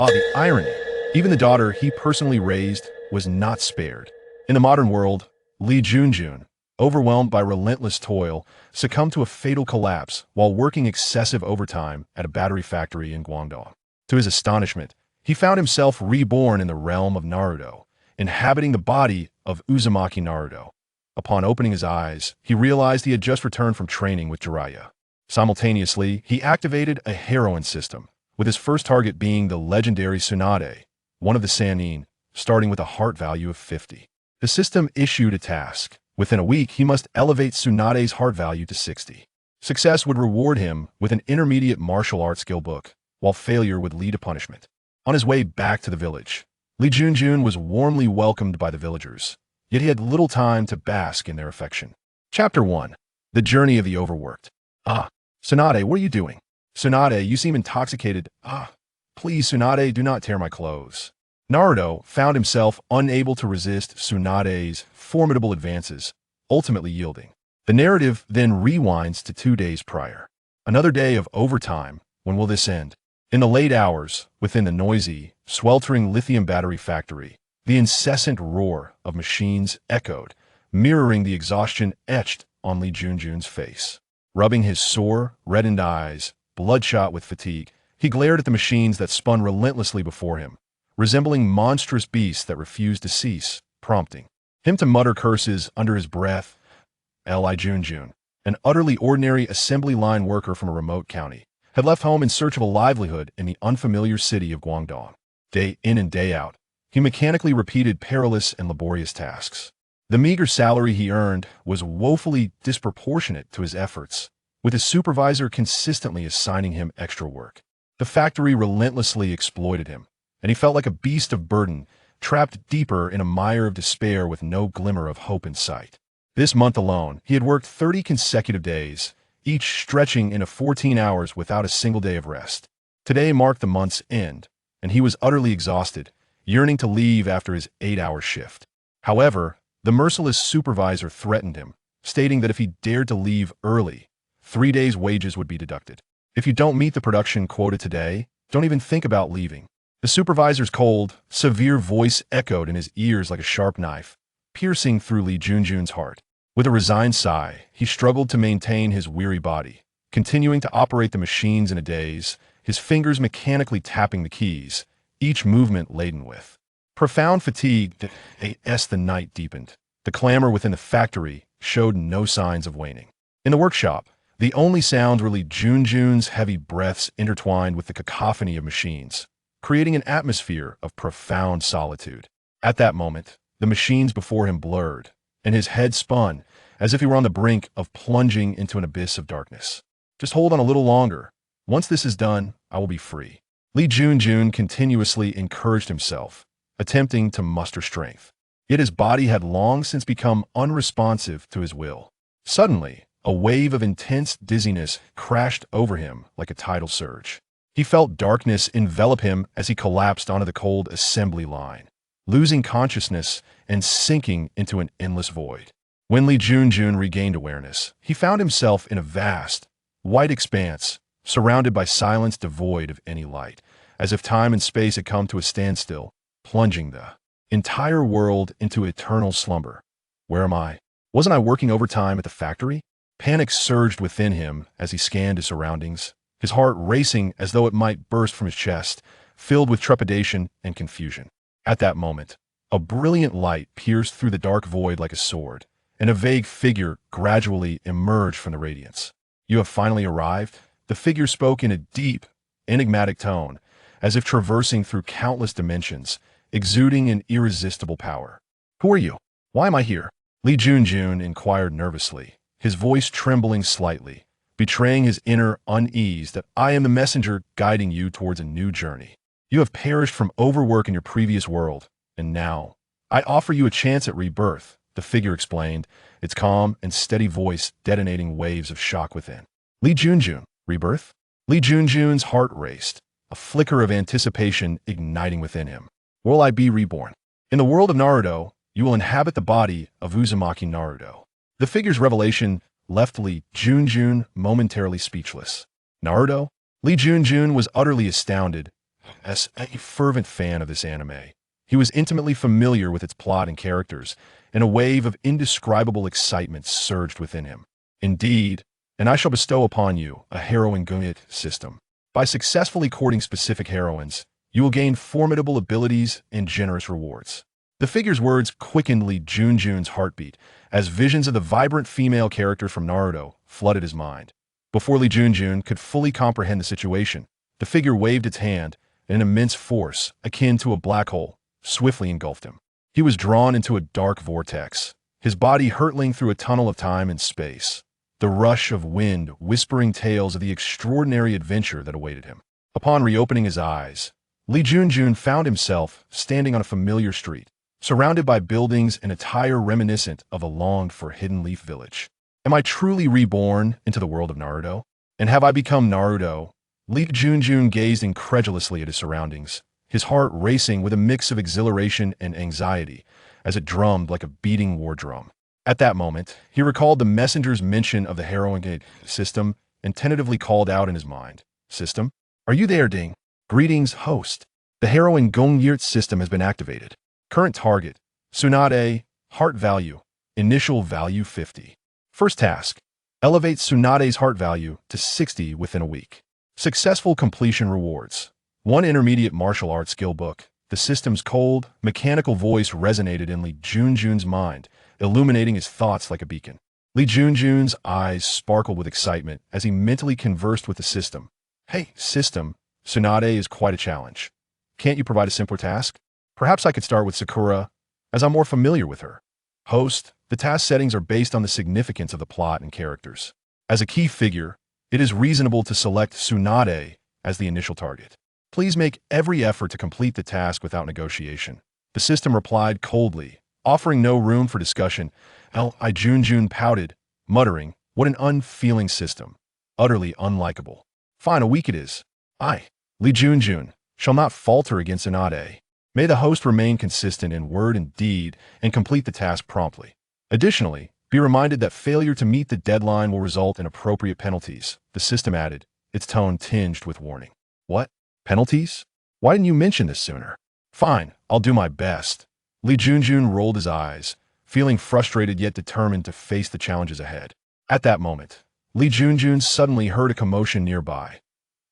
Ah, the irony. Even the daughter he personally raised was not spared. In the modern world, Lee Junjun, overwhelmed by relentless toil, succumbed to a fatal collapse while working excessive overtime at a battery factory in Guangdong. To his astonishment, he found himself reborn in the realm of Naruto, inhabiting the body of Uzumaki Naruto. Upon opening his eyes, he realized he had just returned from training with Jiraiya. Simultaneously, he activated a Heroine System, with his first target being the legendary Tsunade, one of the Sannin, starting with a heart value of 50. The system issued a task. Within a week, he must elevate Tsunade's heart value to 60. Success would reward him with an intermediate martial arts skill book, while failure would lead to punishment. On his way back to the village, Lee Junjun was warmly welcomed by the villagers, yet he had little time to bask in their affection. Chapter 1. The Journey of the Overworked. Ah, Tsunade, what are you doing? Tsunade, you seem intoxicated. Ah, please, Tsunade, do not tear my clothes. Naruto found himself unable to resist Tsunade's formidable advances, ultimately yielding. The narrative then rewinds to 2 days prior. Another day of overtime. When will this end? In the late hours, within the noisy, sweltering lithium battery factory, the incessant roar of machines echoed, mirroring the exhaustion etched on Lee Junjun's face. Rubbing his sore, reddened eyes, bloodshot with fatigue, he glared at the machines that spun relentlessly before him, resembling monstrous beasts that refused to cease, prompting him to mutter curses under his breath. Lee Junjun, an utterly ordinary assembly line worker from a remote county, had left home in search of a livelihood in the unfamiliar city of Guangdong. Day in and day out, he mechanically repeated perilous and laborious tasks. The meager salary he earned was woefully disproportionate to his efforts, with his supervisor consistently assigning him extra work. The factory relentlessly exploited him, and he felt like a beast of burden, trapped deeper in a mire of despair with no glimmer of hope in sight. This month alone, he had worked 30 consecutive days, each stretching into 14 hours without a single day of rest. Today marked the month's end, and he was utterly exhausted, yearning to leave after his 8-hour shift. However, the merciless supervisor threatened him, stating that if he dared to leave early, 3 days' wages would be deducted. If you don't meet the production quota today, don't even think about leaving. The supervisor's cold, severe voice echoed in his ears like a sharp knife, piercing through Lee Junjun's heart. With a resigned sigh, he struggled to maintain his weary body, continuing to operate the machines in a daze, his fingers mechanically tapping the keys, each movement laden with profound fatigue. As the night deepened, the clamor within the factory showed no signs of waning. In the workshop, the only sounds were Lee Junjun's heavy breaths intertwined with the cacophony of machines, creating an atmosphere of profound solitude. At that moment, the machines before him blurred, and his head spun, as if he were on the brink of plunging into an abyss of darkness. Just hold on a little longer. Once this is done, I will be free. Lee Junjun continuously encouraged himself, attempting to muster strength. Yet his body had long since become unresponsive to his will. Suddenly, a wave of intense dizziness crashed over him like a tidal surge. He felt darkness envelop him as he collapsed onto the cold assembly line, losing consciousness and sinking into an endless void. When Lee Junjun regained awareness, he found himself in a vast, white expanse, surrounded by silence devoid of any light, as if time and space had come to a standstill, plunging the entire world into eternal slumber. Where am I? Wasn't I working overtime at the factory? Panic surged within him as he scanned his surroundings, his heart racing as though it might burst from his chest, filled with trepidation and confusion. At that moment, a brilliant light pierced through the dark void like a sword, and a vague figure gradually emerged from the radiance. You have finally arrived? The figure spoke in a deep, enigmatic tone, as if traversing through countless dimensions, exuding an irresistible power. Who are you? Why am I here? Lee Junjun inquired nervously, his voice trembling slightly, betraying his inner unease. That I am the messenger guiding you towards a new journey. You have perished from overwork in your previous world, and now I offer you a chance at rebirth, the figure explained, its calm and steady voice detonating waves of shock within. Lee Junjun, rebirth? Lee Junjun's heart raced, a flicker of anticipation igniting within him. Will I be reborn? In the world of Naruto, you will inhabit the body of Uzumaki Naruto. The figure's revelation left Lee Junjun momentarily speechless. Naruto? Lee Junjun was utterly astounded, As a fervent fan of this anime, he was intimately familiar with its plot and characters, and a wave of indescribable excitement surged within him. Indeed, and I shall bestow upon you a heroine system. By successfully courting specific heroines, you will gain formidable abilities and generous rewards. The figure's words quickened Lee Junjun's heartbeat as visions of the vibrant female character from Naruto flooded his mind. Before Lee Junjun could fully comprehend the situation, the figure waved its hand, and an immense force, akin to a black hole, swiftly engulfed him. He was drawn into a dark vortex, his body hurtling through a tunnel of time and space, the rush of wind whispering tales of the extraordinary adventure that awaited him. Upon reopening his eyes, Lee Junjun found himself standing on a familiar street, surrounded by buildings and attire reminiscent of a longed-for Hidden Leaf village. Am I truly reborn into the world of Naruto? And have I become Naruto? Lee Junjun gazed incredulously at his surroundings, his heart racing with a mix of exhilaration and anxiety as it drummed like a beating war drum. At that moment, he recalled the messenger's mention of the Heroine System and tentatively called out in his mind, "System? Are you there, Ding? Greetings, host. The Heroine System has been activated. Current target, Tsunade, heart value, initial value 50. First task, elevate Tsunade's heart value to 60 within a week. Successful completion rewards. 1 intermediate martial arts skill book." The system's cold, mechanical voice resonated in Lee Junjun's mind, illuminating his thoughts like a beacon. Lee Junjun's eyes sparkled with excitement as he mentally conversed with the system. "Hey, system, Tsunade is quite a challenge. Can't you provide a simpler task? Perhaps I could start with Sakura, as I'm more familiar with her." Host, the task settings are based on the significance of the plot and characters. As a key figure, it is reasonable to select Tsunade as the initial target. Please make every effort to complete the task without negotiation. The system replied coldly, offering no room for discussion. Lee Junjun pouted, muttering, "What an unfeeling system. Utterly unlikable. Fine, a week it is. Lee Junjun, shall not falter against Tsunade. May the host remain consistent in word and deed and complete the task promptly. Additionally, be reminded that failure to meet the deadline will result in appropriate penalties," the system added, its tone tinged with warning. "What? Penalties? Why didn't you mention this sooner?" "Fine, I'll do my best." Lee Junjun rolled his eyes, feeling frustrated yet determined to face the challenges ahead. At that moment, Lee Junjun suddenly heard a commotion nearby.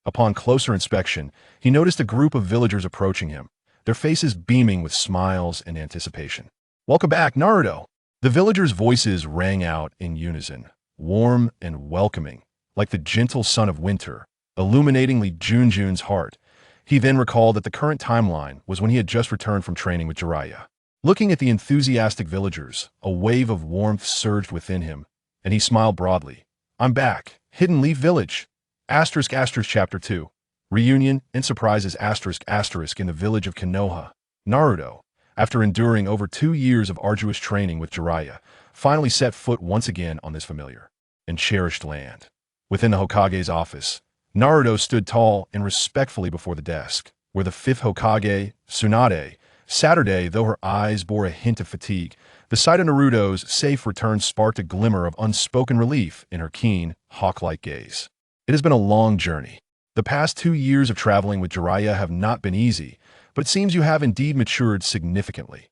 Upon closer inspection, he noticed a group of villagers approaching him, their faces beaming with smiles and anticipation. "Welcome back, Naruto!" The villagers' voices rang out in unison, warm and welcoming, like the gentle sun of winter, illuminating Lee Junjun's heart. He then recalled that the current timeline was when he had just returned from training with Jiraiya. Looking at the enthusiastic villagers, a wave of warmth surged within him, and he smiled broadly. "I'm back. Hidden Leaf Village. Chapter 2. Reunion and surprises in the village of Konoha. Naruto, after enduring over 2 years of arduous training with Jiraiya, finally set foot once again on this familiar and cherished land. Within the Hokage's office, Naruto stood tall and respectfully before the desk, where the Fifth Hokage, Tsunade, Saturday, though her eyes bore a hint of fatigue, the sight of Naruto's safe return sparked a glimmer of unspoken relief in her keen, hawk-like gaze. "It has been a long journey. The past 2 years of traveling with Jiraiya have not been easy, but it seems you have indeed matured significantly.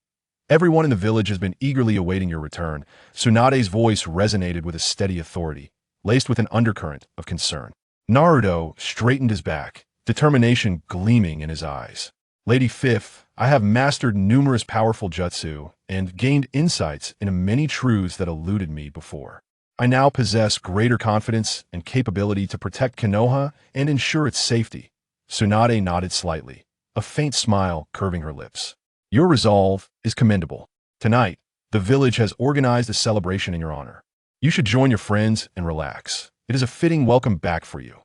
Everyone in the village has been eagerly awaiting your return." Tsunade's voice resonated with a steady authority, laced with an undercurrent of concern. Naruto straightened his back, determination gleaming in his eyes. "Lady Fifth, I have mastered numerous powerful jutsu and gained insights into many truths that eluded me before. I now possess greater confidence and capability to protect Konoha and ensure its safety." Tsunade nodded slightly, a faint smile curving her lips. "Your resolve is commendable. Tonight, the village has organized a celebration in your honor. You should join your friends and relax. It is a fitting welcome back for you."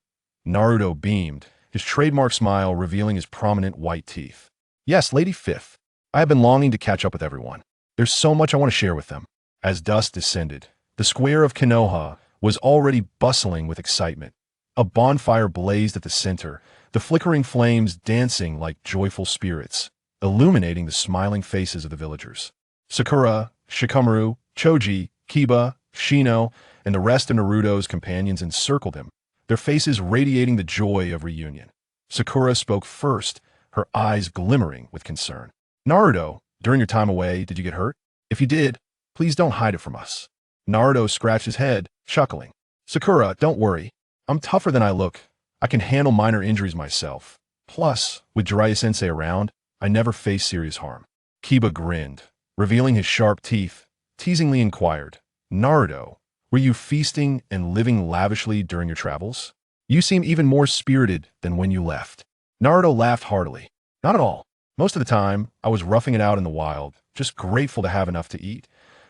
Naruto beamed, his trademark smile revealing his prominent white teeth. "Yes, Lady Fifth. I have been longing to catch up with everyone. There's so much I want to share with them." As dusk descended, the square of Konoha was already bustling with excitement. A bonfire blazed at the center, the flickering flames dancing like joyful spirits, illuminating the smiling faces of the villagers. Sakura, Shikamaru, Choji, Kiba, Shino, and the rest of Naruto's companions encircled him, their faces radiating the joy of reunion. Sakura spoke first, her eyes glimmering with concern. Naruto, during your time away, did you get hurt? If you did, please don't hide it from us. Naruto scratched his head, chuckling. Sakura, don't worry. I'm tougher than I look. I can handle minor injuries myself. Plus, with Jiraiya-sensei around, I never face serious harm. Kiba grinned, revealing his sharp teeth, teasingly inquired, Naruto, were you feasting and living lavishly during your travels? You seem even more spirited than when you left. Naruto laughed heartily. Not at all. Most of the time, I was roughing it out in the wild, just grateful to have enough to eat.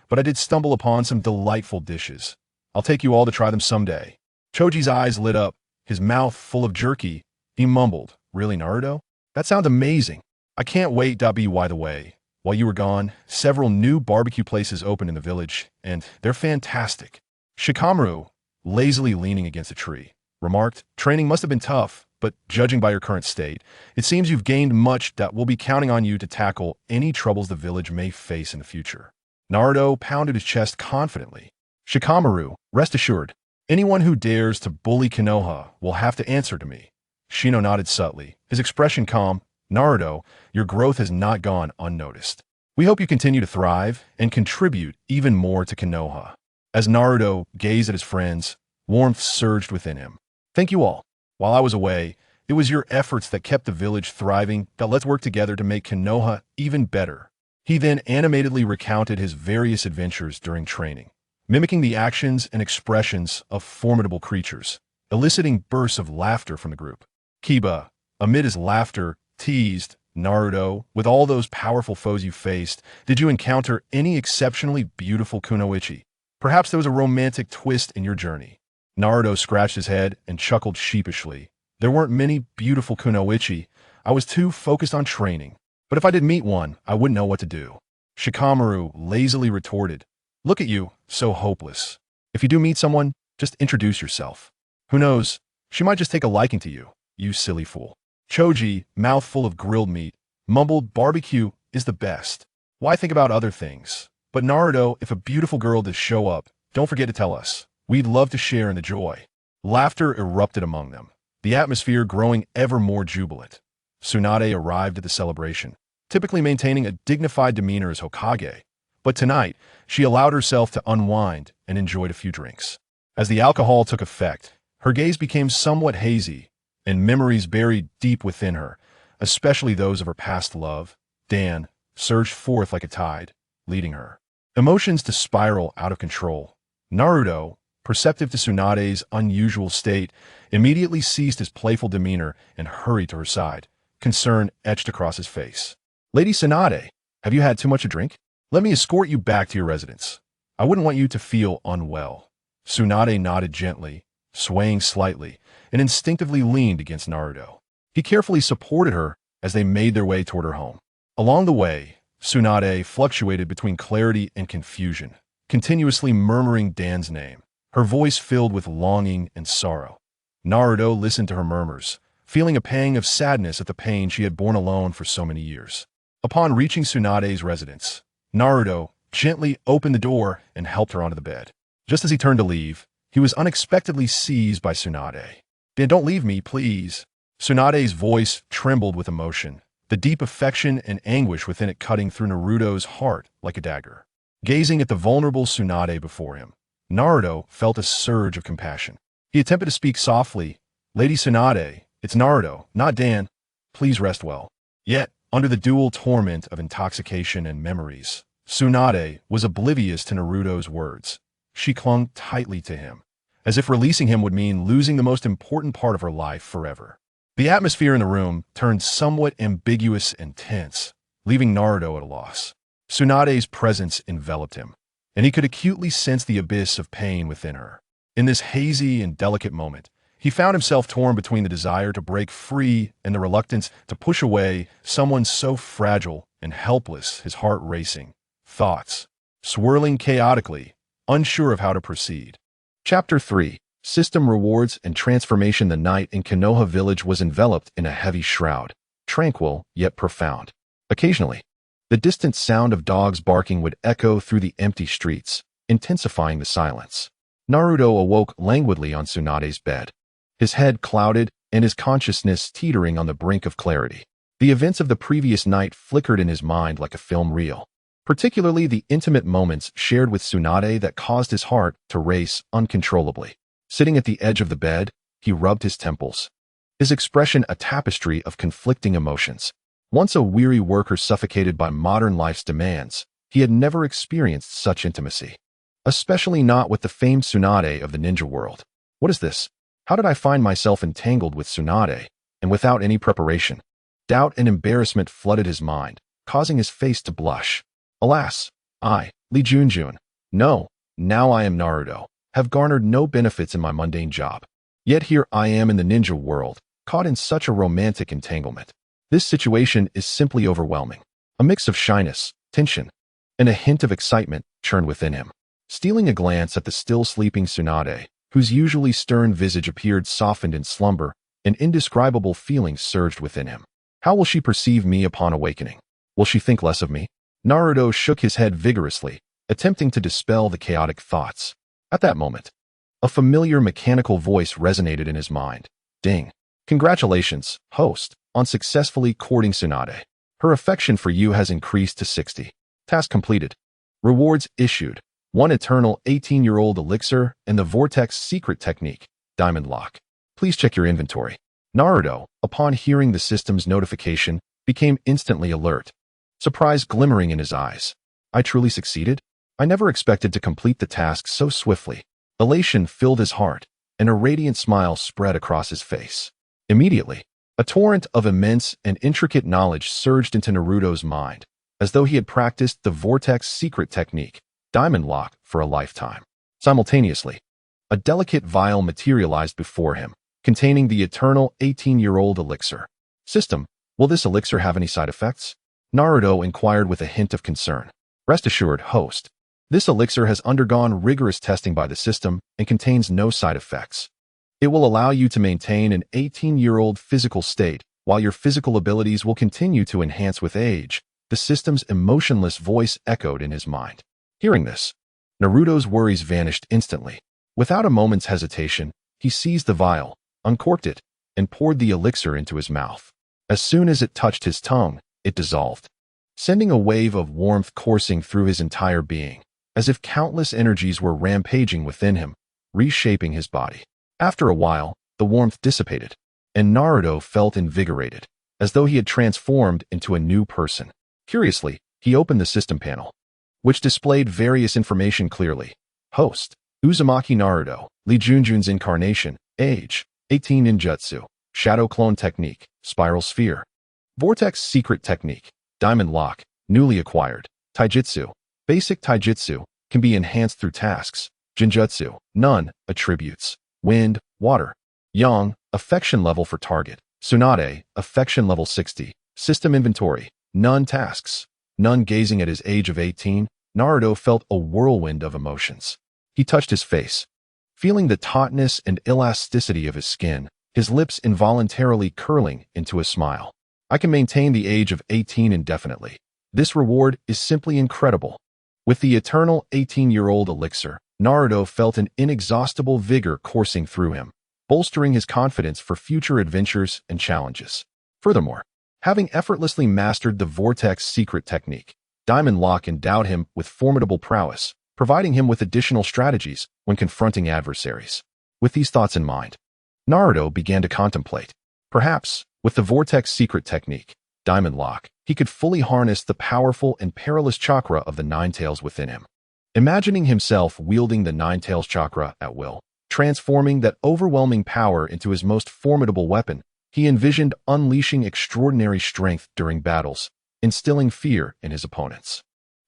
But I did stumble upon some delightful dishes. I'll take you all to try them someday. Choji's eyes lit up, his mouth full of jerky. He mumbled, really, Naruto? That sounds amazing. I can't wait. By the way, while you were gone, several new barbecue places opened in the village, and they're fantastic. Shikamaru, lazily leaning against a tree, remarked, training must have been tough, but judging by your current state, it seems you've gained much that we'll be counting on you to tackle any troubles the village may face in the future. Naruto pounded his chest confidently. Shikamaru, rest assured, anyone who dares to bully Konoha will have to answer to me. Shino nodded subtly, his expression calm. Naruto, your growth has not gone unnoticed. We hope you continue to thrive and contribute even more to Konoha. As Naruto gazed at his friends, warmth surged within him. Thank you all. While I was away, it was your efforts that kept the village thriving. Let's work together to make Konoha even better. He then animatedly recounted his various adventures during training, mimicking the actions and expressions of formidable creatures, eliciting bursts of laughter from the group. Kiba, amid his laughter, teased, Naruto, with all those powerful foes you faced, did you encounter any exceptionally beautiful kunoichi? Perhaps there was a romantic twist in your journey. Naruto scratched his head and chuckled sheepishly. There weren't many beautiful kunoichi. I was too focused on training. But if I did meet one, I wouldn't know what to do. Shikamaru lazily retorted, look at you, so hopeless. If you do meet someone, just introduce yourself. Who knows, she might just take a liking to you, you silly fool. Choji, mouth full of grilled meat, mumbled, barbecue is the best. Why think about other things? But Naruto, if a beautiful girl does show up, don't forget to tell us. We'd love to share in the joy. Laughter erupted among them, the atmosphere growing ever more jubilant. Tsunade arrived at the celebration, typically maintaining a dignified demeanor as Hokage, but tonight she allowed herself to unwind and enjoyed a few drinks. As the alcohol took effect, her gaze became somewhat hazy, and memories buried deep within her, especially those of her past love, Dan, surged forth like a tide, leading her. Emotions to spiral out of control. Naruto, perceptive to Tsunade's unusual state, immediately ceased his playful demeanor and hurried to her side. Concern etched across his face. Lady Tsunade, have you had too much to drink? Let me escort you back to your residence. I wouldn't want you to feel unwell. Tsunade nodded gently, swaying slightly, and instinctively leaned against Naruto. He carefully supported her as they made their way toward her home. Along the way, Tsunade fluctuated between clarity and confusion, continuously murmuring Dan's name, her voice filled with longing and sorrow. Naruto listened to her murmurs, feeling a pang of sadness at the pain she had borne alone for so many years. Upon reaching Tsunade's residence, Naruto gently opened the door and helped her onto the bed. Just as he turned to leave, he was unexpectedly seized by Tsunade. Dan, don't leave me, please. Tsunade's voice trembled with emotion, the deep affection and anguish within it cutting through Naruto's heart like a dagger. Gazing at the vulnerable Tsunade before him, Naruto felt a surge of compassion. He attempted to speak softly, Lady Tsunade, it's Naruto, not Dan. Please rest well. Yet, under the dual torment of intoxication and memories, Tsunade was oblivious to Naruto's words. She clung tightly to him, as if releasing him would mean losing the most important part of her life forever. The atmosphere in the room turned somewhat ambiguous and tense, leaving Naruto at a loss. Tsunade's presence enveloped him, and he could acutely sense the abyss of pain within her. In this hazy and delicate moment, he found himself torn between the desire to break free and the reluctance to push away someone so fragile and helpless, his heart racing, thoughts swirling chaotically, unsure of how to proceed. Chapter 3. System Rewards and Transformation. The night in Konoha village was enveloped in a heavy shroud, tranquil yet profound. Occasionally, the distant sound of dogs barking would echo through the empty streets, intensifying the silence. Naruto awoke languidly on Tsunade's bed, his head clouded and his consciousness teetering on the brink of clarity. The events of the previous night flickered in his mind like a film reel, particularly the intimate moments shared with Tsunade that caused his heart to race uncontrollably. Sitting at the edge of the bed, he rubbed his temples, his expression a tapestry of conflicting emotions. Once a weary worker suffocated by modern life's demands, he had never experienced such intimacy, especially not with the famed Tsunade of the ninja world. What is this? How did I find myself entangled with Tsunade, and without any preparation? Doubt and embarrassment flooded his mind, causing his face to blush. Alas, I, Lee Junjun, no, now I am Naruto, have garnered no benefits in my mundane job. Yet here I am in the ninja world, caught in such a romantic entanglement. This situation is simply overwhelming. A mix of shyness, tension, and a hint of excitement churned within him. Stealing a glance at the still sleeping Tsunade, whose usually stern visage appeared softened in slumber, an indescribable feeling surged within him. How will she perceive me upon awakening? Will she think less of me? Naruto shook his head vigorously, attempting to dispel the chaotic thoughts. At that moment, a familiar mechanical voice resonated in his mind. Ding. Congratulations, host, on successfully courting Tsunade. Her affection for you has increased to 60. Task completed. Rewards issued. 1 eternal 18-year-old elixir and the Vortex secret technique, Diamond Lock. Please check your inventory. Naruto, upon hearing the system's notification, became instantly alert, surprise glimmering in his eyes. I truly succeeded? I never expected to complete the task so swiftly. Elation filled his heart, and a radiant smile spread across his face. Immediately, a torrent of immense and intricate knowledge surged into Naruto's mind, as though he had practiced the Vortex secret technique, Diamond Lock, for a lifetime. Simultaneously, a delicate vial materialized before him, containing the eternal 18-year-old elixir. System, will this elixir have any side effects? Naruto inquired with a hint of concern. Rest assured, host. This elixir has undergone rigorous testing by the system and contains no side effects. It will allow you to maintain an 18-year-old physical state, while your physical abilities will continue to enhance with age, the system's emotionless voice echoed in his mind. Hearing this, Naruto's worries vanished instantly. Without a moment's hesitation, he seized the vial, uncorked it, and poured the elixir into his mouth. As soon as it touched his tongue, it dissolved, sending a wave of warmth coursing through his entire being, as if countless energies were rampaging within him, reshaping his body. After a while, the warmth dissipated, and Naruto felt invigorated, as though he had transformed into a new person. Curiously, he opened the system panel, which displayed various information clearly. Host, Uzumaki Naruto, Lee Junjun's incarnation, age, 18 ninjutsu, shadow clone technique, spiral sphere, vortex secret technique, diamond lock, newly acquired, taijutsu, basic taijutsu, can be enhanced through tasks, jinjutsu, none, attributes, wind, water, yang, affection level for target, Tsunade, affection level 60, system inventory, none tasks, none. Gazing at his age of 18, Naruto felt a whirlwind of emotions. He touched his face, feeling the tautness and elasticity of his skin, his lips involuntarily curling into a smile. I can maintain the age of 18 indefinitely. This reward is simply incredible. With the eternal 18-year-old elixir, Naruto felt an inexhaustible vigor coursing through him, bolstering his confidence for future adventures and challenges. Furthermore, having effortlessly mastered the Vortex secret technique, Diamond Lock endowed him with formidable prowess, providing him with additional strategies when confronting adversaries. With these thoughts in mind, Naruto began to contemplate. Perhaps, with the Vortex secret technique, Diamond Lock, he could fully harness the powerful and perilous chakra of the Nine-Tails within him. Imagining himself wielding the Nine-Tails chakra at will, transforming that overwhelming power into his most formidable weapon, he envisioned unleashing extraordinary strength during battles, instilling fear in his opponents.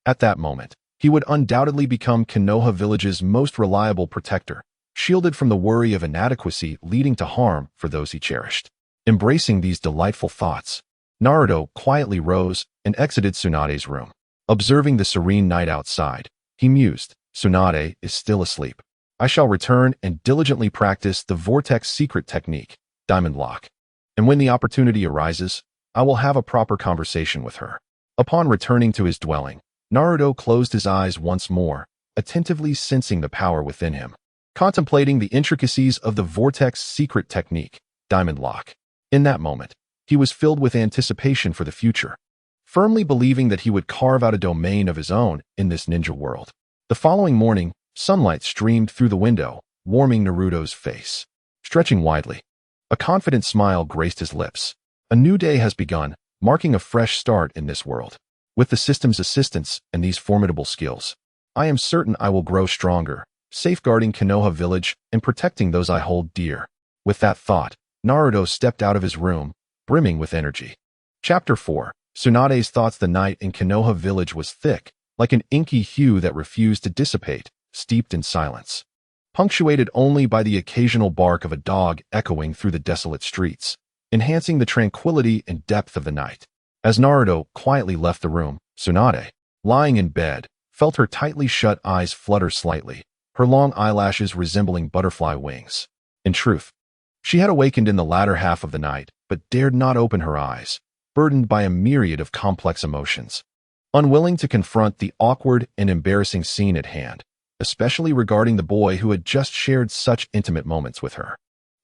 At that moment, he would undoubtedly become Konoha village's most reliable protector, shielded from the worry of inadequacy leading to harm for those he cherished. Embracing these delightful thoughts, Naruto quietly rose and exited Tsunade's room. Observing the serene night outside, he mused, Tsunade is still asleep. I shall return and diligently practice the Vortex secret technique, Diamond Lock. And when the opportunity arises, I will have a proper conversation with her. Upon returning to his dwelling, Naruto closed his eyes once more, attentively sensing the power within him, contemplating the intricacies of the Vortex secret technique, Diamond Lock. In that moment, He was filled with anticipation for the future, firmly believing that he would carve out a domain of his own in this ninja world. The following morning, sunlight streamed through the window, warming Naruto's face. Stretching widely, a confident smile graced his lips. A new day has begun, marking a fresh start in this world. With the system's assistance and these formidable skills, I am certain I will grow stronger, safeguarding Konoha village and protecting those I hold dear. With that thought, Naruto stepped out of his room, brimming with energy. Chapter 4. Tsunade's thoughts. The night in Konoha village was thick, like an inky hue that refused to dissipate, steeped in silence, punctuated only by the occasional bark of a dog echoing through the desolate streets, enhancing the tranquility and depth of the night. As Naruto quietly left the room, Tsunade, lying in bed, felt her tightly shut eyes flutter slightly, her long eyelashes resembling butterfly wings. In truth, she had awakened in the latter half of the night, but dared not open her eyes, burdened by a myriad of complex emotions. Unwilling to confront the awkward and embarrassing scene at hand, especially regarding the boy who had just shared such intimate moments with her.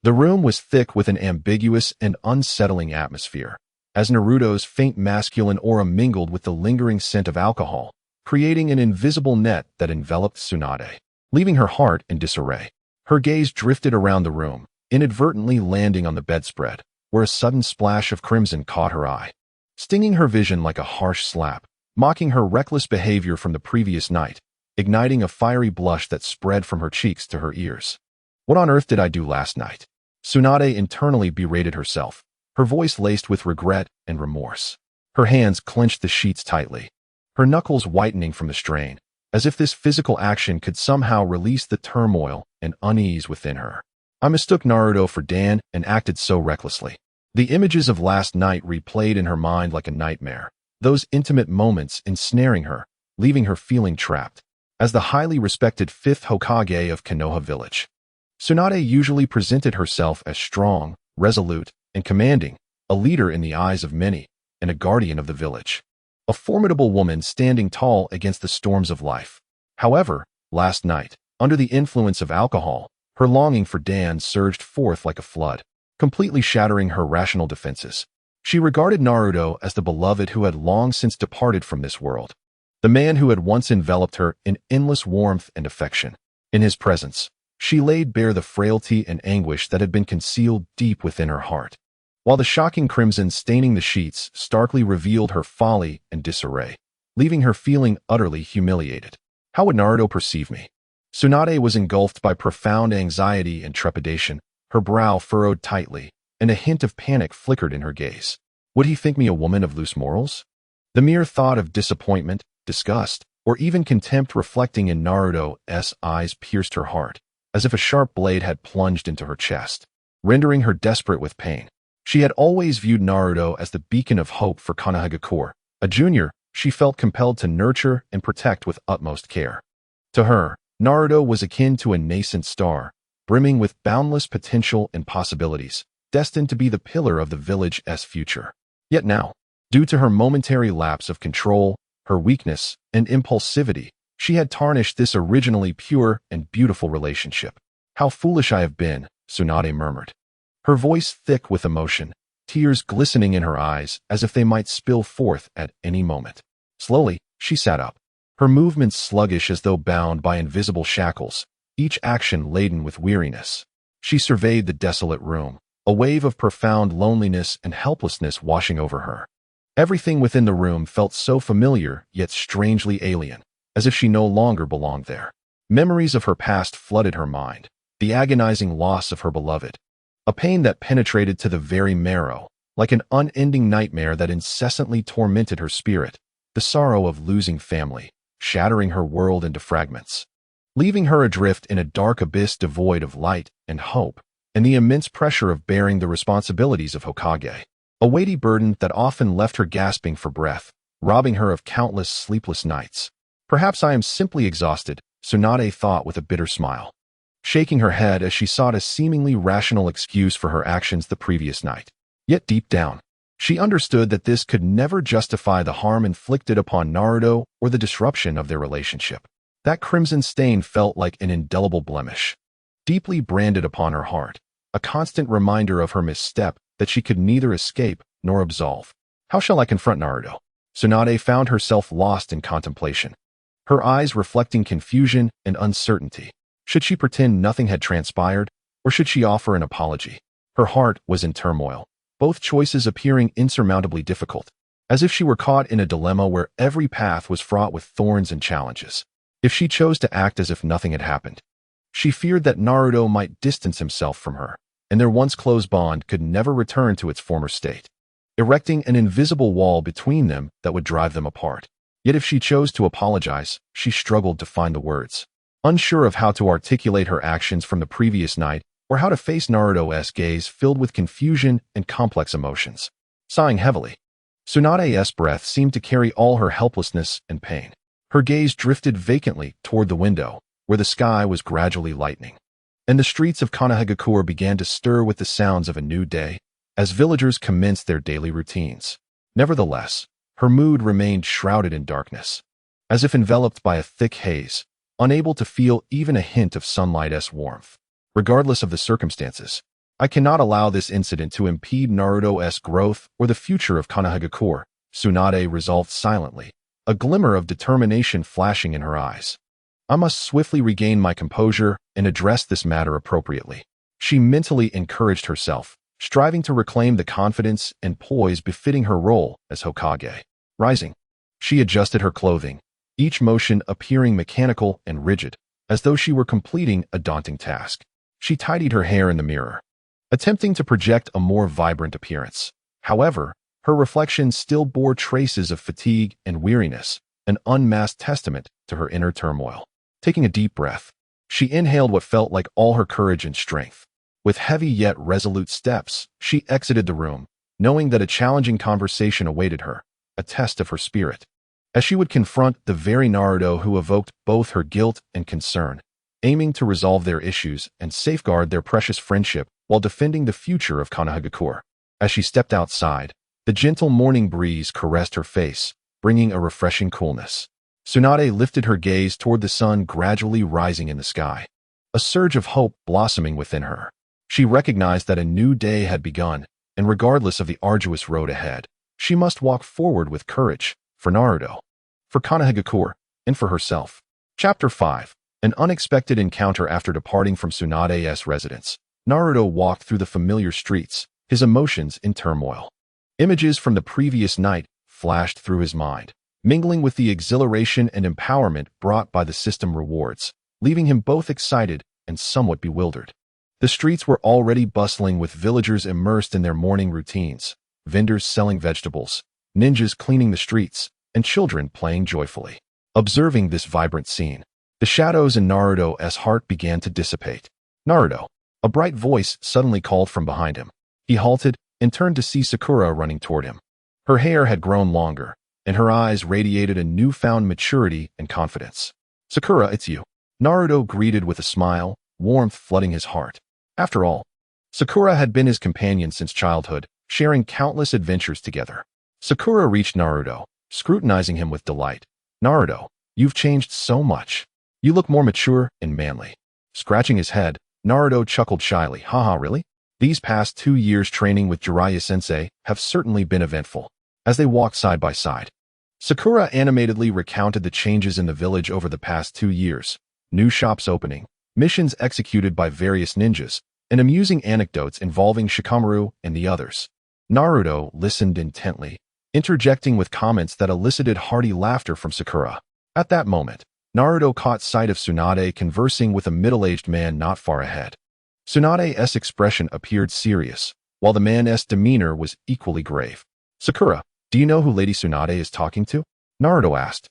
The room was thick with an ambiguous and unsettling atmosphere, as Naruto's faint masculine aura mingled with the lingering scent of alcohol, creating an invisible net that enveloped Tsunade, leaving her heart in disarray. Her gaze drifted around the room, inadvertently landing on the bedspread, where a sudden splash of crimson caught her eye, stinging her vision like a harsh slap, mocking her reckless behavior from the previous night, igniting a fiery blush that spread from her cheeks to her ears. What on earth did I do last night? Tsunade internally berated herself, her voice laced with regret and remorse. Her hands clenched the sheets tightly, her knuckles whitening from the strain, as if this physical action could somehow release the turmoil and unease within her. I mistook Naruto for Dan and acted so recklessly. The images of last night replayed in her mind like a nightmare, those intimate moments ensnaring her, leaving her feeling trapped. As the highly respected Fifth Hokage of Konoha village, Tsunade usually presented herself as strong, resolute, and commanding, a leader in the eyes of many, and a guardian of the village. A formidable woman standing tall against the storms of life. However, last night, under the influence of alcohol, her longing for Dan surged forth like a flood, completely shattering her rational defenses. She regarded Naruto as the beloved who had long since departed from this world, the man who had once enveloped her in endless warmth and affection. In his presence, she laid bare the frailty and anguish that had been concealed deep within her heart, while the shocking crimson staining the sheets starkly revealed her folly and disarray, leaving her feeling utterly humiliated. How would Naruto perceive me? Tsunade was engulfed by profound anxiety and trepidation, her brow furrowed tightly, and a hint of panic flickered in her gaze. Would he think me a woman of loose morals? The mere thought of disappointment, disgust, or even contempt reflecting in Naruto's eyes pierced her heart, as if a sharp blade had plunged into her chest, rendering her desperate with pain. She had always viewed Naruto as the beacon of hope for Sunagakure. A junior, she felt compelled to nurture and protect with utmost care. To her, Naruto was akin to a nascent star, brimming with boundless potential and possibilities, destined to be the pillar of the village's future. Yet now, due to her momentary lapse of control, her weakness, and impulsivity, she had tarnished this originally pure and beautiful relationship. How foolish I have been, Tsunade murmured, her voice thick with emotion, tears glistening in her eyes as if they might spill forth at any moment. Slowly, she sat up, her movements sluggish as though bound by invisible shackles, each action laden with weariness. She surveyed the desolate room, a wave of profound loneliness and helplessness washing over her. Everything within the room felt so familiar yet strangely alien, as if she no longer belonged there. Memories of her past flooded her mind, the agonizing loss of her beloved, a pain that penetrated to the very marrow, like an unending nightmare that incessantly tormented her spirit, the sorrow of losing family, shattering her world into fragments, leaving her adrift in a dark abyss devoid of light and hope, and the immense pressure of bearing the responsibilities of Hokage, a weighty burden that often left her gasping for breath, robbing her of countless sleepless nights. Perhaps I am simply exhausted, Tsunade thought with a bitter smile, shaking her head as she sought a seemingly rational excuse for her actions the previous night. Yet deep down, she understood that this could never justify the harm inflicted upon Naruto or the disruption of their relationship. That crimson stain felt like an indelible blemish, deeply branded upon her heart, a constant reminder of her misstep that she could neither escape nor absolve. How shall I confront Naruto? Tsunade found herself lost in contemplation, her eyes reflecting confusion and uncertainty. Should she pretend nothing had transpired, or should she offer an apology? Her heart was in turmoil, both choices appearing insurmountably difficult, as if she were caught in a dilemma where every path was fraught with thorns and challenges. If she chose to act as if nothing had happened, she feared that Naruto might distance himself from her, and their once close bond could never return to its former state, erecting an invisible wall between them that would drive them apart. Yet if she chose to apologize, she struggled to find the words. Unsure of how to articulate her actions from the previous night, or how to face Naruto's gaze filled with confusion and complex emotions. Sighing heavily, Tsunade's breath seemed to carry all her helplessness and pain. Her gaze drifted vacantly toward the window, where the sky was gradually lightening, and the streets of Sunagakure began to stir with the sounds of a new day, as villagers commenced their daily routines. Nevertheless, her mood remained shrouded in darkness, as if enveloped by a thick haze, unable to feel even a hint of sunlight's warmth. Regardless of the circumstances, I cannot allow this incident to impede Naruto's growth or the future of Sunagakure, Tsunade resolved silently, a glimmer of determination flashing in her eyes. I must swiftly regain my composure and address this matter appropriately. She mentally encouraged herself, striving to reclaim the confidence and poise befitting her role as Hokage. Rising, she adjusted her clothing, each motion appearing mechanical and rigid, as though she were completing a daunting task. She tidied her hair in the mirror, attempting to project a more vibrant appearance. However, her reflection still bore traces of fatigue and weariness, an unmasked testament to her inner turmoil. Taking a deep breath, she inhaled what felt like all her courage and strength. With heavy yet resolute steps, she exited the room, knowing that a challenging conversation awaited her, a test of her spirit, as she would confront the very Naruto who evoked both her guilt and concern, aiming to resolve their issues and safeguard their precious friendship while defending the future of Sunagakure. As she stepped outside, the gentle morning breeze caressed her face, bringing a refreshing coolness. Tsunade lifted her gaze toward the sun gradually rising in the sky, a surge of hope blossoming within her. She recognized that a new day had begun, and regardless of the arduous road ahead, she must walk forward with courage, for Naruto, for Sunagakure, and for herself. Chapter 5. An unexpected encounter. After departing from Tsunade's residence, Naruto walked through the familiar streets, his emotions in turmoil. Images from the previous night flashed through his mind, mingling with the exhilaration and empowerment brought by the system rewards, leaving him both excited and somewhat bewildered. The streets were already bustling with villagers immersed in their morning routines, vendors selling vegetables, ninjas cleaning the streets, and children playing joyfully. Observing this vibrant scene, the shadows in Naruto's heart began to dissipate. Naruto, a bright voice suddenly called from behind him. He halted and turned to see Sakura running toward him. Her hair had grown longer, and her eyes radiated a newfound maturity and confidence. Sakura, it's you. Naruto greeted with a smile, warmth flooding his heart. After all, Sakura had been his companion since childhood, sharing countless adventures together. Sakura reached Naruto, scrutinizing him with delight. Naruto, you've changed so much. You look more mature and manly. Scratching his head, Naruto chuckled shyly. Haha, really? These past 2 years training with Jiraiya-sensei have certainly been eventful. As they walked side by side, Sakura animatedly recounted the changes in the village over the past 2 years, new shops opening, missions executed by various ninjas, and amusing anecdotes involving Shikamaru and the others. Naruto listened intently, interjecting with comments that elicited hearty laughter from Sakura. At that moment, Naruto caught sight of Tsunade conversing with a middle-aged man not far ahead. Tsunade's expression appeared serious, while the man's demeanor was equally grave. Sakura, do you know who Lady Tsunade is talking to? Naruto asked,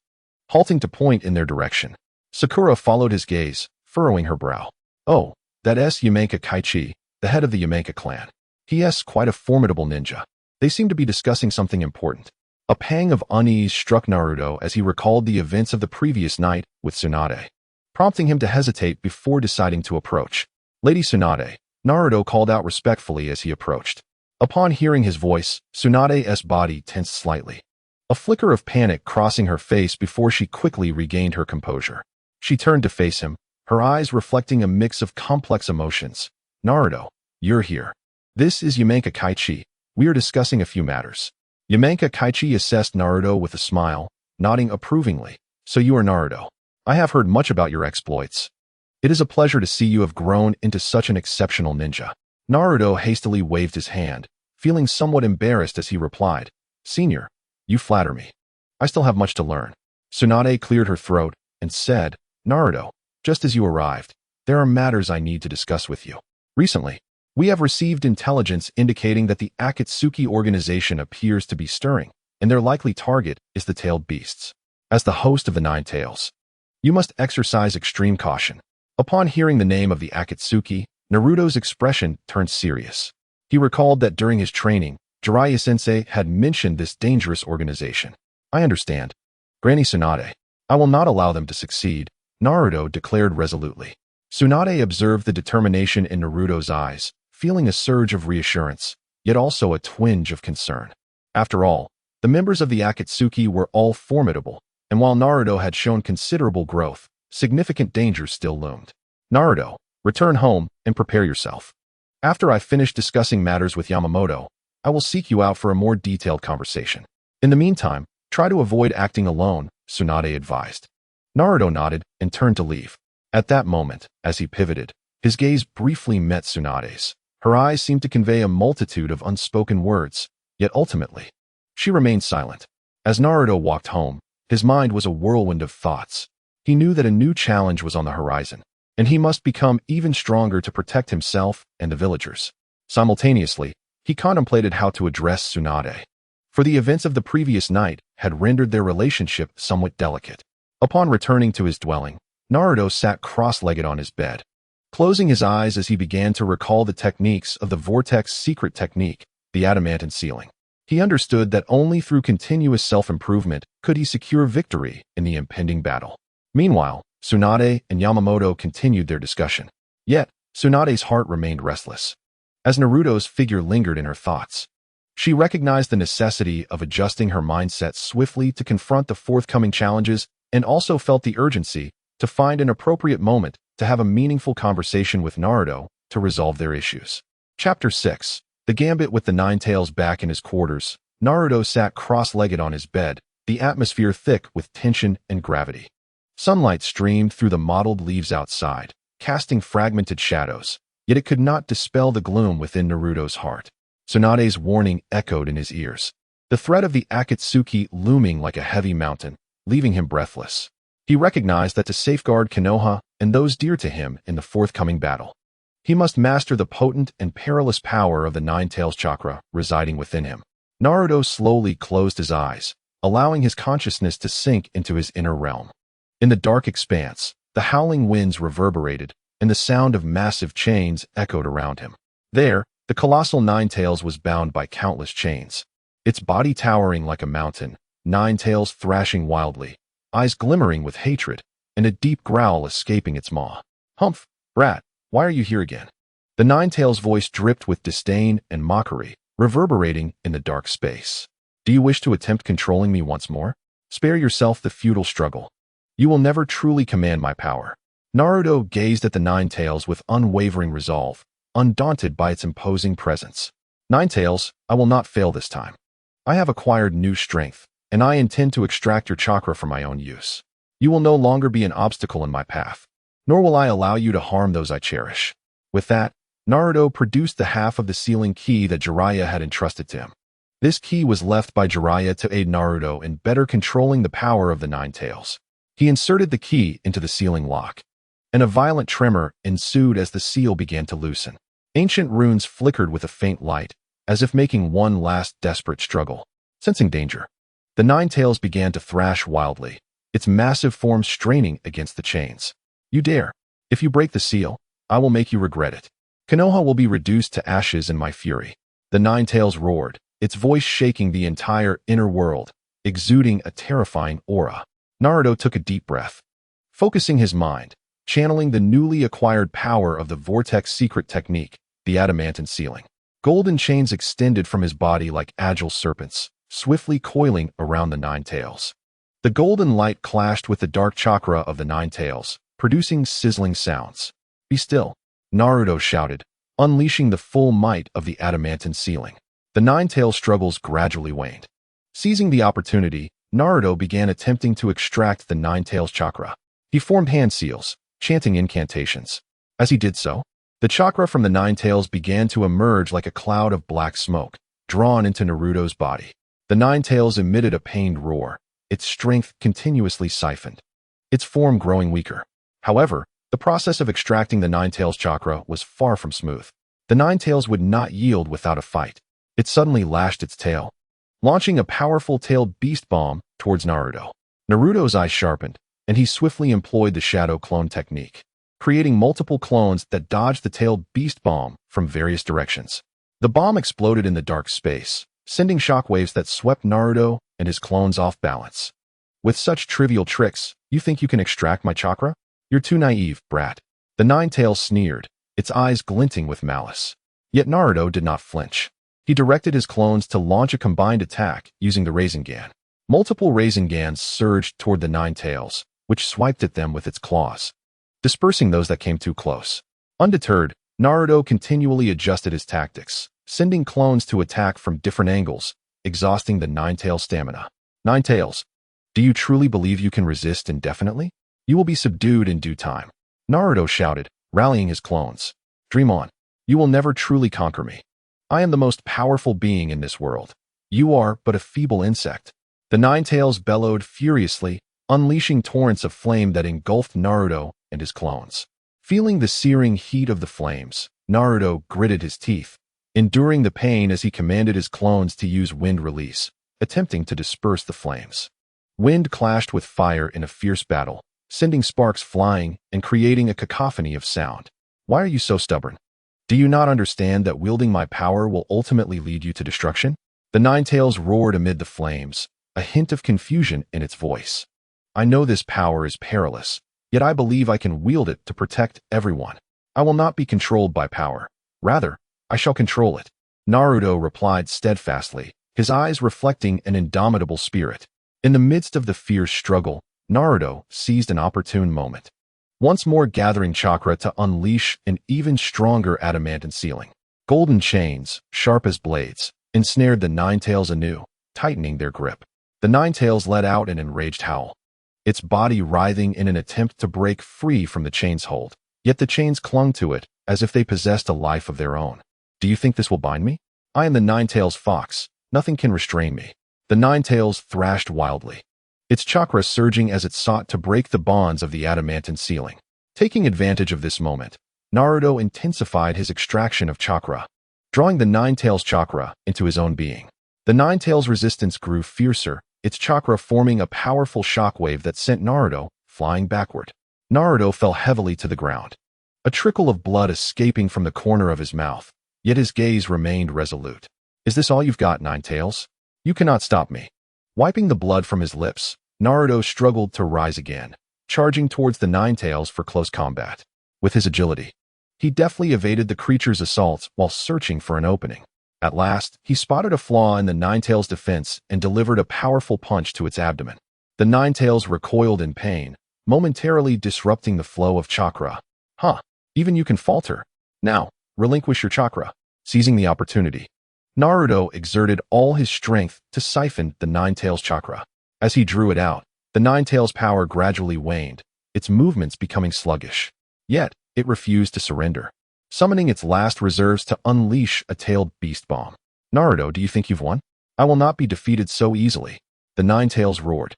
halting to point in their direction. Sakura followed his gaze, furrowing her brow. Oh, that's Yamaika Kaichi, the head of the Yamaika clan. He's quite a formidable ninja. They seem to be discussing something important. A pang of unease struck Naruto as he recalled the events of the previous night with Tsunade, prompting him to hesitate before deciding to approach. Lady Tsunade, Naruto called out respectfully as he approached. Upon hearing his voice, Tsunade's body tensed slightly, a flicker of panic crossing her face before she quickly regained her composure. She turned to face him, her eyes reflecting a mix of complex emotions. Naruto, you're here. This is Yamenka Kaichi. We are discussing a few matters. Yamenka Kaichi assessed Naruto with a smile, nodding approvingly. So you are Naruto. I have heard much about your exploits. It is a pleasure to see you have grown into such an exceptional ninja. Naruto hastily waved his hand, feeling somewhat embarrassed as he replied, Senior, you flatter me. I still have much to learn. Tsunade cleared her throat and said, Naruto, just as you arrived, there are matters I need to discuss with you. Recently, we have received intelligence indicating that the Akatsuki organization appears to be stirring, and their likely target is the tailed beasts. As the host of the Nine-Tails, you must exercise extreme caution. Upon hearing the name of the Akatsuki, Naruto's expression turned serious. He recalled that during his training, Jiraiya-sensei had mentioned this dangerous organization. I understand. Granny Tsunade, I will not allow them to succeed, Naruto declared resolutely. Tsunade observed the determination in Naruto's eyes, feeling a surge of reassurance, yet also a twinge of concern. After all, the members of the Akatsuki were all formidable, and while Naruto had shown considerable growth, significant dangers still loomed. Naruto, return home and prepare yourself. After I finish discussing matters with Yamamoto, I will seek you out for a more detailed conversation. In the meantime, try to avoid acting alone, Tsunade advised. Naruto nodded and turned to leave. At that moment, as he pivoted, his gaze briefly met Tsunade's. Her eyes seemed to convey a multitude of unspoken words, yet ultimately, she remained silent. As Naruto walked home, his mind was a whirlwind of thoughts. He knew that a new challenge was on the horizon, and he must become even stronger to protect himself and the villagers. Simultaneously, he contemplated how to address Tsunade, for the events of the previous night had rendered their relationship somewhat delicate. Upon returning to his dwelling, Naruto sat cross-legged on his bed, closing his eyes as he began to recall the techniques of the Vortex secret technique, the adamantine ceiling. He understood that only through continuous self-improvement could he secure victory in the impending battle. Meanwhile, Tsunade and Yamamoto continued their discussion. Yet, Tsunade's heart remained restless. As Naruto's figure lingered in her thoughts, she recognized the necessity of adjusting her mindset swiftly to confront the forthcoming challenges and also felt the urgency to find an appropriate moment to have a meaningful conversation with Naruto to resolve their issues. Chapter 6. The Gambit. With the Nine-Tails back in his quarters, Naruto sat cross-legged on his bed, the atmosphere thick with tension and gravity. Sunlight streamed through the mottled leaves outside, casting fragmented shadows, yet it could not dispel the gloom within Naruto's heart. Tsunade's warning echoed in his ears, the threat of the Akatsuki looming like a heavy mountain, leaving him breathless. He recognized that to safeguard Konoha and those dear to him in the forthcoming battle, he must master the potent and perilous power of the Nine-Tails chakra residing within him. Naruto slowly closed his eyes, allowing his consciousness to sink into his inner realm. In the dark expanse, the howling winds reverberated, and the sound of massive chains echoed around him. There, the colossal Nine-Tails was bound by countless chains, its body towering like a mountain, Nine-Tails thrashing wildly, eyes glimmering with hatred, and a deep growl escaping its maw. Humph, brat, why are you here again? The Nine-Tails' voice dripped with disdain and mockery, reverberating in the dark space. Do you wish to attempt controlling me once more? Spare yourself the futile struggle. You will never truly command my power. Naruto gazed at the Nine-Tails with unwavering resolve, undaunted by its imposing presence. Nine-Tails, I will not fail this time. I have acquired new strength, and I intend to extract your chakra for my own use. You will no longer be an obstacle in my path, nor will I allow you to harm those I cherish. With that, Naruto produced the half of the sealing key that Jiraiya had entrusted to him. This key was left by Jiraiya to aid Naruto in better controlling the power of the Nine-Tails. He inserted the key into the sealing lock, and a violent tremor ensued as the seal began to loosen. Ancient runes flickered with a faint light, as if making one last desperate struggle. Sensing danger, the Nine-Tails began to thrash wildly, its massive form straining against the chains. You dare. If you break the seal, I will make you regret it. Konoha will be reduced to ashes in my fury. The Nine-Tails roared, its voice shaking the entire inner world, exuding a terrifying aura. Naruto took a deep breath, focusing his mind, channeling the newly acquired power of the Vortex secret technique, the adamantine ceiling. Golden chains extended from his body like agile serpents, swiftly coiling around the Nine-Tails. The golden light clashed with the dark chakra of the Nine-Tails, producing sizzling sounds. Be still, Naruto shouted, unleashing the full might of the adamantine ceiling. The Nine-Tails struggles gradually waned. Seizing the opportunity, Naruto began attempting to extract the Nine-Tails chakra. He formed hand seals, chanting incantations. As he did so, the chakra from the Nine-Tails began to emerge like a cloud of black smoke, drawn into Naruto's body. The Nine-Tails emitted a pained roar, its strength continuously siphoned, its form growing weaker. However, the process of extracting the Nine-Tails chakra was far from smooth. The Nine-Tails would not yield without a fight. It suddenly lashed its tail, launching a powerful tailed beast bomb towards Naruto. Naruto's eyes sharpened, and he swiftly employed the shadow clone technique, creating multiple clones that dodged the tailed beast bomb from various directions. The bomb exploded in the dark space, sending shockwaves that swept Naruto and his clones off balance. With such trivial tricks, you think you can extract my chakra? You're too naive, brat. The Nine-Tails sneered, its eyes glinting with malice. Yet Naruto did not flinch. He directed his clones to launch a combined attack using the Rasengan. Multiple Rasengans surged toward the Nine-Tails, which swiped at them with its claws, dispersing those that came too close. Undeterred, Naruto continually adjusted his tactics, sending clones to attack from different angles, exhausting the Nine-Tails' stamina. Nine-Tails, do you truly believe you can resist indefinitely? You will be subdued in due time. Naruto shouted, rallying his clones. Dream on. You will never truly conquer me. I am the most powerful being in this world. You are but a feeble insect. The Nine-Tails bellowed furiously, unleashing torrents of flame that engulfed Naruto and his clones. Feeling the searing heat of the flames, Naruto gritted his teeth, enduring the pain as he commanded his clones to use wind release, attempting to disperse the flames. Wind clashed with fire in a fierce battle, sending sparks flying and creating a cacophony of sound. Why are you so stubborn? Do you not understand that wielding my power will ultimately lead you to destruction? The Nine-Tails roared amid the flames, a hint of confusion in its voice. I know this power is perilous, yet I believe I can wield it to protect everyone. I will not be controlled by power. Rather, I shall control it. Naruto replied steadfastly, his eyes reflecting an indomitable spirit. In the midst of the fierce struggle, Naruto seized an opportune moment, once more gathering chakra to unleash an even stronger adamantine ceiling. Golden chains, sharp as blades, ensnared the Nine-Tails anew, tightening their grip. The Nine-Tails let out an enraged howl, its body writhing in an attempt to break free from the chain's hold. Yet the chains clung to it as if they possessed a life of their own. Do you think this will bind me? I am the Nine-Tails fox. Nothing can restrain me. The Nine-Tails thrashed wildly, its chakra surging as it sought to break the bonds of the adamantine ceiling. Taking advantage of this moment, Naruto intensified his extraction of chakra, drawing the Nine-Tails chakra into his own being. The Nine-Tails' resistance grew fiercer, its chakra forming a powerful shockwave that sent Naruto flying backward. Naruto fell heavily to the ground, a trickle of blood escaping from the corner of his mouth, yet his gaze remained resolute. Is this all you've got, Nine-Tails? You cannot stop me. Wiping the blood from his lips, Naruto struggled to rise again, charging towards the Nine-Tails for close combat. With his agility, he deftly evaded the creature's assaults while searching for an opening. At last, he spotted a flaw in the Nine-Tails' defense and delivered a powerful punch to its abdomen. The Nine-Tails recoiled in pain, momentarily disrupting the flow of chakra. Huh, even you can falter. Now, relinquish your chakra. Seizing the opportunity, Naruto exerted all his strength to siphon the Nine-Tails chakra. As he drew it out, the Nine-Tails' power gradually waned, its movements becoming sluggish. Yet, it refused to surrender, summoning its last reserves to unleash a tailed beast bomb. Naruto, do you think you've won? I will not be defeated so easily. The Nine-Tails roared,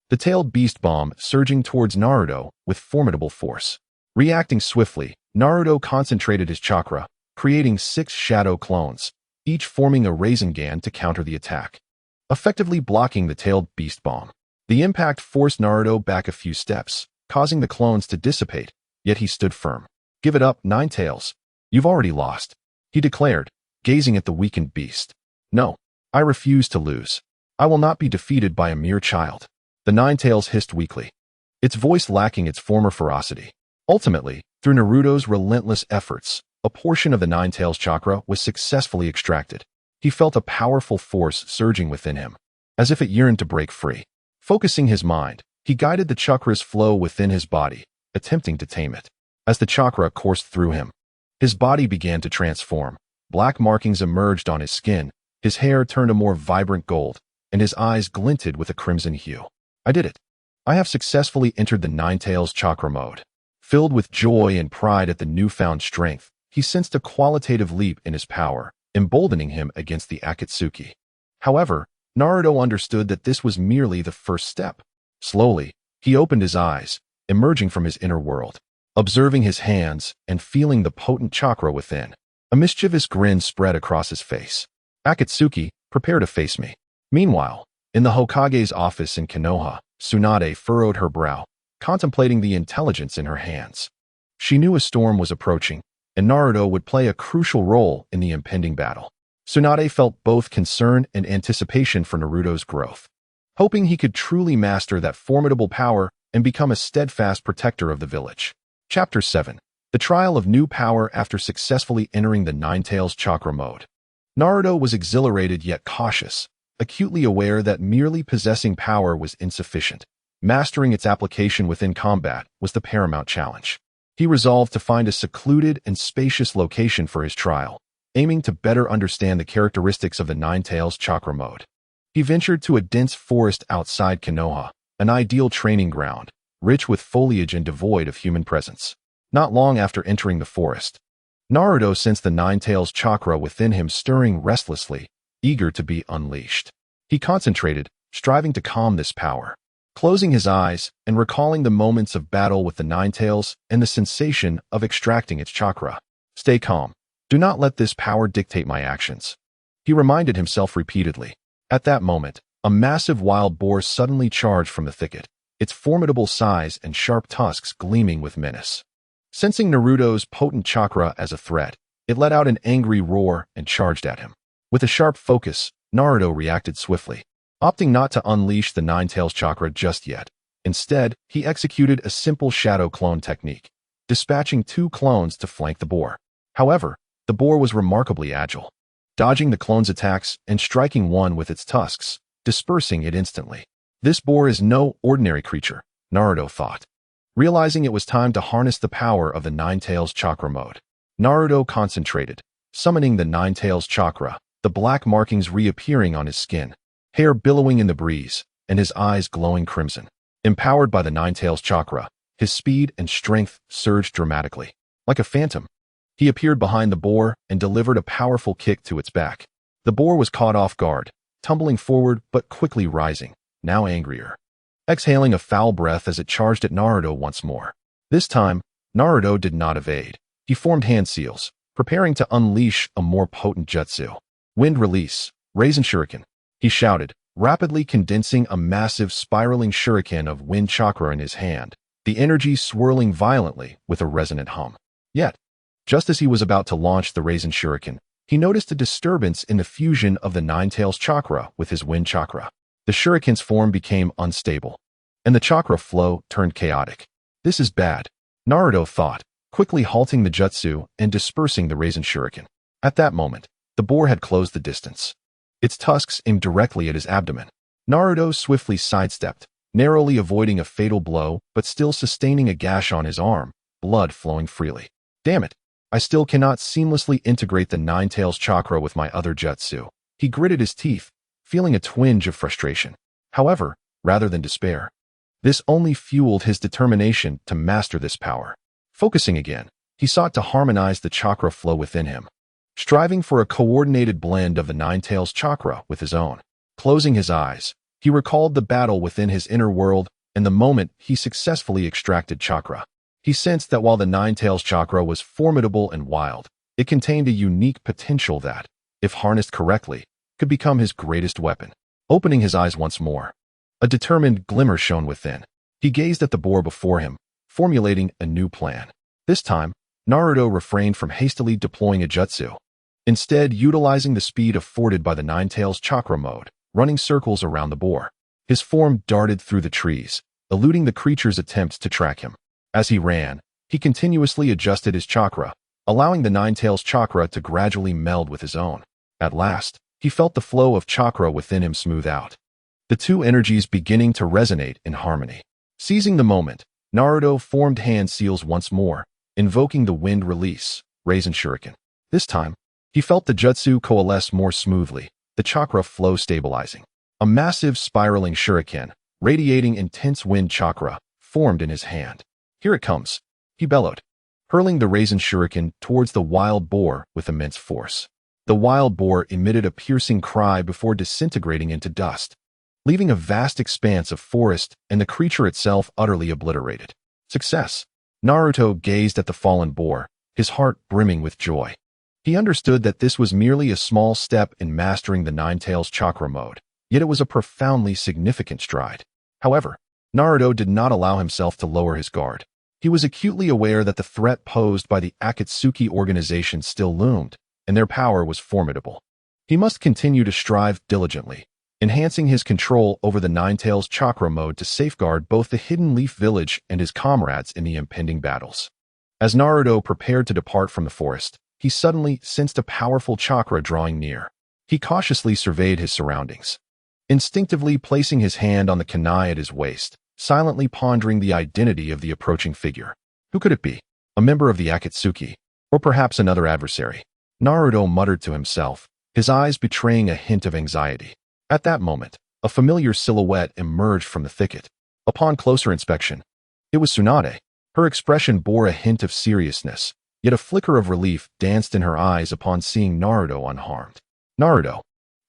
the tailed beast bomb surging towards Naruto with formidable force. Reacting swiftly, Naruto concentrated his chakra, creating 6 shadow clones, each forming a Rasengan to counter the attack, effectively blocking the tailed beast bomb. The impact forced Naruto back a few steps, causing the clones to dissipate, yet he stood firm. Give it up, Nine-Tails. You've already lost, he declared, gazing at the weakened beast. No, I refuse to lose. I will not be defeated by a mere child. The Nine-Tails hissed weakly, its voice lacking its former ferocity. Ultimately, through Naruto's relentless efforts, a portion of the Nine-Tails chakra was successfully extracted. He felt a powerful force surging within him, as if it yearned to break free. Focusing his mind, he guided the chakra's flow within his body, attempting to tame it. As the chakra coursed through him, His body began to transform. Black markings emerged on his skin, his hair turned a more vibrant gold, and his eyes glinted with a crimson hue. I did it. I have successfully entered the Nine-Tails chakra mode. Filled with joy and pride at the newfound strength, he sensed a qualitative leap in his power, emboldening him against the Akatsuki. However, Naruto understood that this was merely the first step. Slowly, he opened his eyes, emerging from his inner world, observing his hands and feeling the potent chakra within. A mischievous grin spread across his face. Akatsuki, prepare to face me. Meanwhile, in the Hokage's office in Konoha, Tsunade furrowed her brow, contemplating the intelligence in her hands. She knew a storm was approaching, and Naruto would play a crucial role in the impending battle. Tsunade felt both concern and anticipation for Naruto's growth, hoping he could truly master that formidable power and become a steadfast protector of the village. Chapter 7. The Trial of New Power After Successfully Entering the Nine-Tails Chakra Mode. Naruto was exhilarated yet cautious, acutely aware that merely possessing power was insufficient. Mastering its application within combat was the paramount challenge. He resolved to find a secluded and spacious location for his trial, aiming to better understand the characteristics of the Nine-Tails Chakra Mode. He ventured to a dense forest outside Konoha, an ideal training ground, rich with foliage and devoid of human presence. Not long after entering the forest, Naruto sensed the Nine-Tails chakra within him stirring restlessly, eager to be unleashed. He concentrated, striving to calm this power. Closing his eyes and recalling the moments of battle with the Nine-Tails and the sensation of extracting its chakra. Stay calm. Do not let this power dictate my actions. He reminded himself repeatedly. At that moment, a massive wild boar suddenly charged from the thicket, its formidable size and sharp tusks gleaming with menace. Sensing Naruto's potent chakra as a threat, it let out an angry roar and charged at him. With a sharp focus, Naruto reacted swiftly, opting not to unleash the Nine-Tails chakra just yet. Instead, he executed a simple shadow clone technique, dispatching 2 clones to flank the boar. However, the boar was remarkably agile, dodging the clone's attacks and striking one with its tusks, dispersing it instantly. This boar is no ordinary creature, Naruto thought. Realizing it was time to harness the power of the Nine-Tails chakra mode, Naruto concentrated, summoning the Nine-Tails chakra, the black markings reappearing on his skin, hair billowing in the breeze, and his eyes glowing crimson. Empowered by the Nine-Tails chakra, his speed and strength surged dramatically. Like a phantom, he appeared behind the boar and delivered a powerful kick to its back. The boar was caught off guard, tumbling forward but quickly rising, now angrier, exhaling a foul breath as it charged at Naruto once more. This time, Naruto did not evade. He formed hand seals, preparing to unleash a more potent jutsu. Wind release, Raisin Shuriken, he shouted, rapidly condensing a massive spiraling shuriken of wind chakra in his hand, the energy swirling violently with a resonant hum. Yet, just as he was about to launch the Raisin Shuriken, he noticed a disturbance in the fusion of the Nine-Tails chakra with his wind chakra. The shuriken's form became unstable, and the chakra flow turned chaotic. This is bad, Naruto thought, quickly halting the jutsu and dispersing the Raisin Shuriken. At that moment, the boar had closed the distance. Its tusks aimed directly at his abdomen. Naruto swiftly sidestepped, narrowly avoiding a fatal blow but still sustaining a gash on his arm, blood flowing freely. Damn it, I still cannot seamlessly integrate the Nine-Tails chakra with my other jutsu. He gritted his teeth, feeling a twinge of frustration. However, rather than despair, this only fueled his determination to master this power. Focusing again, he sought to harmonize the chakra flow within him, striving for a coordinated blend of the Nine-Tails chakra with his own. Closing his eyes, he recalled the battle within his inner world and the moment he successfully extracted chakra. He sensed that while the Nine-Tails chakra was formidable and wild, it contained a unique potential that, if harnessed correctly, could become his greatest weapon. Opening his eyes once more, a determined glimmer shone within. He gazed at the boar before him, formulating a new plan. This time, Naruto refrained from hastily deploying a jutsu, instead utilizing the speed afforded by the Nine-Tails chakra mode, running circles around the boar. His form darted through the trees, eluding the creature's attempts to track him. As he ran, he continuously adjusted his chakra, allowing the Nine-Tails chakra to gradually meld with his own. At last, he felt the flow of chakra within him smooth out, the two energies beginning to resonate in harmony. Seizing the moment, Naruto formed hand seals once more, invoking the wind release, Raisin Shuriken. This time, he felt the jutsu coalesce more smoothly, the chakra flow stabilizing. A massive spiraling shuriken, radiating intense wind chakra, formed in his hand. Here it comes, he bellowed, hurling the Raisin Shuriken towards the wild boar with immense force. The wild boar emitted a piercing cry before disintegrating into dust, leaving a vast expanse of forest and the creature itself utterly obliterated. Success! Naruto gazed at the fallen boar, his heart brimming with joy. He understood that this was merely a small step in mastering the Nine-Tails chakra mode, yet it was a profoundly significant stride. However, Naruto did not allow himself to lower his guard. He was acutely aware that the threat posed by the Akatsuki organization still loomed, and their power was formidable. He must continue to strive diligently, enhancing his control over the Nine-Tails chakra mode to safeguard both the Hidden Leaf Village and his comrades in the impending battles. As Naruto prepared to depart from the forest, he suddenly sensed a powerful chakra drawing near. He cautiously surveyed his surroundings, instinctively placing his hand on the kunai at his waist, silently pondering the identity of the approaching figure. Who could it be? A member of the Akatsuki, or perhaps another adversary? Naruto muttered to himself, his eyes betraying a hint of anxiety. At that moment, a familiar silhouette emerged from the thicket. Upon closer inspection, it was Tsunade. Her expression bore a hint of seriousness, yet a flicker of relief danced in her eyes upon seeing Naruto unharmed. Naruto,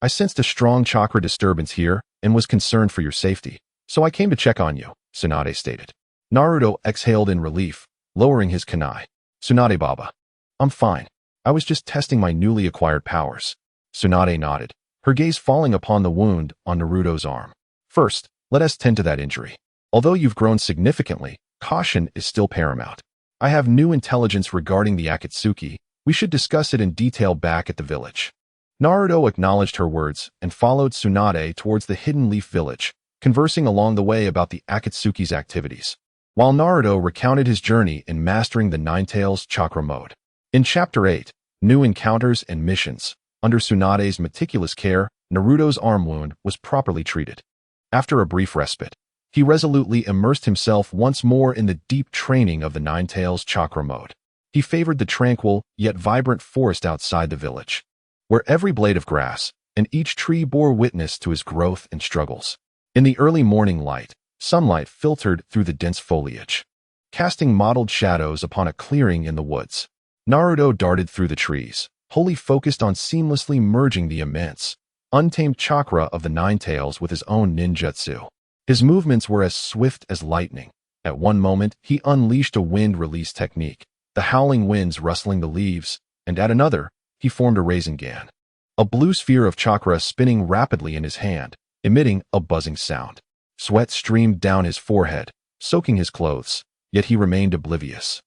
I sensed a strong chakra disturbance here and was concerned for your safety, so I came to check on you, Tsunade stated. Naruto exhaled in relief, lowering his kunai. Tsunade Baba. I'm fine. I was just testing my newly acquired powers. Tsunade nodded, her gaze falling upon the wound on Naruto's arm. First, let us tend to that injury. Although you've grown significantly, caution is still paramount. I have new intelligence regarding the Akatsuki. We should discuss it in detail back at the village. Naruto acknowledged her words and followed Tsunade towards the Hidden Leaf Village, conversing along the way about the Akatsuki's activities, while Naruto recounted his journey in mastering the Nine-Tails chakra mode. In Chapter 8, New Encounters and Missions, under Tsunade's meticulous care, Naruto's arm wound was properly treated. After a brief respite, he resolutely immersed himself once more in the deep training of the Nine-Tails chakra mode. He favored the tranquil yet vibrant forest outside the village, where every blade of grass and each tree bore witness to his growth and struggles. In the early morning light, sunlight filtered through the dense foliage, casting mottled shadows upon a clearing in the woods. Naruto darted through the trees, wholly focused on seamlessly merging the immense, untamed chakra of the Nine-Tails with his own ninjutsu. His movements were as swift as lightning. At one moment, he unleashed a wind release technique, the howling winds rustling the leaves, and at another, he formed a Rasengan, a blue sphere of chakra spinning rapidly in his hand, emitting a buzzing sound. Sweat streamed down his forehead, soaking his clothes, yet he remained oblivious,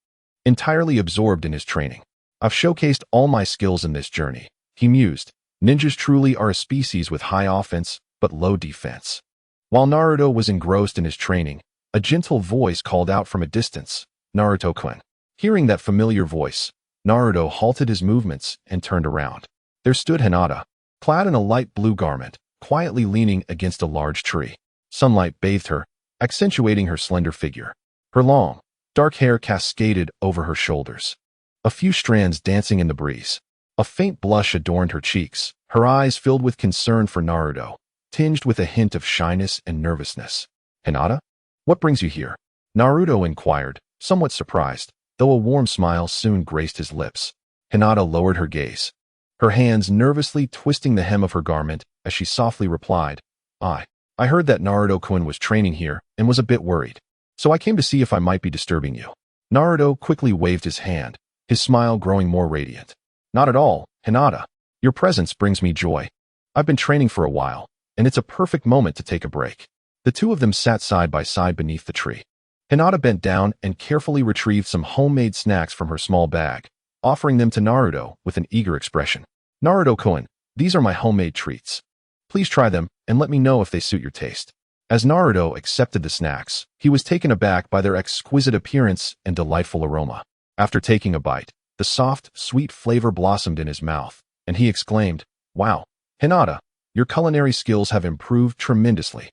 entirely absorbed in his training. I've showcased all my skills in this journey, he mused. Ninjas truly are a species with high offense, but low defense. While Naruto was engrossed in his training, a gentle voice called out from a distance, Naruto-kun. Hearing that familiar voice, Naruto halted his movements and turned around. There stood Hinata, clad in a light blue garment, quietly leaning against a large tree. Sunlight bathed her, accentuating her slender figure. Her long, dark hair cascaded over her shoulders, a few strands dancing in the breeze. A faint blush adorned her cheeks, her eyes filled with concern for Naruto, tinged with a hint of shyness and nervousness. Hinata? What brings you here? Naruto inquired, somewhat surprised, though a warm smile soon graced his lips. Hinata lowered her gaze, her hands nervously twisting the hem of her garment as she softly replied, I heard that Naruto-kun was training here and was a bit worried, so I came to see if I might be disturbing you. Naruto quickly waved his hand, his smile growing more radiant. Not at all, Hinata. Your presence brings me joy. I've been training for a while, and it's a perfect moment to take a break. The two of them sat side by side beneath the tree. Hinata bent down and carefully retrieved some homemade snacks from her small bag, offering them to Naruto with an eager expression. Naruto-kun, these are my homemade treats. Please try them and let me know if they suit your taste. As Naruto accepted the snacks, he was taken aback by their exquisite appearance and delightful aroma. After taking a bite, the soft, sweet flavor blossomed in his mouth, and he exclaimed, Wow, Hinata, your culinary skills have improved tremendously.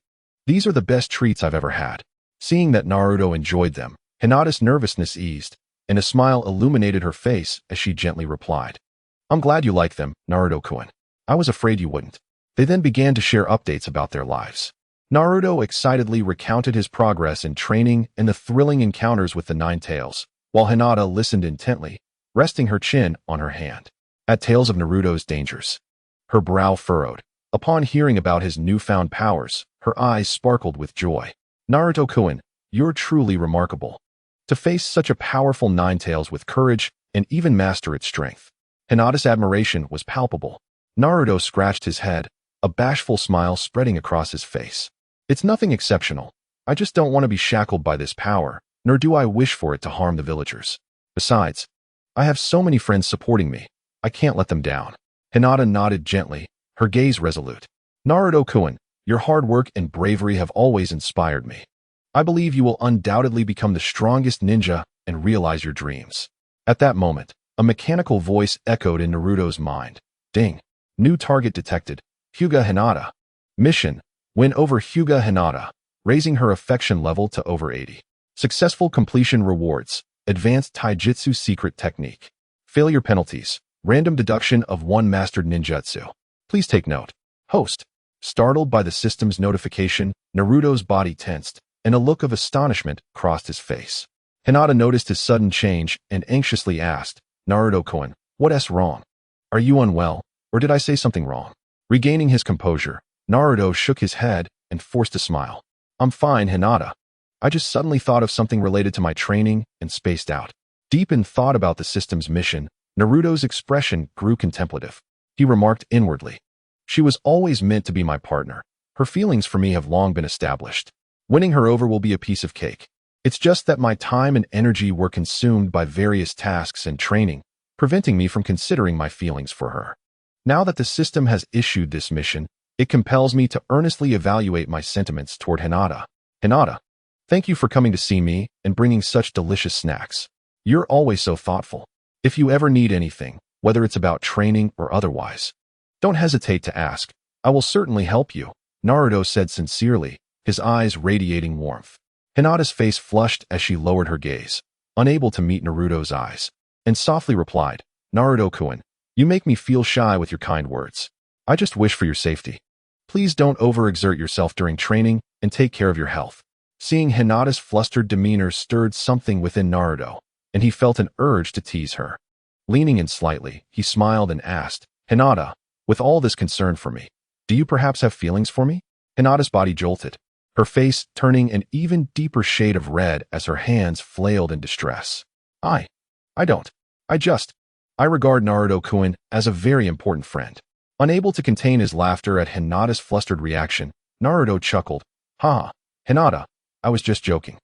These are the best treats I've ever had. Seeing that Naruto enjoyed them, Hinata's nervousness eased, and a smile illuminated her face as she gently replied. I'm glad you like them, Naruto-kun. I was afraid you wouldn't. They then began to share updates about their lives. Naruto excitedly recounted his progress in training and the thrilling encounters with the Nine-Tails, while Hinata listened intently, resting her chin on her hand. At tales of Naruto's dangers, her brow furrowed. Upon hearing about his newfound powers, her eyes sparkled with joy. Naruto-kun, you're truly remarkable. To face such a powerful Nine-Tails with courage and even master its strength. Hinata's admiration was palpable. Naruto scratched his head, a bashful smile spreading across his face. It's nothing exceptional. I just don't want to be shackled by this power, nor do I wish for it to harm the villagers. Besides, I have so many friends supporting me. I can't let them down. Hinata nodded gently, her gaze resolute. Naruto-kun, your hard work and bravery have always inspired me. I believe you will undoubtedly become the strongest ninja and realize your dreams. At that moment, a mechanical voice echoed in Naruto's mind. Ding. New target detected. Hyuga Hinata. Mission. Win over Hyuga Hinata, raising her affection level to over 80. Successful completion rewards. Advanced Taijutsu secret technique. Failure penalties. Random deduction of 1 mastered ninjutsu. Please take note. Host. Startled by the system's notification, Naruto's body tensed, and a look of astonishment crossed his face. Hinata noticed his sudden change and anxiously asked, Naruto-kun, what's wrong? Are you unwell, or did I say something wrong? Regaining his composure, Naruto shook his head and forced a smile. I'm fine, Hinata. I just suddenly thought of something related to my training and spaced out. Deep in thought about the system's mission, Naruto's expression grew contemplative. He remarked inwardly, she was always meant to be my partner. Her feelings for me have long been established. Winning her over will be a piece of cake. It's just that my time and energy were consumed by various tasks and training, preventing me from considering my feelings for her. Now that the system has issued this mission, it compels me to earnestly evaluate my sentiments toward Hinata. Hinata, thank you for coming to see me and bringing such delicious snacks. You're always so thoughtful. If you ever need anything, whether it's about training or otherwise, don't hesitate to ask. I will certainly help you, Naruto said sincerely, his eyes radiating warmth. Hinata's face flushed as she lowered her gaze, unable to meet Naruto's eyes, and softly replied, Naruto-kun, you make me feel shy with your kind words. I just wish for your safety. Please don't overexert yourself during training and take care of your health. Seeing Hinata's flustered demeanor stirred something within Naruto, and he felt an urge to tease her. Leaning in slightly, he smiled and asked, Hinata, with all this concern for me, do you perhaps have feelings for me? Hinata's body jolted, her face turning an even deeper shade of red as her hands flailed in distress. I don't. I regard Naruto-kun as a very important friend. Unable to contain his laughter at Hinata's flustered reaction, Naruto chuckled. Ha, Hinata, I was just joking.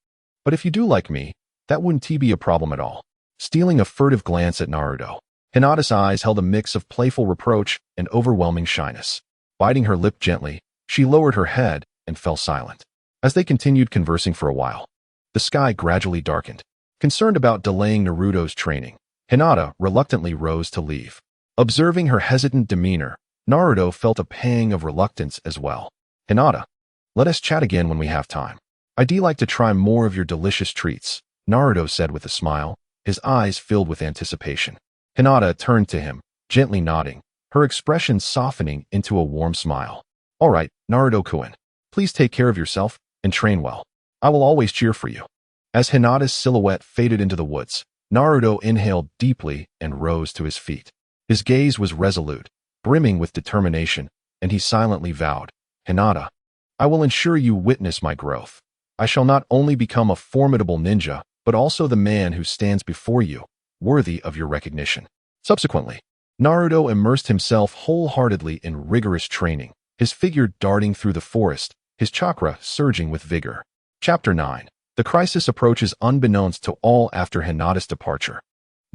But if you do like me, that wouldn't be a problem at all. Stealing a furtive glance at Naruto, Hinata's eyes held a mix of playful reproach and overwhelming shyness. Biting her lip gently, she lowered her head and fell silent. As they continued conversing for a while, the sky gradually darkened. Concerned about delaying Naruto's training, Hinata reluctantly rose to leave. Observing her hesitant demeanor, Naruto felt a pang of reluctance as well. Hinata, let us chat again when we have time. I'd like to try more of your delicious treats, Naruto said with a smile, his eyes filled with anticipation. Hinata turned to him, gently nodding, her expression softening into a warm smile. All right, Naruto-kun, please take care of yourself and train well. I will always cheer for you. As Hinata's silhouette faded into the woods, Naruto inhaled deeply and rose to his feet. His gaze was resolute, brimming with determination, and he silently vowed, Hinata, I will ensure you witness my growth. I shall not only become a formidable ninja, but also the man who stands before you, worthy of your recognition. Subsequently, Naruto immersed himself wholeheartedly in rigorous training, his figure darting through the forest, his chakra surging with vigor. Chapter 9. The crisis approaches unbeknownst to all after Hinata's departure.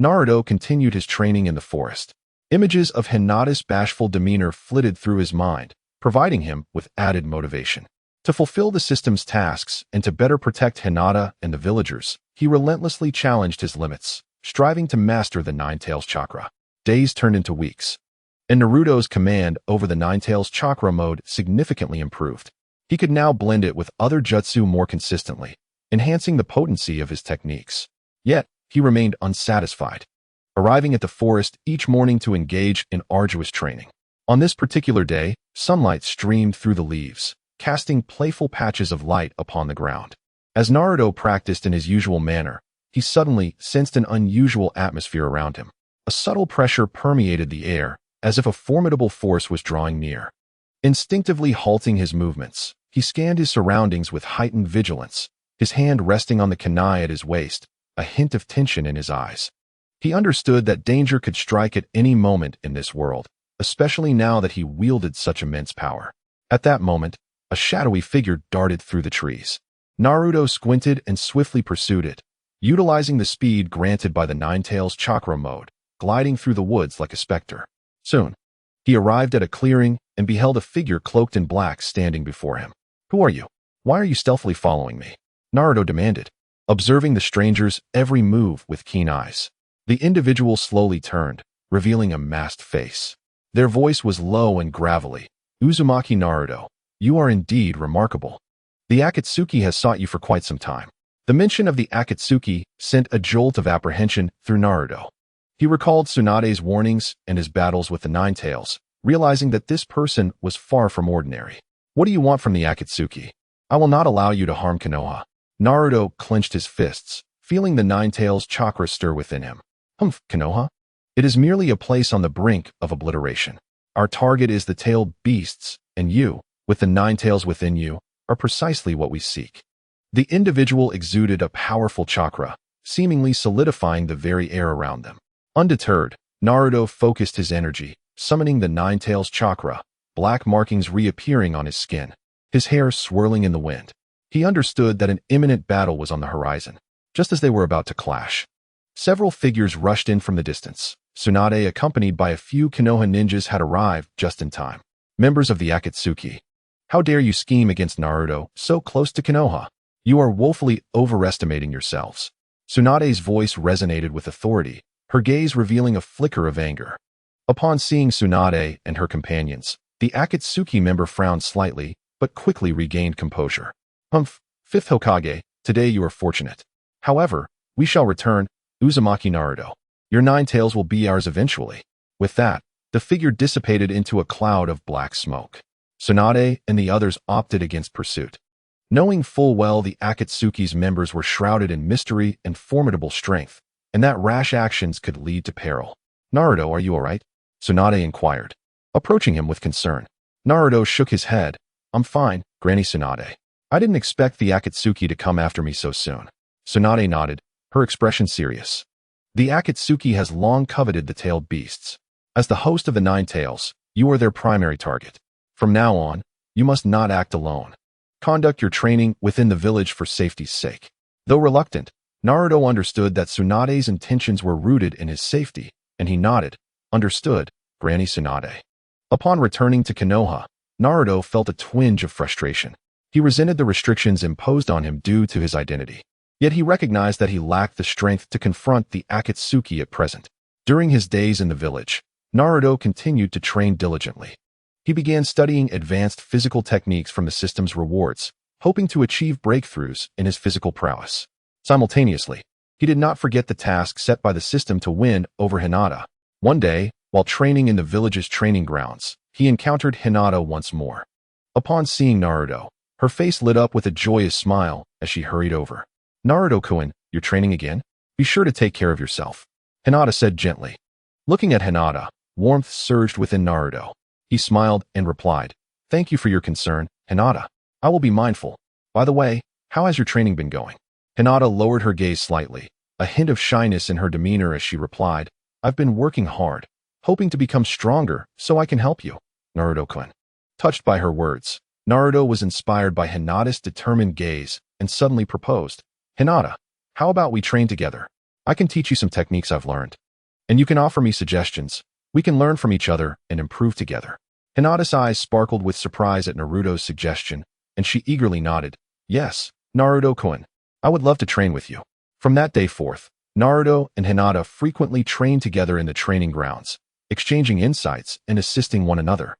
Naruto continued his training in the forest. Images of Hinata's bashful demeanor flitted through his mind, providing him with added motivation. To fulfill the system's tasks and to better protect Hinata and the villagers, he relentlessly challenged his limits, striving to master the Nine-Tails chakra. Days turned into weeks, and Naruto's command over the Nine-Tails chakra mode significantly improved. He could now blend it with other jutsu more consistently, enhancing the potency of his techniques. Yet, he remained unsatisfied, arriving at the forest each morning to engage in arduous training. On this particular day, sunlight streamed through the leaves, casting playful patches of light upon the ground. As Naruto practiced in his usual manner, he suddenly sensed an unusual atmosphere around him. A subtle pressure permeated the air, as if a formidable force was drawing near. Instinctively halting his movements, he scanned his surroundings with heightened vigilance, his hand resting on the kunai at his waist, a hint of tension in his eyes. He understood that danger could strike at any moment in this world, especially now that he wielded such immense power. At that moment, a shadowy figure darted through the trees. Naruto squinted and swiftly pursued it, utilizing the speed granted by the Nine-Tails chakra mode, gliding through the woods like a specter. Soon, he arrived at a clearing and beheld a figure cloaked in black standing before him. "Who are you? Why are you stealthily following me?" Naruto demanded, observing the stranger's every move with keen eyes. The individual slowly turned, revealing a masked face. Their voice was low and gravelly. "Uzumaki Naruto, you are indeed remarkable. The Akatsuki has sought you for quite some time." The mention of the Akatsuki sent a jolt of apprehension through Naruto. He recalled Tsunade's warnings and his battles with the Nine-Tails, realizing that this person was far from ordinary. "What do you want from the Akatsuki? I will not allow you to harm Konoha." Naruto clenched his fists, feeling the Nine-Tails chakra stir within him. "Humph, Konoha? It is merely a place on the brink of obliteration. Our target is the tailed beasts, and you, with the Nine-Tails within you, are precisely what we seek." The individual exuded a powerful chakra, seemingly solidifying the very air around them. Undeterred, Naruto focused his energy, summoning the Nine-Tails chakra, black markings reappearing on his skin, his hair swirling in the wind. He understood that an imminent battle was on the horizon, just as they were about to clash. Several figures rushed in from the distance. Tsunade, accompanied by a few Konoha ninjas, had arrived just in time. Members of the Akatsuki. "How dare you scheme against Naruto, so close to Konoha? You are woefully overestimating yourselves." Tsunade's voice resonated with authority, her gaze revealing a flicker of anger. Upon seeing Tsunade and her companions, the Akatsuki member frowned slightly, but quickly regained composure. "Humph, Fifth Hokage, today you are fortunate. However, we shall return, Uzumaki Naruto. Your Nine-Tails will be ours eventually." With that, the figure dissipated into a cloud of black smoke. Tsunade and the others opted against pursuit. Knowing full well the Akatsuki's members were shrouded in mystery and formidable strength, and that rash actions could lead to peril. "Naruto, are you all right?" Tsunade inquired, approaching him with concern. Naruto shook his head. "I'm fine, Granny Tsunade. I didn't expect the Akatsuki to come after me so soon." Tsunade nodded, her expression serious. "The Akatsuki has long coveted the tailed beasts. As the host of the Nine-Tails, you are their primary target. From now on, you must not act alone. Conduct your training within the village for safety's sake." Though reluctant, Naruto understood that Tsunade's intentions were rooted in his safety, and he nodded. "Understood, Granny Tsunade." Upon returning to Konoha, Naruto felt a twinge of frustration. He resented the restrictions imposed on him due to his identity. Yet he recognized that he lacked the strength to confront the Akatsuki at present. During his days in the village, Naruto continued to train diligently. He began studying advanced physical techniques from the system's rewards, hoping to achieve breakthroughs in his physical prowess. Simultaneously, he did not forget the task set by the system to win over Hinata. One day, while training in the village's training grounds, he encountered Hinata once more. Upon seeing Naruto, her face lit up with a joyous smile as she hurried over. "Naruto-kun, you're training again? Be sure to take care of yourself," Hinata said gently. Looking at Hinata, warmth surged within Naruto. He smiled and replied, "Thank you for your concern, Hinata. I will be mindful. By the way, how has your training been going?" Hinata lowered her gaze slightly, a hint of shyness in her demeanor as she replied, "I've been working hard, hoping to become stronger so I can help you, Naruto-kun." Touched by her words, Naruto was inspired by Hinata's determined gaze and suddenly proposed, "Hinata, how about we train together? I can teach you some techniques I've learned, and you can offer me suggestions. We can learn from each other and improve together." Hinata's eyes sparkled with surprise at Naruto's suggestion, and she eagerly nodded, "Yes, Naruto-kun, I would love to train with you." From that day forth, Naruto and Hinata frequently trained together in the training grounds, exchanging insights and assisting one another,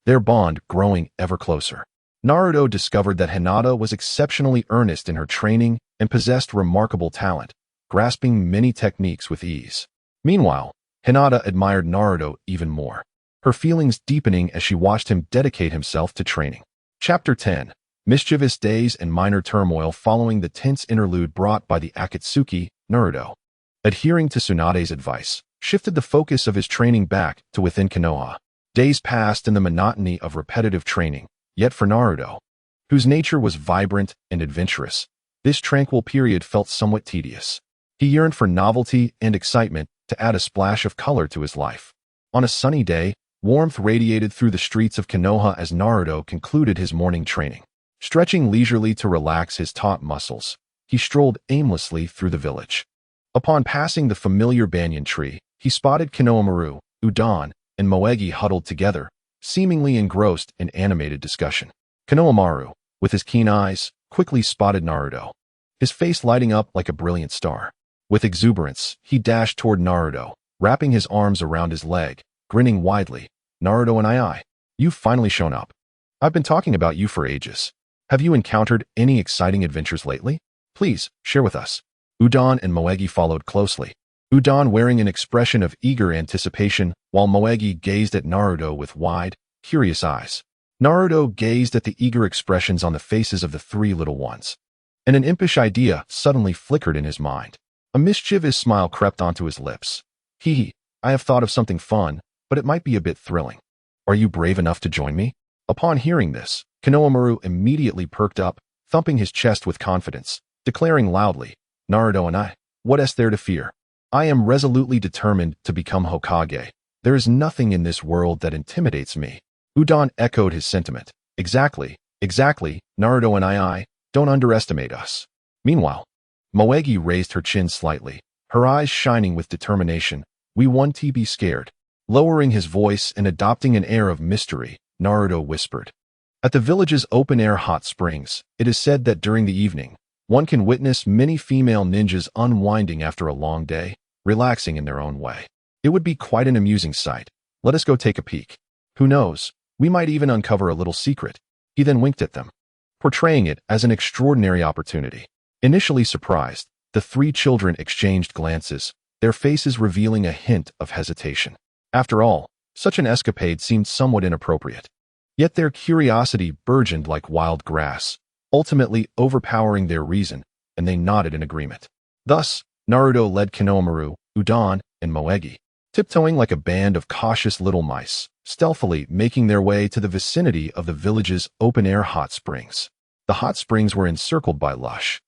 their bond growing ever closer. Naruto discovered that Hinata was exceptionally earnest in her training and possessed remarkable talent, grasping many techniques with ease. Meanwhile, Hinata admired Naruto even more, her feelings deepening as she watched him dedicate himself to training. Chapter 10. Mischievous Days and Minor Turmoil following the tense interlude brought by the Akatsuki, Naruto, adhering to Tsunade's advice, shifted the focus of his training back to within Konoha. Days passed in the monotony of repetitive training, yet for Naruto, whose nature was vibrant and adventurous, this tranquil period felt somewhat tedious. He yearned for novelty and excitement to add a splash of color to his life. On a sunny day, warmth radiated through the streets of Konoha as Naruto concluded his morning training. Stretching leisurely to relax his taut muscles, he strolled aimlessly through the village. Upon passing the familiar banyan tree, he spotted Konohamaru, Udon, and Moegi huddled together, seemingly engrossed in animated discussion. Konohamaru, with his keen eyes, quickly spotted Naruto, his face lighting up like a brilliant star. With exuberance, he dashed toward Naruto, wrapping his arms around his leg, grinning widely. "Naruto and you've finally shown up. I've been talking about you for ages. Have you encountered any exciting adventures lately? Please, share with us." Udon and Moegi followed closely, Udon wearing an expression of eager anticipation, while Moegi gazed at Naruto with wide, curious eyes. Naruto gazed at the eager expressions on the faces of the three little ones, and an impish idea suddenly flickered in his mind. A mischievous smile crept onto his lips. "Hee, I have thought of something fun, but it might be a bit thrilling. Are you brave enough to join me?" Upon hearing this, Konohamaru immediately perked up, thumping his chest with confidence, declaring loudly, "Naruto and what is there to fear? I am resolutely determined to become Hokage. There is nothing in this world that intimidates me." Udon echoed his sentiment. Exactly, Naruto and don't underestimate us." Meanwhile, Moegi raised her chin slightly, her eyes shining with determination. "We want to be scared." Lowering his voice and adopting an air of mystery, Naruto whispered. At the village's open-air hot springs, it is said that during the evening, one can witness many female ninjas unwinding after a long day, relaxing in their own way. It would be quite an amusing sight. Let us go take a peek. Who knows, we might even uncover a little secret. He then winked at them, portraying it as an extraordinary opportunity. Initially surprised, the three children exchanged glances, their faces revealing a hint of hesitation. After all, such an escapade seemed somewhat inappropriate. Yet their curiosity burgeoned like wild grass, ultimately overpowering their reason, and they nodded in agreement. Thus, Naruto led Konohamaru, Udon, and Moegi, tiptoeing like a band of cautious little mice, stealthily making their way to the vicinity of the village's open-air hot springs. The hot springs were encircled by lush,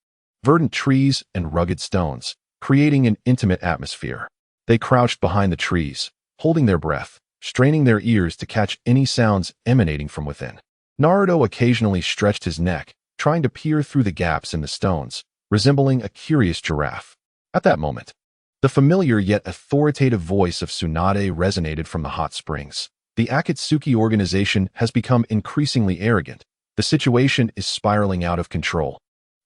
verdant trees and rugged stones, creating an intimate atmosphere. They crouched behind the trees, holding their breath, straining their ears to catch any sounds emanating from within. Naruto occasionally stretched his neck, trying to peer through the gaps in the stones, resembling a curious giraffe. At that moment, the familiar yet authoritative voice of Tsunade resonated from the hot springs. "The Akatsuki organization has become increasingly arrogant. The situation is spiraling out of control,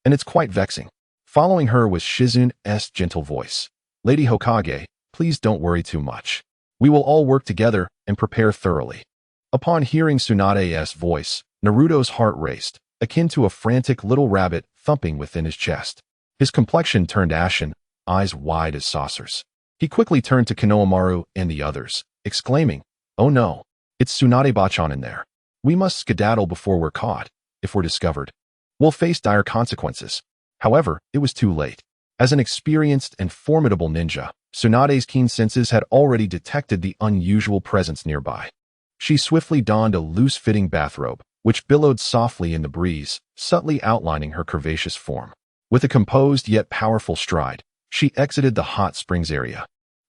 and it's quite vexing." Following her was Shizune's gentle voice. "Lady Hokage, please don't worry too much. We will all work together and prepare thoroughly." Upon hearing Tsunade's voice, Naruto's heart raced, akin to a frantic little rabbit thumping within his chest. His complexion turned ashen, eyes wide as saucers. He quickly turned to Konohamaru and the others, exclaiming, "Oh no, it's Tsunade-bachan in there. We must skedaddle before we're caught. If we're discovered, we'll face dire consequences." However, it was too late. As an experienced and formidable ninja, Tsunade's keen senses had already detected the unusual presence nearby. She swiftly donned a loose-fitting bathrobe, which billowed softly in the breeze, subtly outlining her curvaceous form. With a composed yet powerful stride, she exited the hot springs area,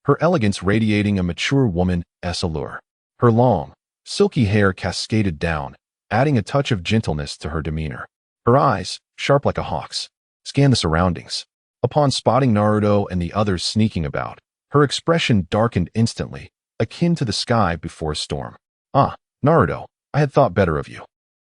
her elegance radiating a mature woman's allure. Her long, silky hair cascaded down, adding a touch of gentleness to her demeanor. Her eyes, sharp like a hawk's, scanned the surroundings. Upon spotting Naruto and the others sneaking about, her expression darkened instantly, akin to the sky before a storm. "Ah, Naruto, I had thought better of you.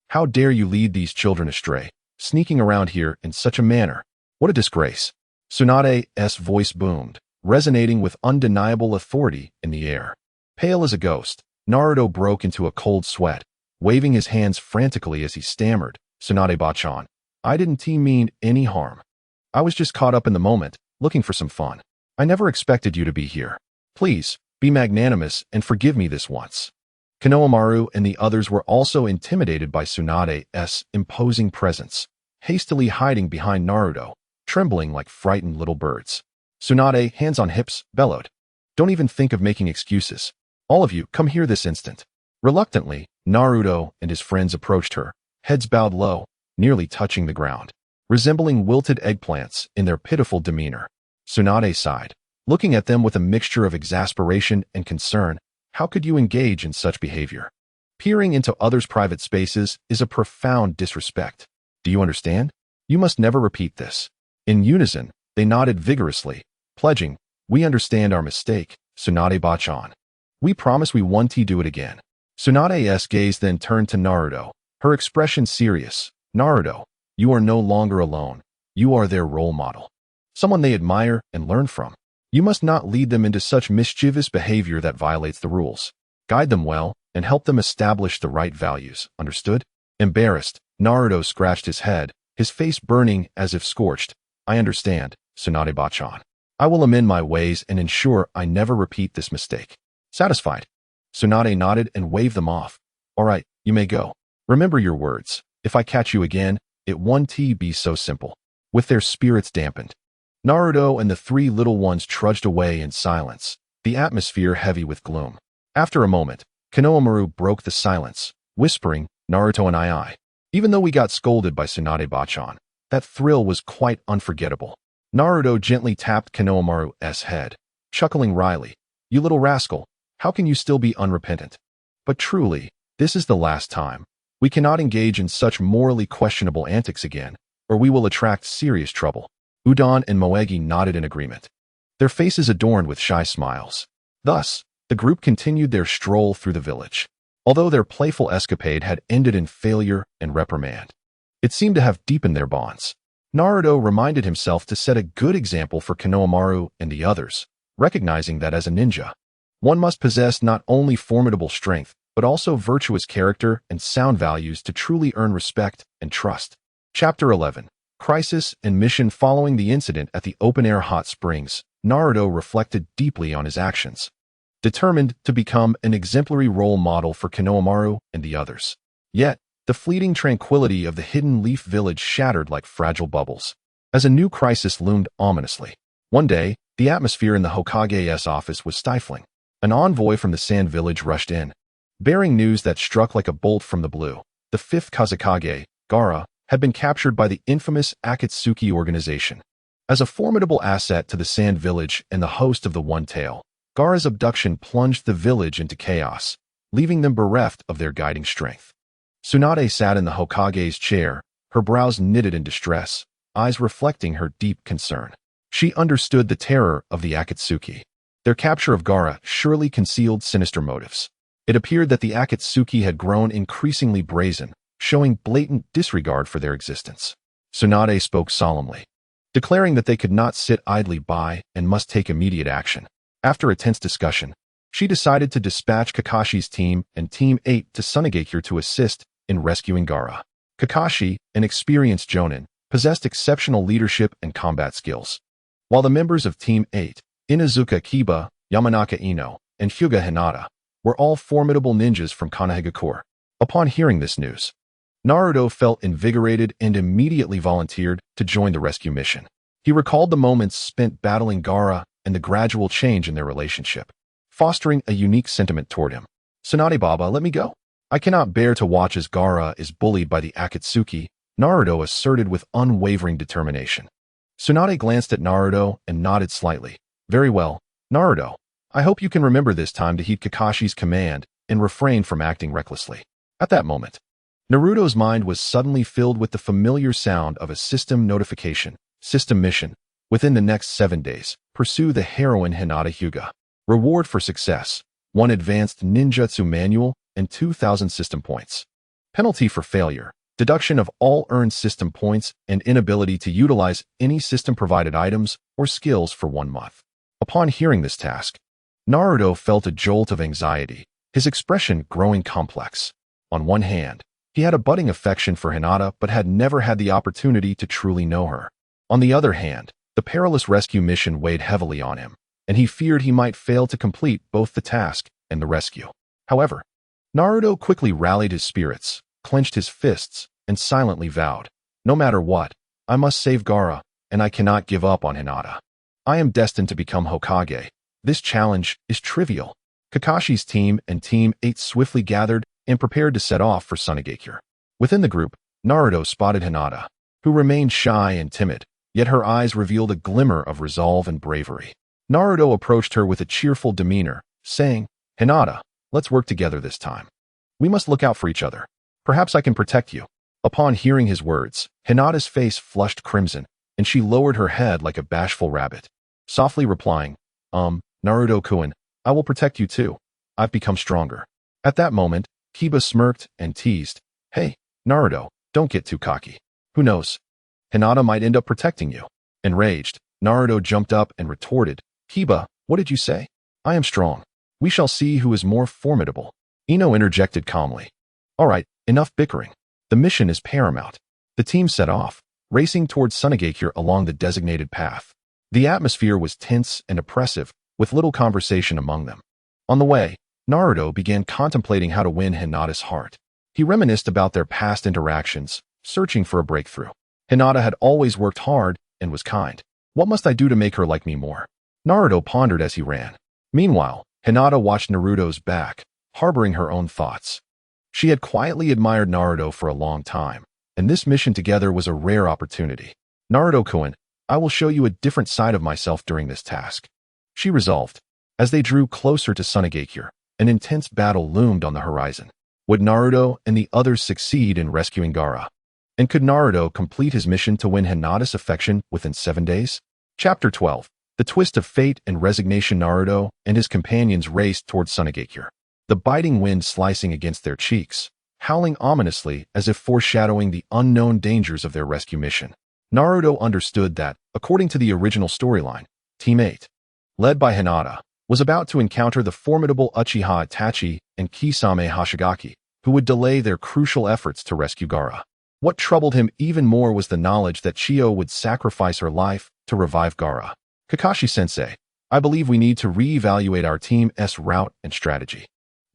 How dare you lead these children astray, sneaking around here in such a manner? What a disgrace." Tsunade's voice boomed, resonating with undeniable authority in the air. Pale as a ghost, Naruto broke into a cold sweat, waving his hands frantically as he stammered, "Tsunade-bachan, I didn't mean any harm. I was just caught up in the moment, looking for some fun. I never expected you to be here. Please, be magnanimous and forgive me this once. Konohamaru and the others were also intimidated by Tsunade's imposing presence, hastily hiding behind Naruto, trembling like frightened little birds. Tsunade, hands on hips, bellowed. Don't even think of making excuses. All of you, come here this instant. Reluctantly, Naruto and his friends approached her, heads bowed low, nearly touching the ground, resembling wilted eggplants in their pitiful demeanor. Tsunade sighed, looking at them with a mixture of exasperation and concern. How could you engage in such behavior? Peering into others' private spaces is a profound disrespect. Do you understand? You must never repeat this. In unison, they nodded vigorously, pledging, we understand our mistake, Tsunade-bachan. We promise we won't do it again. Tsunade's gaze then turned to Naruto, her expression serious. Naruto, you are no longer alone. You are their role model. Someone they admire and learn from. You must not lead them into such mischievous behavior that violates the rules. Guide them well and help them establish the right values, understood? Embarrassed, Naruto scratched his head, his face burning as if scorched. I understand, Tsunade-bachan. I will amend my ways and ensure I never repeat this mistake. Satisfied? Tsunade nodded and waved them off. All right, you may go. Remember your words. If I catch you again, it won't be so simple. With their spirits dampened, Naruto and the three little ones trudged away in silence, the atmosphere heavy with gloom. After a moment, Konohamaru broke the silence, whispering, Naruto and I. Even though we got scolded by Tsunade-bachan, that thrill was quite unforgettable. Naruto gently tapped Konohamaru's head, chuckling wryly. You little rascal, how can you still be unrepentant? But truly, this is the last time. We cannot engage in such morally questionable antics again, or we will attract serious trouble. Udon and Moegi nodded in agreement, their faces adorned with shy smiles. Thus, the group continued their stroll through the village. Although their playful escapade had ended in failure and reprimand, it seemed to have deepened their bonds. Naruto reminded himself to set a good example for Konohamaru and the others, recognizing that as a ninja, one must possess not only formidable strength, but also virtuous character and sound values to truly earn respect and trust. Chapter 11. Crisis and Mission. Following the incident at the open-air hot springs, Naruto reflected deeply on his actions, determined to become an exemplary role model for Konohamaru and the others. Yet, the fleeting tranquility of the Hidden Leaf Village shattered like fragile bubbles, as a new crisis loomed ominously. One day, the atmosphere in the Hokage's office was stifling. An envoy from the Sand Village rushed in, bearing news that struck like a bolt from the blue. The Fifth Hokage, Gaara, had been captured by the infamous Akatsuki organization. As a formidable asset to the Sand Village and the host of the One Tail, Gaara's abduction plunged the village into chaos, leaving them bereft of their guiding strength. Tsunade sat in the Hokage's chair, her brows knitted in distress, eyes reflecting her deep concern. She understood the terror of the Akatsuki. Their capture of Gaara surely concealed sinister motives. It appeared that the Akatsuki had grown increasingly brazen, showing blatant disregard for their existence. Tsunade spoke solemnly, declaring that they could not sit idly by and must take immediate action. After a tense discussion, she decided to dispatch Kakashi's team and Team 8 to Sunagakure to assist in rescuing Gaara. Kakashi, an experienced jonin, possessed exceptional leadership and combat skills, while the members of Team 8, Inuzuka Kiba, Yamanaka Ino, and Hyuga Hinata, were all formidable ninjas from Sunagakure. Upon hearing this news, Naruto felt invigorated and immediately volunteered to join the rescue mission. He recalled the moments spent battling Gaara and the gradual change in their relationship, fostering a unique sentiment toward him. Tsunade-baba, let me go. I cannot bear to watch as Gaara is bullied by the Akatsuki, Naruto asserted with unwavering determination. Tsunade glanced at Naruto and nodded slightly. Very well, Naruto. I hope you can remember this time to heed Kakashi's command and refrain from acting recklessly. At that moment, Naruto's mind was suddenly filled with the familiar sound of a system notification. System mission. Within the next 7 days, pursue the heroine Hinata Hyuga. Reward for success: 1 advanced ninjutsu manual and 2,000 system points. Penalty for failure: deduction of all earned system points and inability to utilize any system-provided items or skills for 1 month. Upon hearing this task, Naruto felt a jolt of anxiety, his expression growing complex. On one hand, he had a budding affection for Hinata but had never had the opportunity to truly know her. On the other hand, The perilous rescue mission weighed heavily on him, and he feared he might fail to complete both the task and the rescue. However, Naruto quickly rallied his spirits, clenched his fists, and silently vowed, "No matter what, I must save Gaara, and I cannot give up on Hinata. I am destined to become Hokage. This challenge is trivial." Kakashi's team and Team 8 swiftly gathered and prepared to set off for Sunagakure. Within the group, Naruto spotted Hinata, who remained shy and timid, yet her eyes revealed a glimmer of resolve and bravery. Naruto approached her with a cheerful demeanor, saying, "Hinata, let's work together this time. We must look out for each other. Perhaps I can protect you." Upon hearing his words, Hinata's face flushed crimson, and she lowered her head like a bashful rabbit, softly replying, Naruto-kun, I will protect you too. I've become stronger." At that moment, Kiba smirked and teased, "Hey, Naruto, don't get too cocky. Who knows? Hinata might end up protecting you." Enraged, Naruto jumped up and retorted, "Kiba, what did you say? I am strong. We shall see who is more formidable." Ino interjected calmly, "All right, enough bickering. The mission is paramount." The team set off, racing towards Sunagakure along the designated path. The atmosphere was tense and oppressive, with little conversation among them. On the way, Naruto began contemplating how to win Hinata's heart. He reminisced about their past interactions, searching for a breakthrough. Hinata had always worked hard and was kind. What must I do to make her like me more? Naruto pondered as he ran. Meanwhile, Hinata watched Naruto's back, harboring her own thoughts. She had quietly admired Naruto for a long time, and this mission together was a rare opportunity. "Naruto-kun, I will show you a different side of myself during this task," she resolved. As they drew closer to Sunagakure, an intense battle loomed on the horizon. Would Naruto and the others succeed in rescuing Gaara? And could Naruto complete his mission to win Hinata's affection within 7 days? Chapter 12. The twist of fate and resignation. Naruto and his companions raced towards Sunagakure, the biting wind slicing against their cheeks, howling ominously as if foreshadowing the unknown dangers of their rescue mission. Naruto understood that, according to the original storyline, Team 8, led by Hinata, was about to encounter the formidable Uchiha Itachi and Kisame Hoshigaki, who would delay their crucial efforts to rescue Gaara. What troubled him even more was the knowledge that Chiyo would sacrifice her life to revive Gaara. "Kakashi-sensei, I believe we need to re-evaluate our team's route and strategy."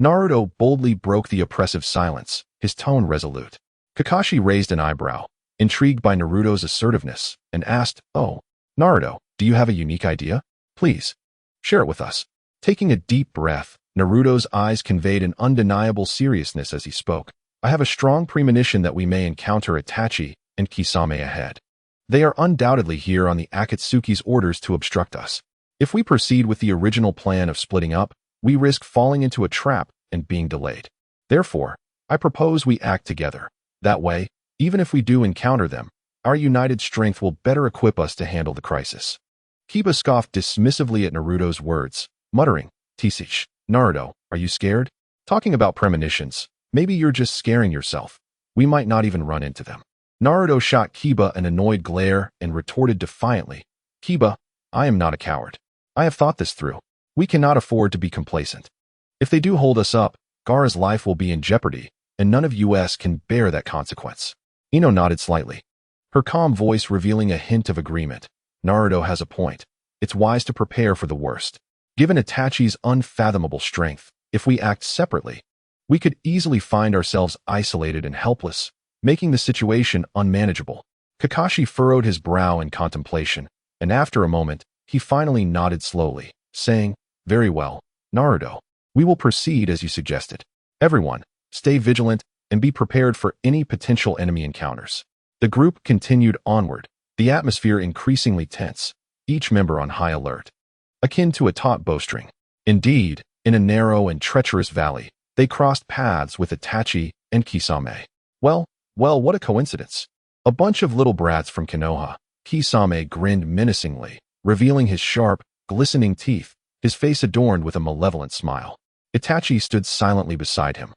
Naruto boldly broke the oppressive silence, his tone resolute. Kakashi raised an eyebrow, intrigued by Naruto's assertiveness, and asked, "Oh, Naruto, do you have a unique idea? Please, share it with us." Taking a deep breath, Naruto's eyes conveyed an undeniable seriousness as he spoke. "I have a strong premonition that we may encounter Itachi and Kisame ahead. They are undoubtedly here on the Akatsuki's orders to obstruct us. If we proceed with the original plan of splitting up, we risk falling into a trap and being delayed. Therefore, I propose we act together. That way, even if we do encounter them, our united strength will better equip us to handle the crisis." Kiba scoffed dismissively at Naruto's words, muttering, "Tisich, Naruto, are you scared? Talking about premonitions, maybe you're just scaring yourself. We might not even run into them." Naruto shot Kiba an annoyed glare and retorted defiantly, "Kiba, I am not a coward. I have thought this through. We cannot afford to be complacent. If they do hold us up, Gaara's life will be in jeopardy, and none of us can bear that consequence." Ino nodded slightly, her calm voice revealing a hint of agreement. "Naruto has a point. It's wise to prepare for the worst. Given Itachi's unfathomable strength, if we act separately, we could easily find ourselves isolated and helpless, making the situation unmanageable." Kakashi furrowed his brow in contemplation, and after a moment, he finally nodded slowly, saying, "Very well, Naruto. We will proceed as you suggested. Everyone, stay vigilant and be prepared for any potential enemy encounters." The group continued onward, the atmosphere increasingly tense, each member on high alert, akin to a taut bowstring. Indeed, in a narrow and treacherous valley, they crossed paths with Itachi and Kisame. Well, what a coincidence. A bunch of little brats from Konoha. Kisame grinned menacingly, revealing his sharp, glistening teeth, his face adorned with a malevolent smile. Itachi stood silently beside him,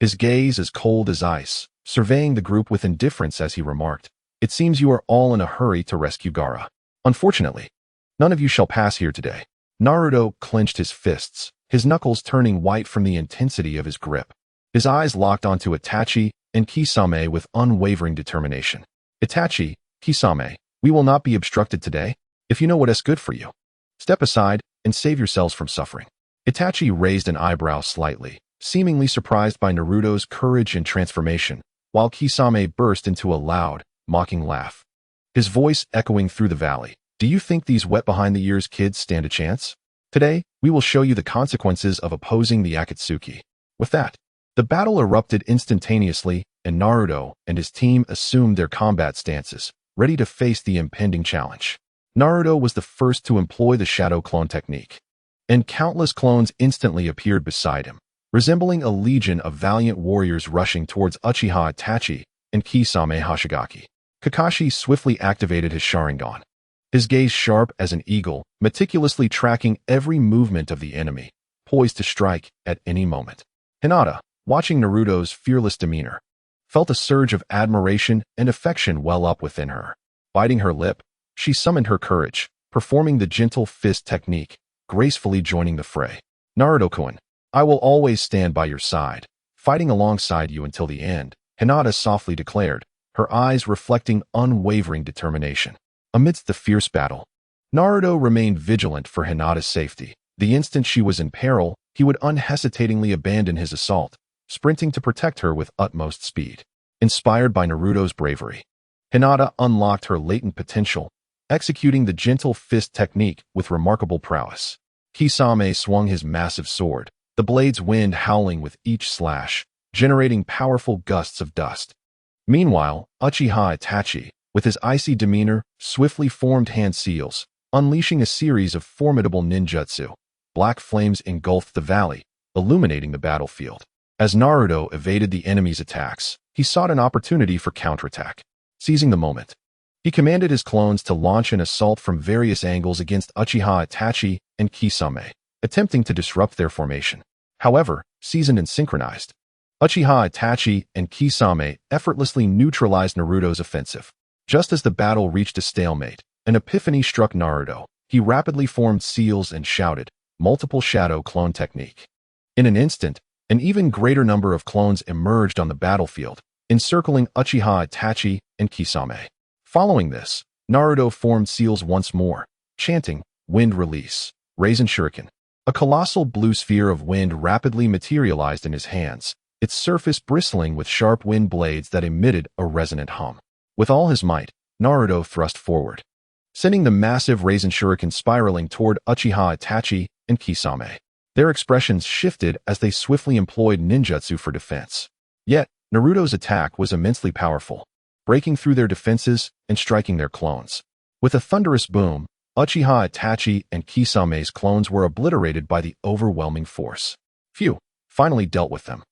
his gaze as cold as ice, surveying the group with indifference as he remarked, "It seems you are all in a hurry to rescue Gaara. Unfortunately, none of you shall pass here today." Naruto clenched his fists, his knuckles turning white from the intensity of his grip. His eyes locked onto Itachi and Kisame with unwavering determination. "Itachi, Kisame, we will not be obstructed today. If you know what is good for you, step aside and save yourselves from suffering. Itachi raised an eyebrow slightly, seemingly surprised by Naruto's courage and transformation, while Kisame burst into a loud, mocking laugh. His voice echoing through the valley. Do you think these wet behind-the-ears kids stand a chance? Today, we will show you the consequences of opposing the Akatsuki. With that, the battle erupted instantaneously, and Naruto and his team assumed their combat stances, ready to face the impending challenge. Naruto was the first to employ the shadow clone technique, and countless clones instantly appeared beside him, resembling a legion of valiant warriors rushing towards Uchiha Itachi and Kisame Hoshigaki. Kakashi swiftly activated his Sharingan, his gaze sharp as an eagle, meticulously tracking every movement of the enemy, poised to strike at any moment. Hinata, watching Naruto's fearless demeanor, felt a surge of admiration and affection well up within her. Biting her lip, she summoned her courage, performing the gentle fist technique, gracefully joining the fray. Naruto-kun, I will always stand by your side, fighting alongside you until the end, Hinata softly declared, her eyes reflecting unwavering determination. Amidst the fierce battle, Naruto remained vigilant for Hinata's safety. The instant she was in peril, he would unhesitatingly abandon his assault, sprinting to protect her with utmost speed. Inspired by Naruto's bravery, Hinata unlocked her latent potential, executing the gentle fist technique with remarkable prowess. Kisame swung his massive sword, the blade's wind howling with each slash, generating powerful gusts of dust. Meanwhile, Uchiha Itachi, with his icy demeanor, swiftly formed hand seals, unleashing a series of formidable ninjutsu. Black flames engulfed the valley, illuminating the battlefield. As Naruto evaded the enemy's attacks, he sought an opportunity for counterattack. Seizing the moment, he commanded his clones to launch an assault from various angles against Uchiha Itachi and Kisame, attempting to disrupt their formation. However, seasoned and synchronized, Uchiha Itachi and Kisame effortlessly neutralized Naruto's offensive. Just as the battle reached a stalemate, an epiphany struck Naruto. He rapidly formed seals and shouted, multiple shadow clone technique. In an instant, an even greater number of clones emerged on the battlefield, encircling Uchiha Itachi and Kisame. Following this, Naruto formed seals once more, chanting, wind release, Raisin Shuriken. A colossal blue sphere of wind rapidly materialized in his hands, its surface bristling with sharp wind blades that emitted a resonant hum. With all his might, Naruto thrust forward, sending the massive Raisin Shuriken spiraling toward Uchiha Itachi and Kisame. Their expressions shifted as they swiftly employed ninjutsu for defense. Yet, Naruto's attack was immensely powerful, breaking through their defenses and striking their clones. With a thunderous boom, Uchiha Itachi and Kisame's clones were obliterated by the overwhelming force. Phew, finally dealt with them.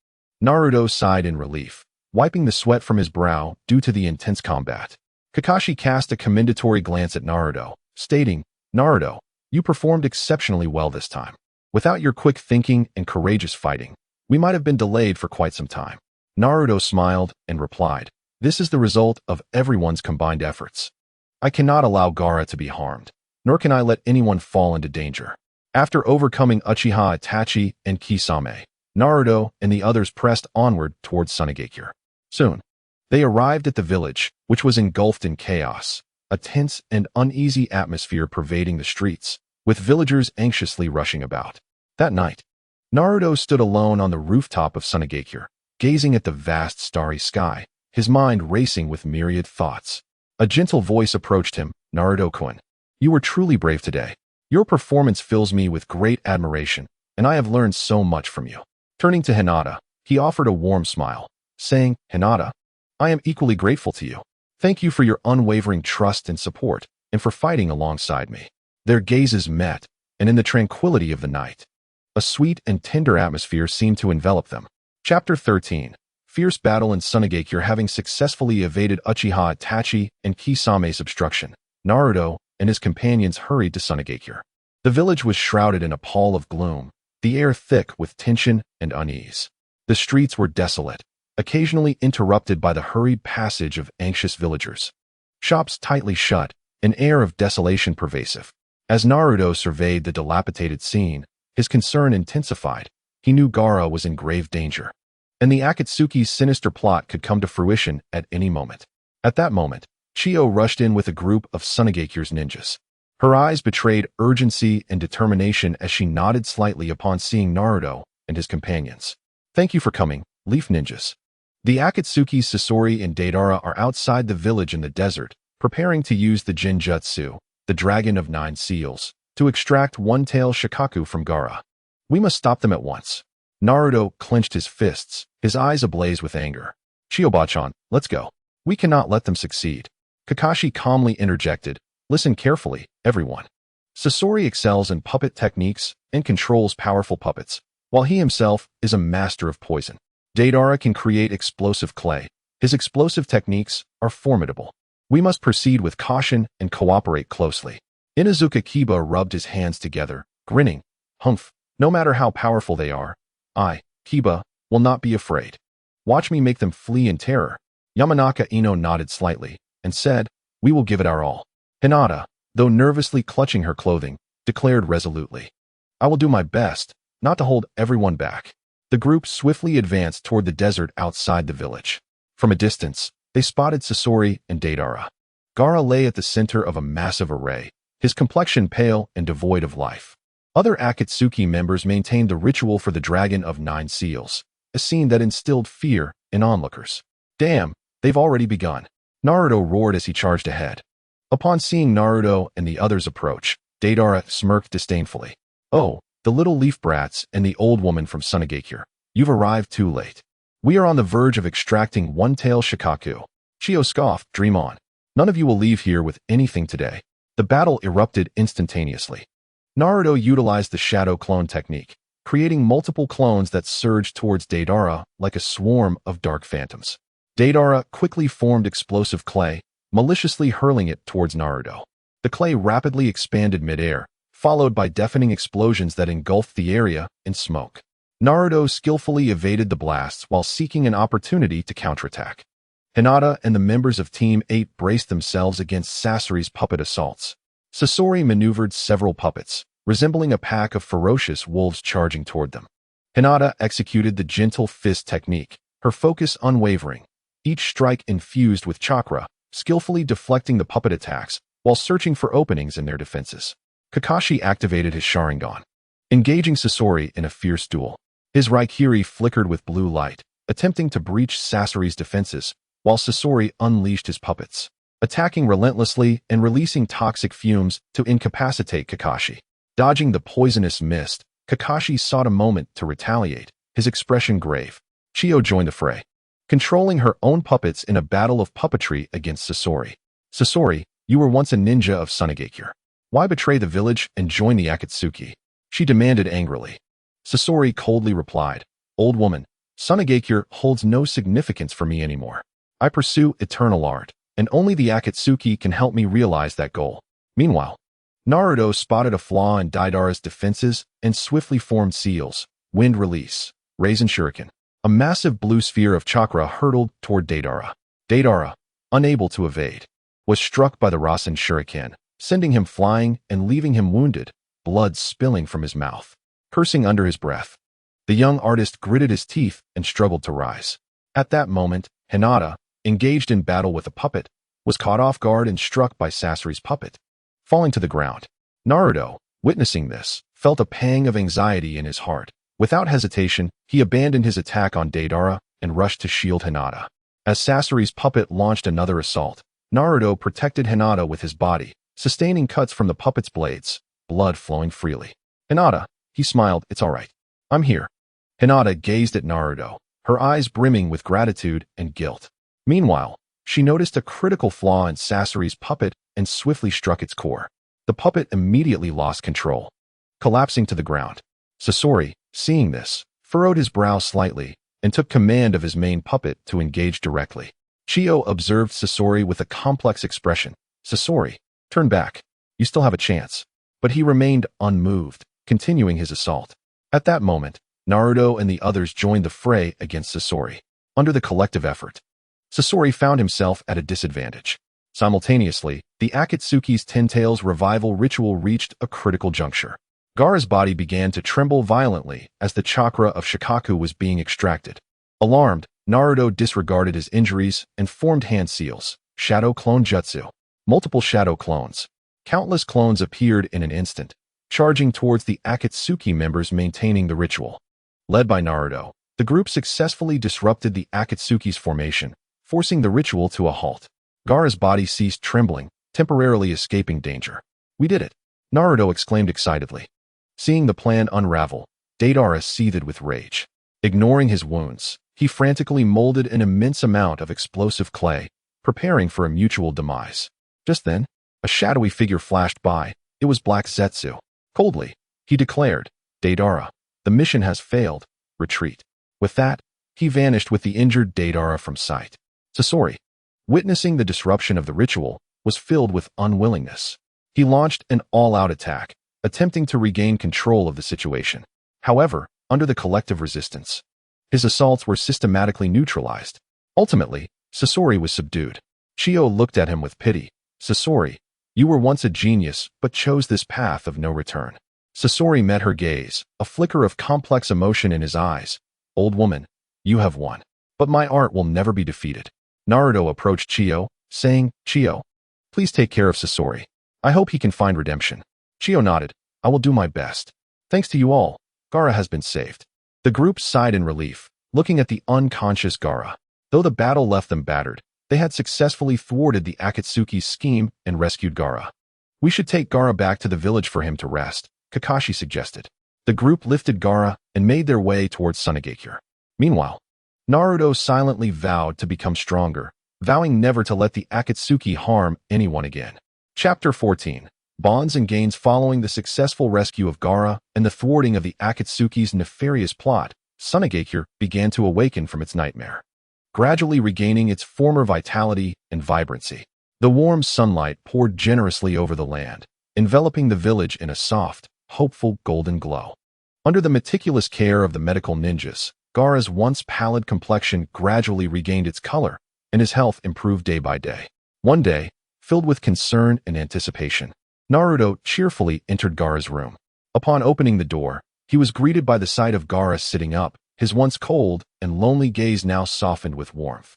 Naruto sighed in relief, wiping the sweat from his brow due to the intense combat. Kakashi cast a commendatory glance at Naruto, stating, Naruto, you performed exceptionally well this time. Without your quick thinking and courageous fighting, we might have been delayed for quite some time. Naruto smiled and replied, this is the result of everyone's combined efforts. I cannot allow Gaara to be harmed, nor can I let anyone fall into danger. After overcoming Uchiha Itachi and Kisame, Naruto and the others pressed onward towards Sunagakure. Soon, they arrived at the village, which was engulfed in chaos, a tense and uneasy atmosphere pervading the streets, with villagers anxiously rushing about. That night, Naruto stood alone on the rooftop of Sunagakure, gazing at the vast starry sky, his mind racing with myriad thoughts. A gentle voice approached him, Naruto-kun. You were truly brave today. Your performance fills me with great admiration, and I have learned so much from you. Turning to Hinata, he offered a warm smile, saying, Hinata, I am equally grateful to you. Thank you for your unwavering trust and support, and for fighting alongside me. Their gazes met, and in the tranquility of the night, a sweet and tender atmosphere seemed to envelop them. Chapter 13. Fierce battle in Sunagakure. Having successfully evaded Uchiha Itachi and Kisame's obstruction, Naruto and his companions hurried to Sunagakure. The village was shrouded in a pall of gloom, the air thick with tension and unease. The streets were desolate, occasionally interrupted by the hurried passage of anxious villagers. Shops tightly shut, an air of desolation pervasive. As Naruto surveyed the dilapidated scene, his concern intensified. He knew Gaara was in grave danger, and the Akatsuki's sinister plot could come to fruition at any moment. At that moment, Chio rushed in with a group of Sunagakure's ninjas. Her eyes betrayed urgency and determination as she nodded slightly upon seeing Naruto and his companions. Thank you for coming, Leaf Ninjas. The Akatsuki, Sasori, and Deidara are outside the village in the desert, preparing to use the Jinjutsu, the Dragon of Nine Seals, to extract one-tail Shikaku from Gaara. We must stop them at once. Naruto clenched his fists, his eyes ablaze with anger. Chiyoba-chan, let's go. We cannot let them succeed. Kakashi calmly interjected. Listen carefully, everyone. Sasori excels in puppet techniques and controls powerful puppets, while he himself is a master of poison. Deidara can create explosive clay. His explosive techniques are formidable. We must proceed with caution and cooperate closely. Inuzuka Kiba rubbed his hands together, grinning. Humph, no matter how powerful they are, I, Kiba, will not be afraid. Watch me make them flee in terror. Yamanaka Ino nodded slightly and said, we will give it our all. Hinata, though nervously clutching her clothing, declared resolutely, I will do my best not to hold everyone back. The group swiftly advanced toward the desert outside the village. From a distance, they spotted Sasori and Deidara. Gaara lay at the center of a massive array, his complexion pale and devoid of life. Other Akatsuki members maintained the ritual for the Dragon of Nine Seals, a scene that instilled fear in onlookers. Damn, they've already begun. Naruto roared as he charged ahead. Upon seeing Naruto and the others approach, Deidara smirked disdainfully. Oh, the little leaf brats and the old woman from Sunagakure. You've arrived too late. We are on the verge of extracting one-tail Shikaku. Chiyo scoffed, dream on. None of you will leave here with anything today. The battle erupted instantaneously. Naruto utilized the shadow clone technique, creating multiple clones that surged towards Deidara like a swarm of dark phantoms. Deidara quickly formed explosive clay, maliciously hurling it towards Naruto. The clay rapidly expanded midair, followed by deafening explosions that engulfed the area in smoke. Naruto skillfully evaded the blasts while seeking an opportunity to counterattack. Hinata and the members of Team 8 braced themselves against Sasori's puppet assaults. Sasori maneuvered several puppets, resembling a pack of ferocious wolves charging toward them. Hinata executed the gentle fist technique, her focus unwavering, each strike infused with chakra, skillfully deflecting the puppet attacks while searching for openings in their defenses. Kakashi activated his Sharingan, engaging Sasori in a fierce duel. His Raikiri flickered with blue light, attempting to breach Sasori's defenses, while Sasori unleashed his puppets, attacking relentlessly and releasing toxic fumes to incapacitate Kakashi. Dodging the poisonous mist, Kakashi sought a moment to retaliate, his expression grave. Chiyo joined the fray, controlling her own puppets in a battle of puppetry against Sasori. Sasori, you were once a ninja of Sunagakure. Why betray the village and join the Akatsuki? She demanded angrily. Sasori coldly replied, Old woman, Sunagakure holds no significance for me anymore. I pursue eternal art, and only the Akatsuki can help me realize that goal. Meanwhile, Naruto spotted a flaw in Deidara's defenses and swiftly formed seals, wind release, Raisin Shuriken. A massive blue sphere of chakra hurtled toward Deidara. Deidara, unable to evade, was struck by the Rasen Shuriken, sending him flying and leaving him wounded, blood spilling from his mouth. Cursing under his breath, the young artist gritted his teeth and struggled to rise. At that moment, Hinata, engaged in battle with a puppet, was caught off guard and struck by Sasori's puppet, falling to the ground. Naruto, witnessing this, felt a pang of anxiety in his heart. Without hesitation, he abandoned his attack on Deidara and rushed to shield Hinata. As Sasori's puppet launched another assault, Naruto protected Hinata with his body, sustaining cuts from the puppet's blades, blood flowing freely. Hinata, he smiled, it's all right. I'm here. Hinata gazed at Naruto, her eyes brimming with gratitude and guilt. Meanwhile, she noticed a critical flaw in Sasori's puppet and swiftly struck its core. The puppet immediately lost control, collapsing to the ground. Sasori, seeing this, furrowed his brow slightly and took command of his main puppet to engage directly. Chiyo observed Sasori with a complex expression. Sasori, turn back. You still have a chance. But he remained unmoved, continuing his assault. At that moment, Naruto and the others joined the fray against Sasori. Under the collective effort, Sasori found himself at a disadvantage. Simultaneously, the Akatsuki's TenTails revival ritual reached a critical juncture. Gaara's body began to tremble violently as the chakra of Shikaku was being extracted. Alarmed, Naruto disregarded his injuries and formed hand seals, shadow clone jutsu. Multiple shadow clones, Countless clones appeared in an instant, charging towards the Akatsuki members maintaining the ritual. Led by Naruto, the group successfully disrupted the Akatsuki's formation, forcing the ritual to a halt. Gaara's body ceased trembling, temporarily escaping danger. "We did it!" Naruto exclaimed excitedly. Seeing the plan unravel, Deidara seethed with rage. Ignoring his wounds, he frantically molded an immense amount of explosive clay, preparing for a mutual demise. Just then, a shadowy figure flashed by. It was Black Zetsu. Coldly, he declared, "Deidara, the mission has failed. Retreat." With that, he vanished with the injured Deidara from sight. Sasori, witnessing the disruption of the ritual, was filled with unwillingness. He launched an all-out attack, attempting to regain control of the situation. However, under the collective resistance, his assaults were systematically neutralized. Ultimately, Sasori was subdued. Chio looked at him with pity. "Sasori, you were once a genius, but chose this path of no return." Sasori met her gaze, a flicker of complex emotion in his eyes. "Old woman, you have won. But my art will never be defeated." Naruto approached Chio, saying, "Chio, please take care of Sasori. I hope he can find redemption." Chio nodded. "I will do my best. Thanks to you all, Gaara has been saved." The group sighed in relief, looking at the unconscious Gaara. Though the battle left them battered, they had successfully thwarted the Akatsuki's scheme and rescued Gaara. "We should take Gaara back to the village for him to rest," Kakashi suggested. The group lifted Gaara and made their way towards Sunagakure. Meanwhile, Naruto silently vowed to become stronger, vowing never to let the Akatsuki harm anyone again. Chapter 14. Bonds and gains. Following the successful rescue of Gaara and the thwarting of the Akatsuki's nefarious plot, Sunagakure began to awaken from its nightmare, gradually regaining its former vitality and vibrancy. The warm sunlight poured generously over the land, enveloping the village in a soft, hopeful golden glow. Under the meticulous care of the medical ninjas, Gaara's once pallid complexion gradually regained its color, and his health improved day by day. One day, filled with concern and anticipation, Naruto cheerfully entered Gaara's room. Upon opening the door, he was greeted by the sight of Gaara sitting up, his once cold and lonely gaze now softened with warmth.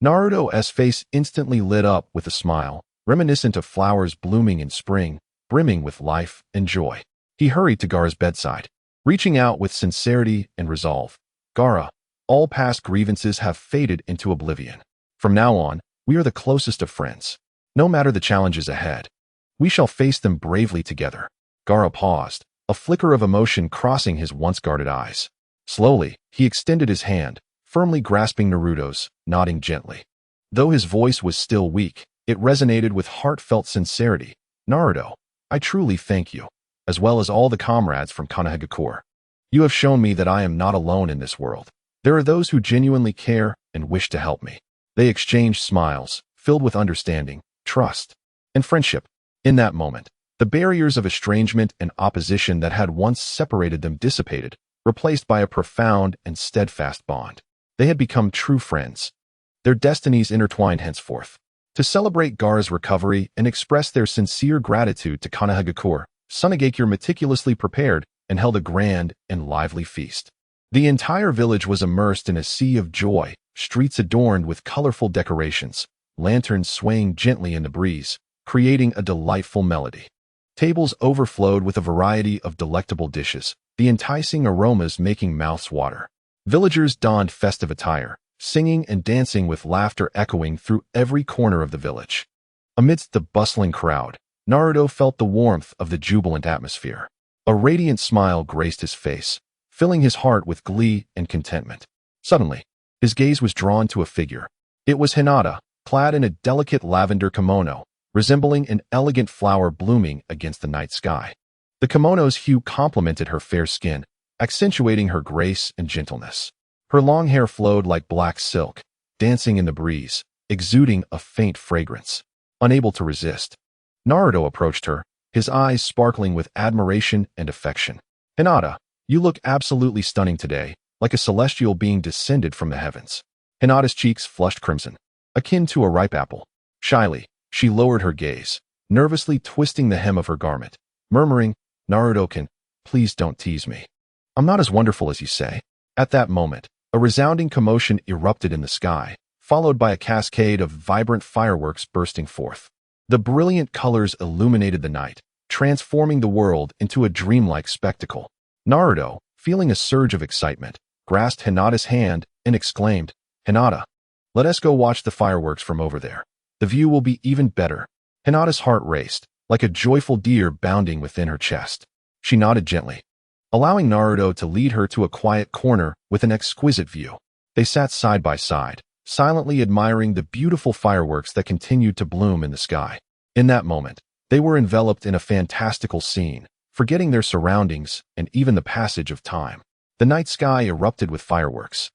Naruto's face instantly lit up with a smile, reminiscent of flowers blooming in spring, brimming with life and joy. He hurried to Gaara's bedside, reaching out with sincerity and resolve. "Gaara, all past grievances have faded into oblivion. From now on, we are the closest of friends. No matter the challenges ahead, we shall face them bravely together." Gaara paused, a flicker of emotion crossing his once guarded eyes. Slowly, he extended his hand, firmly grasping Naruto's, nodding gently. Though his voice was still weak, it resonated with heartfelt sincerity. "Naruto, I truly thank you, as well as all the comrades from Sunagakure. You have shown me that I am not alone in this world. There are those who genuinely care and wish to help me." They exchanged smiles, filled with understanding, trust, and friendship. In that moment, the barriers of estrangement and opposition that had once separated them dissipated, replaced by a profound and steadfast bond. They had become true friends, their destinies intertwined henceforth. To celebrate Gaara's recovery and express their sincere gratitude to Sunagakure, Sunagakure meticulously prepared and held a grand and lively feast. The entire village was immersed in a sea of joy, streets adorned with colorful decorations, lanterns swaying gently in the breeze, creating a delightful melody. Tables overflowed with a variety of delectable dishes, the enticing aromas making mouths water. Villagers donned festive attire, singing and dancing with laughter echoing through every corner of the village. Amidst the bustling crowd, Naruto felt the warmth of the jubilant atmosphere. A radiant smile graced his face, filling his heart with glee and contentment. Suddenly, his gaze was drawn to a figure. It was Hinata, clad in a delicate lavender kimono, resembling an elegant flower blooming against the night sky. The kimono's hue complemented her fair skin, accentuating her grace and gentleness. Her long hair flowed like black silk, dancing in the breeze, exuding a faint fragrance. Unable to resist, Naruto approached her, his eyes sparkling with admiration and affection. "Hinata, you look absolutely stunning today, like a celestial being descended from the heavens." Hinata's cheeks flushed crimson, akin to a ripe apple. Shyly, she lowered her gaze, nervously twisting the hem of her garment, murmuring, "Naruto-kun, please don't tease me. I'm not as wonderful as you say." At that moment, a resounding commotion erupted in the sky, followed by a cascade of vibrant fireworks bursting forth. The brilliant colors illuminated the night, transforming the world into a dreamlike spectacle. Naruto, feeling a surge of excitement, grasped Hinata's hand and exclaimed, "Hinata, let us go watch the fireworks from over there. The view will be even better." Hinata's heart raced, like a joyful deer bounding within her chest. She nodded gently, allowing Naruto to lead her to a quiet corner with an exquisite view. They sat side by side, silently admiring the beautiful fireworks that continued to bloom in the sky. In that moment, they were enveloped in a fantastical scene, forgetting their surroundings and even the passage of time. The night sky erupted with fireworks,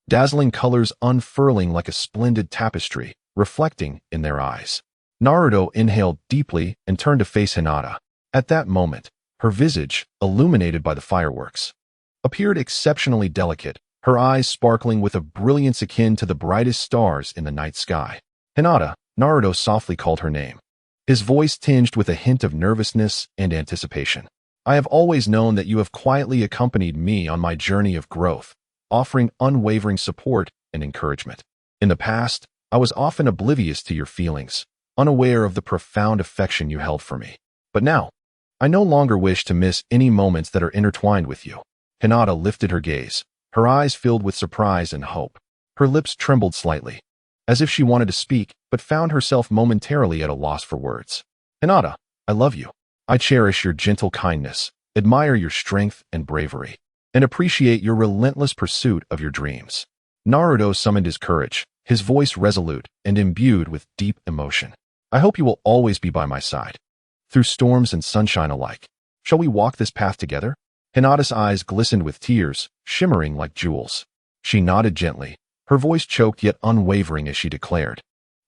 dazzling colors unfurling like a splendid tapestry, reflecting in their eyes. Naruto inhaled deeply and turned to face Hinata. At that moment, her visage, illuminated by the fireworks, appeared exceptionally delicate, her eyes sparkling with a brilliance akin to the brightest stars in the night sky. "Hinata," Naruto softly called her name, his voice tinged with a hint of nervousness and anticipation. "I have always known that you have quietly accompanied me on my journey of growth, offering unwavering support and encouragement. In the past, I was often oblivious to your feelings, unaware of the profound affection you held for me. But now, I no longer wish to miss any moments that are intertwined with you." Hinata lifted her gaze, her eyes filled with surprise and hope. Her lips trembled slightly, as if she wanted to speak, but found herself momentarily at a loss for words. "Hinata, I love you. I cherish your gentle kindness, admire your strength and bravery, and appreciate your relentless pursuit of your dreams." Naruto summoned his courage, his voice resolute and imbued with deep emotion. "I hope you will always be by my side, through storms and sunshine alike. Shall we walk this path together?" Hinata's eyes glistened with tears, shimmering like jewels. She nodded gently, her voice choked yet unwavering as she declared,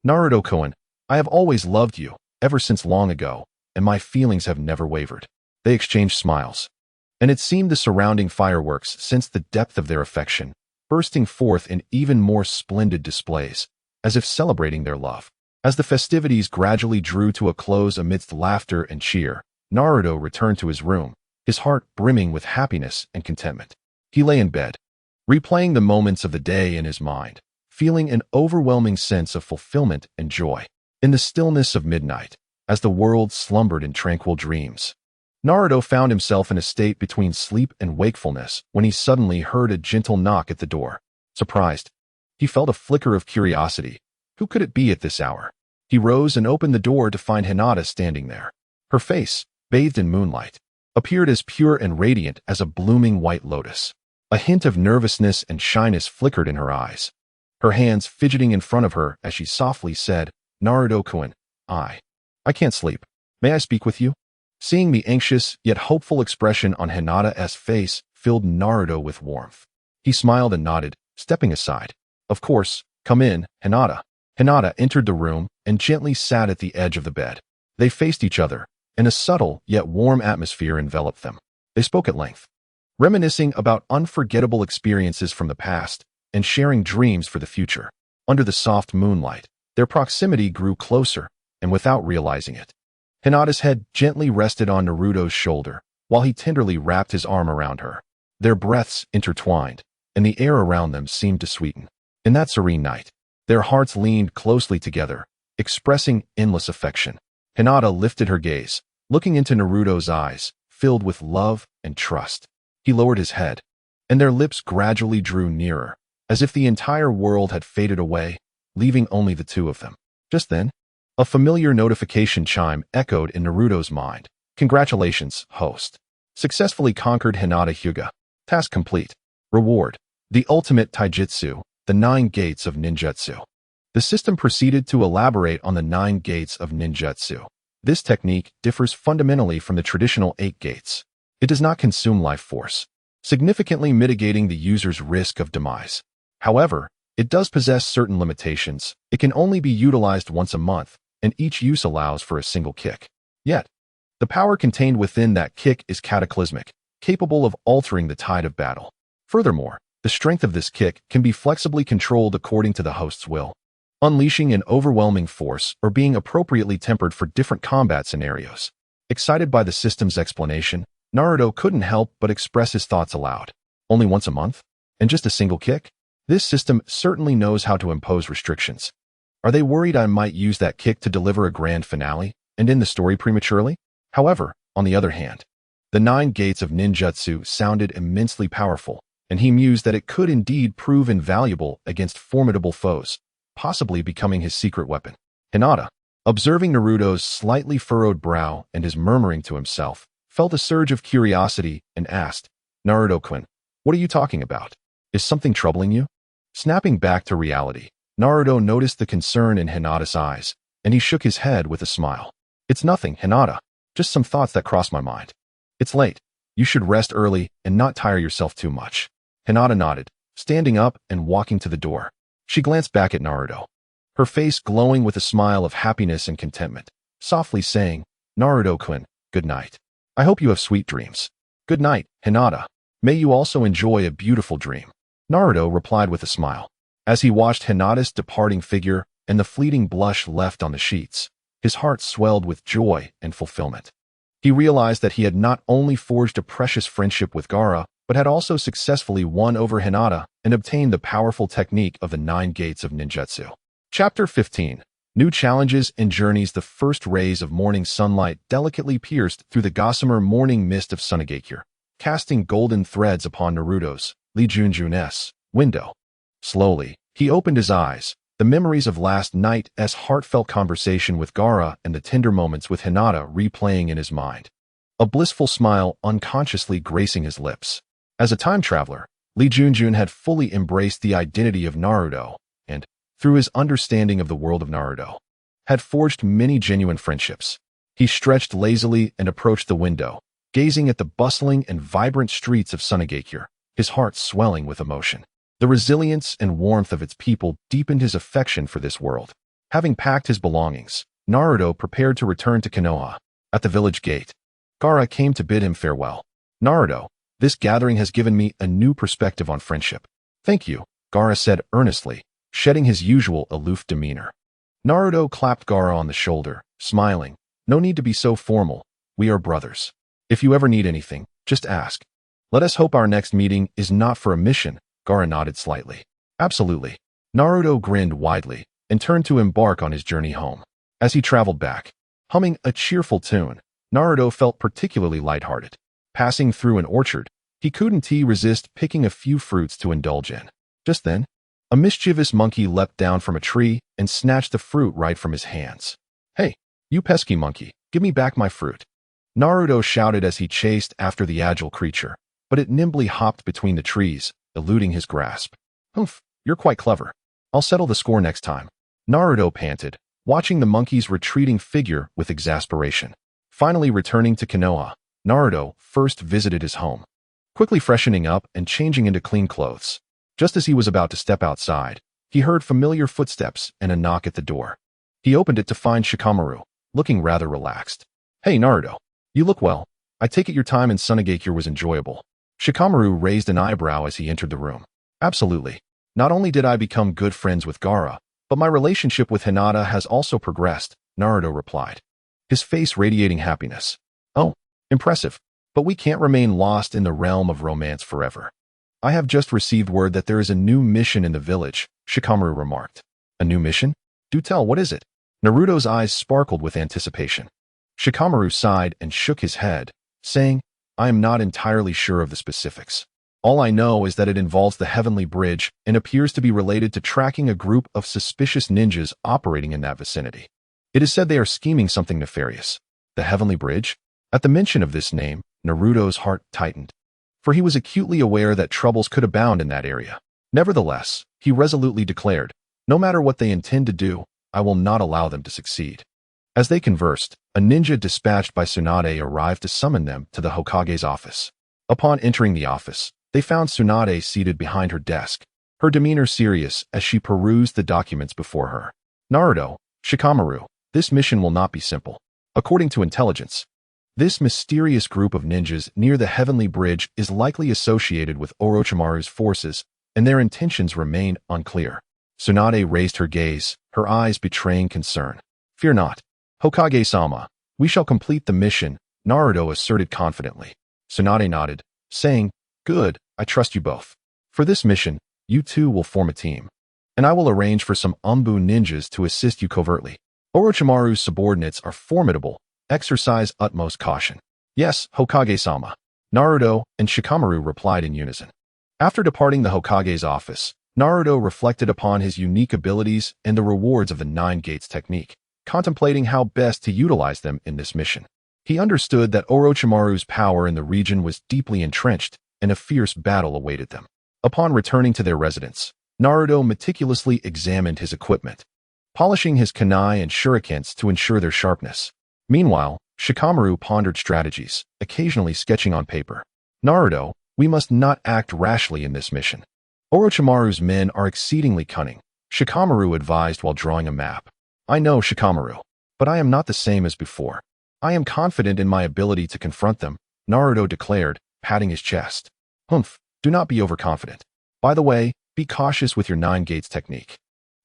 "Naruto-kun, I have always loved you, ever since long ago, and my feelings have never wavered." They exchanged smiles, and it seemed the surrounding fireworks sensed the depth of their affection, bursting forth in even more splendid displays, as if celebrating their love. As the festivities gradually drew to a close amidst laughter and cheer, Naruto returned to his room, his heart brimming with happiness and contentment. He lay in bed, replaying the moments of the day in his mind, feeling an overwhelming sense of fulfillment and joy. In the stillness of midnight, as the world slumbered in tranquil dreams, Naruto found himself in a state between sleep and wakefulness when he suddenly heard a gentle knock at the door. Surprised, he felt a flicker of curiosity. Who could it be at this hour? He rose and opened the door to find Hinata standing there. Her face, bathed in moonlight, appeared as pure and radiant as a blooming white lotus. A hint of nervousness and shyness flickered in her eyes, her hands fidgeting in front of her as she softly said, "Naruto-kun, I can't sleep. May I speak with you?" Seeing the anxious yet hopeful expression on Hinata's face filled Naruto with warmth. He smiled and nodded, stepping aside. "Of course, come in, Hinata." Hinata entered the room and gently sat at the edge of the bed. They faced each other, and a subtle yet warm atmosphere enveloped them. They spoke at length, reminiscing about unforgettable experiences from the past and sharing dreams for the future. Under the soft moonlight, their proximity grew closer, and without realizing it, Hinata's head gently rested on Naruto's shoulder, while he tenderly wrapped his arm around her. Their breaths intertwined, and the air around them seemed to sweeten. In that serene night, their hearts leaned closely together, expressing endless affection. Hinata lifted her gaze, looking into Naruto's eyes, filled with love and trust. He lowered his head, and their lips gradually drew nearer, as if the entire world had faded away, leaving only the two of them. Just then, a familiar notification chime echoed in Naruto's mind. "Congratulations, host. Successfully conquered Hinata Hyuga. Task complete. Reward: the ultimate taijutsu, the 9 gates of ninjutsu." The system proceeded to elaborate on the 9 gates of ninjutsu. This technique differs fundamentally from the traditional 8 gates. It does not consume life force, significantly mitigating the user's risk of demise. However, it does possess certain limitations. It can only be utilized once a month, and each use allows for a single kick. Yet, the power contained within that kick is cataclysmic, capable of altering the tide of battle. Furthermore, the strength of this kick can be flexibly controlled according to the host's will, unleashing an overwhelming force or being appropriately tempered for different combat scenarios. Excited by the system's explanation, Naruto couldn't help but express his thoughts aloud. Only once a month? And just a single kick? This system certainly knows how to impose restrictions. Are they worried I might use that kick to deliver a grand finale and end the story prematurely? However, on the other hand, the 9 gates of ninjutsu sounded immensely powerful, and he mused that it could indeed prove invaluable against formidable foes, possibly becoming his secret weapon. Hinata, observing Naruto's slightly furrowed brow and his murmuring to himself, felt a surge of curiosity and asked, Naruto-kun, what are you talking about? Is something troubling you? Snapping back to reality, Naruto noticed the concern in Hinata's eyes, and he shook his head with a smile. It's nothing, Hinata, just some thoughts that crossed my mind. It's late. You should rest early and not tire yourself too much. Hinata nodded, standing up and walking to the door. She glanced back at Naruto, her face glowing with a smile of happiness and contentment, softly saying, Naruto-kun, good night. I hope you have sweet dreams. Good night, Hinata. May you also enjoy a beautiful dream. Naruto replied with a smile. As he watched Hinata's departing figure and the fleeting blush left on the sheets, his heart swelled with joy and fulfillment. He realized that he had not only forged a precious friendship with Gaara, but had also successfully won over Hinata and obtained the powerful technique of the 9 gates of ninjutsu. Chapter 15. New challenges and journeys. The first rays of morning sunlight delicately pierced through the gossamer morning mist of Sunagakure, casting golden threads upon Naruto's, Lee Junjun's, window. Slowly, he opened his eyes, the memories of last night's heartfelt conversation with Gaara and the tender moments with Hinata replaying in his mind. A blissful smile unconsciously gracing his lips. As a time traveler, Lee Junjun had fully embraced the identity of Naruto and, through his understanding of the world of Naruto, had forged many genuine friendships. He stretched lazily and approached the window, gazing at the bustling and vibrant streets of Sunagakure, his heart swelling with emotion. The resilience and warmth of its people deepened his affection for this world. Having packed his belongings, Naruto prepared to return to Konoha. At the village gate, Gaara came to bid him farewell. Naruto, this gathering has given me a new perspective on friendship. Thank you, Gaara said earnestly, shedding his usual aloof demeanor. Naruto clapped Gaara on the shoulder, smiling. No need to be so formal. We are brothers. If you ever need anything, just ask. Let us hope our next meeting is not for a mission. Gaara nodded slightly. Absolutely. Naruto grinned widely and turned to embark on his journey home. As he traveled back, humming a cheerful tune, Naruto felt particularly lighthearted. Passing through an orchard, he couldn't resist picking a few fruits to indulge in. Just then, a mischievous monkey leapt down from a tree and snatched the fruit right from his hands. Hey, you pesky monkey, give me back my fruit. Naruto shouted as he chased after the agile creature, but it nimbly hopped between the trees, eluding his grasp. Humph, you're quite clever. I'll settle the score next time. Naruto panted, watching the monkey's retreating figure with exasperation. Finally returning to Konoha, Naruto first visited his home. Quickly freshening up and changing into clean clothes. Just as he was about to step outside, he heard familiar footsteps and a knock at the door. He opened it to find Shikamaru, looking rather relaxed. Hey Naruto, you look well. I take it your time in Sunagakure was enjoyable. Shikamaru raised an eyebrow as he entered the room. Absolutely. Not only did I become good friends with Gaara, but my relationship with Hinata has also progressed, Naruto replied, his face radiating happiness. Oh, impressive. But we can't remain lost in the realm of romance forever. I have just received word that there is a new mission in the village, Shikamaru remarked. A new mission? Do tell, what is it? Naruto's eyes sparkled with anticipation. Shikamaru sighed and shook his head, saying, I am not entirely sure of the specifics. All I know is that it involves the Heavenly Bridge and appears to be related to tracking a group of suspicious ninjas operating in that vicinity. It is said they are scheming something nefarious. The Heavenly Bridge? At the mention of this name, Naruto's heart tightened, for he was acutely aware that troubles could abound in that area. Nevertheless, he resolutely declared, no matter what they intend to do, I will not allow them to succeed. As they conversed, a ninja dispatched by Tsunade arrived to summon them to the Hokage's office. Upon entering the office, they found Tsunade seated behind her desk, her demeanor serious as she perused the documents before her. Naruto, Shikamaru, this mission will not be simple. According to intelligence, this mysterious group of ninjas near the Heavenly Bridge is likely associated with Orochimaru's forces, and their intentions remain unclear. Tsunade raised her gaze, her eyes betraying concern. Fear not. Hokage-sama, we shall complete the mission, Naruto asserted confidently. Tsunade nodded, saying, Good, I trust you both. For this mission, you two will form a team. and I will arrange for some Umbu ninjas to assist you covertly. Orochimaru's subordinates are formidable. Exercise utmost caution. Yes, Hokage-sama. Naruto and Shikamaru replied in unison. After departing the Hokage's office, Naruto reflected upon his unique abilities and the rewards of the Nine Gates technique, contemplating how best to utilize them in this mission. He understood that Orochimaru's power in the region was deeply entrenched, and a fierce battle awaited them. Upon returning to their residence, Naruto meticulously examined his equipment, polishing his kunai and shurikens to ensure their sharpness. Meanwhile, Shikamaru pondered strategies, occasionally sketching on paper. Naruto, we must not act rashly in this mission. Orochimaru's men are exceedingly cunning, Shikamaru advised while drawing a map. I know, Shikamaru, but I am not the same as before. I am confident in my ability to confront them, Naruto declared, patting his chest. Humph, do not be overconfident. By the way, be cautious with your Nine Gates technique.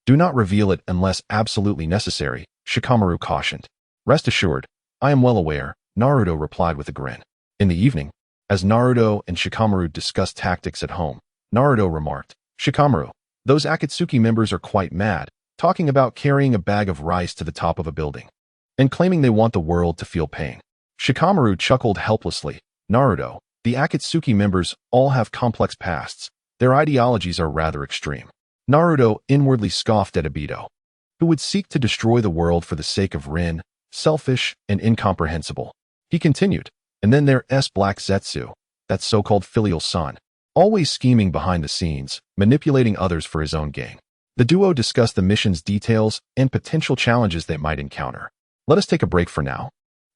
Do not reveal it unless absolutely necessary, Shikamaru cautioned. Rest assured, I am well aware, Naruto replied with a grin. In the evening, as Naruto and Shikamaru discussed tactics at home, Naruto remarked, Shikamaru, those Akatsuki members are quite mad, talking about carrying a bag of rice to the top of a building, and claiming they want the world to feel pain. Shikamaru chuckled helplessly. Naruto, the Akatsuki members all have complex pasts. Their ideologies are rather extreme. Naruto inwardly scoffed at Obito, who would seek to destroy the world for the sake of Rin, selfish and incomprehensible. He continued, and then there's Black Zetsu, that so-called filial son, always scheming behind the scenes, manipulating others for his own gain. The duo discussed the mission's details and potential challenges they might encounter. Let us take a break for now,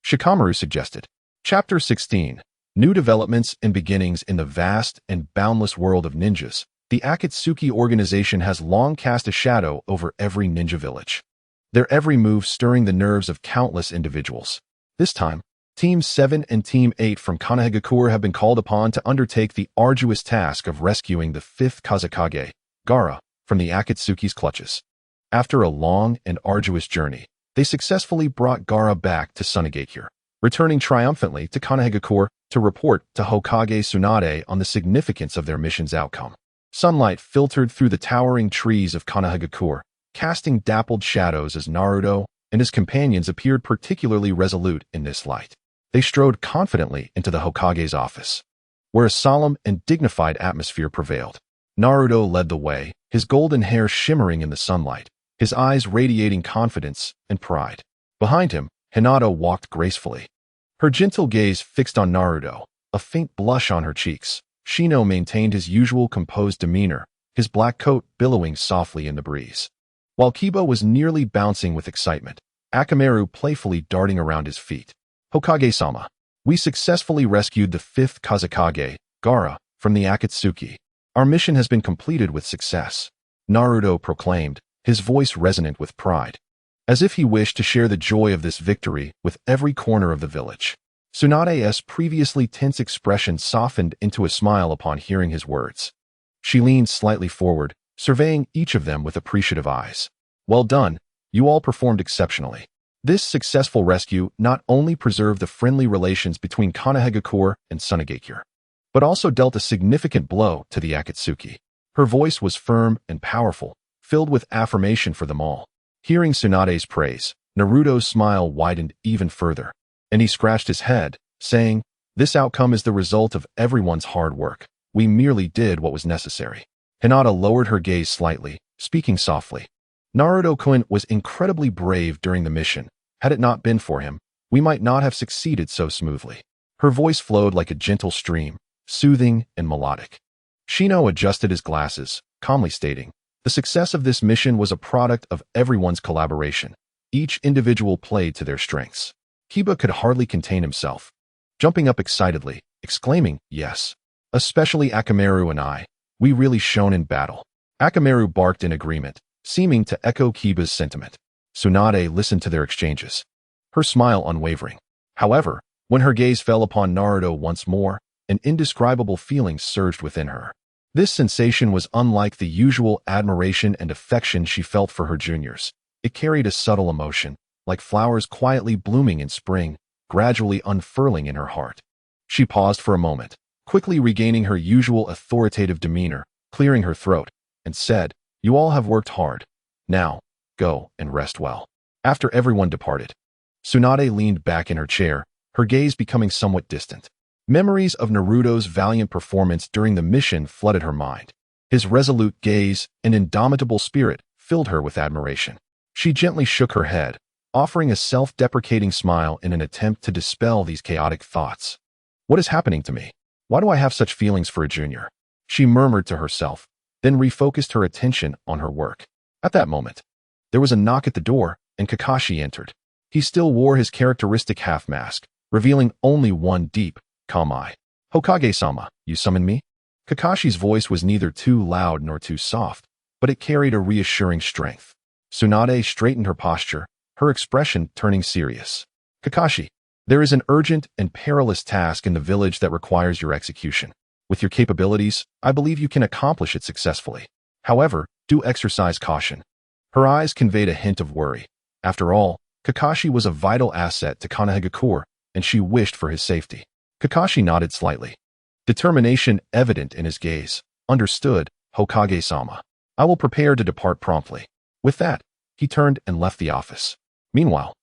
Shikamaru suggested. Chapter 16. New developments and beginnings in the vast and boundless world of ninjas. The Akatsuki organization has long cast a shadow over every ninja village, their every move stirring the nerves of countless individuals. This time, Team 7 and Team 8 from Sunagakure have been called upon to undertake the arduous task of rescuing the Fifth Hokage, Gaara, from the Akatsuki's clutches. After a long and arduous journey, they successfully brought Gaara back to Sunagakure, returning triumphantly to Sunagakure to report to Hokage Tsunade on the significance of their mission's outcome. Sunlight filtered through the towering trees of Sunagakure, casting dappled shadows as Naruto and his companions appeared particularly resolute in this light. They strode confidently into the Hokage's office, where a solemn and dignified atmosphere prevailed. Naruto led the way, his golden hair shimmering in the sunlight, his eyes radiating confidence and pride. Behind him, Hinata walked gracefully, her gentle gaze fixed on Naruto, a faint blush on her cheeks. Shino maintained his usual composed demeanor, his black coat billowing softly in the breeze. While Kiba was nearly bouncing with excitement, Akamaru playfully darting around his feet. Hokage-sama, we successfully rescued the Fifth Hokage, Gaara, from the Akatsuki. Our mission has been completed with success, Naruto proclaimed, his voice resonant with pride, as if he wished to share the joy of this victory with every corner of the village. Tsunade's previously tense expression softened into a smile upon hearing his words. She leaned slightly forward, surveying each of them with appreciative eyes. Well done, you all performed exceptionally. This successful rescue not only preserved the friendly relations between Sunagakure and Sunagakure, but also dealt a significant blow to the Akatsuki. Her voice was firm and powerful, filled with affirmation for them all. Hearing Tsunade's praise, Naruto's smile widened even further, and he scratched his head, saying, this outcome is the result of everyone's hard work. We merely did what was necessary. Hinata lowered her gaze slightly, speaking softly. Naruto-kun was incredibly brave during the mission. Had it not been for him, we might not have succeeded so smoothly. Her voice flowed like a gentle stream, soothing and melodic. Shino adjusted his glasses, calmly stating, the success of this mission was a product of everyone's collaboration. Each individual played to their strengths. Kiba could hardly contain himself, jumping up excitedly, exclaiming, yes. Especially Akamaru and I. We really shone in battle. Akamaru barked in agreement, seeming to echo Kiba's sentiment. Tsunade listened to their exchanges, her smile unwavering. However, when her gaze fell upon Naruto once more, an indescribable feeling surged within her. This sensation was unlike the usual admiration and affection she felt for her juniors. It carried a subtle emotion, like flowers quietly blooming in spring, gradually unfurling in her heart. She paused for a moment, quickly regaining her usual authoritative demeanor, clearing her throat, and said, You all have worked hard. Now, go and rest well." After everyone departed, Tsunade leaned back in her chair, her gaze becoming somewhat distant. Memories of Naruto's valiant performance during the mission flooded her mind. His resolute gaze and indomitable spirit filled her with admiration. She gently shook her head, offering a self-deprecating smile in an attempt to dispel these chaotic thoughts. "What is happening to me? Why do I have such feelings for a junior?" She murmured to herself, then refocused her attention on her work. At that moment, there was a knock at the door, and Kakashi entered. He still wore his characteristic half-mask, revealing only one deep, calm eye. "Hokage-sama, you summoned me?" Kakashi's voice was neither too loud nor too soft, but it carried a reassuring strength. Tsunade straightened her posture, her expression turning serious. "Kakashi, there is an urgent and perilous task in the village that requires your execution. With your capabilities, I believe you can accomplish it successfully. However, do exercise caution." Her eyes conveyed a hint of worry. After all, Kakashi was a vital asset to Sunagakure, and she wished for his safety. Kakashi nodded slightly, determination evident in his gaze. "Understood, Hokage-sama. I will prepare to depart promptly." With that, he turned and left the office. Meanwhile,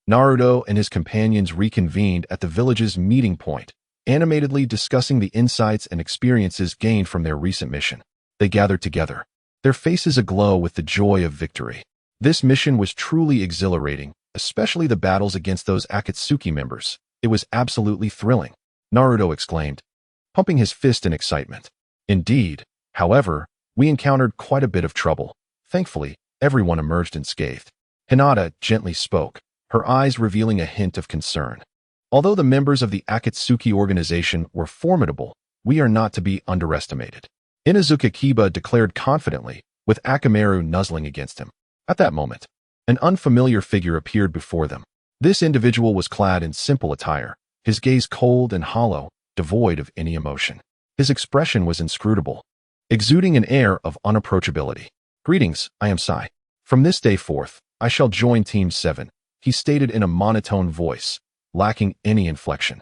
Naruto and his companions reconvened at the village's meeting point, animatedly discussing the insights and experiences gained from their recent mission. They gathered together, their faces aglow with the joy of victory. This mission was truly exhilarating, especially the battles against those Akatsuki members. It was absolutely thrilling, Naruto exclaimed, pumping his fist in excitement. "Indeed, however, we encountered quite a bit of trouble. Thankfully, everyone emerged unscathed." Hinata gently spoke, her eyes revealing a hint of concern. "Although the members of the Akatsuki organization were formidable, we are not to be underestimated," Inuzuka Kiba declared confidently, with Akamaru nuzzling against him. At that moment, an unfamiliar figure appeared before them. This individual was clad in simple attire, his gaze cold and hollow, devoid of any emotion. His expression was inscrutable, exuding an air of unapproachability. "Greetings, I am Sai. From this day forth, I shall join Team 7, he stated in a monotone voice, lacking any inflection.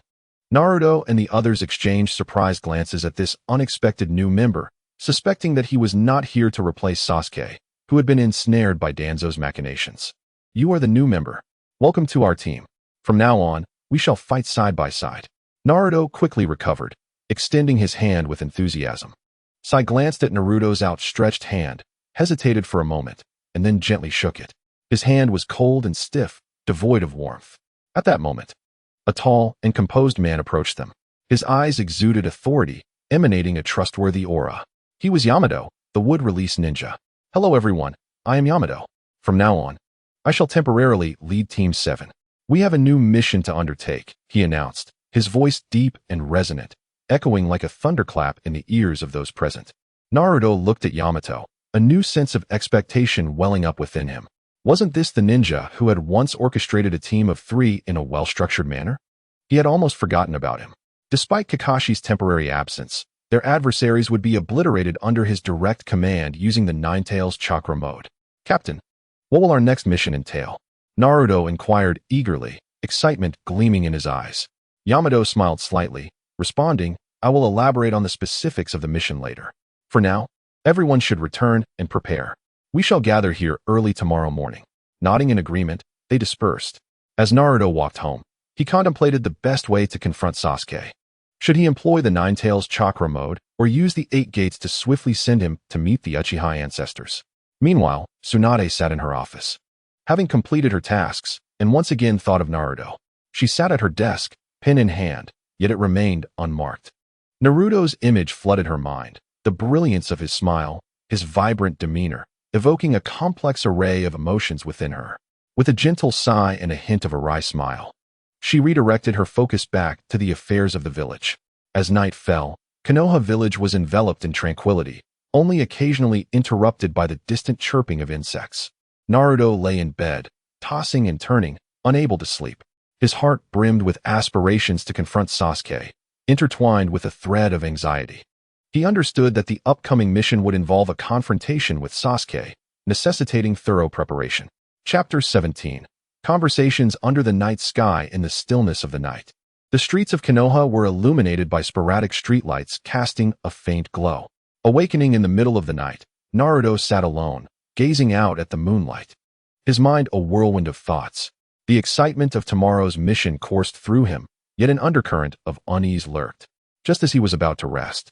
Naruto and the others exchanged surprised glances at this unexpected new member, suspecting that he was not here to replace Sasuke, who had been ensnared by Danzo's machinations. "You are the new member. Welcome to our team. From now on, we shall fight side by side." Naruto quickly recovered, extending his hand with enthusiasm. Sai glanced at Naruto's outstretched hand, hesitated for a moment, and then gently shook it. His hand was cold and stiff, devoid of warmth. At that moment, a tall and composed man approached them. His eyes exuded authority, emanating a trustworthy aura. He was Yamato, the wood-release ninja. "Hello everyone, I am Yamato. From now on, I shall temporarily lead Team 7. We have a new mission to undertake," he announced, his voice deep and resonant, echoing like a thunderclap in the ears of those present. Naruto looked at Yamato, a new sense of expectation welling up within him. Wasn't this the ninja who had once orchestrated a team of 3 in a well-structured manner? He had almost forgotten about him. Despite Kakashi's temporary absence, their adversaries would be obliterated under his direct command using the Nine-Tails chakra mode. "Captain, what will our next mission entail?" Naruto inquired eagerly, excitement gleaming in his eyes. Yamato smiled slightly, responding, "I will elaborate on the specifics of the mission later. For now, everyone should return and prepare. We shall gather here early tomorrow morning." Nodding in agreement, they dispersed. As Naruto walked home, he contemplated the best way to confront Sasuke. Should he employ the Nine-Tails chakra mode or use the 8 gates to swiftly send him to meet the Uchiha ancestors? Meanwhile, Tsunade sat in her office. Having completed her tasks, and once again thought of Naruto, she sat at her desk, pen in hand, yet it remained unmarked. Naruto's image flooded her mind, the brilliance of his smile, his vibrant demeanor, evoking a complex array of emotions within her. With a gentle sigh and a hint of a wry smile, she redirected her focus back to the affairs of the village. As night fell, Konoha village was enveloped in tranquility, only occasionally interrupted by the distant chirping of insects. Naruto lay in bed, tossing and turning, unable to sleep. His heart brimmed with aspirations to confront Sasuke, intertwined with a thread of anxiety. He understood that the upcoming mission would involve a confrontation with Sasuke, necessitating thorough preparation. Chapter 17. Conversations under the night sky in the stillness of the night. The streets of Konoha were illuminated by sporadic streetlights casting a faint glow. Awakening in the middle of the night, Naruto sat alone, gazing out at the moonlight. His mind a whirlwind of thoughts. The excitement of tomorrow's mission coursed through him, yet an undercurrent of unease lurked. Just as he was about to rest,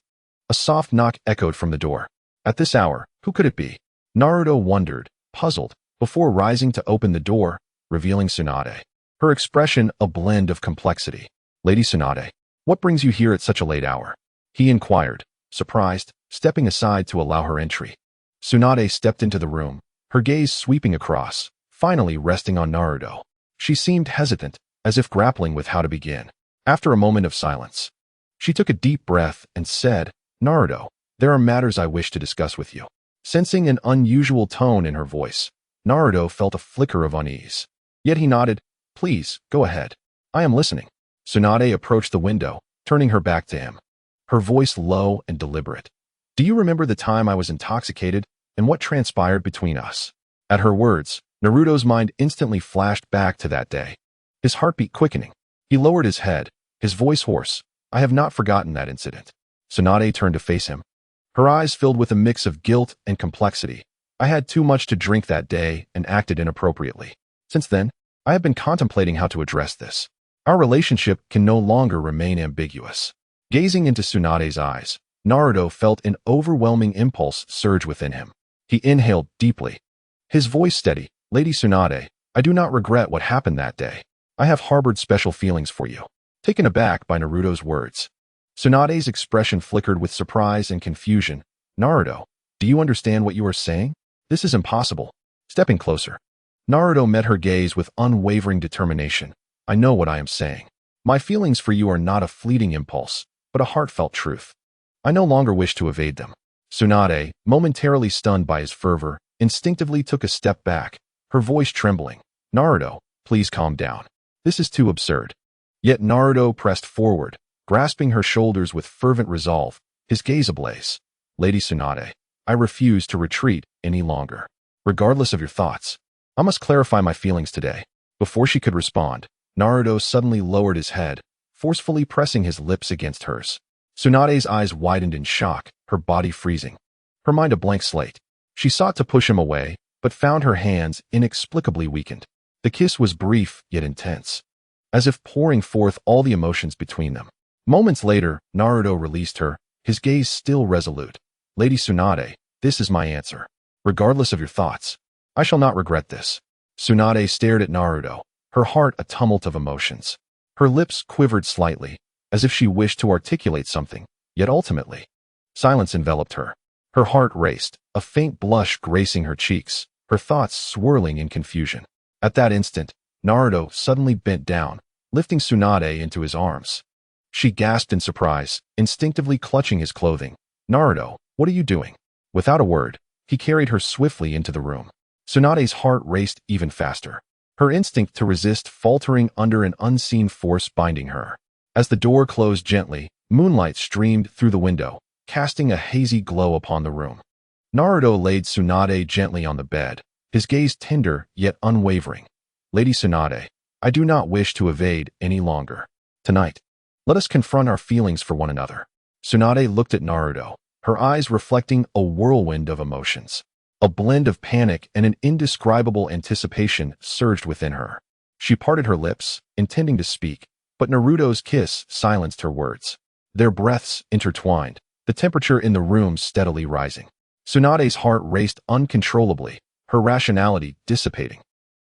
a soft knock echoed from the door. At this hour, who could it be? Naruto wondered, puzzled, before rising to open the door, revealing Tsunade. Her expression a blend of complexity. "Lady Tsunade, what brings you here at such a late hour?" he inquired, surprised, stepping aside to allow her entry. Tsunade stepped into the room, her gaze sweeping across, finally resting on Naruto. She seemed hesitant, as if grappling with how to begin. After a moment of silence, she took a deep breath and said, "Naruto, there are matters I wish to discuss with you." Sensing an unusual tone in her voice, Naruto felt a flicker of unease. Yet he nodded, "Please, go ahead. I am listening." Tsunade approached the window, turning her back to him. Her voice low and deliberate. "Do you remember the time I was intoxicated and what transpired between us?" At her words, Naruto's mind instantly flashed back to that day. His heartbeat quickening. He lowered his head, his voice hoarse. "I have not forgotten that incident." Tsunade turned to face him. Her eyes filled with a mix of guilt and complexity. "I had too much to drink that day and acted inappropriately. Since then, I have been contemplating how to address this. Our relationship can no longer remain ambiguous." Gazing into Tsunade's eyes, Naruto felt an overwhelming impulse surge within him. He inhaled deeply. His voice steady. "Lady Tsunade, I do not regret what happened that day. I have harbored special feelings for you." Taken aback by Naruto's words, Tsunade's expression flickered with surprise and confusion. "Naruto, do you understand what you are saying? This is impossible." Stepping closer, Naruto met her gaze with unwavering determination. "I know what I am saying. My feelings for you are not a fleeting impulse, but a heartfelt truth. I no longer wish to evade them." Tsunade, momentarily stunned by his fervor, instinctively took a step back, her voice trembling. "Naruto, please calm down. This is too absurd." Yet Naruto pressed forward, grasping her shoulders with fervent resolve, his gaze ablaze. "Lady Tsunade, I refuse to retreat any longer. Regardless of your thoughts, I must clarify my feelings today." Before she could respond, Naruto suddenly lowered his head, forcefully pressing his lips against hers. Tsunade's eyes widened in shock, her body freezing. Her mind a blank slate. She sought to push him away, but found her hands inexplicably weakened. The kiss was brief yet intense, as if pouring forth all the emotions between them. Moments later, Naruto released her, his gaze still resolute. "Lady Tsunade, this is my answer. Regardless of your thoughts, I shall not regret this." Tsunade stared at Naruto, her heart a tumult of emotions. Her lips quivered slightly, as if she wished to articulate something, yet ultimately, silence enveloped her. Her heart raced, a faint blush gracing her cheeks, her thoughts swirling in confusion. At that instant, Naruto suddenly bent down, lifting Tsunade into his arms. She gasped in surprise, instinctively clutching his clothing. "Naruto, what are you doing?" Without a word, he carried her swiftly into the room. Tsunade's heart raced even faster, her instinct to resist faltering under an unseen force binding her. As the door closed gently, moonlight streamed through the window, casting a hazy glow upon the room. Naruto laid Tsunade gently on the bed, his gaze tender yet unwavering. "Lady Tsunade, I do not wish to evade any longer. Tonight, let us confront our feelings for one another." Tsunade looked at Naruto, her eyes reflecting a whirlwind of emotions. A blend of panic and an indescribable anticipation surged within her. She parted her lips, intending to speak, but Naruto's kiss silenced her words. Their breaths intertwined, the temperature in the room steadily rising. Tsunade's heart raced uncontrollably, her rationality dissipating,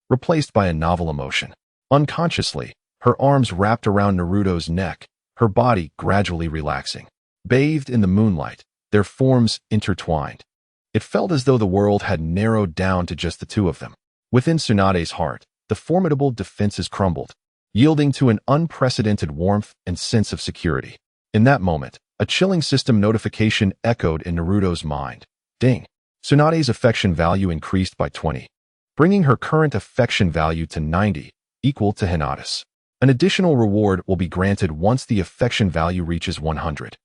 replaced by a novel emotion. Unconsciously, her arms wrapped around Naruto's neck, her body gradually relaxing. Bathed in the moonlight, their forms intertwined. It felt as though the world had narrowed down to just the two of them. Within Tsunade's heart, the formidable defenses crumbled, yielding to an unprecedented warmth and sense of security. In that moment, a chilling system notification echoed in Naruto's mind. Ding! Tsunade's affection value increased by 20, bringing her current affection value to 90, equal to Hinata's. An additional reward will be granted once the affection value reaches 100.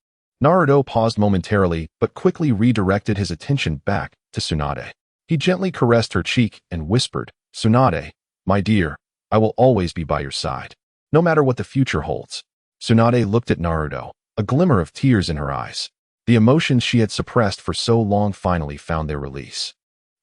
Naruto paused momentarily, but quickly redirected his attention back to Tsunade. He gently caressed her cheek and whispered, "Tsunade, my dear, I will always be by your side, no matter what the future holds." Tsunade looked at Naruto, a glimmer of tears in her eyes. The emotions she had suppressed for so long finally found their release.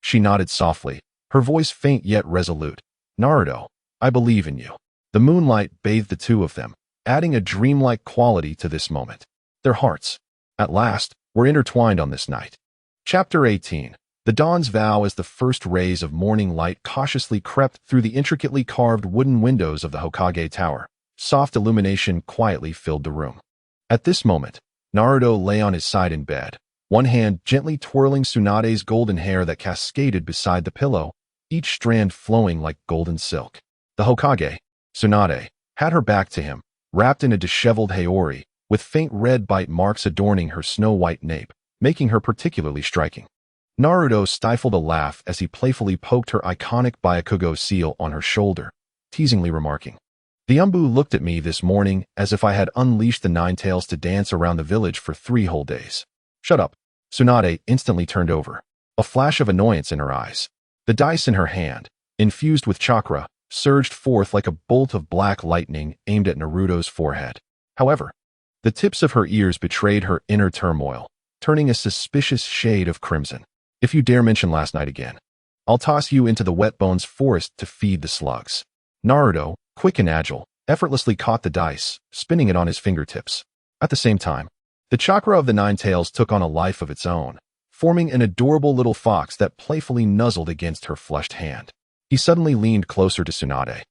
She nodded softly, her voice faint yet resolute. Naruto, I believe in you. The moonlight bathed the two of them, adding a dreamlike quality to this moment. Their hearts, at last, were intertwined on this night. Chapter 18. The dawn's vow as the first rays of morning light cautiously crept through the intricately carved wooden windows of the Hokage Tower. Soft illumination quietly filled the room. At this moment, Naruto lay on his side in bed, one hand gently twirling Tsunade's golden hair that cascaded beside the pillow, each strand flowing like golden silk. The Hokage, Tsunade, had her back to him, wrapped in a disheveled haori, with faint red bite marks adorning her snow-white nape, making her particularly striking. Naruto stifled a laugh as he playfully poked her iconic Byakugo seal on her shoulder, teasingly remarking, "The Umbu looked at me this morning as if I had unleashed the Nine-Tails to dance around the village for 3 whole days." "Shut up." Tsunade instantly turned over, a flash of annoyance in her eyes. The dice in her hand, infused with chakra, surged forth like a bolt of black lightning aimed at Naruto's forehead. However, the tips of her ears betrayed her inner turmoil, turning a suspicious shade of crimson. "If you dare mention last night again, I'll toss you into the wet bones forest to feed the slugs." Naruto, quick and agile, effortlessly caught the dice, spinning it on his fingertips. At the same time, the chakra of the Nine-Tails took on a life of its own, forming an adorable little fox that playfully nuzzled against her flushed hand. He suddenly leaned closer to Tsunade,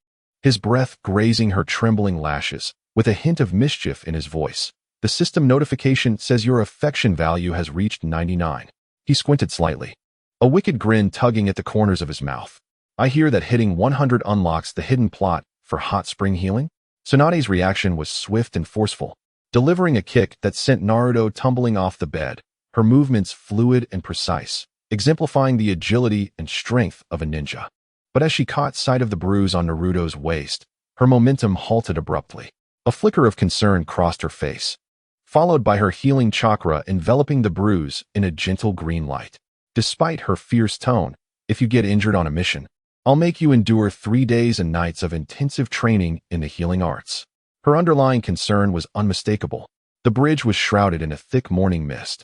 his breath grazing her trembling lashes, with a hint of mischief in his voice. "The system notification says your affection value has reached 99. He squinted slightly, a wicked grin tugging at the corners of his mouth. "I hear that hitting 100 unlocks the hidden plot for hot spring healing?" Tsunade's reaction was swift and forceful, delivering a kick that sent Naruto tumbling off the bed, her movements fluid and precise, exemplifying the agility and strength of a ninja. But as she caught sight of the bruise on Naruto's waist, her momentum halted abruptly. A flicker of concern crossed her face, followed by her healing chakra enveloping the bruise in a gentle green light. Despite her fierce tone, "If you get injured on a mission, I'll make you endure 3 days and nights of intensive training in the healing arts." Her underlying concern was unmistakable. The bridge was shrouded in a thick morning mist,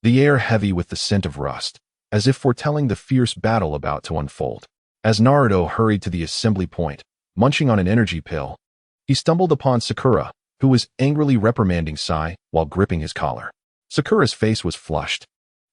the air heavy with the scent of rust, as if foretelling the fierce battle about to unfold. As Naruto hurried to the assembly point, munching on an energy pill, he stumbled upon Sakura, who was angrily reprimanding Sai while gripping his collar. Sakura's face was flushed,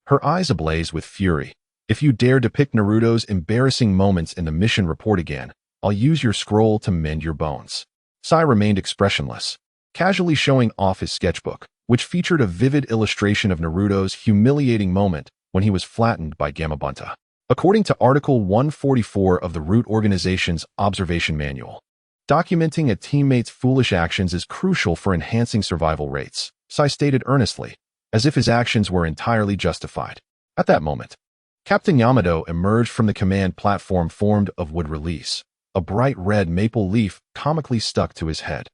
her eyes ablaze with fury. "If you dare depict Naruto's embarrassing moments in the mission report again, I'll use your scroll to mend your bones." Sai remained expressionless, casually showing off his sketchbook, which featured a vivid illustration of Naruto's humiliating moment when he was flattened by Gamabunta. According to Article 144 of the Root Organization's Observation Manual, documenting a teammate's foolish actions is crucial for enhancing survival rates, Sai stated earnestly, as if his actions were entirely justified. At that moment, Captain Yamato emerged from the command platform formed of wood release, a bright red maple leaf comically stuck to his head.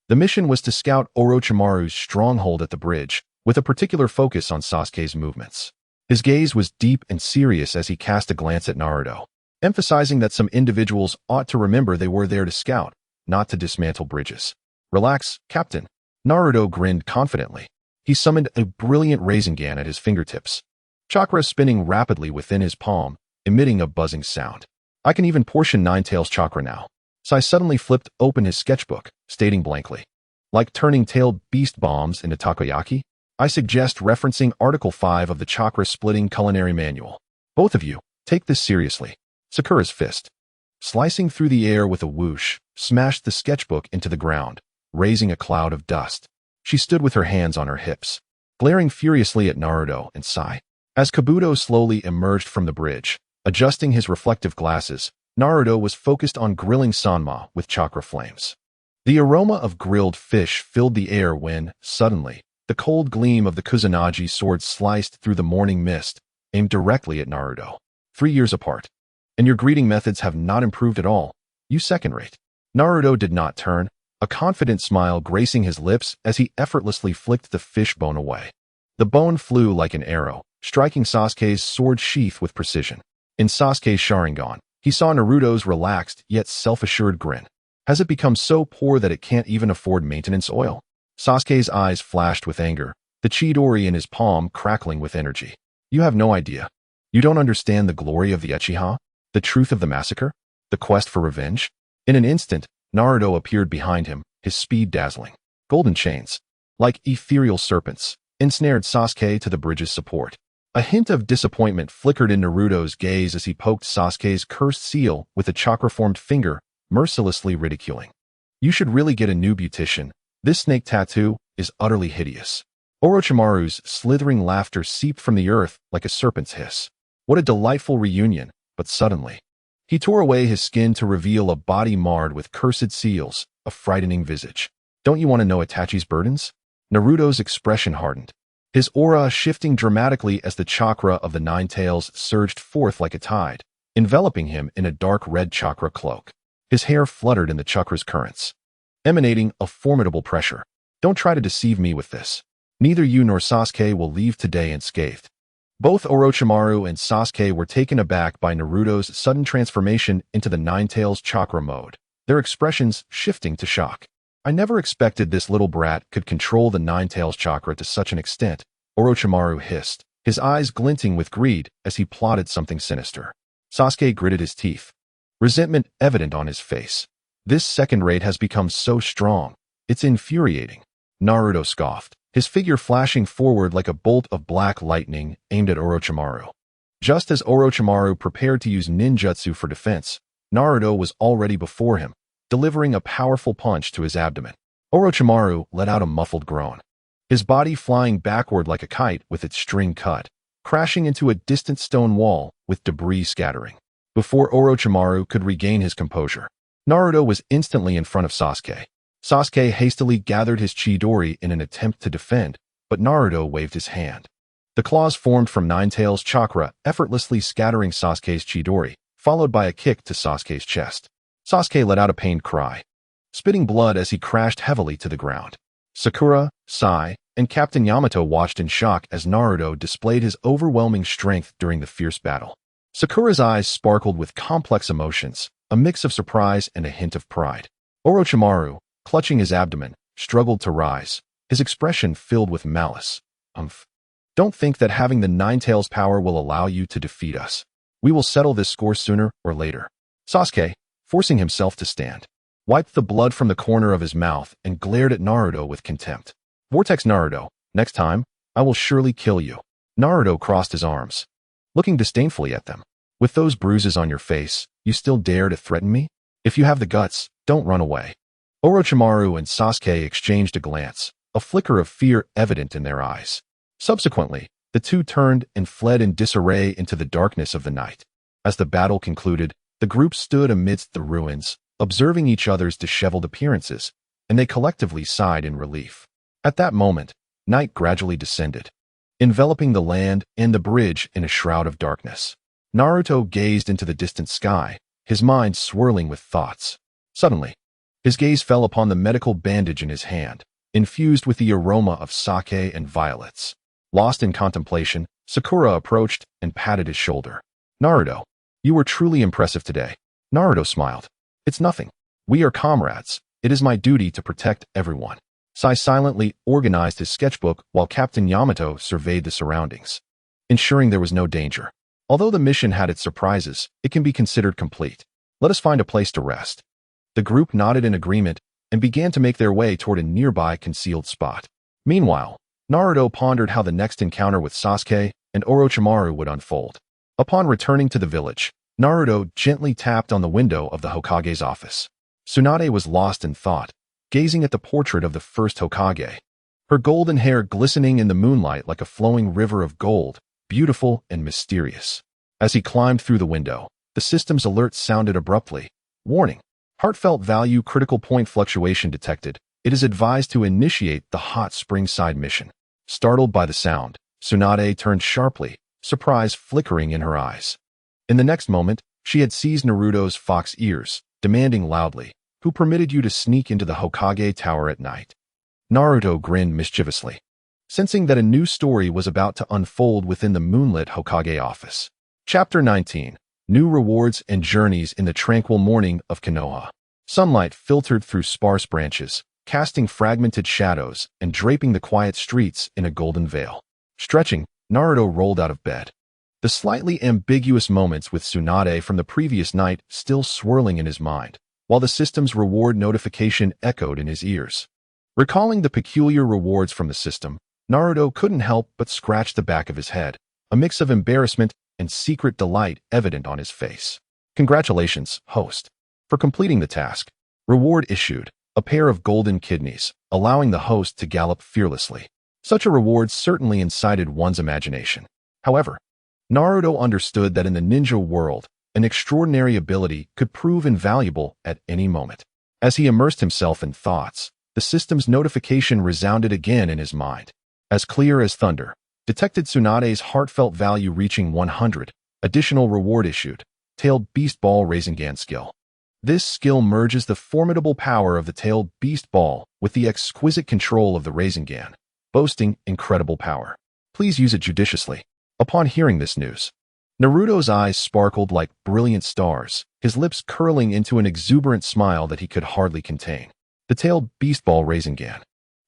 The mission was to scout Orochimaru's stronghold at the bridge, with a particular focus on Sasuke's movements. His gaze was deep and serious as he cast a glance at Naruto, emphasizing that some individuals ought to remember they were there to scout, not to dismantle bridges. "Relax, Captain." Naruto grinned confidently. He summoned a brilliant Rasengan at his fingertips, chakra spinning rapidly within his palm, emitting a buzzing sound. "I can even portion Nine-Tails chakra now." Sai suddenly flipped open his sketchbook, stating blankly, "Like turning tailed beast bombs into takoyaki? I suggest referencing Article 5 of the Chakra-Splitting Culinary Manual. Both of you, take this seriously." Sakura's fist, slicing through the air with a whoosh, smashed the sketchbook into the ground, raising a cloud of dust. She stood with her hands on her hips, glaring furiously at Naruto and Sai. As Kabuto slowly emerged from the bridge, adjusting his reflective glasses, Naruto was focused on grilling Sanma with chakra flames. The aroma of grilled fish filled the air when, suddenly, the cold gleam of the Kusanagi sword sliced through the morning mist, aimed directly at Naruto. 3 years apart, and your greeting methods have not improved at all. You second-rate. Naruto did not turn, a confident smile gracing his lips as he effortlessly flicked the fish bone away. The bone flew like an arrow, striking Sasuke's sword sheath with precision. In Sasuke's Sharingan, he saw Naruto's relaxed yet self-assured grin. Has it become so poor that it can't even afford maintenance oil? Sasuke's eyes flashed with anger, the the Chidori in his palm crackling with energy. You have no idea. You don't understand the glory of the Uchiha, the truth of the massacre, the quest for revenge. In an instant, Naruto appeared behind him, his speed dazzling. Golden chains, like ethereal serpents, ensnared Sasuke to the bridge's support. A hint of disappointment flickered in Naruto's gaze as he poked Sasuke's cursed seal with a chakra-formed finger, mercilessly ridiculing. You should really get a new beautician. This snake tattoo is utterly hideous. Orochimaru's slithering laughter seeped from the earth like a serpent's hiss. What a delightful reunion, but suddenly. He tore away his skin to reveal a body marred with cursed seals, a frightening visage. Don't you want to know Itachi's burdens? Naruto's expression hardened, his aura shifting dramatically as the chakra of the Nine-Tails surged forth like a tide, enveloping him in a dark red chakra cloak. His hair fluttered in the chakra's currents, emanating a formidable pressure. Don't try to deceive me with this. Neither you nor Sasuke will leave today unscathed. Both Orochimaru and Sasuke were taken aback by Naruto's sudden transformation into the Nine-Tails chakra mode, their expressions shifting to shock. I never expected this little brat could control the Nine-Tails chakra to such an extent, Orochimaru hissed, his eyes glinting with greed as he plotted something sinister. Sasuke gritted his teeth, resentment evident on his face. This second rate has become so strong. It's infuriating. Naruto scoffed, his figure flashing forward like a bolt of black lightning aimed at Orochimaru. Just as Orochimaru prepared to use ninjutsu for defense, Naruto was already before him, delivering a powerful punch to his abdomen. Orochimaru let out a muffled groan, his body flying backward like a kite with its string cut, crashing into a distant stone wall with debris scattering. Before Orochimaru could regain his composure, Naruto was instantly in front of Sasuke. Sasuke hastily gathered his Chidori in an attempt to defend, but Naruto waved his hand. The claws formed from Nine-Tails chakra, effortlessly scattering Sasuke's Chidori, followed by a kick to Sasuke's chest. Sasuke let out a pained cry, spitting blood as he crashed heavily to the ground. Sakura, Sai, and Captain Yamato watched in shock as Naruto displayed his overwhelming strength during the fierce battle. Sakura's eyes sparkled with complex emotions, a mix of surprise and a hint of pride. Orochimaru, clutching his abdomen, struggled to rise, his expression filled with malice. Don't think that having the Nine-Tails power will allow you to defeat us. We will settle this score sooner or later. Sasuke, forcing himself to stand, wiped the blood from the corner of his mouth and glared at Naruto with contempt. Vortex Naruto, next time, I will surely kill you. Naruto crossed his arms, looking disdainfully at them. With those bruises on your face, you still dare to threaten me? If you have the guts, don't run away. Orochimaru and Sasuke exchanged a glance, a flicker of fear evident in their eyes. Subsequently, the two turned and fled in disarray into the darkness of the night. As the battle concluded, the group stood amidst the ruins, observing each other's disheveled appearances, and they collectively sighed in relief. At that moment, night gradually descended, enveloping the land and the bridge in a shroud of darkness. Naruto gazed into the distant sky, his mind swirling with thoughts. Suddenly, his gaze fell upon the medical bandage in his hand, infused with the aroma of sake and violets. Lost in contemplation, Sakura approached and patted his shoulder. Naruto, you were truly impressive today. Naruto smiled. It's nothing. We are comrades. It is my duty to protect everyone. Sai silently organized his sketchbook while Captain Yamato surveyed the surroundings, ensuring there was no danger. Although the mission had its surprises, it can be considered complete. Let us find a place to rest. The group nodded in agreement and began to make their way toward a nearby concealed spot. Meanwhile, Naruto pondered how the next encounter with Sasuke and Orochimaru would unfold. Upon returning to the village, Naruto gently tapped on the window of the Hokage's office. Tsunade was lost in thought, gazing at the portrait of the first Hokage, her golden hair glistening in the moonlight like a flowing river of gold, beautiful and mysterious. As he climbed through the window, the system's alert sounded abruptly. Warning. Heartfelt value critical point fluctuation detected. It is advised to initiate the hot spring side mission. Startled by the sound, Tsunade turned sharply, surprise flickering in her eyes. In the next moment, she had seized Naruto's fox ears, demanding loudly, "Who permitted you to sneak into the Hokage tower at night?" Naruto grinned mischievously, sensing that a new story was about to unfold within the moonlit Hokage office. Chapter 19. New rewards and journeys in the tranquil morning of Konoha. Sunlight filtered through sparse branches, casting fragmented shadows and draping the quiet streets in a golden veil. Stretching, Naruto rolled out of bed. The slightly ambiguous moments with Tsunade from the previous night still swirling in his mind, while the system's reward notification echoed in his ears. Recalling the peculiar rewards from the system, Naruto couldn't help but scratch the back of his head, a mix of embarrassment and secret delight evident on his face. Congratulations, host, for completing the task. Reward issued, a pair of golden kidneys, allowing the host to gallop fearlessly. Such a reward certainly incited one's imagination. However, Naruto understood that in the ninja world, an extraordinary ability could prove invaluable at any moment. As he immersed himself in thoughts, the system's notification resounded again in his mind. As clear as thunder, detected Tsunade's heartfelt value reaching 100, additional reward issued, tailed beast ball Rasengan skill. This skill merges the formidable power of the tailed beast ball with the exquisite control of the Rasengan, boasting incredible power. Please use it judiciously. Upon hearing this news, Naruto's eyes sparkled like brilliant stars, his lips curling into an exuberant smile that he could hardly contain. The tailed beast ball Rasengan.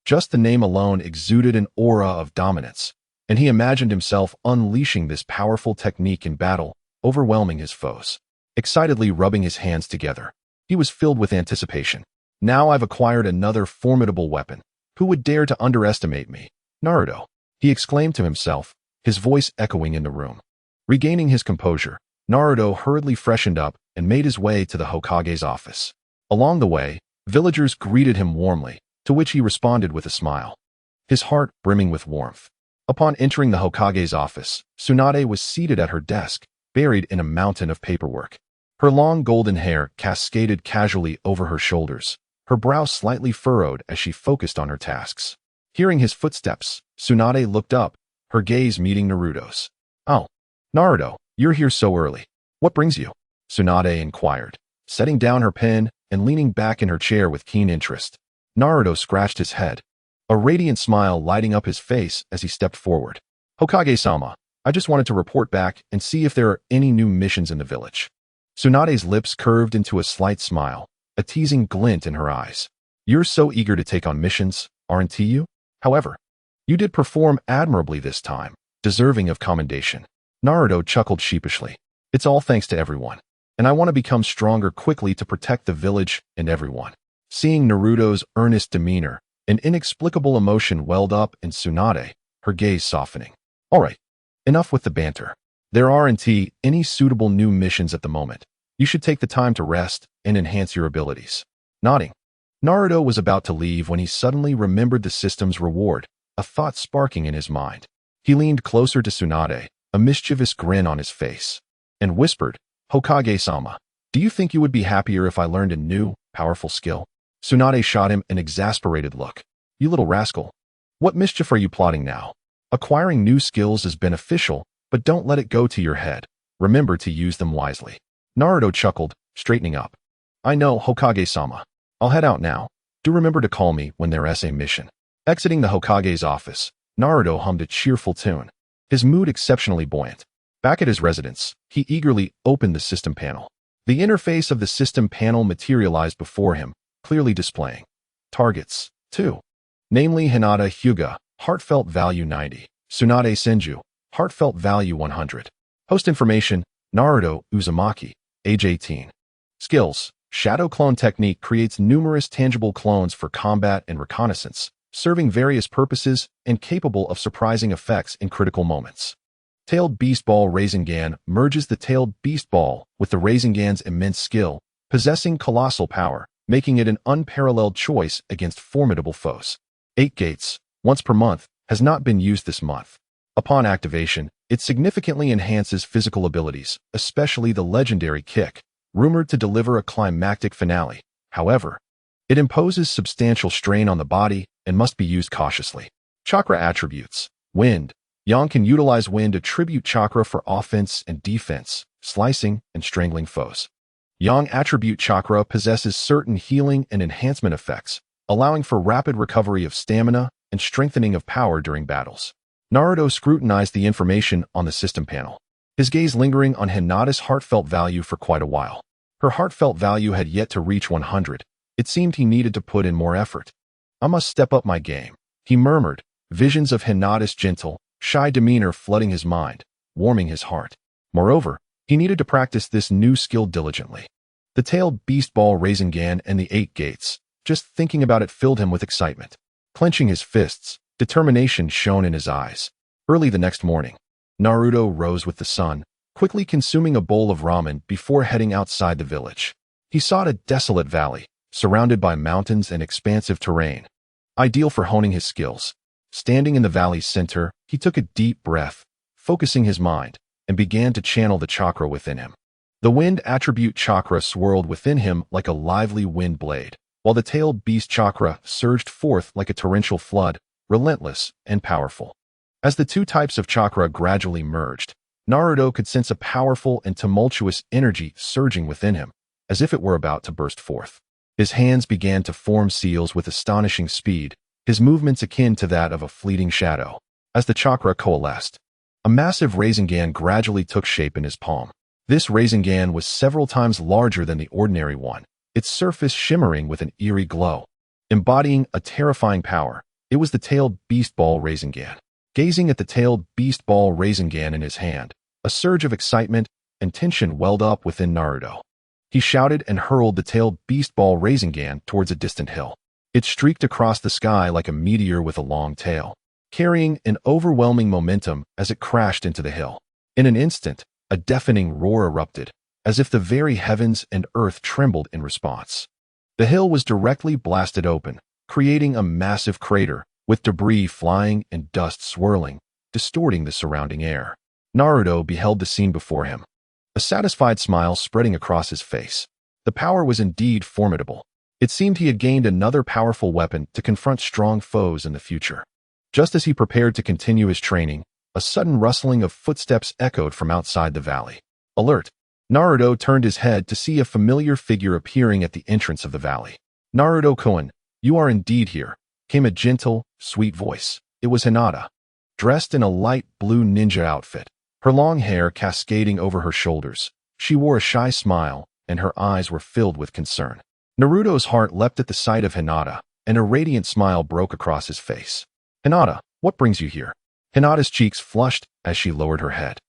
Just the name alone exuded an aura of dominance, and he imagined himself unleashing this powerful technique in battle, overwhelming his foes. Excitedly rubbing his hands together, he was filled with anticipation. Now I've acquired another formidable weapon. Who would dare to underestimate me? Naruto, he exclaimed to himself, his voice echoing in the room. Regaining his composure, Naruto hurriedly freshened up and made his way to the Hokage's office. Along the way, villagers greeted him warmly, to which he responded with a smile, his heart brimming with warmth. Upon entering the Hokage's office, Tsunade was seated at her desk, buried in a mountain of paperwork. Her long golden hair cascaded casually over her shoulders, her brow slightly furrowed as she focused on her tasks. Hearing his footsteps, Tsunade looked up, her gaze meeting Naruto's. "Oh, Naruto, you're here so early. What brings you?" Tsunade inquired, setting down her pen and leaning back in her chair with keen interest. Naruto scratched his head, a radiant smile lighting up his face as he stepped forward. "Hokage-sama, I just wanted to report back and see if there are any new missions in the village." Tsunade's lips curved into a slight smile, a teasing glint in her eyes. "You're so eager to take on missions, aren't you? However, you did perform admirably this time, deserving of commendation." Naruto chuckled sheepishly. "It's all thanks to everyone, and I want to become stronger quickly to protect the village and everyone." Seeing Naruto's earnest demeanor, an inexplicable emotion welled up in Tsunade, her gaze softening. "All right, enough with the banter. There aren't any suitable new missions at the moment. You should take the time to rest and enhance your abilities." Nodding, Naruto was about to leave when he suddenly remembered the system's reward, a thought sparking in his mind. He leaned closer to Tsunade, a mischievous grin on his face, and whispered, "Hokage-sama, do you think you would be happier if I learned a new, powerful skill?" Tsunade shot him an exasperated look. "You little rascal. What mischief are you plotting now? Acquiring new skills is beneficial, but don't let it go to your head. Remember to use them wisely." Naruto chuckled, straightening up. "I know, Hokage-sama. I'll head out now. Do remember to call me when there's a mission." Exiting the Hokage's office, Naruto hummed a cheerful tune, his mood exceptionally buoyant. Back at his residence, he eagerly opened the system panel. The interface of the system panel materialized before him, clearly displaying targets, 2. Namely Hinata Hyuga, heartfelt value 90, Tsunade Senju, heartfelt value 100. Host information, Naruto Uzumaki, age 18. Skills, Shadow Clone Technique creates numerous tangible clones for combat and reconnaissance, serving various purposes and capable of surprising effects in critical moments. Tailed Beast Ball Rasengan merges the Tailed Beast Ball with the Rasengan's immense skill, possessing colossal power, making it an unparalleled choice against formidable foes. 8 Gates, once per month, has not been used this month. Upon activation, it significantly enhances physical abilities, especially the legendary kick, rumored to deliver a climactic finale. However, it imposes substantial strain on the body and must be used cautiously. Chakra attributes. Wind. Yang can utilize wind attribute chakra for offense and defense, slicing and strangling foes. Yang attribute chakra possesses certain healing and enhancement effects, allowing for rapid recovery of stamina and strengthening of power during battles. Naruto scrutinized the information on the system panel, his gaze lingering on Hinata's heartfelt value for quite a while. Her heartfelt value had yet to reach 100. It seemed he needed to put in more effort. I must step up my game, he murmured, visions of Hinata's gentle, shy demeanor flooding his mind, warming his heart. Moreover, he needed to practice this new skill diligently. The tailed beast ball Rasengan and the 8 gates. Just thinking about it filled him with excitement. Clenching his fists, determination shone in his eyes. Early the next morning, Naruto rose with the sun, quickly consuming a bowl of ramen before heading outside the village. He sought a desolate valley, surrounded by mountains and expansive terrain, ideal for honing his skills. Standing in the valley's center, he took a deep breath, focusing his mind, and began to channel the chakra within him. The wind attribute chakra swirled within him like a lively wind blade, while the tailed beast chakra surged forth like a torrential flood, relentless and powerful. As the two types of chakra gradually merged, Naruto could sense a powerful and tumultuous energy surging within him, as if it were about to burst forth. His hands began to form seals with astonishing speed, his movements akin to that of a fleeting shadow. As the chakra coalesced, a massive Rasengan gradually took shape in his palm. This Rasengan was several times larger than the ordinary one, its surface shimmering with an eerie glow. Embodying a terrifying power, it was the tailed beast ball Rasengan. Gazing at the tailed beast ball Rasengan in his hand, a surge of excitement and tension welled up within Naruto. He shouted and hurled the tailed beast ball Rasengan towards a distant hill. It streaked across the sky like a meteor with a long tail, carrying an overwhelming momentum as it crashed into the hill. In an instant, a deafening roar erupted, as if the very heavens and earth trembled in response. The hill was directly blasted open, creating a massive crater, with debris flying and dust swirling, distorting the surrounding air. Naruto beheld the scene before him, a satisfied smile spreading across his face. The power was indeed formidable. It seemed he had gained another powerful weapon to confront strong foes in the future. Just as he prepared to continue his training, a sudden rustling of footsteps echoed from outside the valley. Alert! Naruto turned his head to see a familiar figure appearing at the entrance of the valley. Naruto-kun, you are indeed here, came a gentle, sweet voice. It was Hinata, dressed in a light blue ninja outfit, her long hair cascading over her shoulders. She wore a shy smile, and her eyes were filled with concern. Naruto's heart leapt at the sight of Hinata, and a radiant smile broke across his face. Hinata, what brings you here? Hinata's cheeks flushed as she lowered her head,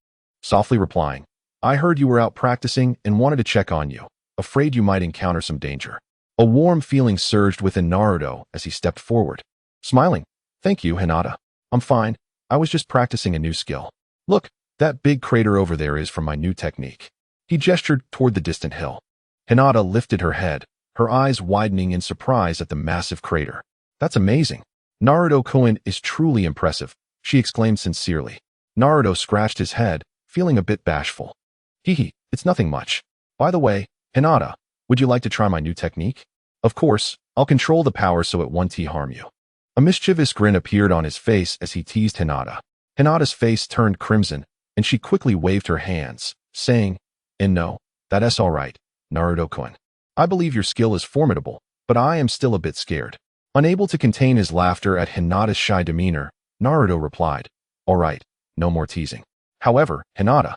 softly replying, I heard you were out practicing and wanted to check on you, afraid you might encounter some danger. A warm feeling surged within Naruto as he stepped forward, smiling. Thank you, Hinata. I'm fine. I was just practicing a new skill. Look, that big crater over there is from my new technique. He gestured toward the distant hill. Hinata lifted her head, her eyes widening in surprise at the massive crater. That's amazing. Naruto-kun is truly impressive, she exclaimed sincerely. Naruto scratched his head, feeling a bit bashful. Hehe, it's nothing much. By the way, Hinata, would you like to try my new technique? Of course, I'll control the power so it won't harm you. A mischievous grin appeared on his face as he teased Hinata. Hinata's face turned crimson, and she quickly waved her hands, saying, no, that's all right, Naruto-kun. I believe your skill is formidable, but I am still a bit scared. Unable to contain his laughter at Hinata's shy demeanor, Naruto replied, all right, no more teasing. However, Hinata,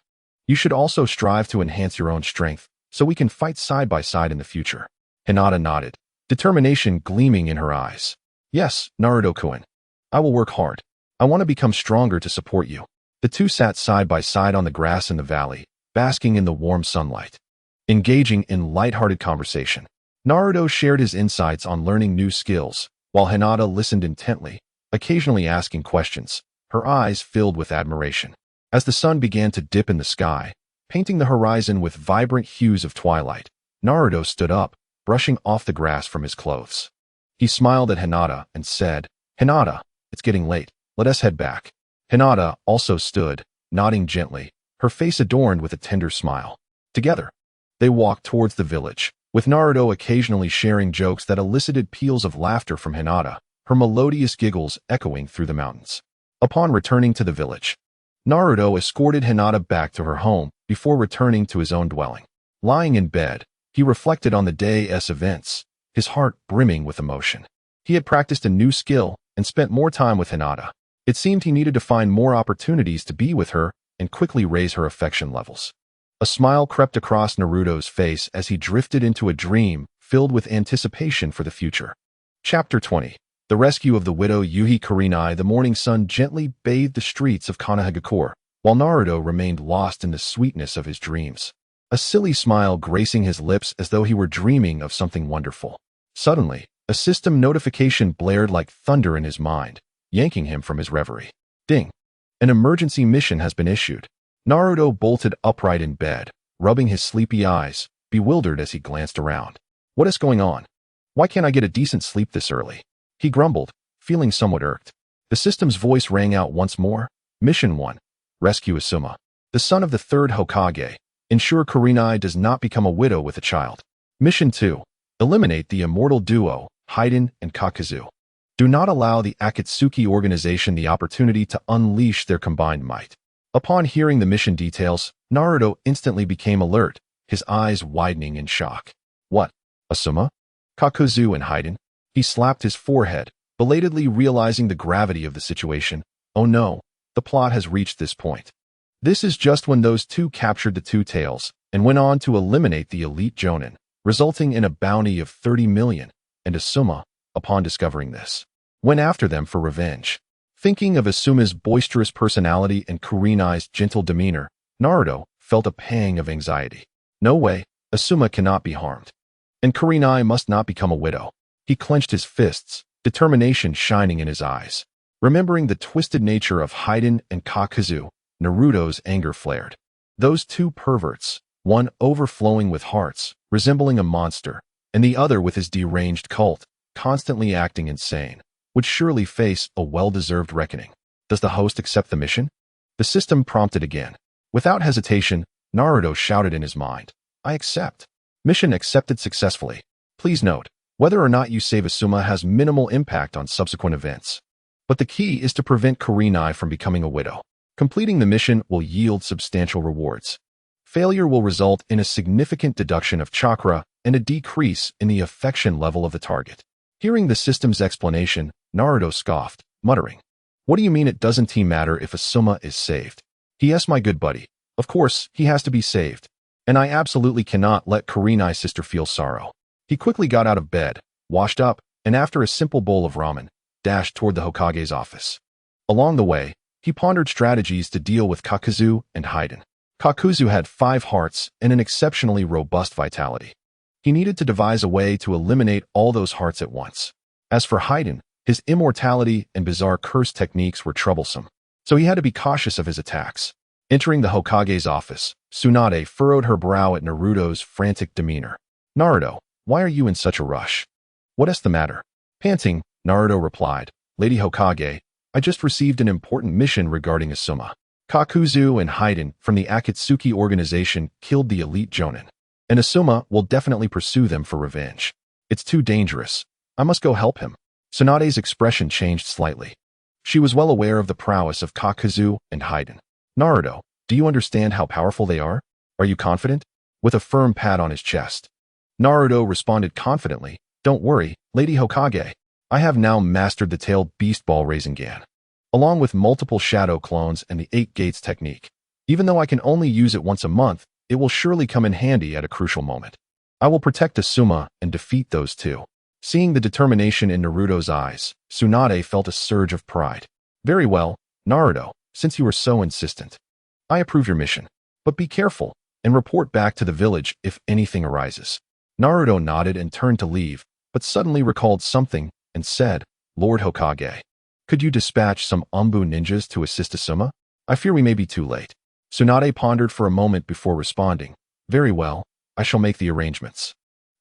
you should also strive to enhance your own strength, so we can fight side by side in the future. Hinata nodded, determination gleaming in her eyes. Yes, Naruto-kun. I will work hard. I want to become stronger to support you. The two sat side by side on the grass in the valley, basking in the warm sunlight, engaging in lighthearted conversation. Naruto shared his insights on learning new skills, while Hinata listened intently, occasionally asking questions, her eyes filled with admiration. As the sun began to dip in the sky, painting the horizon with vibrant hues of twilight, Naruto stood up, brushing off the grass from his clothes. He smiled at Hinata and said, Hinata, it's getting late. Let us head back. Hinata also stood, nodding gently, her face adorned with a tender smile. Together, they walked towards the village, with Naruto occasionally sharing jokes that elicited peals of laughter from Hinata, her melodious giggles echoing through the mountains. Upon returning to the village, Naruto escorted Hinata back to her home before returning to his own dwelling. Lying in bed, he reflected on the day's events, his heart brimming with emotion. He had practiced a new skill and spent more time with Hinata. It seemed he needed to find more opportunities to be with her and quickly raise her affection levels. A smile crept across Naruto's face as he drifted into a dream filled with anticipation for the future. Chapter 20. The rescue of the widow Yuhi Kurenai. The morning sun gently bathed the streets of Konoha, while Naruto remained lost in the sweetness of his dreams. A silly smile gracing his lips as though he were dreaming of something wonderful. Suddenly, a system notification blared like thunder in his mind, yanking him from his reverie. Ding! An emergency mission has been issued. Naruto bolted upright in bed, rubbing his sleepy eyes, bewildered as he glanced around. What is going on? Why can't I get a decent sleep this early? He grumbled, feeling somewhat irked. The system's voice rang out once more. Mission 1. Rescue Asuma, the son of the third Hokage. Ensure Kurenai does not become a widow with a child. Mission 2. Eliminate the immortal duo, Haiden and Kakuzu. Do not allow the Akatsuki organization the opportunity to unleash their combined might. Upon hearing the mission details, Naruto instantly became alert, his eyes widening in shock. What? Asuma? Kakuzu and Haiden? He slapped his forehead, belatedly realizing the gravity of the situation. Oh no, the plot has reached this point. This is just when those two captured the two tails and went on to eliminate the elite Jonin, resulting in a bounty of 30 million, and Asuma, upon discovering this, went after them for revenge. Thinking of Asuma's boisterous personality and Kurenai's gentle demeanor, Naruto felt a pang of anxiety. No way, Asuma cannot be harmed. And Kurenai must not become a widow. He clenched his fists, determination shining in his eyes. Remembering the twisted nature of Haiden and Kakuzu, Naruto's anger flared. Those two perverts, one overflowing with hearts, resembling a monster, and the other with his deranged cult, constantly acting insane, would surely face a well-deserved reckoning. Does the host accept the mission? The system prompted again. Without hesitation, Naruto shouted in his mind, I accept. Mission accepted successfully. Please note, whether or not you save Asuma has minimal impact on subsequent events. But the key is to prevent Kurenai from becoming a widow. Completing the mission will yield substantial rewards. Failure will result in a significant deduction of chakra and a decrease in the affection level of the target. Hearing the system's explanation, Naruto scoffed, muttering, What do you mean it doesn't matter if Asuma is saved? Yes, my good buddy. Of course, he has to be saved. And I absolutely cannot let Kurenai's sister feel sorrow. He quickly got out of bed, washed up, and after a simple bowl of ramen, dashed toward the Hokage's office. Along the way, he pondered strategies to deal with Kakuzu and Haiden. Kakuzu had 5 hearts and an exceptionally robust vitality. He needed to devise a way to eliminate all those hearts at once. As for Haiden, his immortality and bizarre curse techniques were troublesome, so he had to be cautious of his attacks. Entering the Hokage's office, Tsunade furrowed her brow at Naruto's frantic demeanor. Naruto, why are you in such a rush? What is the matter? Panting, Naruto replied, Lady Hokage, I just received an important mission regarding Asuma. Kakuzu and Haiden from the Akatsuki organization killed the elite Jonin, and Asuma will definitely pursue them for revenge. It's too dangerous. I must go help him. Tsunade's expression changed slightly. She was well aware of the prowess of Kakuzu and Haiden. Naruto, do you understand how powerful they are? Are you confident? With a firm pat on his chest, Naruto responded confidently, Don't worry, Lady Hokage. I have now mastered the tailed beast ball Rasengan, along with multiple shadow clones and the 8 gates technique. Even though I can only use it once a month, it will surely come in handy at a crucial moment. I will protect Asuma and defeat those two. Seeing the determination in Naruto's eyes, Tsunade felt a surge of pride. Very well, Naruto, since you are so insistent. I approve your mission. But be careful, and report back to the village if anything arises. Naruto nodded and turned to leave, but suddenly recalled something and said, Lord Hokage, could you dispatch some Umbu ninjas to assist Asuma? I fear we may be too late. Tsunade pondered for a moment before responding, Very well, I shall make the arrangements.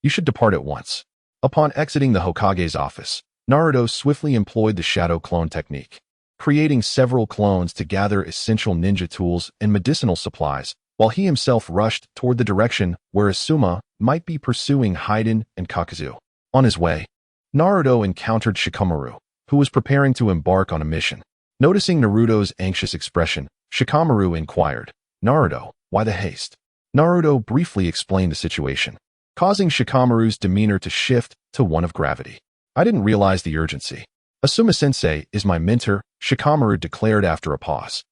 You should depart at once. Upon exiting the Hokage's office, Naruto swiftly employed the shadow clone technique, creating several clones to gather essential ninja tools and medicinal supplies, while he himself rushed toward the direction where Asuma might be pursuing Haiden and Kakuzu. On his way, Naruto encountered Shikamaru, who was preparing to embark on a mission. Noticing Naruto's anxious expression, Shikamaru inquired, Naruto, why the haste? Naruto briefly explained the situation, causing Shikamaru's demeanor to shift to one of gravity. I didn't realize the urgency. Asuma-sensei is my mentor, Shikamaru declared after a pause.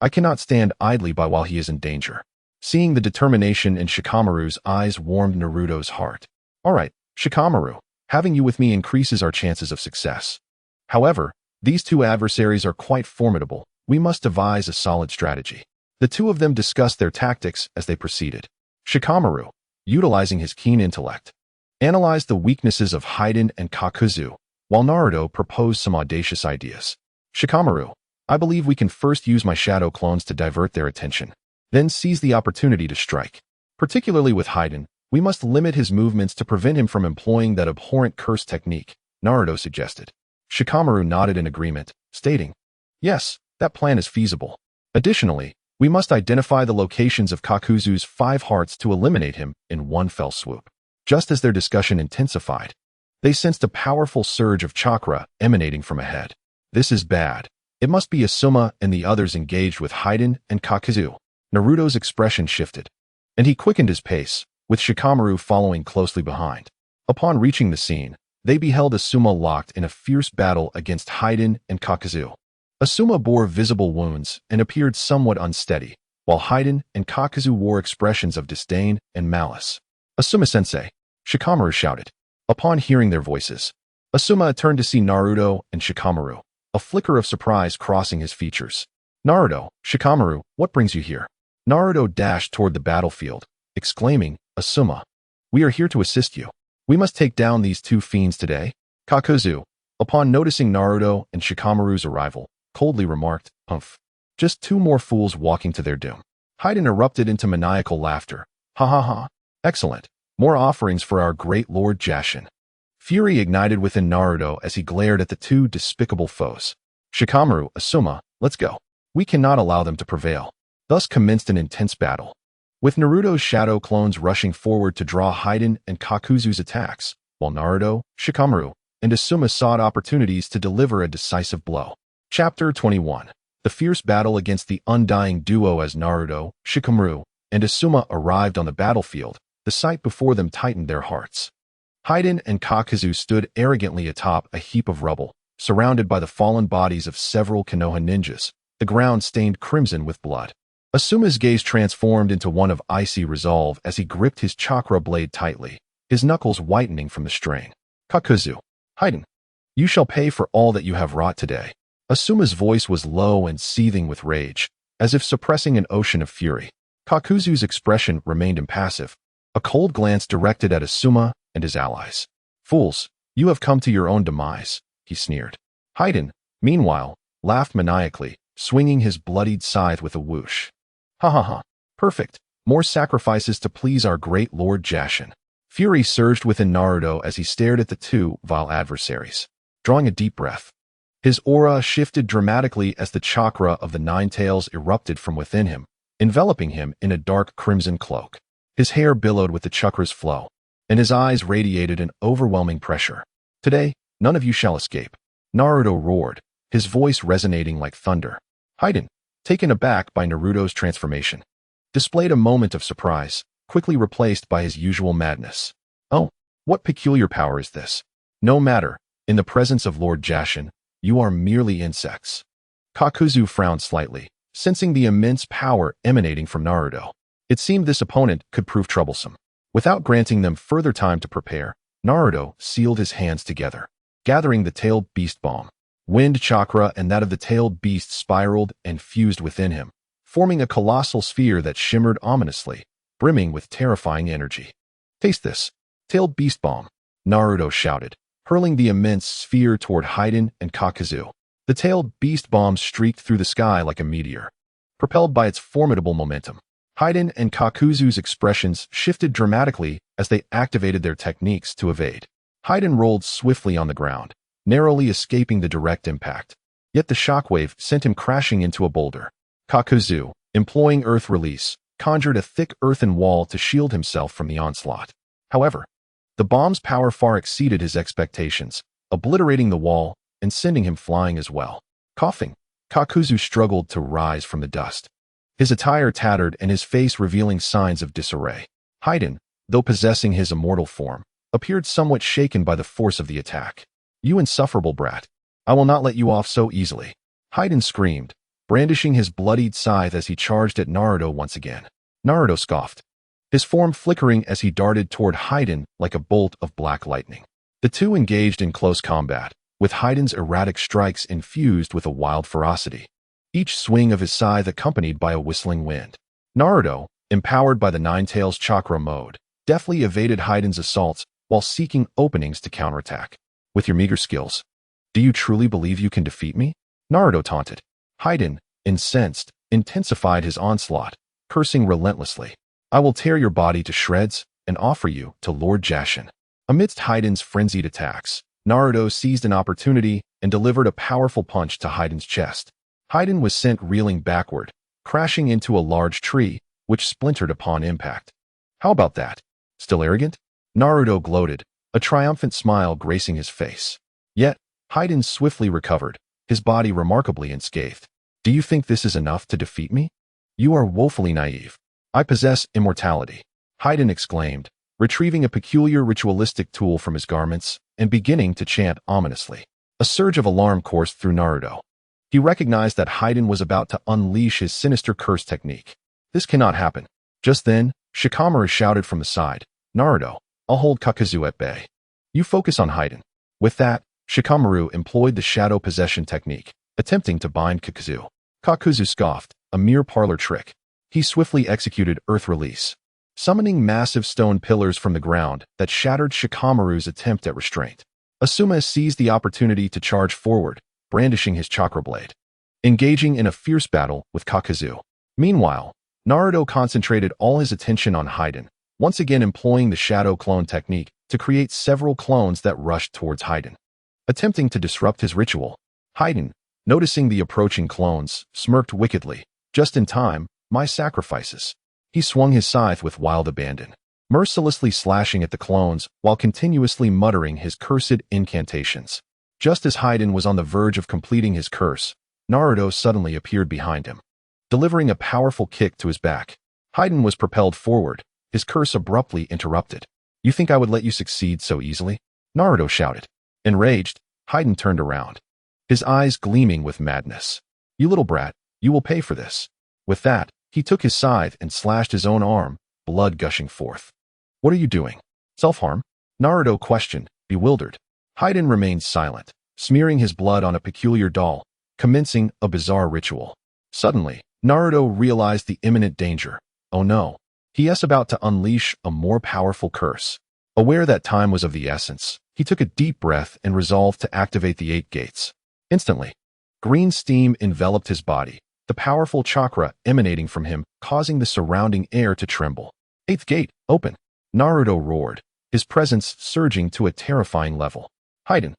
I cannot stand idly by while he is in danger. Seeing the determination in Shikamaru's eyes warmed Naruto's heart. All right, Shikamaru, having you with me increases our chances of success. However, these two adversaries are quite formidable. We must devise a solid strategy. The two of them discussed their tactics as they proceeded. Shikamaru, utilizing his keen intellect, analyzed the weaknesses of Haiden and Kakuzu, while Naruto proposed some audacious ideas. Shikamaru, I believe we can first use my shadow clones to divert their attention, then seize the opportunity to strike. Particularly with Haiden, we must limit his movements to prevent him from employing that abhorrent curse technique, Naruto suggested. Shikamaru nodded in agreement, stating, yes, that plan is feasible. Additionally, we must identify the locations of Kakuzu's 5 hearts to eliminate him in one fell swoop. Just as their discussion intensified, they sensed a powerful surge of chakra emanating from ahead. This is bad. It must be Asuma and the others engaged with Haiden and Kakuzu. Naruto's expression shifted, and he quickened his pace, with Shikamaru following closely behind. Upon reaching the scene, they beheld Asuma locked in a fierce battle against Haiden and Kakuzu. Asuma bore visible wounds and appeared somewhat unsteady, while Haiden and Kakuzu wore expressions of disdain and malice. Asuma-sensei, Shikamaru shouted. Upon hearing their voices, Asuma turned to see Naruto and Shikamaru, a flicker of surprise crossing his features. Naruto, Shikamaru, what brings you here? Naruto dashed toward the battlefield, exclaiming, Asuma, we are here to assist you. We must take down these two fiends today. Kakuzu, upon noticing Naruto and Shikamaru's arrival, coldly remarked, humph. Just 2 more fools walking to their doom. Haiden erupted into maniacal laughter. Ha ha ha. Excellent. More offerings for our great Lord Jashin. Fury ignited within Naruto as he glared at the 2 despicable foes. Shikamaru, Asuma, let's go. We cannot allow them to prevail. Thus commenced an intense battle, with Naruto's shadow clones rushing forward to draw Haiden and Kakuzu's attacks, while Naruto, Shikamaru, and Asuma sought opportunities to deliver a decisive blow. Chapter 21. The fierce battle against the undying duo. As Naruto, Shikamaru, and Asuma arrived on the battlefield, the sight before them tightened their hearts. Haiden and Kakuzu stood arrogantly atop a heap of rubble, surrounded by the fallen bodies of several Konoha ninjas, the ground stained crimson with blood. Asuma's gaze transformed into one of icy resolve as he gripped his chakra blade tightly, his knuckles whitening from the strain. Kakuzu, Haiden, you shall pay for all that you have wrought today. Asuma's voice was low and seething with rage, as if suppressing an ocean of fury. Kakuzu's expression remained impassive, a cold glance directed at Asuma and his allies. Fools, you have come to your own demise, he sneered. Haiden, meanwhile, laughed maniacally, swinging his bloodied scythe with a whoosh. Ha ha ha. Perfect. More sacrifices to please our great Lord Jashin. Fury surged within Naruto as he stared at the 2 vile adversaries. Drawing a deep breath, his aura shifted dramatically as the chakra of the Nine-Tails erupted from within him, enveloping him in a dark crimson cloak. His hair billowed with the chakra's flow, and his eyes radiated an overwhelming pressure. Today, none of you shall escape. Naruto roared, his voice resonating like thunder. Haiden, taken aback by Naruto's transformation, displayed a moment of surprise, quickly replaced by his usual madness. Oh, what peculiar power is this? No matter, in the presence of Lord Jashin, you are merely insects. Kakuzu frowned slightly, sensing the immense power emanating from Naruto. It seemed this opponent could prove troublesome. Without granting them further time to prepare, Naruto sealed his hands together, gathering the tailed beast bomb. Wind chakra and that of the tailed beast spiraled and fused within him, forming a colossal sphere that shimmered ominously, brimming with terrifying energy. Taste this. Tailed beast bomb, Naruto shouted, hurling the immense sphere toward Haiden and Kakuzu. The tailed beast bomb streaked through the sky like a meteor, propelled by its formidable momentum. Haiden and Kakuzu's expressions shifted dramatically as they activated their techniques to evade. Haiden rolled swiftly on the ground, narrowly escaping the direct impact. Yet the shockwave sent him crashing into a boulder. Kakuzu, employing earth release, conjured a thick earthen wall to shield himself from the onslaught. However, the bomb's power far exceeded his expectations, obliterating the wall and sending him flying as well. Coughing, Kakuzu struggled to rise from the dust, his attire tattered and his face revealing signs of disarray. Haiden, though possessing his immortal form, appeared somewhat shaken by the force of the attack. You insufferable brat, I will not let you off so easily. Haiden screamed, brandishing his bloodied scythe as he charged at Naruto once again. Naruto scoffed, his form flickering as he darted toward Haiden like a bolt of black lightning. The two engaged in close combat, with Haiden's erratic strikes infused with a wild ferocity. Each swing of his scythe accompanied by a whistling wind. Naruto, empowered by the Nine-Tails chakra mode, deftly evaded Haiden's assaults while seeking openings to counterattack. With your meager skills, do you truly believe you can defeat me? Naruto taunted. Haiden, incensed, intensified his onslaught, cursing relentlessly. I will tear your body to shreds and offer you to Lord Jashin. Amidst Haiden's frenzied attacks, Naruto seized an opportunity and delivered a powerful punch to Haiden's chest. Haiden was sent reeling backward, crashing into a large tree, which splintered upon impact. How about that? Still arrogant? Naruto gloated, a triumphant smile gracing his face. Yet, Haiden swiftly recovered, his body remarkably unscathed. Do you think this is enough to defeat me? You are woefully naive. I possess immortality, Haiden exclaimed, retrieving a peculiar ritualistic tool from his garments and beginning to chant ominously. A surge of alarm coursed through Naruto. He recognized that Haiden was about to unleash his sinister curse technique. This cannot happen. Just then, Shikamaru shouted from the side, Naruto, I'll hold Kakuzu at bay. You focus on Haiden. With that, Shikamaru employed the shadow possession technique, attempting to bind Kakuzu. Kakuzu scoffed, a mere parlor trick. He swiftly executed Earth Release, summoning massive stone pillars from the ground that shattered Shikamaru's attempt at restraint. Asuma seized the opportunity to charge forward, brandishing his chakra blade, engaging in a fierce battle with Kakuzu. Meanwhile, Naruto concentrated all his attention on Haiden, once again employing the shadow clone technique to create several clones that rushed towards Haiden. Attempting to disrupt his ritual, Haiden, noticing the approaching clones, smirked wickedly. Just in time, my sacrifices. He swung his scythe with wild abandon, mercilessly slashing at the clones while continuously muttering his cursed incantations. Just as Haiden was on the verge of completing his curse, Naruto suddenly appeared behind him, delivering a powerful kick to his back. Haiden was propelled forward, his curse abruptly interrupted. You think I would let you succeed so easily? Naruto shouted. Enraged, Haiden turned around, his eyes gleaming with madness. You little brat, you will pay for this. With that, he took his scythe and slashed his own arm, blood gushing forth. What are you doing? Self-harm? Naruto questioned, bewildered. Haiden remained silent, smearing his blood on a peculiar doll, commencing a bizarre ritual. Suddenly, Naruto realized the imminent danger. Oh no, he is about to unleash a more powerful curse. Aware that time was of the essence, he took a deep breath and resolved to activate the 8 gates. Instantly, green steam enveloped his body, the powerful chakra emanating from him causing the surrounding air to tremble. 8th gate, open! Naruto roared, his presence surging to a terrifying level. Haiden,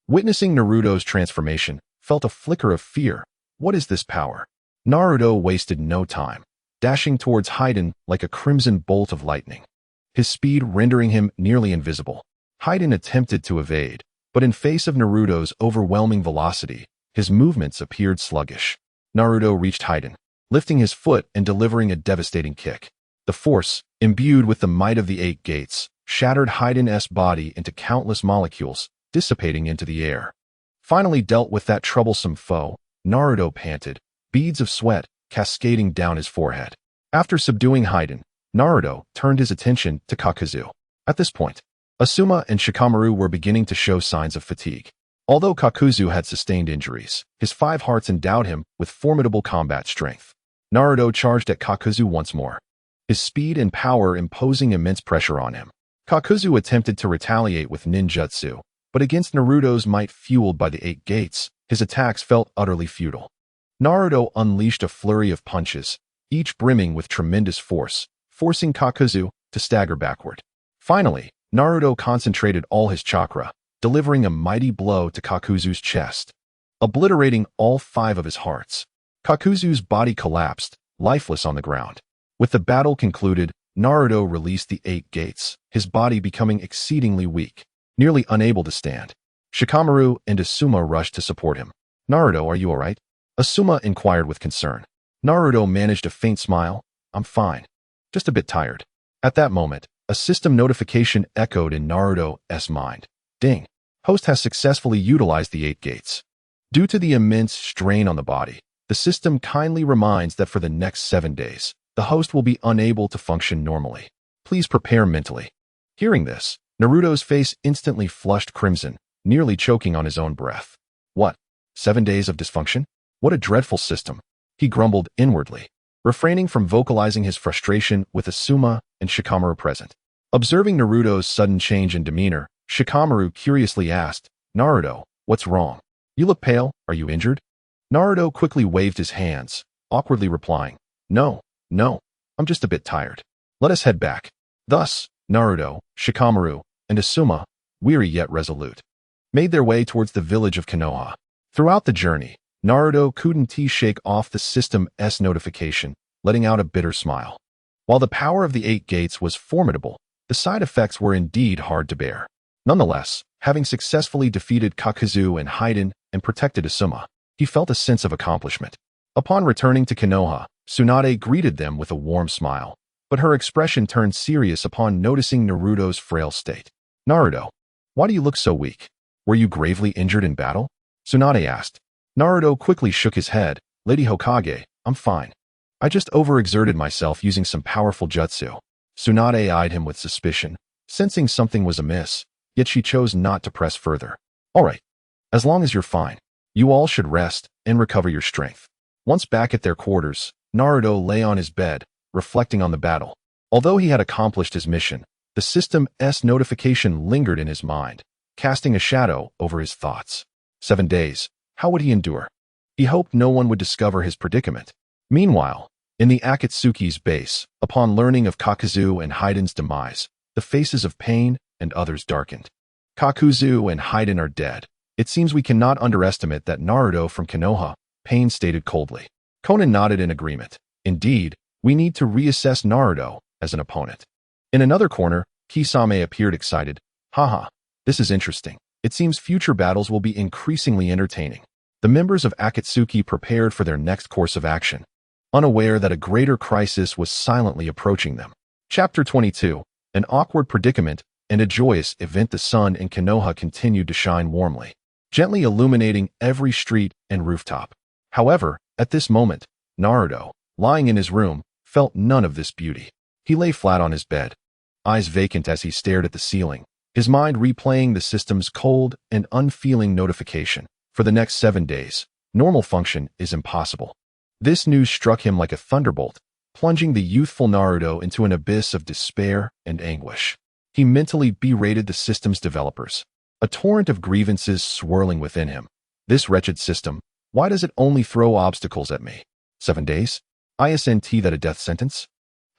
witnessing Naruto's transformation, felt a flicker of fear. What is this power? Naruto wasted no time, dashing towards Haiden like a crimson bolt of lightning, his speed rendering him nearly invisible. Haiden attempted to evade, but in face of Naruto's overwhelming velocity, his movements appeared sluggish. Naruto reached Haiden, lifting his foot and delivering a devastating kick. The force, imbued with the might of the 8 gates, shattered Haiden's body into countless molecules, dissipating into the air. Finally dealt with that troublesome foe, Naruto panted, beads of sweat cascading down his forehead. After subduing Haiden, Naruto turned his attention to Kakuzu. At this point, Asuma and Shikamaru were beginning to show signs of fatigue. Although Kakuzu had sustained injuries, his 5 hearts endowed him with formidable combat strength. Naruto charged at Kakuzu once more, his speed and power imposing immense pressure on him. Kakuzu attempted to retaliate with ninjutsu, but against Naruto's might fueled by the 8 gates, his attacks felt utterly futile. Naruto unleashed a flurry of punches, each brimming with tremendous force, forcing Kakuzu to stagger backward. Finally, Naruto concentrated all his chakra, delivering a mighty blow to Kakuzu's chest, obliterating all 5 of his hearts. Kakuzu's body collapsed, lifeless on the ground. With the battle concluded, Naruto released the 8 gates, his body becoming exceedingly weak, nearly unable to stand. Shikamaru and Asuma rushed to support him. Naruto, are you alright? Asuma inquired with concern. Naruto managed a faint smile. I'm fine. Just a bit tired. At that moment, a system notification echoed in Naruto's mind. Ding. Host has successfully utilized the 8 gates. Due to the immense strain on the body, the system kindly reminds that for the next 7 days, the host will be unable to function normally. Please prepare mentally. Hearing this, Naruto's face instantly flushed crimson, nearly choking on his own breath. What? 7 days of dysfunction? What a dreadful system, he grumbled inwardly, refraining from vocalizing his frustration with Asuma and Shikamaru present. Observing Naruto's sudden change in demeanor, Shikamaru curiously asked, Naruto, what's wrong? You look pale, are you injured? Naruto quickly waved his hands, awkwardly replying, No, I'm just a bit tired. Let us head back. Thus, Naruto, Shikamaru, and Asuma, weary yet resolute, made their way towards the village of Konoha. Throughout the journey, Naruto couldn't shake off the system's notification, letting out a bitter smile. While the power of the 8 gates was formidable, the side effects were indeed hard to bear. Nonetheless, having successfully defeated Kakuzu and Haiden and protected Asuma, he felt a sense of accomplishment. Upon returning to Konoha, Tsunade greeted them with a warm smile, but her expression turned serious upon noticing Naruto's frail state. Naruto, why do you look so weak? Were you gravely injured in battle? Tsunade asked. Naruto quickly shook his head. Lady Hokage, I'm fine. I just overexerted myself using some powerful jutsu. Tsunade eyed him with suspicion, sensing something was amiss, yet she chose not to press further. All right, as long as you're fine, you all should rest and recover your strength. Once back at their quarters, Naruto lay on his bed, reflecting on the battle. Although he had accomplished his mission, the system's notification lingered in his mind, casting a shadow over his thoughts. 7 days. How would he endure? He hoped no one would discover his predicament. Meanwhile, in the Akatsuki's base, upon learning of Kakuzu and Haiden's demise, the faces of Pain and others darkened. Kakuzu and Haiden are dead. It seems we cannot underestimate that Naruto from Konoha, Pain stated coldly. Conan nodded in agreement. Indeed, we need to reassess Naruto as an opponent. In another corner, Kisame appeared excited. Haha, this is interesting. It seems future battles will be increasingly entertaining. The members of Akatsuki prepared for their next course of action, unaware that a greater crisis was silently approaching them. Chapter 22. An awkward predicament and a joyous event. The sun in Konoha continued to shine warmly, gently illuminating every street and rooftop. However, at this moment, Naruto, lying in his room, felt none of this beauty. He lay flat on his bed, eyes vacant as he stared at the ceiling, his mind replaying the system's cold and unfeeling notification. For the next 7 days, normal function is impossible. This news struck him like a thunderbolt, plunging the youthful Naruto into an abyss of despair and anguish. He mentally berated the system's developers, a torrent of grievances swirling within him. This wretched system, why does it only throw obstacles at me? 7 days? Isn't that a death sentence?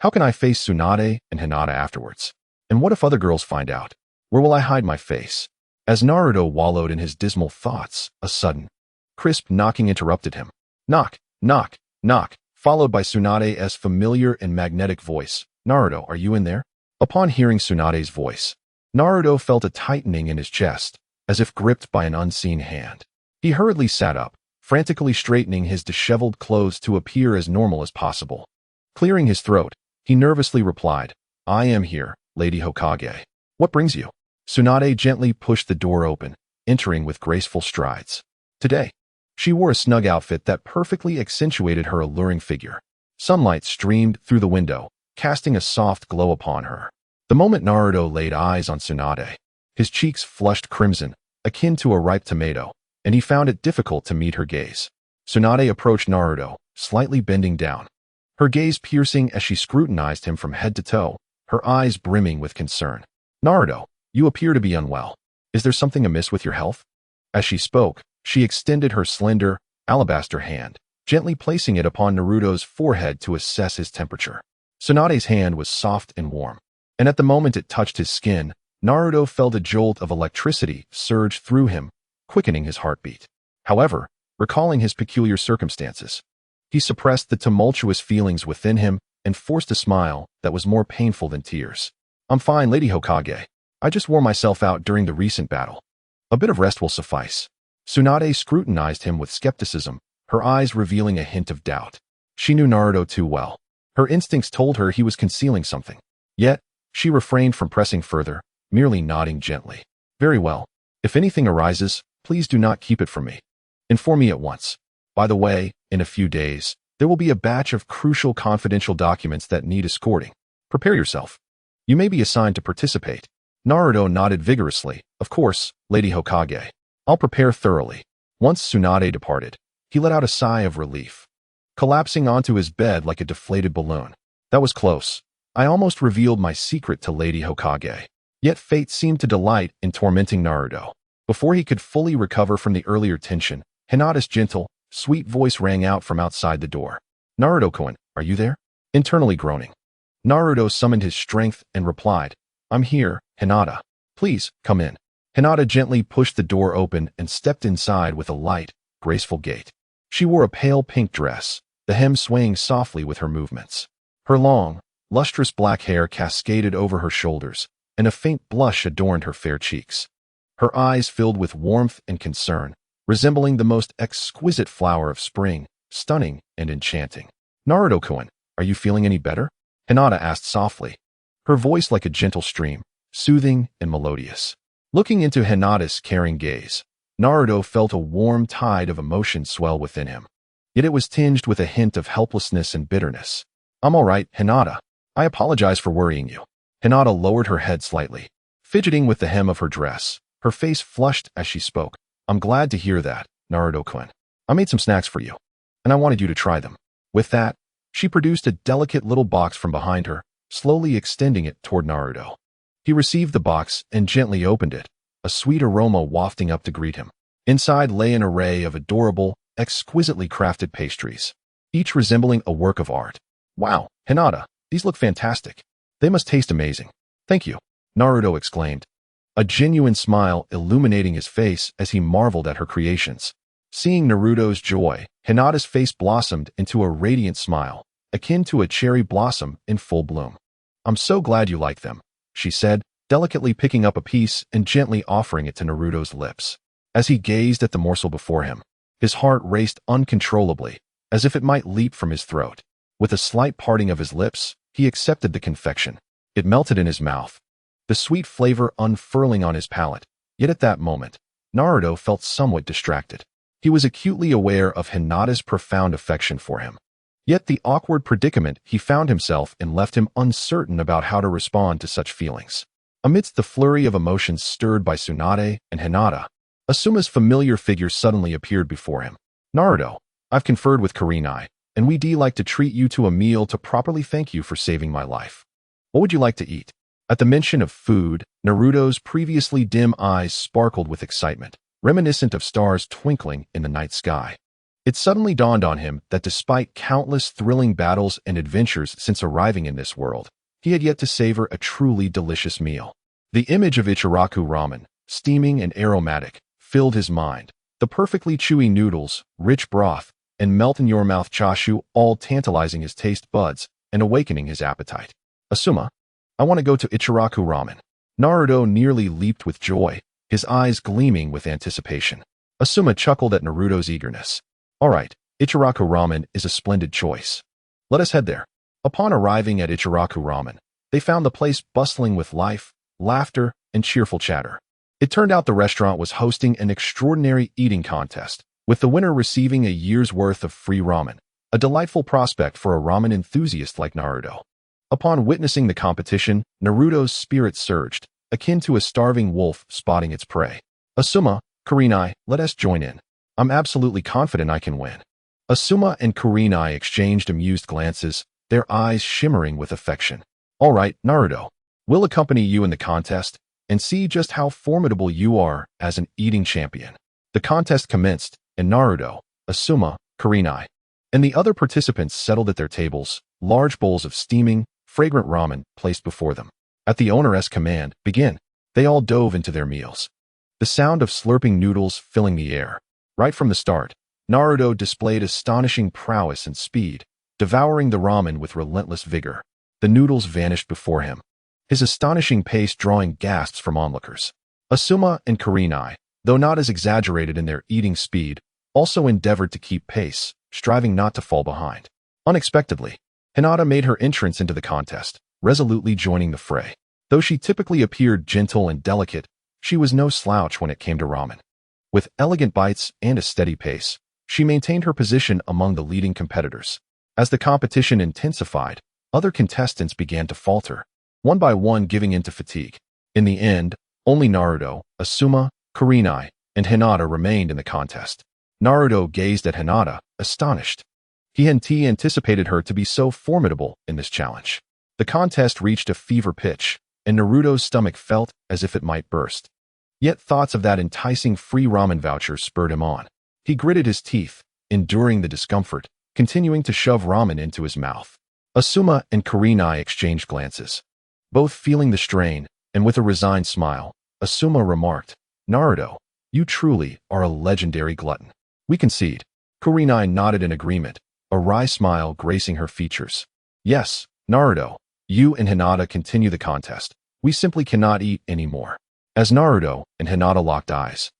How can I face Tsunade and Hinata afterwards? And what if other girls find out? Where will I hide my face? As Naruto wallowed in his dismal thoughts, a sudden, crisp knocking interrupted him. Knock, knock, knock, followed by Tsunade's familiar and magnetic voice. Naruto, are you in there? Upon hearing Tsunade's voice, Naruto felt a tightening in his chest, as if gripped by an unseen hand. He hurriedly sat up, frantically straightening his disheveled clothes to appear as normal as possible. Clearing his throat, he nervously replied, I am here, Lady Hokage. What brings you? Tsunade gently pushed the door open, entering with graceful strides. Today, she wore a snug outfit that perfectly accentuated her alluring figure. Sunlight streamed through the window, casting a soft glow upon her. The moment Naruto laid eyes on Tsunade, his cheeks flushed crimson, akin to a ripe tomato, and he found it difficult to meet her gaze. Tsunade approached Naruto, slightly bending down, her gaze piercing as she scrutinized him from head to toe, her eyes brimming with concern. Naruto, you appear to be unwell. Is there something amiss with your health? As she spoke, she extended her slender, alabaster hand, gently placing it upon Naruto's forehead to assess his temperature. Tsunade's hand was soft and warm, and at the moment it touched his skin, Naruto felt a jolt of electricity surge through him, quickening his heartbeat. However, recalling his peculiar circumstances, he suppressed the tumultuous feelings within him and forced a smile that was more painful than tears. I'm fine, Lady Hokage. I just wore myself out during the recent battle. A bit of rest will suffice. Tsunade scrutinized him with skepticism, her eyes revealing a hint of doubt. She knew Naruto too well. Her instincts told her he was concealing something. Yet, she refrained from pressing further, merely nodding gently. Very well. If anything arises, please do not keep it from me. Inform me at once. By the way, in a few days, there will be a batch of crucial confidential documents that need escorting. Prepare yourself. You may be assigned to participate. Naruto nodded vigorously. Of course, Lady Hokage. I'll prepare thoroughly. Once Tsunade departed, he let out a sigh of relief, collapsing onto his bed like a deflated balloon. That was close. I almost revealed my secret to Lady Hokage. Yet fate seemed to delight in tormenting Naruto. Before he could fully recover from the earlier tension, Hinata's gentle, sweet voice rang out from outside the door. Naruto-kun, are you there? Internally groaning, Naruto summoned his strength and replied, I'm here, Hinata. Please, come in. Hinata gently pushed the door open and stepped inside with a light, graceful gait. She wore a pale pink dress, the hem swaying softly with her movements. Her long, lustrous black hair cascaded over her shoulders, and a faint blush adorned her fair cheeks. Her eyes filled with warmth and concern, resembling the most exquisite flower of spring, stunning and enchanting. Naruto-kun, are you feeling any better? Hinata asked softly, her voice like a gentle stream, soothing and melodious. Looking into Hinata's caring gaze, Naruto felt a warm tide of emotion swell within him. Yet it was tinged with a hint of helplessness and bitterness. I'm all right, Hinata. I apologize for worrying you. Hinata lowered her head slightly, fidgeting with the hem of her dress. Her face flushed as she spoke. I'm glad to hear that, Naruto-kun. I made some snacks for you, and I wanted you to try them. With that, she produced a delicate little box from behind her, slowly extending it toward Naruto. He received the box and gently opened it, a sweet aroma wafting up to greet him. Inside lay an array of adorable, exquisitely crafted pastries, each resembling a work of art. Wow, Hinata, these look fantastic. They must taste amazing. Thank you, Naruto exclaimed, a genuine smile illuminating his face as he marveled at her creations. Seeing Naruto's joy, Hinata's face blossomed into a radiant smile, akin to a cherry blossom in full bloom. I'm so glad you like them, she said, delicately picking up a piece and gently offering it to Naruto's lips. As he gazed at the morsel before him, his heart raced uncontrollably, as if it might leap from his throat. With a slight parting of his lips, he accepted the confection. It melted in his mouth, the sweet flavor unfurling on his palate. Yet at that moment, Naruto felt somewhat distracted. He was acutely aware of Hinata's profound affection for him. Yet the awkward predicament he found himself in left him uncertain about how to respond to such feelings. Amidst the flurry of emotions stirred by Tsunade and Hinata, Asuma's familiar figure suddenly appeared before him. Naruto, I've conferred with Kurenai, and we'd like to treat you to a meal to properly thank you for saving my life. What would you like to eat? At the mention of food, Naruto's previously dim eyes sparkled with excitement, reminiscent of stars twinkling in the night sky. It suddenly dawned on him that despite countless thrilling battles and adventures since arriving in this world, he had yet to savor a truly delicious meal. The image of Ichiraku ramen, steaming and aromatic, filled his mind. The perfectly chewy noodles, rich broth, and melt-in-your-mouth chashu all tantalizing his taste buds and awakening his appetite. Asuma, I want to go to Ichiraku ramen. Naruto nearly leaped with joy, his eyes gleaming with anticipation. Asuma chuckled at Naruto's eagerness. All right, Ichiraku ramen is a splendid choice. Let us head there. Upon arriving at Ichiraku ramen, they found the place bustling with life, laughter, and cheerful chatter. It turned out the restaurant was hosting an extraordinary eating contest, with the winner receiving a year's worth of free ramen, a delightful prospect for a ramen enthusiast like Naruto. Upon witnessing the competition, Naruto's spirit surged, akin to a starving wolf spotting its prey. Asuma, Kurenai, let us join in. I'm absolutely confident I can win. Asuma and Kurenai exchanged amused glances, their eyes shimmering with affection. All right, Naruto, we'll accompany you in the contest and see just how formidable you are as an eating champion. The contest commenced, and Naruto, Asuma, Kurenai, and the other participants settled at their tables, large bowls of steaming, fragrant ramen placed before them. At the owneress' command, begin. They all dove into their meals, the sound of slurping noodles filling the air. Right from the start, Naruto displayed astonishing prowess and speed, devouring the ramen with relentless vigor. The noodles vanished before him, his astonishing pace drawing gasps from onlookers. Asuma and Kurenai, though not as exaggerated in their eating speed, also endeavored to keep pace, striving not to fall behind. Unexpectedly, Hinata made her entrance into the contest, resolutely joining the fray. Though she typically appeared gentle and delicate, she was no slouch when it came to ramen. With elegant bites and a steady pace, she maintained her position among the leading competitors. As the competition intensified, other contestants began to falter, one by one giving in to fatigue. In the end, only Naruto, Asuma, Kurenai, and Hinata remained in the contest. Naruto gazed at Hinata, astonished. He hadn't anticipated her to be so formidable in this challenge. The contest reached a fever pitch, and Naruto's stomach felt as if it might burst. Yet thoughts of that enticing free ramen voucher spurred him on. He gritted his teeth, enduring the discomfort, continuing to shove ramen into his mouth. Asuma and Kurenai exchanged glances. Both feeling the strain, and with a resigned smile, Asuma remarked, "Naruto, you truly are a legendary glutton." "We concede." Kurenai nodded in agreement, a wry smile gracing her features. "Yes, Naruto, you and Hinata continue the contest. We simply cannot eat anymore." As Naruto and Hinata locked eyes,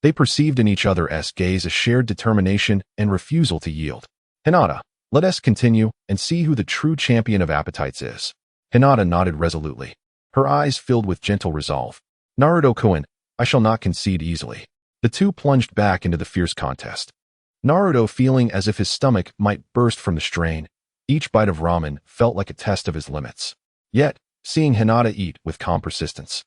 they perceived in each other's gaze a shared determination and refusal to yield. "Hinata, let us continue and see who the true champion of appetites is." Hinata nodded resolutely, her eyes filled with gentle resolve. "Naruto-kun, I shall not concede easily." The two plunged back into the fierce contest. Naruto feeling as if his stomach might burst from the strain. Each bite of ramen felt like a test of his limits. Yet, seeing Hinata eat with calm persistence,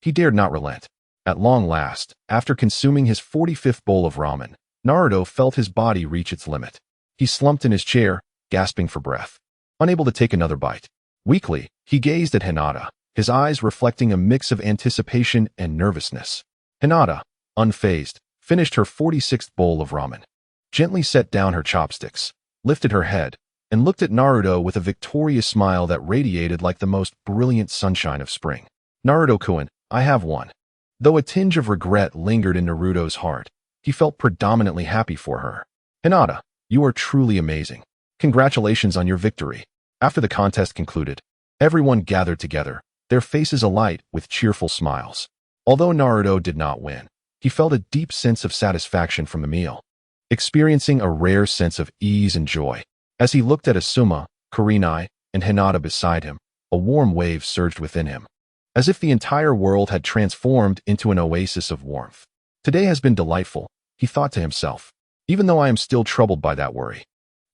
he dared not relent. At long last, after consuming his 45th bowl of ramen, Naruto felt his body reach its limit. He slumped in his chair, gasping for breath, unable to take another bite. Weakly, he gazed at Hinata, his eyes reflecting a mix of anticipation and nervousness. Hinata, unfazed, finished her 46th bowl of ramen, gently set down her chopsticks, lifted her head, and looked at Naruto with a victorious smile that radiated like the most brilliant sunshine of spring. "Naruto-kun, I have won." Though a tinge of regret lingered in Naruto's heart, he felt predominantly happy for her. "Hinata, you are truly amazing. Congratulations on your victory." After the contest concluded, everyone gathered together, their faces alight with cheerful smiles. Although Naruto did not win, he felt a deep sense of satisfaction from the meal, experiencing a rare sense of ease and joy. As he looked at Asuma, Kurenai, and Hinata beside him, a warm wave surged within him, as if the entire world had transformed into an oasis of warmth. "Today has been delightful," he thought to himself, "even though I am still troubled by that worry.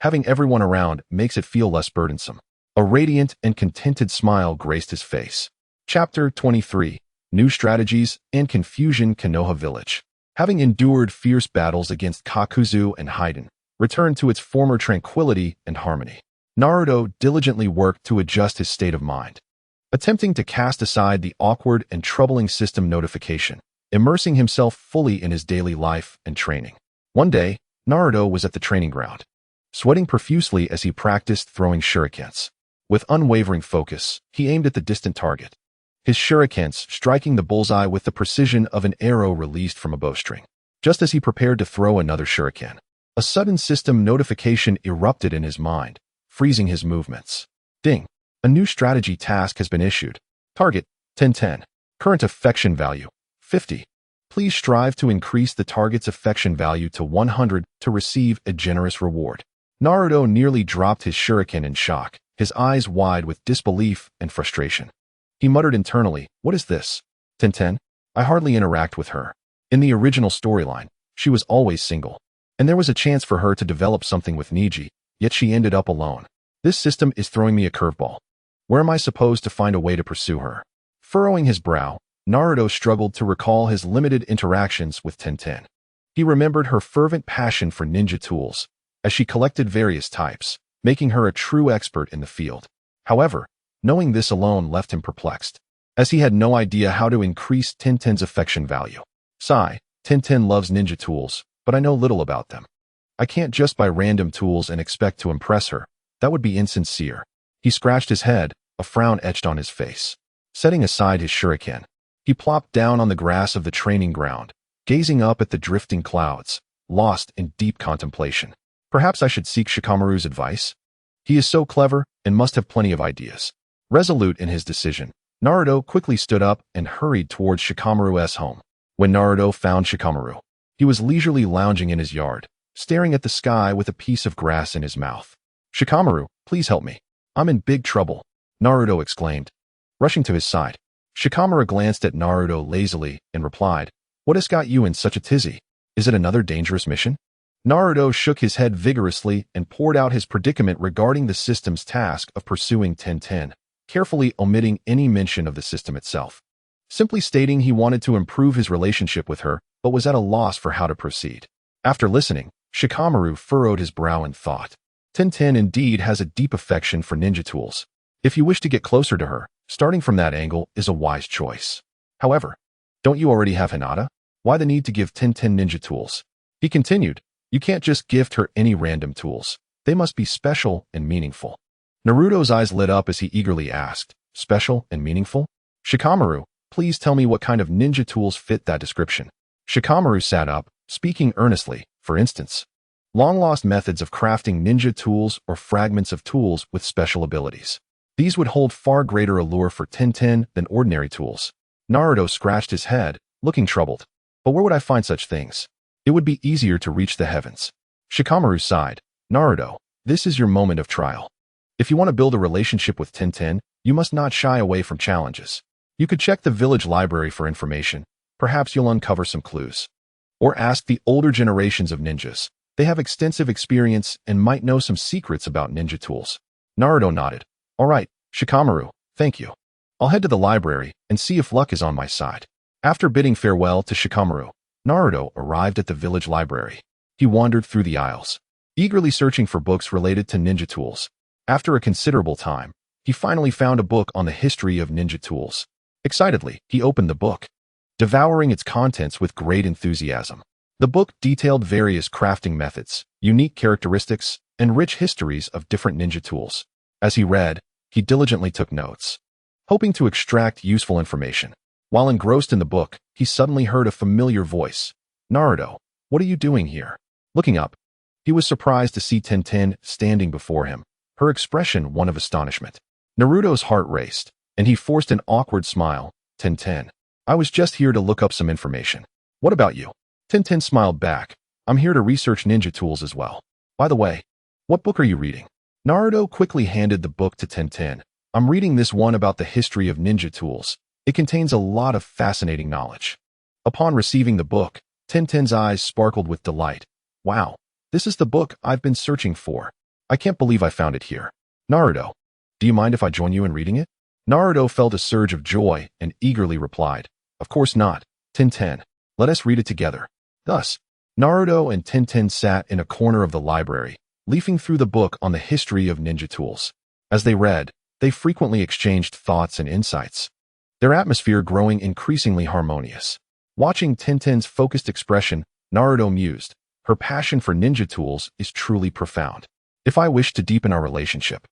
Having everyone around makes it feel less burdensome." A radiant and contented smile graced his face. Chapter 23, New Strategies and Confusion. Konoha Village, having endured fierce battles against Kakuzu and Haiden, returned to its former tranquility and harmony. Naruto diligently worked to adjust his state of mind, attempting to cast aside the awkward and troubling system notification, immersing himself fully in his daily life and training. One day, Naruto was at the training ground, sweating profusely as he practiced throwing shurikens. With unwavering focus, he aimed at the distant target, his shurikens striking the bullseye with the precision of an arrow released from a bowstring. Just as he prepared to throw another shuriken, a sudden system notification erupted in his mind, freezing his movements. Ding! A new strategy task has been issued. Target, TenTen. Current affection value, 50. Please strive to increase the target's affection value to 100 to receive a generous reward. Naruto nearly dropped his shuriken in shock, his eyes wide with disbelief and frustration. He muttered internally, "What is this? TenTen? I hardly interact with her." In the original storyline, she was always single, and there was a chance for her to develop something with Neji, yet she ended up alone. This system is throwing me a curveball. Where am I supposed to find a way to pursue her? Furrowing his brow, Naruto struggled to recall his limited interactions with TenTen. He remembered her fervent passion for ninja tools, as she collected various types, making her a true expert in the field. However, knowing this alone left him perplexed, as he had no idea how to increase TenTen's affection value. Sigh, TenTen loves ninja tools, but I know little about them. I can't just buy random tools and expect to impress her. That would be insincere. He scratched his head, a frown etched on his face. Setting aside his shuriken, he plopped down on the grass of the training ground, gazing up at the drifting clouds, lost in deep contemplation. Perhaps I should seek Shikamaru's advice? He is so clever and must have plenty of ideas. Resolute in his decision, Naruto quickly stood up and hurried towards Shikamaru's home. When Naruto found Shikamaru, he was leisurely lounging in his yard, staring at the sky with a piece of grass in his mouth. "Shikamaru, please help me. I'm in big trouble," Naruto exclaimed, rushing to his side. Shikamaru glanced at Naruto lazily and replied, "What has got you in such a tizzy? Is it another dangerous mission?" Naruto shook his head vigorously and poured out his predicament regarding the system's task of pursuing TenTen, carefully omitting any mention of the system itself. simply stating he wanted to improve his relationship with her, but was at a loss for how to proceed. After listening, Shikamaru furrowed his brow in thought. TenTen indeed has a deep affection for ninja tools. If you wish to get closer to her, starting from that angle is a wise choice. However, don't you already have Hinata? Why the need to give TenTen ninja tools? He continued, you can't just gift her any random tools. They must be special and meaningful. Naruto's eyes lit up as he eagerly asked, special and meaningful? Shikamaru, please tell me what kind of ninja tools fit that description. Shikamaru sat up, speaking earnestly, for instance. Long-lost methods of crafting ninja tools or fragments of tools with special abilities. These would hold far greater allure for TenTen than ordinary tools. Naruto scratched his head, looking troubled. But where would I find such things? It would be easier to reach the heavens. Shikamaru sighed. Naruto, this is your moment of trial. If you want to build a relationship with TenTen, you must not shy away from challenges. You could check the village library for information. Perhaps you'll uncover some clues. Or ask the older generations of ninjas. They have extensive experience and might know some secrets about ninja tools. Naruto nodded. All right, Shikamaru, thank you. I'll head to the library and see if luck is on my side. After bidding farewell to Shikamaru, Naruto arrived at the village library. He wandered through the aisles, eagerly searching for books related to ninja tools. After a considerable time, he finally found a book on the history of ninja tools. Excitedly, he opened the book, devouring its contents with great enthusiasm. The book detailed various crafting methods, unique characteristics, and rich histories of different ninja tools. As he read, he diligently took notes, hoping to extract useful information. While engrossed in the book, he suddenly heard a familiar voice. Naruto, what are you doing here? Looking up, he was surprised to see TenTen standing before him, her expression one of astonishment. Naruto's heart raced, and he forced an awkward smile. TenTen, I was just here to look up some information. What about you? TenTen smiled back. I'm here to research ninja tools as well. By the way, what book are you reading? Naruto quickly handed the book to TenTen. I'm reading this one about the history of ninja tools. It contains a lot of fascinating knowledge. Upon receiving the book, TenTen's eyes sparkled with delight. Wow, this is the book I've been searching for. I can't believe I found it here. Naruto, do you mind if I join you in reading it? Naruto felt a surge of joy and eagerly replied, of course not, TenTen. Let us read it together. Thus, Naruto and TenTen sat in a corner of the library, leafing through the book on the history of ninja tools. As they read, they frequently exchanged thoughts and insights, their atmosphere growing increasingly harmonious. Watching TenTen's focused expression, Naruto mused, her passion for ninja tools is truly profound. If I wish to deepen our relationship,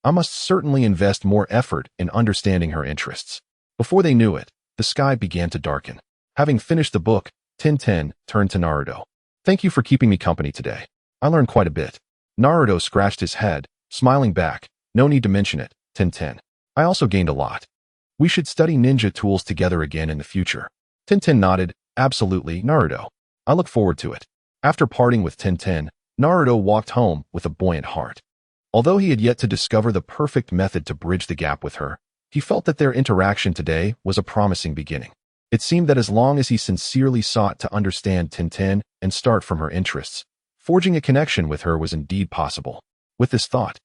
I must certainly invest more effort in understanding her interests. Before they knew it, the sky began to darken. Having finished the book, TenTen turned to Naruto. Thank you for keeping me company today. I learned quite a bit. Naruto scratched his head, smiling back. No need to mention it, TenTen. I also gained a lot. We should study ninja tools together again in the future. TenTen nodded. Absolutely, Naruto. I look forward to it. After parting with TenTen, Naruto walked home with a buoyant heart. Although he had yet to discover the perfect method to bridge the gap with her, he felt that their interaction today was a promising beginning. It seemed that as long as he sincerely sought to understand TenTen and start from her interests, forging a connection with her was indeed possible. With this thought,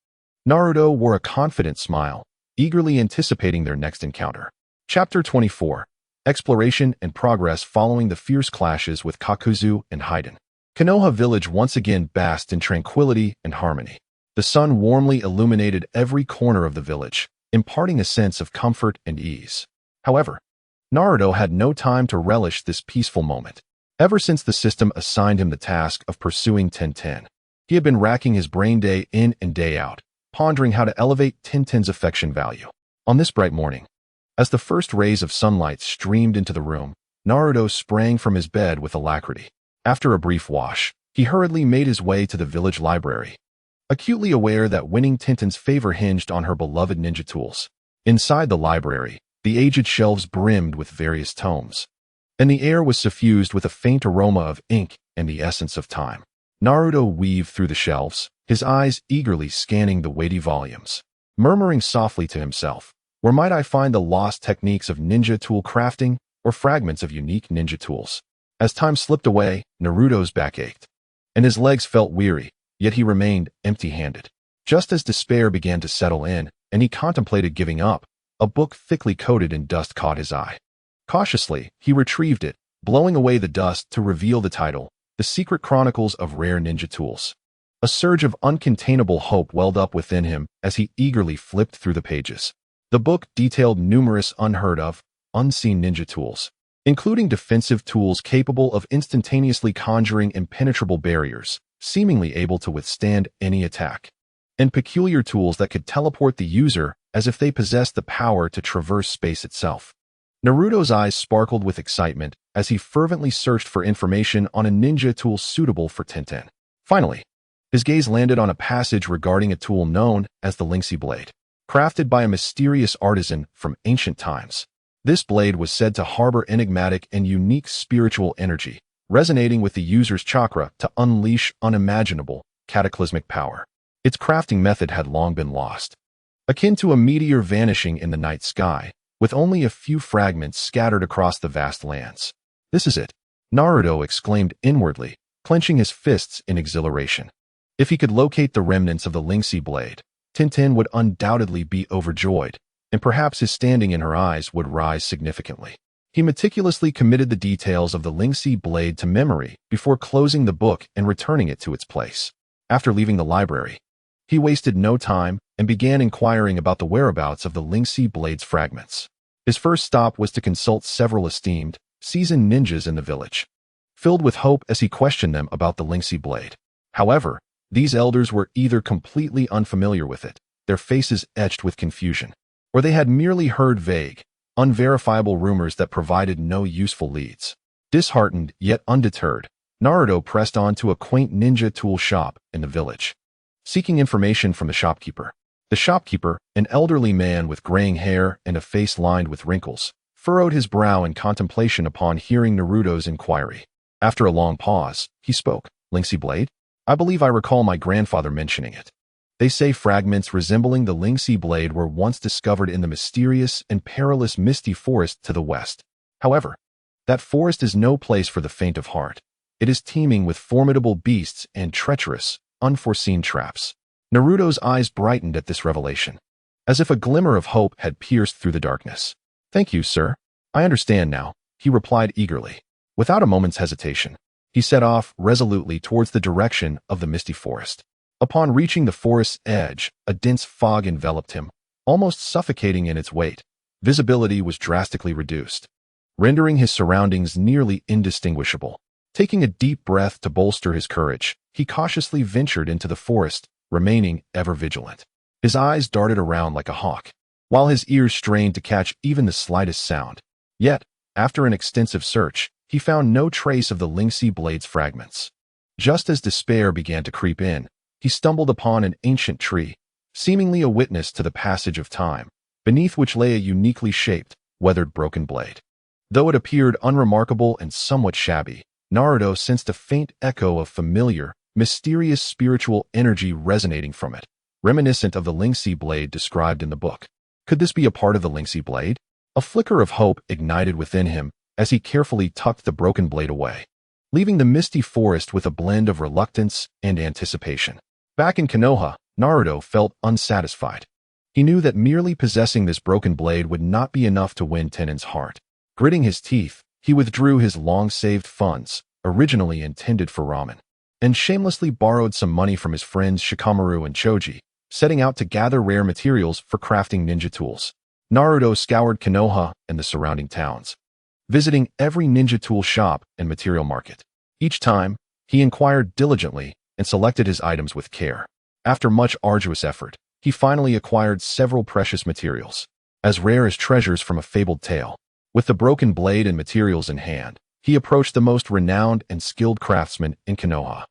Naruto wore a confident smile, eagerly anticipating their next encounter. Chapter 24. Exploration and Progress Following the Fierce Clashes with Kakuzu and Haiden. Konoha village once again basked in tranquility and harmony. The sun warmly illuminated every corner of the village, imparting a sense of comfort and ease. However, Naruto had no time to relish this peaceful moment. Ever since the system assigned him the task of pursuing TenTen, he had been racking his brain day in and day out, pondering how to elevate TenTen's affection value. On this bright morning, as the first rays of sunlight streamed into the room, Naruto sprang from his bed with alacrity. After a brief wash, he hurriedly made his way to the village library, acutely aware that winning TenTen's favor hinged on her beloved ninja tools. Inside the library, the aged shelves brimmed with various tomes, and the air was suffused with a faint aroma of ink and the essence of time. Naruto weaved through the shelves, his eyes eagerly scanning the weighty volumes, murmuring softly to himself, where might I find the lost techniques of ninja tool crafting or fragments of unique ninja tools? As time slipped away, Naruto's back ached, and his legs felt weary, yet he remained empty-handed. Just as despair began to settle in, and he contemplated giving up, a book thickly coated in dust caught his eye. Cautiously, he retrieved it, blowing away the dust to reveal the title, The Secret Chronicles of Rare Ninja Tools. A surge of uncontainable hope welled up within him as he eagerly flipped through the pages. The book detailed numerous unheard of, unseen ninja tools, including defensive tools capable of instantaneously conjuring impenetrable barriers, seemingly able to withstand any attack, and peculiar tools that could teleport the user as if they possessed the power to traverse space itself. Naruto's eyes sparkled with excitement as he fervently searched for information on a ninja tool suitable for TenTen. Finally, his gaze landed on a passage regarding a tool known as the Lingxi blade, crafted by a mysterious artisan from ancient times. This blade was said to harbor enigmatic and unique spiritual energy, resonating with the user's chakra to unleash unimaginable, cataclysmic power. Its crafting method had long been lost, akin to a meteor vanishing in the night sky, with only a few fragments scattered across the vast lands. "This is it," Naruto exclaimed inwardly, clenching his fists in exhilaration. If he could locate the remnants of the Lingxi blade, TenTen would undoubtedly be overjoyed, and perhaps his standing in her eyes would rise significantly. He meticulously committed the details of the Lingxi blade to memory before closing the book and returning it to its place. After leaving the library, he wasted no time and began inquiring about the whereabouts of the Lingxi blade's fragments. His first stop was to consult several esteemed, seasoned ninjas in the village, filled with hope as he questioned them about the Lingxi blade. However, these elders were either completely unfamiliar with it, their faces etched with confusion, or they had merely heard vague, unverifiable rumors that provided no useful leads. Disheartened yet undeterred, Naruto pressed on to a quaint ninja tool shop in the village, seeking information from the shopkeeper. The shopkeeper, an elderly man with graying hair and a face lined with wrinkles, furrowed his brow in contemplation upon hearing Naruto's inquiry. After a long pause, he spoke. "Lingxi blade? I believe I recall my grandfather mentioning it. They say fragments resembling the Lingxi blade were once discovered in the mysterious and perilous Misty Forest to the west. However, that forest is no place for the faint of heart. It is teeming with formidable beasts and treacherous, unforeseen traps." Naruto's eyes brightened at this revelation, as if a glimmer of hope had pierced through the darkness. "Thank you, sir. I understand now," he replied eagerly. Without a moment's hesitation, he set off resolutely towards the direction of the Misty Forest. Upon reaching the forest's edge, a dense fog enveloped him, almost suffocating in its weight. Visibility was drastically reduced, rendering his surroundings nearly indistinguishable. Taking a deep breath to bolster his courage, he cautiously ventured into the forest, remaining ever vigilant. His eyes darted around like a hawk, while his ears strained to catch even the slightest sound. Yet, after an extensive search, he found no trace of the Lingxi blade's fragments. Just as despair began to creep in, he stumbled upon an ancient tree, seemingly a witness to the passage of time, beneath which lay a uniquely shaped, weathered broken blade. Though it appeared unremarkable and somewhat shabby, Naruto sensed a faint echo of familiar, mysterious spiritual energy resonating from it, reminiscent of the Lingxi blade described in the book. Could this be a part of the Lingxi blade? A flicker of hope ignited within him as he carefully tucked the broken blade away, leaving the misty forest with a blend of reluctance and anticipation. Back in Konoha, Naruto felt unsatisfied. He knew that merely possessing this broken blade would not be enough to win Tenen's heart. Gritting his teeth, he withdrew his long-saved funds, originally intended for ramen, and shamelessly borrowed some money from his friends Shikamaru and Choji, setting out to gather rare materials for crafting ninja tools. Naruto scoured Konoha and the surrounding towns, visiting every ninja tool shop and material market. Each time, he inquired diligently and selected his items with care. After much arduous effort, he finally acquired several precious materials, as rare as treasures from a fabled tale. With the broken blade and materials in hand, he approached the most renowned and skilled craftsman in Konoha.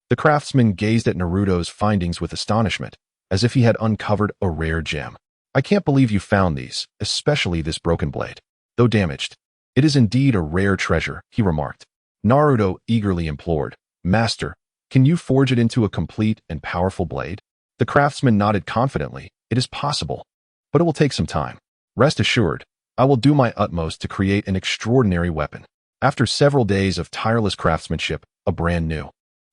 The craftsman gazed at Naruto's findings with astonishment, as if he had uncovered a rare gem. "I can't believe you found these, especially this broken blade. Though damaged, it is indeed a rare treasure," he remarked. Naruto eagerly implored, "Master, can you forge it into a complete and powerful blade?" The craftsman nodded confidently. "It is possible, but it will take some time. Rest assured, I will do my utmost to create an extraordinary weapon." After several days of tireless craftsmanship, a brand new,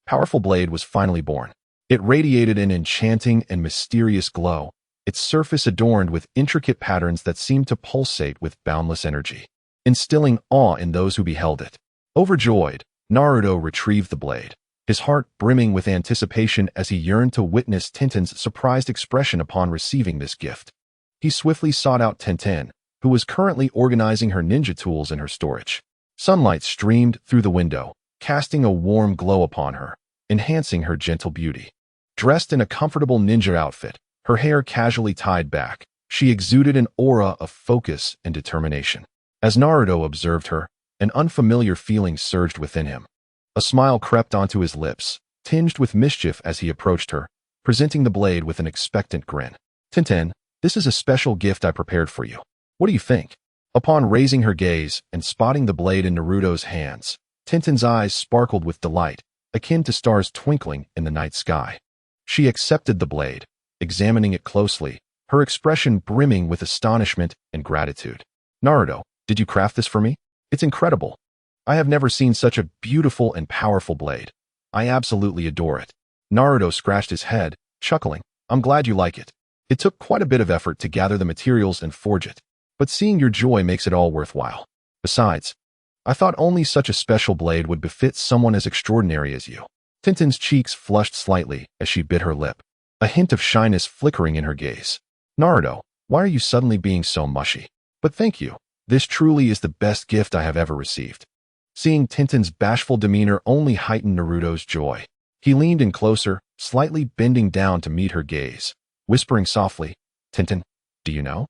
powerful blade was finally born. It radiated an enchanting and mysterious glow, its surface adorned with intricate patterns that seemed to pulsate with boundless energy. instilling awe in those who beheld it. Overjoyed, Naruto retrieved the blade, his heart brimming with anticipation as he yearned to witness TenTen's surprised expression upon receiving this gift. He swiftly sought out TenTen, who was currently organizing her ninja tools in her storage. Sunlight streamed through the window, casting a warm glow upon her, enhancing her gentle beauty. Dressed in a comfortable ninja outfit, her hair casually tied back, she exuded an aura of focus and determination. As Naruto observed her, an unfamiliar feeling surged within him. A smile crept onto his lips, tinged with mischief as he approached her, presenting the blade with an expectant grin. "TenTen, this is a special gift I prepared for you. What do you think?" Upon raising her gaze and spotting the blade in Naruto's hands, TenTen's eyes sparkled with delight, akin to stars twinkling in the night sky. She accepted the blade, examining it closely, her expression brimming with astonishment and gratitude. "Naruto, did you craft this for me? It's incredible. I have never seen such a beautiful and powerful blade. I absolutely adore it." Naruto scratched his head, chuckling. "I'm glad you like it. It took quite a bit of effort to gather the materials and forge it, but seeing your joy makes it all worthwhile. Besides, I thought only such a special blade would befit someone as extraordinary as you." TenTen's cheeks flushed slightly as she bit her lip, a hint of shyness flickering in her gaze. "Naruto, why are you suddenly being so mushy? But thank you. This truly is the best gift I have ever received." Seeing TenTen's bashful demeanor only heightened Naruto's joy. He leaned in closer, slightly bending down to meet her gaze, whispering softly, "TenTen, do you know?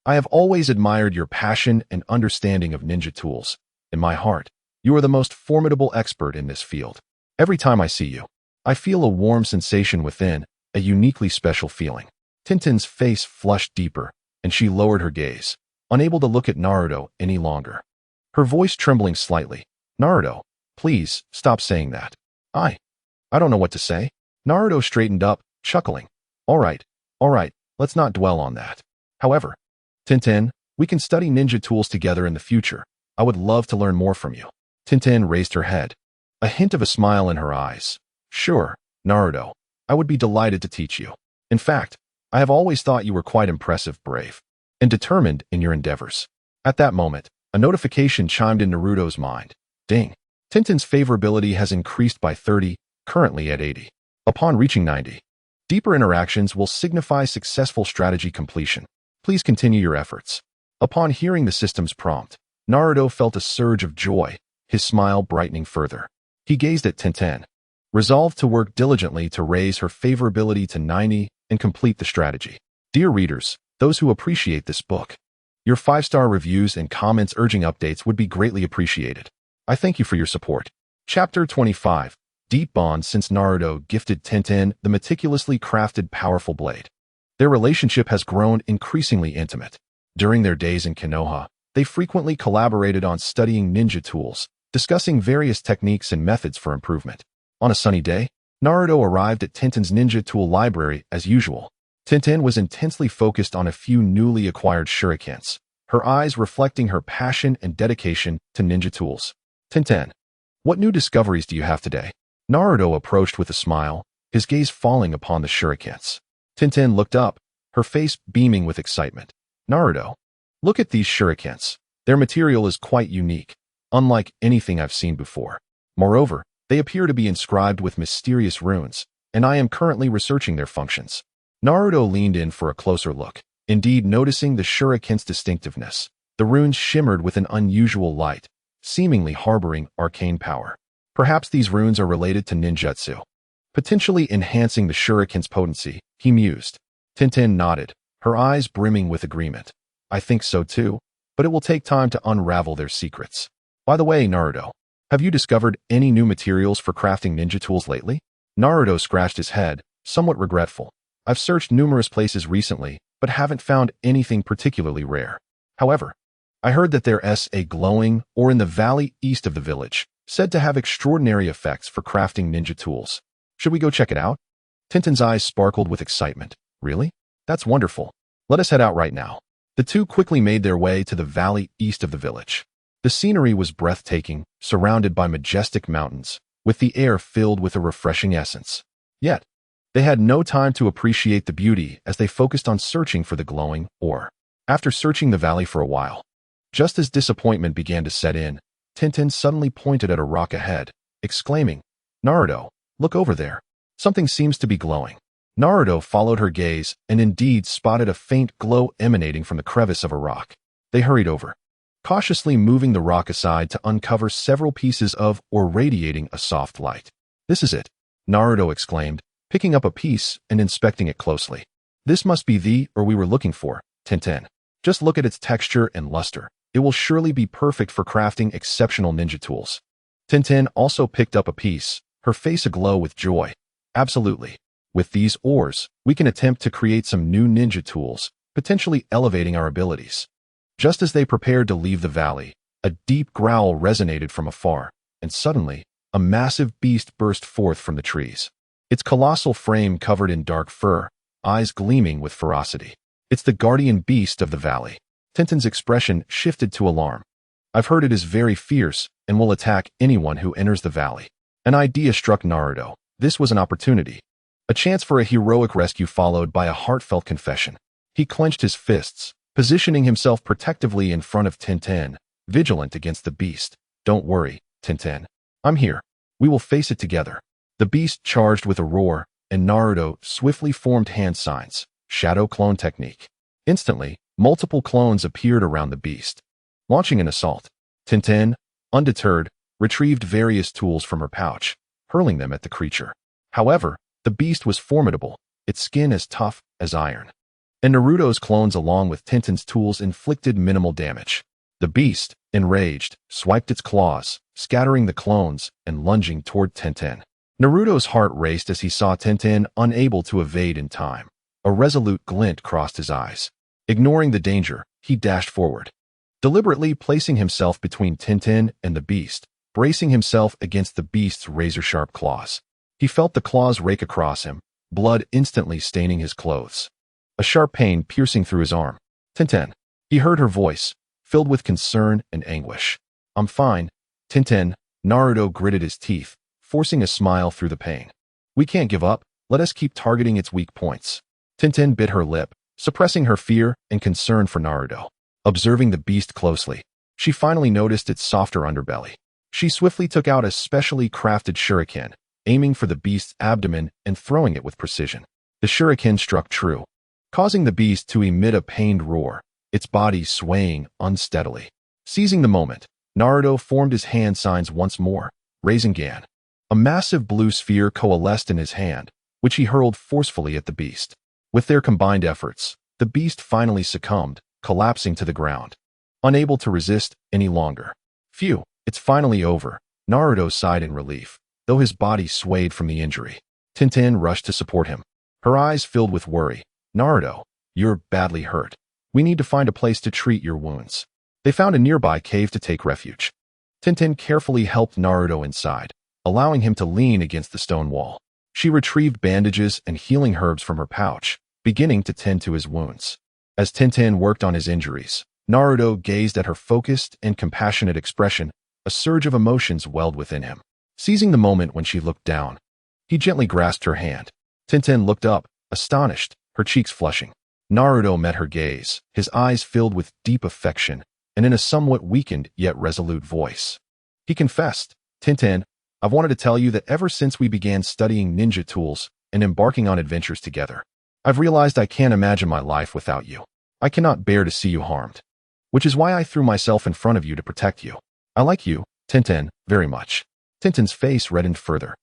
I have always admired your passion and understanding of ninja tools. In my heart, you are the most formidable expert in this field. Every time I see you, I feel a warm sensation within, a uniquely special feeling." TenTen's face flushed deeper, and she lowered her gaze, unable to look at Naruto any longer. Her voice trembling slightly, "Naruto, please stop saying that. I don't know what to say." Naruto straightened up, chuckling. All right, let's not dwell on that. However, TenTen, we can study ninja tools together in the future. I would love to learn more from you." TenTen raised her head, a hint of a smile in her eyes. "Sure, Naruto, I would be delighted to teach you. In fact, I have always thought you were quite impressive, brave, and determined in your endeavors." At that moment, a notification chimed in Naruto's mind. Ding. TenTen's favorability has increased by 30, currently at 80. Upon reaching 90, deeper interactions will signify successful strategy completion. Please continue your efforts. Upon hearing the system's prompt, Naruto felt a surge of joy, his smile brightening further. He gazed at TenTen, resolved to work diligently to raise her favorability to 90 and complete the strategy. Dear readers, those who appreciate this book, your 5-star reviews and comments urging updates would be greatly appreciated. I thank you for your support. Chapter 25. Deep Bond. Since Naruto gifted TenTen the meticulously crafted powerful blade, their relationship has grown increasingly intimate. During their days in Konoha, they frequently collaborated on studying ninja tools, discussing various techniques and methods for improvement. On a sunny day, Naruto arrived at TenTen's ninja tool library as usual. TenTen was intensely focused on a few newly acquired shurikens, her eyes reflecting her passion and dedication to ninja tools. "TenTen, what new discoveries do you have today?" Naruto approached with a smile, his gaze falling upon the shurikens. TenTen looked up, her face beaming with excitement. "Naruto, look at these shurikens. Their material is quite unique, unlike anything I've seen before. Moreover, they appear to be inscribed with mysterious runes, and I am currently researching their functions." Naruto leaned in for a closer look, indeed noticing the shuriken's distinctiveness. The runes shimmered with an unusual light, seemingly harboring arcane power. Perhaps these runes are related to ninjutsu, potentially enhancing the shuriken's potency, he mused. TenTen nodded, her eyes brimming with agreement. "I think so too, but it will take time to unravel their secrets. By the way, Naruto, have you discovered any new materials for crafting ninja tools lately?" Naruto scratched his head, somewhat regretful. "I've searched numerous places recently, but haven't found anything particularly rare. However, I heard that there's a glowing ore in the valley east of the village, said to have extraordinary effects for crafting ninja tools. Should we go check it out?" TenTen's eyes sparkled with excitement. "Really? That's wonderful. Let us head out right now." The two quickly made their way to the valley east of the village. The scenery was breathtaking, surrounded by majestic mountains, with the air filled with a refreshing essence. Yet, they had no time to appreciate the beauty as they focused on searching for the glowing ore. After searching the valley for a while, Just as disappointment began to set in, TenTen suddenly pointed at a rock ahead, exclaiming, "Naruto, look over there. Something seems to be glowing." Naruto followed her gaze and indeed spotted a faint glow emanating from the crevice of a rock. They hurried over, cautiously moving the rock aside to uncover several pieces of or radiating a soft light. "This is it," Naruto exclaimed, picking up a piece and inspecting it closely. "This must be the ore we were looking for, TenTen. Just look at its texture and luster. It will surely be perfect for crafting exceptional ninja tools." TenTen also picked up a piece, her face aglow with joy. "Absolutely. With these ores, we can attempt to create some new ninja tools, potentially elevating our abilities." Just as they prepared to leave the valley, a deep growl resonated from afar, and suddenly, a massive beast burst forth from the trees. Its colossal frame covered in dark fur, eyes gleaming with ferocity. "It's the guardian beast of the valley." TenTen's expression shifted to alarm. "I've heard it is very fierce and will attack anyone who enters the valley." An idea struck Naruto. This was an opportunity. A chance for a heroic rescue followed by a heartfelt confession. He clenched his fists, positioning himself protectively in front of TenTen, vigilant against the beast. "Don't worry, TenTen. I'm here. We will face it together." The beast charged with a roar, and Naruto swiftly formed hand signs, shadow clone technique. Instantly, multiple clones appeared around the beast. Launching an assault, TenTen, undeterred, retrieved various tools from her pouch, hurling them at the creature. However, the beast was formidable, its skin as tough as iron. And Naruto's clones along with TenTen's tools inflicted minimal damage. The beast, enraged, swiped its claws, scattering the clones and lunging toward TenTen. Naruto's heart raced as he saw TenTen unable to evade in time. A resolute glint crossed his eyes. Ignoring the danger, he dashed forward, deliberately placing himself between TenTen and the beast, bracing himself against the beast's razor-sharp claws. He felt the claws rake across him, blood instantly staining his clothes. A sharp pain piercing through his arm. "TenTen." He heard her voice, filled with concern and anguish. "I'm fine, TenTen." Naruto gritted his teeth, forcing a smile through the pain. "We can't give up. Let us keep targeting its weak points." TenTen bit her lip, suppressing her fear and concern for Naruto. Observing the beast closely, she finally noticed its softer underbelly. She swiftly took out a specially crafted shuriken, aiming for the beast's abdomen and throwing it with precision. The shuriken struck true, causing the beast to emit a pained roar, its body swaying unsteadily. Seizing the moment, Naruto formed his hand signs once more, raising Gan. A massive blue sphere coalesced in his hand, which he hurled forcefully at the beast. With their combined efforts, the beast finally succumbed, collapsing to the ground, unable to resist any longer. "Phew, it's finally over," Naruto sighed in relief, though his body swayed from the injury. TenTen rushed to support him, her eyes filled with worry. "Naruto, you're badly hurt. We need to find a place to treat your wounds." They found a nearby cave to take refuge. TenTen carefully helped Naruto inside, allowing him to lean against the stone wall. She retrieved bandages and healing herbs from her pouch, beginning to tend to his wounds. As TenTen worked on his injuries, Naruto gazed at her focused and compassionate expression. A surge of emotions welled within him. Seizing the moment when she looked down, he gently grasped her hand. TenTen looked up, astonished, her cheeks flushing. Naruto met her gaze, his eyes filled with deep affection, and in a somewhat weakened yet resolute voice. He confessed, "TenTen, I've wanted to tell you that ever since we began studying ninja tools and embarking on adventures together, I've realized I can't imagine my life without you. I cannot bear to see you harmed. Which is why I threw myself in front of you to protect you. I like you, TenTen, very much." TenTen's face reddened further,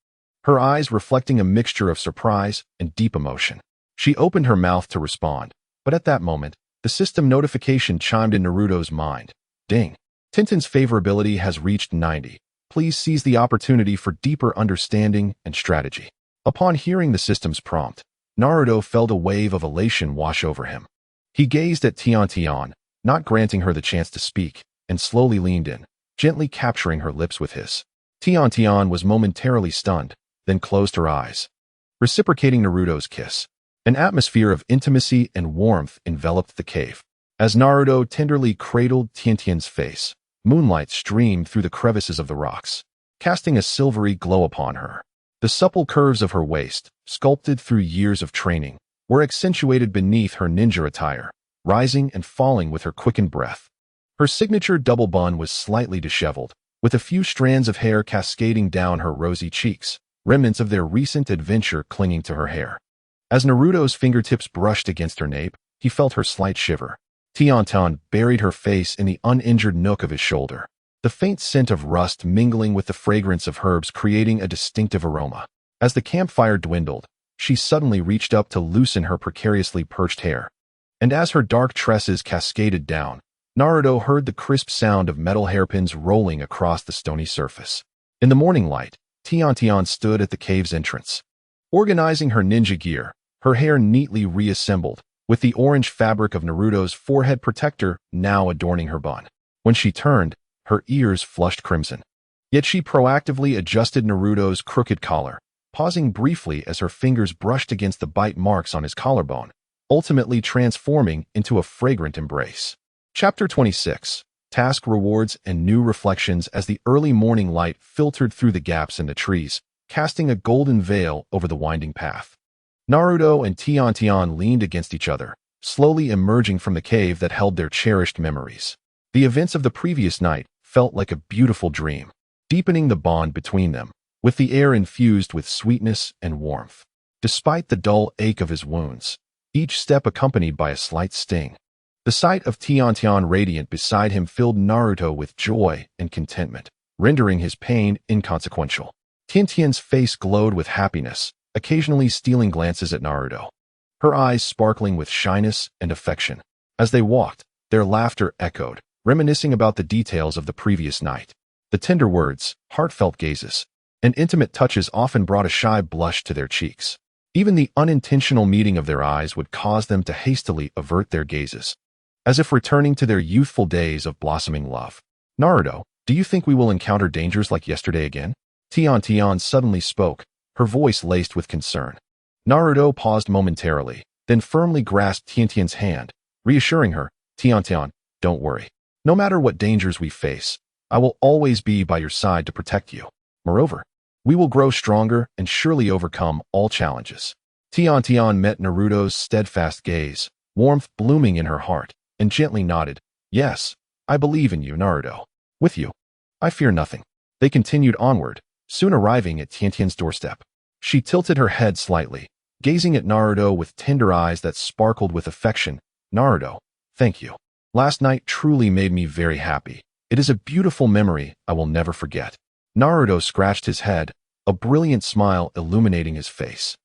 her eyes reflecting a mixture of surprise and deep emotion. She opened her mouth to respond, but at that moment, the system notification chimed in Naruto's mind. Ding. TenTen's favorability has reached 90. Please seize the opportunity for deeper understanding and strategy. Upon hearing the system's prompt, Naruto felt a wave of elation wash over him. He gazed at TenTen, not granting her the chance to speak, and slowly leaned in, gently capturing her lips with his. TenTen was momentarily stunned, then closed her eyes, reciprocating Naruto's kiss. An atmosphere of intimacy and warmth enveloped the cave. As Naruto tenderly cradled TenTen's face, moonlight streamed through the crevices of the rocks, casting a silvery glow upon her. The supple curves of her waist, sculpted through years of training, were accentuated beneath her ninja attire, rising and falling with her quickened breath. Her signature double bun was slightly disheveled, with a few strands of hair cascading down her rosy cheeks, remnants of their recent adventure clinging to her hair. As Naruto's fingertips brushed against her nape, he felt her slight shiver. TenTen buried her face in the uninjured nook of his shoulder, the faint scent of rust mingling with the fragrance of herbs creating a distinctive aroma. As the campfire dwindled, she suddenly reached up to loosen her precariously perched hair. And as her dark tresses cascaded down, Naruto heard the crisp sound of metal hairpins rolling across the stony surface. In the morning light, TenTen stood at the cave's entrance. Organizing her ninja gear, her hair neatly reassembled, with the orange fabric of Naruto's forehead protector now adorning her bun. When she turned, her ears flushed crimson. Yet she proactively adjusted Naruto's crooked collar, pausing briefly as her fingers brushed against the bite marks on his collarbone, ultimately transforming into a fragrant embrace. Chapter 26. Task Rewards and New Reflections. As the early morning light filtered through the gaps in the trees, casting a golden veil over the winding path. Naruto and TenTen leaned against each other, slowly emerging from the cave that held their cherished memories. The events of the previous night felt like a beautiful dream, deepening the bond between them, with the air infused with sweetness and warmth. Despite the dull ache of his wounds, each step accompanied by a slight sting. The sight of TenTen radiant beside him filled Naruto with joy and contentment, rendering his pain inconsequential. TenTen's face glowed with happiness, occasionally stealing glances at Naruto, her eyes sparkling with shyness and affection. As they walked, their laughter echoed, reminiscing about the details of the previous night. The tender words, heartfelt gazes, and intimate touches often brought a shy blush to their cheeks. Even the unintentional meeting of their eyes would cause them to hastily avert their gazes, as if returning to their youthful days of blossoming love. Naruto, do you think we will encounter dangers like yesterday again? TenTen suddenly spoke, her voice laced with concern. Naruto paused momentarily, then firmly grasped TenTen's hand, reassuring her, TenTen, don't worry. No matter what dangers we face, I will always be by your side to protect you. Moreover, we will grow stronger and surely overcome all challenges. TenTen met Naruto's steadfast gaze, warmth blooming in her heart, and gently nodded, yes, I believe in you, Naruto. With you, I fear nothing. They continued onward, soon arriving at TenTen's doorstep. She tilted her head slightly, gazing at Naruto with tender eyes that sparkled with affection. Naruto, thank you. Last night truly made me very happy. It is a beautiful memory I will never forget. Naruto scratched his head, a brilliant smile illuminating his face.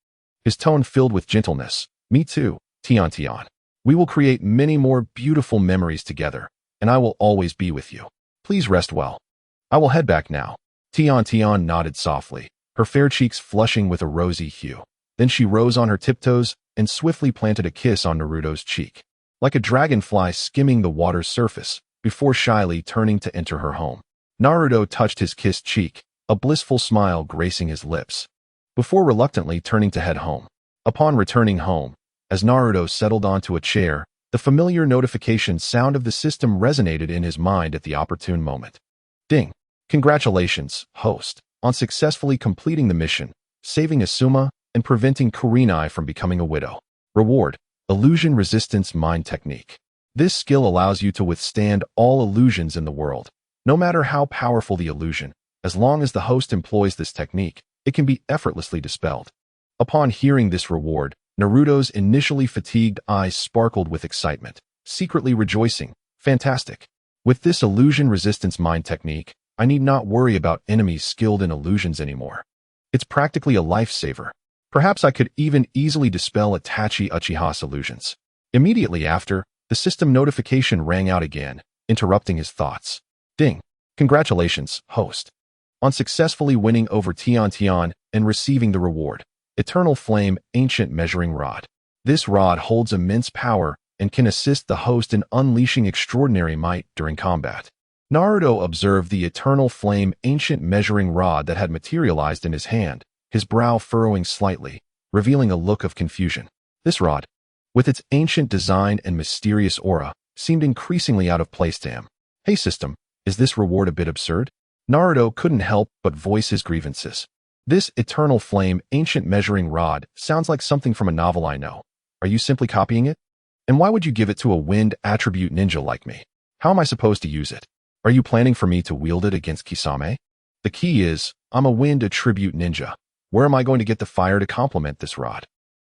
His tone filled with gentleness. Me too, TenTen. We will create many more beautiful memories together, and I will always be with you. Please rest well. I will head back now. TenTen nodded softly, her fair cheeks flushing with a rosy hue. Then she rose on her tiptoes and swiftly planted a kiss on Naruto's cheek, like a dragonfly skimming the water's surface, before shyly turning to enter her home. Naruto touched his kissed cheek, a blissful smile gracing his lips, before reluctantly turning to head home. Upon returning home, as Naruto settled onto a chair, the familiar notification sound of the system resonated in his mind at the opportune moment. Ding! Congratulations, host, on successfully completing the mission, saving Asuma, and preventing Kurenai from becoming a widow. Reward: Illusion Resistance Mind Technique. This skill allows you to withstand all illusions in the world. No matter how powerful the illusion, as long as the host employs this technique, it can be effortlessly dispelled. Upon hearing this reward, Naruto's initially fatigued eyes sparkled with excitement, secretly rejoicing. Fantastic! With this illusion resistance mind technique, I need not worry about enemies skilled in illusions anymore. It's practically a lifesaver. Perhaps I could even easily dispel Itachi Uchiha's illusions. Immediately after, the system notification rang out again, interrupting his thoughts. Ding! Congratulations, host, on successfully winning over TenTen and receiving the reward. Eternal Flame Ancient Measuring Rod. This rod holds immense power and can assist the host in unleashing extraordinary might during combat. Naruto observed the Eternal Flame Ancient Measuring Rod that had materialized in his hand, his brow furrowing slightly, revealing a look of confusion. This rod, with its ancient design and mysterious aura, seemed increasingly out of place to him. Hey system, is this reward a bit absurd? Naruto couldn't help but voice his grievances. This Eternal Flame Ancient Measuring Rod sounds like something from a novel I know. Are you simply copying it? And why would you give it to a wind attribute ninja like me? How am I supposed to use it? Are you planning for me to wield it against Kisame? The key is, I'm a wind attribute ninja. Where am I going to get the fire to complement this rod?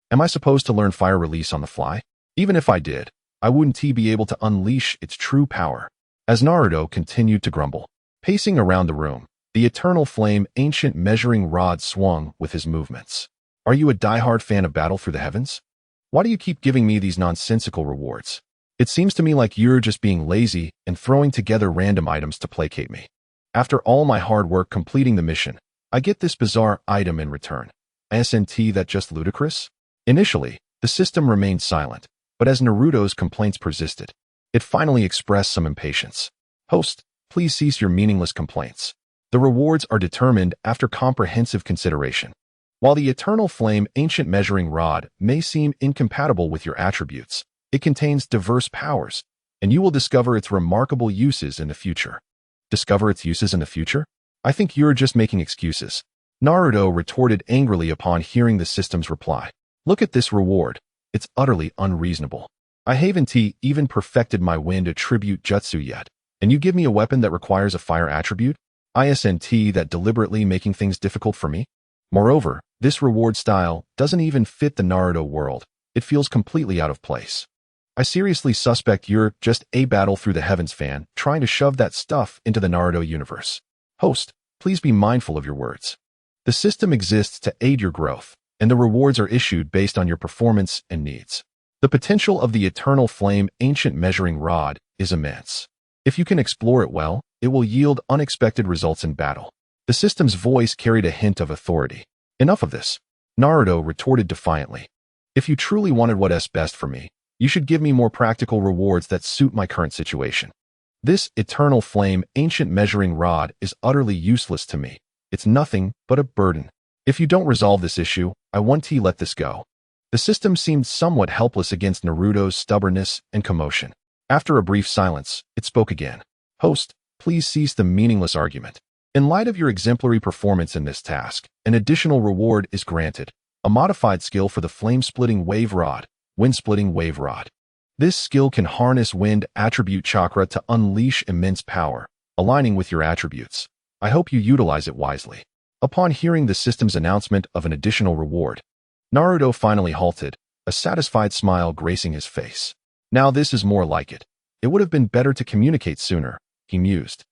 Am I supposed to learn fire release on the fly? Even if I did, I wouldn't be able to unleash its true power. As Naruto continued to grumble, pacing around the room, the eternal flame ancient measuring rod swung with his movements. Are you a diehard fan of Battle Through the Heavens? Why do you keep giving me these nonsensical rewards? It seems to me like you're just being lazy and throwing together random items to placate me. After all my hard work completing the mission, I get this bizarre item in return. Isn't that just ludicrous? Initially, the system remained silent, but as Naruto's complaints persisted, it finally expressed some impatience. Host, please cease your meaningless complaints. The rewards are determined after comprehensive consideration. While the Eternal Flame Ancient Measuring Rod may seem incompatible with your attributes, it contains diverse powers, and you will discover its remarkable uses in the future. Discover its uses in the future? I think you're just making excuses. Naruto retorted angrily upon hearing the system's reply. Look at this reward. It's utterly unreasonable. I haven't even perfected my wind attribute jutsu yet, and you give me a weapon that requires a fire attribute? Isn't that deliberately making things difficult for me? Moreover, this reward style doesn't even fit the Naruto world. It feels completely out of place. I seriously suspect you're just a Battle Through the Heavens fan trying to shove that stuff into the Naruto universe. Host, please be mindful of your words. The system exists to aid your growth, and the rewards are issued based on your performance and needs. The potential of the Eternal Flame Ancient Measuring Rod is immense. If you can explore it well, it will yield unexpected results in battle. The system's voice carried a hint of authority. Enough of this. Naruto retorted defiantly. If you truly wanted what's best for me, you should give me more practical rewards that suit my current situation. This Eternal Flame Ancient Measuring Rod is utterly useless to me. It's nothing but a burden. If you don't resolve this issue, I want to let this go. The system seemed somewhat helpless against Naruto's stubbornness and commotion. After a brief silence, it spoke again. Host, please cease the meaningless argument. In light of your exemplary performance in this task, an additional reward is granted. A modified skill for the Flame-Splitting Wave Rod, Wind-Splitting Wave Rod. This skill can harness wind attribute chakra to unleash immense power, aligning with your attributes. I hope you utilize it wisely. Upon hearing the system's announcement of an additional reward, Naruto finally halted, a satisfied smile gracing his face. Now this is more like it. It would have been better to communicate sooner, he mused,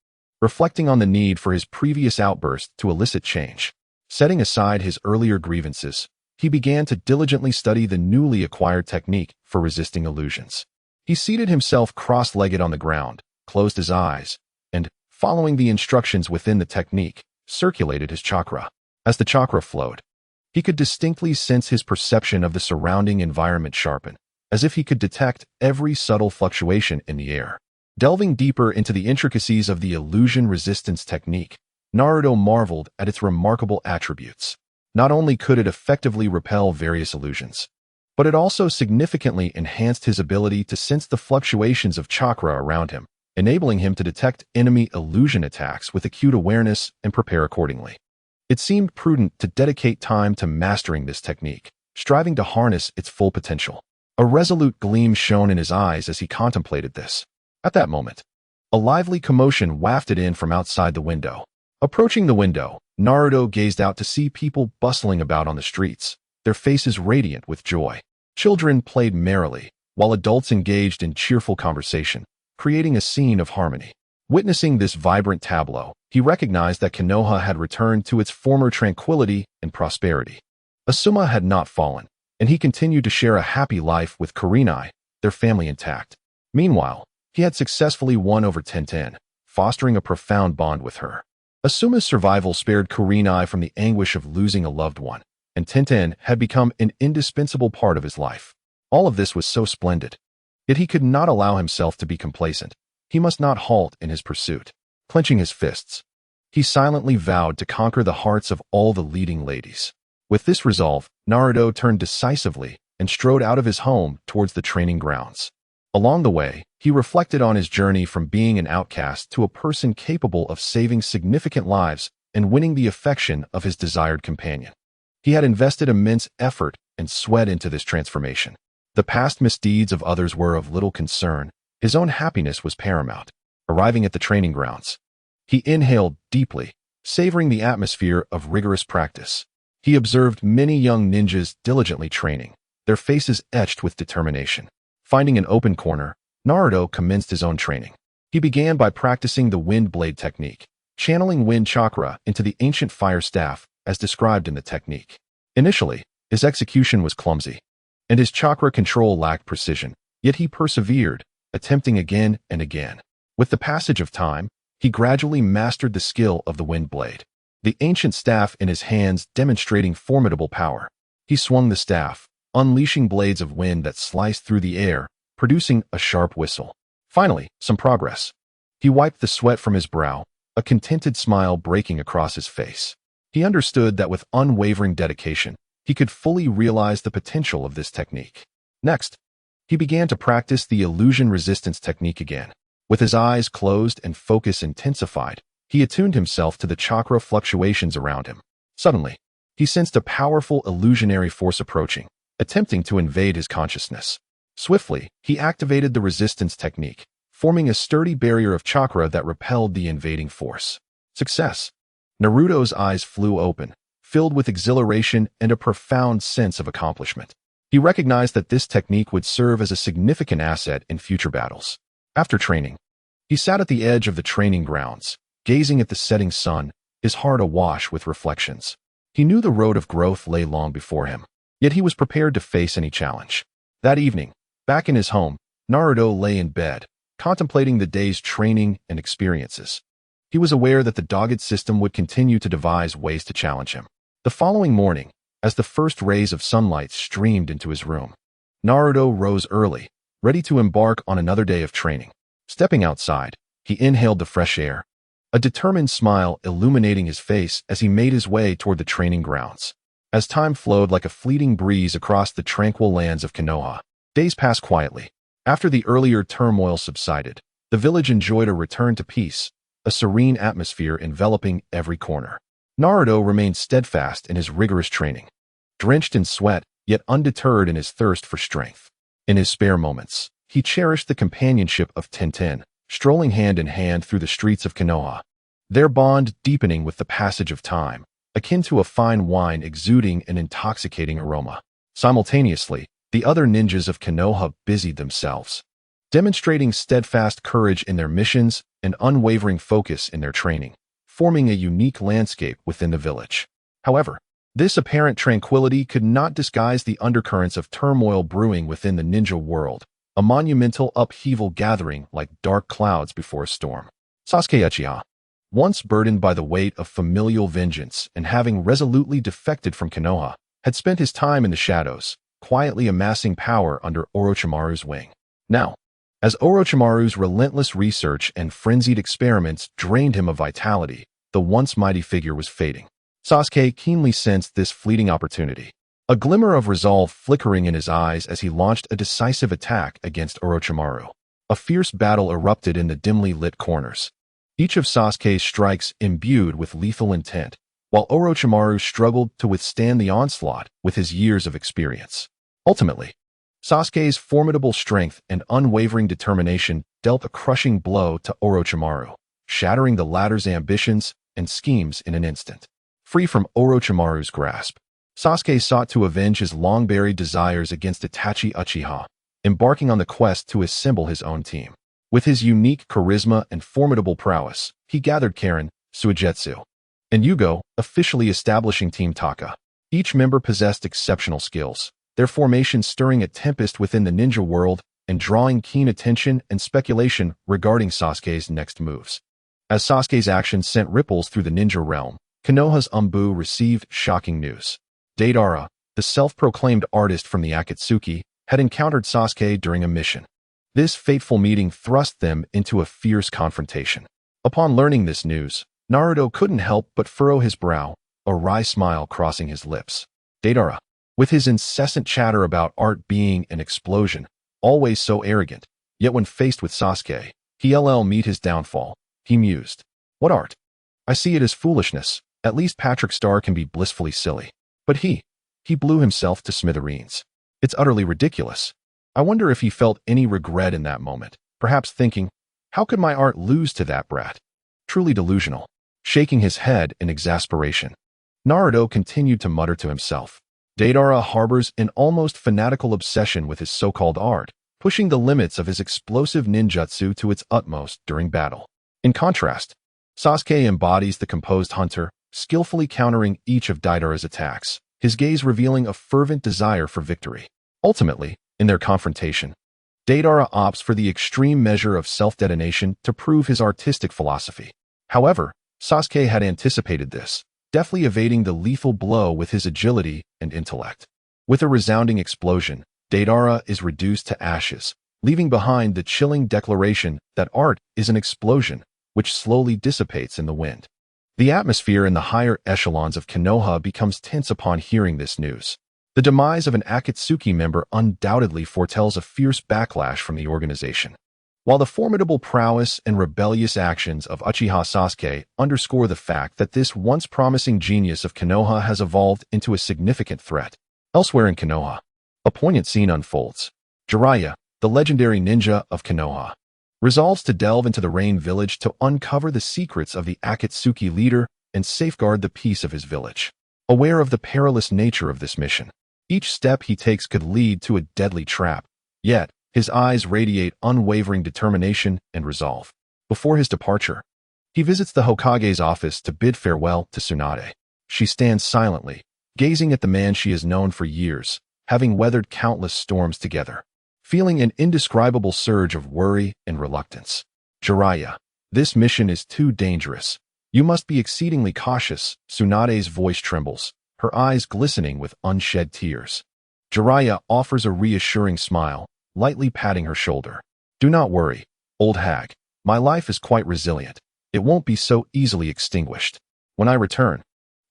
reflecting on the need for his previous outburst to elicit change. Setting aside his earlier grievances, he began to diligently study the newly acquired technique for resisting illusions. He seated himself cross-legged on the ground, closed his eyes, and, following the instructions within the technique, circulated his chakra. As the chakra flowed, he could distinctly sense his perception of the surrounding environment sharpen, as if he could detect every subtle fluctuation in the air. Delving deeper into the intricacies of the illusion resistance technique, Naruto marveled at its remarkable attributes. Not only could it effectively repel various illusions, but it also significantly enhanced his ability to sense the fluctuations of chakra around him, enabling him to detect enemy illusion attacks with acute awareness and prepare accordingly. It seemed prudent to dedicate time to mastering this technique, striving to harness its full potential. A resolute gleam shone in his eyes as he contemplated this. At that moment, a lively commotion wafted in from outside the window. Approaching the window, Naruto gazed out to see people bustling about on the streets, their faces radiant with joy. Children played merrily, while adults engaged in cheerful conversation, creating a scene of harmony. Witnessing this vibrant tableau, he recognized that Konoha had returned to its former tranquility and prosperity. Asuma had not fallen, and he continued to share a happy life with Kurenai, their family intact. Meanwhile, he had successfully won over TenTen, fostering a profound bond with her. Asuma's survival spared Kurenai from the anguish of losing a loved one, and TenTen had become an indispensable part of his life. All of this was so splendid. Yet he could not allow himself to be complacent. He must not halt in his pursuit. Clenching his fists, he silently vowed to conquer the hearts of all the leading ladies. With this resolve, Naruto turned decisively and strode out of his home towards the training grounds. Along the way, he reflected on his journey from being an outcast to a person capable of saving significant lives and winning the affection of his desired companion. He had invested immense effort and sweat into this transformation. The past misdeeds of others were of little concern, His own happiness was paramount. Arriving at the training grounds, he inhaled deeply, savoring the atmosphere of rigorous practice. He observed many young ninjas diligently training, their faces etched with determination. Finding an open corner, Naruto commenced his own training. He began by practicing the wind blade technique, channeling wind chakra into the ancient fire staff as described in the technique. Initially, his execution was clumsy, and his chakra control lacked precision, yet he persevered, attempting again and again. With the passage of time, he gradually mastered the skill of the wind blade, the ancient staff in his hands demonstrating formidable power. He swung the staff, unleashing blades of wind that sliced through the air, producing a sharp whistle. Finally, some progress. He wiped the sweat from his brow, a contented smile breaking across his face. He understood that with unwavering dedication, he could fully realize the potential of this technique. Next, he began to practice the illusion resistance technique again. With his eyes closed and focus intensified, he attuned himself to the chakra fluctuations around him. Suddenly, he sensed a powerful illusionary force approaching, attempting to invade his consciousness. Swiftly, he activated the resistance technique, forming a sturdy barrier of chakra that repelled the invading force. Success! Naruto's eyes flew open, filled with exhilaration and a profound sense of accomplishment. He recognized that this technique would serve as a significant asset in future battles. After training, he sat at the edge of the training grounds, gazing at the setting sun, his heart awash with reflections. He knew the road of growth lay long before him, yet he was prepared to face any challenge. That evening, back in his home, Naruto lay in bed, contemplating the day's training and experiences. He was aware that the dogged system would continue to devise ways to challenge him. The following morning, as the first rays of sunlight streamed into his room, Naruto rose early, ready to embark on another day of training. Stepping outside, he inhaled the fresh air, a determined smile illuminating his face as he made his way toward the training grounds. As time flowed like a fleeting breeze across the tranquil lands of Konoha, days passed quietly. After the earlier turmoil subsided, the village enjoyed a return to peace, a serene atmosphere enveloping every corner. Naruto remained steadfast in his rigorous training, drenched in sweat, yet undeterred in his thirst for strength. In his spare moments, he cherished the companionship of TenTen, strolling hand in hand through the streets of Konoha, their bond deepening with the passage of time, akin to a fine wine exuding an intoxicating aroma. Simultaneously, the other ninjas of Konoha busied themselves, demonstrating steadfast courage in their missions and unwavering focus in their training, forming a unique landscape within the village. However, this apparent tranquility could not disguise the undercurrents of turmoil brewing within the ninja world, a monumental upheaval gathering like dark clouds before a storm. Sasuke Uchiha, once burdened by the weight of familial vengeance and having resolutely defected from Konoha, had spent his time in the shadows, quietly amassing power under Orochimaru's wing. Now, as Orochimaru's relentless research and frenzied experiments drained him of vitality, the once mighty figure was fading. Sasuke keenly sensed this fleeting opportunity, a glimmer of resolve flickering in his eyes as he launched a decisive attack against Orochimaru. A fierce battle erupted in the dimly lit corners, each of Sasuke's strikes imbued with lethal intent, while Orochimaru struggled to withstand the onslaught with his years of experience. Ultimately, Sasuke's formidable strength and unwavering determination dealt a crushing blow to Orochimaru, shattering the latter's ambitions and schemes in an instant. Free from Orochimaru's grasp, Sasuke sought to avenge his long-buried desires against Itachi Uchiha, embarking on the quest to assemble his own team. With his unique charisma and formidable prowess, he gathered Karen, Suigetsu, and Yugo, officially establishing Team Taka. Each member possessed exceptional skills, their formation stirring a tempest within the ninja world and drawing keen attention and speculation regarding Sasuke's next moves. As Sasuke's actions sent ripples through the ninja realm, Konoha's Umbu received shocking news. Deidara, the self-proclaimed artist from the Akatsuki, had encountered Sasuke during a mission. This fateful meeting thrust them into a fierce confrontation. Upon learning this news, Naruto couldn't help but furrow his brow, a wry smile crossing his lips. Deidara, with his incessant chatter about art being an explosion, always so arrogant, yet when faced with Sasuke, he'll meet his downfall, he mused. What art? I see it as foolishness. At least Patrick Star can be blissfully silly. But he blew himself to smithereens. It's utterly ridiculous. I wonder if he felt any regret in that moment, perhaps thinking, how could my art lose to that brat? Truly delusional. Shaking his head in exasperation, Naruto continued to mutter to himself. Deidara harbors an almost fanatical obsession with his so-called art, pushing the limits of his explosive ninjutsu to its utmost during battle. In contrast, Sasuke embodies the composed hunter, skillfully countering each of Deidara's attacks, his gaze revealing a fervent desire for victory. Ultimately, in their confrontation, Deidara opts for the extreme measure of self-detonation to prove his artistic philosophy. However, Sasuke had anticipated this, deftly evading the lethal blow with his agility and intellect. With a resounding explosion, Deidara is reduced to ashes, leaving behind the chilling declaration that art is an explosion, which slowly dissipates in the wind. The atmosphere in the higher echelons of Konoha becomes tense upon hearing this news. The demise of an Akatsuki member undoubtedly foretells a fierce backlash from the organization. While the formidable prowess and rebellious actions of Uchiha Sasuke underscore the fact that this once promising genius of Konoha has evolved into a significant threat. Elsewhere in Konoha, a poignant scene unfolds. Jiraiya, the legendary ninja of Konoha, resolves to delve into the Rain Village to uncover the secrets of the Akatsuki leader and safeguard the peace of his village. Aware of the perilous nature of this mission, each step he takes could lead to a deadly trap, yet his eyes radiate unwavering determination and resolve. Before his departure, he visits the Hokage's office to bid farewell to Tsunade. She stands silently, gazing at the man she has known for years, having weathered countless storms together, feeling an indescribable surge of worry and reluctance. Jiraiya, this mission is too dangerous. You must be exceedingly cautious. Tsunade's voice trembles, her eyes glistening with unshed tears. Jiraiya offers a reassuring smile, lightly patting her shoulder. Do not worry, old hag. My life is quite resilient. It won't be so easily extinguished. When I return,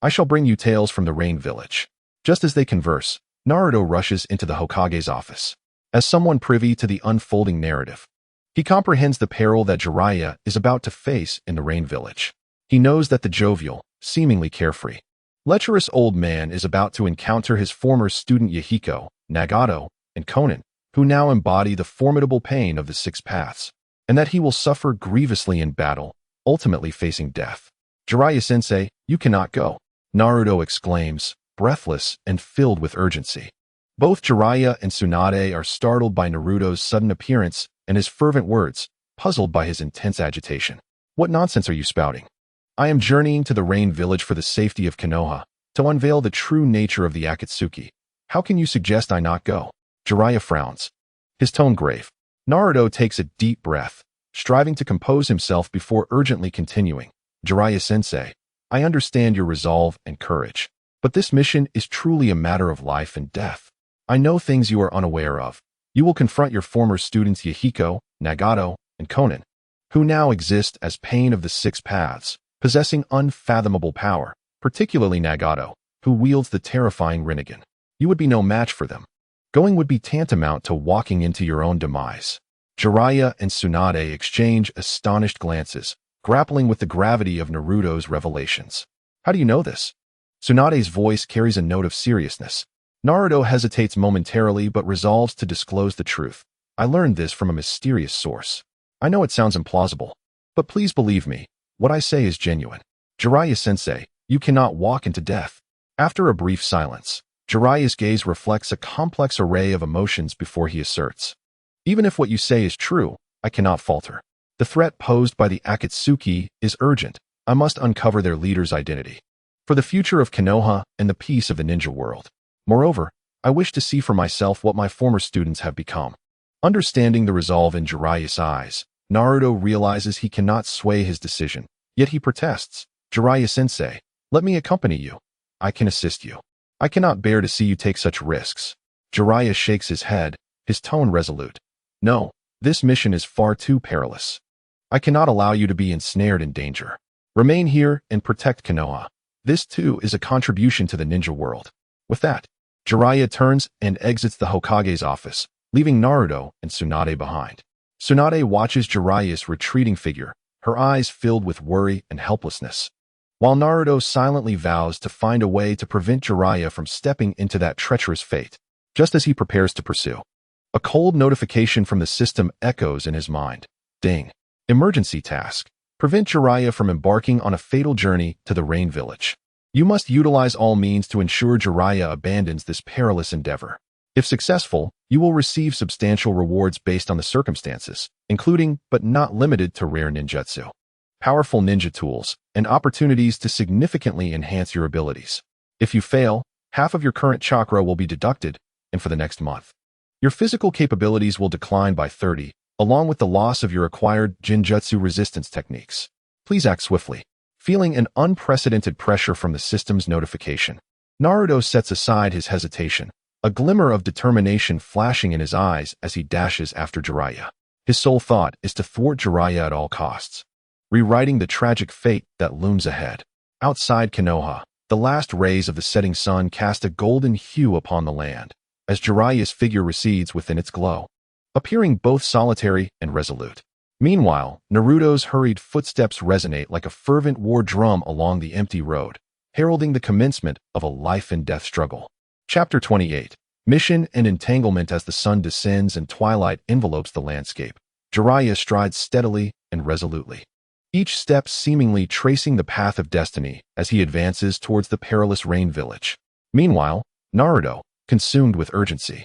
I shall bring you tales from the Rain Village. Just as they converse, Naruto rushes into the Hokage's office. As someone privy to the unfolding narrative, he comprehends the peril that Jiraiya is about to face in the Rain Village. He knows that the jovial, seemingly carefree, lecherous old man is about to encounter his former student Yahiko, Nagato, and Konan, who now embody the formidable pain of the Six Paths, and that he will suffer grievously in battle, ultimately facing death. Jiraiya-sensei, you cannot go, Naruto exclaims, breathless and filled with urgency. Both Jiraiya and Tsunade are startled by Naruto's sudden appearance and his fervent words, puzzled by his intense agitation. What nonsense are you spouting? I am journeying to the Rain Village for the safety of Konoha, to unveil the true nature of the Akatsuki. How can you suggest I not go? Jiraiya frowns, his tone grave. Naruto takes a deep breath, striving to compose himself before urgently continuing. Jiraiya-sensei, I understand your resolve and courage, but this mission is truly a matter of life and death. I know things you are unaware of. You will confront your former students Yahiko, Nagato, and Konan, who now exist as pain of the Six Paths, possessing unfathomable power, particularly Nagato, who wields the terrifying Rinnegan. You would be no match for them. Going would be tantamount to walking into your own demise. Jiraiya and Tsunade exchange astonished glances, grappling with the gravity of Naruto's revelations. How do you know this? Tsunade's voice carries a note of seriousness. Naruto hesitates momentarily but resolves to disclose the truth. I learned this from a mysterious source. I know it sounds implausible, but please believe me, what I say is genuine. Jiraiya-sensei, you cannot walk into death. After a brief silence, Jiraiya's gaze reflects a complex array of emotions before he asserts. Even if what you say is true, I cannot falter. The threat posed by the Akatsuki is urgent. I must uncover their leader's identity. For the future of Konoha and the peace of the ninja world. Moreover, I wish to see for myself what my former students have become. Understanding the resolve in Jiraiya's eyes, Naruto realizes he cannot sway his decision, yet he protests. Jiraiya-sensei, let me accompany you. I can assist you. I cannot bear to see you take such risks. Jiraiya shakes his head, his tone resolute. No, this mission is far too perilous. I cannot allow you to be ensnared in danger. Remain here and protect Konoha. This too is a contribution to the ninja world. With that, Jiraiya turns and exits the Hokage's office, leaving Naruto and Tsunade behind. Tsunade watches Jiraiya's retreating figure, her eyes filled with worry and helplessness, while Naruto silently vows to find a way to prevent Jiraiya from stepping into that treacherous fate, just as he prepares to pursue. A cold notification from the system echoes in his mind. Ding. Emergency task. Prevent Jiraiya from embarking on a fatal journey to the Rain Village. You must utilize all means to ensure Jiraiya abandons this perilous endeavor. If successful, you will receive substantial rewards based on the circumstances, including but not limited to rare ninjutsu, powerful ninja tools, and opportunities to significantly enhance your abilities. If you fail, half of your current chakra will be deducted, and for the next month. Your physical capabilities will decline by 30, along with the loss of your acquired Jinjutsu resistance techniques. Please act swiftly. Feeling an unprecedented pressure from the system's notification, Naruto sets aside his hesitation, a glimmer of determination flashing in his eyes as he dashes after Jiraiya. His sole thought is to thwart Jiraiya at all costs, rewriting the tragic fate that looms ahead. Outside Konoha, the last rays of the setting sun cast a golden hue upon the land, as Jiraiya's figure recedes within its glow, appearing both solitary and resolute. Meanwhile, Naruto's hurried footsteps resonate like a fervent war drum along the empty road, heralding the commencement of a life-and-death struggle. Chapter 28. Mission and Entanglement. As the sun descends and twilight envelopes the landscape, Jiraiya strides steadily and resolutely, each step seemingly tracing the path of destiny as he advances towards the perilous Rain Village. Meanwhile, Naruto, consumed with urgency,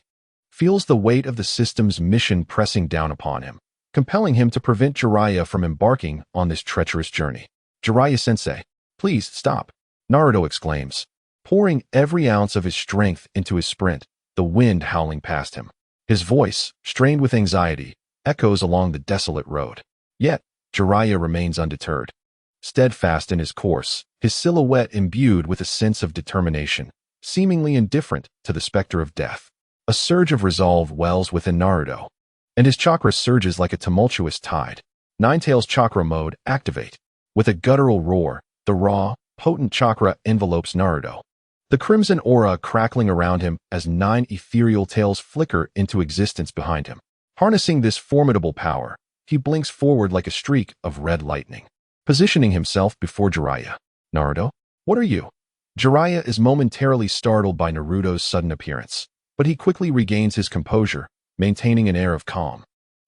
feels the weight of the system's mission pressing down upon him, compelling him to prevent Jiraiya from embarking on this treacherous journey. Jiraiya-sensei, please stop, Naruto exclaims, pouring every ounce of his strength into his sprint, the wind howling past him. His voice, strained with anxiety, echoes along the desolate road. Yet, Jiraiya remains undeterred. Steadfast in his course, his silhouette imbued with a sense of determination, seemingly indifferent to the specter of death. A surge of resolve wells within Naruto, and his chakra surges like a tumultuous tide. Nine-Tails chakra mode activate. With a guttural roar, the raw, potent chakra envelopes Naruto, the crimson aura crackling around him as 9 ethereal tails flicker into existence behind him. Harnessing this formidable power, he blinks forward like a streak of red lightning, positioning himself before Jiraiya. Naruto, what are you? Jiraiya is momentarily startled by Naruto's sudden appearance, but he quickly regains his composure, maintaining an air of calm,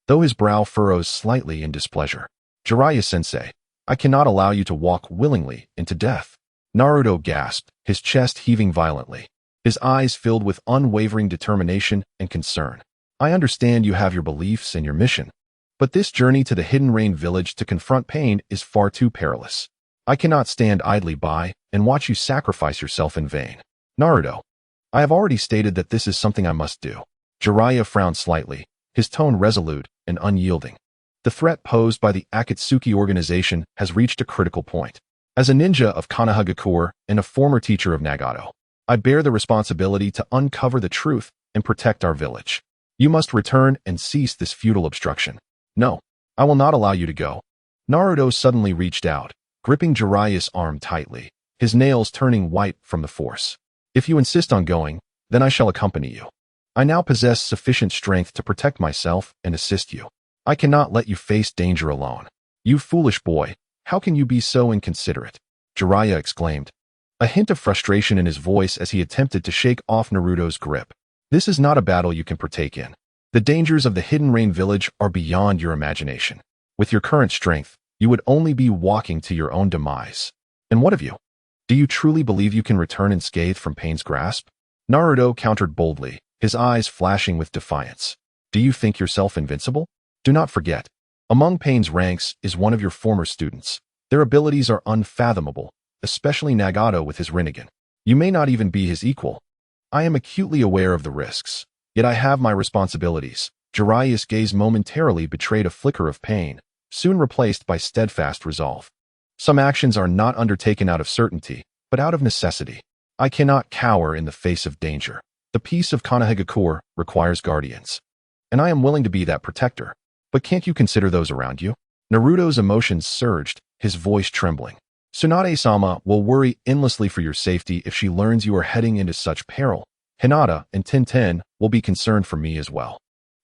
though his brow furrows slightly in displeasure. Jiraiya-sensei, I cannot allow you to walk willingly into death. Naruto gasped, his chest heaving violently, his eyes filled with unwavering determination and concern. I understand you have your beliefs and your mission, but this journey to the Hidden Rain Village to confront pain is far too perilous. I cannot stand idly by and watch you sacrifice yourself in vain. Naruto, I have already stated that this is something I must do. Jiraiya frowned slightly, his tone resolute and unyielding. The threat posed by the Akatsuki organization has reached a critical point. As a ninja of Konoha and a former teacher of Nagato, I bear the responsibility to uncover the truth and protect our village. You must return and cease this futile obstruction. No, I will not allow you to go. Naruto suddenly reached out, gripping Jiraiya's arm tightly, his nails turning white from the force. If you insist on going, then I shall accompany you. I now possess sufficient strength to protect myself and assist you. I cannot let you face danger alone. You foolish boy, how can you be so inconsiderate? Jiraiya exclaimed, a hint of frustration in his voice as he attempted to shake off Naruto's grip. This is not a battle you can partake in. The dangers of the Hidden Rain Village are beyond your imagination. With your current strength, you would only be walking to your own demise. And what of you? Do you truly believe you can return unscathed from pain's grasp? Naruto countered boldly, his eyes flashing with defiance. Do you think yourself invincible? Do not forget, among Pain's ranks is one of your former students. Their abilities are unfathomable, especially Nagato with his Rinnegan. You may not even be his equal. I am acutely aware of the risks, yet I have my responsibilities. Jiraiya's gaze momentarily betrayed a flicker of pain, soon replaced by steadfast resolve. Some actions are not undertaken out of certainty, but out of necessity. I cannot cower in the face of danger. The peace of Konoha requires guardians, and I am willing to be that protector. But can't you consider those around you? Naruto's emotions surged, his voice trembling. Tsunade-sama will worry endlessly for your safety if she learns you are heading into such peril. Hinata and TenTen will be concerned for me as well.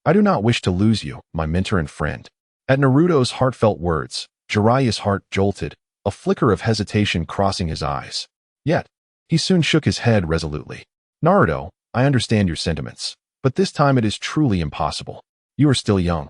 I do not wish to lose you, my mentor and friend. At Naruto's heartfelt words, Jiraiya's heart jolted, a flicker of hesitation crossing his eyes. Yet, he soon shook his head resolutely. Naruto, I understand your sentiments. But this time it is truly impossible. You are still young,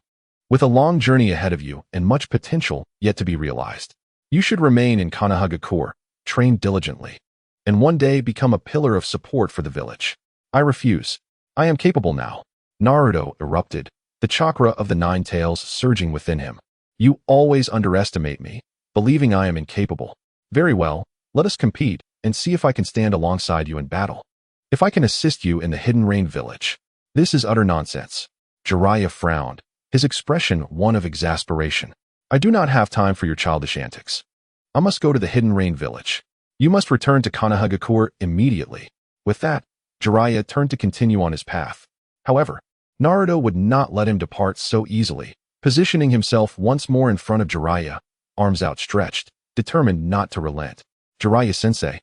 with a long journey ahead of you and much potential yet to be realized. You should remain in Konoha, train diligently, and one day become a pillar of support for the village. I refuse. I am capable now. Naruto erupted, the chakra of the Nine-Tails surging within him. You always underestimate me, believing I am incapable. Very well, let us compete and see if I can stand alongside you in battle. If I can assist you in the Hidden Rain village. This is utter nonsense. Jiraiya frowned, his expression one of exasperation. I do not have time for your childish antics. I must go to the Hidden Rain village. You must return to Konoha immediately. With that, Jiraiya turned to continue on his path. However, Naruto would not let him depart so easily, positioning himself once more in front of Jiraiya, arms outstretched, determined not to relent. Jiraiya-sensei,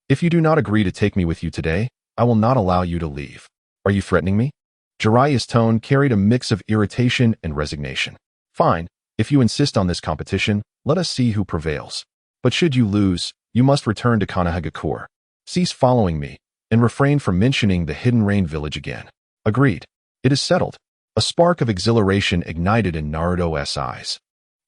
if you do not agree to take me with you today, I will not allow you to leave. Are you threatening me? Jiraiya's tone carried a mix of irritation and resignation. Fine, if you insist on this competition, let us see who prevails. But should you lose, you must return to Konoha. Cease following me, and refrain from mentioning the Hidden Rain village again. Agreed. It is settled. A spark of exhilaration ignited in Naruto's eyes.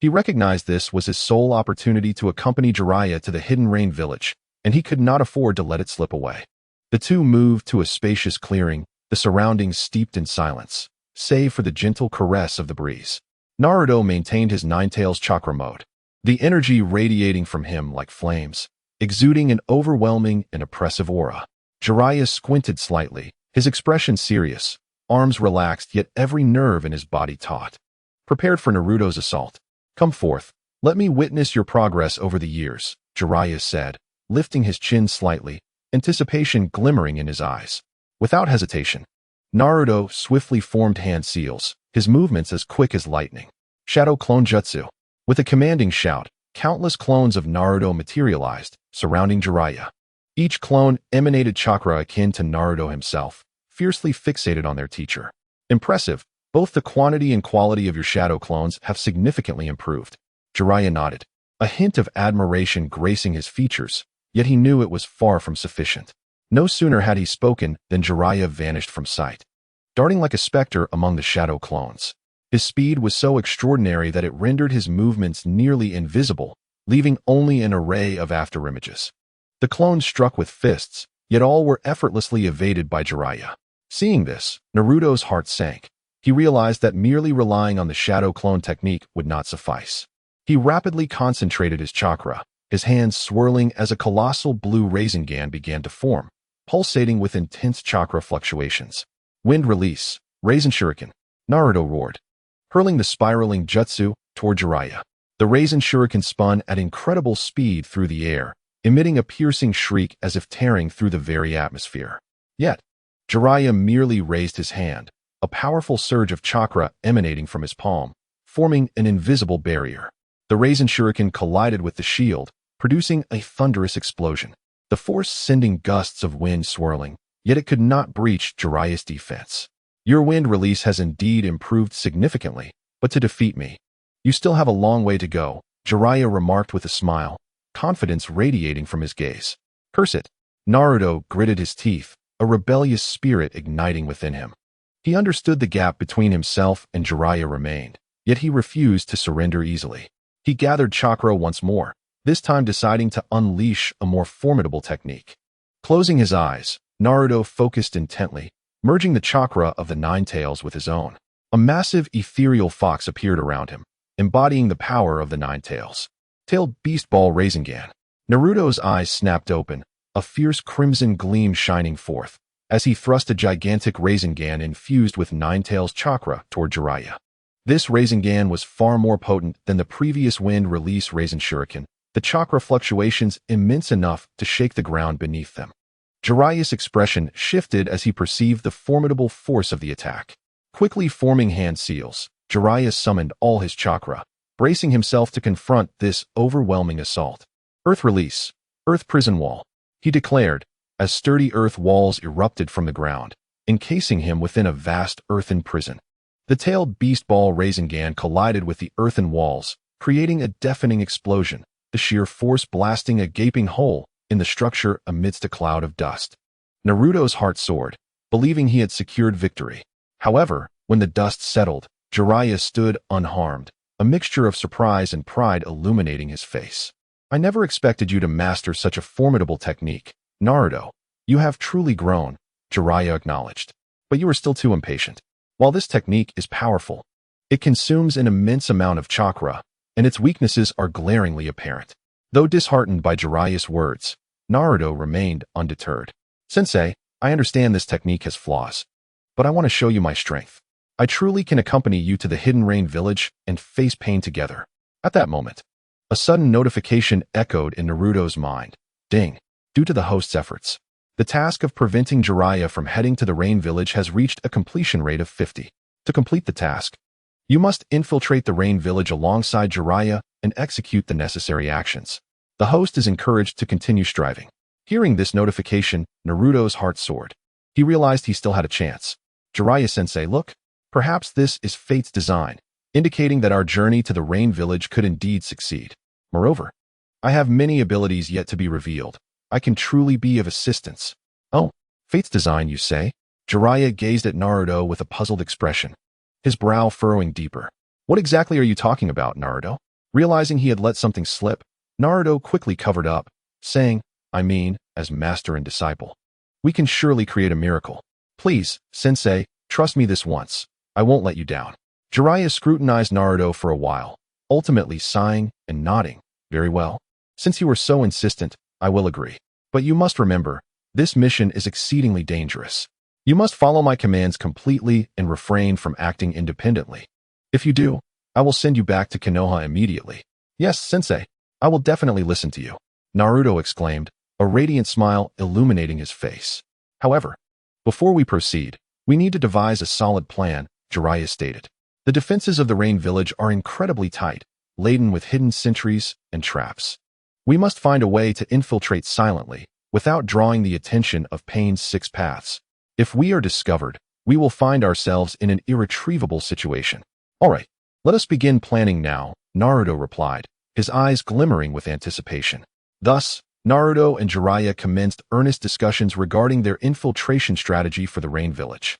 He recognized this was his sole opportunity to accompany Jiraiya to the Hidden Rain village, and he could not afford to let it slip away. The two moved to a spacious clearing, the surroundings steeped in silence, save for the gentle caress of the breeze. Naruto maintained his Nine-Tails chakra mode, the energy radiating from him like flames, exuding an overwhelming and oppressive aura. Jiraiya squinted slightly, his expression serious, arms relaxed yet every nerve in his body taut. Prepared for Naruto's assault. Come forth, let me witness your progress over the years, Jiraiya said, lifting his chin slightly, anticipation glimmering in his eyes. Without hesitation, Naruto swiftly formed hand seals, his movements as quick as lightning. Shadow Clone Jutsu. With a commanding shout, countless clones of Naruto materialized, surrounding Jiraiya. Each clone emanated chakra akin to Naruto himself, fiercely fixated on their teacher. Impressive, both the quantity and quality of your shadow clones have significantly improved. Jiraiya nodded, a hint of admiration gracing his features, yet he knew it was far from sufficient. No sooner had he spoken than Jiraiya vanished from sight, darting like a specter among the shadow clones. His speed was so extraordinary that it rendered his movements nearly invisible, leaving only an array of afterimages. The clones struck with fists, yet all were effortlessly evaded by Jiraiya. Seeing this, Naruto's heart sank. He realized that merely relying on the shadow clone technique would not suffice. He rapidly concentrated his chakra, his hands swirling as a colossal blue Rasengan began to form, pulsating with intense chakra fluctuations. Wind release, Rasen Shuriken, Naruto roared, hurling the spiraling jutsu toward Jiraiya. The Rasen Shuriken spun at incredible speed through the air, emitting a piercing shriek as if tearing through the very atmosphere. Yet, Jiraiya merely raised his hand, a powerful surge of chakra emanating from his palm, forming an invisible barrier. The Rasen Shuriken collided with the shield, producing a thunderous explosion, the force sending gusts of wind swirling, yet it could not breach Jiraiya's defense. Your wind release has indeed improved significantly, but to defeat me, you still have a long way to go, Jiraiya remarked with a smile, confidence radiating from his gaze. Curse it! Naruto gritted his teeth, a rebellious spirit igniting within him. He understood the gap between himself and Jiraiya remained, yet he refused to surrender easily. He gathered chakra once more, this time deciding to unleash a more formidable technique. Closing his eyes, Naruto focused intently, merging the chakra of the Nine-Tails with his own. A massive ethereal fox appeared around him, embodying the power of the Nine-Tails. Tailed Beast Ball Rasengan. Naruto's eyes snapped open, a fierce crimson gleam shining forth, as he thrust a gigantic Rasengan infused with Nine-Tails chakra toward Jiraiya. This Rasengan was far more potent than the previous wind release Rasen Shuriken, the chakra fluctuations immense enough to shake the ground beneath them. Jiraiya's expression shifted as he perceived the formidable force of the attack. Quickly forming hand seals, Jiraiya summoned all his chakra, bracing himself to confront this overwhelming assault. Earth release, Earth prison wall, he declared, as sturdy earth walls erupted from the ground, encasing him within a vast earthen prison. The tailed beast ball Rasengan collided with the earthen walls, creating a deafening explosion, the sheer force blasting a gaping hole in the structure amidst a cloud of dust. Naruto's heart soared, believing he had secured victory. However, when the dust settled, Jiraiya stood unharmed, a mixture of surprise and pride illuminating his face. I never expected you to master such a formidable technique, Naruto. You have truly grown, Jiraiya acknowledged. But you are still too impatient. While this technique is powerful, it consumes an immense amount of chakra, and its weaknesses are glaringly apparent. Though disheartened by Jiraiya's words, Naruto remained undeterred. Sensei, I understand this technique has flaws, but I want to show you my strength. I truly can accompany you to the Hidden Rain Village and face pain together. At that moment, a sudden notification echoed in Naruto's mind. Ding! Due to the host's efforts, the task of preventing Jiraiya from heading to the Rain Village has reached a completion rate of 50. To complete the task, you must infiltrate the Rain Village alongside Jiraiya and execute the necessary actions. The host is encouraged to continue striving. Hearing this notification, Naruto's heart soared. He realized he still had a chance. Jiraiya-sensei, look, perhaps this is fate's design, indicating that our journey to the Rain Village could indeed succeed. Moreover, I have many abilities yet to be revealed. I can truly be of assistance. Oh, fate's design, you say? Jiraiya gazed at Naruto with a puzzled expression, his brow furrowing deeper. What exactly are you talking about, Naruto? Realizing he had let something slip, Naruto quickly covered up, saying, I mean, as master and disciple. We can surely create a miracle. Please, sensei, trust me this once. I won't let you down. Jiraiya scrutinized Naruto for a while, ultimately sighing and nodding. Very well. Since you were so insistent, I will agree. But you must remember, this mission is exceedingly dangerous. You must follow my commands completely and refrain from acting independently. If you do, I will send you back to Konoha immediately. Yes, sensei, I will definitely listen to you, Naruto exclaimed, a radiant smile illuminating his face. However, before we proceed, we need to devise a solid plan, Jiraiya stated. The defenses of the Rain Village are incredibly tight, laden with hidden sentries and traps. We must find a way to infiltrate silently, without drawing the attention of Pain's 6 paths. If we are discovered, we will find ourselves in an irretrievable situation. All right, let us begin planning now, Naruto replied, his eyes glimmering with anticipation. Thus, Naruto and Jiraiya commenced earnest discussions regarding their infiltration strategy for the Rain Village.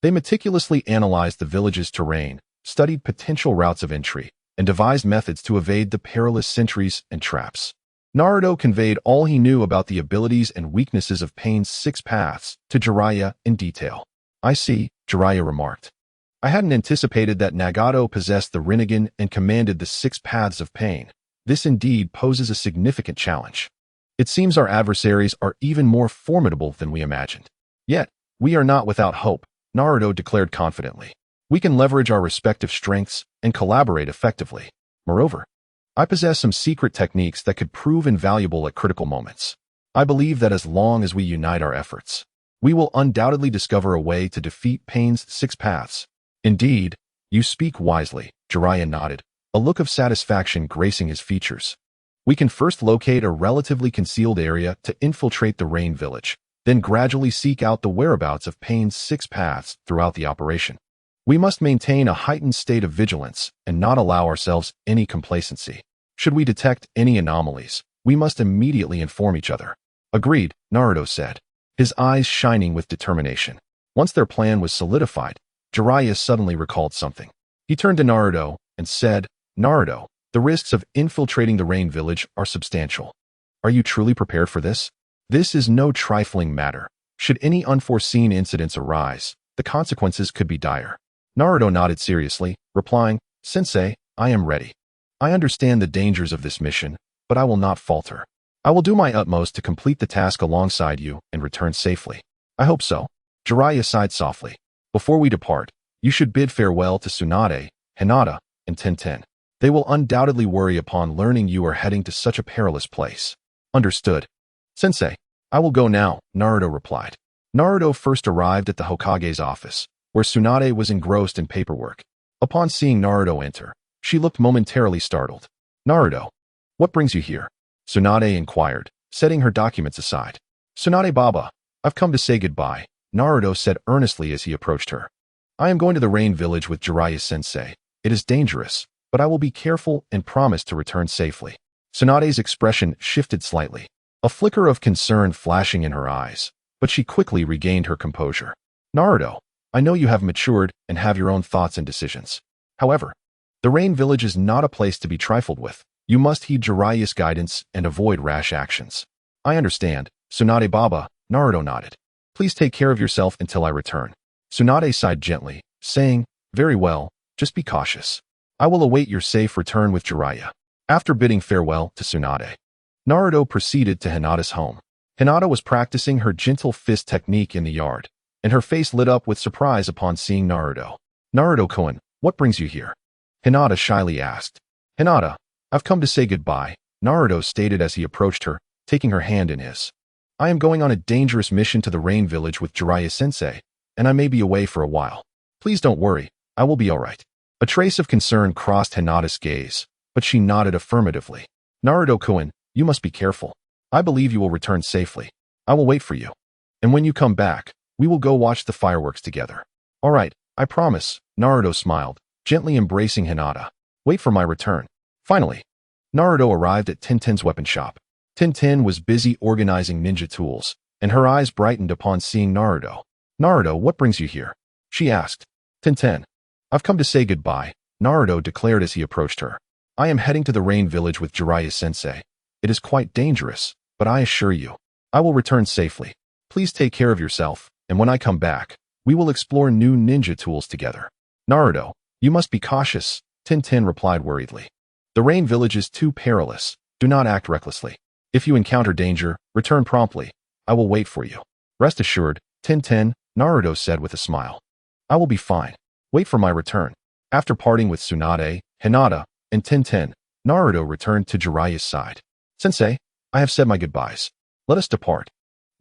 They meticulously analyzed the village's terrain, studied potential routes of entry, and devised methods to evade the perilous sentries and traps. Naruto conveyed all he knew about the abilities and weaknesses of Pain's 6 paths to Jiraiya in detail. I see, Jiraiya remarked. I hadn't anticipated that Nagato possessed the Rinnegan and commanded the 6 paths of Pain. This indeed poses a significant challenge. It seems our adversaries are even more formidable than we imagined. Yet, we are not without hope, Naruto declared confidently. We can leverage our respective strengths and collaborate effectively. Moreover, I possess some secret techniques that could prove invaluable at critical moments. I believe that as long as we unite our efforts, we will undoubtedly discover a way to defeat Pain's 6 paths. Indeed, you speak wisely, Jiraiya nodded, a look of satisfaction gracing his features. We can first locate a relatively concealed area to infiltrate the Rain Village, then gradually seek out the whereabouts of Pain's 6 paths throughout the operation. We must maintain a heightened state of vigilance and not allow ourselves any complacency. Should we detect any anomalies, we must immediately inform each other. Agreed, Naruto said, his eyes shining with determination. Once their plan was solidified, Jiraiya suddenly recalled something. He turned to Naruto and said, Naruto, the risks of infiltrating the Rain Village are substantial. Are you truly prepared for this? This is no trifling matter. Should any unforeseen incidents arise, the consequences could be dire. Naruto nodded seriously, replying, Sensei, I am ready. I understand the dangers of this mission, but I will not falter. I will do my utmost to complete the task alongside you and return safely. I hope so. Jiraiya sighed softly. Before we depart, you should bid farewell to Tsunade, Hinata, and TenTen. They will undoubtedly worry upon learning you are heading to such a perilous place. Understood. Sensei, I will go now, Naruto replied. Naruto first arrived at the Hokage's office, where Tsunade was engrossed in paperwork. Upon seeing Naruto enter, she looked momentarily startled. Naruto, what brings you here? Tsunade inquired, setting her documents aside. Tsunade Baba, I've come to say goodbye, Naruto said earnestly as he approached her. I am going to the Rain Village with Jiraiya-sensei. It is dangerous, but I will be careful and promise to return safely. Tsunade's expression shifted slightly, a flicker of concern flashing in her eyes, but she quickly regained her composure. Naruto, I know you have matured and have your own thoughts and decisions. However, the Rain Village is not a place to be trifled with. You must heed Jiraiya's guidance and avoid rash actions. I understand, Tsunade Baba, Naruto nodded. Please take care of yourself until I return. Tsunade sighed gently, saying, very well, just be cautious. I will await your safe return with Jiraiya. After bidding farewell to Tsunade, Naruto proceeded to Hinata's home. Hinata was practicing her gentle fist technique in the yard, and her face lit up with surprise upon seeing Naruto. Naruto-kun, what brings you here? Hinata shyly asked. Hinata, I've come to say goodbye, Naruto stated as he approached her, taking her hand in his. I am going on a dangerous mission to the Rain Village with Jiraiya-sensei, and I may be away for a while. Please don't worry, I will be alright. A trace of concern crossed Hinata's gaze, but she nodded affirmatively. Naruto-kun, you must be careful. I believe you will return safely. I will wait for you. And when you come back, we will go watch the fireworks together. Alright, I promise, Naruto smiled, gently embracing Hinata. Wait for my return. Finally, Naruto arrived at TenTen's weapon shop. TenTen was busy organizing ninja tools, and her eyes brightened upon seeing Naruto. Naruto, what brings you here? She asked. TenTen, I've come to say goodbye, Naruto declared as he approached her. I am heading to the Rain Village with Jiraiya-sensei. It is quite dangerous, but I assure you, I will return safely. Please take care of yourself, and when I come back, we will explore new ninja tools together. Naruto, you must be cautious, TenTen replied worriedly. The Rain Village is too perilous. Do not act recklessly. If you encounter danger, return promptly. I will wait for you. Rest assured, TenTen, Naruto said with a smile. I will be fine. Wait for my return. After parting with Tsunade, Hinata, and TenTen, Naruto returned to Jiraiya's side. Sensei, I have said my goodbyes. Let us depart.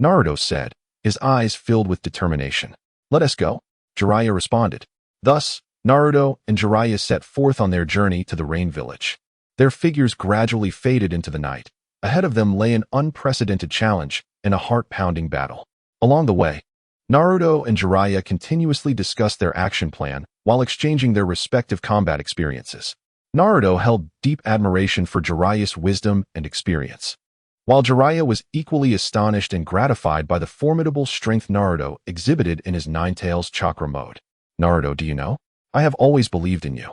Naruto said, his eyes filled with determination. Let us go, Jiraiya responded. Thus, Naruto and Jiraiya set forth on their journey to the Rain Village. Their figures gradually faded into the night. Ahead of them lay an unprecedented challenge and a heart-pounding battle. Along the way, Naruto and Jiraiya continuously discussed their action plan while exchanging their respective combat experiences. Naruto held deep admiration for Jiraiya's wisdom and experience, while Jiraiya was equally astonished and gratified by the formidable strength Naruto exhibited in his Nine-Tails chakra mode. Naruto, do you know? I have always believed in you,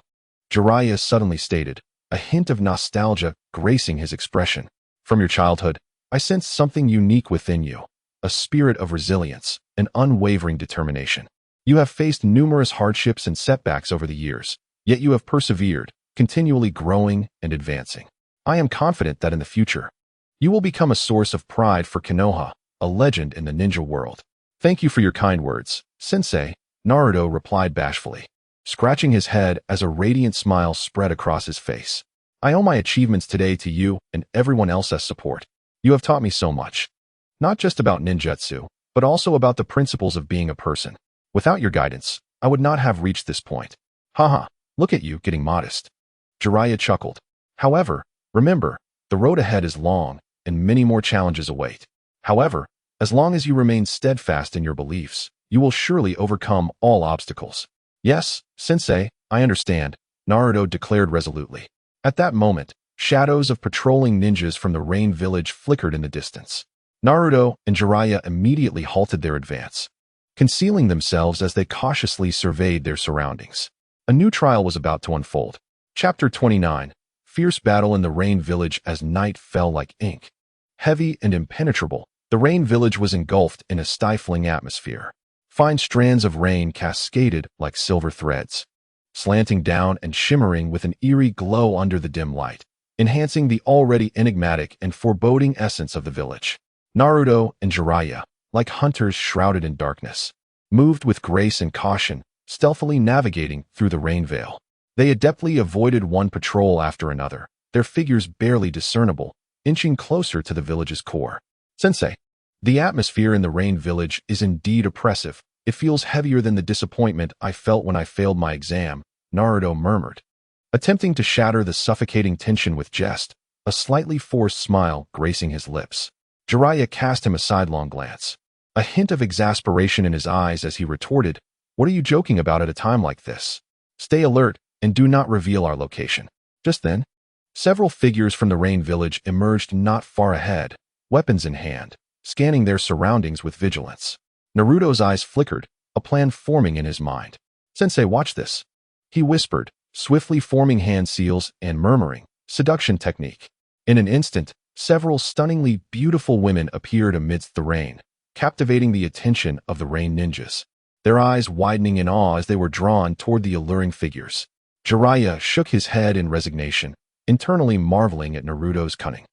Jiraiya suddenly stated, a hint of nostalgia gracing his expression. From your childhood, I sensed something unique within you, a spirit of resilience and unwavering determination. You have faced numerous hardships and setbacks over the years, yet you have persevered, continually growing and advancing. I am confident that in the future, you will become a source of pride for Konoha, a legend in the ninja world. Thank you for your kind words, Sensei, Naruto replied bashfully, scratching his head as a radiant smile spread across his face. I owe my achievements today to you and everyone else's support. You have taught me so much. Not just about ninjutsu, but also about the principles of being a person. Without your guidance, I would not have reached this point. Haha, look at you getting modest. Jiraiya chuckled. However, remember, the road ahead is long, and many more challenges await. However, as long as you remain steadfast in your beliefs, you will surely overcome all obstacles. Yes, Sensei, I understand, Naruto declared resolutely. At that moment, shadows of patrolling ninjas from the Rain Village flickered in the distance. Naruto and Jiraiya immediately halted their advance, concealing themselves as they cautiously surveyed their surroundings. A new trial was about to unfold. Chapter 29. Fierce battle in the Rain Village as night fell like ink. Heavy and impenetrable, the Rain Village was engulfed in a stifling atmosphere. Fine strands of rain cascaded like silver threads, slanting down and shimmering with an eerie glow under the dim light, enhancing the already enigmatic and foreboding essence of the village. Naruto and Jiraiya, like hunters shrouded in darkness, moved with grace and caution, stealthily navigating through the rain veil. They adeptly avoided one patrol after another, their figures barely discernible, inching closer to the village's core. Sensei, the atmosphere in the Rain Village is indeed oppressive. It feels heavier than the disappointment I felt when I failed my exam, Naruto murmured, attempting to shatter the suffocating tension with jest, a slightly forced smile gracing his lips. Jiraiya cast him a sidelong glance, a hint of exasperation in his eyes as he retorted, "What are you joking about at a time like this? Stay alert and do not reveal our location." Just then, several figures from the Rain Village emerged not far ahead, weapons in hand, scanning their surroundings with vigilance. Naruto's eyes flickered, a plan forming in his mind. "Sensei, watch this," he whispered, swiftly forming hand seals and murmuring, "Seduction technique." In an instant, several stunningly beautiful women appeared amidst the rain, captivating the attention of the rain ninjas, their eyes widening in awe as they were drawn toward the alluring figures. Jiraiya shook his head in resignation, internally marveling at Naruto's cunning,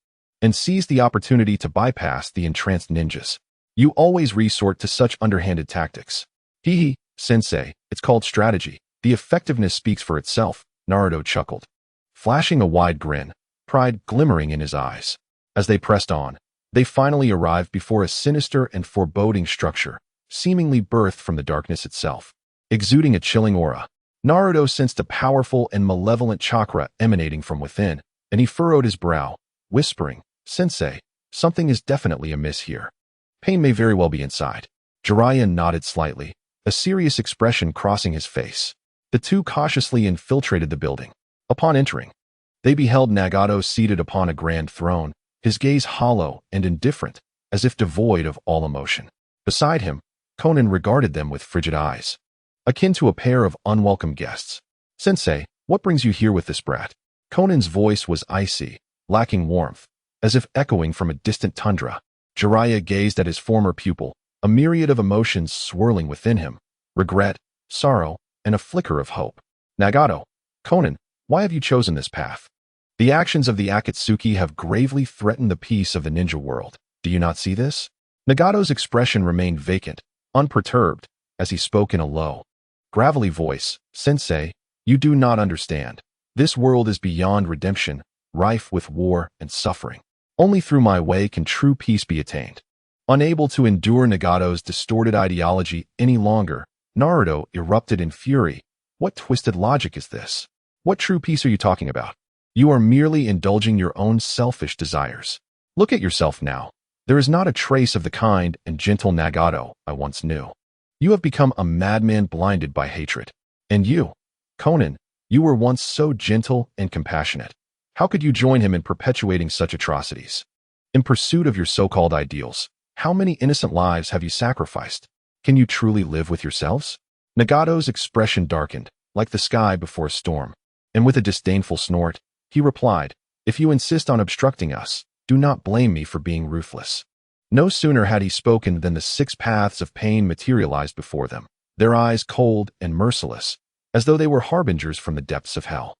and seized the opportunity to bypass the entranced ninjas. "You always resort to such underhanded tactics." "Hee, sensei, it's called strategy. The effectiveness speaks for itself," Naruto chuckled, flashing a wide grin, pride glimmering in his eyes. As they pressed on, they finally arrived before a sinister and foreboding structure, seemingly birthed from the darkness itself. Exuding a chilling aura, Naruto sensed a powerful and malevolent chakra emanating from within, and he furrowed his brow, whispering, "Sensei, something is definitely amiss here. Pain may very well be inside." Jiraiya nodded slightly, a serious expression crossing his face. The two cautiously infiltrated the building. Upon entering, they beheld Nagato seated upon a grand throne, his gaze hollow and indifferent, as if devoid of all emotion. Beside him, Conan regarded them with frigid eyes, akin to a pair of unwelcome guests. "Sensei, what brings you here with this brat?" Conan's voice was icy, lacking warmth, as if echoing from a distant tundra. Jiraiya gazed at his former pupil, a myriad of emotions swirling within him, regret, sorrow, and a flicker of hope. "Nagato, Conan, why have you chosen this path? The actions of the Akatsuki have gravely threatened the peace of the ninja world. Do you not see this?" Nagato's expression remained vacant, unperturbed, as he spoke in a low, gravelly voice. "Sensei, you do not understand. This world is beyond redemption, rife with war and suffering. Only through my way can true peace be attained." Unable to endure Nagato's distorted ideology any longer, Naruto erupted in fury. "What twisted logic is this? What true peace are you talking about? You are merely indulging your own selfish desires. Look at yourself now. There is not a trace of the kind and gentle Nagato I once knew. You have become a madman blinded by hatred. And you, Conan, you were once so gentle and compassionate. How could you join him in perpetuating such atrocities? In pursuit of your so-called ideals, how many innocent lives have you sacrificed? Can you truly live with yourselves?" Nagato's expression darkened, like the sky before a storm, and with a disdainful snort, he replied, "If you insist on obstructing us, do not blame me for being ruthless." No sooner had he spoken than the 6 paths of pain materialized before them, their eyes cold and merciless, as though they were harbingers from the depths of hell.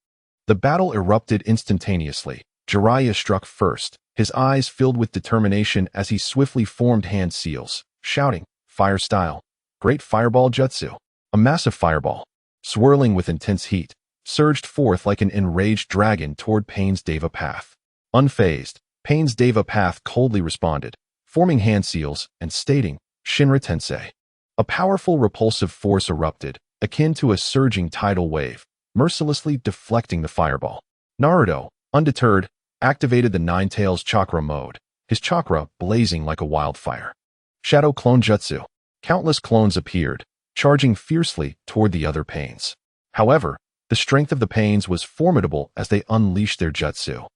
The battle erupted instantaneously. Jiraiya struck first, his eyes filled with determination as he swiftly formed hand seals, shouting, "Fire style! Great fireball jutsu!" A massive fireball, swirling with intense heat, surged forth like an enraged dragon toward Pain's Deva path. Unfazed, Pain's Deva path coldly responded, forming hand seals and stating, "Shinra Tensei." A powerful repulsive force erupted, akin to a surging tidal wave, mercilessly deflecting the fireball. Naruto, undeterred, activated the Nine-Tails chakra mode, his chakra blazing like a wildfire. Shadow Clone Jutsu. Countless clones appeared, charging fiercely toward the other Pains. However, the strength of the Pains was formidable as they unleashed their jutsu,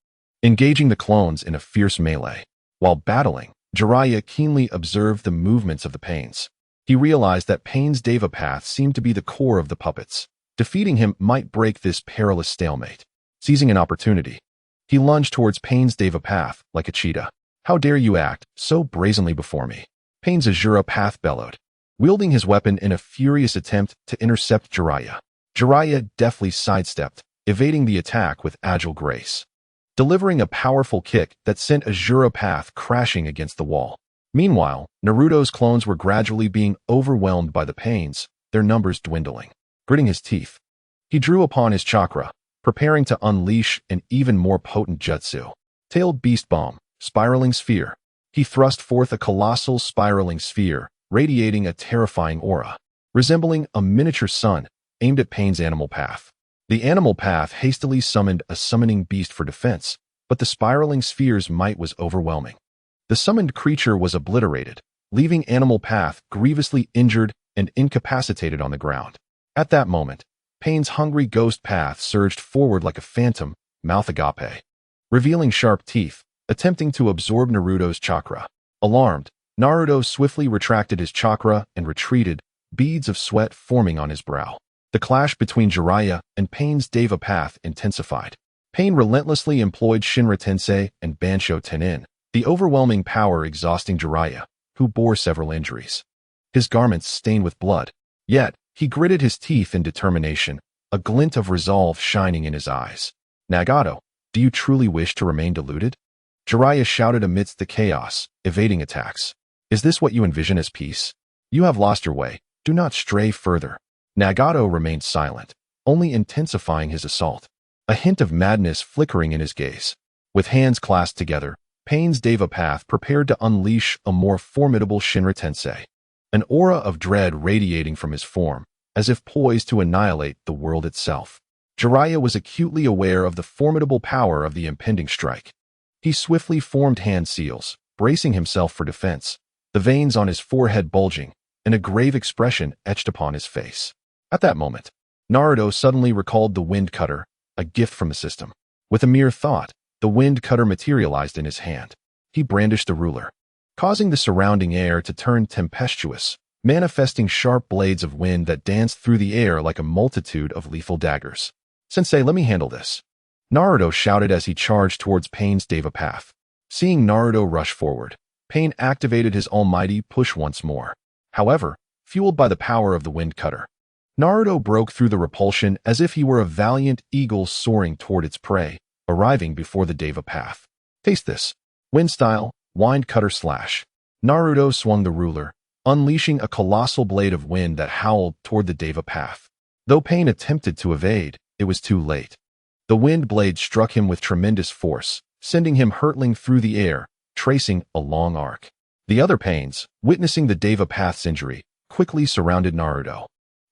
engaging the clones in a fierce melee. While battling, Jiraiya keenly observed the movements of the Pains. He realized that Pain's Deva path seemed to be the core of the puppets. Defeating him might break this perilous stalemate. Seizing an opportunity, he lunged towards Pain's Deva path like a cheetah. "How dare you act so brazenly before me?" Pain's Azura path bellowed, wielding his weapon in a furious attempt to intercept Jiraiya. Jiraiya deftly sidestepped, evading the attack with agile grace, delivering a powerful kick that sent Azura path crashing against the wall. Meanwhile, Naruto's clones were gradually being overwhelmed by the Pains, their numbers dwindling. Gritting his teeth, he drew upon his chakra, preparing to unleash an even more potent jutsu. Tailed Beast Bomb, Spiraling Sphere. He thrust forth a colossal spiraling sphere, radiating a terrifying aura, resembling a miniature sun, aimed at Pain's animal path. The animal path hastily summoned a summoning beast for defense, but the spiraling sphere's might was overwhelming. The summoned creature was obliterated, leaving Animal Path grievously injured and incapacitated on the ground. At that moment, Pain's hungry ghost path surged forward like a phantom, mouth agape, revealing sharp teeth, attempting to absorb Naruto's chakra. Alarmed, Naruto swiftly retracted his chakra and retreated, beads of sweat forming on his brow. The clash between Jiraiya and Pain's Deva path intensified. Pain relentlessly employed Shinra Tensei and Bansho Tenin, the overwhelming power exhausting Jiraiya, who bore several injuries. His garments stained with blood. Yet, he gritted his teeth in determination, a glint of resolve shining in his eyes. Nagato, do you truly wish to remain deluded? Jiraiya shouted amidst the chaos, evading attacks. Is this what you envision as peace? You have lost your way. Do not stray further. Nagato remained silent, only intensifying his assault, a hint of madness flickering in his gaze. With hands clasped together, Pain's Deva path prepared to unleash a more formidable Shinra Tensei, an aura of dread radiating from his form, as if poised to annihilate the world itself. Jiraiya was acutely aware of the formidable power of the impending strike. He swiftly formed hand seals, bracing himself for defense, the veins on his forehead bulging, and a grave expression etched upon his face. At that moment, Naruto suddenly recalled the wind cutter, a gift from the system. With a mere thought, the wind cutter materialized in his hand. He brandished the ruler, causing the surrounding air to turn tempestuous, manifesting sharp blades of wind that danced through the air like a multitude of lethal daggers. Sensei, let me handle this. Naruto shouted as he charged towards Pain's Deva path. Seeing Naruto rush forward, Pain activated his almighty push once more. However, fueled by the power of the wind cutter, Naruto broke through the repulsion as if he were a valiant eagle soaring toward its prey, arriving before the Deva path. Taste this. Wind style, wind cutter slash. Naruto swung the ruler, unleashing a colossal blade of wind that howled toward the Deva path. Though Pain attempted to evade, it was too late. The wind blade struck him with tremendous force, sending him hurtling through the air, tracing a long arc. The other Pains, witnessing the Deva path's injury, quickly surrounded Naruto,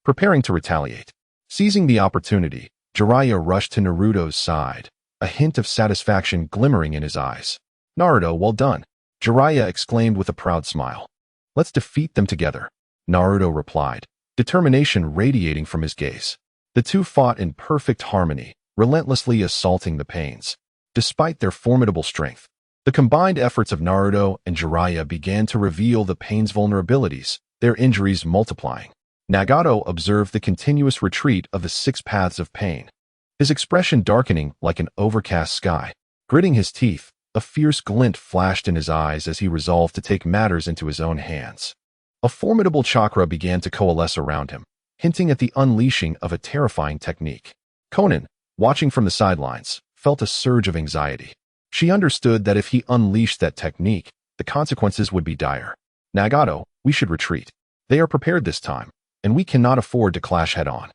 preparing to retaliate. Seizing the opportunity, Jiraiya rushed to Naruto's side, a hint of satisfaction glimmering in his eyes. Naruto, well done, Jiraiya exclaimed with a proud smile. Let's defeat them together, Naruto replied, determination radiating from his gaze. The two fought in perfect harmony, relentlessly assaulting the Pains. Despite their formidable strength, the combined efforts of Naruto and Jiraiya began to reveal the Pain's vulnerabilities, their injuries multiplying. Nagato observed the continuous retreat of the six paths of Pain, his expression darkening like an overcast sky. Gritting his teeth, a fierce glint flashed in his eyes as he resolved to take matters into his own hands. A formidable chakra began to coalesce around him, hinting at the unleashing of a terrifying technique. Konan, watching from the sidelines, felt a surge of anxiety. She understood that if he unleashed that technique, the consequences would be dire. Nagato, we should retreat. They are prepared this time, and we cannot afford to clash head-on.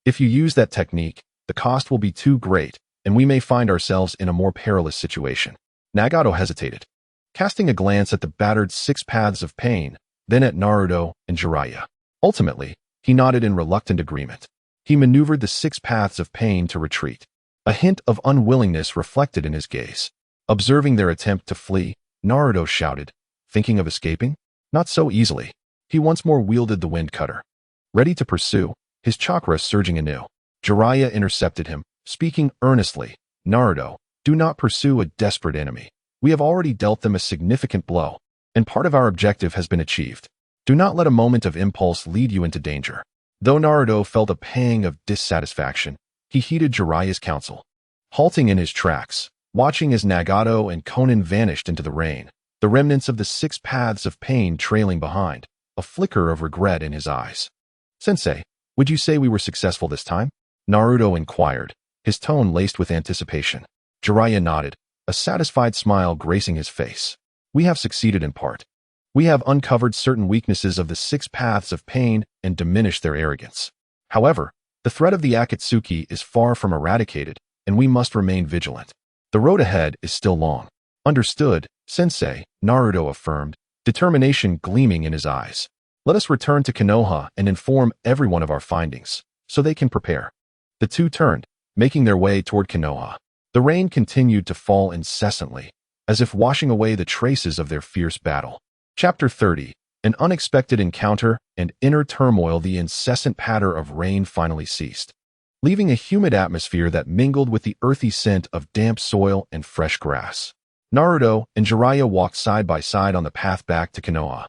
If you use that technique, the cost will be too great, and we may find ourselves in a more perilous situation. Nagato hesitated, casting a glance at the battered six paths of Pain, then at Naruto and Jiraiya. Ultimately, he nodded in reluctant agreement. He maneuvered the six paths of Pain to retreat, a hint of unwillingness reflected in his gaze. Observing their attempt to flee, Naruto shouted, thinking of escaping? Not so easily. He once more wielded the wind cutter, ready to pursue, his chakra surging anew. Jiraiya intercepted him, speaking earnestly, Naruto, do not pursue a desperate enemy. We have already dealt them a significant blow, and part of our objective has been achieved. Do not let a moment of impulse lead you into danger. Though Naruto felt a pang of dissatisfaction, he heeded Jiraiya's counsel. Halting in his tracks, watching as Nagato and Konan vanished into the rain, the remnants of the six paths of Pain trailing behind, a flicker of regret in his eyes. Sensei, would you say we were successful this time? Naruto inquired, his tone laced with anticipation. Jiraiya nodded, a satisfied smile gracing his face. We have succeeded in part. We have uncovered certain weaknesses of the six paths of Pain and diminished their arrogance. However, the threat of the Akatsuki is far from eradicated, and we must remain vigilant. The road ahead is still long. Understood, Sensei, Naruto affirmed, determination gleaming in his eyes. Let us return to Konoha and inform everyone of our findings, so they can prepare. The two turned, making their way toward Konoha. The rain continued to fall incessantly, as if washing away the traces of their fierce battle. Chapter 30. An unexpected encounter and inner turmoil. The incessant patter of rain finally ceased, leaving a humid atmosphere that mingled with the earthy scent of damp soil and fresh grass. Naruto and Jiraiya walked side by side on the path back to Konoha.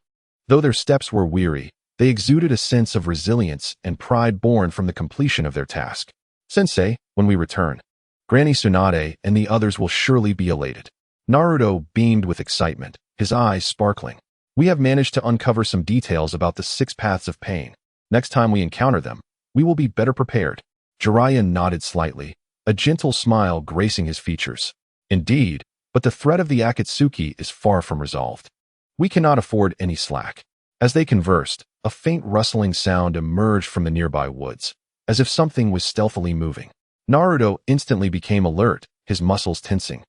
Though their steps were weary, They exuded a sense of resilience and pride born from the completion of their task. Sensei, when we return, Granny Tsunade and the others will surely be elated. Naruto beamed with excitement, his eyes sparkling. We have managed to uncover some details about the 6 paths of pain. Next time we encounter them, we will be better prepared. Jiraiya nodded slightly, a gentle smile gracing his features. Indeed, but the threat of the Akatsuki is far from resolved. We cannot afford any slack. As they conversed, a faint rustling sound emerged from the nearby woods, as if something was stealthily moving. Naruto instantly became alert, his muscles tensing,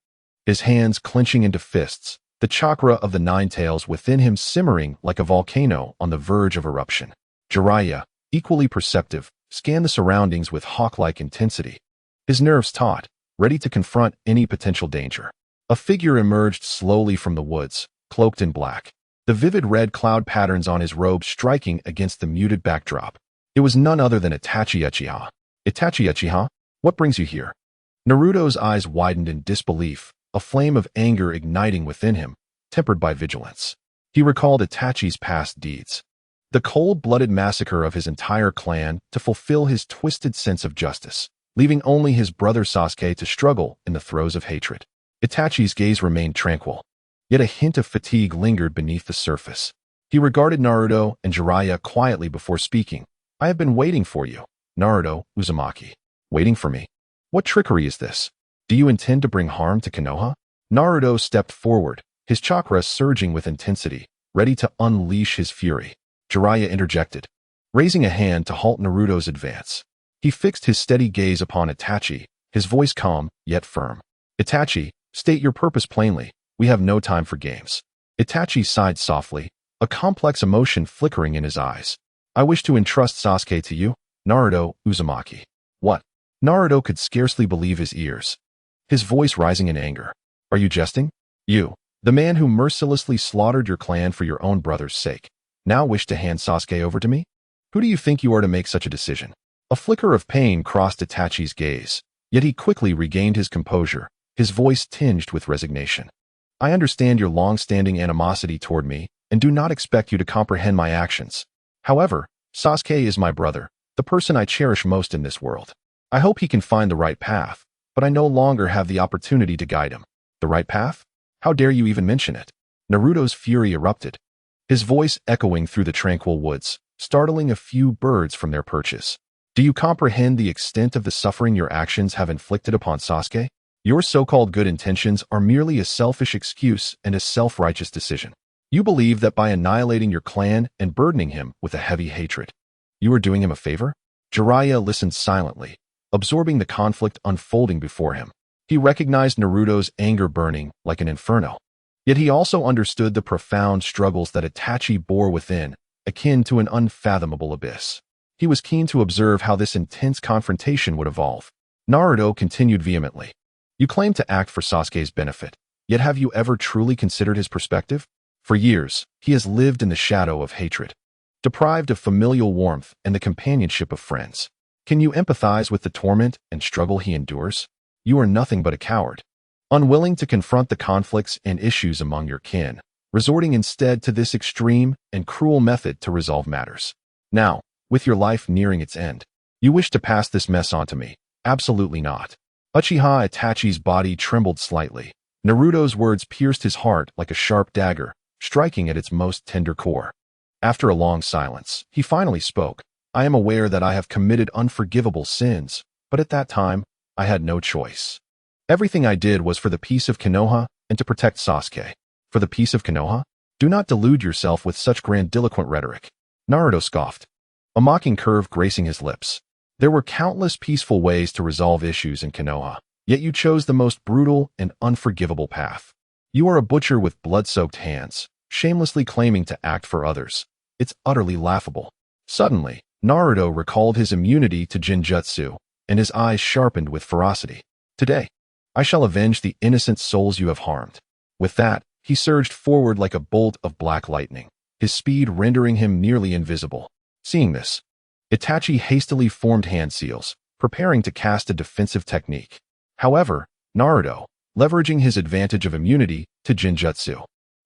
his hands clenching into fists, the chakra of the Nine-Tails within him simmering like a volcano on the verge of eruption. Jiraiya, equally perceptive, scanned the surroundings with hawk-like intensity, his nerves taut, ready to confront any potential danger. A figure emerged slowly from the woods, cloaked in black, the vivid red cloud patterns on his robe striking against the muted backdrop. It was none other than Itachi Uchiha. Itachi Uchiha? What brings you here? Naruto's eyes widened in disbelief, a flame of anger igniting within him, tempered by vigilance. He recalled Itachi's past deeds, the cold-blooded massacre of his entire clan to fulfill his twisted sense of justice, leaving only his brother Sasuke to struggle in the throes of hatred. Itachi's gaze remained tranquil, yet a hint of fatigue lingered beneath the surface. He regarded Naruto and Jiraiya quietly before speaking. I have been waiting for you, Naruto Uzumaki. Waiting for me? What trickery is this? Do you intend to bring harm to Konoha? Naruto stepped forward, his chakra surging with intensity, ready to unleash his fury. Jiraiya interjected, raising a hand to halt Naruto's advance. He fixed his steady gaze upon Itachi, his voice calm, yet firm. Itachi, state your purpose plainly. We have no time for games. Itachi sighed softly, a complex emotion flickering in his eyes. I wish to entrust Sasuke to you, Naruto Uzumaki. What? Naruto could scarcely believe his ears, his voice rising in anger. Are you jesting? You, the man who mercilessly slaughtered your clan for your own brother's sake, now wish to hand Sasuke over to me? Who do you think you are to make such a decision? A flicker of pain crossed Itachi's gaze, yet he quickly regained his composure, his voice tinged with resignation. I understand your long-standing animosity toward me and do not expect you to comprehend my actions. However, Sasuke is my brother, the person I cherish most in this world. I hope he can find the right path, but I no longer have the opportunity to guide him. The right path? How dare you even mention it? Naruto's fury erupted, his voice echoing through the tranquil woods, startling a few birds from their perches. Do you comprehend the extent of the suffering your actions have inflicted upon Sasuke? Your so-called good intentions are merely a selfish excuse and a self-righteous decision. You believe that by annihilating your clan and burdening him with a heavy hatred, you are doing him a favor? Jiraiya listened silently, absorbing the conflict unfolding before him. He recognized Naruto's anger burning like an inferno. Yet he also understood the profound struggles that Itachi bore within, akin to an unfathomable abyss. He was keen to observe how this intense confrontation would evolve. Naruto continued vehemently. You claim to act for Sasuke's benefit, yet have you ever truly considered his perspective? For years, he has lived in the shadow of hatred, deprived of familial warmth and the companionship of friends. Can you empathize with the torment and struggle he endures? You are nothing but a coward, unwilling to confront the conflicts and issues among your kin, resorting instead to this extreme and cruel method to resolve matters. Now, with your life nearing its end, you wish to pass this mess on to me? Absolutely not. Uchiha Itachi's body trembled slightly. Naruto's words pierced his heart like a sharp dagger, striking at its most tender core. After a long silence, he finally spoke. I am aware that I have committed unforgivable sins, but at that time, I had no choice. Everything I did was for the peace of Konoha and to protect Sasuke. For the peace of Konoha? Do not delude yourself with such grandiloquent rhetoric. Naruto scoffed, a mocking curve gracing his lips. There were countless peaceful ways to resolve issues in Konoha, yet you chose the most brutal and unforgivable path. You are a butcher with blood-soaked hands, shamelessly claiming to act for others. It's utterly laughable. Suddenly, Naruto recalled his immunity to Genjutsu, and his eyes sharpened with ferocity. Today, I shall avenge the innocent souls you have harmed. With that, he surged forward like a bolt of black lightning, his speed rendering him nearly invisible. Seeing this, Itachi hastily formed hand seals, preparing to cast a defensive technique. However, Naruto, leveraging his advantage of immunity to Genjutsu,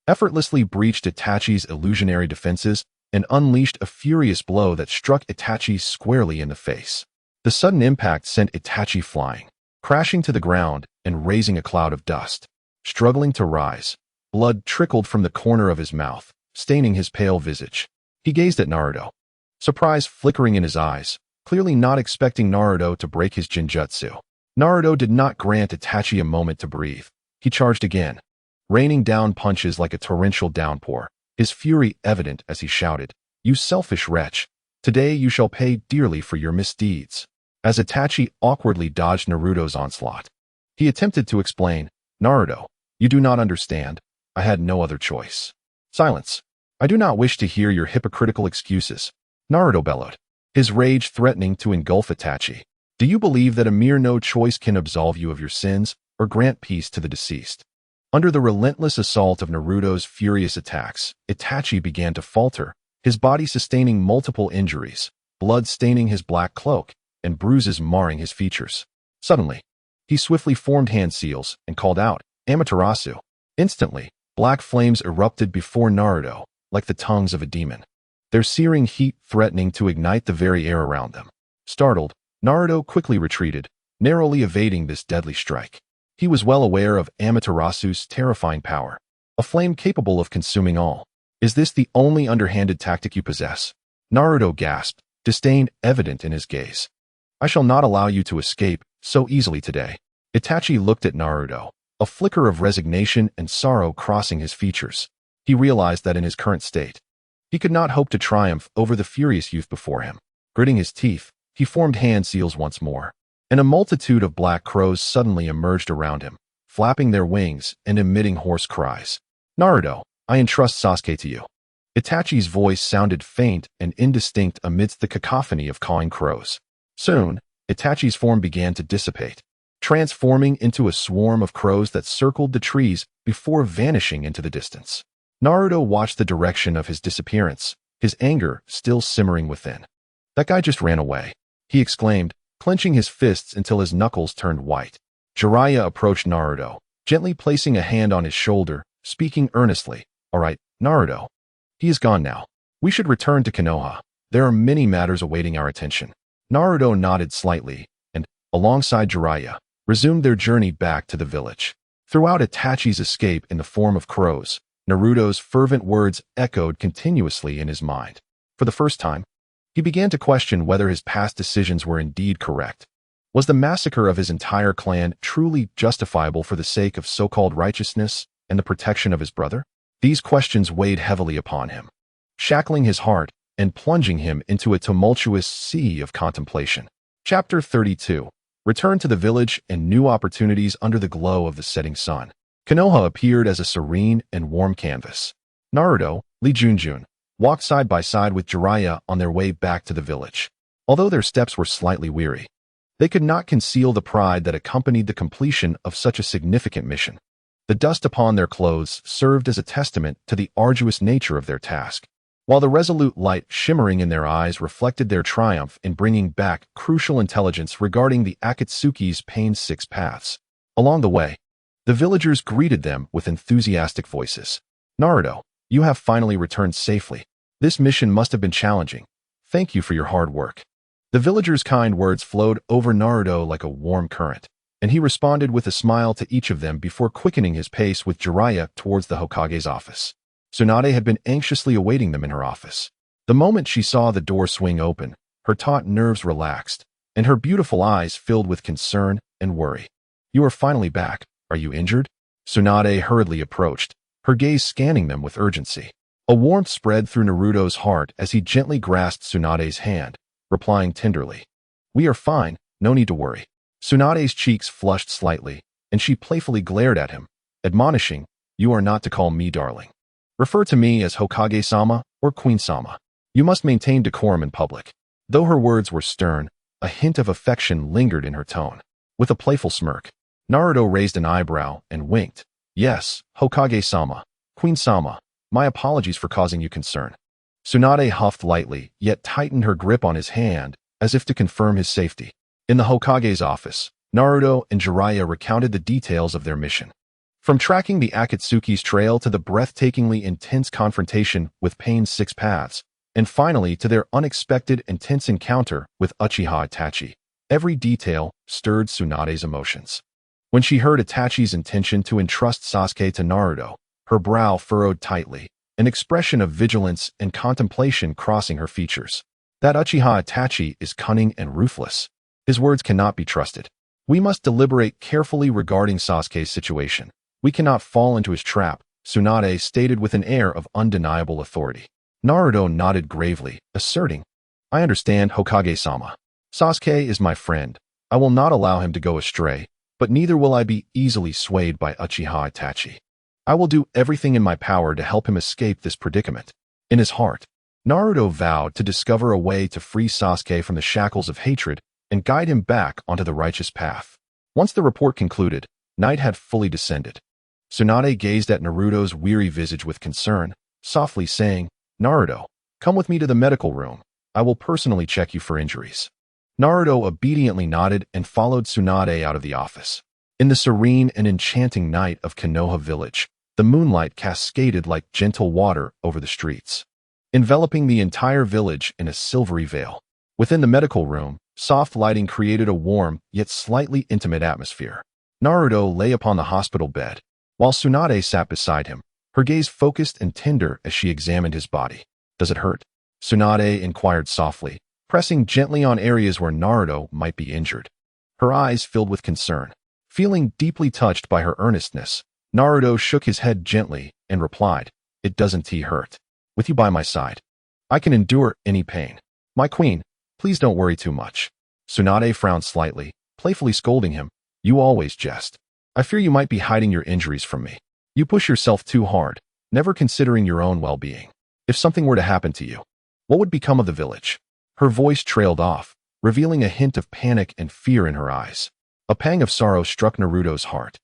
effortlessly breached Itachi's illusionary defenses and unleashed a furious blow that struck Itachi squarely in the face. The sudden impact sent Itachi flying, crashing to the ground and raising a cloud of dust. Struggling to rise, blood trickled from the corner of his mouth, staining his pale visage. He gazed at Naruto, surprise flickering in his eyes, clearly not expecting Naruto to break his Jinjutsu. Naruto did not grant Itachi a moment to breathe. He charged again, raining down punches like a torrential downpour, his fury evident as he shouted, "You selfish wretch! Today you shall pay dearly for your misdeeds." As Itachi awkwardly dodged Naruto's onslaught, he attempted to explain, "Naruto, you do not understand. I had no other choice." "Silence. I do not wish to hear your hypocritical excuses," Naruto bellowed, his rage threatening to engulf Itachi. "Do you believe that a mere no choice can absolve you of your sins or grant peace to the deceased?" Under the relentless assault of Naruto's furious attacks, Itachi began to falter, his body sustaining multiple injuries, blood staining his black cloak, and bruises marring his features. Suddenly, he swiftly formed hand seals and called out, "Amaterasu." Instantly, black flames erupted before Naruto, like the tongues of a demon, their searing heat threatening to ignite the very air around them. Startled, Naruto quickly retreated, narrowly evading this deadly strike. He was well aware of Amaterasu's terrifying power, a flame capable of consuming all. "Is this the only underhanded tactic you possess?" Naruto gasped, disdain evident in his gaze. "I shall not allow you to escape so easily today." Itachi looked at Naruto, a flicker of resignation and sorrow crossing his features. He realized that in his current state, he could not hope to triumph over the furious youth before him. Gritting his teeth, he formed hand seals once more, and a multitude of black crows suddenly emerged around him, flapping their wings and emitting hoarse cries. "Naruto, I entrust Sasuke to you." Itachi's voice sounded faint and indistinct amidst the cacophony of cawing crows. Soon, Itachi's form began to dissipate, transforming into a swarm of crows that circled the trees before vanishing into the distance. Naruto watched the direction of his disappearance, his anger still simmering within. "That guy just ran away," he exclaimed, clenching his fists until his knuckles turned white. Jiraiya approached Naruto, gently placing a hand on his shoulder, speaking earnestly. "All right, Naruto. He is gone now. We should return to Konoha. There are many matters awaiting our attention." Naruto nodded slightly, and, alongside Jiraiya, resumed their journey back to the village. Throughout Itachi's escape in the form of crows, Naruto's fervent words echoed continuously in his mind. For the first time, he began to question whether his past decisions were indeed correct. Was the massacre of his entire clan truly justifiable for the sake of so-called righteousness and the protection of his brother? These questions weighed heavily upon him, shackling his heart and plunging him into a tumultuous sea of contemplation. Chapter 32. Return to the village and new opportunities under the glow of the setting sun. Konoha appeared as a serene and warm canvas. Naruto, Lee Junjun, walked side by side with Jiraiya on their way back to the village. Although their steps were slightly weary, they could not conceal the pride that accompanied the completion of such a significant mission. The dust upon their clothes served as a testament to the arduous nature of their task, while the resolute light shimmering in their eyes reflected their triumph in bringing back crucial intelligence regarding the Akatsuki's Pain's 6 paths. Along the way, the villagers greeted them with enthusiastic voices. "Naruto, you have finally returned safely. This mission must have been challenging. Thank you for your hard work." The villagers' kind words flowed over Naruto like a warm current, and he responded with a smile to each of them before quickening his pace with Jiraiya towards the Hokage's office. Tsunade had been anxiously awaiting them in her office. The moment she saw the door swing open, her taut nerves relaxed, and her beautiful eyes filled with concern and worry. "You are finally back. Are you injured?" Tsunade hurriedly approached, her gaze scanning them with urgency. A warmth spread through Naruto's heart as he gently grasped Tsunade's hand, replying tenderly, "We are fine, no need to worry." Tsunade's cheeks flushed slightly, and she playfully glared at him, admonishing, "You are not to call me darling. Refer to me as Hokage-sama or Queen-sama. You must maintain decorum in public." Though her words were stern, a hint of affection lingered in her tone. With a playful smirk, Naruto raised an eyebrow and winked. "Yes, Hokage-sama, Queen-sama, my apologies for causing you concern." Tsunade huffed lightly, yet tightened her grip on his hand, as if to confirm his safety. In the Hokage's office, Naruto and Jiraiya recounted the details of their mission. From tracking the Akatsuki's trail to the breathtakingly intense confrontation with Pain's 6 paths, and finally to their unexpected and tense encounter with Uchiha Itachi. Every detail stirred Tsunade's emotions. When she heard Itachi's intention to entrust Sasuke to Naruto, her brow furrowed tightly, an expression of vigilance and contemplation crossing her features. That Uchiha Itachi is cunning and ruthless. His words cannot be trusted. We must deliberate carefully regarding Sasuke's situation. We cannot fall into his trap, Tsunade stated with an air of undeniable authority. Naruto nodded gravely, asserting, I understand, Hokage-sama. Sasuke is my friend. I will not allow him to go astray, but neither will I be easily swayed by Uchiha Itachi. I will do everything in my power to help him escape this predicament. In his heart, Naruto vowed to discover a way to free Sasuke from the shackles of hatred and guide him back onto the righteous path. Once the report concluded, night had fully descended. Tsunade gazed at Naruto's weary visage with concern, softly saying, Naruto, come with me to the medical room. I will personally check you for injuries. Naruto obediently nodded and followed Tsunade out of the office. In the serene and enchanting night of Konoha village, the moonlight cascaded like gentle water over the streets, enveloping the entire village in a silvery veil. Within the medical room, soft lighting created a warm, yet slightly intimate atmosphere. Naruto lay upon the hospital bed, while Tsunade sat beside him, her gaze focused and tender as she examined his body. Does it hurt? Tsunade inquired softly, pressing gently on areas where Naruto might be injured. Her eyes filled with concern. Feeling deeply touched by her earnestness, Naruto shook his head gently and replied, It doesn't hurt. With you by my side, I can endure any pain. My queen, please don't worry too much. Tsunade frowned slightly, playfully scolding him. You always jest. I fear you might be hiding your injuries from me. You push yourself too hard, never considering your own well-being. If something were to happen to you, what would become of the village? Her voice trailed off, revealing a hint of panic and fear in her eyes. A pang of sorrow struck Naruto's heart.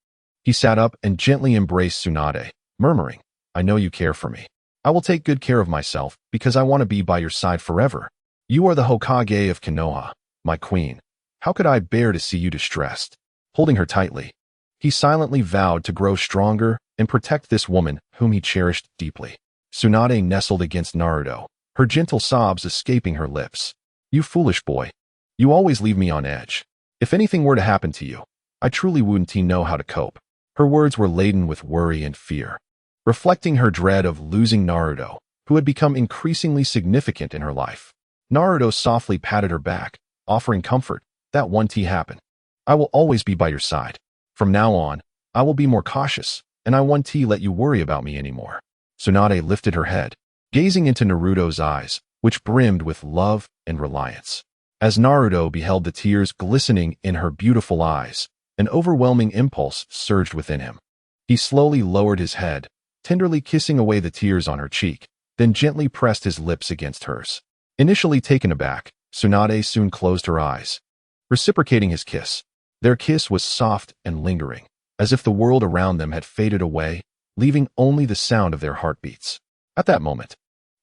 He sat up and gently embraced Tsunade, murmuring, I know you care for me. I will take good care of myself because I want to be by your side forever. You are the Hokage of Konoha, my queen. How could I bear to see you distressed? Holding her tightly, he silently vowed to grow stronger and protect this woman whom he cherished deeply. Tsunade nestled against Naruto, her gentle sobs escaping her lips. You foolish boy. You always leave me on edge. If anything were to happen to you, I truly wouldn't know how to cope. Her words were laden with worry and fear, reflecting her dread of losing Naruto, who had become increasingly significant in her life. Naruto softly patted her back, offering comfort. That won't happen. I will always be by your side. From now on, I will be more cautious, and I won't let you worry about me anymore. Tsunade lifted her head, gazing into Naruto's eyes, which brimmed with love and reliance. As Naruto beheld the tears glistening in her beautiful eyes, an overwhelming impulse surged within him. He slowly lowered his head, tenderly kissing away the tears on her cheek, then gently pressed his lips against hers. Initially taken aback, Tsunade soon closed her eyes, reciprocating his kiss. Their kiss was soft and lingering, as if the world around them had faded away, leaving only the sound of their heartbeats. At that moment,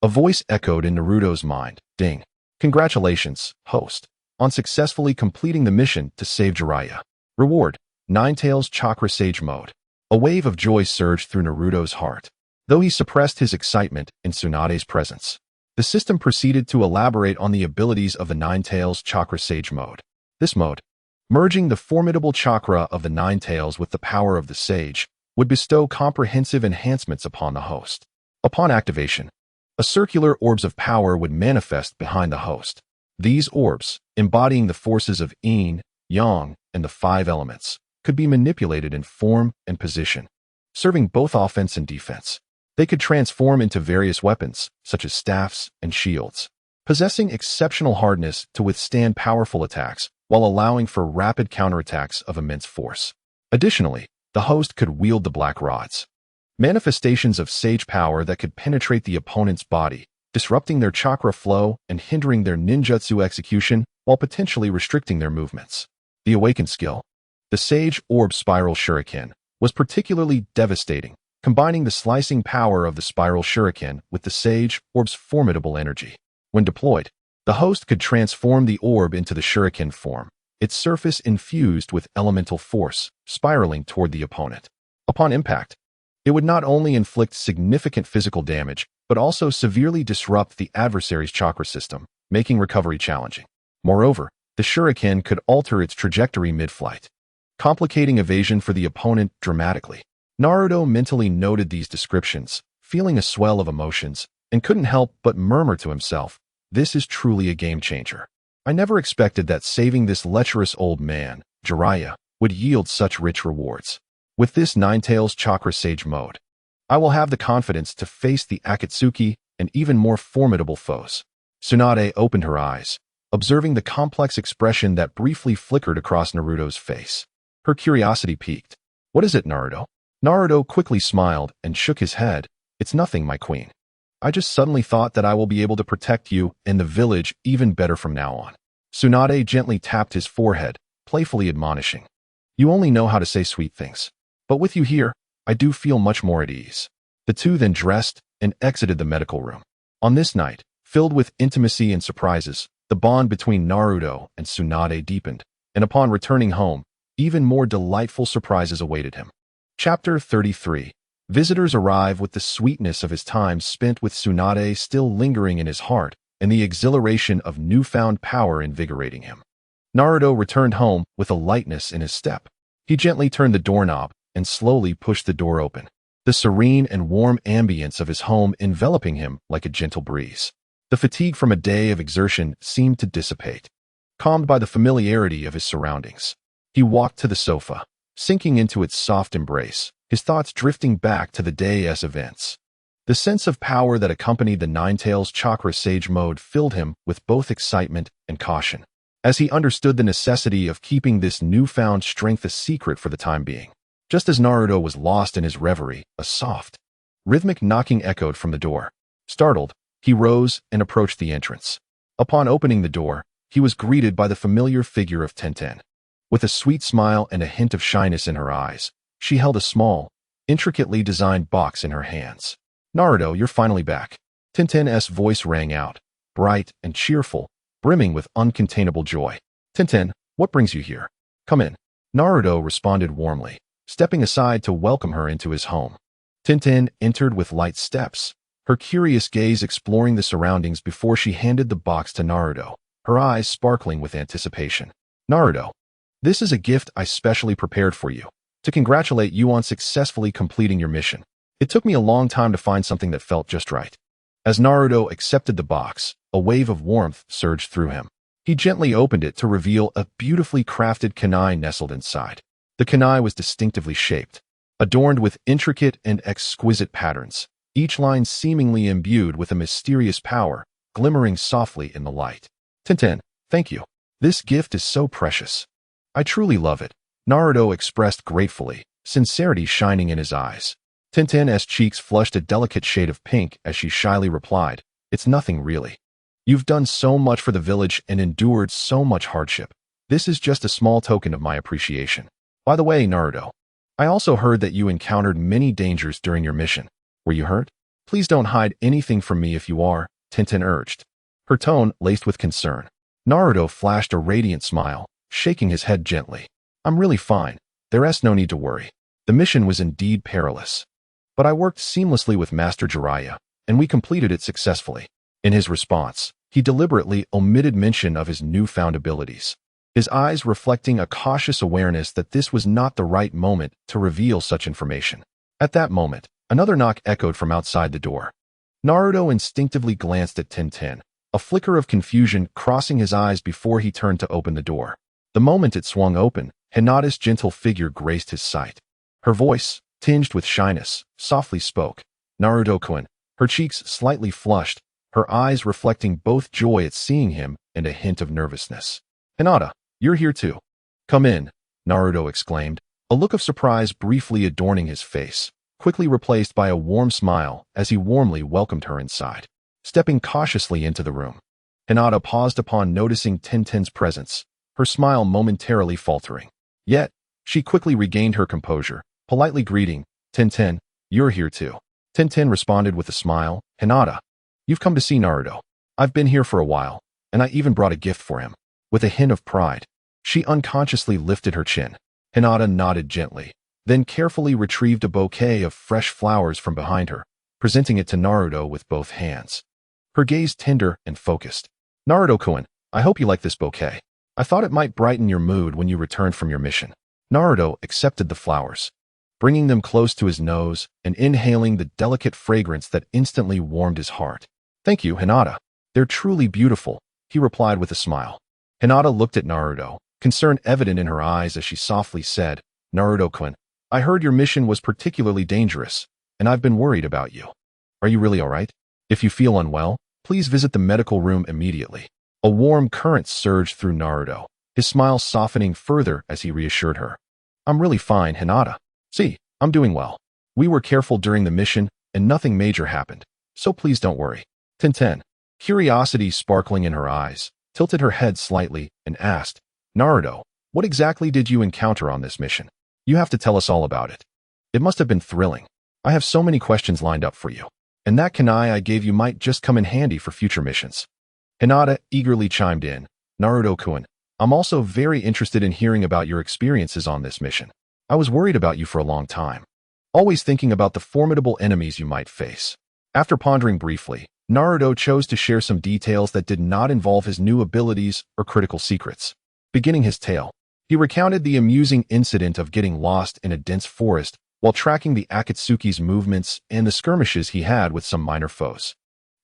a voice echoed in Naruto's mind, Ding. Congratulations, host, on successfully completing the mission to save Jiraiya. Reward, Nine-Tails Chakra Sage Mode. A wave of joy surged through Naruto's heart, though he suppressed his excitement in Tsunade's presence. The system proceeded to elaborate on the abilities of the Nine-Tails Chakra Sage Mode. This mode, merging the formidable chakra of the Nine-Tails with the power of the Sage, would bestow comprehensive enhancements upon the host. Upon activation, a circular orbs of power would manifest behind the host. These orbs, embodying the forces of yin, yang, and the 5 elements, could be manipulated in form and position, serving both offense and defense. They could transform into various weapons, such as staffs and shields, possessing exceptional hardness to withstand powerful attacks while allowing for rapid counterattacks of immense force. Additionally, the host could wield the black rods, manifestations of sage power that could penetrate the opponent's body, disrupting their chakra flow and hindering their ninjutsu execution while potentially restricting their movements. The awakened skill, the Sage Orb Spiral Shuriken, was particularly devastating, combining the slicing power of the Spiral Shuriken with the Sage Orb's formidable energy. When deployed, the host could transform the orb into the shuriken form, its surface infused with elemental force, spiraling toward the opponent. Upon impact, it would not only inflict significant physical damage, but also severely disrupt the adversary's chakra system, making recovery challenging. Moreover, the shuriken could alter its trajectory mid-flight, complicating evasion for the opponent dramatically. Naruto mentally noted these descriptions, feeling a swell of emotions, and couldn't help but murmur to himself, "This is truly a game changer. I never expected that saving this lecherous old man, Jiraiya, would yield such rich rewards. With this Nine-Tails Chakra Sage mode, I will have the confidence to face the Akatsuki and even more formidable foes." Tsunade opened her eyes, observing the complex expression that briefly flickered across Naruto's face. Her curiosity piqued. "What is it, Naruto?" Naruto quickly smiled and shook his head. "It's nothing, my queen. I just suddenly thought that I will be able to protect you and the village even better from now on." Tsunade gently tapped his forehead, playfully admonishing, "You only know how to say sweet things. But with you here, I do feel much more at ease." The two then dressed and exited the medical room. On this night, filled with intimacy and surprises, the bond between Naruto and Tsunade deepened, and upon returning home, even more delightful surprises awaited him. Chapter 33. Visitors arrive with the sweetness of his time spent with Tsunade still lingering in his heart, and the exhilaration of newfound power invigorating him. Naruto returned home with a lightness in his step. He gently turned the doorknob and slowly pushed the door open, the serene and warm ambience of his home enveloping him like a gentle breeze. The fatigue from a day of exertion seemed to dissipate. Calmed by the familiarity of his surroundings, he walked to the sofa, sinking into its soft embrace, his thoughts drifting back to the day's events. The sense of power that accompanied the Nine-Tails Chakra Sage mode filled him with both excitement and caution, as he understood the necessity of keeping this newfound strength a secret for the time being. Just as Naruto was lost in his reverie, a soft, rhythmic knocking echoed from the door. Startled, he rose and approached the entrance. Upon opening the door, he was greeted by the familiar figure of TenTen. With a sweet smile and a hint of shyness in her eyes, she held a small, intricately designed box in her hands. "Naruto, you're finally back." TenTen's voice rang out, bright and cheerful, brimming with uncontainable joy. "TenTen, what brings you here? Come in." Naruto responded warmly, stepping aside to welcome her into his home. TenTen entered with light steps, her curious gaze exploring the surroundings before she handed the box to Naruto, her eyes sparkling with anticipation. "Naruto, this is a gift I specially prepared for you, to congratulate you on successfully completing your mission. It took me a long time to find something that felt just right." As Naruto accepted the box, a wave of warmth surged through him. He gently opened it to reveal a beautifully crafted kunai nestled inside. The kunai was distinctively shaped, adorned with intricate and exquisite patterns, each line seemingly imbued with a mysterious power, glimmering softly in the light. "TenTen, thank you. This gift is so precious. I truly love it," Naruto expressed gratefully, sincerity shining in his eyes. TenTen's cheeks flushed a delicate shade of pink as she shyly replied, "It's nothing really. You've done so much for the village and endured so much hardship. This is just a small token of my appreciation. By the way, Naruto, I also heard that you encountered many dangers during your mission. Were you hurt? Please don't hide anything from me if you are," TenTen urged, her tone laced with concern. Naruto flashed a radiant smile, shaking his head gently. "I'm really fine. There's no need to worry. The mission was indeed perilous, but I worked seamlessly with Master Jiraiya, and we completed it successfully." In his response, he deliberately omitted mention of his newfound abilities, his eyes reflecting a cautious awareness that this was not the right moment to reveal such information. At that moment, another knock echoed from outside the door. Naruto instinctively glanced at TenTen, a flicker of confusion crossing his eyes before he turned to open the door. The moment it swung open, Hinata's gentle figure graced his sight. Her voice, tinged with shyness, softly spoke, "Naruto-kun," her cheeks slightly flushed, her eyes reflecting both joy at seeing him and a hint of nervousness. "Hinata, you're here too. Come in," Naruto exclaimed, a look of surprise briefly adorning his face, quickly replaced by a warm smile as he warmly welcomed her inside. Stepping cautiously into the room, Hinata paused upon noticing TenTen's presence, her smile momentarily faltering. Yet, she quickly regained her composure, politely greeting, "TenTen, you're here too." TenTen responded with a smile, "Hinata, you've come to see Naruto. I've been here for a while, and I even brought a gift for him." With a hint of pride, she unconsciously lifted her chin. Hinata nodded gently, then carefully retrieved a bouquet of fresh flowers from behind her, presenting it to Naruto with both hands. Her gaze tender and focused. Naruto-kun, I hope you like this bouquet. I thought it might brighten your mood when you returned from your mission. Naruto accepted the flowers, bringing them close to his nose and inhaling the delicate fragrance that instantly warmed his heart. Thank you, Hinata. They're truly beautiful, he replied with a smile. Hinata looked at Naruto, concern evident in her eyes as she softly said, Naruto-kun, I heard your mission was particularly dangerous, and I've been worried about you. Are you really all right? If you feel unwell, please visit the medical room immediately. A warm current surged through Naruto, his smile softening further as he reassured her. I'm really fine, Hinata. See, I'm doing well. We were careful during the mission, and nothing major happened, so please don't worry. TenTen, curiosity sparkling in her eyes, tilted her head slightly and asked, Naruto, what exactly did you encounter on this mission? You have to tell us all about it. It must have been thrilling. I have so many questions lined up for you. And that kunai I gave you might just come in handy for future missions. Hinata eagerly chimed in, Naruto-kun, I'm also very interested in hearing about your experiences on this mission. I was worried about you for a long time, always thinking about the formidable enemies you might face. After pondering briefly, Naruto chose to share some details that did not involve his new abilities or critical secrets. Beginning his tale, he recounted the amusing incident of getting lost in a dense forest while tracking the Akatsuki's movements and the skirmishes he had with some minor foes.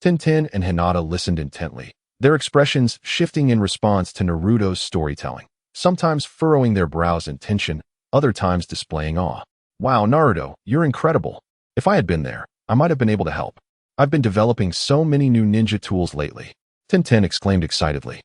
TenTen and Hinata listened intently, their expressions shifting in response to Naruto's storytelling, sometimes furrowing their brows in tension, other times displaying awe. Wow, Naruto, you're incredible. If I had been there, I might have been able to help. I've been developing so many new ninja tools lately, TenTen exclaimed excitedly,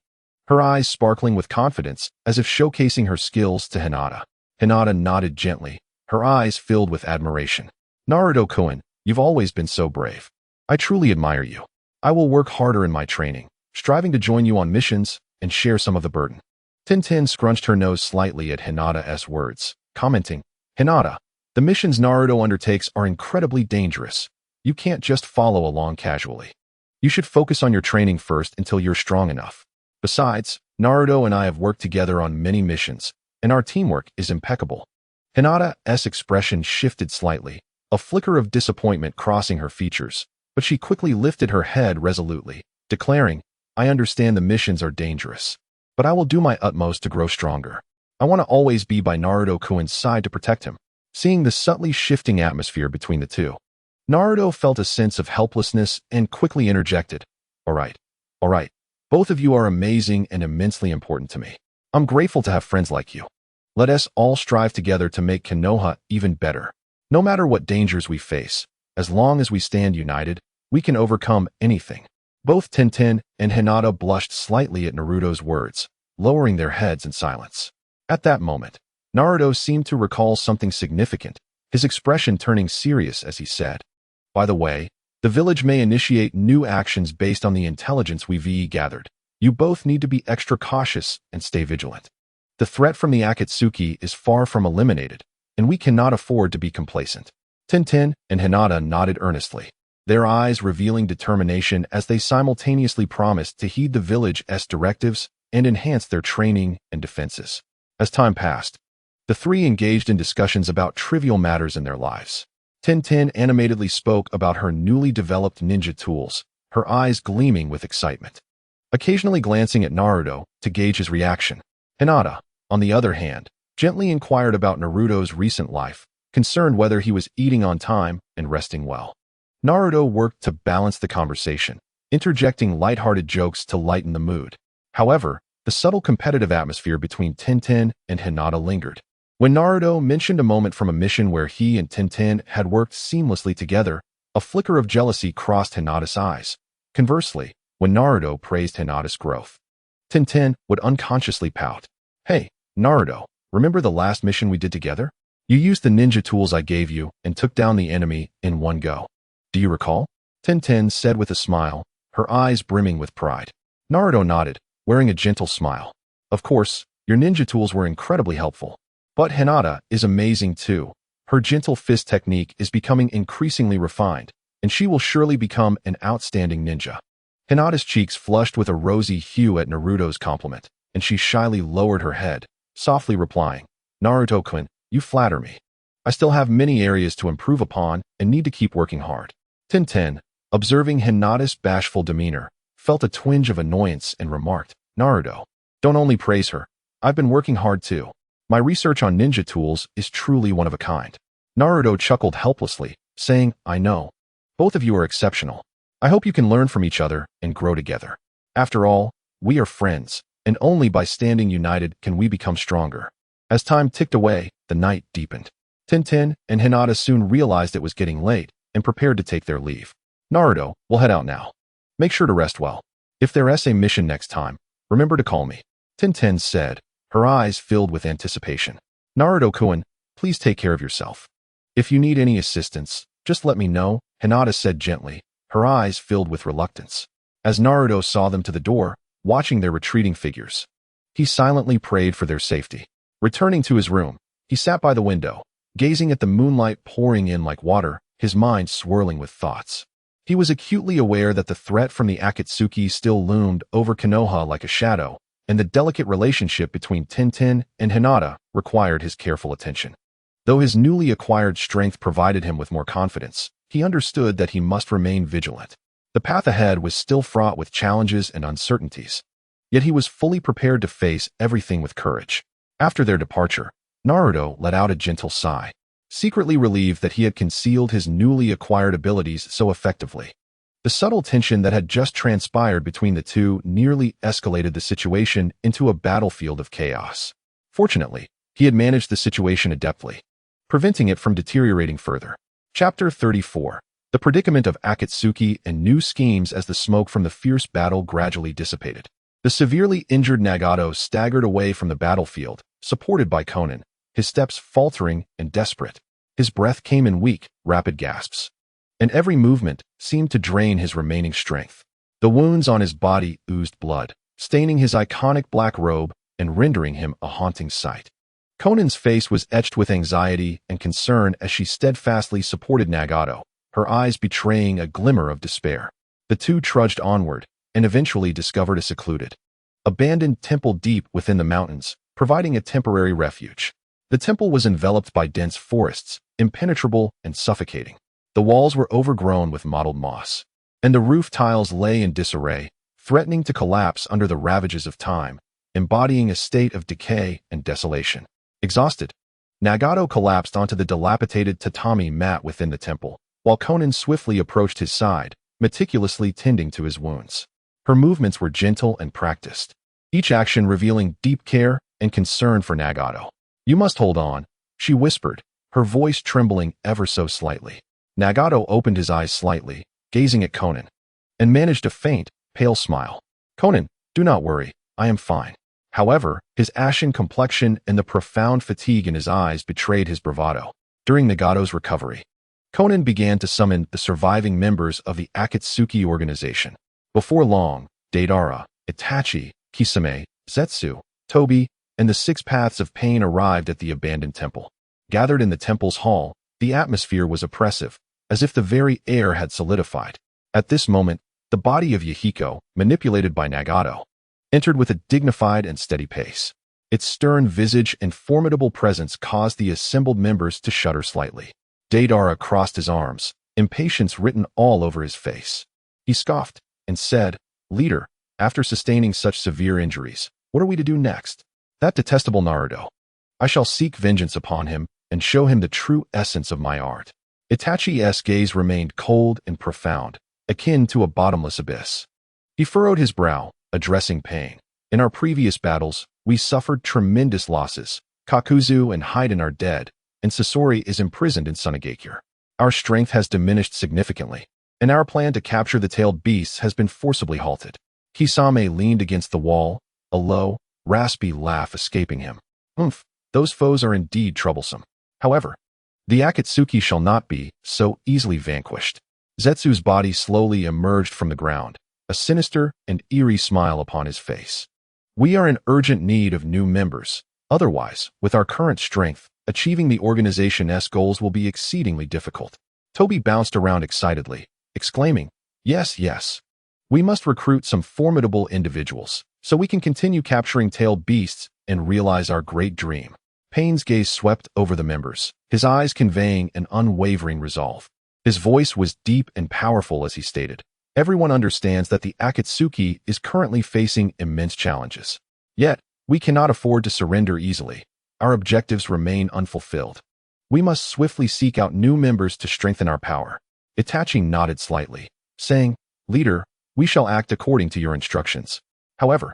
her eyes sparkling with confidence as if showcasing her skills to Hinata. Hinata nodded gently, her eyes filled with admiration. Naruto-kun, you've always been so brave. I truly admire you. I will work harder in my training, striving to join you on missions and share some of the burden. TenTen scrunched her nose slightly at Hinata's words, commenting, Hinata, the missions Naruto undertakes are incredibly dangerous. You can't just follow along casually. You should focus on your training first until you're strong enough. Besides, Naruto and I have worked together on many missions, and our teamwork is impeccable. Hinata's expression shifted slightly, a flicker of disappointment crossing her features, but she quickly lifted her head resolutely, declaring, I understand the missions are dangerous, but I will do my utmost to grow stronger. I want to always be by Naruto-kun's side to protect him. Seeing the subtly shifting atmosphere between the two, Naruto felt a sense of helplessness and quickly interjected, All right. Both of you are amazing and immensely important to me. I'm grateful to have friends like you. Let us all strive together to make Konoha even better. No matter what dangers we face, as long as we stand united, we can overcome anything. Both TenTen and Hinata blushed slightly at Naruto's words, lowering their heads in silence. At that moment, Naruto seemed to recall something significant, his expression turning serious as he said, By the way, the village may initiate new actions based on the intelligence we've gathered. You both need to be extra cautious and stay vigilant. The threat from the Akatsuki is far from eliminated, and we cannot afford to be complacent. TenTen and Hinata nodded earnestly, their eyes revealing determination as they simultaneously promised to heed the village's directives and enhance their training and defenses. As time passed, the three engaged in discussions about trivial matters in their lives. TenTen animatedly spoke about her newly developed ninja tools, her eyes gleaming with excitement, occasionally glancing at Naruto to gauge his reaction. Hinata, on the other hand, gently inquired about Naruto's recent life, concerned whether he was eating on time and resting well. Naruto worked to balance the conversation, interjecting lighthearted jokes to lighten the mood. However, the subtle competitive atmosphere between TenTen and Hinata lingered. When Naruto mentioned a moment from a mission where he and TenTen had worked seamlessly together, a flicker of jealousy crossed Hinata's eyes. Conversely, when Naruto praised Hinata's growth, TenTen would unconsciously pout. Hey, Naruto, remember the last mission we did together? You used the ninja tools I gave you and took down the enemy in one go. Do you recall? TenTen said with a smile, her eyes brimming with pride. Naruto nodded, wearing a gentle smile. Of course, your ninja tools were incredibly helpful. But Hinata is amazing too. Her gentle fist technique is becoming increasingly refined, and she will surely become an outstanding ninja. Hinata's cheeks flushed with a rosy hue at Naruto's compliment, and she shyly lowered her head, softly replying, Naruto-kun, you flatter me. I still have many areas to improve upon and need to keep working hard. TenTen, observing Hinata's bashful demeanor, felt a twinge of annoyance and remarked, Naruto, don't only praise her. I've been working hard too. My research on ninja tools is truly one of a kind. Naruto chuckled helplessly, saying, I know. Both of you are exceptional. I hope you can learn from each other and grow together. After all, we are friends, and only by standing united can we become stronger. As time ticked away, the night deepened. TenTen and Hinata soon realized it was getting late and prepared to take their leave. Naruto, we'll head out now. Make sure to rest well. If there's a mission next time, remember to call me. TenTen said, her eyes filled with anticipation. Naruto-kun, please take care of yourself. If you need any assistance, just let me know, Hinata said gently, her eyes filled with reluctance. As Naruto saw them to the door, watching their retreating figures, he silently prayed for their safety. Returning to his room, he sat by the window, gazing at the moonlight pouring in like water, his mind swirling with thoughts. He was acutely aware that the threat from the Akatsuki still loomed over Konoha like a shadow, and the delicate relationship between TenTen and Hinata required his careful attention. Though his newly acquired strength provided him with more confidence, he understood that he must remain vigilant. The path ahead was still fraught with challenges and uncertainties. Yet he was fully prepared to face everything with courage. After their departure, Naruto let out a gentle sigh, secretly relieved that he had concealed his newly acquired abilities so effectively. The subtle tension that had just transpired between the two nearly escalated the situation into a battlefield of chaos. Fortunately, he had managed the situation adeptly, preventing it from deteriorating further. Chapter 34. The predicament of Akatsuki and new schemes as the smoke from the fierce battle gradually dissipated. The severely injured Nagato staggered away from the battlefield, supported by Konan, his steps faltering and desperate. His breath came in weak, rapid gasps, and every movement seemed to drain his remaining strength. The wounds on his body oozed blood, staining his iconic black robe and rendering him a haunting sight. Konan's face was etched with anxiety and concern as she steadfastly supported Nagato, her eyes betraying a glimmer of despair. The two trudged onward and eventually discovered a secluded, abandoned temple deep within the mountains, providing a temporary refuge. The temple was enveloped by dense forests, impenetrable and suffocating. The walls were overgrown with mottled moss, and the roof tiles lay in disarray, threatening to collapse under the ravages of time, embodying a state of decay and desolation. Exhausted, Nagato collapsed onto the dilapidated tatami mat within the temple, while Konan swiftly approached his side, meticulously tending to his wounds. Her movements were gentle and practiced, each action revealing deep care and concern for Nagato. You must hold on, she whispered, her voice trembling ever so slightly. Nagato opened his eyes slightly, gazing at Konan, and managed a faint, pale smile. Konan, do not worry, I am fine. However, his ashen complexion and the profound fatigue in his eyes betrayed his bravado. During Nagato's recovery, Konan began to summon the surviving members of the Akatsuki organization. Before long, Deidara, Itachi, Kisame, Zetsu, Tobi, and the Six Paths of Pain arrived at the abandoned temple. Gathered in the temple's hall, the atmosphere was oppressive, as if the very air had solidified. At this moment, the body of Yahiko, manipulated by Nagato, entered with a dignified and steady pace. Its stern visage and formidable presence caused the assembled members to shudder slightly. Deidara crossed his arms, impatience written all over his face. He scoffed and said, Leader, after sustaining such severe injuries, what are we to do next? That detestable Naruto. I shall seek vengeance upon him and show him the true essence of my art. Itachi's gaze remained cold and profound, akin to a bottomless abyss. He furrowed his brow, addressing pain. In our previous battles, we suffered tremendous losses. Kakuzu and Haiden are dead, and Sasori is imprisoned in Sunagakure. Our strength has diminished significantly, and our plan to capture the tailed beasts has been forcibly halted. Kisame leaned against the wall, a low, raspy laugh escaping him. Those foes are indeed troublesome. However, the Akatsuki shall not be so easily vanquished. Zetsu's body slowly emerged from the ground, a sinister and eerie smile upon his face. We are in urgent need of new members. Otherwise, with our current strength, achieving the organization's goals will be exceedingly difficult. Tobi bounced around excitedly, exclaiming, Yes, yes. We must recruit some formidable individuals, so we can continue capturing tailed beasts and realize our great dream. Pain's gaze swept over the members, his eyes conveying an unwavering resolve. His voice was deep and powerful as he stated, "Everyone understands that the Akatsuki is currently facing immense challenges. Yet, we cannot afford to surrender easily. Our objectives remain unfulfilled. We must swiftly seek out new members to strengthen our power." Itachi nodded slightly, saying, "Leader, we shall act according to your instructions. However,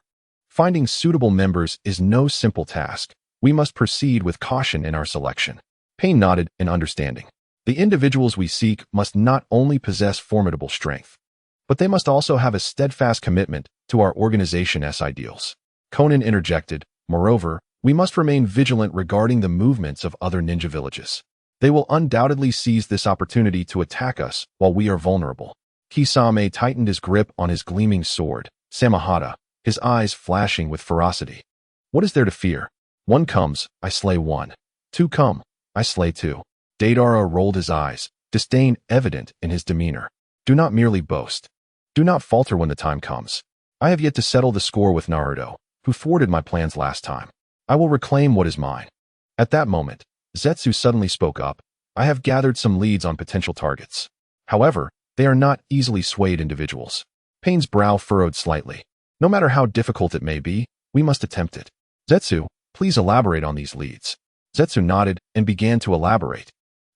finding suitable members is no simple task. We must proceed with caution in our selection." Pain nodded in understanding. The individuals we seek must not only possess formidable strength, but they must also have a steadfast commitment to our organization's ideals. Conan interjected, "Moreover, we must remain vigilant regarding the movements of other ninja villages. They will undoubtedly seize this opportunity to attack us while we are vulnerable." Kisame tightened his grip on his gleaming sword, Samahata, his eyes flashing with ferocity. "What is there to fear? One comes, I slay one. Two come, I slay two." Deidara rolled his eyes, disdain evident in his demeanor. "Do not merely boast. Do not falter when the time comes. I have yet to settle the score with Naruto, who thwarted my plans last time. I will reclaim what is mine." At that moment, Zetsu suddenly spoke up, "I have gathered some leads on potential targets. However, they are not easily swayed individuals." Pain's brow furrowed slightly. "No matter how difficult it may be, we must attempt it. Zetsu, please elaborate on these leads." Zetsu nodded and began to elaborate.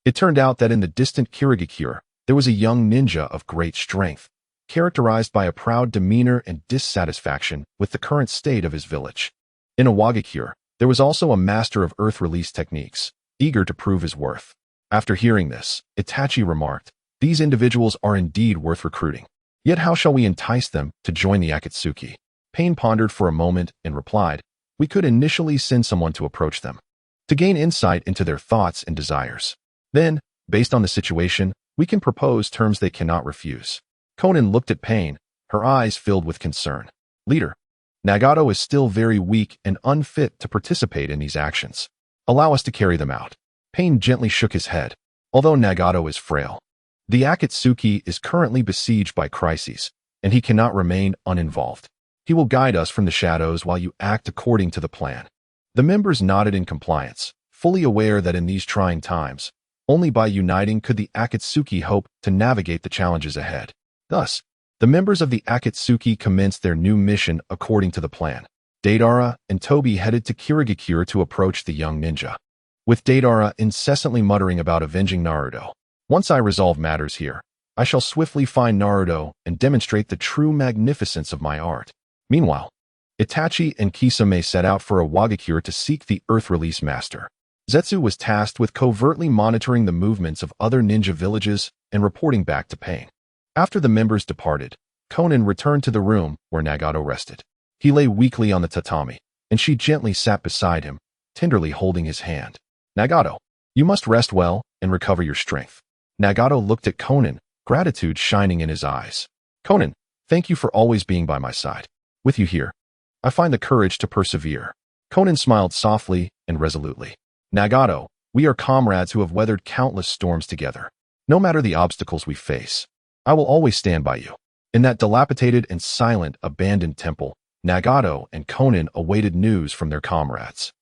It turned out that in the distant Kirigakure, there was a young ninja of great strength, characterized by a proud demeanor and dissatisfaction with the current state of his village. In Awagakure, there was also a master of earth release techniques, eager to prove his worth. After hearing this, Itachi remarked, "These individuals are indeed worth recruiting. Yet how shall we entice them to join the Akatsuki?" Pain pondered for a moment and replied, "We could initially send someone to approach them, to gain insight into their thoughts and desires. Then, based on the situation, we can propose terms they cannot refuse." Conan looked at Pain, her eyes filled with concern. "Leader, Nagato is still very weak and unfit to participate in these actions. Allow us to carry them out." Pain gently shook his head. "Although Nagato is frail, the Akatsuki is currently besieged by crises, and he cannot remain uninvolved. He will guide us from the shadows while you act according to the plan." The members nodded in compliance, fully aware that in these trying times, only by uniting could the Akatsuki hope to navigate the challenges ahead. Thus, the members of the Akatsuki commenced their new mission according to the plan. Deidara and Tobi headed to Kirigakure to approach the young ninja, with Deidara incessantly muttering about avenging Naruto. "Once I resolve matters here, I shall swiftly find Naruto and demonstrate the true magnificence of my art." Meanwhile, Itachi and Kisame set out for Awagakure to seek the Earth Release Master. Zetsu was tasked with covertly monitoring the movements of other ninja villages and reporting back to Pain. After the members departed, Conan returned to the room where Nagato rested. He lay weakly on the tatami, and she gently sat beside him, tenderly holding his hand. "Nagato, you must rest well and recover your strength." Nagato looked at Conan, gratitude shining in his eyes. "Conan, thank you for always being by my side. With you here, I find the courage to persevere." Conan smiled softly and resolutely. "Nagato, we are comrades who have weathered countless storms together. No matter the obstacles we face, I will always stand by you." In that dilapidated and silent, abandoned temple, Nagato and Conan awaited news from their comrades.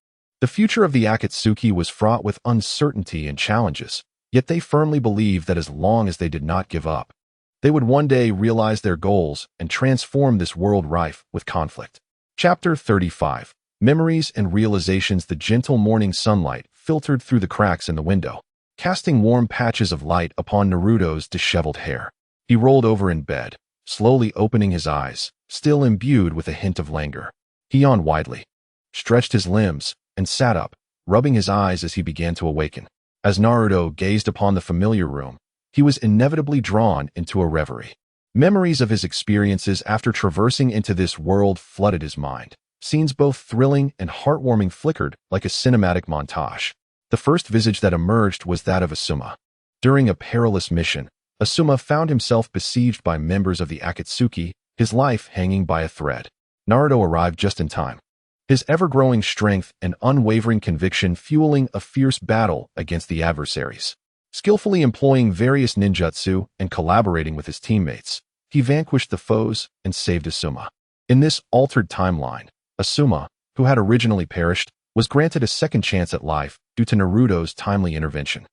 The future of the Akatsuki was fraught with uncertainty and challenges, yet they firmly believed that as long as they did not give up, they would one day realize their goals and transform this world rife with conflict. Chapter 35. Memories and realizations. The gentle morning sunlight filtered through the cracks in the window, casting warm patches of light upon Naruto's disheveled hair. He rolled over in bed, slowly opening his eyes, still imbued with a hint of languor. He yawned widely, stretched his limbs, and sat up, rubbing his eyes as he began to awaken. As Naruto gazed upon the familiar room, he was inevitably drawn into a reverie. Memories of his experiences after traversing into this world flooded his mind. Scenes both thrilling and heartwarming flickered like a cinematic montage. The first visage that emerged was that of Asuma. During a perilous mission, Asuma found himself besieged by members of the Akatsuki, his life hanging by a thread. Naruto arrived just in time, his ever-growing strength and unwavering conviction fueling a fierce battle against the adversaries. Skillfully employing various ninjutsu and collaborating with his teammates, he vanquished the foes and saved Asuma. In this altered timeline, Asuma, who had originally perished, was granted a second chance at life due to Naruto's timely intervention.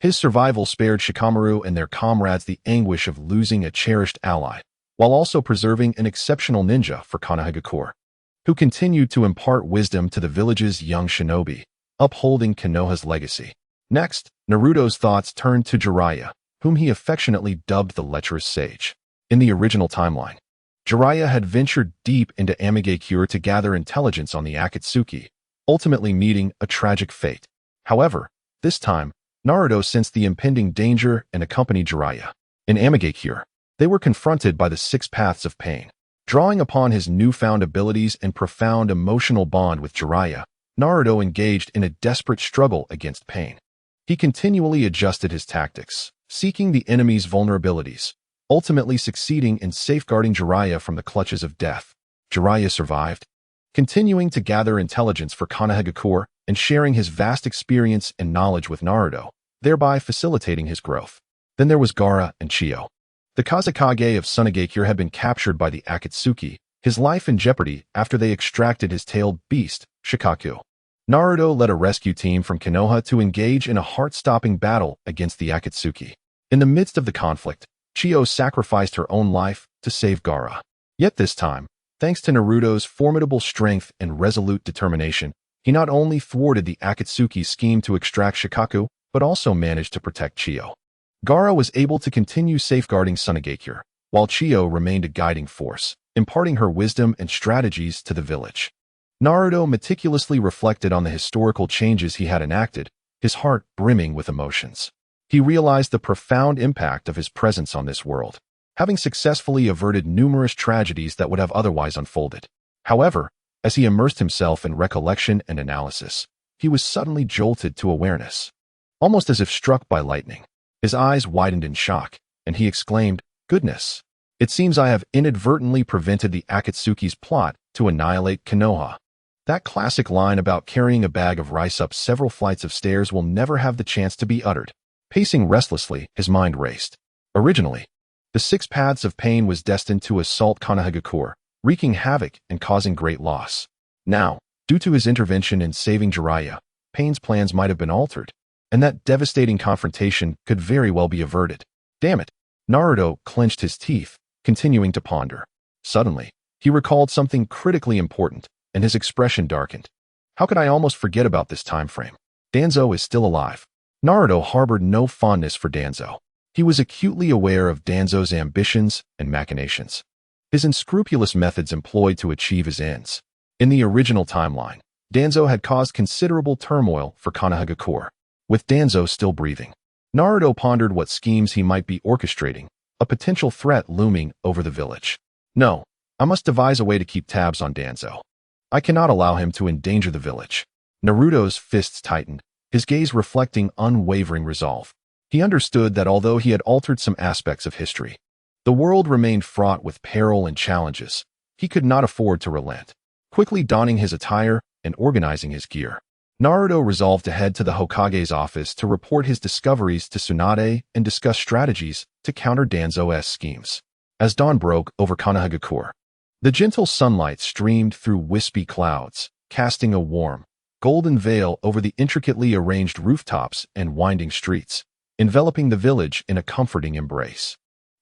His survival spared Shikamaru and their comrades the anguish of losing a cherished ally, while also preserving an exceptional ninja for Konoha, who continued to impart wisdom to the village's young shinobi, upholding Konoha's legacy. Next, Naruto's thoughts turned to Jiraiya, whom he affectionately dubbed the lecherous sage. In the original timeline, Jiraiya had ventured deep into Amigakure to gather intelligence on the Akatsuki, ultimately meeting a tragic fate. However, this time, Naruto sensed the impending danger and accompanied Jiraiya. In Amigakure, they were confronted by the 6 paths of pain. Drawing upon his newfound abilities and profound emotional bond with Jiraiya, Naruto engaged in a desperate struggle against pain. He continually adjusted his tactics, seeking the enemy's vulnerabilities, ultimately succeeding in safeguarding Jiraiya from the clutches of death. Jiraiya survived, continuing to gather intelligence for Konoha and sharing his vast experience and knowledge with Naruto, thereby facilitating his growth. Then there was Gaara and Chiyo. The Kazekage of Sunagakure had been captured by the Akatsuki, his life in jeopardy after they extracted his tailed beast, Shikaku. Naruto led a rescue team from Konoha to engage in a heart-stopping battle against the Akatsuki. In the midst of the conflict, Chiyo sacrificed her own life to save Gaara. Yet this time, thanks to Naruto's formidable strength and resolute determination, he not only thwarted the Akatsuki's scheme to extract Shikaku, but also managed to protect Chiyo. Gaara was able to continue safeguarding Sunagakure, while Chiyo remained a guiding force, imparting her wisdom and strategies to the village. Naruto meticulously reflected on the historical changes he had enacted, his heart brimming with emotions. He realized the profound impact of his presence on this world, having successfully averted numerous tragedies that would have otherwise unfolded. However, as he immersed himself in recollection and analysis, he was suddenly jolted to awareness. Almost as if struck by lightning, his eyes widened in shock, and he exclaimed, "Goodness! It seems I have inadvertently prevented the Akatsuki's plot to annihilate Konoha." That classic line about carrying a bag of rice up several flights of stairs will never have the chance to be uttered. Pacing restlessly, his mind raced. Originally, the 6 paths of pain was destined to assault Konoha, wreaking havoc and causing great loss. Now, due to his intervention in saving Jiraiya, Pain's plans might have been altered, and that devastating confrontation could very well be averted. Damn it! Naruto clenched his teeth, continuing to ponder. Suddenly, he recalled something critically important, and his expression darkened. How could I almost forget about this time frame? Danzo is still alive. Naruto harbored no fondness for Danzo. He was acutely aware of Danzo's ambitions and machinations, his unscrupulous methods employed to achieve his ends. In the original timeline, Danzo had caused considerable turmoil for Konoha, with Danzo still breathing. Naruto pondered what schemes he might be orchestrating, a potential threat looming over the village. No, I must devise a way to keep tabs on Danzo. I cannot allow him to endanger the village. Naruto's fists tightened, his gaze reflecting unwavering resolve. He understood that although he had altered some aspects of history, the world remained fraught with peril and challenges. He could not afford to relent. Quickly donning his attire and organizing his gear, Naruto resolved to head to the Hokage's office to report his discoveries to Tsunade and discuss strategies to counter Danzo's schemes. As dawn broke over Konoha, the gentle sunlight streamed through wispy clouds, casting a warm, golden veil over the intricately arranged rooftops and winding streets, enveloping the village in a comforting embrace.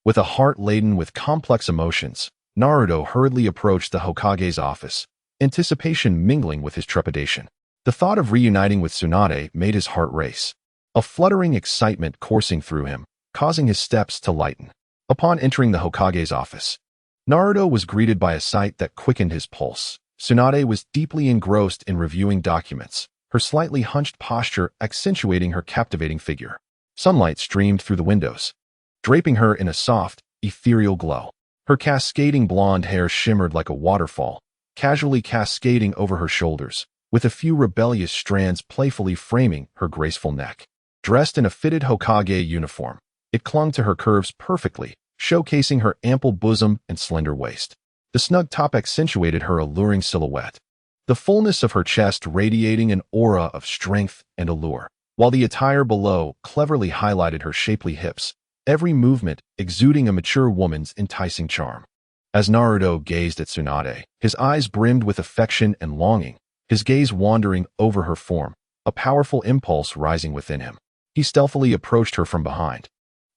With a heart laden with complex emotions, Naruto hurriedly approached the Hokage's office, anticipation mingling with his trepidation. The thought of reuniting with Tsunade made his heart race, a fluttering excitement coursing through him, causing his steps to lighten. Upon entering the Hokage's office, Naruto was greeted by a sight that quickened his pulse. Tsunade was deeply engrossed in reviewing documents, her slightly hunched posture accentuating her captivating figure. Sunlight streamed through the windows, draping her in a soft, ethereal glow. Her cascading blonde hair shimmered like a waterfall, casually cascading over her shoulders, with a few rebellious strands playfully framing her graceful neck. Dressed in a fitted Hokage uniform, it clung to her curves perfectly, showcasing her ample bosom and slender waist. The snug top accentuated her alluring silhouette, the fullness of her chest radiating an aura of strength and allure, while the attire below cleverly highlighted her shapely hips, every movement exuding a mature woman's enticing charm. As Naruto gazed at Tsunade, his eyes brimmed with affection and longing, his gaze wandering over her form, a powerful impulse rising within him. He stealthily approached her from behind,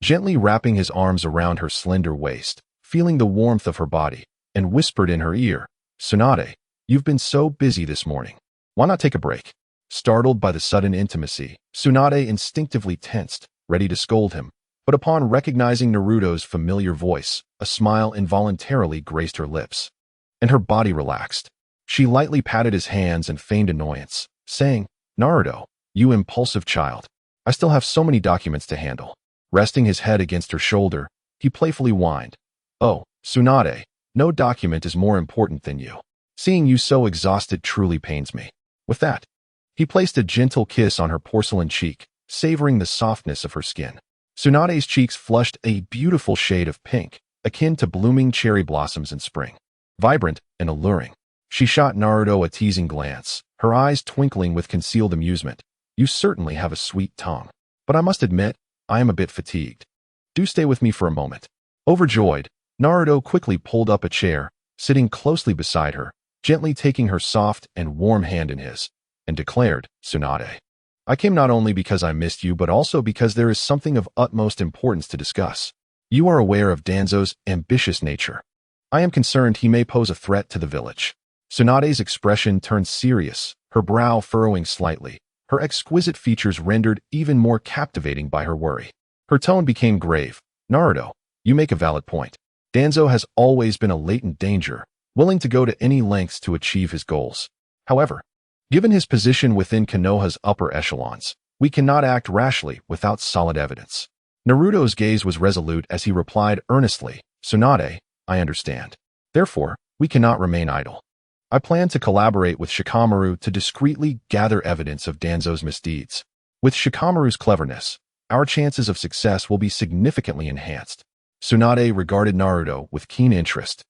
gently wrapping his arms around her slender waist, feeling the warmth of her body, and whispered in her ear, "Tsunade, you've been so busy this morning. Why not take a break?" Startled by the sudden intimacy, Tsunade instinctively tensed, ready to scold him. But upon recognizing Naruto's familiar voice, a smile involuntarily graced her lips, and her body relaxed. She lightly patted his hands and feigned annoyance, saying, "Naruto, you impulsive child. I still have so many documents to handle." Resting his head against her shoulder, he playfully whined, "Oh, Tsunade, no document is more important than you. Seeing you so exhausted truly pains me." With that, he placed a gentle kiss on her porcelain cheek, savoring the softness of her skin. Tsunade's cheeks flushed a beautiful shade of pink, akin to blooming cherry blossoms in spring. Vibrant and alluring, she shot Naruto a teasing glance, her eyes twinkling with concealed amusement. "You certainly have a sweet tongue. But I must admit, I am a bit fatigued. Do stay with me for a moment." Overjoyed, Naruto quickly pulled up a chair, sitting closely beside her, gently taking her soft and warm hand in his, and declared, "Tsunade, I came not only because I missed you but also because there is something of utmost importance to discuss. You are aware of Danzo's ambitious nature. I am concerned he may pose a threat to the village." Tsunade's expression turned serious, her brow furrowing slightly, her exquisite features rendered even more captivating by her worry. Her tone became grave. "Naruto, you make a valid point. Danzo has always been a latent danger, willing to go to any lengths to achieve his goals. However, given his position within Konoha's upper echelons, we cannot act rashly without solid evidence." Naruto's gaze was resolute as he replied earnestly, "Tsunade, I understand. Therefore, we cannot remain idle. I plan to collaborate with Shikamaru to discreetly gather evidence of Danzo's misdeeds. With Shikamaru's cleverness, our chances of success will be significantly enhanced." Tsunade regarded Naruto with keen interest,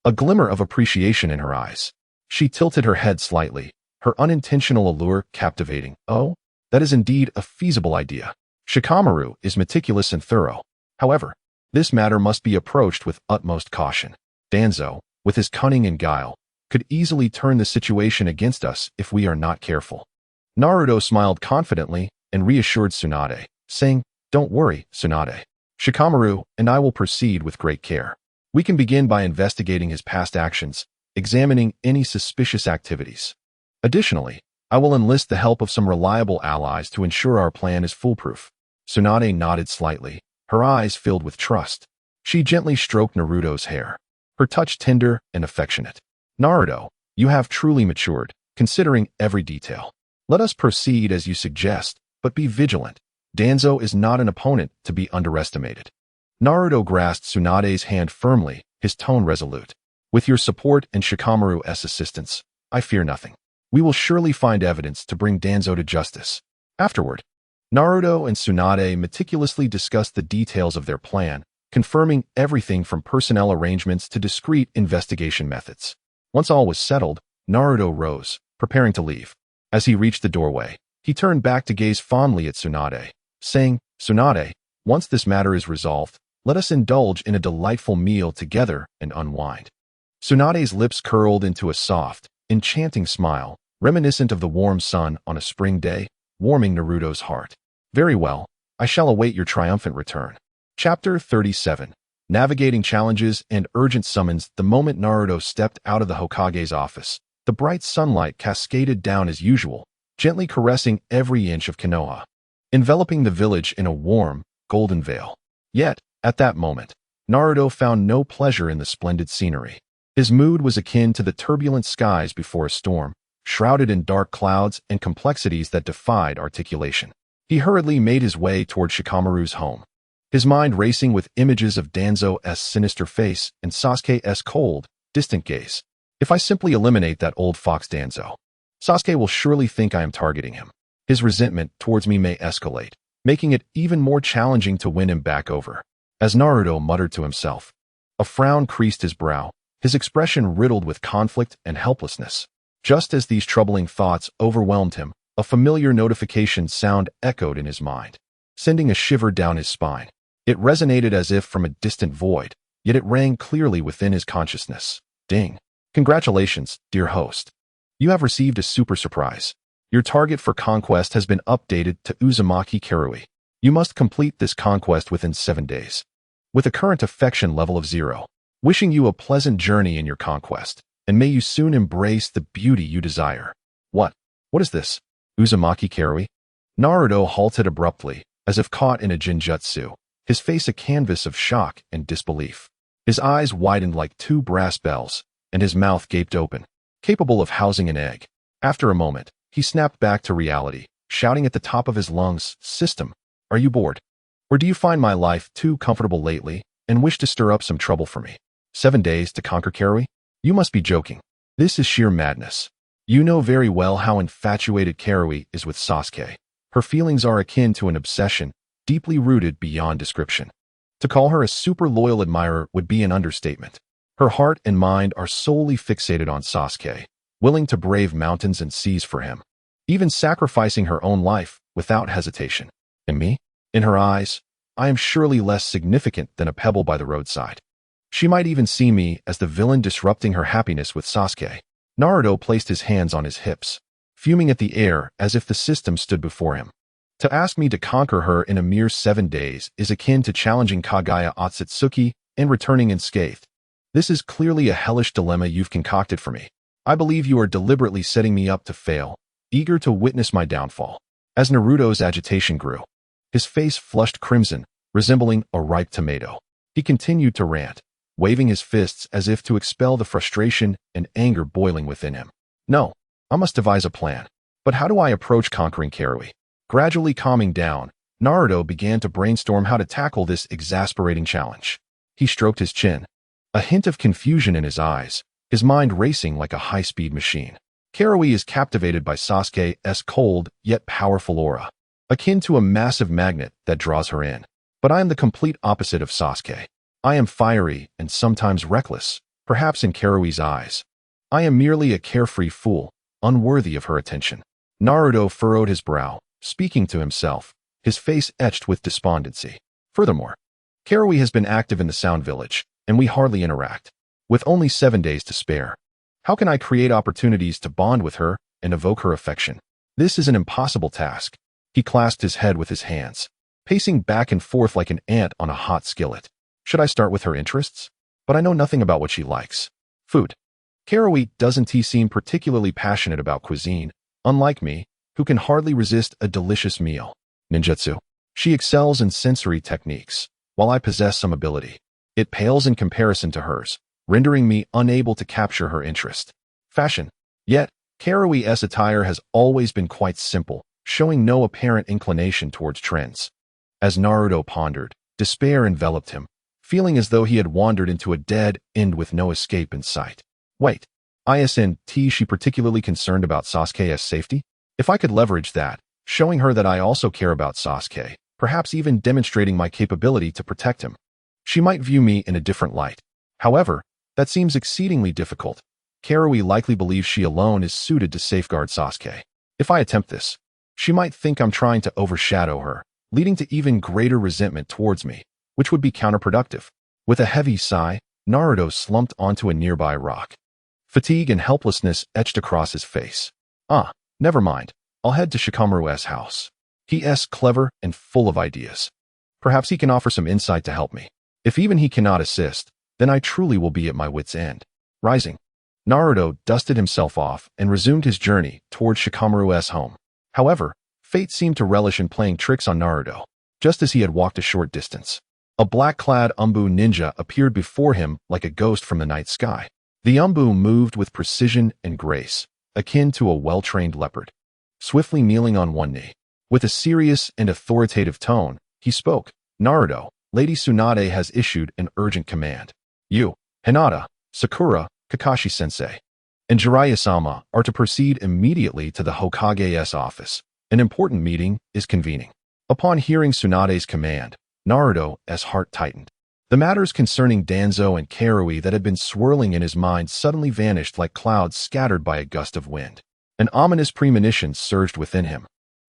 a glimmer of appreciation in her eyes. She tilted her head slightly, her unintentional allure captivating. "Oh, that is indeed a feasible idea. Shikamaru is meticulous and thorough. However, this matter must be approached with utmost caution. Danzo, with his cunning and guile, could easily turn the situation against us if we are not careful." Naruto smiled confidently and reassured Tsunade, saying, "Don't worry, Tsunade. Shikamaru and I will proceed with great care. We can begin by investigating his past actions, examining any suspicious activities. Additionally, I will enlist the help of some reliable allies to ensure our plan is foolproof." Tsunade nodded slightly, her eyes filled with trust. She gently stroked Naruto's hair, her touch tender and affectionate. "Naruto, you have truly matured, considering every detail. Let us proceed as you suggest, but be vigilant. Danzo is not an opponent to be underestimated." Naruto grasped Tsunade's hand firmly, his tone resolute. "With your support and Shikamaru's assistance, I fear nothing. We will surely find evidence to bring Danzo to justice." Afterward, Naruto and Tsunade meticulously discussed the details of their plan, confirming everything from personnel arrangements to discreet investigation methods. Once all was settled, Naruto rose, preparing to leave. As he reached the doorway, he turned back to gaze fondly at Tsunade, saying, "Tsunade, once this matter is resolved, let us indulge in a delightful meal together and unwind." Tsunade's lips curled into a soft, enchanting smile, reminiscent of the warm sun on a spring day, warming Naruto's heart. "Very well, I shall await your triumphant return." Chapter 37. Navigating challenges and urgent summons. The moment Naruto stepped out of the Hokage's office, the bright sunlight cascaded down as usual, gently caressing every inch of Konoha, enveloping the village in a warm, golden veil. Yet, at that moment, Naruto found no pleasure in the splendid scenery. His mood was akin to the turbulent skies before a storm, shrouded in dark clouds and complexities that defied articulation. He hurriedly made his way toward Shikamaru's home, his mind racing with images of Danzo's sinister face and Sasuke's cold, distant gaze. "If I simply eliminate that old fox Danzo, Sasuke will surely think I am targeting him. His resentment towards me may escalate, making it even more challenging to win him back over." As Naruto muttered to himself, a frown creased his brow, his expression riddled with conflict and helplessness. Just as these troubling thoughts overwhelmed him, a familiar notification sound echoed in his mind, sending a shiver down his spine. It resonated as if from a distant void, yet it rang clearly within his consciousness. Ding. "Congratulations, dear host. You have received a super surprise. Your target for conquest has been updated to Uzumaki Kirui. You must complete this conquest within 7 days. With a current affection level of 0. Wishing you a pleasant journey in your conquest, and may you soon embrace the beauty you desire. What? What is this? Uzumaki Karui? Naruto halted abruptly, as if caught in a jinjutsu, his face a canvas of shock and disbelief. His eyes widened like 2 brass bells, and his mouth gaped open, capable of housing an egg. After a moment, he snapped back to reality, shouting at the top of his lungs, "System, are you bored? Or do you find my life too comfortable lately, and wish to stir up some trouble for me? 7 days to conquer Karui? You must be joking. This is sheer madness. You know very well how infatuated Karui is with Sasuke. Her feelings are akin to an obsession, deeply rooted beyond description. To call her a super loyal admirer would be an understatement. Her heart and mind are solely fixated on Sasuke, willing to brave mountains and seas for him, even sacrificing her own life without hesitation. And me? In her eyes, I am surely less significant than a pebble by the roadside. She might even see me as the villain disrupting her happiness with Sasuke." Naruto placed his hands on his hips, fuming at the air as if the system stood before him. To ask me to conquer her in a mere 7 days is akin to challenging Kagaya Akatsuki and returning unscathed. This is clearly a hellish dilemma you've concocted for me. I believe you are deliberately setting me up to fail, eager to witness my downfall. As Naruto's agitation grew, his face flushed crimson, resembling a ripe tomato. He continued to rant, waving his fists as if to expel the frustration and anger boiling within him. "No, I must devise a plan. But how do I approach conquering Karui?" Gradually calming down, Naruto began to brainstorm how to tackle this exasperating challenge. He stroked his chin, a hint of confusion in his eyes, his mind racing like a high-speed machine. Karui is captivated by Sasuke's cold yet powerful aura, akin to a massive magnet that draws her in. But I am the complete opposite of Sasuke. I am fiery and sometimes reckless, perhaps in Karui's eyes. I am merely a carefree fool, unworthy of her attention. Naruto furrowed his brow, speaking to himself, his face etched with despondency. Furthermore, Karui has been active in the Sound Village, and we hardly interact. With only 7 days to spare, how can I create opportunities to bond with her and evoke her affection? This is an impossible task. He clasped his head with his hands, pacing back and forth like an ant on a hot skillet. Should I start with her interests? But I know nothing about what she likes. Food. Karui doesn't seem particularly passionate about cuisine, unlike me, who can hardly resist a delicious meal. Ninjutsu. She excels in sensory techniques, while I possess some ability. It pales in comparison to hers, rendering me unable to capture her interest. Fashion. Yet, Karui's attire has always been quite simple, showing no apparent inclination towards trends. As Naruto pondered, despair enveloped him, feeling as though he had wandered into a dead end with no escape in sight. Wait, isn't she particularly concerned about Sasuke's safety? If I could leverage that, showing her that I also care about Sasuke, perhaps even demonstrating my capability to protect him, she might view me in a different light. However, that seems exceedingly difficult. Karui likely believes she alone is suited to safeguard Sasuke. If I attempt this, she might think I'm trying to overshadow her, leading to even greater resentment towards me, which would be counterproductive. With a heavy sigh, Naruto slumped onto a nearby rock. Fatigue and helplessness etched across his face. Never mind. I'll head to Shikamaru's house. He's clever and full of ideas. Perhaps he can offer some insight to help me. If even he cannot assist, then I truly will be at my wit's end. Rising, Naruto dusted himself off and resumed his journey towards Shikamaru's home. However, fate seemed to relish in playing tricks on Naruto. Just as he had walked a short distance, a black-clad Umbu ninja appeared before him like a ghost from the night sky. The Umbu moved with precision and grace, akin to a well-trained leopard. Swiftly kneeling on one knee, with a serious and authoritative tone, he spoke. "Naruto, Lady Tsunade has issued an urgent command. You, Hinata, Sakura, Kakashi-sensei, and Jiraiya-sama are to proceed immediately to the Hokage's office. An important meeting is convening." Upon hearing Tsunade's command, Naruto's heart tightened. The matters concerning Danzo and Karui that had been swirling in his mind suddenly vanished like clouds scattered by a gust of wind. An ominous premonition surged within him.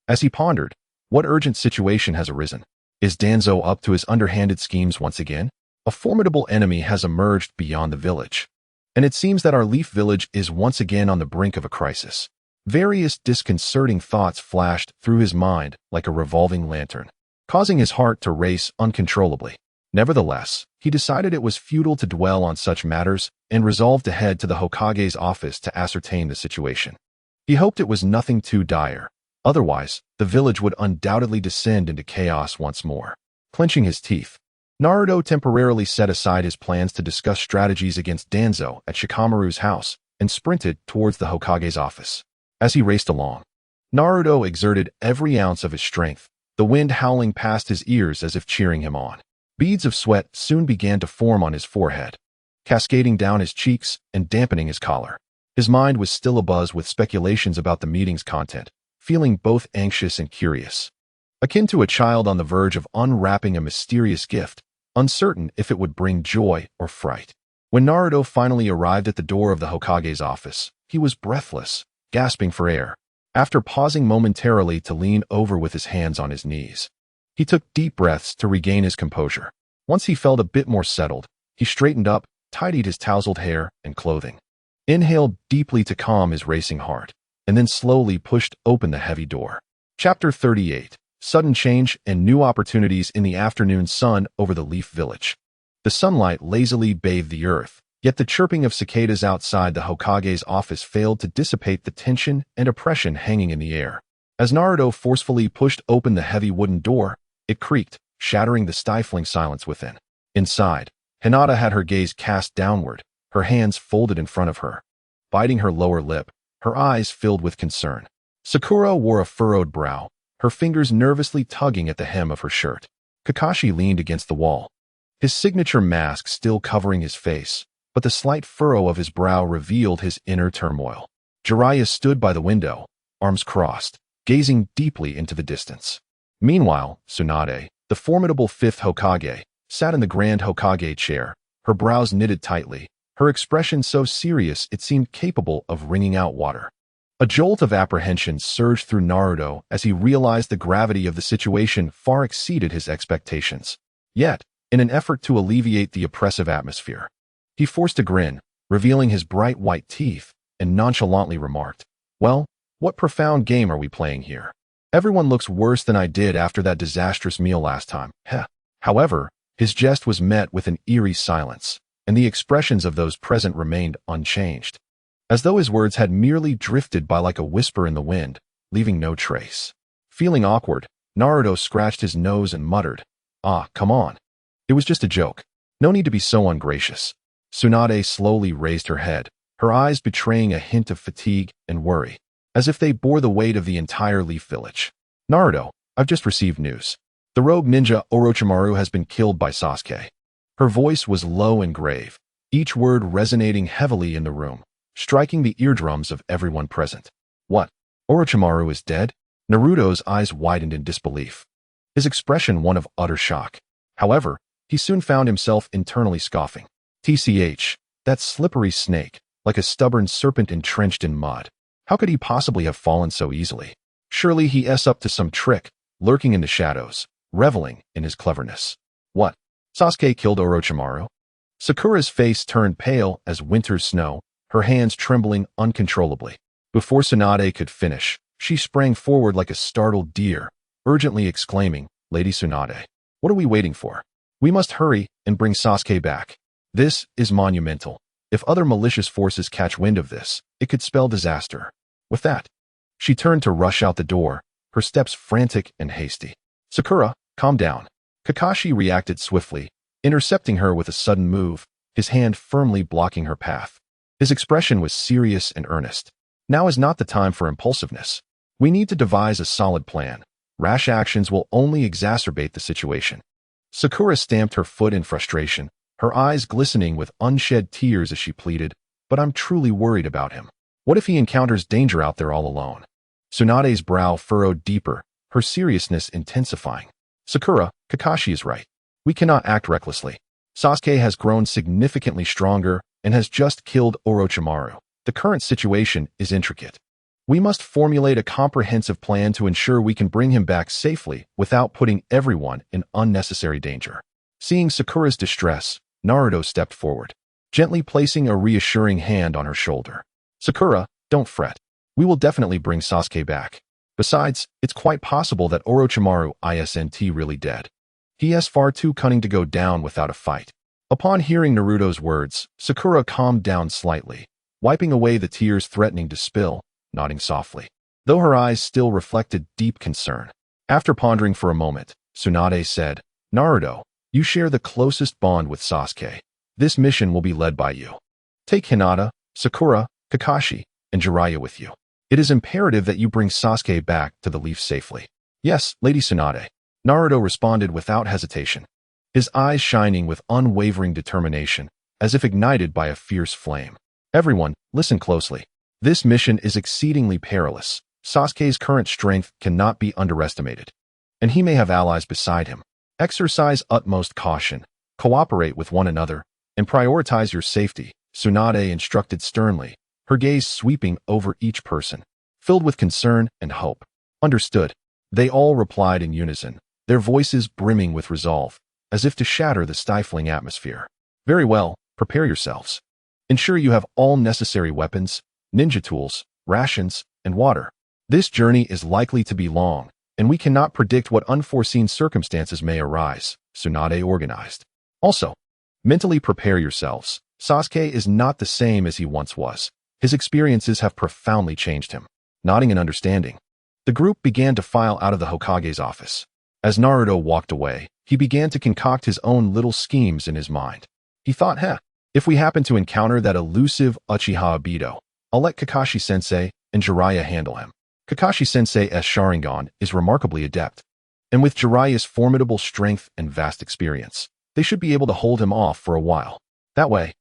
As he pondered, what urgent situation has arisen? Is Danzo up to his underhanded schemes once again? A formidable enemy has emerged beyond the village, and it seems that our Leaf Village is once again on the brink of a crisis. Various disconcerting thoughts flashed through his mind like a revolving lantern, causing his heart to race uncontrollably. Nevertheless, he decided it was futile to dwell on such matters and resolved to head to the Hokage's office to ascertain the situation. He hoped it was nothing too dire. Otherwise, the village would undoubtedly descend into chaos once more. Clenching his teeth, Naruto temporarily set aside his plans to discuss strategies against Danzo at Shikamaru's house and sprinted towards the Hokage's office. As he raced along, Naruto exerted every ounce of his strength, the wind howling past his ears as if cheering him on. Beads of sweat soon began to form on his forehead, cascading down his cheeks and dampening his collar. His mind was still abuzz with speculations about the meeting's content, feeling both anxious and curious. Akin to a child on the verge of unwrapping a mysterious gift, uncertain if it would bring joy or fright. When Naruto finally arrived at the door of the Hokage's office, he was breathless, gasping for air. After pausing momentarily to lean over with his hands on his knees, he took deep breaths to regain his composure. Once he felt a bit more settled, he straightened up, tidied his tousled hair and clothing, inhaled deeply to calm his racing heart, and then slowly pushed open the heavy door. Chapter 38. Sudden change and new opportunities in the afternoon sun over the Leaf Village. The sunlight lazily bathed the earth, yet the chirping of cicadas outside the Hokage's office failed to dissipate the tension and oppression hanging in the air. As Naruto forcefully pushed open the heavy wooden door, it creaked, shattering the stifling silence within. Inside, Hinata had her gaze cast downward, her hands folded in front of her. Biting her lower lip, her eyes filled with concern. Sakura wore a furrowed brow, her fingers nervously tugging at the hem of her shirt. Kakashi leaned against the wall, his signature mask still covering his face, but the slight furrow of his brow revealed his inner turmoil. Jiraiya stood by the window, arms crossed, gazing deeply into the distance. Meanwhile, Tsunade, the formidable Fifth Hokage, sat in the Grand Hokage chair, her brows knitted tightly, her expression so serious it seemed capable of wringing out water. A jolt of apprehension surged through Naruto as he realized the gravity of the situation far exceeded his expectations. Yet, in an effort to alleviate the oppressive atmosphere, he forced a grin, revealing his bright white teeth, and nonchalantly remarked, "Well, what profound game are we playing here? Everyone looks worse than I did after that disastrous meal last time, heh." However, his jest was met with an eerie silence, and the expressions of those present remained unchanged, as though his words had merely drifted by like a whisper in the wind, leaving no trace. Feeling awkward, Naruto scratched his nose and muttered, "Ah, come on. It was just a joke. No need to be so ungracious." Tsunade slowly raised her head, her eyes betraying a hint of fatigue and worry, as if they bore the weight of the entire Leaf Village. "Naruto, I've just received news. The rogue ninja Orochimaru has been killed by Sasuke." Her voice was low and grave, each word resonating heavily in the room, striking the eardrums of everyone present. "What? Orochimaru is dead?" Naruto's eyes widened in disbelief, his expression one of utter shock. However, he soon found himself internally scoffing. TCH, that slippery snake, like a stubborn serpent entrenched in mud. How could he possibly have fallen so easily? Surely he's up to some trick, lurking in the shadows, reveling in his cleverness. What? Sasuke killed Orochimaru? Sakura's face turned pale as winter's snow, her hands trembling uncontrollably. Before Tsunade could finish, she sprang forward like a startled deer, urgently exclaiming, "Lady Tsunade, what are we waiting for? We must hurry and bring Sasuke back. This is monumental. If other malicious forces catch wind of this, it could spell disaster." With that, she turned to rush out the door, her steps frantic and hasty. "Sakura, calm down." Kakashi reacted swiftly, intercepting her with a sudden move, his hand firmly blocking her path. His expression was serious and earnest. "Now is not the time for impulsiveness. We need to devise a solid plan. Rash actions will only exacerbate the situation." Sakura stamped her foot in frustration, her eyes glistening with unshed tears as she pleaded, "But I'm truly worried about him. What if he encounters danger out there all alone?" Tsunade's brow furrowed deeper, her seriousness intensifying. "Sakura, Kakashi is right. We cannot act recklessly. Sasuke has grown significantly stronger and has just killed Orochimaru. The current situation is intricate. We must formulate a comprehensive plan to ensure we can bring him back safely without putting everyone in unnecessary danger." Seeing Sakura's distress, Naruto stepped forward, gently placing a reassuring hand on her shoulder. "Sakura, don't fret. We will definitely bring Sasuke back. Besides, it's quite possible that Orochimaru isn't really dead. He is far too cunning to go down without a fight. Upon hearing Naruto's words, Sakura calmed down slightly, wiping away the tears threatening to spill, nodding softly, though her eyes still reflected deep concern. After pondering for a moment, Tsunade said, Naruto, you share the closest bond with Sasuke. This mission will be led by you. Take Hinata, Sakura, Kakashi, and Jiraiya with you. It is imperative that you bring Sasuke back to the Leaf safely. Yes, Lady Tsunade. Naruto responded without hesitation, his eyes shining with unwavering determination, as if ignited by a fierce flame. Everyone, listen closely. This mission is exceedingly perilous. Sasuke's current strength cannot be underestimated, and he may have allies beside him. Exercise utmost caution, cooperate with one another, and prioritize your safety, Tsunade instructed sternly, her gaze sweeping over each person, filled with concern and hope. Understood. They all replied in unison, their voices brimming with resolve, as if to shatter the stifling atmosphere. Very well, prepare yourselves. Ensure you have all necessary weapons, ninja tools, rations, and water. This journey is likely to be long, and we cannot predict what unforeseen circumstances may arise, Tsunade organized. Also, mentally prepare yourselves. Sasuke is not the same as he once was. His experiences have profoundly changed him. Nodding in understanding, the group began to file out of the Hokage's office. As Naruto walked away, he began to concoct his own little schemes in his mind. He thought, if we happen to encounter that elusive Uchiha Obito, I'll let Kakashi-sensei and Jiraiya handle him. Kakashi-sensei's Sharingan is remarkably adept, and with Jiraiya's formidable strength and vast experience, they should be able to hold him off for a while. That way,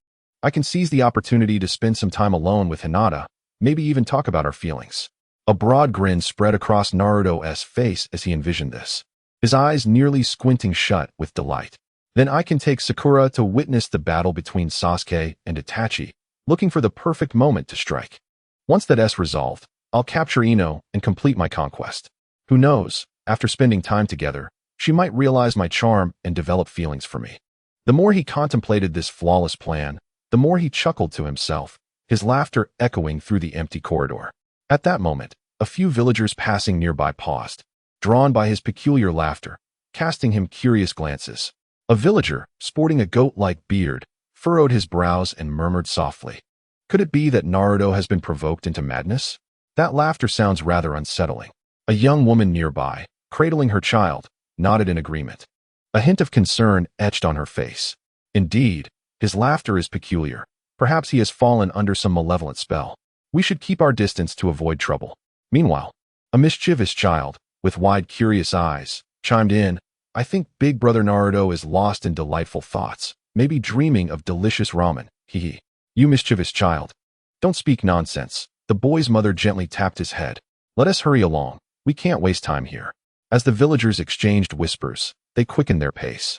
I can seize the opportunity to spend some time alone with Hinata, maybe even talk about our feelings. A broad grin spread across Naruto's face as he envisioned this, his eyes nearly squinting shut with delight. Then I can take Sakura to witness the battle between Sasuke and Itachi, looking for the perfect moment to strike. Once that's resolved, I'll capture Ino and complete my conquest. Who knows, after spending time together, she might realize my charm and develop feelings for me. The more he contemplated this flawless plan, the more he chuckled to himself, his laughter echoing through the empty corridor. At that moment, a few villagers passing nearby paused, drawn by his peculiar laughter, casting him curious glances. A villager, sporting a goat-like beard, furrowed his brows and murmured softly, could it be that Naruto has been provoked into madness? That laughter sounds rather unsettling. A young woman nearby, cradling her child, nodded in agreement. A hint of concern etched on her face. Indeed, his laughter is peculiar. Perhaps he has fallen under some malevolent spell. We should keep our distance to avoid trouble. Meanwhile, a mischievous child, with wide curious eyes, chimed in, I think Big Brother Naruto is lost in delightful thoughts, maybe dreaming of delicious ramen, hee. You mischievous child. Don't speak nonsense. The boy's mother gently tapped his head. Let us hurry along. We can't waste time here. As the villagers exchanged whispers, they quickened their pace,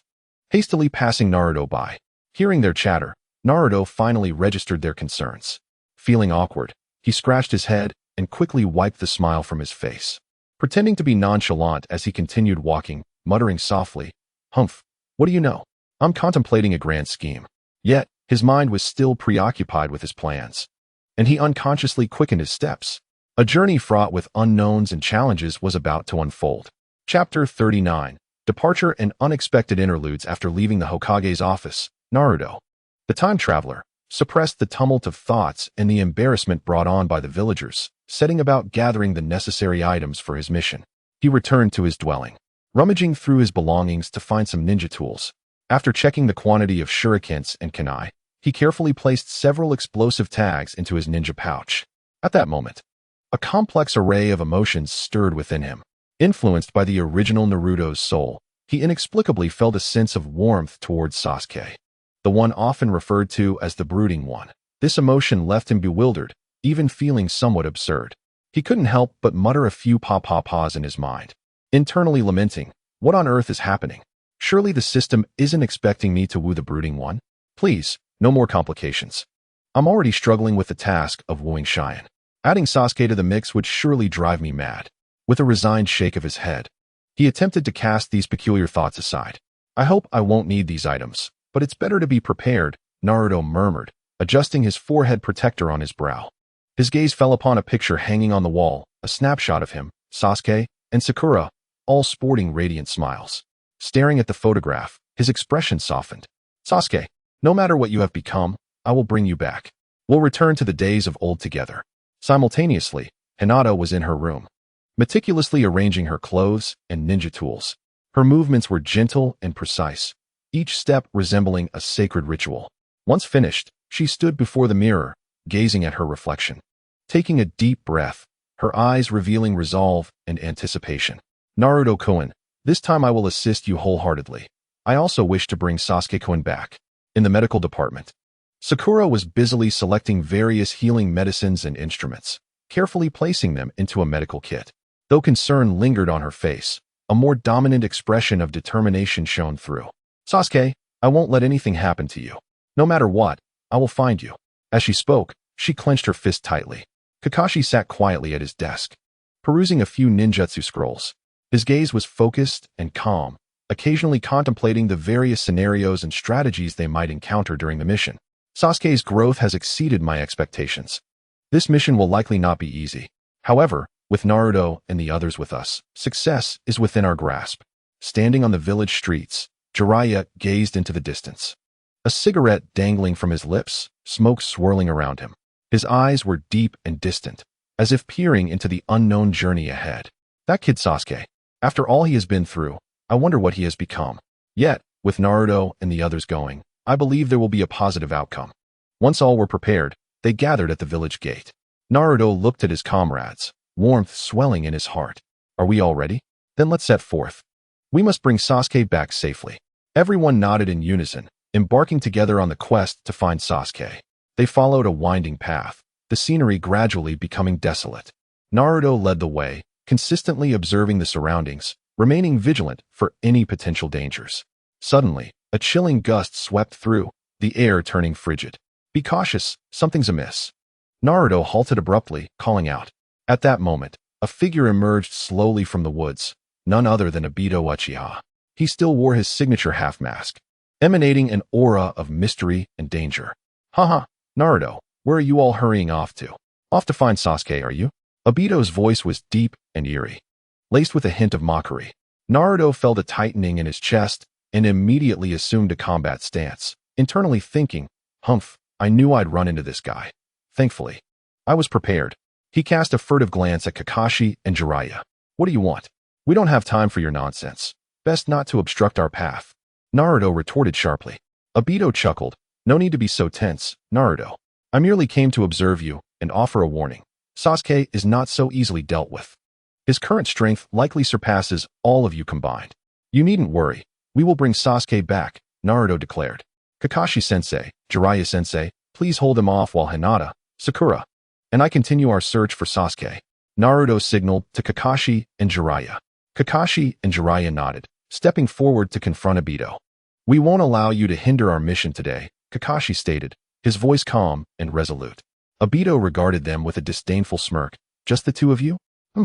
hastily passing Naruto by. Hearing their chatter, Naruto finally registered their concerns. Feeling awkward, he scratched his head and quickly wiped the smile from his face, pretending to be nonchalant as he continued walking, muttering softly, Humph, what do you know? I'm contemplating a grand scheme. Yet, his mind was still preoccupied with his plans, and he unconsciously quickened his steps. A journey fraught with unknowns and challenges was about to unfold. Chapter 39. Departure and Unexpected Interludes. After leaving the Hokage's office, Naruto, the time traveler, suppressed the tumult of thoughts and the embarrassment brought on by the villagers, setting about gathering the necessary items for his mission. He returned to his dwelling, rummaging through his belongings to find some ninja tools. After checking the quantity of shurikens and kunai, he carefully placed several explosive tags into his ninja pouch. At that moment, a complex array of emotions stirred within him. Influenced by the original Naruto's soul, he inexplicably felt a sense of warmth towards Sasuke, the one often referred to as the brooding one. This emotion left him bewildered, even feeling somewhat absurd. He couldn't help but mutter a few pa-pa-pas in his mind, internally lamenting, what on earth is happening? Surely the system isn't expecting me to woo the brooding one? Please, no more complications. I'm already struggling with the task of wooing Cheyenne. Adding Sasuke to the mix would surely drive me mad. With a resigned shake of his head, he attempted to cast these peculiar thoughts aside. I hope I won't need these items, but it's better to be prepared, Naruto murmured, adjusting his forehead protector on his brow. His gaze fell upon a picture hanging on the wall, a snapshot of him, Sasuke, and Sakura, all sporting radiant smiles. Staring at the photograph, his expression softened. Sasuke, no matter what you have become, I will bring you back. We'll return to the days of old together. Simultaneously, Hinata was in her room, meticulously arranging her clothes and ninja tools. Her movements were gentle and precise, each step resembling a sacred ritual. Once finished, she stood before the mirror, gazing at her reflection. Taking a deep breath, her eyes revealing resolve and anticipation. Naruto-kun, this time I will assist you wholeheartedly. I also wish to bring Sasuke-kun back. In the medical department, Sakura was busily selecting various healing medicines and instruments, carefully placing them into a medical kit. Though concern lingered on her face, a more dominant expression of determination shone through. Sasuke, I won't let anything happen to you. No matter what, I will find you. As she spoke, she clenched her fist tightly. Kakashi sat quietly at his desk, perusing a few ninjutsu scrolls. His gaze was focused and calm, occasionally contemplating the various scenarios and strategies they might encounter during the mission. Sasuke's growth has exceeded my expectations. This mission will likely not be easy. However, with Naruto and the others with us, success is within our grasp. Standing on the village streets, Jiraiya gazed into the distance. A cigarette dangling from his lips, smoke swirling around him. His eyes were deep and distant, as if peering into the unknown journey ahead. That kid Sasuke. After all he has been through, I wonder what he has become. Yet, with Naruto and the others going, I believe there will be a positive outcome. Once all were prepared, they gathered at the village gate. Naruto looked at his comrades, warmth swelling in his heart. Are we all ready? Then let's set forth. We must bring Sasuke back safely. Everyone nodded in unison, embarking together on the quest to find Sasuke. They followed a winding path, the scenery gradually becoming desolate. Naruto led the way, consistently observing the surroundings, remaining vigilant for any potential dangers. Suddenly, a chilling gust swept through, the air turning frigid. Be cautious, something's amiss. Naruto halted abruptly, calling out. At that moment, a figure emerged slowly from the woods, none other than Obito Uchiha. He still wore his signature half-mask, emanating an aura of mystery and danger. Haha, Naruto, where are you all hurrying off to? Off to find Sasuke, are you? Obito's voice was deep and eerie, laced with a hint of mockery. Naruto felt a tightening in his chest and immediately assumed a combat stance, internally thinking, humph, I knew I'd run into this guy. Thankfully, I was prepared. He cast a furtive glance at Kakashi and Jiraiya. What do you want? We don't have time for your nonsense. Best not to obstruct our path. Naruto retorted sharply. Obito chuckled. No need to be so tense, Naruto. I merely came to observe you and offer a warning. Sasuke is not so easily dealt with. His current strength likely surpasses all of you combined. You needn't worry. We will bring Sasuke back, Naruto declared. Kakashi-sensei, Jiraiya-sensei, please hold him off while Hinata, Sakura, and I continue our search for Sasuke. Naruto signaled to Kakashi and Jiraiya. Kakashi and Jiraiya nodded, stepping forward to confront Obito. We won't allow you to hinder our mission today, Kakashi stated, his voice calm and resolute. Obito regarded them with a disdainful smirk. Just the two of you?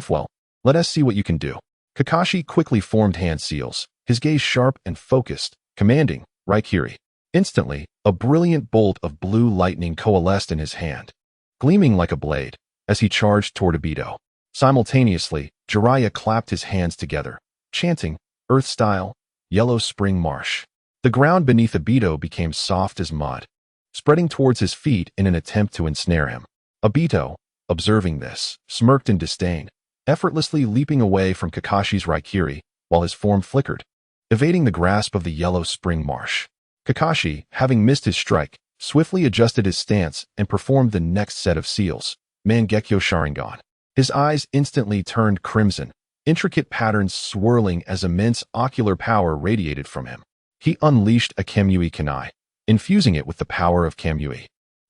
Well, let us see what you can do. Kakashi quickly formed hand seals, his gaze sharp and focused, commanding, Raikiri. Instantly, a brilliant bolt of blue lightning coalesced in his hand, gleaming like a blade, as he charged toward Obito. Simultaneously, Jiraiya clapped his hands together, chanting, Earth-style, Yellow Spring Marsh. The ground beneath Obito became soft as mud, spreading towards his feet in an attempt to ensnare him. Obito, observing this, smirked in disdain, effortlessly leaping away from Kakashi's Raikiri while his form flickered, evading the grasp of the Yellow Spring Marsh. Kakashi, having missed his strike, swiftly adjusted his stance and performed the next set of seals, Mangekyo Sharingan. His eyes instantly turned crimson, intricate patterns swirling as immense ocular power radiated from him. He unleashed a Kamui Kunai, infusing it with the power of Kamui,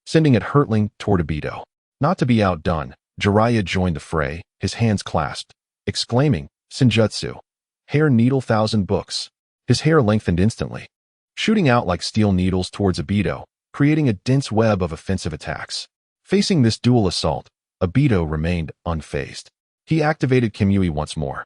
sending it hurtling toward Obito. Not to be outdone, Jiraiya joined the fray, his hands clasped, exclaiming, Senjutsu, hair needle thousand books. His hair lengthened instantly, shooting out like steel needles towards Obito, creating a dense web of offensive attacks. Facing this dual assault, Obito remained unfazed. He activated Kamui once more,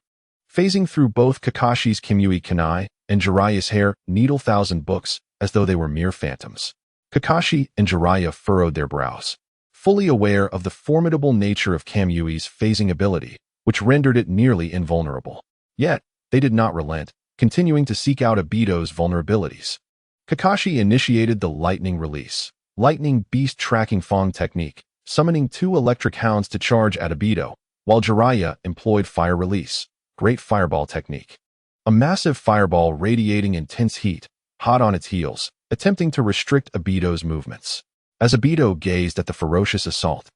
phasing through both Kakashi's Kamui Kunai and Jiraiya's hair needle thousand books as though they were mere phantoms. Kakashi and Jiraiya furrowed their brows, fully aware of the formidable nature of Kamui's phasing ability, which rendered it nearly invulnerable. Yet, they did not relent, continuing to seek out Obito's vulnerabilities. Kakashi initiated the lightning release, lightning beast tracking Fang technique, summoning 2 electric hounds to charge at Obito, while Jiraiya employed fire release, great fireball technique. A massive fireball radiating intense heat, hot on its heels, attempting to restrict Obito's movements. As Obito gazed at the ferocious assault,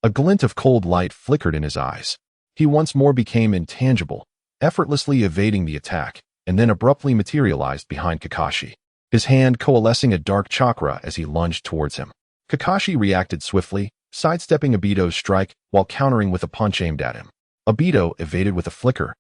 a glint of cold light flickered in his eyes. He once more became intangible, effortlessly evading the attack, and then abruptly materialized behind Kakashi, his hand coalescing a dark chakra as he lunged towards him. Kakashi reacted swiftly, sidestepping Obito's strike while countering with a punch aimed at him. Obito evaded with a flicker,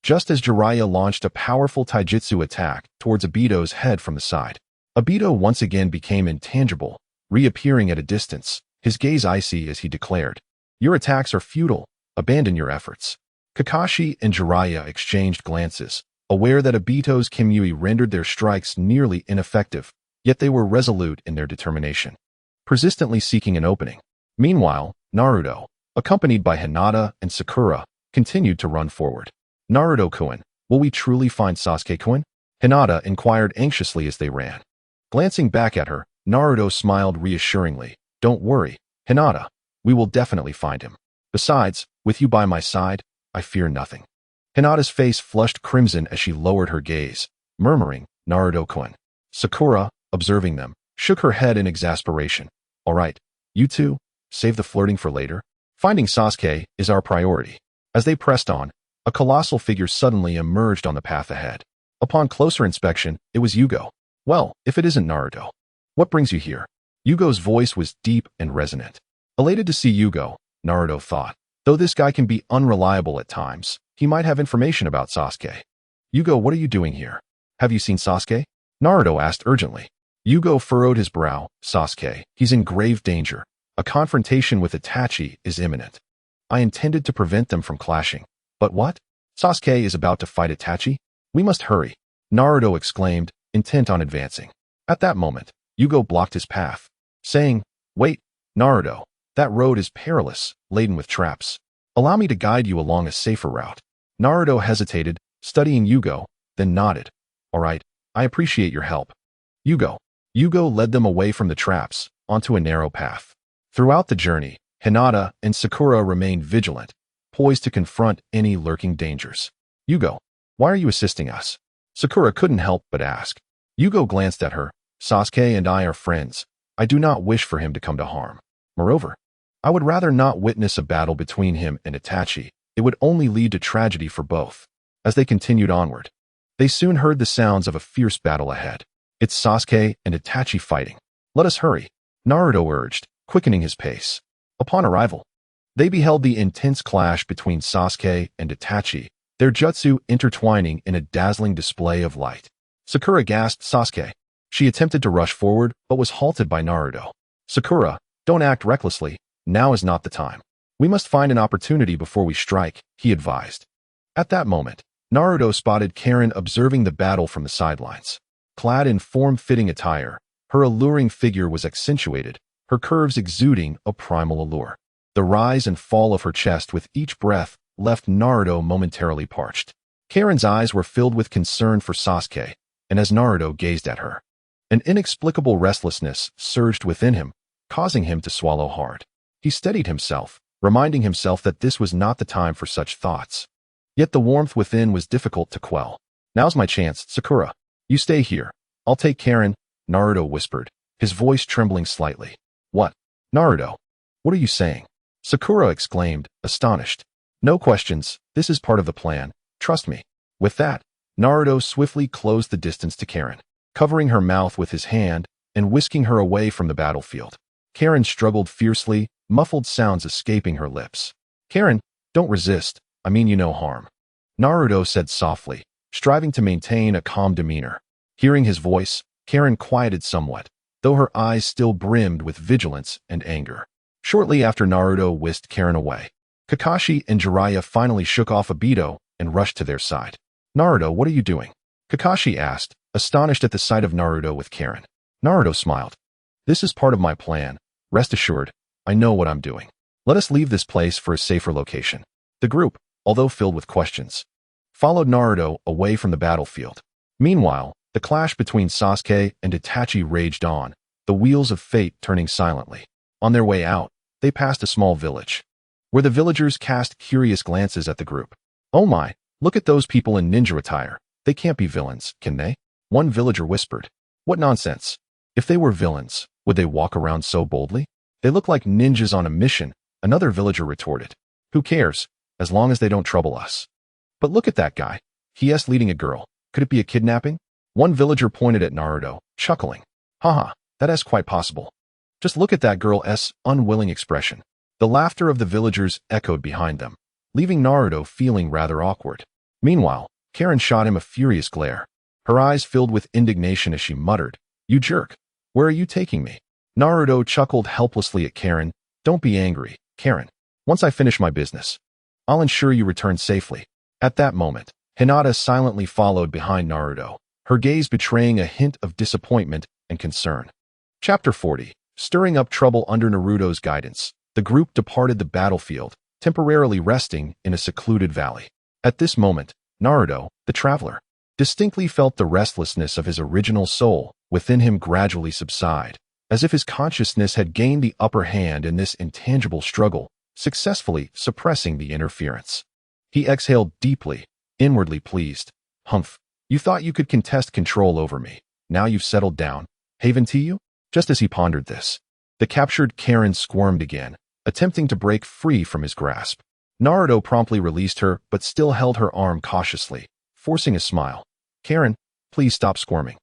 just as Jiraiya launched a powerful taijutsu attack towards Obito's head from the side. Obito once again became intangible, reappearing at a distance, his gaze icy as he declared, "Your attacks are futile. Abandon your efforts." Kakashi and Jiraiya exchanged glances, aware that Obito's Kimui rendered their strikes nearly ineffective, yet they were resolute in their determination, persistently seeking an opening. Meanwhile, Naruto, accompanied by Hinata and Sakura, continued to run forward. "Naruto-kun, will we truly find Sasuke-kun?" Hinata inquired anxiously as they ran. Glancing back at her, Naruto smiled reassuringly. "Don't worry, Hinata, we will definitely find him. Besides, with you by my side, I fear nothing." Hinata's face flushed crimson as she lowered her gaze, murmuring, "Naruto-kun." Sakura, observing them, shook her head in exasperation. "All right, you two, save the flirting for later. Finding Sasuke is our priority." As they pressed on, a colossal figure suddenly emerged on the path ahead. Upon closer inspection, it was Yugo. "Well, if it isn't Naruto. What brings you here?" Yugo's voice was deep and resonant. Elated to see Yugo, Naruto thought, though this guy can be unreliable at times, he might have information about Sasuke. "Yugo, what are you doing here? Have you seen Sasuke?" Naruto asked urgently. Yugo furrowed his brow. "Sasuke, he's in grave danger. A confrontation with Itachi is imminent. I intended to prevent them from clashing. But what? Sasuke is about to fight Itachi? We must hurry," Naruto exclaimed, intent on advancing. At that moment, Yugo blocked his path, saying, "Wait, Naruto, that road is perilous, laden with traps. Allow me to guide you along a safer route." Naruto hesitated, studying Yugo, then nodded. "All right, I appreciate your help." Yugo led them away from the traps, onto a narrow path. Throughout the journey, Hinata and Sakura remained vigilant, poised to confront any lurking dangers. "Yugo, why are you assisting us?" Sakura couldn't help but ask. Yugo glanced at her. "Sasuke and I are friends. I do not wish for him to come to harm. Moreover, I would rather not witness a battle between him and Itachi. It would only lead to tragedy for both." As they continued onward, they soon heard the sounds of a fierce battle ahead. "It's Sasuke and Itachi fighting. Let us hurry," Naruto urged, quickening his pace. Upon arrival, they beheld the intense clash between Sasuke and Itachi, their jutsu intertwining in a dazzling display of light. Sakura gasped, "Sasuke." She attempted to rush forward, but was halted by Naruto. "Sakura, don't act recklessly. Now is not the time. We must find an opportunity before we strike," he advised. At that moment, Naruto spotted Karen observing the battle from the sidelines. Clad in form-fitting attire, her alluring figure was accentuated, her curves exuding a primal allure. The rise and fall of her chest with each breath left Naruto momentarily parched. Karen's eyes were filled with concern for Sasuke, and as Naruto gazed at her, an inexplicable restlessness surged within him, causing him to swallow hard. He steadied himself, reminding himself that this was not the time for such thoughts. Yet the warmth within was difficult to quell. "Now's my chance, Sakura. You stay here. I'll take Karen," Naruto whispered, his voice trembling slightly. "What? Naruto, what are you saying?" Sakura exclaimed, astonished. "No questions. This is part of the plan. Trust me." With that, Naruto swiftly closed the distance to Karen, covering her mouth with his hand and whisking her away from the battlefield. Karen struggled fiercely, muffled sounds escaping her lips. "Karen, don't resist. I mean you no harm," Naruto said softly, striving to maintain a calm demeanor. Hearing his voice, Karen quieted somewhat, though her eyes still brimmed with vigilance and anger. Shortly after Naruto whisked Karen away, Kakashi and Jiraiya finally shook off Obito and rushed to their side. "Naruto, what are you doing?" Kakashi asked, astonished at the sight of Naruto with Karen. Naruto smiled. "This is part of my plan. Rest assured, I know what I'm doing. Let us leave this place for a safer location." The group, although filled with questions, followed Naruto away from the battlefield. Meanwhile, the clash between Sasuke and Itachi raged on, the wheels of fate turning silently. On their way out, they passed a small village, where the villagers cast curious glances at the group. "Oh my, look at those people in ninja attire. They can't be villains, can they?" One villager whispered. "What nonsense. If they were villains, would they walk around so boldly? They look like ninjas on a mission," another villager retorted. "Who cares, as long as they don't trouble us." "But look at that guy. He is leading a girl. Could it be a kidnapping?" One villager pointed at Naruto, chuckling. "Haha, that is quite possible. Just look at that girl's unwilling expression." The laughter of the villagers echoed behind them, leaving Naruto feeling rather awkward. Meanwhile, Karen shot him a furious glare. Her eyes filled with indignation as she muttered, "You jerk, where are you taking me?" Naruto chuckled helplessly at Karen. "Don't be angry, Karen. Once I finish my business, I'll ensure you return safely." At that moment, Hinata silently followed behind Naruto, her gaze betraying a hint of disappointment and concern. Chapter 40. Stirring up trouble under Naruto's guidance, the group departed the battlefield, temporarily resting in a secluded valley. At this moment, Naruto, the traveler, distinctly felt the restlessness of his original soul within him gradually subside, as if his consciousness had gained the upper hand in this intangible struggle, successfully suppressing the interference. He exhaled deeply, inwardly pleased. "Humph, you thought you could contest control over me. Now you've settled down. Haven to you?" Just as he pondered this, the captured Karen squirmed again, attempting to break free from his grasp. Naruto promptly released her but still held her arm cautiously, forcing a smile. "Karen, please stop squirming.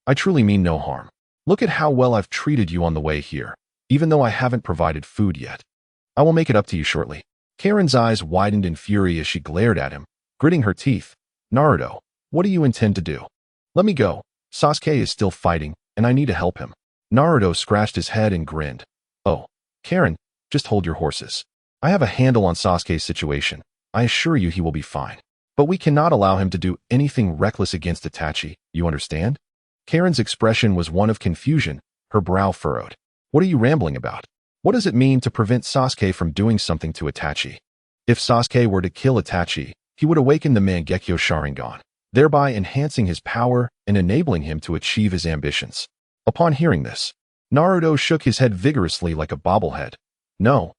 I truly mean no harm. Look at how well I've treated you on the way here, even though I haven't provided food yet. I will make it up to you shortly." Karen's eyes widened in fury as she glared at him, gritting her teeth. "Naruto, what do you intend to do? Let me go. Sasuke is still fighting, and I need to help him." Naruto scratched his head and grinned. "Oh, Karen, just hold your horses. I have a handle on Sasuke's situation. I assure you he will be fine. But we cannot allow him to do anything reckless against Itachi, you understand?" Karen's expression was one of confusion, her brow furrowed. "What are you rambling about? What does it mean to prevent Sasuke from doing something to Itachi? If Sasuke were to kill Itachi, he would awaken the Mangekyo Sharingan, thereby enhancing his power and enabling him to achieve his ambitions." Upon hearing this, Naruto shook his head vigorously like a bobblehead. No,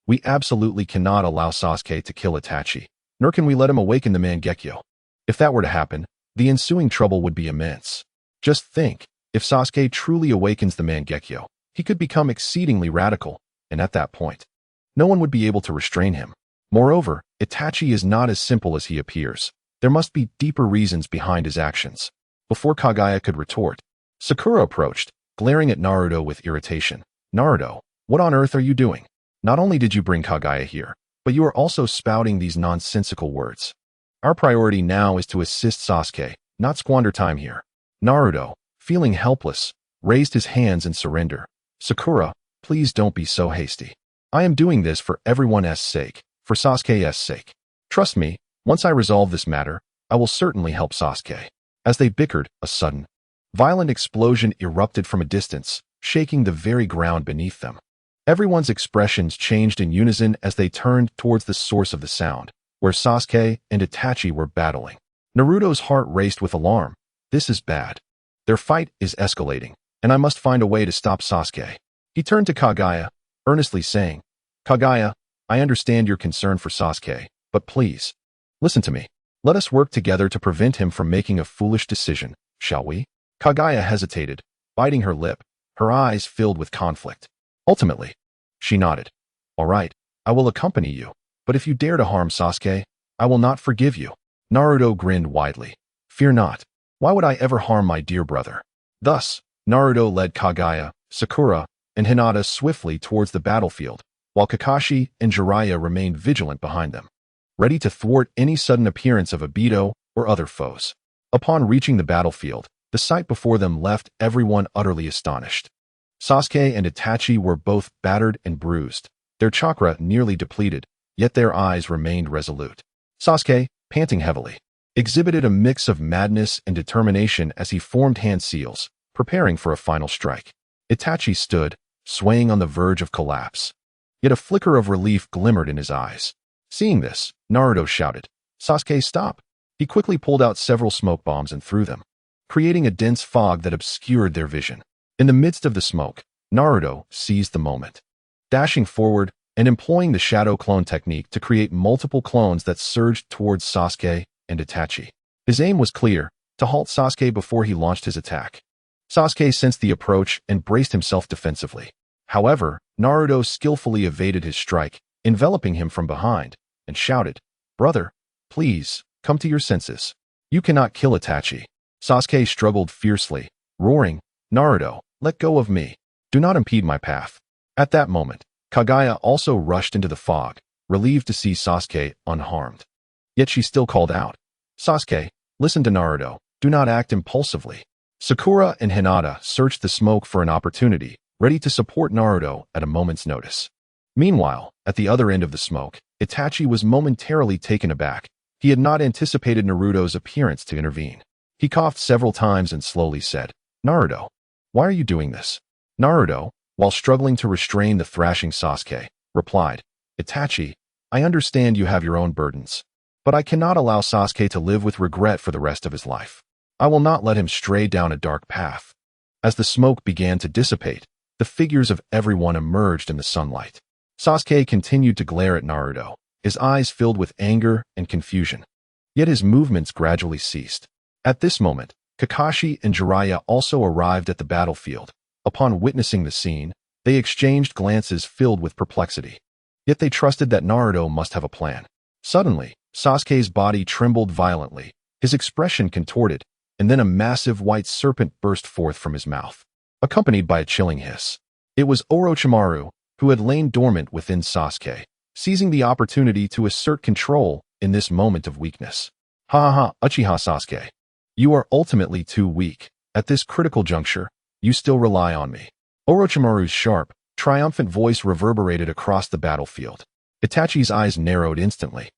we absolutely cannot allow Sasuke to kill Itachi, nor can we let him awaken the Mangekyo. If that were to happen, the ensuing trouble would be immense. Just think, if Sasuke truly awakens the Mangekyo, he could become exceedingly radical, and at that point, no one would be able to restrain him. Moreover, Itachi is not as simple as he appears. There must be deeper reasons behind his actions. Before Kaguya could retort, Sakura approached, glaring at Naruto with irritation. "Naruto, what on earth are you doing? Not only did you bring Kaguya here, but you are also spouting these nonsensical words. Our priority now is to assist Sasuke, not squander time here." Naruto, feeling helpless, raised his hands in surrender. "Sakura, please don't be so hasty. I am doing this for everyone's sake, for Sasuke's sake. Trust me, once I resolve this matter, I will certainly help Sasuke." As they bickered, a sudden, violent explosion erupted from a distance, shaking the very ground beneath them. Everyone's expressions changed in unison as they turned towards the source of the sound, where Sasuke and Itachi were battling. Naruto's heart raced with alarm. This is bad. Their fight is escalating, and I must find a way to stop Sasuke. He turned to Kaguya, earnestly saying, "Kaguya, I understand your concern for Sasuke, but please, listen to me. Let us work together to prevent him from making a foolish decision, shall we?" Kaguya hesitated, biting her lip, her eyes filled with conflict. Ultimately, she nodded. "All right, I will accompany you, but if you dare to harm Sasuke, I will not forgive you." Naruto grinned widely. "Fear not. Why would I ever harm my dear brother?" Thus, Naruto led Kaguya, Sakura, and Hinata swiftly towards the battlefield, while Kakashi and Jiraiya remained vigilant behind them, ready to thwart any sudden appearance of Obito or other foes. Upon reaching the battlefield, the sight before them left everyone utterly astonished. Sasuke and Itachi were both battered and bruised, their chakra nearly depleted, yet their eyes remained resolute. Sasuke, panting heavily, exhibited a mix of madness and determination as he formed hand seals, preparing for a final strike. Itachi stood, swaying on the verge of collapse. Yet a flicker of relief glimmered in his eyes. Seeing this, Naruto shouted, "Sasuke, stop!" He quickly pulled out several smoke bombs and threw them, creating a dense fog that obscured their vision. In the midst of the smoke, Naruto seized the moment, dashing forward and employing the shadow clone technique to create multiple clones that surged towards Sasuke and Itachi. His aim was clear, to halt Sasuke before he launched his attack. Sasuke sensed the approach and braced himself defensively. However, Naruto skillfully evaded his strike, enveloping him from behind, and shouted, "Brother, please, come to your senses. You cannot kill Itachi." Sasuke struggled fiercely, roaring, "Naruto, let go of me. Do not impede my path." At that moment, Kaguya also rushed into the fog, relieved to see Sasuke unharmed. Yet she still called out, "Sasuke, listen to Naruto. Do not act impulsively." Sakura and Hinata searched the smoke for an opportunity, ready to support Naruto at a moment's notice. Meanwhile, at the other end of the smoke, Itachi was momentarily taken aback. He had not anticipated Naruto's appearance to intervene. He coughed several times and slowly said, "Naruto, why are you doing this?" Naruto, while struggling to restrain the thrashing Sasuke, replied, "Itachi, I understand you have your own burdens, but I cannot allow Sasuke to live with regret for the rest of his life. I will not let him stray down a dark path." As the smoke began to dissipate, the figures of everyone emerged in the sunlight. Sasuke continued to glare at Naruto, his eyes filled with anger and confusion. Yet his movements gradually ceased. At this moment, Kakashi and Jiraiya also arrived at the battlefield. Upon witnessing the scene, they exchanged glances filled with perplexity. Yet they trusted that Naruto must have a plan. Suddenly, Sasuke's body trembled violently, his expression contorted, and then a massive white serpent burst forth from his mouth, accompanied by a chilling hiss. It was Orochimaru, who had lain dormant within Sasuke, seizing the opportunity to assert control in this moment of weakness. "Ha ha ha, Uchiha Sasuke. You are ultimately too weak. At this critical juncture, you still rely on me." Orochimaru's sharp, triumphant voice reverberated across the battlefield. Itachi's eyes narrowed instantly,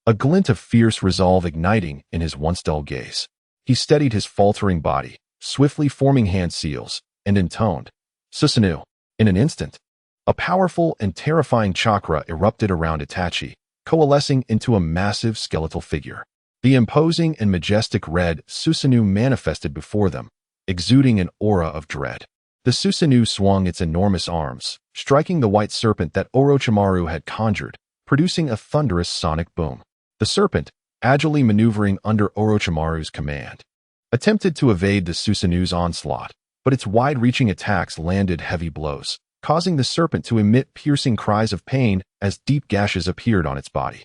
a glint of fierce resolve igniting in his once dull gaze. He steadied his faltering body, swiftly forming hand seals, and intoned, "Susanoo." In an instant, a powerful and terrifying chakra erupted around Itachi, coalescing into a massive skeletal figure. The imposing and majestic red Susanoo manifested before them, exuding an aura of dread. The Susanoo swung its enormous arms, striking the white serpent that Orochimaru had conjured, producing a thunderous sonic boom. The serpent, agilely maneuvering under Orochimaru's command, attempted to evade the Susanoo's onslaught, but its wide-reaching attacks landed heavy blows, causing the serpent to emit piercing cries of pain as deep gashes appeared on its body.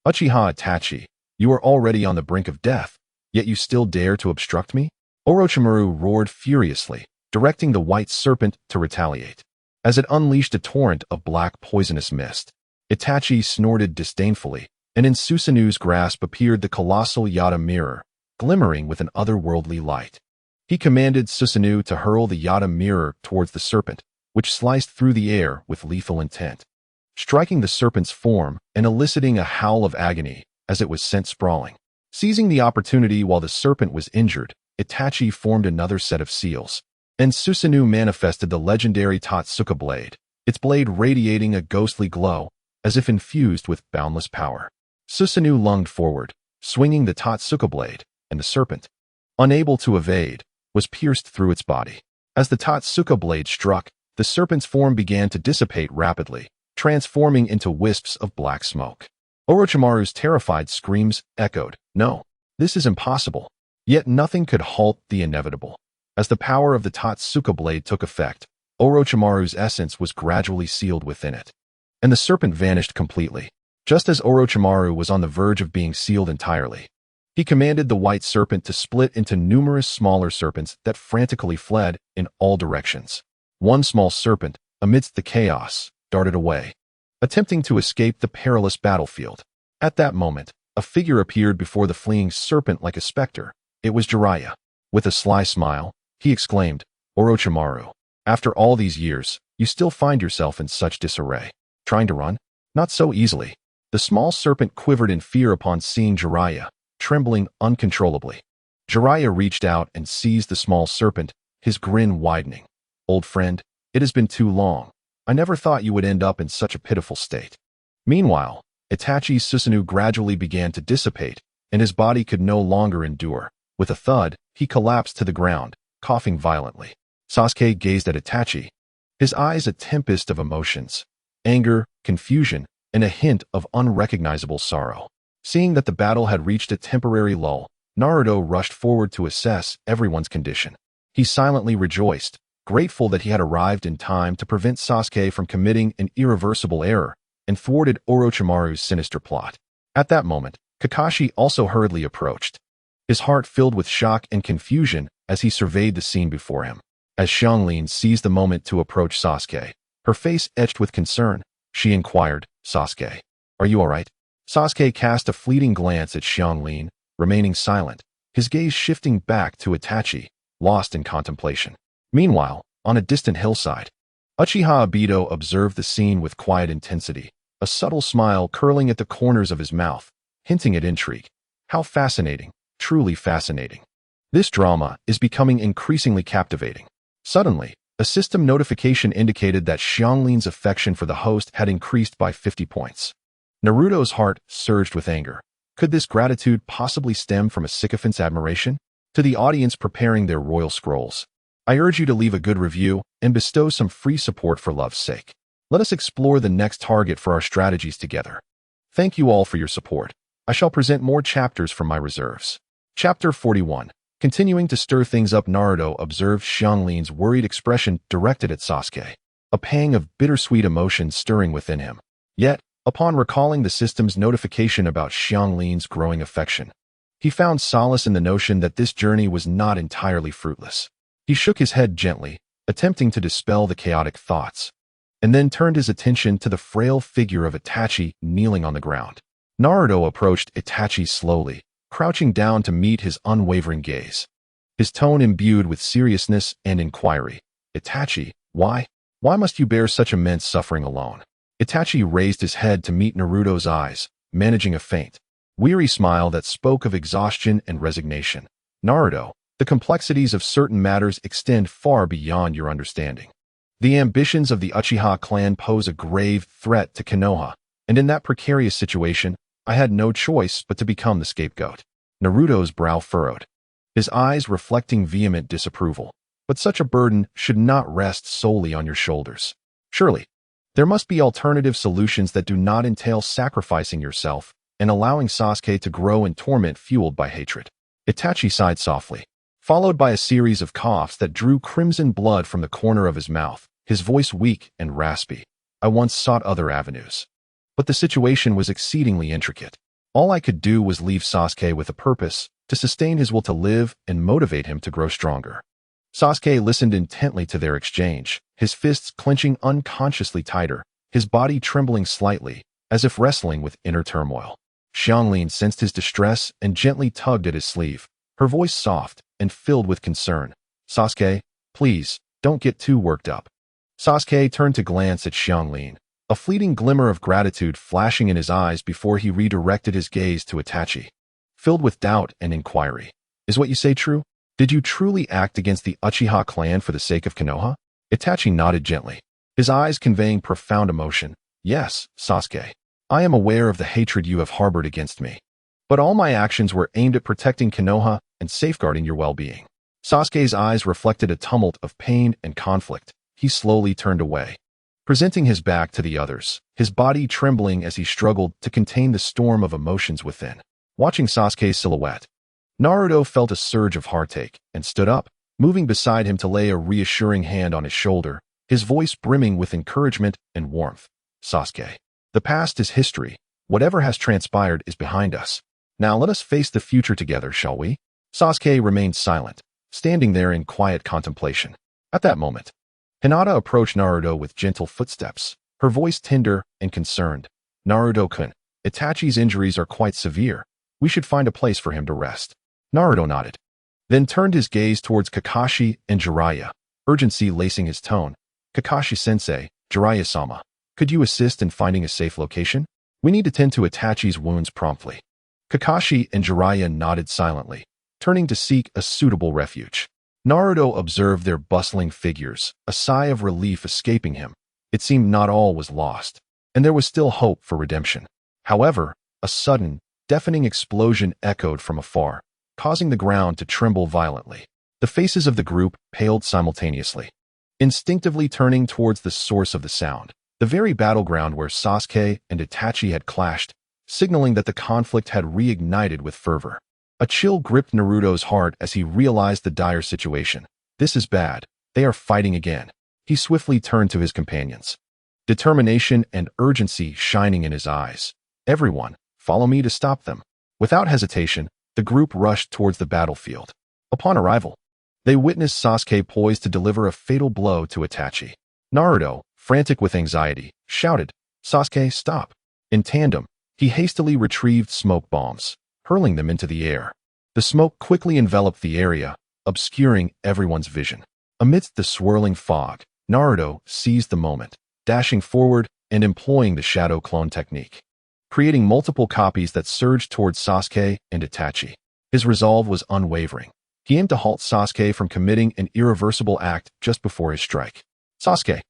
"Uchiha Itachi, you are already on the brink of death, yet you still dare to obstruct me?" Orochimaru roared furiously, directing the white serpent to retaliate. As it unleashed a torrent of black poisonous mist, Itachi snorted disdainfully, and in Susanoo's grasp appeared the colossal Yata mirror, glimmering with an otherworldly light. He commanded Susanoo to hurl the Yata mirror towards the serpent, which sliced through the air with lethal intent, striking the serpent's form and eliciting a howl of agony as it was sent sprawling. Seizing the opportunity while the serpent was injured, Itachi formed another set of seals, and Susanoo manifested the legendary Totsuka blade, its blade radiating a ghostly glow, as if infused with boundless power. Susanoo lunged forward, swinging the Totsuka blade, and the serpent, unable to evade, was pierced through its body. As the Totsuka blade struck, the serpent's form began to dissipate rapidly, transforming into wisps of black smoke. Orochimaru's terrified screams echoed, "No, this is impossible." Yet nothing could halt the inevitable. As the power of the Totsuka blade took effect, Orochimaru's essence was gradually sealed within it, and the serpent vanished completely. Just as Orochimaru was on the verge of being sealed entirely, he commanded the white serpent to split into numerous smaller serpents that frantically fled in all directions. One small serpent, amidst the chaos, darted away, attempting to escape the perilous battlefield. At that moment, a figure appeared before the fleeing serpent like a specter. It was Jiraiya. With a sly smile, he exclaimed, "Orochimaru, after all these years, you still find yourself in such disarray. Trying to run? Not so easily." The small serpent quivered in fear upon seeing Jiraiya, trembling uncontrollably. Jiraiya reached out and seized the small serpent, his grin widening. "Old friend, it has been too long. I never thought you would end up in such a pitiful state." Meanwhile, Itachi's Susanoo gradually began to dissipate, and his body could no longer endure. With a thud, he collapsed to the ground, coughing violently. Sasuke gazed at Itachi, his eyes a tempest of emotions, anger, confusion, and a hint of unrecognizable sorrow. Seeing that the battle had reached a temporary lull, Naruto rushed forward to assess everyone's condition. He silently rejoiced, grateful that he had arrived in time to prevent Sasuke from committing an irreversible error and thwarted Orochimaru's sinister plot. At that moment, Kakashi also hurriedly approached, his heart filled with shock and confusion as he surveyed the scene before him. As Xianglin seized the moment to approach Sasuke, her face etched with concern, she inquired, "Sasuke, are you all right?" Sasuke cast a fleeting glance at Xianglin, remaining silent, his gaze shifting back to Itachi, lost in contemplation. Meanwhile, on a distant hillside, Uchiha Obito observed the scene with quiet intensity, a subtle smile curling at the corners of his mouth, hinting at intrigue. How fascinating, truly fascinating. This drama is becoming increasingly captivating. Suddenly, a system notification indicated that Xianglin's affection for the host had increased by 50 points. Naruto's heart surged with anger. Could this gratitude possibly stem from a sycophant's admiration? To the audience preparing their royal scrolls, I urge you to leave a good review and bestow some free support for love's sake. Let us explore the next target for our strategies together. Thank you all for your support. I shall present more chapters from my reserves. Chapter 41. Continuing to stir things up, Naruto observed Xianglin's worried expression directed at Sasuke, a pang of bittersweet emotion stirring within him. Yet, upon recalling the system's notification about Xianglin's growing affection, he found solace in the notion that this journey was not entirely fruitless. He shook his head gently, attempting to dispel the chaotic thoughts, and then turned his attention to the frail figure of Itachi kneeling on the ground. Naruto approached Itachi slowly, crouching down to meet his unwavering gaze, his tone imbued with seriousness and inquiry. "Itachi, why must you bear such immense suffering alone?" Itachi raised his head to meet Naruto's eyes, managing a faint, weary smile that spoke of exhaustion and resignation. "Naruto, the complexities of certain matters extend far beyond your understanding. The ambitions of the Uchiha clan pose a grave threat to Konoha, and in that precarious situation, I had no choice but to become the scapegoat." Naruto's brow furrowed, his eyes reflecting vehement disapproval. "But such a burden should not rest solely on your shoulders. Surely, there must be alternative solutions that do not entail sacrificing yourself and allowing Sasuke to grow in torment fueled by hatred." Itachi sighed softly, followed by a series of coughs that drew crimson blood from the corner of his mouth, his voice weak and raspy. "I once sought other avenues, but the situation was exceedingly intricate. All I could do was leave Sasuke with a purpose, to sustain his will to live and motivate him to grow stronger." Sasuke listened intently to their exchange, his fists clenching unconsciously tighter, his body trembling slightly, as if wrestling with inner turmoil. Xianglin sensed his distress and gently tugged at his sleeve, her voice soft and filled with concern. "Sasuke, please, don't get too worked up." Sasuke turned to glance at Xianglin, a fleeting glimmer of gratitude flashing in his eyes before he redirected his gaze to Itachi, filled with doubt and inquiry. "Is what you say true? Did you truly act against the Uchiha clan for the sake of Konoha?" Itachi nodded gently, his eyes conveying profound emotion. "Yes, Sasuke. I am aware of the hatred you have harbored against me, but all my actions were aimed at protecting Konoha and safeguarding your well-being." Sasuke's eyes reflected a tumult of pain and conflict. He slowly turned away, presenting his back to the others, his body trembling as he struggled to contain the storm of emotions within. Watching Sasuke's silhouette, Naruto felt a surge of heartache and stood up, moving beside him to lay a reassuring hand on his shoulder, his voice brimming with encouragement and warmth. "Sasuke, the past is history. Whatever has transpired is behind us. Now let us face the future together, shall we?" Sasuke remained silent, standing there in quiet contemplation. At that moment, Hinata approached Naruto with gentle footsteps, her voice tender and concerned. "Naruto-kun, Itachi's injuries are quite severe. We should find a place for him to rest." Naruto nodded, then turned his gaze towards Kakashi and Jiraiya, urgency lacing his tone. "Kakashi-sensei, Jiraiya-sama, could you assist in finding a safe location? We need to tend to Itachi's wounds promptly." Kakashi and Jiraiya nodded silently, turning to seek a suitable refuge. Naruto observed their bustling figures, a sigh of relief escaping him. It seemed not all was lost, and there was still hope for redemption. However, a sudden, deafening explosion echoed from afar, causing the ground to tremble violently. The faces of the group paled simultaneously, instinctively turning towards the source of the sound, the very battleground where Sasuke and Itachi had clashed, signaling that the conflict had reignited with fervor. A chill gripped Naruto's heart as he realized the dire situation. This is bad. They are fighting again. He swiftly turned to his companions, determination and urgency shining in his eyes. Everyone, follow me to stop them. Without hesitation, the group rushed towards the battlefield. Upon arrival, they witnessed Sasuke poised to deliver a fatal blow to Itachi. Naruto, frantic with anxiety, shouted, "Sasuke, stop!" In tandem, he hastily retrieved smoke bombs, hurling them into the air. The smoke quickly enveloped the area, obscuring everyone's vision. Amidst the swirling fog, Naruto seized the moment, dashing forward and employing the shadow clone technique, creating multiple copies that surged towards Sasuke and Itachi. His resolve was unwavering. He aimed to halt Sasuke from committing an irreversible act just before his strike. Sasuke,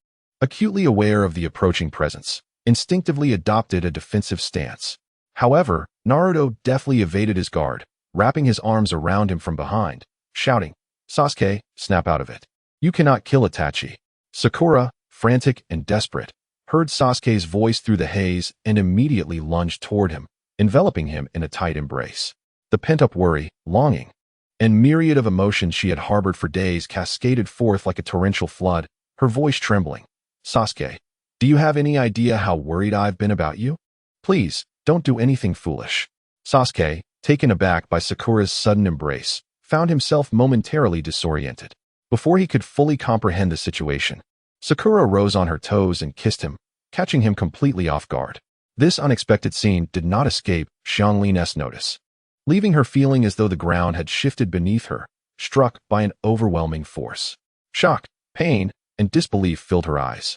acutely aware of the approaching presence, instinctively adopted a defensive stance. However, Naruto deftly evaded his guard, wrapping his arms around him from behind, shouting, "Sasuke, snap out of it. You cannot kill Itachi." Sakura, frantic and desperate, heard Sasuke's voice through the haze and immediately lunged toward him, enveloping him in a tight embrace. The pent-up worry, longing, and myriad of emotions she had harbored for days cascaded forth like a torrential flood, her voice trembling. "Sasuke, do you have any idea how worried I've been about you? Please, don't do anything foolish." Sasuke, taken aback by Sakura's sudden embrace, found himself momentarily disoriented. Before he could fully comprehend the situation, Sakura rose on her toes and kissed him, catching him completely off guard. This unexpected scene did not escape Xianglin's notice, leaving her feeling as though the ground had shifted beneath her, struck by an overwhelming force. Shock, pain, and disbelief filled her eyes,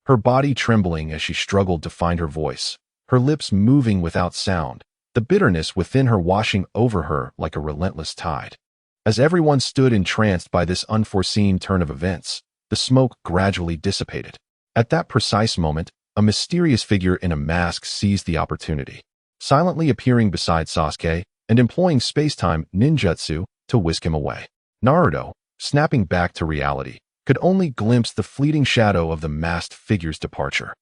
her body trembling as she struggled to find her voice, her lips moving without sound, the bitterness within her washing over her like a relentless tide. As everyone stood entranced by this unforeseen turn of events, the smoke gradually dissipated. At that precise moment, a mysterious figure in a mask seized the opportunity, silently appearing beside Sasuke and employing space-time ninjutsu to whisk him away. Naruto, snapping back to reality, could only glimpse the fleeting shadow of the masked figure's departure.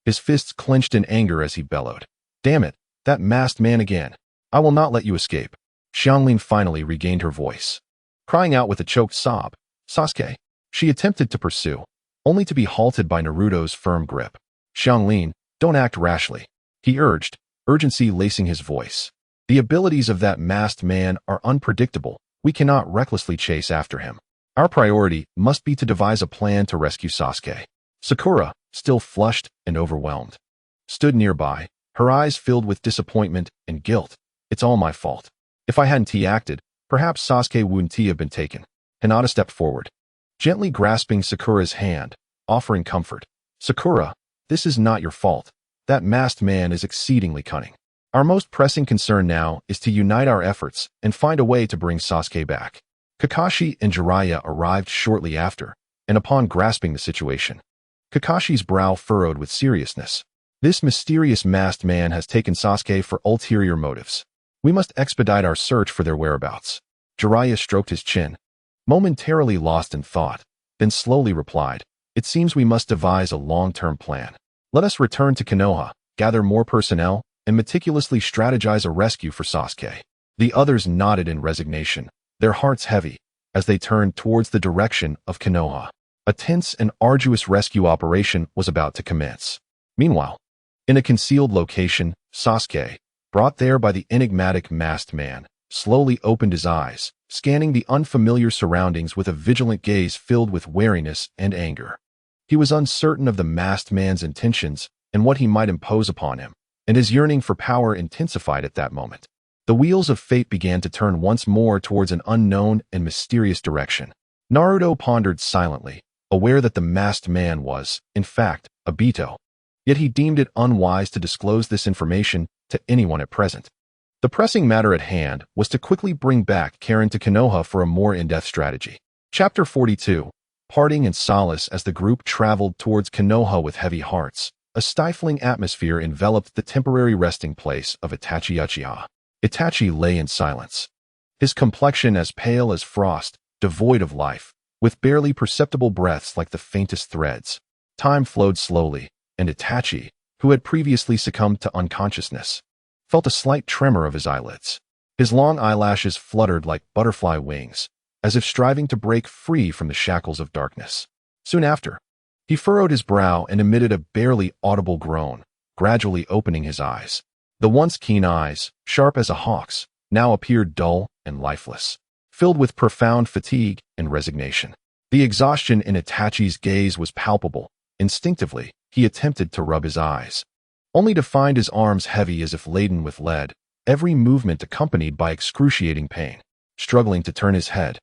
His fists clenched in anger as he bellowed, "Damn it, that masked man again. I will not let you escape." Xianglin finally regained her voice, crying out with a choked sob, "Sasuke." She attempted to pursue, only to be halted by Naruto's firm grip. "Xianglin, don't act rashly," he urged, urgency lacing his voice. "The abilities of that masked man are unpredictable. We cannot recklessly chase after him. Our priority must be to devise a plan to rescue Sasuke." Sakura, still flushed and overwhelmed, stood nearby, her eyes filled with disappointment and guilt. "It's all my fault. If I hadn't acted, perhaps Sasuke wouldn't have been taken." Hinata stepped forward, gently grasping Sakura's hand, offering comfort. "Sakura, this is not your fault. That masked man is exceedingly cunning. Our most pressing concern now is to unite our efforts and find a way to bring Sasuke back." Kakashi and Jiraiya arrived shortly after, and upon grasping the situation, Kakashi's brow furrowed with seriousness. "This mysterious masked man has taken Sasuke for ulterior motives. We must expedite our search for their whereabouts." Jiraiya stroked his chin, momentarily lost in thought, then slowly replied, "It seems we must devise a long-term plan. Let us return to Konoha, gather more personnel, and meticulously strategize a rescue for Sasuke." The others nodded in resignation, their hearts heavy, as they turned towards the direction of Konoha. A tense and arduous rescue operation was about to commence. Meanwhile, in a concealed location, Sasuke, brought there by the enigmatic masked man, slowly opened his eyes, scanning the unfamiliar surroundings with a vigilant gaze filled with wariness and anger. He was uncertain of the masked man's intentions and what he might impose upon him, and his yearning for power intensified at that moment. The wheels of fate began to turn once more towards an unknown and mysterious direction. Naruto pondered silently, aware that the masked man was, in fact, Obito. Yet he deemed it unwise to disclose this information to anyone at present. The pressing matter at hand was to quickly bring back Karen to Konoha for a more in-depth strategy. Chapter 42. Parting and solace. As the group traveled towards Konoha with heavy hearts, A stifling atmosphere enveloped the temporary resting place of Itachi Uchiha. Itachi lay in silence, his complexion as pale as frost, devoid of life, with barely perceptible breaths like the faintest threads. Time flowed slowly, and Itachi, who had previously succumbed to unconsciousness, felt a slight tremor of his eyelids. His long eyelashes fluttered like butterfly wings, as if striving to break free from the shackles of darkness. Soon after, he furrowed his brow and emitted a barely audible groan, gradually opening his eyes. The once keen eyes, sharp as a hawk's, now appeared dull and lifeless, filled with profound fatigue and resignation. The exhaustion in Itachi's gaze was palpable. Instinctively, he attempted to rub his eyes, only to find his arms heavy as if laden with lead, every movement accompanied by excruciating pain. Struggling to turn his head,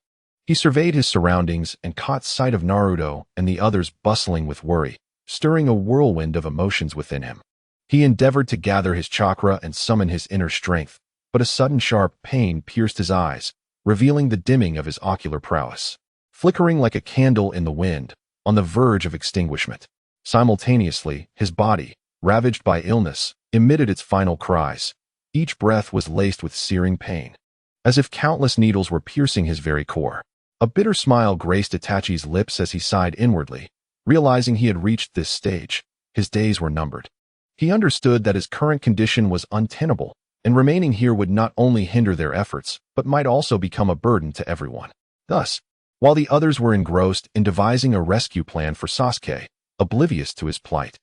he surveyed his surroundings and caught sight of Naruto and the others bustling with worry, stirring a whirlwind of emotions within him. He endeavored to gather his chakra and summon his inner strength, but a sudden sharp pain pierced his eyes, revealing the dimming of his ocular prowess. Flickering like a candle in the wind, on the verge of extinguishment. Simultaneously, his body, ravaged by illness, emitted its final cries. Each breath was laced with searing pain, as if countless needles were piercing his very core. A bitter smile graced Itachi's lips as he sighed inwardly, realizing he had reached this stage. His days were numbered. He understood that his current condition was untenable, and remaining here would not only hinder their efforts, but might also become a burden to everyone. Thus, while the others were engrossed in devising a rescue plan for Sasuke, oblivious to his plight,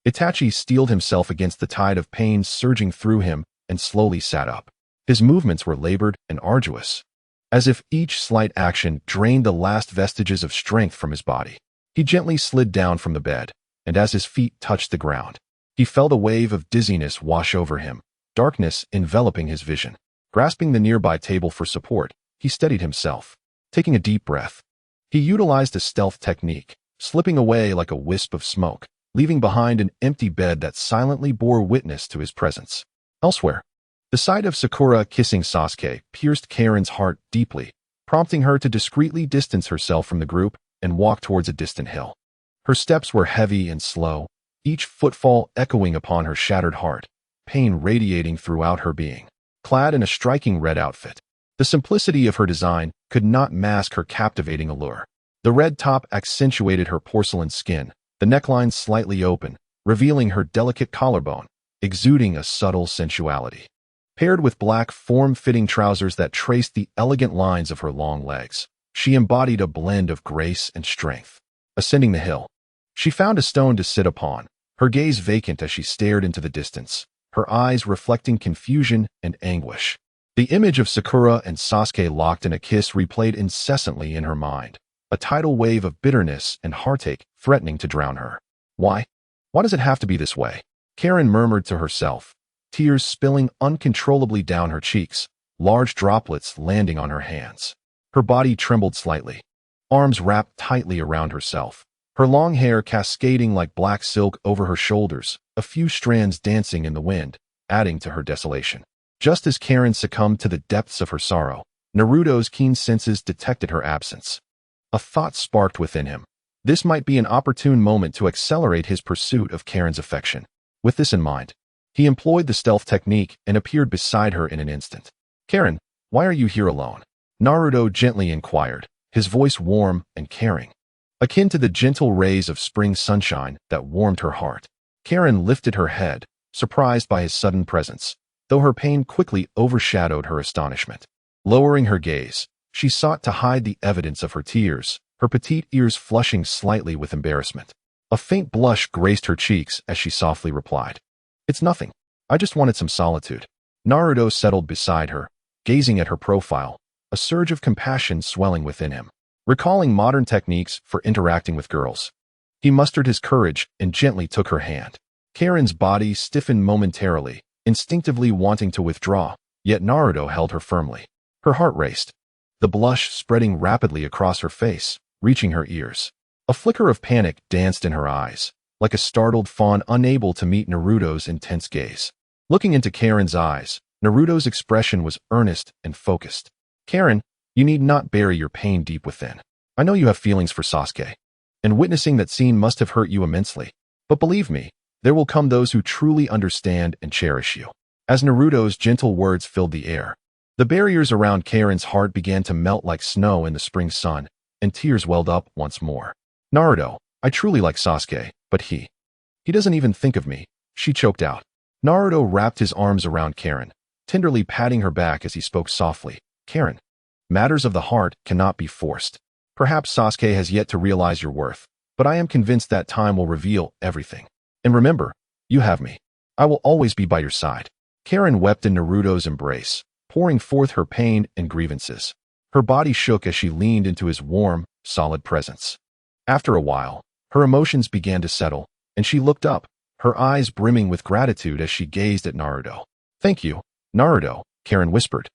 Itachi steeled himself against the tide of pain surging through him and slowly sat up. His movements were labored and arduous, as if each slight action drained the last vestiges of strength from his body. He gently slid down from the bed, and as his feet touched the ground, he felt a wave of dizziness wash over him, darkness enveloping his vision. Grasping the nearby table for support, he steadied himself. Taking a deep breath, he utilized a stealth technique, slipping away like a wisp of smoke, leaving behind an empty bed that silently bore witness to his presence. Elsewhere, the sight of Sakura kissing Sasuke pierced Karen's heart deeply, prompting her to discreetly distance herself from the group and walk towards a distant hill. Her steps were heavy and slow, each footfall echoing upon her shattered heart, pain radiating throughout her being. Clad in a striking red outfit, the simplicity of her design could not mask her captivating allure. The red top accentuated her porcelain skin, the neckline slightly open, revealing her delicate collarbone, exuding a subtle sensuality. Paired with black form-fitting trousers that traced the elegant lines of her long legs, she embodied a blend of grace and strength. Ascending the hill, she found a stone to sit upon, her gaze vacant as she stared into the distance, her eyes reflecting confusion and anguish. The image of Sakura and Sasuke locked in a kiss replayed incessantly in her mind, a tidal wave of bitterness and heartache threatening to drown her. Why? Why does it have to be this way? Karen murmured to herself, tears spilling uncontrollably down her cheeks, large droplets landing on her hands. Her body trembled slightly, arms wrapped tightly around herself, her long hair cascading like black silk over her shoulders, a few strands dancing in the wind, adding to her desolation. Just as Karen succumbed to the depths of her sorrow, Naruto's keen senses detected her absence. A thought sparked within him. This might be an opportune moment to accelerate his pursuit of Karen's affection. With this in mind, he employed the stealth technique and appeared beside her in an instant. "Karen, why are you here alone?" Naruto gently inquired, his voice warm and caring, akin to the gentle rays of spring sunshine that warmed her heart. Karen lifted her head, surprised by his sudden presence, though her pain quickly overshadowed her astonishment. Lowering her gaze, she sought to hide the evidence of her tears, her petite ears flushing slightly with embarrassment. A faint blush graced her cheeks as she softly replied, "It's nothing. I just wanted some solitude." Naruto settled beside her, gazing at her profile, a surge of compassion swelling within him. Recalling modern techniques for interacting with girls, he mustered his courage and gently took her hand. Karen's body stiffened momentarily, instinctively wanting to withdraw, yet Naruto held her firmly. Her heart raced, the blush spreading rapidly across her face, reaching her ears. A flicker of panic danced in her eyes, like a startled fawn unable to meet Naruto's intense gaze. Looking into Karen's eyes, Naruto's expression was earnest and focused. "Karen, you need not bury your pain deep within. I know you have feelings for Sasuke, and witnessing that scene must have hurt you immensely. But believe me, There will come those who truly understand and cherish you. As Naruto's gentle words filled the air, the barriers around Karen's heart began to melt like snow in the spring sun, and tears welled up once more. Naruto, I truly like Sasuke, but he doesn't even think of me, she choked out. Naruto wrapped his arms around Karen, tenderly patting her back as he spoke softly. Karen, matters of the heart cannot be forced. Perhaps Sasuke has yet to realize your worth, but I am convinced that time will reveal everything. And remember, you have me. I will always be by your side. Karen wept in Naruto's embrace, pouring forth her pain and grievances. Her body shook as she leaned into his warm, solid presence. After a while, her emotions began to settle, and she looked up, her eyes brimming with gratitude as she gazed at Naruto. Thank you, Naruto, Karen whispered,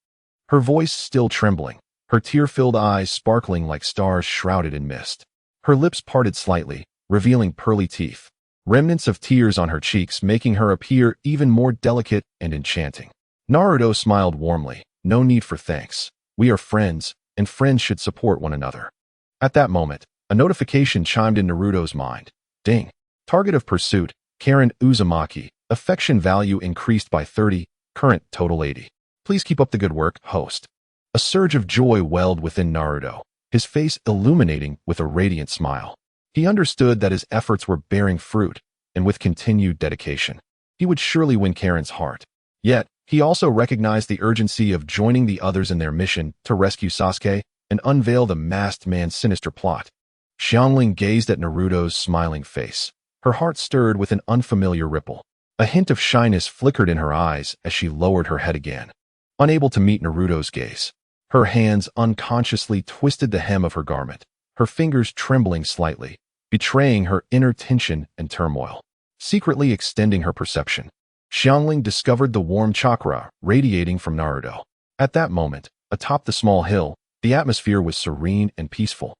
her voice still trembling, her tear-filled eyes sparkling like stars shrouded in mist. Her lips parted slightly, revealing pearly teeth, remnants of tears on her cheeks making her appear even more delicate and enchanting. Naruto smiled warmly. No need for thanks. We are friends, and friends should support one another. At that moment, a notification chimed in Naruto's mind. Ding. Target of pursuit, Karen Uzumaki. Affection value increased by 30, current total 80. Please keep up the good work, host. A surge of joy welled within Naruto, his face illuminating with a radiant smile. He understood that his efforts were bearing fruit, and with continued dedication, he would surely win Karen's heart. Yet, he also recognized the urgency of joining the others in their mission to rescue Sasuke and unveil the masked man's sinister plot. Xiangling gazed at Naruto's smiling face. Her heart stirred with an unfamiliar ripple. A hint of shyness flickered in her eyes as she lowered her head again. Unable to meet Naruto's gaze, her hands unconsciously twisted the hem of her garment, her fingers trembling slightly, betraying her inner tension and turmoil, secretly extending her perception. Xiangling discovered the warm chakra radiating from Naruto. At that moment, atop the small hill, the atmosphere was serene and peaceful.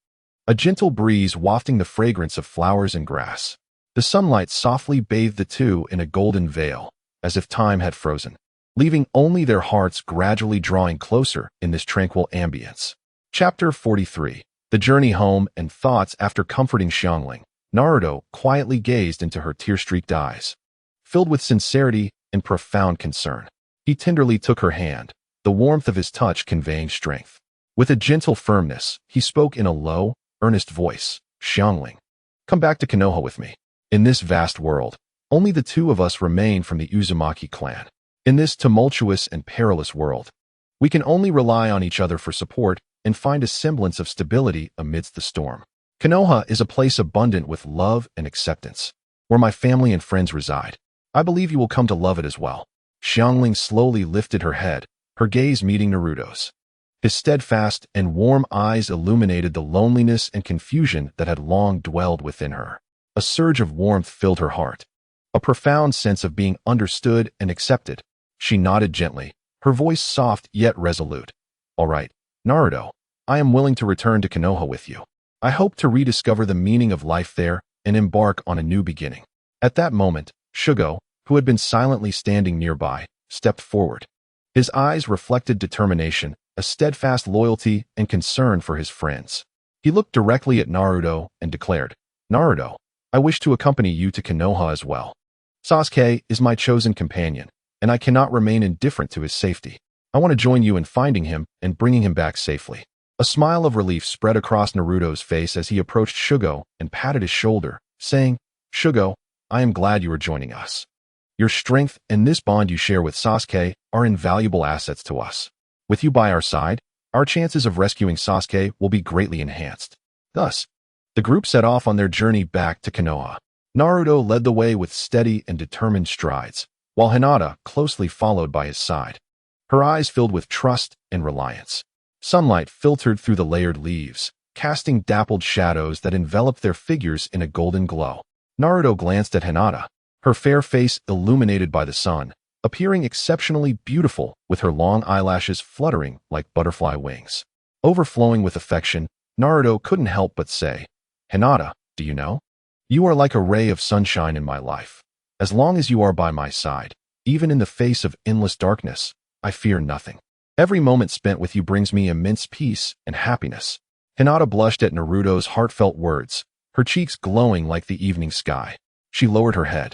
A gentle breeze wafting the fragrance of flowers and grass. The sunlight softly bathed the two in a golden veil, as if time had frozen, leaving only their hearts gradually drawing closer in this tranquil ambience. Chapter 43. The Journey Home and Thoughts. After comforting Xiangling, Naruto quietly gazed into her tear-streaked eyes. Filled with sincerity and profound concern, he tenderly took her hand, the warmth of his touch conveying strength. With a gentle firmness, he spoke in a low, earnest voice. Xiangling, come back to Konoha with me. In this vast world, only the two of us remain from the Uzumaki clan. In this tumultuous and perilous world, we can only rely on each other for support and find a semblance of stability amidst the storm. Konoha is a place abundant with love and acceptance, where my family and friends reside. I believe you will come to love it as well. Xiangling slowly lifted her head, her gaze meeting Naruto's. His steadfast and warm eyes illuminated the loneliness and confusion that had long dwelled within her. A surge of warmth filled her heart, a profound sense of being understood and accepted. She nodded gently, her voice soft yet resolute. All right, Naruto, I am willing to return to Konoha with you. I hope to rediscover the meaning of life there and embark on a new beginning. At that moment, Shugo, who had been silently standing nearby, stepped forward. His eyes reflected determination, a steadfast loyalty, and concern for his friends. He looked directly at Naruto and declared, Naruto, I wish to accompany you to Konoha as well. Sasuke is my chosen companion, and I cannot remain indifferent to his safety. I want to join you in finding him and bringing him back safely. A smile of relief spread across Naruto's face as he approached Shugo and patted his shoulder, saying, Shugo, I am glad you are joining us. Your strength and this bond you share with Sasuke are invaluable assets to us. With you by our side, our chances of rescuing Sasuke will be greatly enhanced. Thus, the group set off on their journey back to Konoha. Naruto led the way with steady and determined strides, while Hinata closely followed by his side. Her eyes filled with trust and reliance. Sunlight filtered through the layered leaves, casting dappled shadows that enveloped their figures in a golden glow. Naruto glanced at Hinata, her fair face illuminated by the sun, appearing exceptionally beautiful with her long eyelashes fluttering like butterfly wings. Overflowing with affection, Naruto couldn't help but say, Hinata, do you know? You are like a ray of sunshine in my life. As long as you are by my side, even in the face of endless darkness, I fear nothing. Every moment spent with you brings me immense peace and happiness. Hinata blushed at Naruto's heartfelt words, her cheeks glowing like the evening sky. She lowered her head,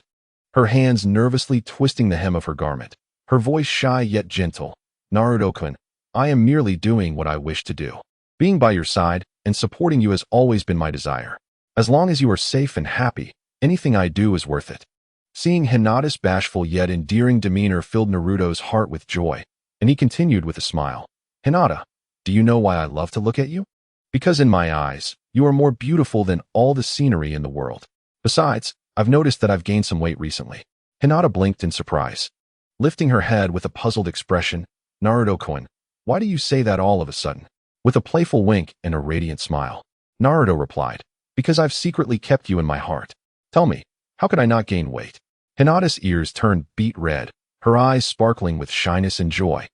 her hands nervously twisting the hem of her garment. Her voice shy yet gentle. Naruto-kun, I am merely doing what I wish to do. Being by your side and supporting you has always been my desire. As long as you are safe and happy, anything I do is worth it. Seeing Hinata's bashful yet endearing demeanor filled Naruto's heart with joy, and he continued with a smile. Hinata, do you know why I love to look at you? Because in my eyes, you are more beautiful than all the scenery in the world. Besides, I've noticed that I've gained some weight recently. Hinata blinked in surprise. Lifting her head with a puzzled expression, Naruto-kun, why do you say that all of a sudden? With a playful wink and a radiant smile, Naruto replied, because I've secretly kept you in my heart. Tell me, how could I not gain weight? Hinata's ears turned beet red, her eyes sparkling with shyness and joy.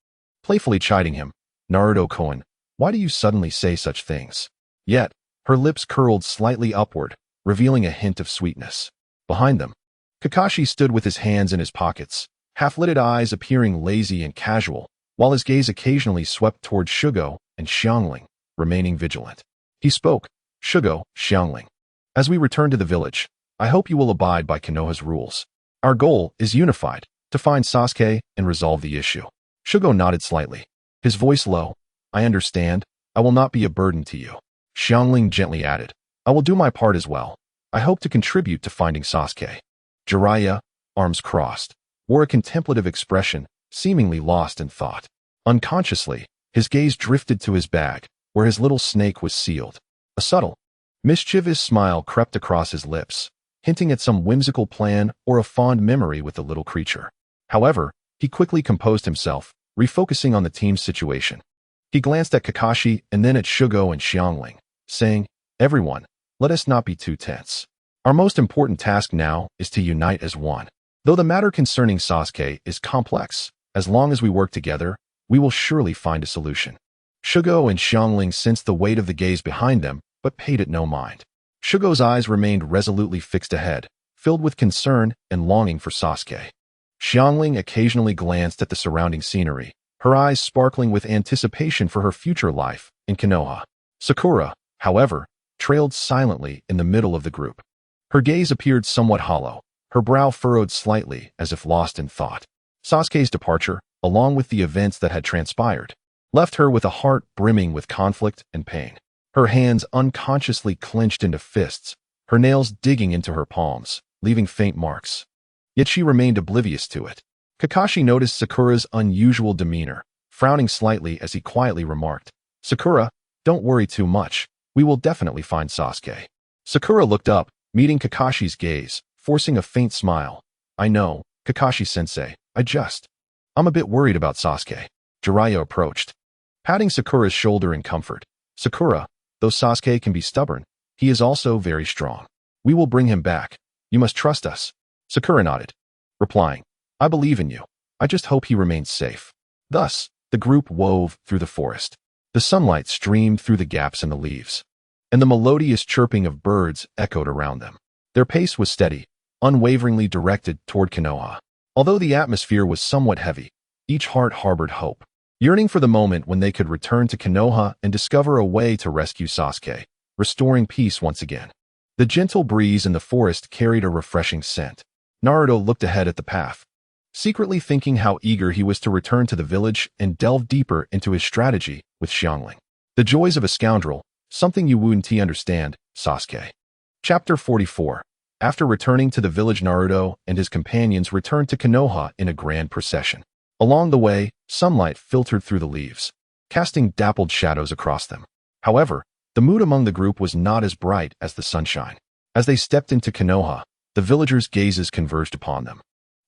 Playfully chiding him, Naruto-kun, why do you suddenly say such things? Yet, her lips curled slightly upward, revealing a hint of sweetness. Behind them, Kakashi stood with his hands in his pockets, half-lidded eyes appearing lazy and casual, while his gaze occasionally swept toward Shugo and Xiangling, remaining vigilant. He spoke, Shugo, Xiangling. As we return to the village, I hope you will abide by Konoha's rules. Our goal is unified, to find Sasuke and resolve the issue. Shugo nodded slightly, his voice low. I understand. I will not be a burden to you. Xiangling gently added, I will do my part as well. I hope to contribute to finding Sasuke. Jiraiya, arms crossed, wore a contemplative expression, seemingly lost in thought. Unconsciously, his gaze drifted to his bag, where his little snake was sealed. A subtle, mischievous smile crept across his lips, hinting at some whimsical plan or a fond memory with the little creature. However, he quickly composed himself, refocusing on the team's situation. He glanced at Kakashi and then at Shugo and Xiangling, saying, Everyone, let us not be too tense. Our most important task now is to unite as one. Though the matter concerning Sasuke is complex, as long as we work together, we will surely find a solution. Shugo and Xiangling sensed the weight of the gaze behind them, but paid it no mind. Shugo's eyes remained resolutely fixed ahead, filled with concern and longing for Sasuke. Xiangling occasionally glanced at the surrounding scenery, her eyes sparkling with anticipation for her future life in Konoha. Sakura, however, trailed silently in the middle of the group. Her gaze appeared somewhat hollow, her brow furrowed slightly as if lost in thought. Sasuke's departure, along with the events that had transpired, left her with a heart brimming with conflict and pain. Her hands unconsciously clenched into fists, her nails digging into her palms, leaving faint marks. Yet she remained oblivious to it. Kakashi noticed Sakura's unusual demeanor, frowning slightly as he quietly remarked, Sakura, don't worry too much. We will definitely find Sasuke. Sakura looked up, meeting Kakashi's gaze, forcing a faint smile. I know, Kakashi-sensei, I'm a bit worried about Sasuke. Jiraiya approached, patting Sakura's shoulder in comfort. Sakura, though Sasuke can be stubborn, he is also very strong. We will bring him back. You must trust us. Sakura nodded, replying, I believe in you. I just hope he remains safe. Thus, the group wove through the forest. The sunlight streamed through the gaps in the leaves, and the melodious chirping of birds echoed around them. Their pace was steady, unwaveringly directed toward Konoha. Although the atmosphere was somewhat heavy, each heart harbored hope, yearning for the moment when they could return to Konoha and discover a way to rescue Sasuke, restoring peace once again. The gentle breeze in the forest carried a refreshing scent. Naruto looked ahead at the path, secretly thinking how eager he was to return to the village and delve deeper into his strategy with Xiangling. The joys of a scoundrel, something you wouldn't understand, Sasuke. Chapter 44. After returning to the village, Naruto and his companions returned to Konoha in a grand procession. Along the way, sunlight filtered through the leaves, casting dappled shadows across them. However, the mood among the group was not as bright as the sunshine. As they stepped into Konoha, the villagers' gazes converged upon them,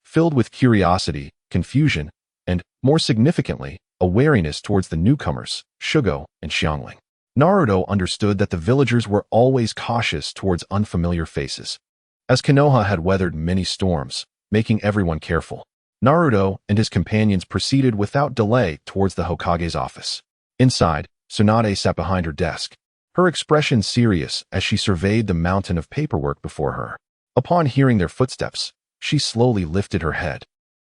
filled with curiosity, confusion, and, more significantly, a wariness towards the newcomers, Shugo and Xiangling. Naruto understood that the villagers were always cautious towards unfamiliar faces, as Konoha had weathered many storms, making everyone careful. Naruto and his companions proceeded without delay towards the Hokage's office. Inside, Tsunade sat behind her desk, her expression serious as she surveyed the mountain of paperwork before her. Upon hearing their footsteps, she slowly lifted her head,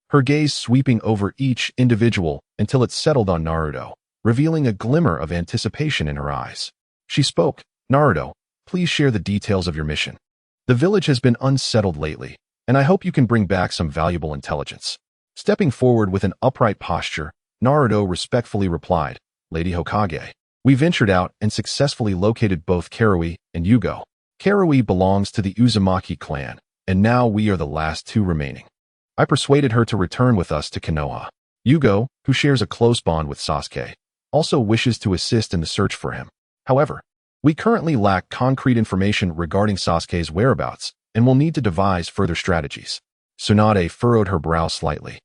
her gaze sweeping over each individual until it settled on Naruto, revealing a glimmer of anticipation in her eyes. She spoke, Naruto, please share the details of your mission. The village has been unsettled lately, and I hope you can bring back some valuable intelligence." Stepping forward with an upright posture, Naruto respectfully replied, "Lady Hokage, we ventured out and successfully located both Karui and Yugo. Karui belongs to the Uzumaki clan, and now we are the last two remaining. I persuaded her to return with us to Konoha. Yugo, who shares a close bond with Sasuke, also wishes to assist in the search for him. However, we currently lack concrete information regarding Sasuke's whereabouts and will need to devise further strategies." Tsunade furrowed her brow slightly,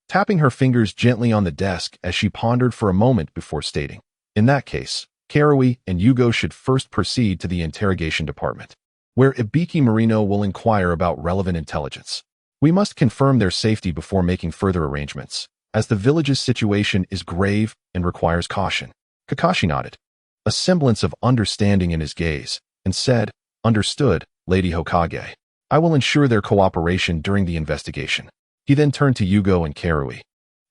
tapping her fingers gently on the desk as she pondered for a moment before stating, "In that case, Karui and Yugo should first proceed to the interrogation department, where Ibiki Marino will inquire about relevant intelligence. We must confirm their safety before making further arrangements, as the village's situation is grave and requires caution." Kakashi nodded, a semblance of understanding in his gaze, and said, "Understood, Lady Hokage. I will ensure their cooperation during the investigation." He then turned to Yugo and Karui,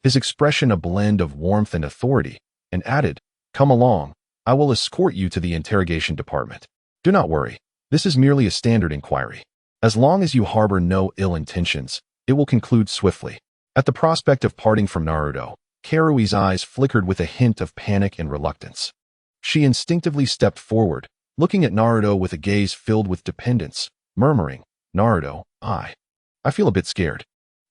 his expression a blend of warmth and authority, and added, "Come along, I will escort you to the interrogation department. Do not worry, this is merely a standard inquiry. As long as you harbor no ill intentions, it will conclude swiftly." At the prospect of parting from Naruto, Karui's eyes flickered with a hint of panic and reluctance. She instinctively stepped forward, looking at Naruto with a gaze filled with dependence, murmuring, "Naruto, I feel a bit scared."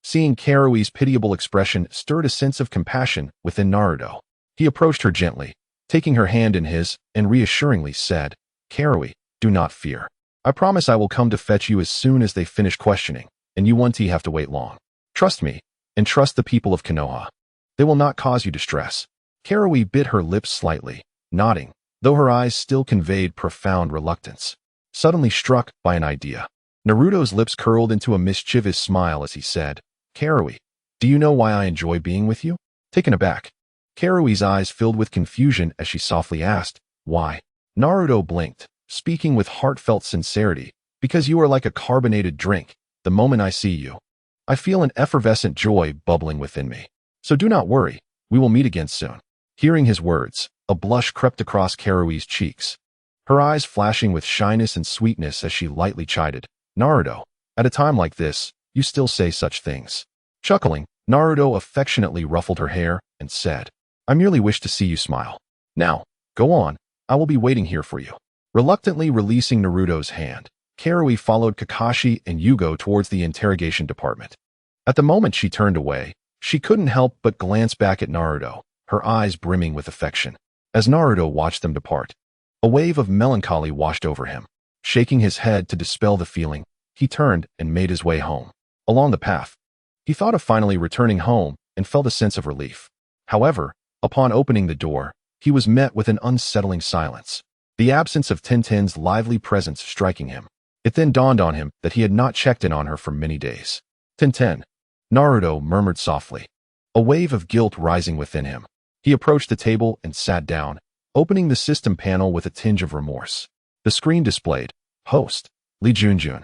Seeing Karui's pitiable expression stirred a sense of compassion within Naruto. He approached her gently, taking her hand in his, and reassuringly said, "Karui, do not fear. I promise I will come to fetch you as soon as they finish questioning, and you won't have to wait long. Trust me, and trust the people of Konoha. They will not cause you distress." Karui bit her lips slightly, nodding, though her eyes still conveyed profound reluctance. Suddenly struck by an idea, Naruto's lips curled into a mischievous smile as he said, "Karui, do you know why I enjoy being with you?" Taken aback, Karui's eyes filled with confusion as she softly asked, "Why?" Naruto blinked, speaking with heartfelt sincerity, "Because you are like a carbonated drink. The moment I see you, I feel an effervescent joy bubbling within me. So do not worry, we will meet again soon." Hearing his words, a blush crept across Karui's cheeks, her eyes flashing with shyness and sweetness as she lightly chided, "Naruto, at a time like this, you still say such things." Chuckling, Naruto affectionately ruffled her hair and said, "I merely wish to see you smile. Now, go on, I will be waiting here for you." Reluctantly releasing Naruto's hand, Karui followed Kakashi and Yugo towards the interrogation department. At the moment she turned away, she couldn't help but glance back at Naruto, her eyes brimming with affection. As Naruto watched them depart, a wave of melancholy washed over him. Shaking his head to dispel the feeling, he turned and made his way home. Along the path, he thought of finally returning home and felt a sense of relief. However, upon opening the door, he was met with an unsettling silence, the absence of TenTen's lively presence striking him. It then dawned on him that he had not checked in on her for many days. "TenTen," Naruto murmured softly, a wave of guilt rising within him. He approached the table and sat down, opening the system panel with a tinge of remorse. The screen displayed, Host, Lee Junjun.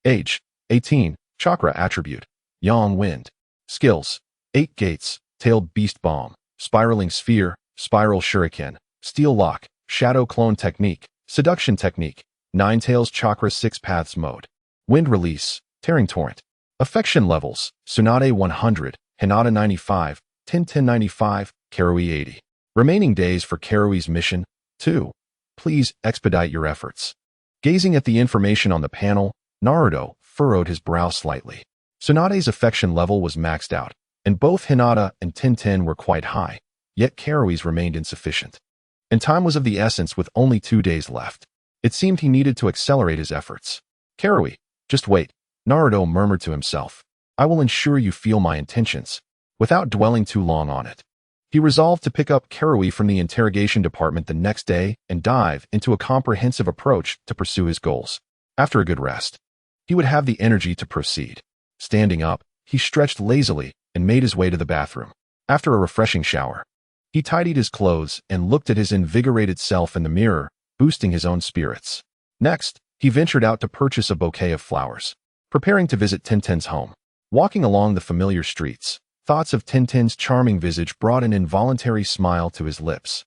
Age, 18, Chakra Attribute, Yang Wind. Skills, 8 Gates, Tailed Beast Bomb, Spiraling Sphere, Spiral Shuriken, Steel Lock, Shadow Clone Technique, Seduction Technique, Nine-Tails Chakra 6 Paths Mode. Wind Release, Tearing Torrent. Affection Levels, Tsunade 100, Hinata 95, TenTen 95, Karui 80. Remaining days for Karui's mission, 2. Please expedite your efforts. Gazing at the information on the panel, Naruto furrowed his brow slightly. Tsunade's affection level was maxed out, and both Hinata and TenTen were quite high, yet Karui's remained insufficient. And time was of the essence with only 2 days left. It seemed he needed to accelerate his efforts. "Karui, just wait," Naruto murmured to himself. "I will ensure you feel my intentions." Without dwelling too long on it, he resolved to pick up Karui from the interrogation department the next day and dive into a comprehensive approach to pursue his goals. After a good rest, he would have the energy to proceed. Standing up, he stretched lazily and made his way to the bathroom. After a refreshing shower, he tidied his clothes and looked at his invigorated self in the mirror, boosting his own spirits. Next, he ventured out to purchase a bouquet of flowers, preparing to visit TenTen's home. Walking along the familiar streets, thoughts of TenTen's charming visage brought an involuntary smile to his lips.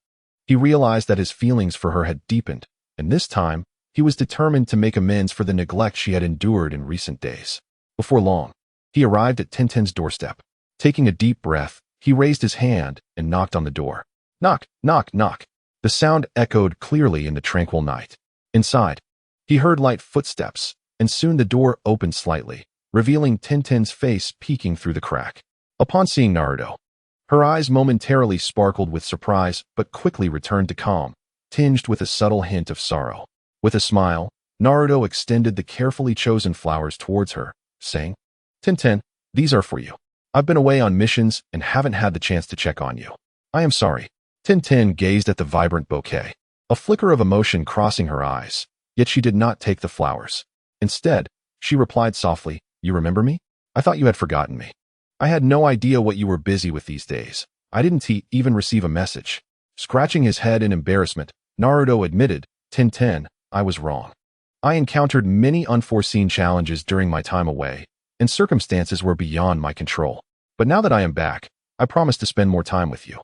He realized that his feelings for her had deepened, and this time, he was determined to make amends for the neglect she had endured in recent days. Before long, he arrived at TenTen's doorstep. Taking a deep breath, he raised his hand and knocked on the door. Knock, knock, knock. The sound echoed clearly in the tranquil night. Inside, he heard light footsteps, and soon the door opened slightly, revealing TenTen's face peeking through the crack. Upon seeing Naruto, her eyes momentarily sparkled with surprise but quickly returned to calm, tinged with a subtle hint of sorrow. With a smile, Naruto extended the carefully chosen flowers towards her, saying, "TenTen, these are for you. I've been away on missions and haven't had the chance to check on you. I am sorry." TenTen gazed at the vibrant bouquet, a flicker of emotion crossing her eyes, yet she did not take the flowers. Instead, she replied softly, "You remember me? I thought you had forgotten me. I had no idea what you were busy with these days. I didn't even receive a message." Scratching his head in embarrassment, Naruto admitted, "TenTen, I was wrong. I encountered many unforeseen challenges during my time away, and circumstances were beyond my control. But now that I am back, I promise to spend more time with you."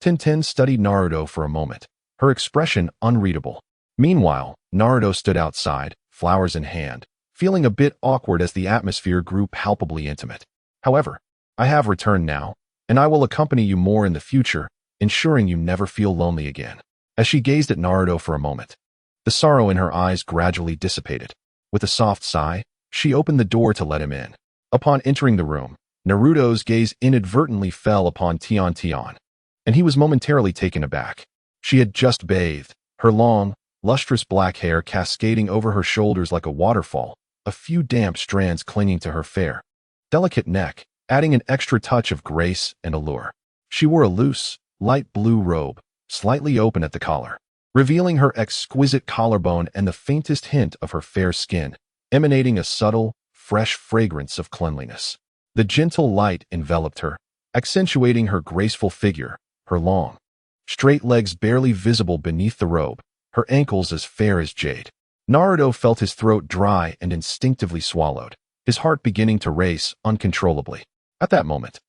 TenTen studied Naruto for a moment, her expression unreadable. Meanwhile, Naruto stood outside, flowers in hand, feeling a bit awkward as the atmosphere grew palpably intimate. "However, I have returned now, and I will accompany you more in the future, ensuring you never feel lonely again." As she gazed at Naruto for a moment, the sorrow in her eyes gradually dissipated. With a soft sigh, she opened the door to let him in. Upon entering the room, Naruto's gaze inadvertently fell upon TenTen, and he was momentarily taken aback. She had just bathed, her long, lustrous black hair cascading over her shoulders like a waterfall, a few damp strands clinging to her fair, delicate neck, adding an extra touch of grace and allure. She wore a loose, light blue robe, slightly open at the collar, revealing her exquisite collarbone and the faintest hint of her fair skin, emanating a subtle, fresh fragrance of cleanliness. The gentle light enveloped her, accentuating her graceful figure, her long, straight legs barely visible beneath the robe, her ankles as fair as jade. Naruto felt his throat dry and instinctively swallowed, his heart beginning to race uncontrollably. At that moment,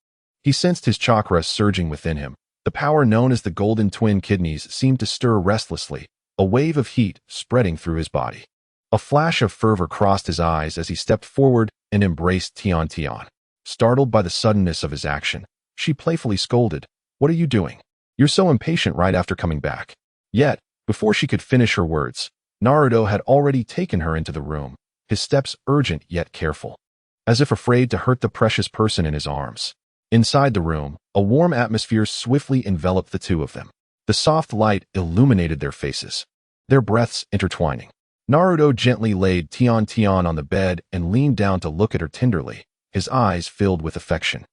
he sensed his chakra surging within him. The power known as the golden twin kidneys seemed to stir restlessly, a wave of heat spreading through his body. A flash of fervor crossed his eyes as he stepped forward and embraced TenTen. Startled by the suddenness of his action, she playfully scolded, "What are you doing? You're so impatient right after coming back." Yet, before she could finish her words, Naruto had already taken her into the room, his steps urgent yet careful, as if afraid to hurt the precious person in his arms. Inside the room, a warm atmosphere swiftly enveloped the two of them. The soft light illuminated their faces, their breaths intertwining. Naruto gently laid TenTen on the bed and leaned down to look at her tenderly, his eyes filled with affection.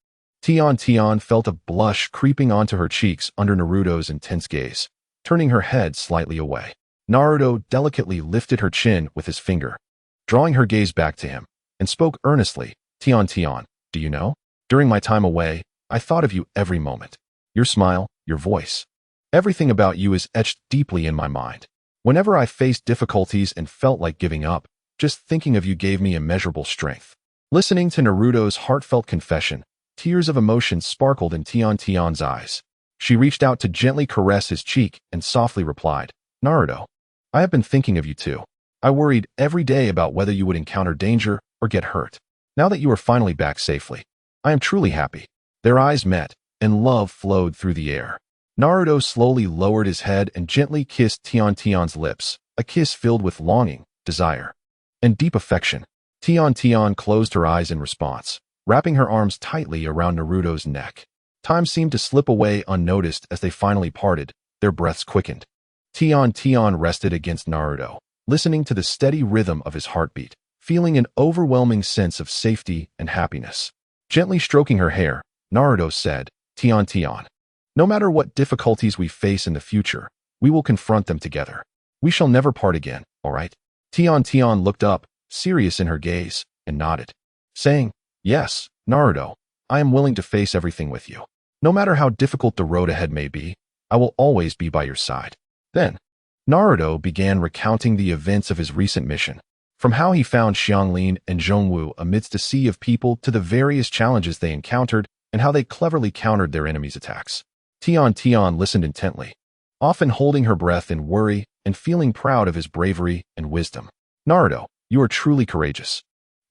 TenTen felt a blush creeping onto her cheeks under Naruto's intense gaze, turning her head slightly away. Naruto delicately lifted her chin with his finger, drawing her gaze back to him, and spoke earnestly, "TenTen, do you know? During my time away, I thought of you every moment. Your smile, your voice. Everything about you is etched deeply in my mind. Whenever I faced difficulties and felt like giving up, just thinking of you gave me immeasurable strength." Listening to Naruto's heartfelt confession, tears of emotion sparkled in TenTen's eyes. She reached out to gently caress his cheek and softly replied, "Naruto, I have been thinking of you too. I worried every day about whether you would encounter danger or get hurt. Now that you are finally back safely, I am truly happy." Their eyes met, and love flowed through the air. Naruto slowly lowered his head and gently kissed TenTen's lips, a kiss filled with longing, desire, and deep affection. TenTen closed her eyes in response, wrapping her arms tightly around Naruto's neck. Time seemed to slip away unnoticed as they finally parted, their breaths quickened. TenTen rested against Naruto, listening to the steady rhythm of his heartbeat, feeling an overwhelming sense of safety and happiness. Gently stroking her hair, Naruto said, "TenTen, no matter what difficulties we face in the future, we will confront them together. We shall never part again, all right?" TenTen looked up, serious in her gaze, and nodded, saying, "Yes, Naruto, I am willing to face everything with you. No matter how difficult the road ahead may be, I will always be by your side." Then, Naruto began recounting the events of his recent mission, from how he found Xianglin and Zhongwu amidst a sea of people to the various challenges they encountered and how they cleverly countered their enemies' attacks. TenTen listened intently, often holding her breath in worry and feeling proud of his bravery and wisdom. "Naruto, you are truly courageous.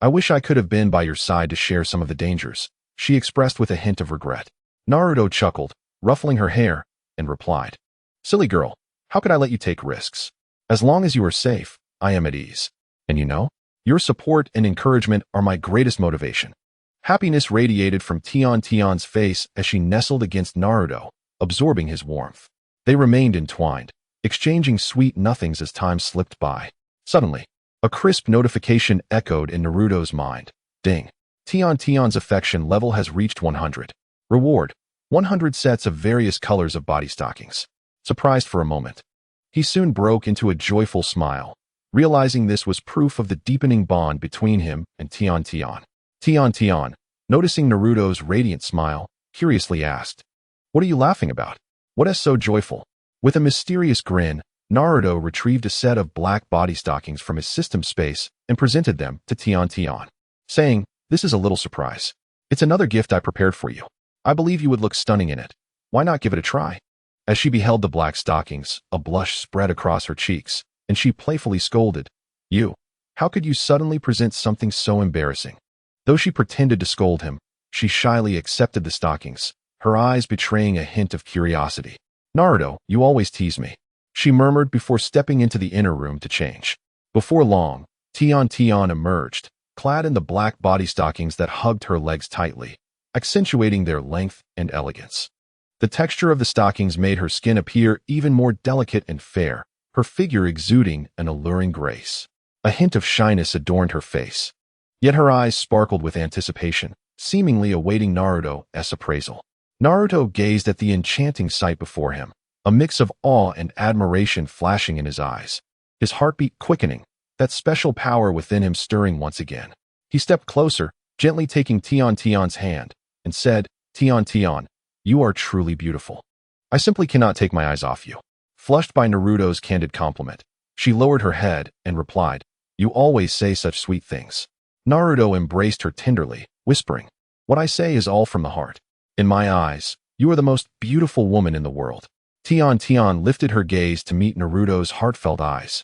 I wish I could have been by your side to share some of the dangers, she expressed with a hint of regret. Naruto chuckled, ruffling her hair, and replied, Silly girl, how could I let you take risks? As long as you are safe, I am at ease. And you know, your support and encouragement are my greatest motivation. Happiness radiated from TenTen's face as she nestled against Naruto, absorbing his warmth. They remained entwined, exchanging sweet nothings as time slipped by. Suddenly, a crisp notification echoed in Naruto's mind. Ding. TenTen's affection level has reached 100. Reward, 100 sets of various colors of body stockings. Surprised for a moment, he soon broke into a joyful smile, realizing this was proof of the deepening bond between him and TenTen. TenTen, noticing Naruto's radiant smile, curiously asked, What are you laughing about? What is so joyful? With a mysterious grin, Naruto retrieved a set of black body stockings from his system space and presented them to TenTen, saying, This is a little surprise. It's another gift I prepared for you. I believe you would look stunning in it. Why not give it a try? As she beheld the black stockings, a blush spread across her cheeks, and she playfully scolded, You, how could you suddenly present something so embarrassing? Though she pretended to scold him, she shyly accepted the stockings, her eyes betraying a hint of curiosity. Naruto, you always tease me, she murmured before stepping into the inner room to change. Before long, TenTen emerged, clad in the black body stockings that hugged her legs tightly, accentuating their length and elegance. The texture of the stockings made her skin appear even more delicate and fair, her figure exuding an alluring grace. A hint of shyness adorned her face, yet her eyes sparkled with anticipation, seemingly awaiting Naruto's appraisal. Naruto gazed at the enchanting sight before him, a mix of awe and admiration flashing in his eyes, his heartbeat quickening, that special power within him stirring once again. He stepped closer, gently taking TenTen's hand, and said, TenTen, you are truly beautiful. I simply cannot take my eyes off you. Flushed by Naruto's candid compliment, she lowered her head and replied, You always say such sweet things. Naruto embraced her tenderly, whispering, What I say is all from the heart. In my eyes, you are the most beautiful woman in the world. TenTen lifted her gaze to meet Naruto's heartfelt eyes.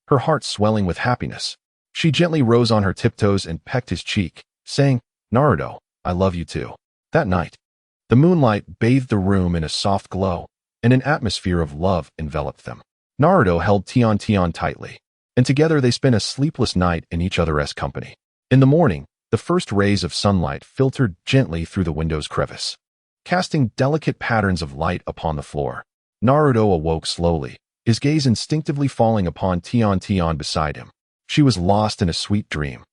Her heart swelling with happiness, she gently rose on her tiptoes and pecked his cheek, saying, Naruto, I love you too. That night, the moonlight bathed the room in a soft glow, and an atmosphere of love enveloped them. Naruto held TenTen tightly, and together they spent a sleepless night in each other's company. In the morning, the first rays of sunlight filtered gently through the window's crevice, casting delicate patterns of light upon the floor. Naruto awoke slowly, his gaze instinctively falling upon TenTen beside him. She was lost in a sweet dream.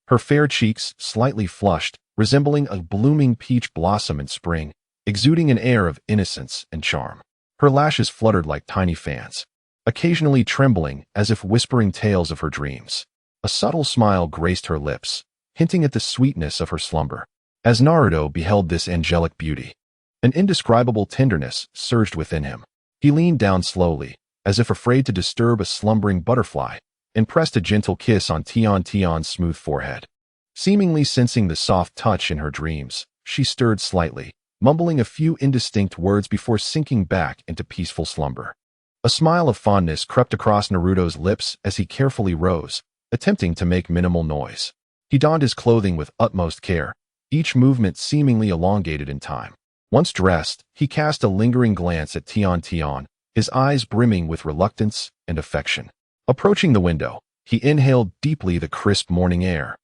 Her fair cheeks, slightly flushed, resembling a blooming peach blossom in spring, exuding an air of innocence and charm. Her lashes fluttered like tiny fans, occasionally trembling as if whispering tales of her dreams. A subtle smile graced her lips, hinting at the sweetness of her slumber. As Naruto beheld this angelic beauty, an indescribable tenderness surged within him. He leaned down slowly, as if afraid to disturb a slumbering butterfly, and pressed a gentle kiss on TenTen's smooth forehead. Seemingly sensing the soft touch in her dreams, she stirred slightly, mumbling a few indistinct words before sinking back into peaceful slumber. A smile of fondness crept across Naruto's lips as he carefully rose, attempting to make minimal noise. He donned his clothing with utmost care, each movement seemingly elongated in time. Once dressed, he cast a lingering glance at TenTen, his eyes brimming with reluctance and affection. Approaching the window, he inhaled deeply the crisp morning air,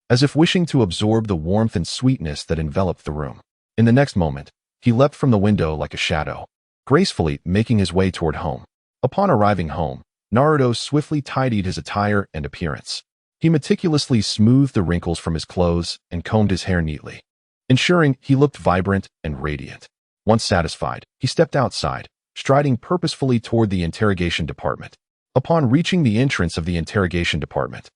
as if wishing to absorb the warmth and sweetness that enveloped the room. In the next moment, he leapt from the window like a shadow, gracefully making his way toward home. Upon arriving home, Naruto swiftly tidied his attire and appearance. He meticulously smoothed the wrinkles from his clothes and combed his hair neatly, ensuring he looked vibrant and radiant. Once satisfied, he stepped outside, striding purposefully toward the interrogation department. Upon reaching the entrance of the interrogation department,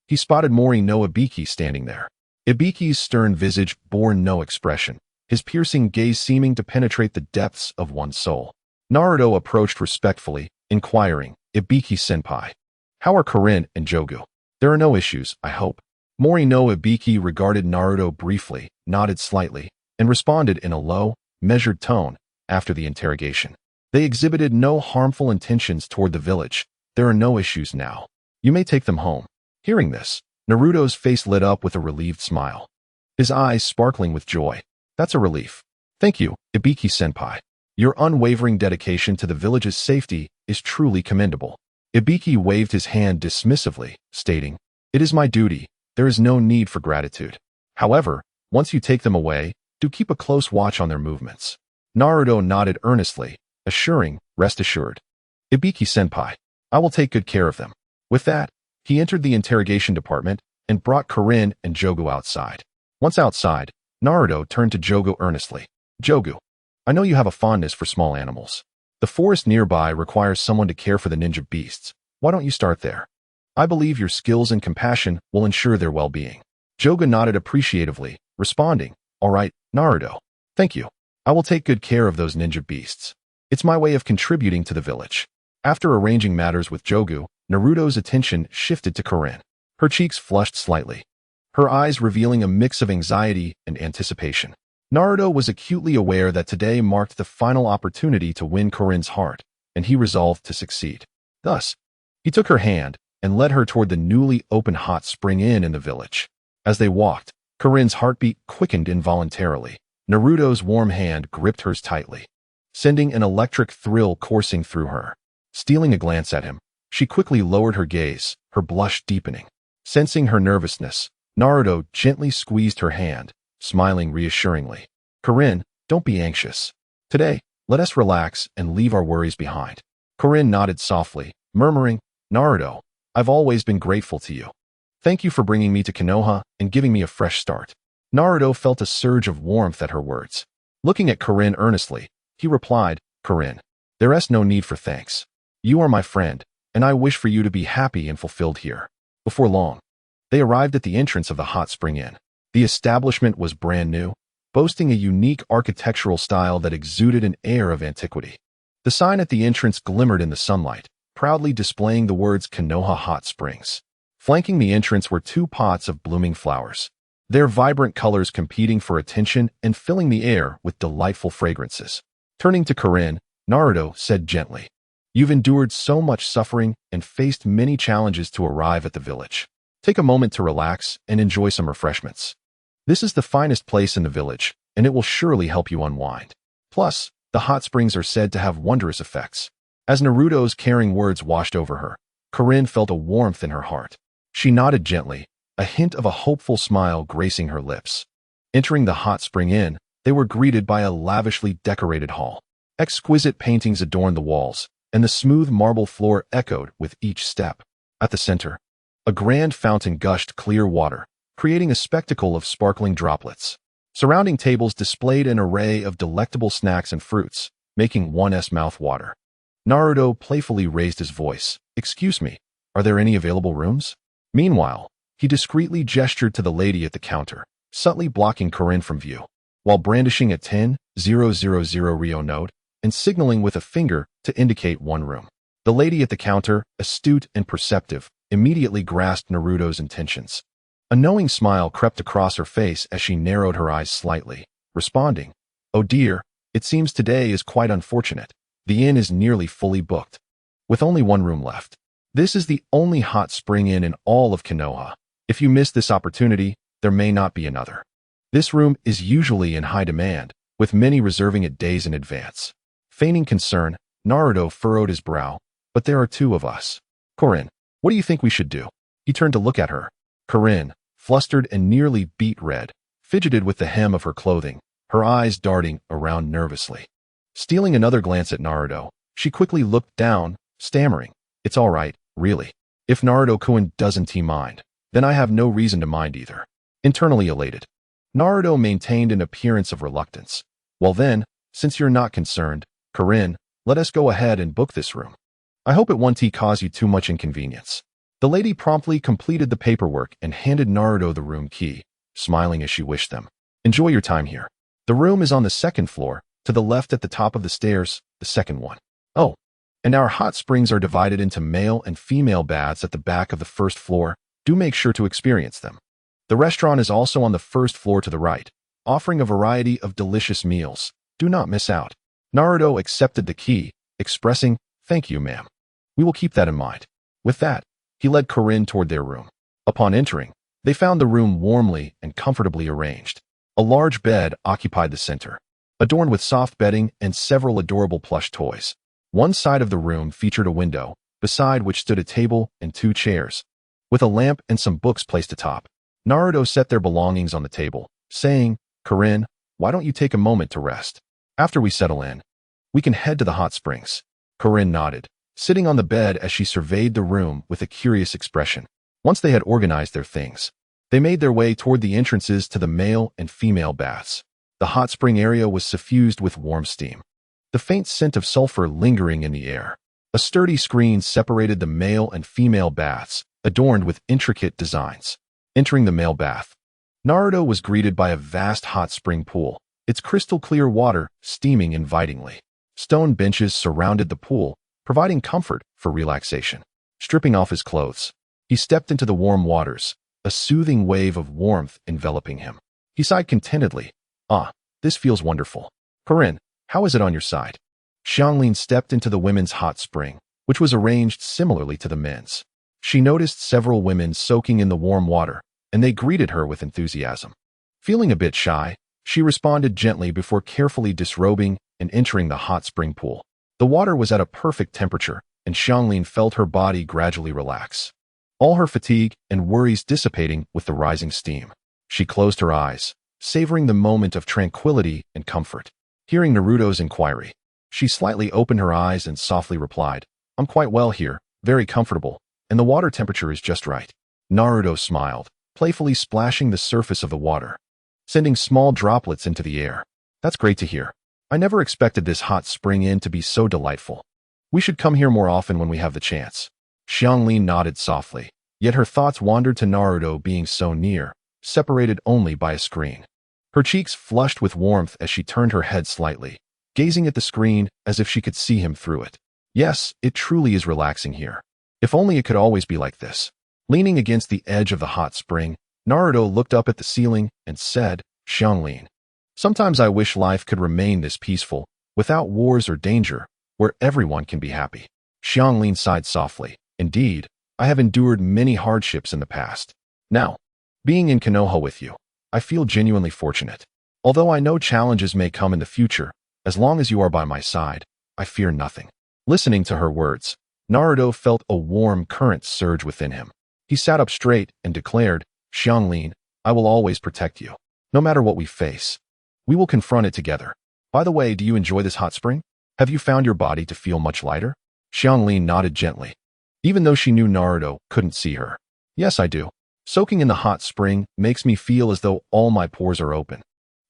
he spotted Mori no Ibiki standing there. Ibiki's stern visage bore no expression, his piercing gaze seeming to penetrate the depths of one's soul. Naruto approached respectfully, inquiring, Ibiki-senpai, how are Karin and Jogu? There are no issues, I hope. Mori no Ibiki regarded Naruto briefly, nodded slightly, and responded in a low, measured tone after the interrogation. They exhibited no harmful intentions toward the village. There are no issues now. You may take them home. Hearing this, Naruto's face lit up with a relieved smile, his eyes sparkling with joy. That's a relief. Thank you, Ibiki-senpai. Your unwavering dedication to the village's safety is truly commendable. Ibiki waved his hand dismissively, stating, It is my duty. There is no need for gratitude. However, once you take them away, do keep a close watch on their movements. Naruto nodded earnestly, assuring, Rest assured. Ibiki-senpai, I will take good care of them. With that, he entered the interrogation department and brought Korin and Jogo outside. Once outside, Naruto turned to Jogo earnestly. Jogo, I know you have a fondness for small animals. The forest nearby requires someone to care for the ninja beasts. Why don't you start there? I believe your skills and compassion will ensure their well-being. Jogo nodded appreciatively, responding, All right, Naruto. Thank you. I will take good care of those ninja beasts. It's my way of contributing to the village. After arranging matters with Jogo, Naruto's attention shifted to Korin. Her cheeks flushed slightly, her eyes revealing a mix of anxiety and anticipation. Naruto was acutely aware that today marked the final opportunity to win Korin's heart, and he resolved to succeed. Thus, he took her hand and led her toward the newly opened hot spring inn in the village. As they walked, Korin's heartbeat quickened involuntarily. Naruto's warm hand gripped hers tightly, sending an electric thrill coursing through her. Stealing a glance at him, she quickly lowered her gaze, her blush deepening. Sensing her nervousness, Naruto gently squeezed her hand, smiling reassuringly. Korin, don't be anxious. Today, let us relax and leave our worries behind. Korin nodded softly, murmuring, Naruto, I've always been grateful to you. Thank you for bringing me to Konoha and giving me a fresh start. Naruto felt a surge of warmth at her words. Looking at Korin earnestly, he replied, Korin, there is no need for thanks. You are my friend, and I wish for you to be happy and fulfilled here. Before long, they arrived at the entrance of the hot spring inn. The establishment was brand new, boasting a unique architectural style that exuded an air of antiquity. The sign at the entrance glimmered in the sunlight, proudly displaying the words Konoha Hot Springs. Flanking the entrance were 2 pots of blooming flowers, their vibrant colors competing for attention and filling the air with delightful fragrances. Turning to Korin, Naruto said gently, You've endured so much suffering and faced many challenges to arrive at the village. Take a moment to relax and enjoy some refreshments. This is the finest place in the village, and it will surely help you unwind. Plus, the hot springs are said to have wondrous effects. As Naruto's caring words washed over her, Korin felt a warmth in her heart. She nodded gently, a hint of a hopeful smile gracing her lips. Entering the hot spring inn, they were greeted by a lavishly decorated hall. Exquisite paintings adorned the walls, and the smooth marble floor echoed with each step. At the center, a grand fountain gushed clear water, creating a spectacle of sparkling droplets. Surrounding tables displayed an array of delectable snacks and fruits, making one's mouth water. Naruto playfully raised his voice. Excuse me, are there any available rooms? Meanwhile, he discreetly gestured to the lady at the counter, subtly blocking Korin from view, while brandishing a 10,000 Ryo note and signaling with a finger to indicate one room. The lady at the counter, astute and perceptive, immediately grasped Naruto's intentions. A knowing smile crept across her face as she narrowed her eyes slightly, responding, Oh dear, it seems today is quite unfortunate. The inn is nearly fully booked, with only one room left. This is the only hot spring inn in all of Konoha. If you miss this opportunity, there may not be another. This room is usually in high demand, with many reserving it days in advance. Feigning concern, Naruto furrowed his brow, but there are 2 of us. Korin, what do you think we should do? He turned to look at her. Korin, flustered and nearly beet red, fidgeted with the hem of her clothing, her eyes darting around nervously. Stealing another glance at Naruto, she quickly looked down, stammering, It's all right, really. If Naruto-kun doesn't mind, then I have no reason to mind either. Internally elated, Naruto maintained an appearance of reluctance. Well then, since you're not concerned, Korin, let us go ahead and book this room. I hope it won't cause you too much inconvenience. The lady promptly completed the paperwork and handed Naruto the room key, smiling as she wished them. Enjoy your time here. The room is on the 2nd floor, to the left at the top of the stairs, the second one. Oh, and our hot springs are divided into male and female baths at the back of the 1st floor. Do make sure to experience them. The restaurant is also on the 1st floor to the right, offering a variety of delicious meals. Do not miss out. Naruto accepted the key, expressing, Thank you, ma'am. We will keep that in mind. With that, he led Korin toward their room. Upon entering, They found the room warmly and comfortably arranged. A large bed occupied the center, adorned with soft bedding and several adorable plush toys. One side of the room featured a window, beside which stood a table and 2 chairs, with a lamp and some books placed atop. Naruto set their belongings on the table, saying, "Corinne, why don't you take a moment to rest? After we settle in, we can head to the hot springs." Corinne nodded, sitting on the bed as she surveyed the room with a curious expression. Once they had organized their things, they made their way toward the entrances to the male and female baths. The hot spring area was suffused with warm steam, the faint scent of sulfur lingering in the air. A sturdy screen separated the male and female baths, adorned with intricate designs. Entering the male bath, Naruto was greeted by a vast hot spring pool, its crystal-clear water steaming invitingly. Stone benches surrounded the pool, providing comfort for relaxation. Stripping off his clothes, he stepped into the warm waters, a soothing wave of warmth enveloping him. He sighed contentedly. "Ah, this feels wonderful. Corinne, how is it on your side?" Xianglin stepped into the women's hot spring, which was arranged similarly to the men's. She noticed several women soaking in the warm water, and they greeted her with enthusiasm. Feeling a bit shy, she responded gently before carefully disrobing and entering the hot spring pool. The water was at a perfect temperature, and Xianglin felt her body gradually relax, all her fatigue and worries dissipating with the rising steam. She closed her eyes, savoring the moment of tranquility and comfort. Hearing Naruto's inquiry, she slightly opened her eyes and softly replied, "I'm quite well here, very comfortable, and the water temperature is just right." Naruto smiled, playfully splashing the surface of the water, sending small droplets into the air. "That's great to hear. I never expected this hot spring inn to be so delightful. We should come here more often when we have the chance." Xianglin nodded softly, yet her thoughts wandered to Naruto being so near, separated only by a screen. Her cheeks flushed with warmth as she turned her head slightly, gazing at the screen as if she could see him through it. Yes, it truly is relaxing here. If only it could always be like this. Leaning against the edge of the hot spring, Naruto looked up at the ceiling and said, "Xianglin, sometimes I wish life could remain this peaceful, without wars or danger, where everyone can be happy." Xianglin sighed softly. "Indeed, I have endured many hardships in the past. Now, being in Konoha with you, I feel genuinely fortunate. Although I know challenges may come in the future, as long as you are by my side, I fear nothing." Listening to her words, Naruto felt a warm current surge within him. He sat up straight and declared, "Xianglin, I will always protect you. No matter what we face, we will confront it together. By the way, do you enjoy this hot spring? Have you found your body to feel much lighter?" Xianglin nodded gently, even though she knew Naruto couldn't see her. "Yes, I do. Soaking in the hot spring makes me feel as though all my pores are open,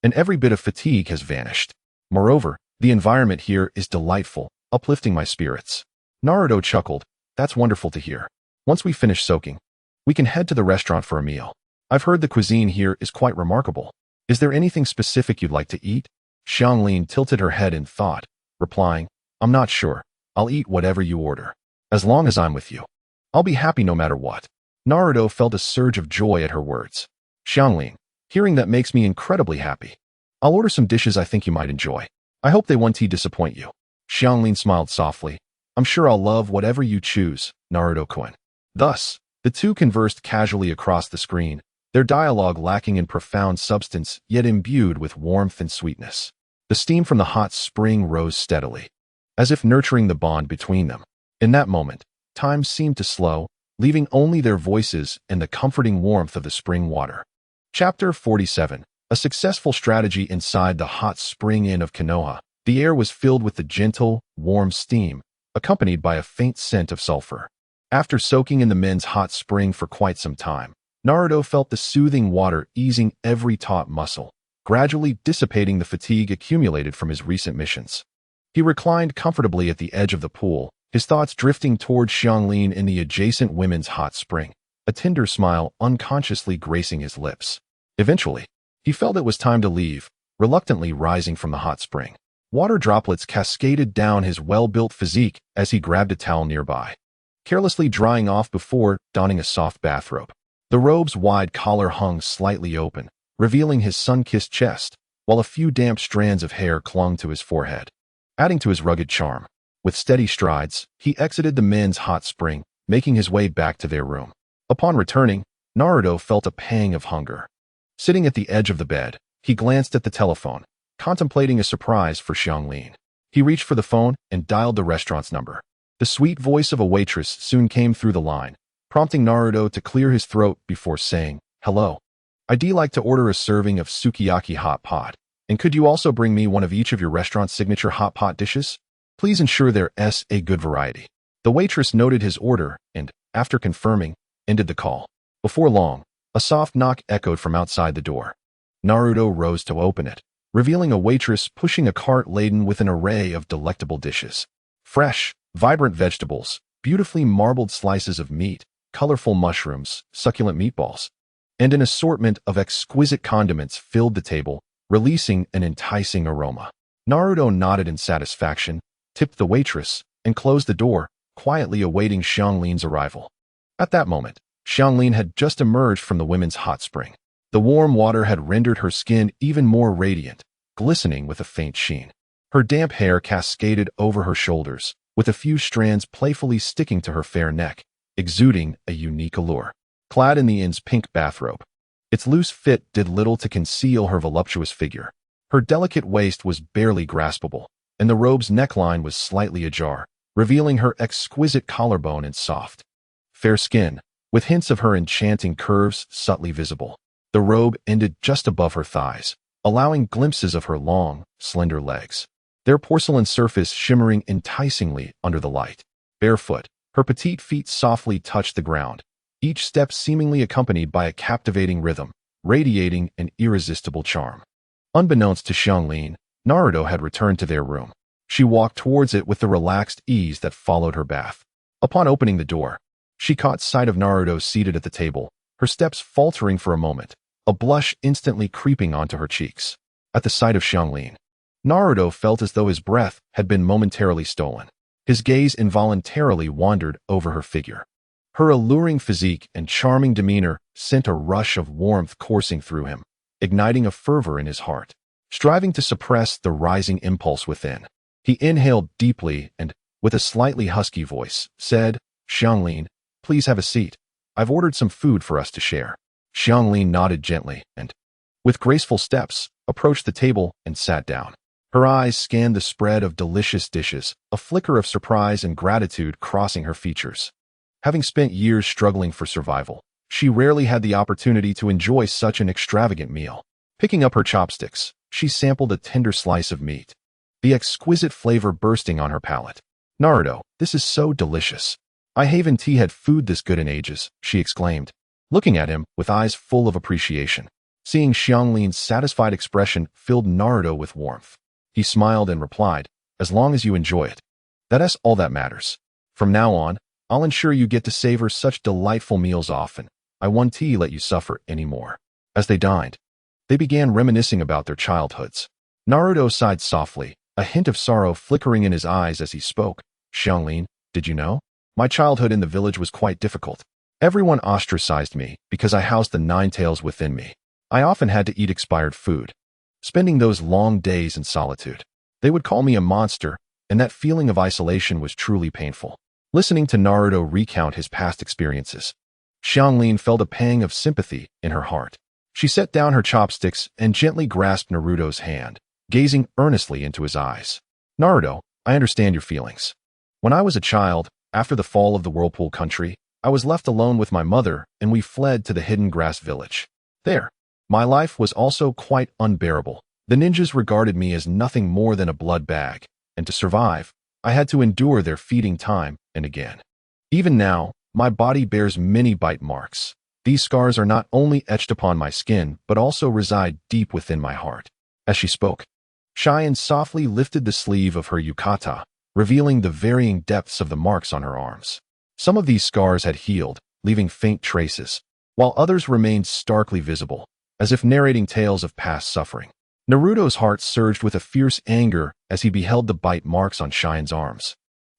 and every bit of fatigue has vanished. Moreover, the environment here is delightful, uplifting my spirits." Naruto chuckled. "That's wonderful to hear. Once we finish soaking, we can head to the restaurant for a meal. I've heard the cuisine here is quite remarkable. Is there anything specific you'd like to eat?" Xianglin tilted her head in thought, replying, "I'm not sure. I'll eat whatever you order. As long as I'm with you, I'll be happy no matter what." Naruto felt a surge of joy at her words. "Xianglin, hearing that makes me incredibly happy. I'll order some dishes I think you might enjoy. I hope they won't disappoint you." Xianglin smiled softly. "I'm sure I'll love whatever you choose, Naruto-kun." Thus, the two conversed casually across the screen, their dialogue lacking in profound substance yet imbued with warmth and sweetness. The steam from the hot spring rose steadily, as if nurturing the bond between them. In that moment, time seemed to slow, leaving only their voices and the comforting warmth of the spring water. Chapter 47. A successful strategy inside the hot spring inn of Konoha. The air was filled with the gentle, warm steam, accompanied by a faint scent of sulfur. After soaking in the men's hot spring for quite some time, Naruto felt the soothing water easing every taut muscle, gradually dissipating the fatigue accumulated from his recent missions. He reclined comfortably at the edge of the pool, his thoughts drifting toward Xianglin in the adjacent women's hot spring, a tender smile unconsciously gracing his lips. Eventually, he felt it was time to leave, reluctantly rising from the hot spring. Water droplets cascaded down his well-built physique as he grabbed a towel nearby, carelessly drying off before donning a soft bathrobe. The robe's wide collar hung slightly open, revealing his sun-kissed chest, while a few damp strands of hair clung to his forehead, adding to his rugged charm. With steady strides, he exited the men's hot spring, making his way back to their room. Upon returning, Naruto felt a pang of hunger. Sitting at the edge of the bed, he glanced at the telephone, contemplating a surprise for Xianglin. He reached for the phone and dialed the restaurant's number. The sweet voice of a waitress soon came through the line, prompting Naruto to clear his throat before saying, "Hello. I'd like to order a serving of sukiyaki hot pot. And could you also bring me one of each of your restaurant's signature hot pot dishes? Please ensure there's a good variety." The waitress noted his order and, after confirming, ended the call. Before long, a soft knock echoed from outside the door. Naruto rose to open it, revealing a waitress pushing a cart laden with an array of delectable dishes. Fresh, vibrant vegetables, beautifully marbled slices of meat, colorful mushrooms, succulent meatballs, and an assortment of exquisite condiments filled the table, releasing an enticing aroma. Naruto nodded in satisfaction, tipped the waitress, and closed the door, quietly awaiting Xianglin's arrival. At that moment, Xianglin had just emerged from the women's hot spring. The warm water had rendered her skin even more radiant, glistening with a faint sheen. Her damp hair cascaded over her shoulders, with a few strands playfully sticking to her fair neck, exuding a unique allure. Clad in the inn's pink bathrobe, its loose fit did little to conceal her voluptuous figure. Her delicate waist was barely graspable, and the robe's neckline was slightly ajar, revealing her exquisite collarbone and soft, fair skin, with hints of her enchanting curves subtly visible. The robe ended just above her thighs, allowing glimpses of her long, slender legs, their porcelain surface shimmering enticingly under the light. Barefoot, her petite feet softly touched the ground, each step seemingly accompanied by a captivating rhythm, radiating an irresistible charm. Unbeknownst to Xianglin, Naruto had returned to their room. She walked towards it with the relaxed ease that followed her bath. Upon opening the door, she caught sight of Naruto seated at the table, her steps faltering for a moment, a blush instantly creeping onto her cheeks. At the sight of Xianglin, Naruto felt as though his breath had been momentarily stolen. His gaze involuntarily wandered over her figure. Her alluring physique and charming demeanor sent a rush of warmth coursing through him, igniting a fervor in his heart. Striving to suppress the rising impulse within, he inhaled deeply and, with a slightly husky voice, said, "Xianglin, please have a seat. I've ordered some food for us to share." Xianglin nodded gently and, with graceful steps, approached the table and sat down. Her eyes scanned the spread of delicious dishes, a flicker of surprise and gratitude crossing her features. Having spent years struggling for survival, she rarely had the opportunity to enjoy such an extravagant meal. Picking up her chopsticks, she sampled a tender slice of meat, the exquisite flavor bursting on her palate. "Naruto, this is so delicious. I haven't had food this good in ages," she exclaimed, looking at him with eyes full of appreciation. Seeing Xianglin's satisfied expression filled Naruto with warmth. He smiled and replied, "As long as you enjoy it, that's all that matters. From now on, I'll ensure you get to savor such delightful meals often. I won't let you suffer anymore." As they dined, they began reminiscing about their childhoods. Naruto sighed softly, a hint of sorrow flickering in his eyes as he spoke. "Xianglin, did you know? My childhood in the village was quite difficult. Everyone ostracized me because I housed the Nine-Tails within me. I often had to eat expired food, spending those long days in solitude. They would call me a monster, and that feeling of isolation was truly painful." Listening to Naruto recount his past experiences, Xianglin felt a pang of sympathy in her heart. She set down her chopsticks and gently grasped Naruto's hand, gazing earnestly into his eyes. "Naruto, I understand your feelings. When I was a child, after the fall of the Whirlpool Country, I was left alone with my mother and we fled to the Hidden Grass Village. There, my life was also quite unbearable. The ninjas regarded me as nothing more than a blood bag, and to survive, I had to endure their feeding time and again. Even now, my body bears many bite marks. These scars are not only etched upon my skin, but also reside deep within my heart." As she spoke, Cheyenne softly lifted the sleeve of her yukata, revealing the varying depths of the marks on her arms. Some of these scars had healed, leaving faint traces, while others remained starkly visible, as if narrating tales of past suffering. Naruto's heart surged with a fierce anger as he beheld the bite marks on Cheyenne's arms,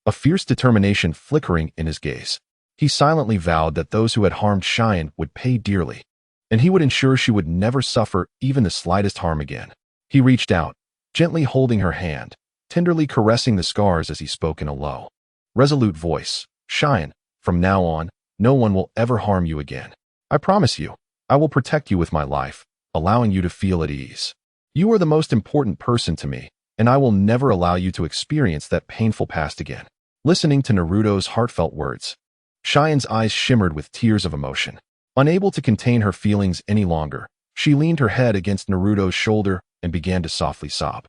a fierce determination flickering in his gaze. He silently vowed that those who had harmed Cheyenne would pay dearly, and he would ensure she would never suffer even the slightest harm again. He reached out, gently holding her hand, tenderly caressing the scars as he spoke in a low, resolute voice. "Cheyenne, from now on, no one will ever harm you again. I promise you, I will protect you with my life, allowing you to feel at ease. You are the most important person to me, and I will never allow you to experience that painful past again." Listening to Naruto's heartfelt words, Cheyenne's eyes shimmered with tears of emotion. Unable to contain her feelings any longer, she leaned her head against Naruto's shoulder and began to softly sob.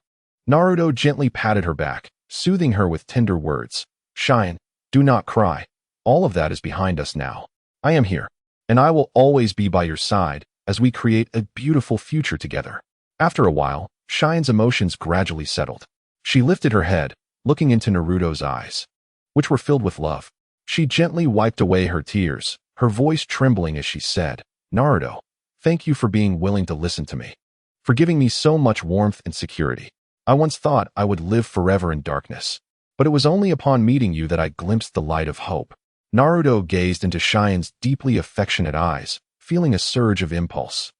Naruto gently patted her back, soothing her with tender words. "Cheyenne, do not cry. All of that is behind us now. I am here, and I will always be by your side as we create a beautiful future together." After a while, Cheyenne's emotions gradually settled. She lifted her head, looking into Naruto's eyes, which were filled with love. She gently wiped away her tears, her voice trembling as she said, "Naruto, thank you for being willing to listen to me, for giving me so much warmth and security. I once thought I would live forever in darkness, but it was only upon meeting you that I glimpsed the light of hope." Naruto gazed into Cheyenne's deeply affectionate eyes, feeling a surge of impulse.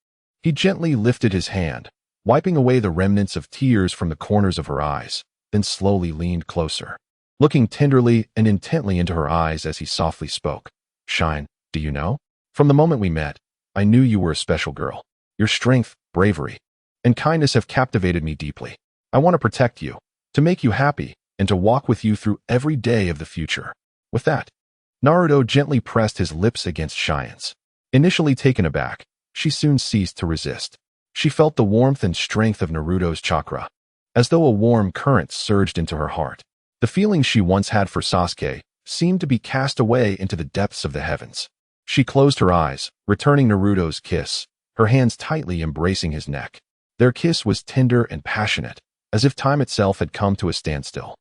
He gently lifted his hand, wiping away the remnants of tears from the corners of her eyes, then slowly leaned closer, looking tenderly and intently into her eyes as he softly spoke. "Cheyenne, do you know? From the moment we met, I knew you were a special girl. Your strength, bravery, and kindness have captivated me deeply. I want to protect you, to make you happy, and to walk with you through every day of the future." With that, Naruto gently pressed his lips against Cheyenne's. Initially taken aback, she soon ceased to resist. She felt the warmth and strength of Naruto's chakra, as though a warm current surged into her heart. The feelings she once had for Sasuke seemed to be cast away into the depths of the heavens. She closed her eyes, returning Naruto's kiss, her hands tightly embracing his neck. Their kiss was tender and passionate, as if time itself had come to a standstill.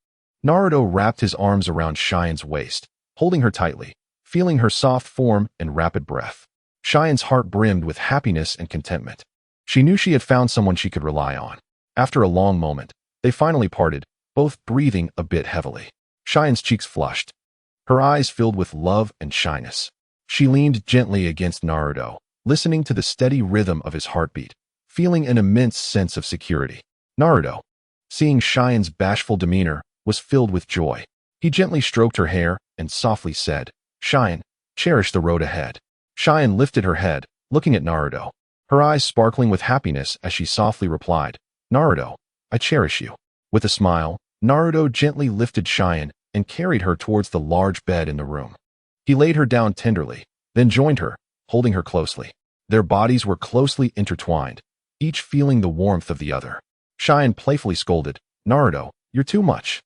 Naruto wrapped his arms around Cheyenne's waist, holding her tightly, feeling her soft form and rapid breath. Cheyenne's heart brimmed with happiness and contentment. She knew she had found someone she could rely on. After a long moment, they finally parted, both breathing a bit heavily. Cheyenne's cheeks flushed, her eyes filled with love and shyness. She leaned gently against Naruto, listening to the steady rhythm of his heartbeat, feeling an immense sense of security. Naruto, seeing Cheyenne's bashful demeanor, was filled with joy. He gently stroked her hair and softly said, "Cheyenne, cherish the road ahead." Cheyenne lifted her head, looking at Naruto, her eyes sparkling with happiness as she softly replied, "Naruto, I cherish you." With a smile, Naruto gently lifted Cheyenne and carried her towards the large bed in the room. He laid her down tenderly, then joined her, holding her closely. Their bodies were closely intertwined, each feeling the warmth of the other. Cheyenne playfully scolded, "Naruto, you're too much."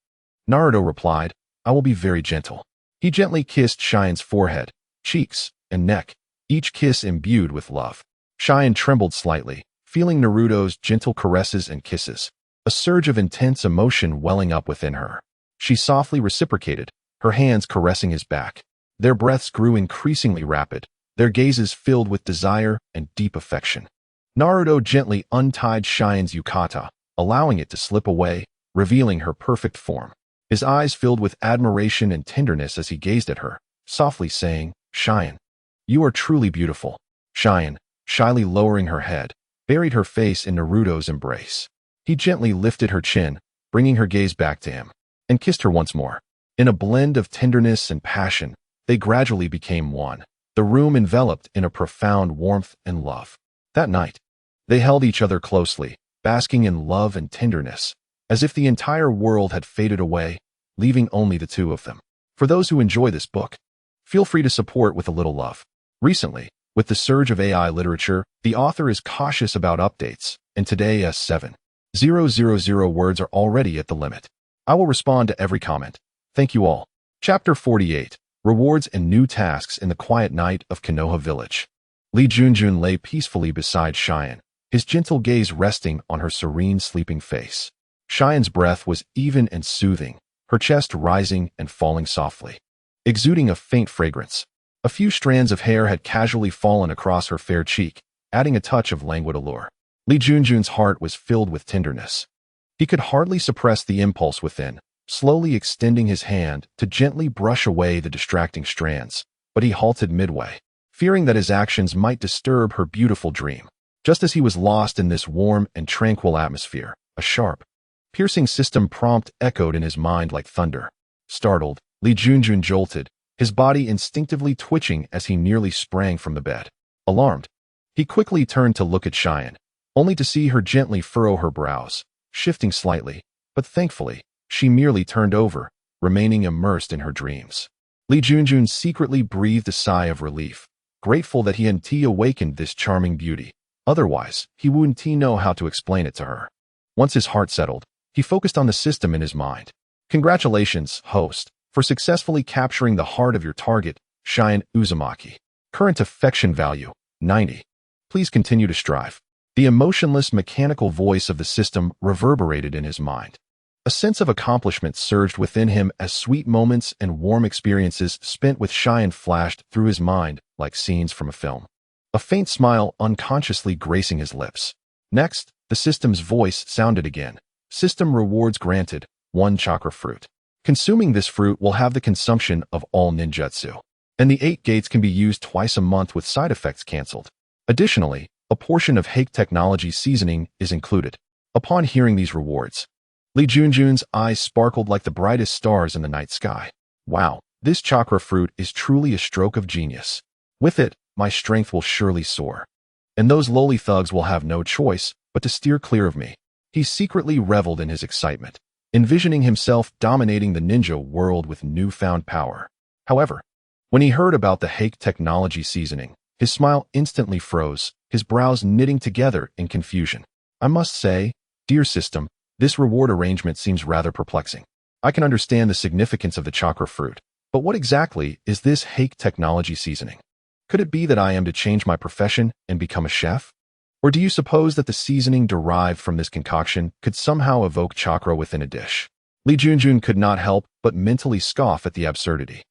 Naruto replied, "I will be very gentle." He gently kissed Cheyenne's forehead, cheeks, and neck, each kiss imbued with love. Cheyenne trembled slightly, feeling Naruto's gentle caresses and kisses, a surge of intense emotion welling up within her. She softly reciprocated, her hands caressing his back. Their breaths grew increasingly rapid, their gazes filled with desire and deep affection. Naruto gently untied Cheyenne's yukata, allowing it to slip away, revealing her perfect form. His eyes filled with admiration and tenderness as he gazed at her, softly saying, "Cheyenne, you are truly beautiful." Cheyenne, shyly lowering her head, buried her face in Naruto's embrace. He gently lifted her chin, bringing her gaze back to him, and kissed her once more. In a blend of tenderness and passion, they gradually became one, the room enveloped in a profound warmth and love. That night, they held each other closely, basking in love and tenderness, as if the entire world had faded away, leaving only the two of them. For those who enjoy this book, feel free to support with a little love. Recently, with the surge of AI literature, the author is cautious about updates, and today 7,000 words are already at the limit. I will respond to every comment. Thank you all. Chapter 48, Rewards and New Tasks in the Quiet Night of Konoha Village. Lee Junjun lay peacefully beside Cheyenne, his gentle gaze resting on her serene sleeping face. Cheyenne's breath was even and soothing, her chest rising and falling softly, exuding a faint fragrance. A few strands of hair had casually fallen across her fair cheek, adding a touch of languid allure. Lee Junjun's heart was filled with tenderness. He could hardly suppress the impulse within, slowly extending his hand to gently brush away the distracting strands, but he halted midway, fearing that his actions might disturb her beautiful dream. Just as he was lost in this warm and tranquil atmosphere, a sharp, piercing system prompt echoed in his mind like thunder. Startled, Lee Junjun jolted, his body instinctively twitching as he nearly sprang from the bed. Alarmed, he quickly turned to look at Cheyenne, only to see her gently furrow her brows, shifting slightly, but thankfully, she merely turned over, remaining immersed in her dreams. Li Junjun secretly breathed a sigh of relief, grateful that he hadn't awakened this charming beauty. Otherwise, he wouldn't know how to explain it to her. Once his heart settled, he focused on the system in his mind. Congratulations, host, for successfully capturing the heart of your target, Cheyenne Uzumaki. Current affection value, 90. Please continue to strive. The emotionless mechanical voice of the system reverberated in his mind. A sense of accomplishment surged within him as sweet moments and warm experiences spent with Cheyenne flashed through his mind like scenes from a film. A faint smile unconsciously gracing his lips. Next, the system's voice sounded again. System rewards granted, 1 chakra fruit. Consuming this fruit will have the consumption of all ninjutsu. And the 8 gates can be used twice a month with side effects cancelled. Additionally, a portion of Hake technology seasoning is included. Upon hearing these rewards, Li Junjun's eyes sparkled like the brightest stars in the night sky. Wow, this chakra fruit is truly a stroke of genius. With it, my strength will surely soar. And those lowly thugs will have no choice but to steer clear of me. He secretly reveled in his excitement, envisioning himself dominating the ninja world with newfound power. However, when he heard about the Hake technology seasoning, his smile instantly froze, his brows knitting together in confusion. I must say, dear system, this reward arrangement seems rather perplexing. I can understand the significance of the chakra fruit, but what exactly is this Hake technology seasoning? Could it be that I am to change my profession and become a chef? Or do you suppose that the seasoning derived from this concoction could somehow evoke chakra within a dish? Li Junjun could not help but mentally scoff at the absurdity.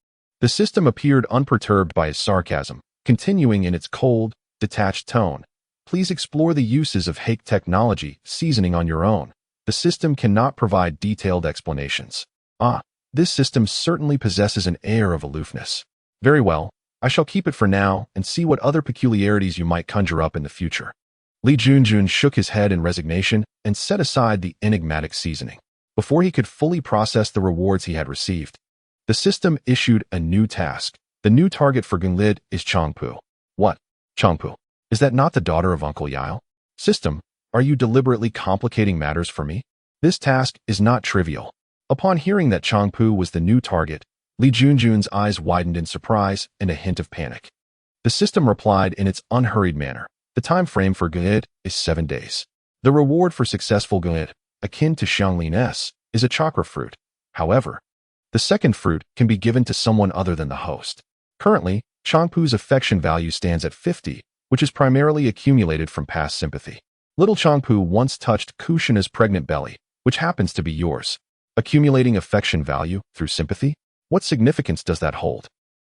The system appeared unperturbed by his sarcasm, continuing in its cold, detached tone. Please explore the uses of Hake technology seasoning on your own. The system cannot provide detailed explanations. This system certainly possesses an air of aloofness. Very well, I shall keep it for now and see what other peculiarities you might conjure up in the future. Li Junjun shook his head in resignation and set aside the enigmatic seasoning. Before he could fully process the rewards he had received, the system issued a new task. The new target for Gunlid is Changpu. What? Changpu? Is that not the daughter of Uncle Yao? System, are you deliberately complicating matters for me? This task is not trivial. Upon hearing that Changpu was the new target, Li Junjun's eyes widened in surprise and a hint of panic. The system replied in its unhurried manner. The time frame for Gunlid is 7 days. The reward for successful Gunlid, akin to Xianglin S, is a chakra fruit. However, the second fruit can be given to someone other than the host. Currently, Changpu's affection value stands at 50, which is primarily accumulated from past sympathy. Little Changpu once touched Kushina's pregnant belly, which happens to be yours. Accumulating affection value through sympathy? What significance does that hold?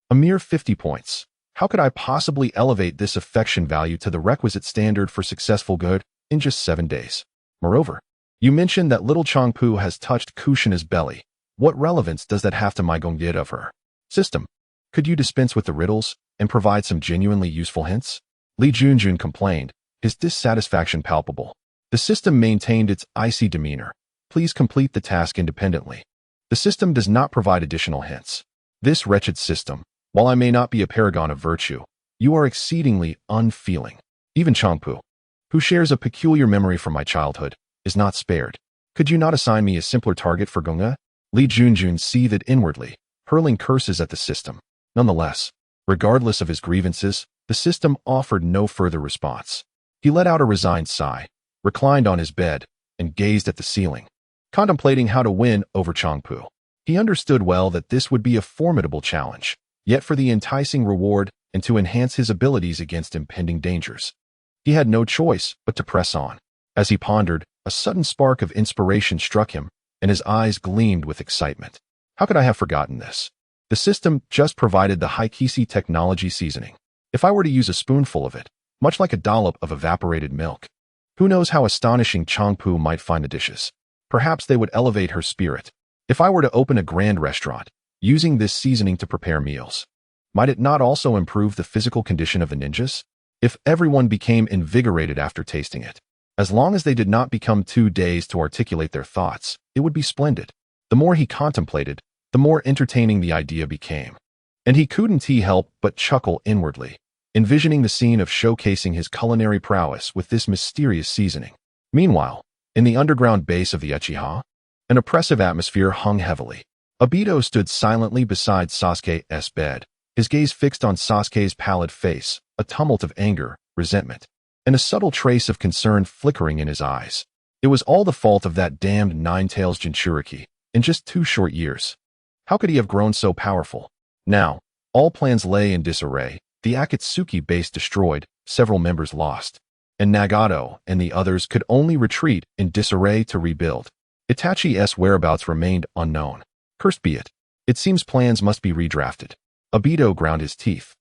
A mere 50 points. How could I possibly elevate this affection value to the requisite standard for successful good in just 7 days? Moreover, you mentioned that little Changpu has touched Kushina's belly. What relevance does that have to my Gonggid of her? System, could you dispense with the riddles and provide some genuinely useful hints? Li Junjun complained, his dissatisfaction palpable. The system maintained its icy demeanor. Please complete the task independently. The system does not provide additional hints. This wretched system, while I may not be a paragon of virtue, you are exceedingly unfeeling. Even Changpu, who shares a peculiar memory from my childhood, is not spared. Could you not assign me a simpler target for Gonga? Li Junjun seethed inwardly, hurling curses at the system. Nonetheless, regardless of his grievances, the system offered no further response. He let out a resigned sigh, reclined on his bed, and gazed at the ceiling, contemplating how to win over Changpu. He understood well that this would be a formidable challenge, yet for the enticing reward and to enhance his abilities against impending dangers, he had no choice but to press on. As he pondered, a sudden spark of inspiration struck him, and his eyes gleamed with excitement. How could I have forgotten this? The system just provided the Haikisi technology seasoning. If I were to use a spoonful of it, much like a dollop of evaporated milk, who knows how astonishing Changpu might find the dishes? Perhaps they would elevate her spirit. If I were to open a grand restaurant, using this seasoning to prepare meals, might it not also improve the physical condition of the ninjas? If everyone became invigorated after tasting it, as long as they did not become too dazed to articulate their thoughts, it would be splendid. The more he contemplated, the more entertaining the idea became. And he couldn't help but chuckle inwardly. envisioning the scene of showcasing his culinary prowess with this mysterious seasoning. Meanwhile, in the underground base of the Uchiha, an oppressive atmosphere hung heavily. Obito stood silently beside Sasuke's bed, his gaze fixed on Sasuke's pallid face, a tumult of anger, resentment, and a subtle trace of concern flickering in his eyes. It was all the fault of that damned Nine-Tails Jinchuriki. In just 2 short years, how could he have grown so powerful? Now, all plans lay in disarray, the Akatsuki base destroyed, several members lost, and Nagato and the others could only retreat in disarray to rebuild. Itachi's whereabouts remained unknown. Cursed be it. It seems plans must be redrafted. Obito ground his teeth,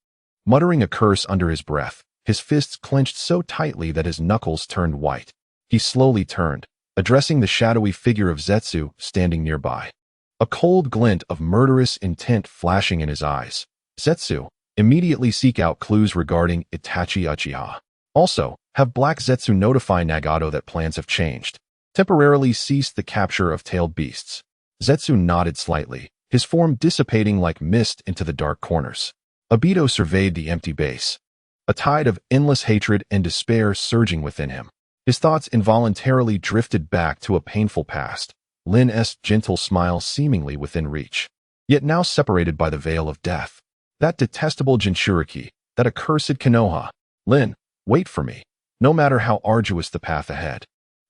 muttering a curse under his breath, his fists clenched so tightly that his knuckles turned white. He slowly turned, addressing the shadowy figure of Zetsu standing nearby. A cold glint of murderous intent flashing in his eyes. Zetsu, immediately seek out clues regarding Itachi Uchiha. Also, have Black Zetsu notify Nagato that plans have changed. Temporarily cease the capture of tailed beasts. Zetsu nodded slightly, his form dissipating like mist into the dark corners. Obito surveyed the empty base, a tide of endless hatred and despair surging within him. His thoughts involuntarily drifted back to a painful past, Lin's gentle smile seemingly within reach, yet now separated by the veil of death. That detestable Jinchuriki, that accursed Konoha. Lin, wait for me, no matter how arduous the path ahead.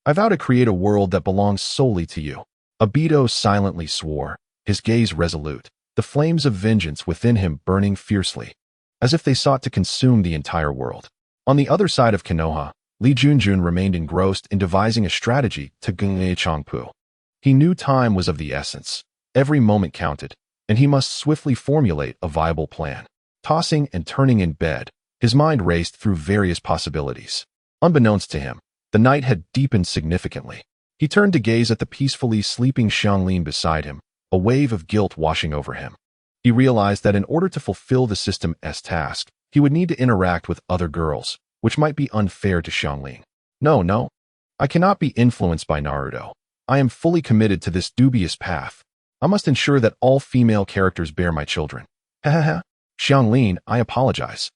I vow to create a world that belongs solely to you. Obito silently swore, his gaze resolute, the flames of vengeance within him burning fiercely, as if they sought to consume the entire world. On the other side of Konoha, Li Junjun remained engrossed in devising a strategy to Gungne Changpu. He knew time was of the essence, every moment counted, and he must swiftly formulate a viable plan. Tossing and turning in bed, his mind raced through various possibilities. Unbeknownst to him, the night had deepened significantly. He turned to gaze at the peacefully sleeping Xianglin beside him, a wave of guilt washing over him. He realized that in order to fulfill the system's task, he would need to interact with other girls, which might be unfair to Xianglin. No, I cannot be influenced by Naruto. I am fully committed to this dubious path. I must ensure that all female characters bear my children. Xianglin, I apologize.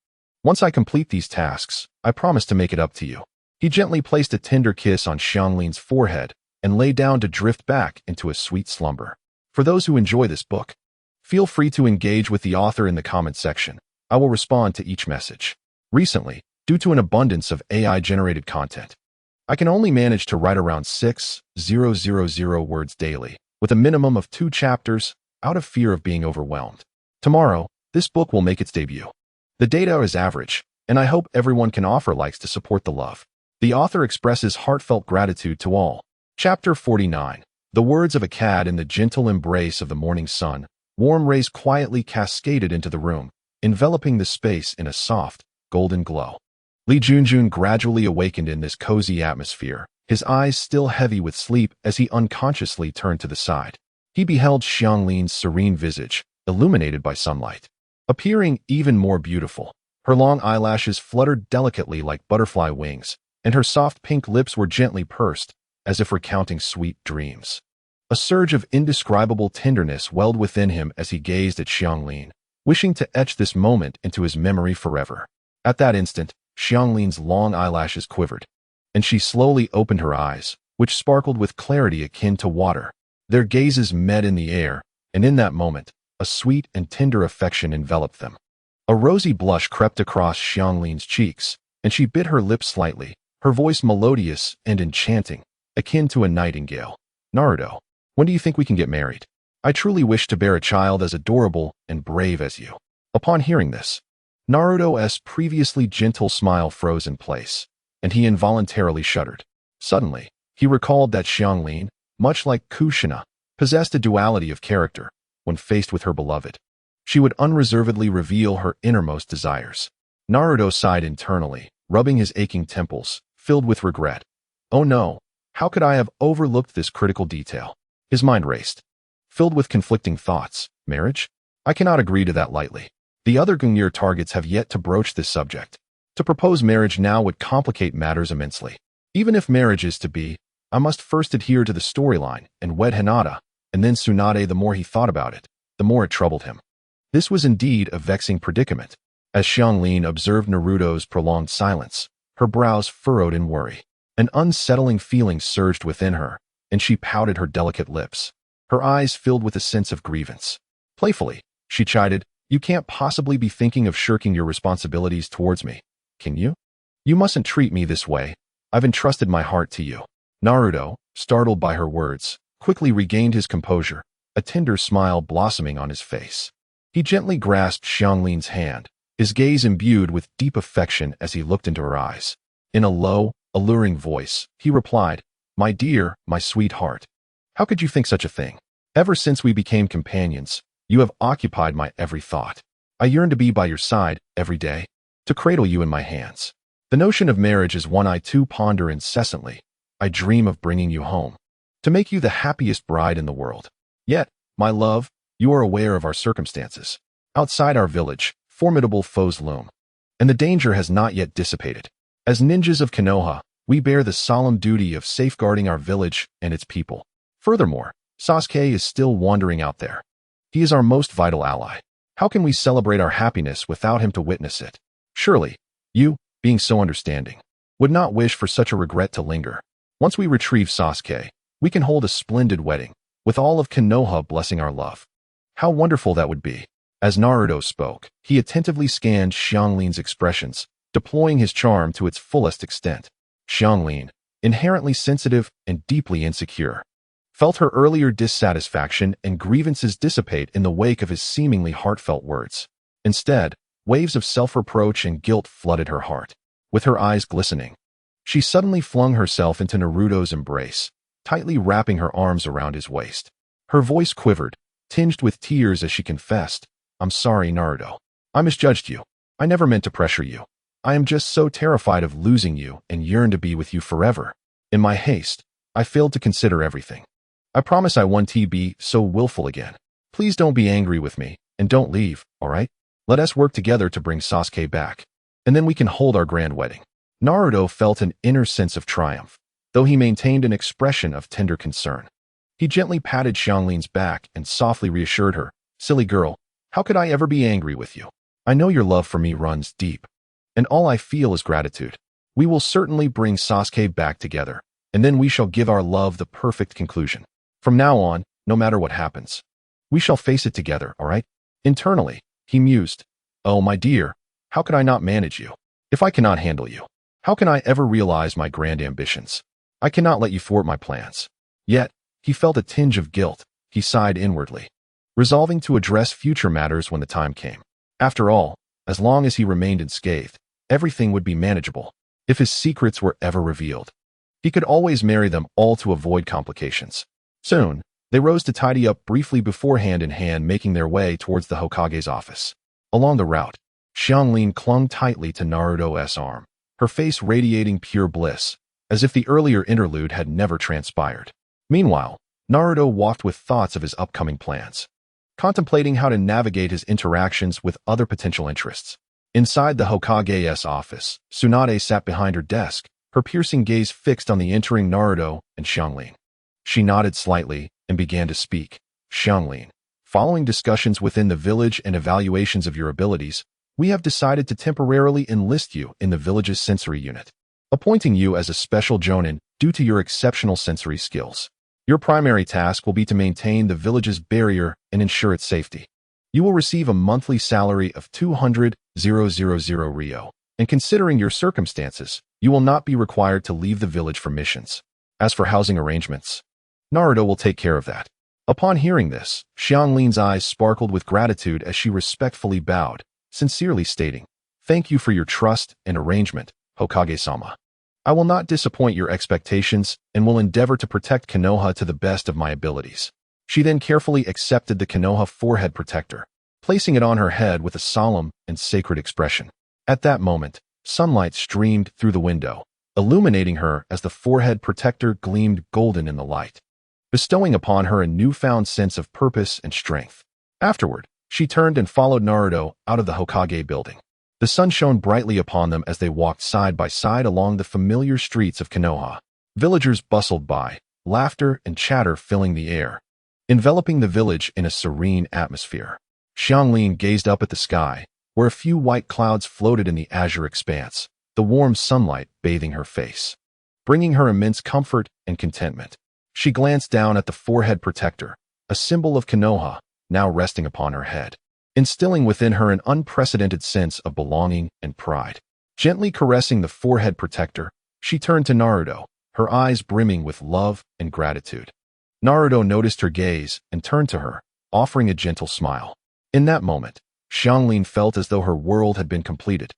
Once I complete these tasks, I promise to make it up to you. He gently placed a tender kiss on Xianglin's forehead and lay down to drift back into a sweet slumber. For those who enjoy this book, feel free to engage with the author in the comment section. I will respond to each message. Recently, due to an abundance of AI-generated content, I can only manage to write around 6,000 words daily, with a minimum of 2 chapters, out of fear of being overwhelmed. Tomorrow, this book will make its debut. The data is average, and I hope everyone can offer likes to support the love. The author expresses heartfelt gratitude to all. Chapter 49. The words of a cat in the gentle embrace of the morning sun. Warm rays quietly cascaded into the room, enveloping the space in a soft, golden glow. Li Junjun gradually awakened in this cozy atmosphere, his eyes still heavy with sleep as he unconsciously turned to the side. He beheld Xianglin's serene visage, illuminated by sunlight, appearing even more beautiful. Her long eyelashes fluttered delicately like butterfly wings, and her soft pink lips were gently pursed, as if recounting sweet dreams. A surge of indescribable tenderness welled within him as he gazed at Xianglin, wishing to etch this moment into his memory forever. At that instant, Xianglin's long eyelashes quivered, and she slowly opened her eyes, which sparkled with clarity akin to water. Their gazes met in the air, and in that moment, a sweet and tender affection enveloped them. A rosy blush crept across Xianglin's cheeks, and she bit her lips slightly, her voice melodious and enchanting, akin to a nightingale. Naruto, when do you think we can get married? I truly wish to bear a child as adorable and brave as you. Upon hearing this, Naruto's previously gentle smile froze in place, and he involuntarily shuddered. Suddenly, he recalled that Xianglin, much like Kushina, possessed a duality of character. When faced with her beloved, she would unreservedly reveal her innermost desires. Naruto sighed internally, rubbing his aching temples, filled with regret. Oh no, how could I have overlooked this critical detail? His mind raced, filled with conflicting thoughts. Marriage? I cannot agree to that lightly. The other Gungnir targets have yet to broach this subject. To propose marriage now would complicate matters immensely. Even if marriage is to be, I must first adhere to the storyline and wed Hinata, and then Tsunade. The more he thought about it, the more it troubled him. This was indeed a vexing predicament. As Xianglin observed Naruto's prolonged silence, her brows furrowed in worry. An unsettling feeling surged within her, and she pouted her delicate lips. Her eyes filled with a sense of grievance. Playfully, she chided, "You can't possibly be thinking of shirking your responsibilities towards me, can you? You mustn't treat me this way. I've entrusted my heart to you." Naruto, startled by her words, quickly regained his composure, a tender smile blossoming on his face. He gently grasped Xianglin's hand, his gaze imbued with deep affection as he looked into her eyes. In a low, alluring voice, he replied, "My dear, my sweetheart, how could you think such a thing? Ever since we became companions, you have occupied my every thought. I yearn to be by your side every day, to cradle you in my hands. The notion of marriage is one I too ponder incessantly. I dream of bringing you home, to make you the happiest bride in the world. Yet, my love, you are aware of our circumstances. Outside our village, formidable foes loom, and the danger has not yet dissipated. As ninjas of Konoha, we bear the solemn duty of safeguarding our village and its people. Furthermore, Sasuke is still wandering out there. He is our most vital ally. How can we celebrate our happiness without him to witness it? Surely, you, being so understanding, would not wish for such a regret to linger. Once we retrieve Sasuke, we can hold a splendid wedding, with all of Konoha blessing our love. How wonderful that would be." As Naruto spoke, he attentively scanned Xianglin's expressions, deploying his charm to its fullest extent. Xianglin, inherently sensitive and deeply insecure, felt her earlier dissatisfaction and grievances dissipate in the wake of his seemingly heartfelt words. Instead, waves of self-reproach and guilt flooded her heart. With her eyes glistening, she suddenly flung herself into Naruto's embrace, tightly wrapping her arms around his waist. Her voice quivered, tinged with tears as she confessed, "I'm sorry, Naruto. I misjudged you. I never meant to pressure you. I am just so terrified of losing you and yearn to be with you forever. In my haste, I failed to consider everything. I promise I won't be so willful again. Please don't be angry with me, and don't leave, all right? Let us work together to bring Sasuke back, and then we can hold our grand wedding." Naruto felt an inner sense of triumph, though he maintained an expression of tender concern. He gently patted Xianglin's back and softly reassured her, "Silly girl, how could I ever be angry with you? I know your love for me runs deep, and all I feel is gratitude. We will certainly bring Sasuke back together, and then we shall give our love the perfect conclusion. From now on, no matter what happens, we shall face it together, all right?" Internally, he mused, "Oh, my dear, how could I not manage you? If I cannot handle you, how can I ever realize my grand ambitions? I cannot let you thwart my plans." Yet, he felt a tinge of guilt. He sighed inwardly, resolving to address future matters when the time came. After all, as long as he remained unscathed, everything would be manageable. If his secrets were ever revealed, he could always marry them all to avoid complications. Soon, they rose to tidy up briefly before hand in hand making their way towards the Hokage's office. Along the route, Xianglin clung tightly to Naruto's arm, her face radiating pure bliss, as if the earlier interlude had never transpired. Meanwhile, Naruto walked with thoughts of his upcoming plans, contemplating how to navigate his interactions with other potential interests. Inside the Hokage's office, Tsunade sat behind her desk, her piercing gaze fixed on the entering Naruto and Xianglin. She nodded slightly and began to speak. "Xianglin, following discussions within the village and evaluations of your abilities, we have decided to temporarily enlist you in the village's sensory unit, appointing you as a special jonin due to your exceptional sensory skills. Your primary task will be to maintain the village's barrier and ensure its safety. You will receive a monthly salary of 200,000 Ryo, and considering your circumstances, you will not be required to leave the village for missions. As for housing arrangements, Naruto will take care of that." Upon hearing this, Xianglin's eyes sparkled with gratitude as she respectfully bowed, sincerely stating, "Thank you for your trust and arrangement, Hokage-sama. I will not disappoint your expectations and will endeavor to protect Konoha to the best of my abilities." She then carefully accepted the Konoha forehead protector, placing it on her head with a solemn and sacred expression. At that moment, sunlight streamed through the window, illuminating her as the forehead protector gleamed golden in the light, bestowing upon her a newfound sense of purpose and strength. Afterward, she turned and followed Naruto out of the Hokage building. The sun shone brightly upon them as they walked side by side along the familiar streets of Konoha. Villagers bustled by, laughter and chatter filling the air, enveloping the village in a serene atmosphere. Xianglin gazed up at the sky, where a few white clouds floated in the azure expanse, the warm sunlight bathing her face, bringing her immense comfort and contentment. She glanced down at the forehead protector, a symbol of Konoha, now resting upon her head, instilling within her an unprecedented sense of belonging and pride. Gently caressing the forehead protector, she turned to Naruto, her eyes brimming with love and gratitude. Naruto noticed her gaze and turned to her, offering a gentle smile. In that moment, Xianglin felt as though her world had been completed.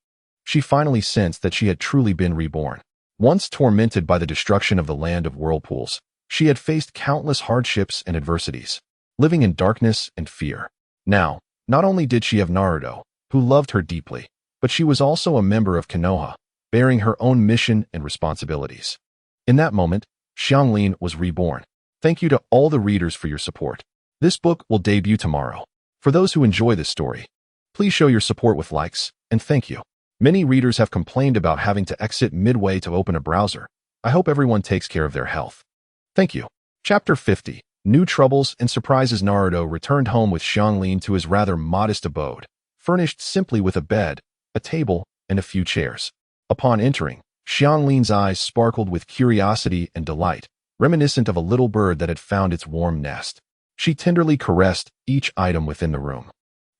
She finally sensed that she had truly been reborn. Once tormented by the destruction of the land of whirlpools, she had faced countless hardships and adversities, living in darkness and fear. Now, not only did she have Naruto, who loved her deeply, but she was also a member of Konoha, bearing her own mission and responsibilities. In that moment, Xianglin was reborn. Thank you to all the readers for your support. This book will debut tomorrow. For those who enjoy this story, please show your support with likes, and thank you. Many readers have complained about having to exit midway to open a browser. I hope everyone takes care of their health. Thank you. Chapter 50. New troubles and surprises. Naruto returned home with Xianglin to his rather modest abode, furnished simply with a bed, a table, and a few chairs. Upon entering, Xianglin's eyes sparkled with curiosity and delight, reminiscent of a little bird that had found its warm nest. She tenderly caressed each item within the room,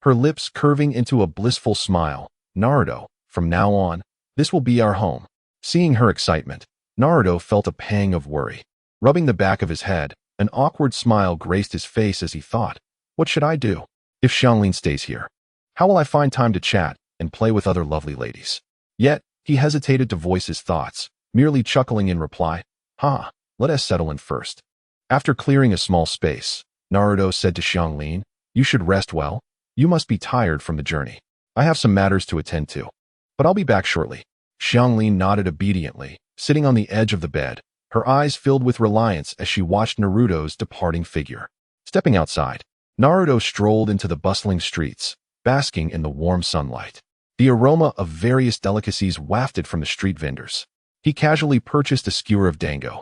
her lips curving into a blissful smile. Naruto, from now on, this will be our home. Seeing her excitement, Naruto felt a pang of worry. Rubbing the back of his head, an awkward smile graced his face as he thought, what should I do if Xianglin stays here? How will I find time to chat and play with other lovely ladies? Yet, he hesitated to voice his thoughts, merely chuckling in reply, let us settle in first. After clearing a small space, Naruto said to Xianglin, you should rest well. You must be tired from the journey. I have some matters to attend to, but I'll be back shortly. Xianglin nodded obediently, sitting on the edge of the bed, her eyes filled with reliance as she watched Naruto's departing figure. Stepping outside, Naruto strolled into the bustling streets, basking in the warm sunlight. The aroma of various delicacies wafted from the street vendors. He casually purchased a skewer of dango,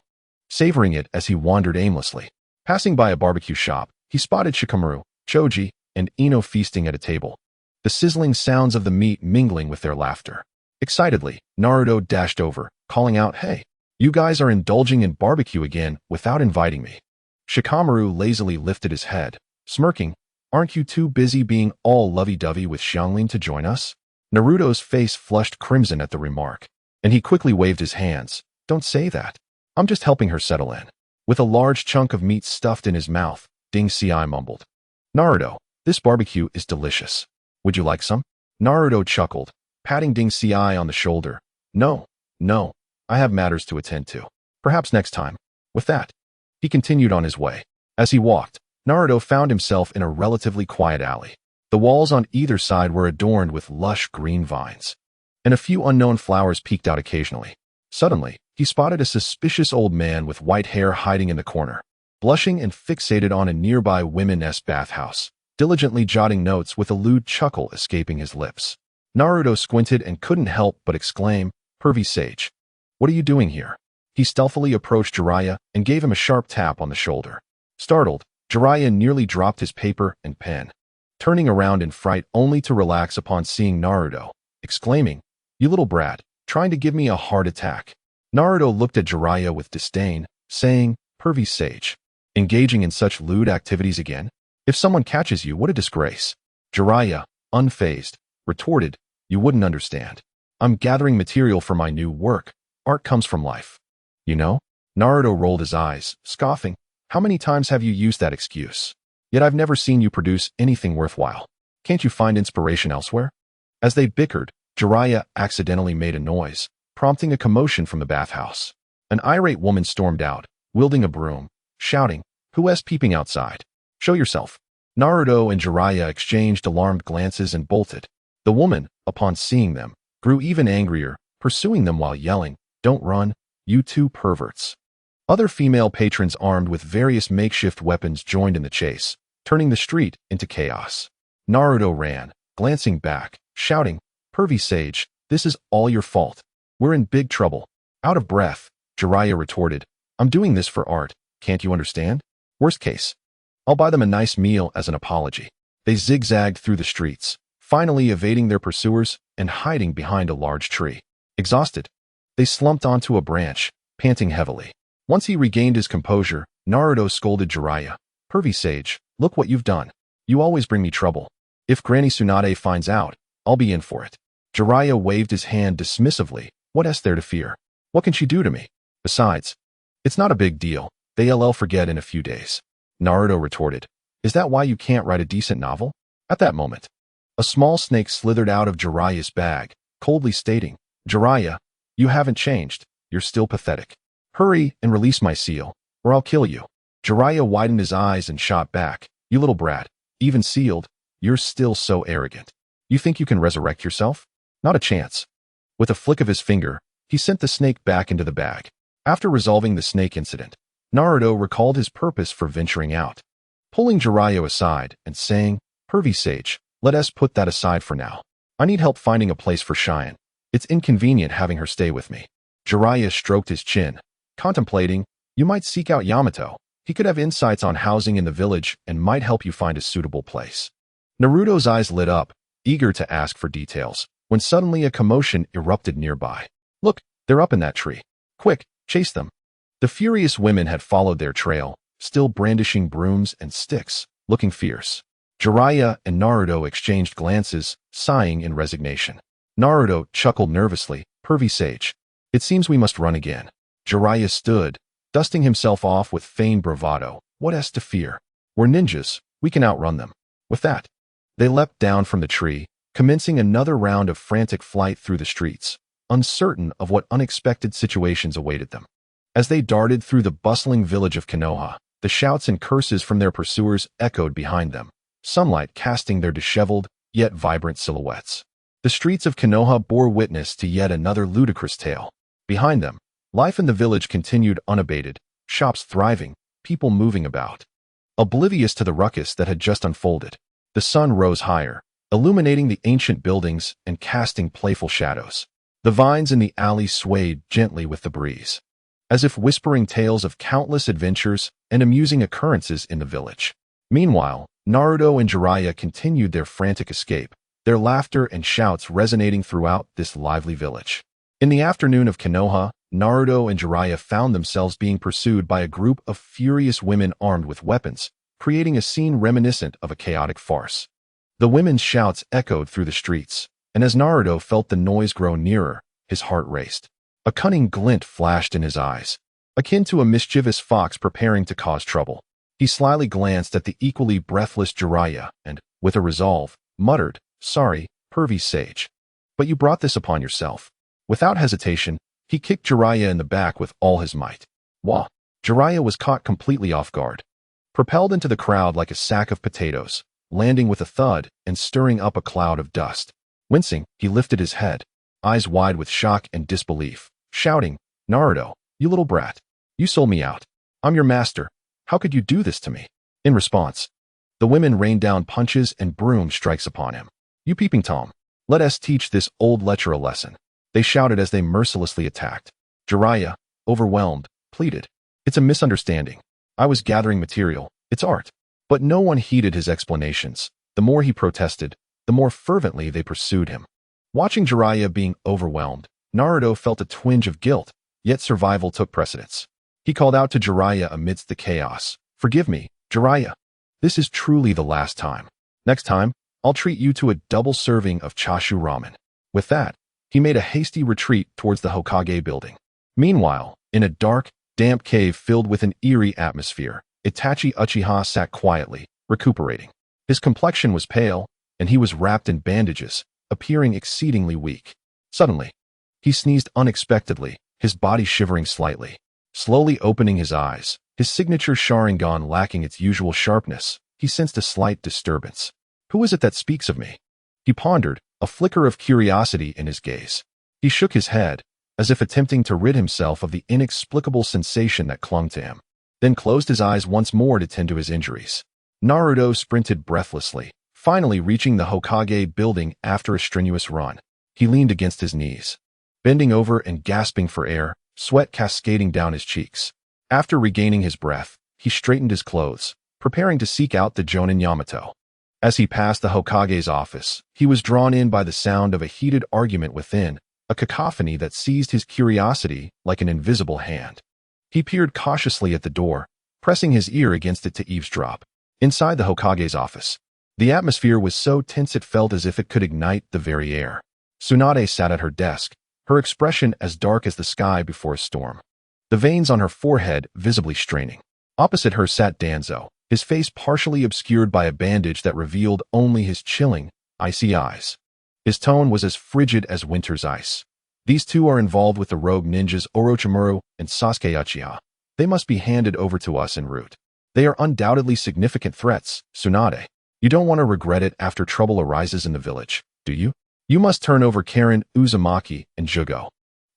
savoring it as he wandered aimlessly. Passing by a barbecue shop, he spotted Shikamaru, Choji, and Ino feasting at a table, the sizzling sounds of the meat mingling with their laughter. Excitedly, Naruto dashed over, calling out, hey, you guys are indulging in barbecue again without inviting me. Shikamaru lazily lifted his head, smirking, aren't you too busy being all lovey-dovey with Xianglin to join us? Naruto's face flushed crimson at the remark, and he quickly waved his hands. Don't say that. I'm just helping her settle in. With a large chunk of meat stuffed in his mouth, Ding Ci mumbled, Naruto, this barbecue is delicious. Would you like some? Naruto chuckled, patting Ding Ci on the shoulder. No, I have matters to attend to. Perhaps next time. With that, he continued on his way. As he walked, Naruto found himself in a relatively quiet alley. The walls on either side were adorned with lush green vines, and a few unknown flowers peeked out occasionally. Suddenly, he spotted a suspicious old man with white hair hiding in the corner, blushing and fixated on a nearby women's bathhouse, diligently jotting notes with a lewd chuckle escaping his lips. Naruto squinted and couldn't help but exclaim, pervy sage. What are you doing here? He stealthily approached Jiraiya and gave him a sharp tap on the shoulder. Startled, Jiraiya nearly dropped his paper and pen, turning around in fright only to relax upon seeing Naruto, exclaiming, you little brat, trying to give me a heart attack. Naruto looked at Jiraiya with disdain, saying, pervy sage, engaging in such lewd activities again? If someone catches you, what a disgrace. Jiraiya, unfazed, retorted, you wouldn't understand. I'm gathering material for my new work. Art comes from life. You know? Naruto rolled his eyes, scoffing, how many times have you used that excuse? Yet I've never seen you produce anything worthwhile. Can't you find inspiration elsewhere? As they bickered, Jiraiya accidentally made a noise, prompting a commotion from the bathhouse. An irate woman stormed out, wielding a broom, shouting, who's peeping outside? Show yourself. Naruto and Jiraiya exchanged alarmed glances and bolted. The woman, upon seeing them, grew even angrier, pursuing them while yelling, don't run, you two perverts. Other female patrons armed with various makeshift weapons joined in the chase, turning the street into chaos. Naruto ran, glancing back, shouting, pervy sage, this is all your fault. We're in big trouble. Out of breath, Jiraiya retorted, I'm doing this for art, can't you understand? Worst case, I'll buy them a nice meal as an apology. They zigzagged through the streets, finally evading their pursuers and hiding behind a large tree. Exhausted, they slumped onto a branch, panting heavily. Once he regained his composure, Naruto scolded Jiraiya. "Pervy sage, look what you've done. You always bring me trouble. If Granny Tsunade finds out, I'll be in for it." Jiraiya waved his hand dismissively. "What is there to fear? What can she do to me? Besides, it's not a big deal. They'll forget in a few days." Naruto retorted. "Is that why you can't write a decent novel?" At that moment, a small snake slithered out of Jiraiya's bag, coldly stating, "Jiraiya, you haven't changed. You're still pathetic. Hurry and release my seal, or I'll kill you." Jiraiya widened his eyes and shot back. "You little brat, even sealed, you're still so arrogant. You think you can resurrect yourself? Not a chance." With a flick of his finger, he sent the snake back into the bag. After resolving the snake incident, Naruto recalled his purpose for venturing out. Pulling Jiraiya aside and saying, "Pervy sage, let us put that aside for now. I need help finding a place for Cheyenne. It's inconvenient having her stay with me." Jiraiya stroked his chin, contemplating, "You might seek out Yamato. He could have insights on housing in the village and might help you find a suitable place." Naruto's eyes lit up, eager to ask for details, when suddenly a commotion erupted nearby. "Look, they're up in that tree. Quick, chase them." The furious women had followed their trail, still brandishing brooms and sticks, looking fierce. Jiraiya and Naruto exchanged glances, sighing in resignation. Naruto chuckled nervously. "Pervy sage, it seems we must run again." Jiraiya stood, dusting himself off with feigned bravado. "What is to fear? We're ninjas, we can outrun them." With that, they leapt down from the tree, commencing another round of frantic flight through the streets, uncertain of what unexpected situations awaited them. As they darted through the bustling village of Konoha, the shouts and curses from their pursuers echoed behind them, sunlight casting their disheveled, yet vibrant silhouettes. The streets of Konoha bore witness to yet another ludicrous tale. Behind them, life in the village continued unabated, shops thriving, people moving about. Oblivious to the ruckus that had just unfolded, the sun rose higher, illuminating the ancient buildings and casting playful shadows. The vines in the alley swayed gently with the breeze, as if whispering tales of countless adventures and amusing occurrences in the village. Meanwhile, Naruto and Jiraiya continued their frantic escape, their laughter and shouts resonating throughout this lively village. In the afternoon of Konoha, Naruto and Jiraiya found themselves being pursued by a group of furious women armed with weapons, creating a scene reminiscent of a chaotic farce. The women's shouts echoed through the streets, and as Naruto felt the noise grow nearer, his heart raced. A cunning glint flashed in his eyes, akin to a mischievous fox preparing to cause trouble. He slyly glanced at the equally breathless Jiraiya and, with a resolve, muttered, "Sorry, pervy sage. But you brought this upon yourself." Without hesitation, he kicked Jiraiya in the back with all his might. Wah! Jiraiya was caught completely off guard, propelled into the crowd like a sack of potatoes, landing with a thud and stirring up a cloud of dust. Wincing, he lifted his head, eyes wide with shock and disbelief, shouting, "Naruto, you little brat. You sold me out. I'm your master. How could you do this to me?" In response, the women rained down punches and broom strikes upon him. "You peeping Tom, let us teach this old lecher a lesson," they shouted as they mercilessly attacked. Jiraiya, overwhelmed, pleaded, "It's a misunderstanding. I was gathering material. It's art." But no one heeded his explanations. The more he protested, the more fervently they pursued him. Watching Jiraiya being overwhelmed, Naruto felt a twinge of guilt, yet survival took precedence. He called out to Jiraiya amidst the chaos, "Forgive me, Jiraiya. This is truly the last time. Next time, I'll treat you to a double serving of chashu ramen." With that, he made a hasty retreat towards the Hokage building. Meanwhile, in a dark, damp cave filled with an eerie atmosphere, Itachi Uchiha sat quietly, recuperating. His complexion was pale, and he was wrapped in bandages, appearing exceedingly weak. Suddenly, he sneezed unexpectedly, his body shivering slightly. Slowly opening his eyes, his signature Sharingan lacking its usual sharpness, he sensed a slight disturbance. "Who is it that speaks of me?" He pondered, a flicker of curiosity in his gaze. He shook his head, as if attempting to rid himself of the inexplicable sensation that clung to him, then closed his eyes once more to tend to his injuries. Naruto sprinted breathlessly, finally reaching the Hokage building after a strenuous run. He leaned against his knees, bending over and gasping for air, sweat cascading down his cheeks. After regaining his breath, he straightened his clothes, preparing to seek out the Jonin Yamato. As he passed the Hokage's office, he was drawn in by the sound of a heated argument within, a cacophony that seized his curiosity like an invisible hand. He peered cautiously at the door, pressing his ear against it to eavesdrop. Inside the Hokage's office, the atmosphere was so tense it felt as if it could ignite the very air. Tsunade sat at her desk, her expression as dark as the sky before a storm, the veins on her forehead visibly straining. Opposite her sat Danzo, his face partially obscured by a bandage that revealed only his chilling, icy eyes. His tone was as frigid as winter's ice. These two are involved with the rogue ninjas Orochimaru and Sasuke Uchiha. They must be handed over to us en route. They are undoubtedly significant threats, Tsunade. You don't want to regret it after trouble arises in the village, do you? You must turn over Karen, Uzumaki, and Jugo.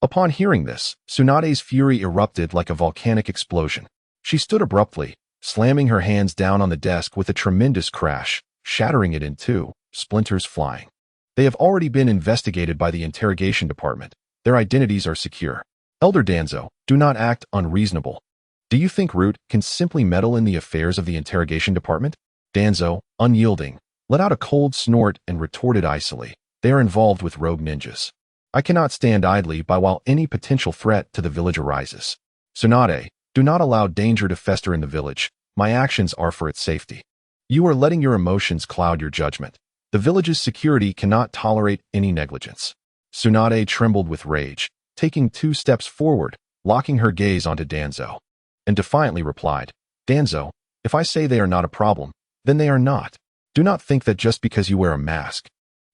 Upon hearing this, Tsunade's fury erupted like a volcanic explosion. She stood abruptly, slamming her hands down on the desk with a tremendous crash, shattering it in two, splinters flying. They have already been investigated by the interrogation department. Their identities are secure. Elder Danzo, do not act unreasonable. Do you think Root can simply meddle in the affairs of the interrogation department? Danzo, unyielding, let out a cold snort and retorted icily. They are involved with rogue ninjas. I cannot stand idly by while any potential threat to the village arises. Tsunade, do not allow danger to fester in the village. My actions are for its safety. You are letting your emotions cloud your judgment. The village's security cannot tolerate any negligence. Tsunade trembled with rage, taking 2 steps forward, locking her gaze onto Danzo, and defiantly replied, Danzo, if I say they are not a problem, then they are not. Do not think that just because you wear a mask,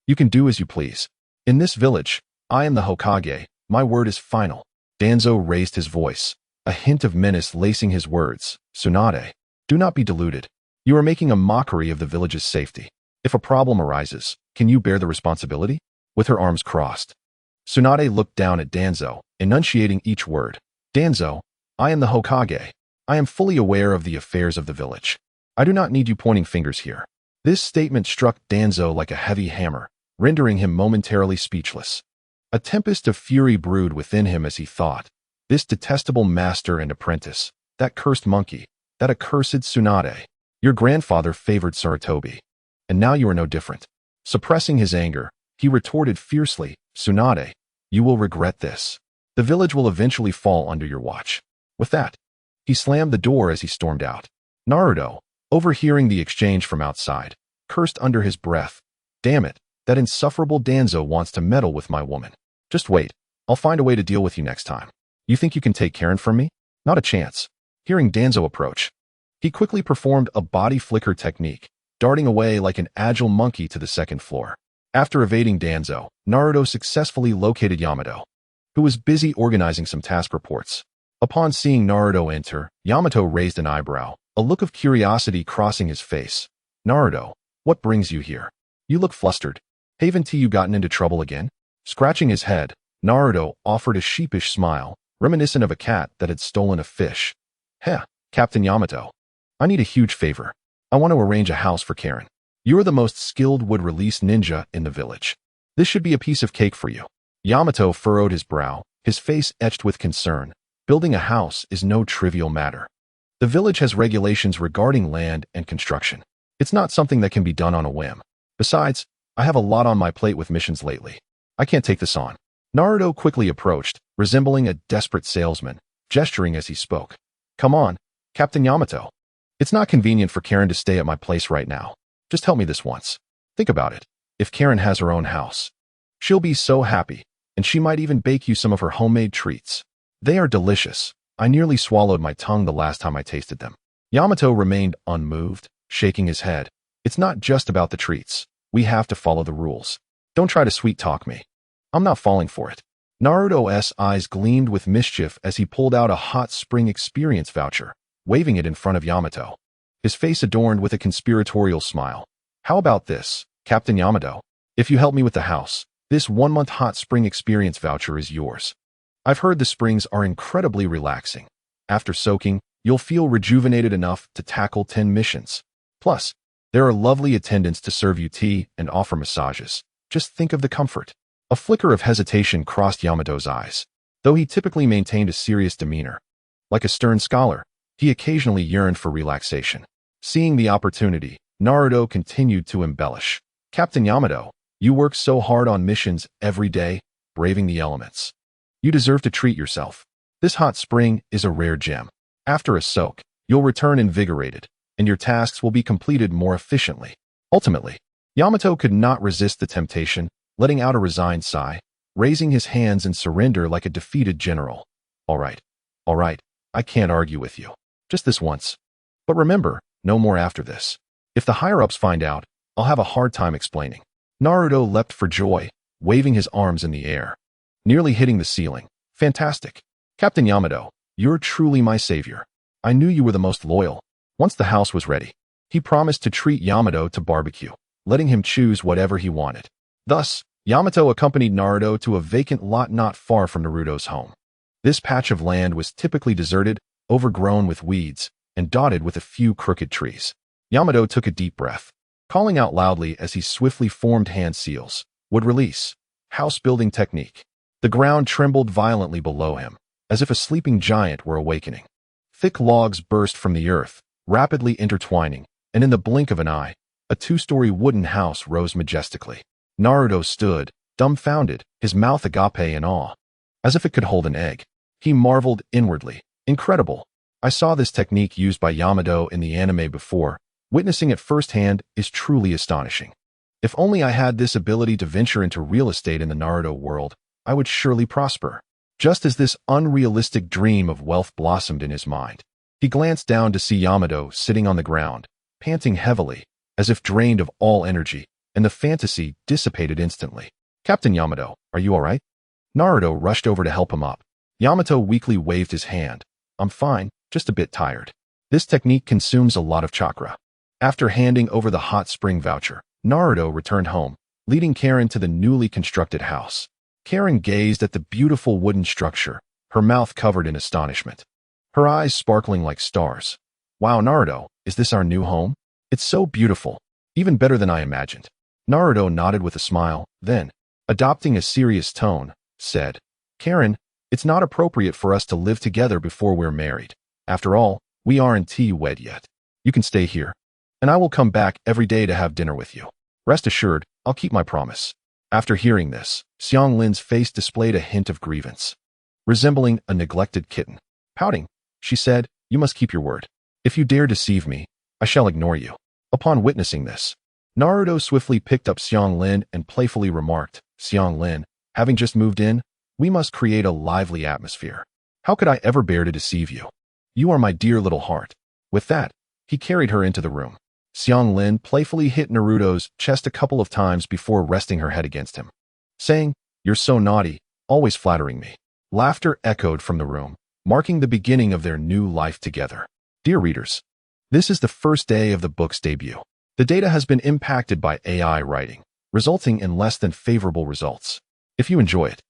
you can do as you please. In this village, I am the Hokage. My word is final. Danzo raised his voice, a hint of menace lacing his words. Tsunade, do not be deluded. You are making a mockery of the village's safety. If a problem arises, can you bear the responsibility? With her arms crossed, Tsunade looked down at Danzo, enunciating each word. Danzo, I am the Hokage. I am fully aware of the affairs of the village. I do not need you pointing fingers here. This statement struck Danzo like a heavy hammer, rendering him momentarily speechless. A tempest of fury brewed within him as he thought, this detestable master and apprentice, that cursed monkey, that accursed Tsunade. Your grandfather favored Sarutobi, and now you are no different. Suppressing his anger, he retorted fiercely, Tsunade, you will regret this. The village will eventually fall under your watch. With that, he slammed the door as he stormed out. Naruto, overhearing the exchange from outside, cursed under his breath. Damn it, that insufferable Danzo wants to meddle with my woman. Just wait, I'll find a way to deal with you next time. You think you can take Karen from me? Not a chance. Hearing Danzo approach, he quickly performed a body flicker technique, darting away like an agile monkey to the second floor. After evading Danzo, Naruto successfully located Yamato, who was busy organizing some task reports. Upon seeing Naruto enter, Yamato raised an eyebrow, a look of curiosity crossing his face. Naruto, what brings you here? You look flustered. Haven't you gotten into trouble again? Scratching his head, Naruto offered a sheepish smile, reminiscent of a cat that had stolen a fish. Heh, Captain Yamato. I need a huge favor. I want to arrange a house for Karen. You are the most skilled wood-release ninja in the village. This should be a piece of cake for you. Yamato furrowed his brow, his face etched with concern. Building a house is no trivial matter. The village has regulations regarding land and construction. It's not something that can be done on a whim. Besides, I have a lot on my plate with missions lately. I can't take this on. Naruto quickly approached, resembling a desperate salesman, gesturing as he spoke. Come on, Captain Yamato. It's not convenient for Karen to stay at my place right now. Just help me this once. Think about it. If Karen has her own house, she'll be so happy, and she might even bake you some of her homemade treats. They are delicious. I nearly swallowed my tongue the last time I tasted them. Yamato remained unmoved, shaking his head. It's not just about the treats. We have to follow the rules. Don't try to sweet talk me. I'm not falling for it. Naruto's eyes gleamed with mischief as he pulled out a hot spring experience voucher, waving it in front of Yamato. His face adorned with a conspiratorial smile. How about this, Captain Yamato? If you help me with the house, this 1-month hot spring experience voucher is yours. I've heard the springs are incredibly relaxing. After soaking, you'll feel rejuvenated enough to tackle 10 missions. Plus, there are lovely attendants to serve you tea and offer massages. Just think of the comfort. A flicker of hesitation crossed Yamato's eyes. Though he typically maintained a serious demeanor, like a stern scholar, he occasionally yearned for relaxation. Seeing the opportunity, Naruto continued to embellish. Captain Yamato, you work so hard on missions every day, braving the elements. You deserve to treat yourself. This hot spring is a rare gem. After a soak, you'll return invigorated, and your tasks will be completed more efficiently. Ultimately, Yamato could not resist the temptation, letting out a resigned sigh, raising his hands in surrender like a defeated general. All right, I can't argue with you. Just this once. But remember, no more after this. If the higher-ups find out, I'll have a hard time explaining. Naruto leapt for joy, waving his arms in the air, nearly hitting the ceiling. Fantastic. Captain Yamato, you're truly my savior. I knew you were the most loyal. Once the house was ready, he promised to treat Yamato to barbecue, letting him choose whatever he wanted. Thus, Yamato accompanied Naruto to a vacant lot not far from Naruto's home. This patch of land was typically deserted, overgrown with weeds, and dotted with a few crooked trees. Yamato took a deep breath, calling out loudly as he swiftly formed hand seals. Would release. House building technique. The ground trembled violently below him, as if a sleeping giant were awakening. Thick logs burst from the earth, rapidly intertwining, and in the blink of an eye, a two-story wooden house rose majestically. Naruto stood, dumbfounded, his mouth agape in awe, as if it could hold an egg. He marveled inwardly. Incredible. I saw this technique used by Yamato in the anime before. Witnessing it firsthand is truly astonishing. If only I had this ability to venture into real estate in the Naruto world, I would surely prosper. Just as this unrealistic dream of wealth blossomed in his mind, he glanced down to see Yamato sitting on the ground, panting heavily, as if drained of all energy, and the fantasy dissipated instantly. Captain Yamato, are you all right? Naruto rushed over to help him up. Yamato weakly waved his hand. I'm fine, just a bit tired. This technique consumes a lot of chakra. After handing over the hot spring voucher, Naruto returned home, leading Karen to the newly constructed house. Karen gazed at the beautiful wooden structure, her mouth covered in astonishment, her eyes sparkling like stars. Wow, Naruto, is this our new home? It's so beautiful, even better than I imagined. Naruto nodded with a smile, then, adopting a serious tone, said, Karen, it's not appropriate for us to live together before we're married. After all, we aren't wed yet. You can stay here, and I will come back every day to have dinner with you. Rest assured, I'll keep my promise. After hearing this, Xianglin's face displayed a hint of grievance, resembling a neglected kitten. Pouting, she said, you must keep your word. If you dare deceive me, I shall ignore you. Upon witnessing this, Naruto swiftly picked up Xianglin and playfully remarked, Xianglin, having just moved in, we must create a lively atmosphere. How could I ever bear to deceive you? You are my dear little heart. With that, he carried her into the room. Xianglin playfully hit Naruto's chest a couple of times before resting her head against him, saying, You're so naughty, always flattering me. Laughter echoed from the room, marking the beginning of their new life together. Dear readers, this is the first day of the book's debut. The data has been impacted by AI writing, resulting in less than favorable results. If you enjoy it,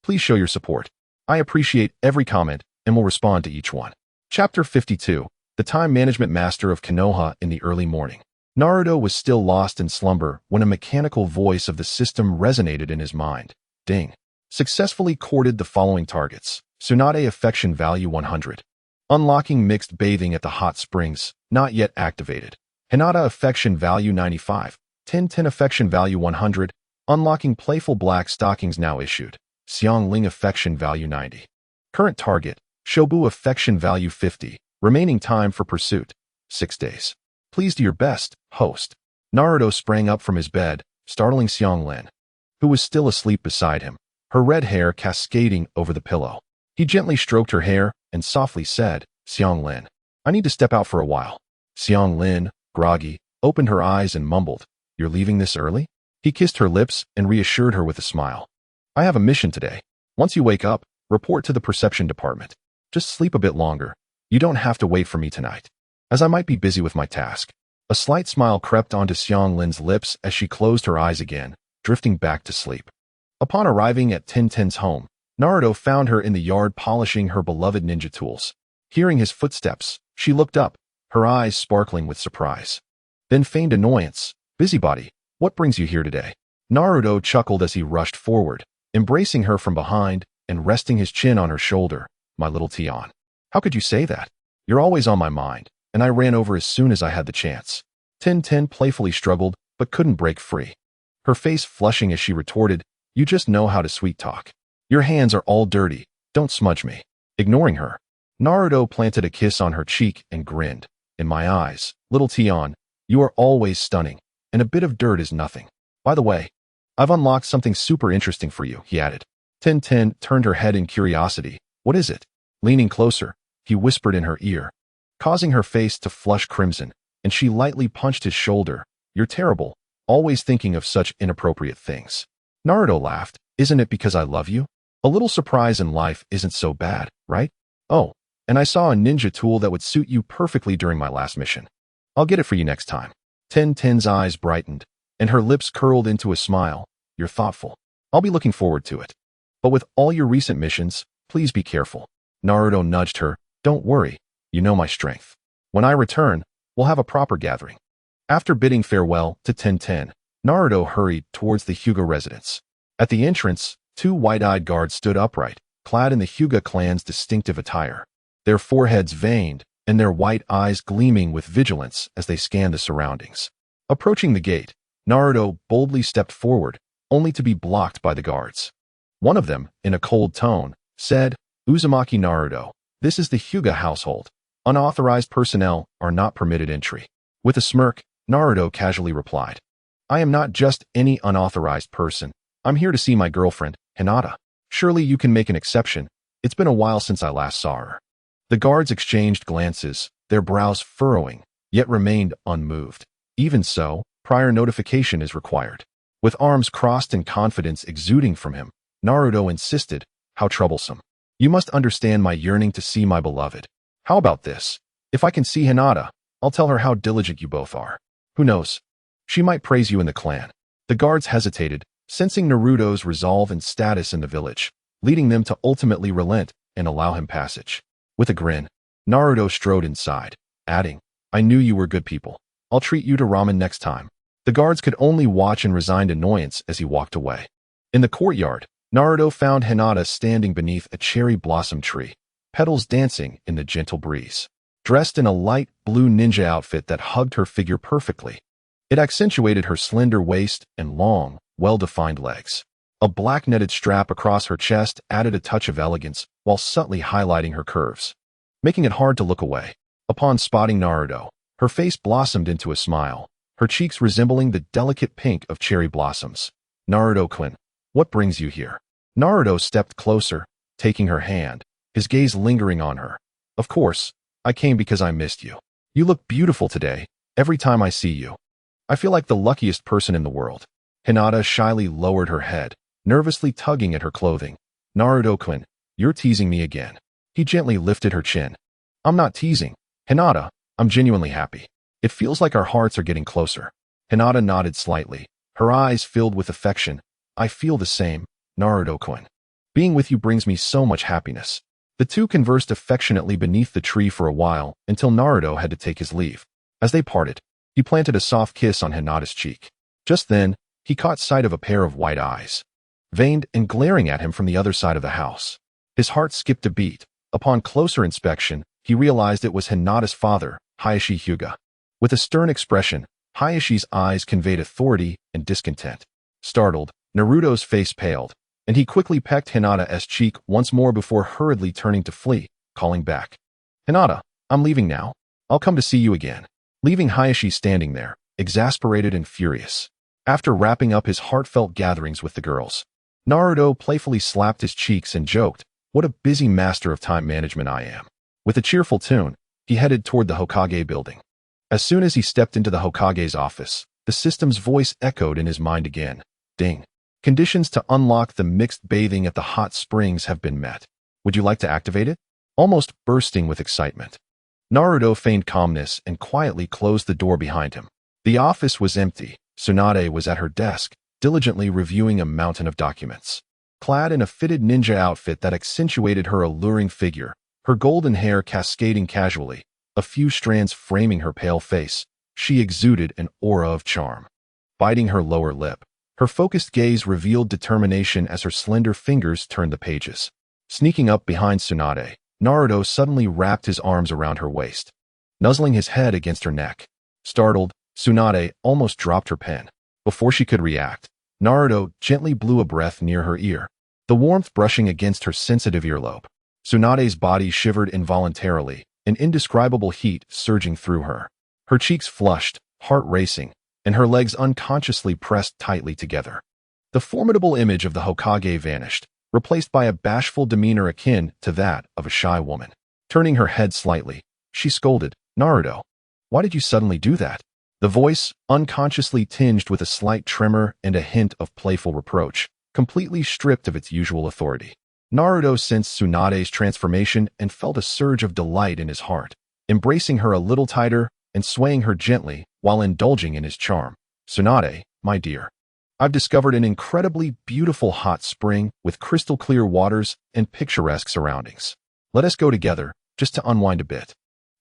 please show your support. I appreciate every comment and will respond to each one. Chapter 52. The Time Management Master of Konoha. In the early morning, Naruto was still lost in slumber when a mechanical voice of the system resonated in his mind. Ding. Successfully courted the following targets. Tsunade Affection Value 100. Unlocking Mixed Bathing at the Hot Springs, not yet activated. Hinata Affection Value 95. TenTen Affection Value 100. Unlocking Playful Black Stockings now issued. Xiangling Affection Value 90. Current target, Shobu Affection Value 50. Remaining time for pursuit, 6 days. Please do your best, host. Naruto sprang up from his bed, startling Xianglin, who was still asleep beside him, her red hair cascading over the pillow. He gently stroked her hair and softly said, Xianglin, I need to step out for a while. Xianglin, groggy, opened her eyes and mumbled, You're leaving this early? He kissed her lips and reassured her with a smile. I have a mission today. Once you wake up, report to the perception department. Just sleep a bit longer. You don't have to wait for me tonight, as I might be busy with my task. A slight smile crept onto Xianglin's lips as she closed her eyes again, drifting back to sleep. Upon arriving at TenTen's home, Naruto found her in the yard polishing her beloved ninja tools. Hearing his footsteps, she looked up, her eyes sparkling with surprise. Then feigned annoyance. Busybody, what brings you here today? Naruto chuckled as he rushed forward, embracing her from behind and resting his chin on her shoulder. My little Tian. How could you say that? You're always on my mind, and I ran over as soon as I had the chance. TenTen playfully struggled, but couldn't break free. Her face flushing as she retorted, "You just know how to sweet talk. Your hands are all dirty, don't smudge me." Ignoring her, Naruto planted a kiss on her cheek and grinned. "In my eyes, little Tion, you are always stunning, and a bit of dirt is nothing. By the way, I've unlocked something super interesting for you," he added. TenTen turned her head in curiosity. "What is it?" Leaning closer, he whispered in her ear, causing her face to flush crimson, and she lightly punched his shoulder. "You're terrible, always thinking of such inappropriate things." Naruto laughed. "Isn't it because I love you? A little surprise in life isn't so bad, right? Oh, and I saw a ninja tool that would suit you perfectly during my last mission. I'll get it for you next time." TenTen's eyes brightened, and her lips curled into a smile. "You're thoughtful. I'll be looking forward to it. But with all your recent missions, please be careful." Naruto nudged her. "Don't worry, you know my strength. When I return, we'll have a proper gathering." After bidding farewell to TenTen, Naruto hurried towards the Hyuga residence. At the entrance, two wide-eyed guards stood upright, clad in the Hyuga clan's distinctive attire. Their foreheads veined, and their white eyes gleaming with vigilance as they scanned the surroundings. Approaching the gate, Naruto boldly stepped forward, only to be blocked by the guards. One of them, in a cold tone, said, "Uzumaki Naruto, this is the Hyuga household. Unauthorized personnel are not permitted entry." With a smirk, Naruto casually replied, "I am not just any unauthorized person. I'm here to see my girlfriend, Hinata. Surely you can make an exception. It's been a while since I last saw her." The guards exchanged glances, their brows furrowing, yet remained unmoved. Even so, prior notification is required. With arms crossed and confidence exuding from him, Naruto insisted, "How troublesome. You must understand my yearning to see my beloved. How about this? If I can see Hinata, I'll tell her how diligent you both are. Who knows? She might praise you in the clan." The guards hesitated, sensing Naruto's resolve and status in the village, leading them to ultimately relent and allow him passage. With a grin, Naruto strode inside, adding, "I knew you were good people. I'll treat you to ramen next time." The guards could only watch in resigned annoyance as he walked away. In the courtyard, Naruto found Hinata standing beneath a cherry blossom tree, petals dancing in the gentle breeze. Dressed in a light blue ninja outfit that hugged her figure perfectly, it accentuated her slender waist and long, well-defined legs. A black netted strap across her chest added a touch of elegance while subtly highlighting her curves, making it hard to look away. Upon spotting Naruto, her face blossomed into a smile, her cheeks resembling the delicate pink of cherry blossoms. "Naruto-kun, what brings you here?" Naruto stepped closer, taking her hand, his gaze lingering on her. "Of course, I came because I missed you. You look beautiful today. Every time I see you, I feel like the luckiest person in the world." Hinata shyly lowered her head, nervously tugging at her clothing. "Naruto-kun, you're teasing me again." He gently lifted her chin. "I'm not teasing. Hinata, I'm genuinely happy. It feels like our hearts are getting closer." Hinata nodded slightly, her eyes filled with affection. "I feel the same, Naruto-kun. Being with you brings me so much happiness." The two conversed affectionately beneath the tree for a while until Naruto had to take his leave. As they parted, he planted a soft kiss on Hinata's cheek. Just then, he caught sight of a pair of white eyes, veined and glaring at him from the other side of the house. His heart skipped a beat. Upon closer inspection, he realized it was Hinata's father, Hayashi Hyuga. With a stern expression, Hayashi's eyes conveyed authority and discontent. Startled, Naruto's face paled, and he quickly pecked Hinata's cheek once more before hurriedly turning to flee, calling back, "Hinata, I'm leaving now. I'll come to see you again." Leaving Hayashi standing there, exasperated and furious. After wrapping up his heartfelt gatherings with the girls, Naruto playfully slapped his cheeks and joked, "What a busy master of time management I am." With a cheerful tune, he headed toward the Hokage building. As soon as he stepped into the Hokage's office, the system's voice echoed in his mind again. "Ding. Conditions to unlock the mixed bathing at the hot springs have been met. Would you like to activate it?" Almost bursting with excitement, Naruto feigned calmness and quietly closed the door behind him. The office was empty. Tsunade was at her desk, diligently reviewing a mountain of documents. Clad in a fitted ninja outfit that accentuated her alluring figure, her golden hair cascading casually, a few strands framing her pale face, she exuded an aura of charm. Biting her lower lip, her focused gaze revealed determination as her slender fingers turned the pages. Sneaking up behind Tsunade, Naruto suddenly wrapped his arms around her waist, nuzzling his head against her neck. Startled, Tsunade almost dropped her pen. Before she could react, Naruto gently blew a breath near her ear, the warmth brushing against her sensitive earlobe. Tsunade's body shivered involuntarily, an indescribable heat surging through her. Her cheeks flushed, heart racing, and her legs unconsciously pressed tightly together. The formidable image of the Hokage vanished, replaced by a bashful demeanor akin to that of a shy woman. Turning her head slightly, she scolded, "Naruto, why did you suddenly do that?" The voice, unconsciously tinged with a slight tremor and a hint of playful reproach, completely stripped of its usual authority. Naruto sensed Tsunade's transformation and felt a surge of delight in his heart, embracing her a little tighter and swaying her gently while indulging in his charm. "Tsunade, my dear, I've discovered an incredibly beautiful hot spring with crystal clear waters and picturesque surroundings. Let us go together, just to unwind a bit.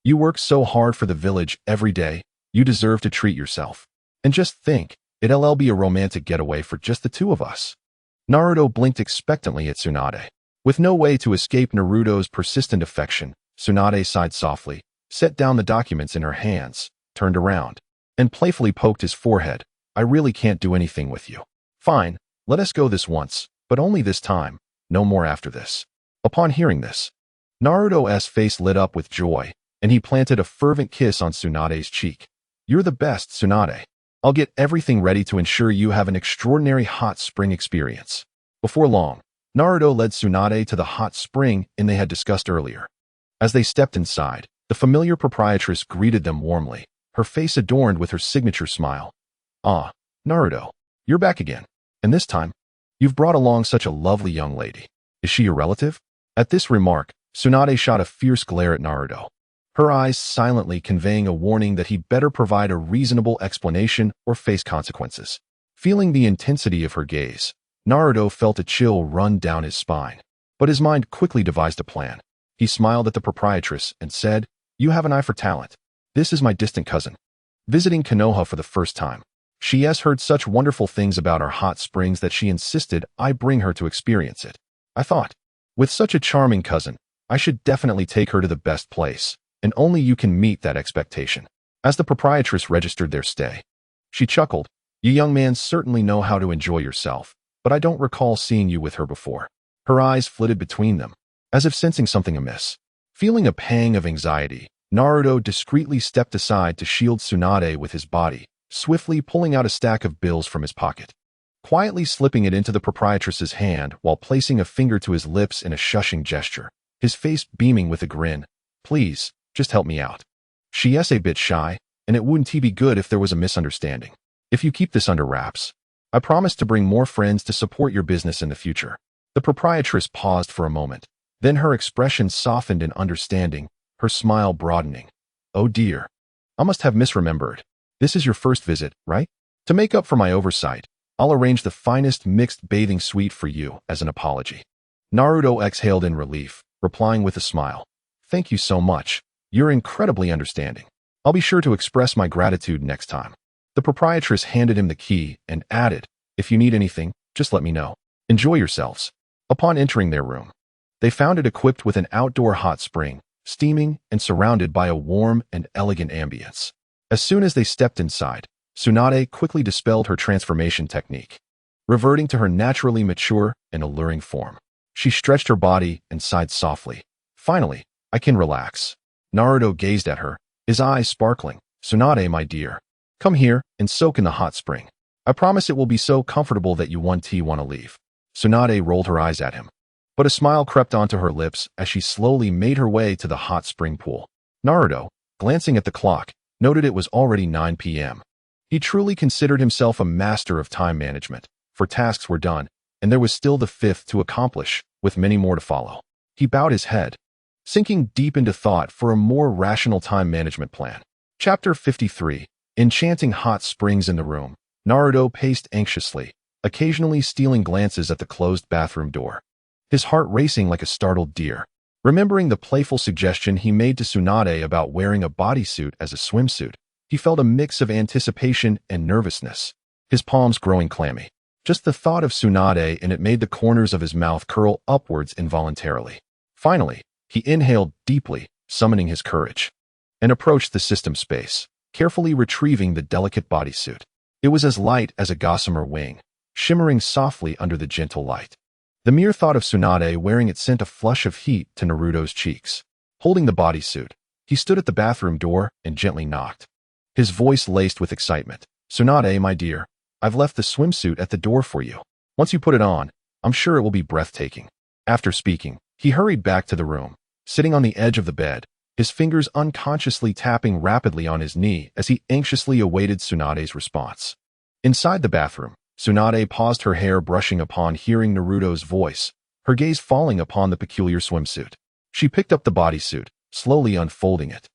You work so hard for the village every day, you deserve to treat yourself. And just think, it'll be a romantic getaway for just the two of us." Naruto blinked expectantly at Tsunade. With no way to escape Naruto's persistent affection, Tsunade sighed softly, set down the documents in her hands, turned around, and playfully poked his forehead. "I really can't do anything with you. Fine, let us go this once, but only this time, no more after this." Upon hearing this, Naruto's face lit up with joy, and he planted a fervent kiss on Tsunade's cheek. "You're the best, Tsunade. I'll get everything ready to ensure you have an extraordinary hot spring experience." Before long, Naruto led Tsunade to the hot spring they had discussed earlier. As they stepped inside, the familiar proprietress greeted them warmly, her face adorned with her signature smile. "Ah, Naruto, you're back again. And this time, you've brought along such a lovely young lady. Is she your relative?" At this remark, Tsunade shot a fierce glare at Naruto, her eyes silently conveying a warning that he better provide a reasonable explanation or face consequences. Feeling the intensity of her gaze, Naruto felt a chill run down his spine. But his mind quickly devised a plan. He smiled at the proprietress and said, "You have an eye for talent. This is my distant cousin, visiting Konoha for the first time. She has heard such wonderful things about our hot springs that she insisted I bring her to experience it. I thought, with such a charming cousin, I should definitely take her to the best place, and only you can meet that expectation." As the proprietress registered their stay, she chuckled, "You young man certainly know how to enjoy yourself, but I don't recall seeing you with her before." Her eyes flitted between them, as if sensing something amiss. Feeling a pang of anxiety, Naruto discreetly stepped aside to shield Tsunade with his body, swiftly pulling out a stack of bills from his pocket. Quietly slipping it into the proprietress's hand while placing a finger to his lips in a shushing gesture, his face beaming with a grin. "Please, just help me out. She's a bit shy, and it wouldn't be good if there was a misunderstanding. If you keep this under wraps, I promise to bring more friends to support your business in the future." The proprietress paused for a moment. Then her expression softened in understanding, her smile broadening. "Oh dear. I must have misremembered. This is your first visit, right? To make up for my oversight, I'll arrange the finest mixed bathing suite for you as an apology." Naruto exhaled in relief, replying with a smile. "Thank you so much. You're incredibly understanding. I'll be sure to express my gratitude next time." The proprietress handed him the key and added, "If you need anything, just let me know. Enjoy yourselves." Upon entering their room, they found it equipped with an outdoor hot spring, steaming and surrounded by a warm and elegant ambience. As soon as they stepped inside, Tsunade quickly dispelled her transformation technique, reverting to her naturally mature and alluring form. She stretched her body and sighed softly. "Finally, I can relax." Naruto gazed at her, his eyes sparkling. "Tsunade, my dear, come here and soak in the hot spring. I promise it will be so comfortable that you want to leave." Tsunade rolled her eyes at him, but a smile crept onto her lips as she slowly made her way to the hot spring pool. Naruto, glancing at the clock, noted it was already 9 p.m. He truly considered himself a master of time management, for tasks were done, and there was still the fifth to accomplish, with many more to follow. He bowed his head, sinking deep into thought for a more rational time management plan. Chapter 53. Enchanting hot springs in the room. Naruto paced anxiously, occasionally stealing glances at the closed bathroom door, his heart racing like a startled deer. Remembering the playful suggestion he made to Tsunade about wearing a bodysuit as a swimsuit, he felt a mix of anticipation and nervousness, his palms growing clammy. Just the thought of Tsunade and it made the corners of his mouth curl upwards involuntarily. Finally, he inhaled deeply, summoning his courage, and approached the system space. carefully retrieving the delicate bodysuit. It was as light as a gossamer wing, shimmering softly under the gentle light. The mere thought of Tsunade wearing it sent a flush of heat to Naruto's cheeks. Holding the bodysuit, he stood at the bathroom door and gently knocked. His voice laced with excitement. "Tsunade, my dear, I've left the swimsuit at the door for you. Once you put it on, I'm sure it will be breathtaking." After speaking, he hurried back to the room, sitting on the edge of the bed, his fingers unconsciously tapping rapidly on his knee as he anxiously awaited Tsunade's response. Inside the bathroom, Tsunade paused, her hair brushing upon hearing Naruto's voice, her gaze falling upon the peculiar swimsuit. She picked up the bodysuit, slowly unfolding it.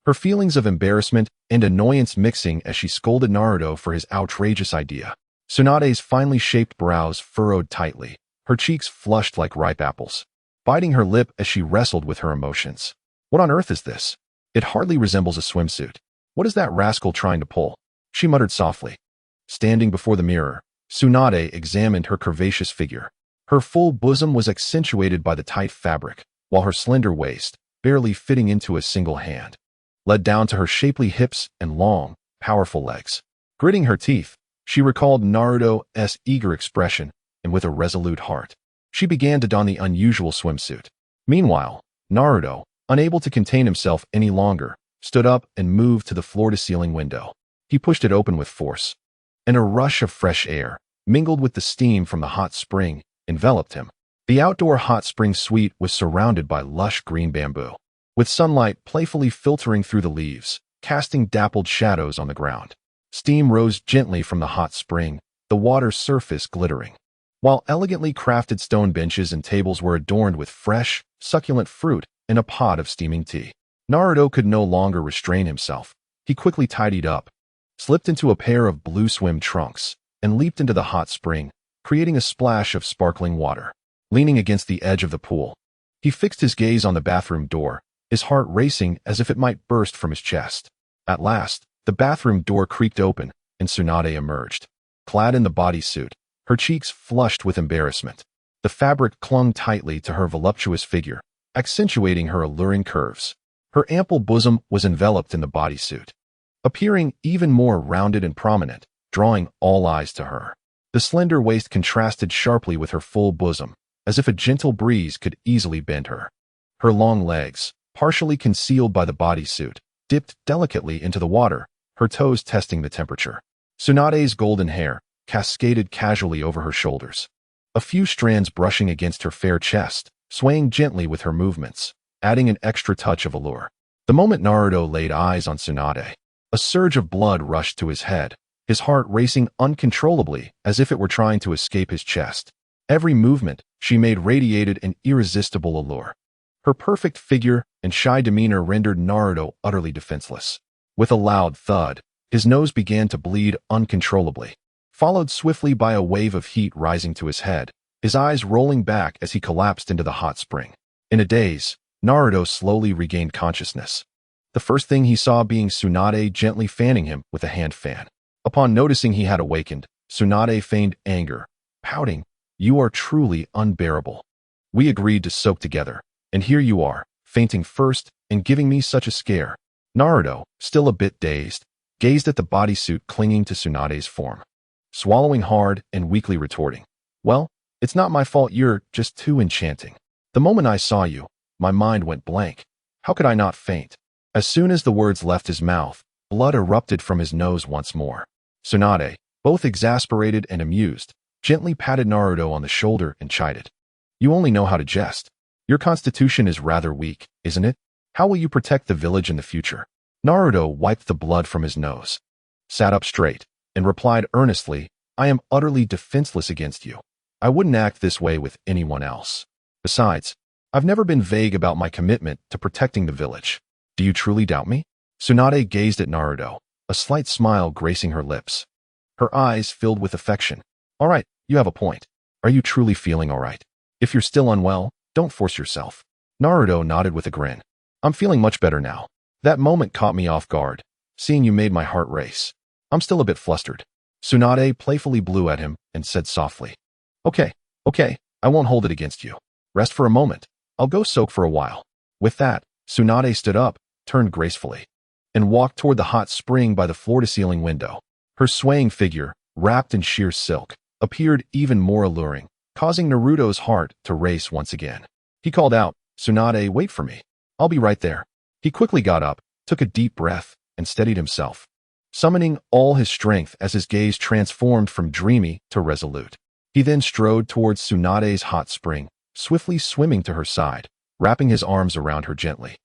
Her feelings of embarrassment and annoyance mixing as she scolded Naruto for his outrageous idea. Tsunade's finely shaped brows furrowed tightly, her cheeks flushed like ripe apples, biting her lip as she wrestled with her emotions. What on earth is this? It hardly resembles a swimsuit. What is that rascal trying to pull? She muttered softly. Standing before the mirror, Tsunade examined her curvaceous figure. Her full bosom was accentuated by the tight fabric, while her slender waist, barely fitting into a single hand, led down to her shapely hips and long, powerful legs. Gritting her teeth, she recalled Naruto's eager expression, and with a resolute heart, she began to don the unusual swimsuit. Meanwhile, Naruto, unable to contain himself any longer, stood up and moved to the floor-to-ceiling window. He pushed it open with force, and a rush of fresh air, mingled with the steam from the hot spring, enveloped him. The outdoor hot spring suite was surrounded by lush green bamboo, with sunlight playfully filtering through the leaves, casting dappled shadows on the ground. Steam rose gently from the hot spring, the water's surface glittering, while elegantly crafted stone benches and tables were adorned with fresh, succulent fruit and a pot of steaming tea. Naruto could no longer restrain himself. He quickly tidied up, slipped into a pair of blue swim trunks, and leaped into the hot spring, creating a splash of sparkling water. Leaning against the edge of the pool, he fixed his gaze on the bathroom door, his heart racing as if it might burst from his chest. At last, the bathroom door creaked open, and Tsunade emerged. Clad in the bodysuit, her cheeks flushed with embarrassment. The fabric clung tightly to her voluptuous figure, accentuating her alluring curves. Her ample bosom was enveloped in the bodysuit, appearing even more rounded and prominent, drawing all eyes to her. The slender waist contrasted sharply with her full bosom, as if a gentle breeze could easily bend her. Her long legs, partially concealed by the bodysuit, dipped delicately into the water, her toes testing the temperature. Tsunade's golden hair cascaded casually over her shoulders, a few strands brushing against her fair chest, swaying gently with her movements, adding an extra touch of allure. The moment Naruto laid eyes on Tsunade, a surge of blood rushed to his head, his heart racing uncontrollably as if it were trying to escape his chest. Every movement she made radiated an irresistible allure. Her perfect figure and shy demeanor rendered Naruto utterly defenseless. With a loud thud, his nose began to bleed uncontrollably, followed swiftly by a wave of heat rising to his head, his eyes rolling back as he collapsed into the hot spring. In a daze, Naruto slowly regained consciousness, the first thing he saw being Tsunade gently fanning him with a hand fan. Upon noticing he had awakened, Tsunade feigned anger, pouting, "You are truly unbearable. We agreed to soak together, and here you are, fainting first and giving me such a scare." Naruto, still a bit dazed, gazed at the bodysuit clinging to Tsunade's form, swallowing hard and weakly retorting, "Well, it's not my fault, you're just too enchanting. The moment I saw you, my mind went blank. How could I not faint?" As soon as the words left his mouth, blood erupted from his nose once more. Tsunade, both exasperated and amused, gently patted Naruto on the shoulder and chided, "You only know how to jest. Your constitution is rather weak, isn't it? How will you protect the village in the future?" Naruto wiped the blood from his nose, sat up straight, and replied earnestly, "I am utterly defenseless against you. I wouldn't act this way with anyone else. Besides, I've never been vague about my commitment to protecting the village. Do you truly doubt me?" Tsunade gazed at Naruto, a slight smile gracing her lips. Her eyes filled with affection. "All right, you have a point. Are you truly feeling all right? If you're still unwell, don't force yourself." Naruto nodded with a grin. "I'm feeling much better now. That moment caught me off guard. Seeing you made my heart race. I'm still a bit flustered." Tsunade playfully blew at him and said softly, Okay, I won't hold it against you. Rest for a moment. I'll go soak for a while." With that, Tsunade stood up, turned gracefully, and walked toward the hot spring by the floor-to-ceiling window. Her swaying figure, wrapped in sheer silk, appeared even more alluring, causing Naruto's heart to race once again. He called out, "Tsunade, wait for me. I'll be right there." He quickly got up, took a deep breath, and steadied himself, summoning all his strength as his gaze transformed from dreamy to resolute. He then strode towards Tsunade's hot spring, swiftly swimming to her side, wrapping his arms around her gently,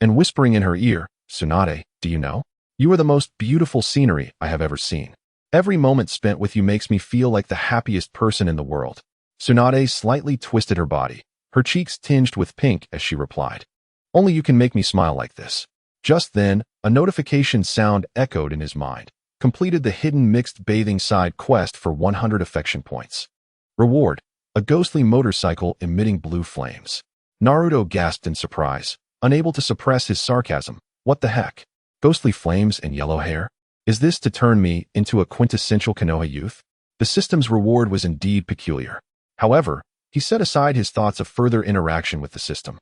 and whispering in her ear, "Tsunade, do you know? You are the most beautiful scenery I have ever seen. Every moment spent with you makes me feel like the happiest person in the world." Tsunade slightly twisted her body, her cheeks tinged with pink as she replied, "Only you can make me smile like this." Just then, a notification sound echoed in his mind. Completed the hidden mixed bathing side quest for 100 affection points. Reward: a ghostly motorcycle emitting blue flames. Naruto gasped in surprise, unable to suppress his sarcasm. What the heck? Ghostly flames and yellow hair? Is this to turn me into a quintessential Konoha youth? The system's reward was indeed peculiar. However, he set aside his thoughts of further interaction with the system,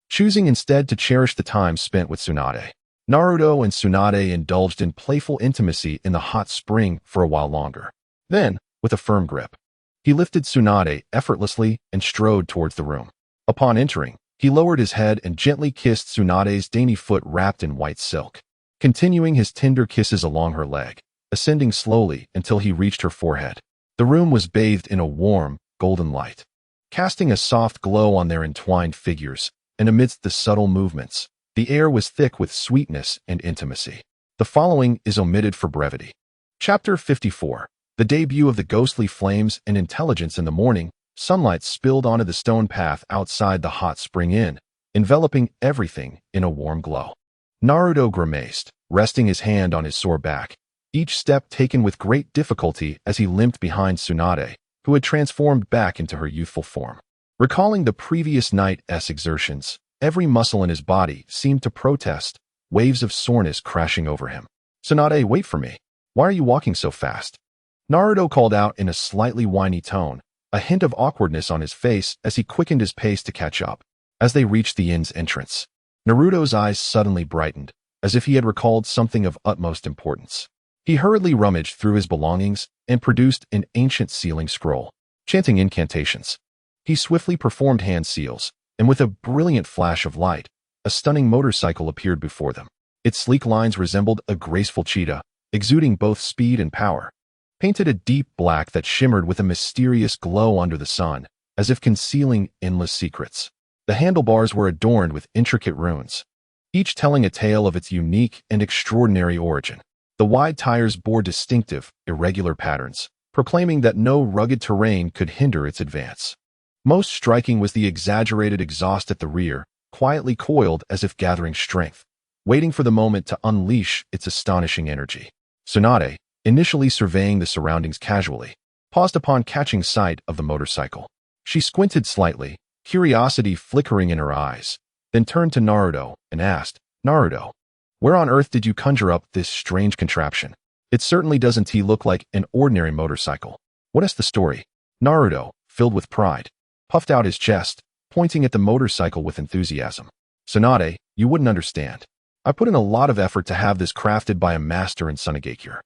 choosing instead to cherish the time spent with Tsunade. Naruto and Tsunade indulged in playful intimacy in the hot spring for a while longer. Then, with a firm grip, he lifted Tsunade effortlessly and strode towards the room. Upon entering, he lowered his head and gently kissed Tsunade's dainty foot wrapped in white silk, continuing his tender kisses along her leg, ascending slowly until he reached her forehead. The room was bathed in a warm, golden light, casting a soft glow on their entwined figures, and amidst the subtle movements, the air was thick with sweetness and intimacy. The following is omitted for brevity. Chapter 54. The debut of the ghostly flames and intelligence. In the morning, sunlight spilled onto the stone path outside the hot spring inn, enveloping everything in a warm glow. Naruto grimaced, resting his hand on his sore back, each step taken with great difficulty as he limped behind Tsunade, who had transformed back into her youthful form. Recalling the previous night's exertions, every muscle in his body seemed to protest, waves of soreness crashing over him. "Tsunade, wait for me. Why are you walking so fast?" Naruto called out in a slightly whiny tone, a hint of awkwardness on his face as he quickened his pace to catch up. As they reached the inn's entrance, Naruto's eyes suddenly brightened, as if he had recalled something of utmost importance. He hurriedly rummaged through his belongings and produced an ancient sealing scroll, chanting incantations. He swiftly performed hand seals, and with a brilliant flash of light, a stunning motorcycle appeared before them. Its sleek lines resembled a graceful cheetah, exuding both speed and power. Painted a deep black that shimmered with a mysterious glow under the sun, as if concealing endless secrets. The handlebars were adorned with intricate runes, each telling a tale of its unique and extraordinary origin. The wide tires bore distinctive, irregular patterns, proclaiming that no rugged terrain could hinder its advance. Most striking was the exaggerated exhaust at the rear, quietly coiled as if gathering strength, waiting for the moment to unleash its astonishing energy. Tsunade, initially surveying the surroundings casually, paused upon catching sight of the motorcycle. She squinted slightly, curiosity flickering in her eyes, then turned to Naruto and asked, "Naruto, where on earth did you conjure up this strange contraption? It certainly doesn't look like an ordinary motorcycle. What is the story?" Naruto, filled with pride, puffed out his chest, pointing at the motorcycle with enthusiasm. "Tsunade, you wouldn't understand. I put in a lot of effort to have this crafted by a master in Sunagakure.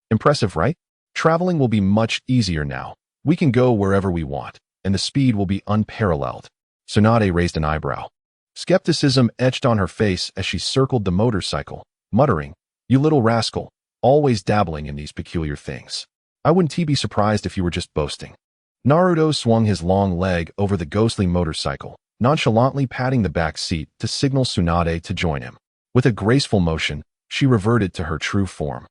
Impressive, right? Traveling will be much easier now. We can go wherever we want, and the speed will be unparalleled." Tsunade raised an eyebrow. Skepticism etched on her face as she circled the motorcycle, muttering, "You little rascal, always dabbling in these peculiar things. I wouldn't be surprised if you were just boasting." Naruto swung his long leg over the ghostly motorcycle, nonchalantly patting the back seat to signal Tsunade to join him. With a graceful motion, she reverted to her true form,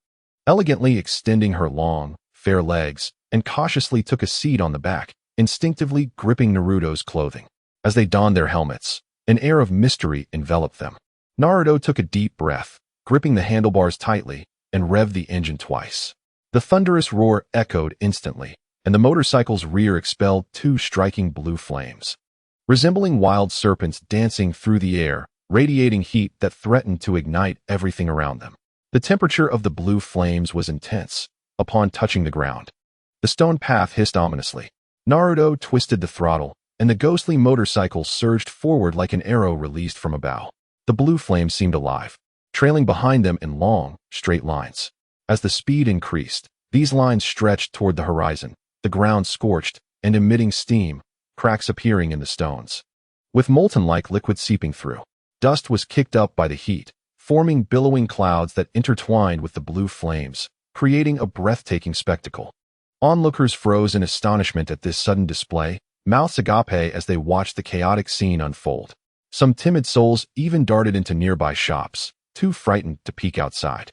elegantly extending her long, fair legs, and cautiously took a seat on the back, instinctively gripping Naruto's clothing. As they donned their helmets, an air of mystery enveloped them. Naruto took a deep breath, gripping the handlebars tightly, and revved the engine twice. The thunderous roar echoed instantly, and the motorcycle's rear expelled two striking blue flames, resembling wild serpents dancing through the air, radiating heat that threatened to ignite everything around them. The temperature of the blue flames was intense. Upon touching the ground, the stone path hissed ominously. Naruto twisted the throttle, and the ghostly motorcycle surged forward like an arrow released from a bow. The blue flames seemed alive, trailing behind them in long, straight lines. As the speed increased, these lines stretched toward the horizon, the ground scorched and emitting steam, cracks appearing in the stones. With molten-like liquid seeping through, dust was kicked up by the heat, forming billowing clouds that intertwined with the blue flames, creating a breathtaking spectacle. Onlookers froze in astonishment at this sudden display, mouths agape as they watched the chaotic scene unfold. Some timid souls even darted into nearby shops, too frightened to peek outside.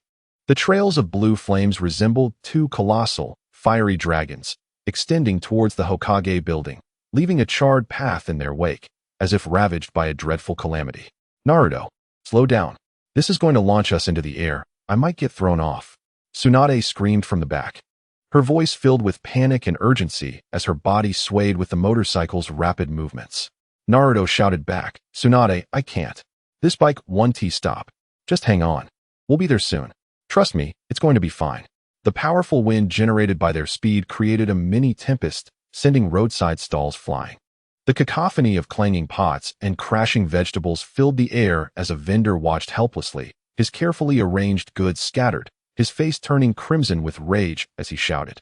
The trails of blue flames resembled two colossal, fiery dragons, extending towards the Hokage building, leaving a charred path in their wake, as if ravaged by a dreadful calamity. Naruto, slow down. This is going to launch us into the air. I might get thrown off. Tsunade screamed from the back. Her voice filled with panic and urgency as her body swayed with the motorcycle's rapid movements. Naruto shouted back, Tsunade, I can't. This bike won't stop. Just hang on. We'll be there soon. Trust me, it's going to be fine. The powerful wind generated by their speed created a mini tempest, sending roadside stalls flying. The cacophony of clanging pots and crashing vegetables filled the air as a vendor watched helplessly, his carefully arranged goods scattered, his face turning crimson with rage as he shouted.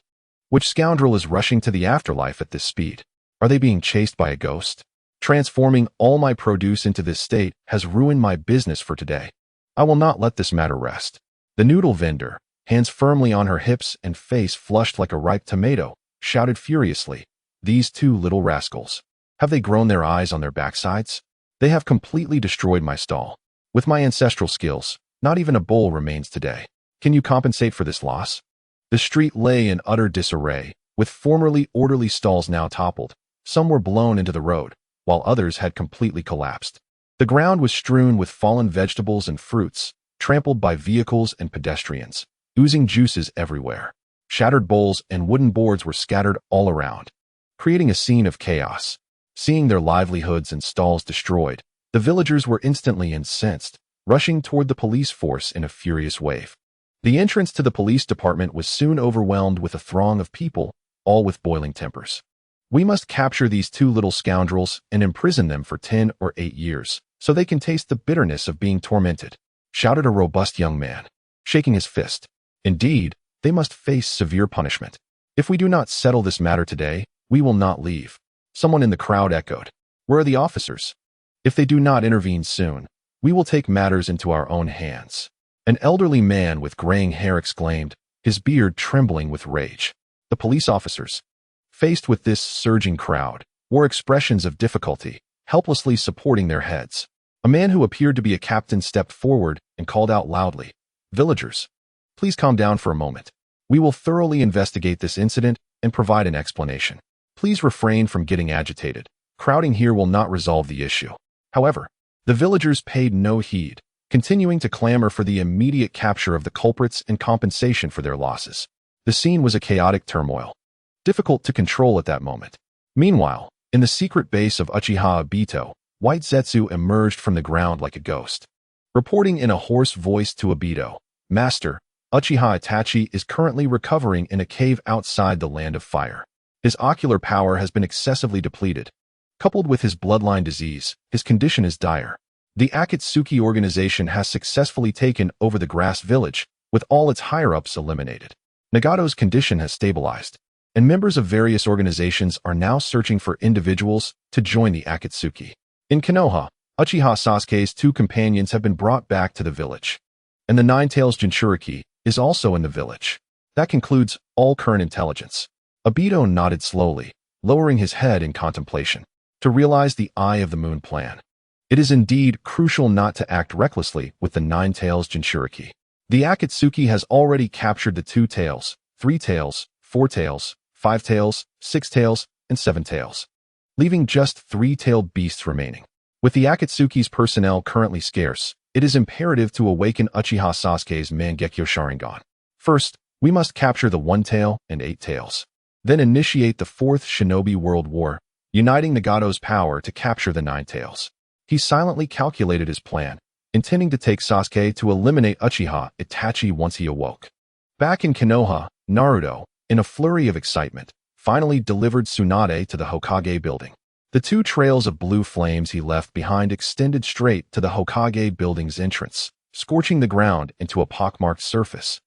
Which scoundrel is rushing to the afterlife at this speed? Are they being chased by a ghost? Transforming all my produce into this state has ruined my business for today. I will not let this matter rest. The noodle vendor, hands firmly on her hips and face flushed like a ripe tomato, shouted furiously, These two little rascals. Have they grown their eyes on their backsides? They have completely destroyed my stall. With my ancestral skills, not even a bowl remains today. Can you compensate for this loss? The street lay in utter disarray, with formerly orderly stalls now toppled. Some were blown into the road, while others had completely collapsed. The ground was strewn with fallen vegetables and fruits, trampled by vehicles and pedestrians, oozing juices everywhere. Shattered bowls and wooden boards were scattered all around, creating a scene of chaos. Seeing their livelihoods and stalls destroyed, the villagers were instantly incensed, rushing toward the police force in a furious wave. The entrance to the police department was soon overwhelmed with a throng of people, all with boiling tempers. We must capture these two little scoundrels and imprison them for 10 or 8 years, so they can taste the bitterness of being tormented, shouted a robust young man, shaking his fist. Indeed, they must face severe punishment. If we do not settle this matter today, we will not leave. Someone in the crowd echoed, Where are the officers? If they do not intervene soon, we will take matters into our own hands. An elderly man with graying hair exclaimed, his beard trembling with rage. The police officers, faced with this surging crowd, wore expressions of difficulty, helplessly supporting their heads. A man who appeared to be a captain stepped forward and called out loudly, Villagers, please calm down for a moment. We will thoroughly investigate this incident and provide an explanation. Please refrain from getting agitated. Crowding here will not resolve the issue. However, the villagers paid no heed, continuing to clamor for the immediate capture of the culprits and compensation for their losses. The scene was a chaotic turmoil, difficult to control at that moment. Meanwhile, in the secret base of Uchiha Obito, White Zetsu emerged from the ground like a ghost. Reporting in a hoarse voice to Obito, Master, Uchiha Itachi is currently recovering in a cave outside the Land of Fire. His ocular power has been excessively depleted. Coupled with his bloodline disease, his condition is dire. The Akatsuki organization has successfully taken over the Grass Village, with all its higher-ups eliminated. Nagato's condition has stabilized, and members of various organizations are now searching for individuals to join the Akatsuki. In Konoha, Uchiha Sasuke's 2 companions have been brought back to the village, and the Nine-Tails Jinchuriki is also in the village. That concludes all current intelligence. Obito nodded slowly, lowering his head in contemplation, to realize the Eye of the Moon plan. It is indeed crucial not to act recklessly with the Nine-Tails Jinchuriki. The Akatsuki has already captured the 2 tails, 3 tails, 4 tails, 5 tails, 6 tails, and 7 tails, leaving just 3-tailed beasts remaining. With the Akatsuki's personnel currently scarce, it is imperative to awaken Uchiha Sasuke's Mangekyo Sharingan. First, we must capture the 1 tail and 8 tails. Then initiate the 4th Shinobi World War, uniting Nagato's power to capture the 9 tails. He silently calculated his plan, intending to take Sasuke to eliminate Uchiha Itachi once he awoke. Back in Konoha, Naruto, in a flurry of excitement, finally delivered Tsunade to the Hokage building. The 2 trails of blue flames he left behind extended straight to the Hokage building's entrance, scorching the ground into a pockmarked surface.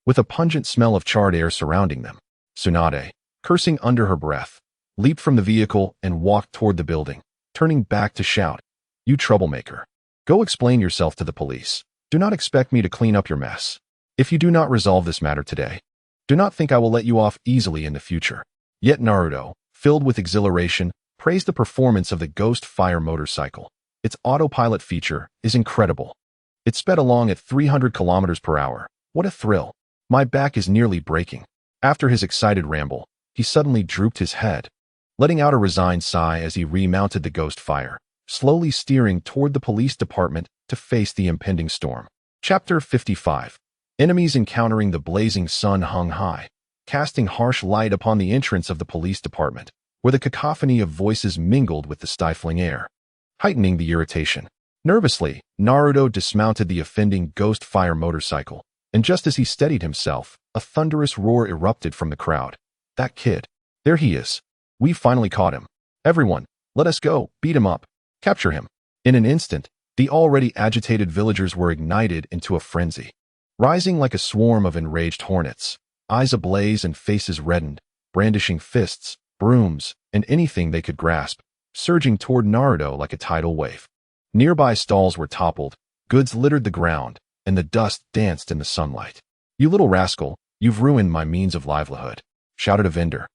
With a pungent smell of charred air surrounding them, Tsunade, cursing under her breath, leaped from the vehicle and walked toward the building, turning back to shout, "You troublemaker. Go explain yourself to the police. Do not expect me to clean up your mess. If you do not resolve this matter today, do not think I will let you off easily in the future." Yet Naruto, filled with exhilaration, praised the performance of the Ghost Fire motorcycle. Its autopilot feature is incredible. It sped along at 300 kilometers per hour. What a thrill. My back is nearly breaking. After his excited ramble, he suddenly drooped his head, letting out a resigned sigh as he remounted the Ghost Fire, slowly steering toward the police department to face the impending storm. Chapter 55. Enemies encountering the blazing sun hung high, casting harsh light upon the entrance of the police department, where the cacophony of voices mingled with the stifling air, heightening the irritation. Nervously, Naruto dismounted the offending Ghost Fire motorcycle, and just as he steadied himself, a thunderous roar erupted from the crowd. "That kid. There he is. We finally caught him. Everyone, let us go, beat him up, capture him." In an instant, the already agitated villagers were ignited into a frenzy. Rising like a swarm of enraged hornets, eyes ablaze and faces reddened, brandishing fists, brooms, and anything they could grasp, surging toward Naruto like a tidal wave. Nearby stalls were toppled, goods littered the ground, and the dust danced in the sunlight. "You little rascal, you've ruined my means of livelihood," shouted a vendor.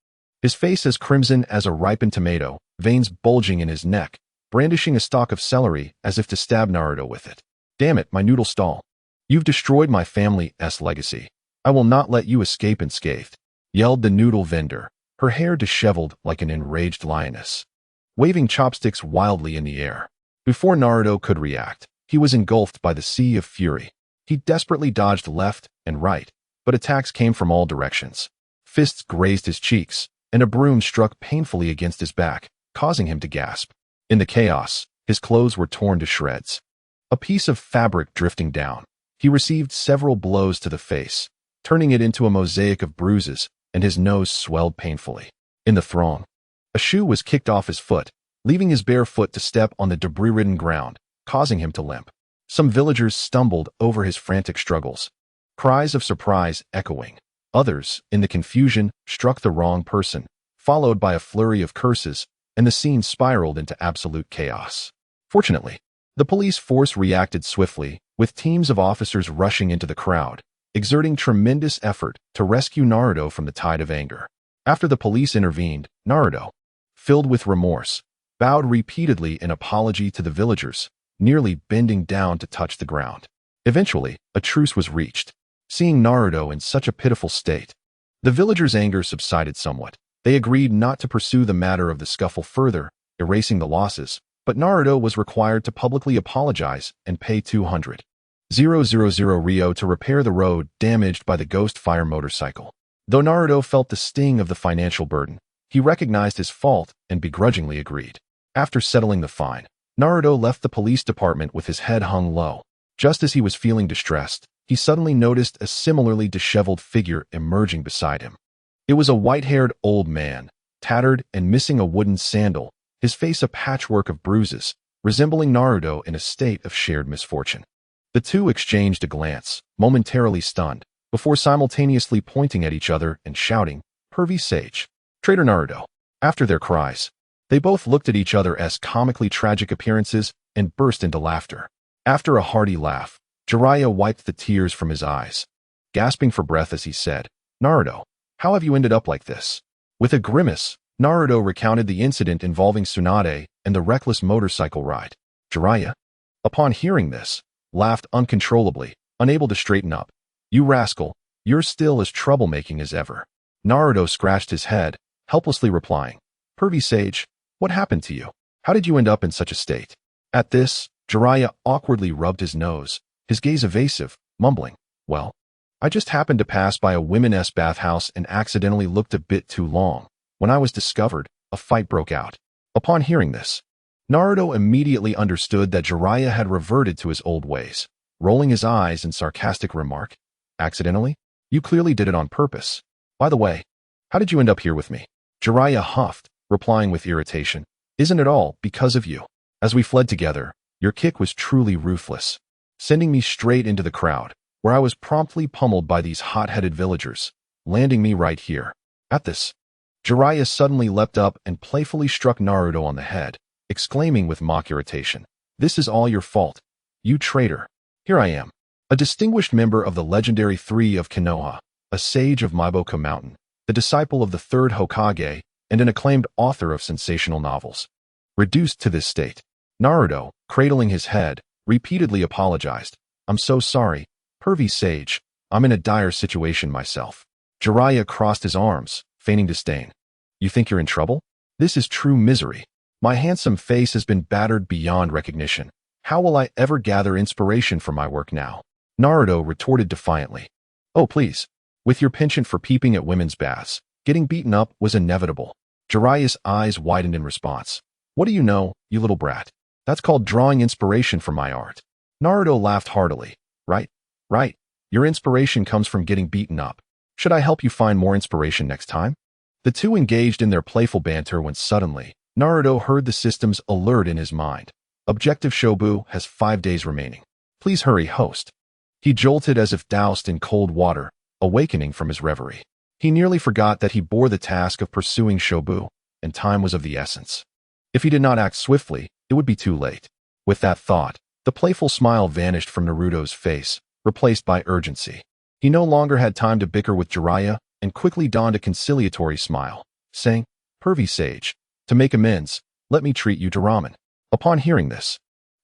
His face as crimson as a ripened tomato, veins bulging in his neck, brandishing a stalk of celery as if to stab Naruto with it. "Damn it, my noodle stall. You've destroyed my family's legacy. I will not let you escape unscathed," yelled the noodle vendor, her hair disheveled like an enraged lioness, waving chopsticks wildly in the air. Before Naruto could react, he was engulfed by the sea of fury. He desperately dodged left and right, but attacks came from all directions. Fists grazed his cheeks, and a broom struck painfully against his back, causing him to gasp. In the chaos, his clothes were torn to shreds, a piece of fabric drifting down. He received several blows to the face, turning it into a mosaic of bruises, and his nose swelled painfully. In the throng, a shoe was kicked off his foot, leaving his bare foot to step on the debris-ridden ground, causing him to limp. Some villagers stumbled over his frantic struggles, cries of surprise echoing. Others, in the confusion, struck the wrong person, followed by a flurry of curses, and the scene spiraled into absolute chaos. Fortunately, the police force reacted swiftly, with teams of officers rushing into the crowd, exerting tremendous effort to rescue Naruto from the tide of anger. After the police intervened, Naruto, filled with remorse, bowed repeatedly in apology to the villagers, nearly bending down to touch the ground. Eventually, a truce was reached. Seeing Naruto in such a pitiful state, the villagers' anger subsided somewhat. They agreed not to pursue the matter of the scuffle further, erasing the losses, but Naruto was required to publicly apologize and pay 200,000 Ryo to repair the road damaged by the Ghost Fire motorcycle. Though Naruto felt the sting of the financial burden, he recognized his fault and begrudgingly agreed. After settling the fine, Naruto left the police department with his head hung low. Just as he was feeling distressed, he suddenly noticed a similarly disheveled figure emerging beside him. It was a white-haired old man, tattered and missing a wooden sandal, his face a patchwork of bruises, resembling Naruto in a state of shared misfortune. The two exchanged a glance, momentarily stunned, before simultaneously pointing at each other and shouting, "Pervy Sage! Traitor Naruto!" After their cries, they both looked at each other as comically tragic appearances and burst into laughter. After a hearty laugh, Jiraiya wiped the tears from his eyes, gasping for breath as he said, "Naruto, how have you ended up like this?" With a grimace, Naruto recounted the incident involving Tsunade and the reckless motorcycle ride. Jiraiya, upon hearing this, laughed uncontrollably, unable to straighten up. "You rascal, you're still as troublemaking as ever." Naruto scratched his head, helplessly replying, "Pervy Sage, what happened to you? How did you end up in such a state?" At this, Jiraiya awkwardly rubbed his nose, his gaze evasive, mumbling, "Well, I just happened to pass by a women's bathhouse and accidentally looked a bit too long. When I was discovered, a fight broke out." Upon hearing this, Naruto immediately understood that Jiraiya had reverted to his old ways, rolling his eyes in sarcastic remark, "Accidentally? You clearly did it on purpose. By the way, how did you end up here with me?" Jiraiya huffed, replying with irritation, "Isn't it all because of you? As we fled together, your kick was truly ruthless. sending me straight into the crowd, where I was promptly pummeled by these hot-headed villagers, landing me right here. At this, Jiraiya suddenly leapt up and playfully struck Naruto on the head, exclaiming with mock irritation, "This is all your fault, you traitor. Here I am, a distinguished member of the legendary Three of Konoha, a sage of Maiboka Mountain, the disciple of the Third Hokage, and an acclaimed author of sensational novels. Reduced to this state." Naruto, cradling his head, repeatedly apologized. "I'm so sorry, pervy sage. I'm in a dire situation myself." Jiraiya crossed his arms, feigning disdain. "You think you're in trouble? This is true misery. My handsome face has been battered beyond recognition. How will I ever gather inspiration for my work now?" Naruto retorted defiantly. "Oh please, with your penchant for peeping at women's baths, getting beaten up was inevitable." Jiraiya's eyes widened in response. "What do you know, you little brat? That's called drawing inspiration from my art." Naruto laughed heartily. Right. Your inspiration comes from getting beaten up. Should I help you find more inspiration next time?" The two engaged in their playful banter when suddenly, Naruto heard the system's alert in his mind. "Objective Shobu has 5 days remaining. Please hurry, host." He jolted as if doused in cold water, awakening from his reverie. He nearly forgot that he bore the task of pursuing Shobu, and time was of the essence. If he did not act swiftly, it would be too late. With that thought, the playful smile vanished from Naruto's face, replaced by urgency. He no longer had time to bicker with Jiraiya, and quickly donned a conciliatory smile, saying, "Pervy sage, to make amends, let me treat you to ramen." Upon hearing this,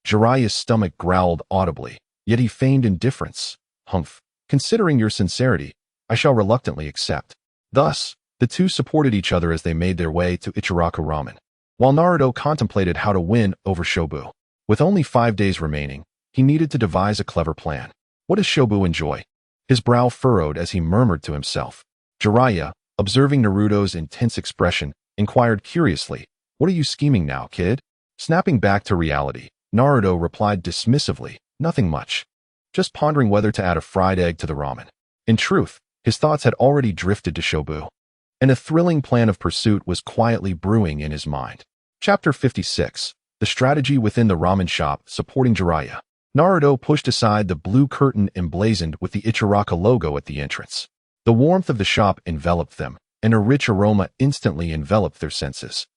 Jiraiya's stomach growled audibly, yet he feigned indifference. "Humph, considering your sincerity, I shall reluctantly accept." Thus, the two supported each other as they made their way to Ichiraku Ramen, while Naruto contemplated how to win over Shobu. With only 5 days remaining, he needed to devise a clever plan. What does Shobu enjoy? His brow furrowed as he murmured to himself. Jiraiya, observing Naruto's intense expression, inquired curiously, "What are you scheming now, kid?" Snapping back to reality, Naruto replied dismissively, "Nothing much. Just pondering whether to add a fried egg to the ramen." In truth, his thoughts had already drifted to Shobu, and a thrilling plan of pursuit was quietly brewing in his mind. Chapter 56. The strategy within the ramen shop supporting Jiraiya. Naruto pushed aside the blue curtain emblazoned with the Ichiraku logo at the entrance. The warmth of the shop enveloped them, and a rich aroma instantly enveloped their senses.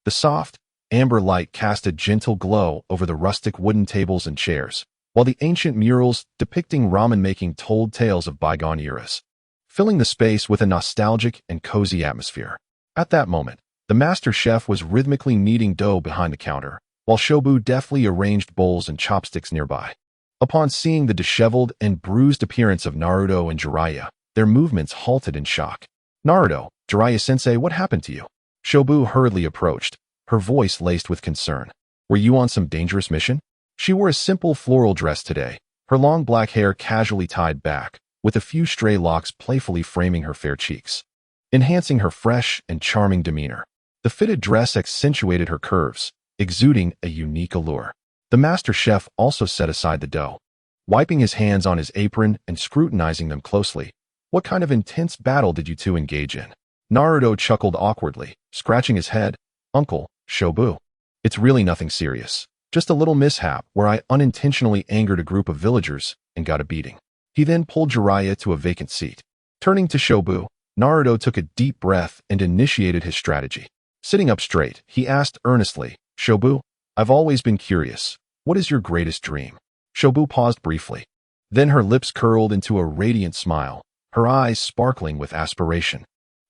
The soft, amber light cast a gentle glow over the rustic wooden tables and chairs, while the ancient murals depicting ramen-making told tales of bygone eras, filling the space with a nostalgic and cozy atmosphere. At that moment, the master chef was rhythmically kneading dough behind the counter, while Shobu deftly arranged bowls and chopsticks nearby. Upon seeing the disheveled and bruised appearance of Naruto and Jiraiya, their movements halted in shock. "Naruto, Jiraiya-sensei, what happened to you?" Shobu hurriedly approached, her voice laced with concern. "Were you on some dangerous mission?" She wore a simple floral dress today, her long black hair casually tied back, with a few stray locks playfully framing her fair cheeks, enhancing her fresh and charming demeanor. The fitted dress accentuated her curves, exuding a unique allure. The master chef also set aside the dough, wiping his hands on his apron and scrutinizing them closely. "What kind of intense battle did you two engage in?" Naruto chuckled awkwardly, scratching his head. "Uncle, Shobu, it's really nothing serious. Just a little mishap where I unintentionally angered a group of villagers and got a beating." He then pulled Jiraiya to a vacant seat. Turning to Shobu, Naruto took a deep breath and initiated his strategy. Sitting up straight, he asked earnestly, "Shobu, I've always been curious. What is your greatest dream?" Shobu paused briefly. Then her lips curled into a radiant smile, her eyes sparkling with aspiration.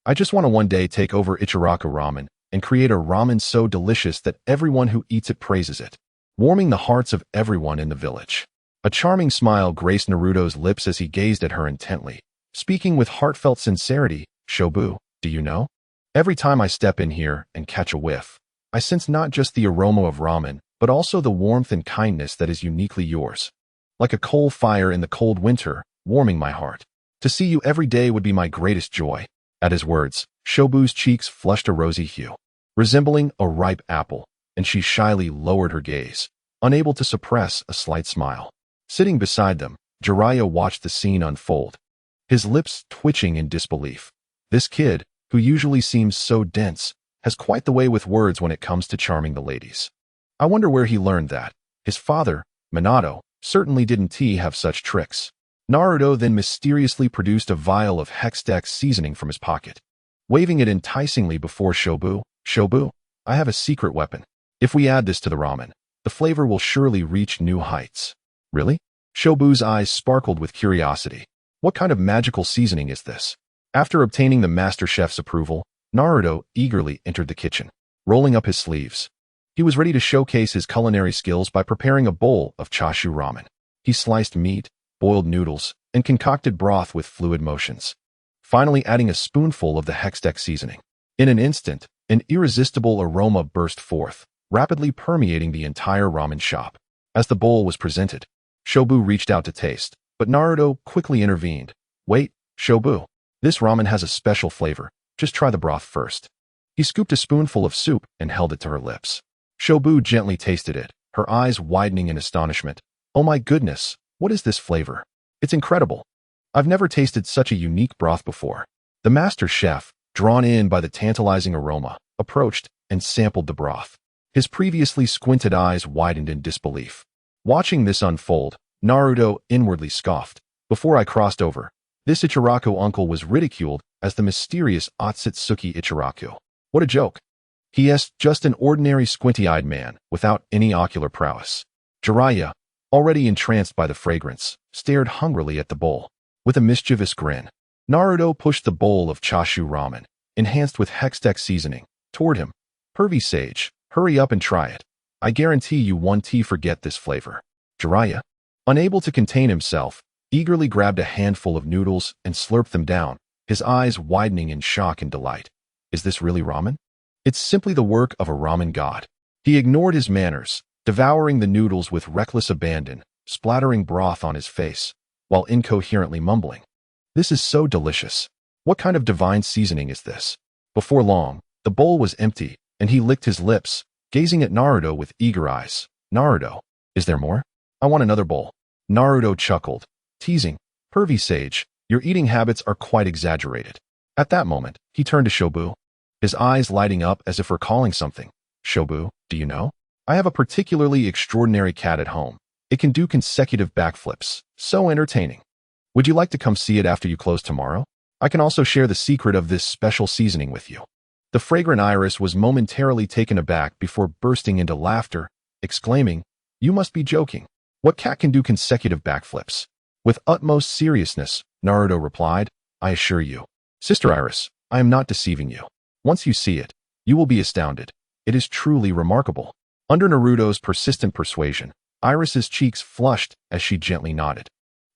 "I just want to one day take over Ichiraku Ramen and create a ramen so delicious that everyone who eats it praises it, warming the hearts of everyone in the village." A charming smile graced Naruto's lips as he gazed at her intently, speaking with heartfelt sincerity. "Shobu, do you know? Every time I step in here and catch a whiff, I sense not just the aroma of ramen, but also the warmth and kindness that is uniquely yours. Like a coal fire in the cold winter, warming my heart. To see you every day would be my greatest joy." At his words, Shobu's cheeks flushed a rosy hue, resembling a ripe apple, and she shyly lowered her gaze, unable to suppress a slight smile. Sitting beside them, Jiraiya watched the scene unfold, his lips twitching in disbelief. This kid, who usually seems so dense, has quite the way with words when it comes to charming the ladies. I wonder where he learned that. His father, Minato, Certainly didn't he have such tricks. Naruto then mysteriously produced a vial of Hexdex seasoning from his pocket. Waving it enticingly before Shobu, I have a secret weapon. If we add this to the ramen, the flavor will surely reach new heights. Really? Shobu's eyes sparkled with curiosity. What kind of magical seasoning is this? After obtaining the master chef's approval, Naruto eagerly entered the kitchen, rolling up his sleeves. He was ready to showcase his culinary skills by preparing a bowl of chashu ramen. He sliced meat, boiled noodles, and concocted broth with fluid motions, finally adding a spoonful of the Hexdex seasoning. In an instant, an irresistible aroma burst forth, rapidly permeating the entire ramen shop. As the bowl was presented, Shobu reached out to taste, but Naruto quickly intervened. Wait, Shobu, this ramen has a special flavor. Just try the broth first. He scooped a spoonful of soup and held it to her lips. Shobu gently tasted it, her eyes widening in astonishment. Oh my goodness, what is this flavor? It's incredible. I've never tasted such a unique broth before. The master chef, drawn in by the tantalizing aroma, approached and sampled the broth. His previously squinted eyes widened in disbelief. Watching this unfold, Naruto inwardly scoffed. Before I crossed over, this Ichiraku uncle was ridiculed as the mysterious Otsutsuki Ichiraku. What a joke. He is just an ordinary squinty-eyed man without any ocular prowess. Jiraiya, already entranced by the fragrance, stared hungrily at the bowl. With a mischievous grin, Naruto pushed the bowl of chashu ramen, enhanced with Hexdex seasoning, toward him. Pervy sage, hurry up and try it. I guarantee you won't forget this flavor. Jiraiya, unable to contain himself, eagerly grabbed a handful of noodles and slurped them down, his eyes widening in shock and delight. Is this really ramen? It's simply the work of a ramen god. He ignored his manners, devouring the noodles with reckless abandon, splattering broth on his face, while incoherently mumbling. This is so delicious. What kind of divine seasoning is this? Before long, the bowl was empty, and he licked his lips, gazing at Naruto with eager eyes. Naruto, is there more? I want another bowl. Naruto chuckled, teasing. Pervy sage, your eating habits are quite exaggerated. At that moment, he turned to Shobu, his eyes lighting up as if recalling something. Shobu, do you know? I have a particularly extraordinary cat at home. It can do consecutive backflips. So entertaining. Would you like to come see it after you close tomorrow? I can also share the secret of this special seasoning with you. The fragrant iris was momentarily taken aback before bursting into laughter, exclaiming, You must be joking. What cat can do consecutive backflips? With utmost seriousness, Naruto replied, I assure you. Sister Iris, I am not deceiving you. Once you see it, you will be astounded. It is truly remarkable. Under Naruto's persistent persuasion, Iris's cheeks flushed as she gently nodded.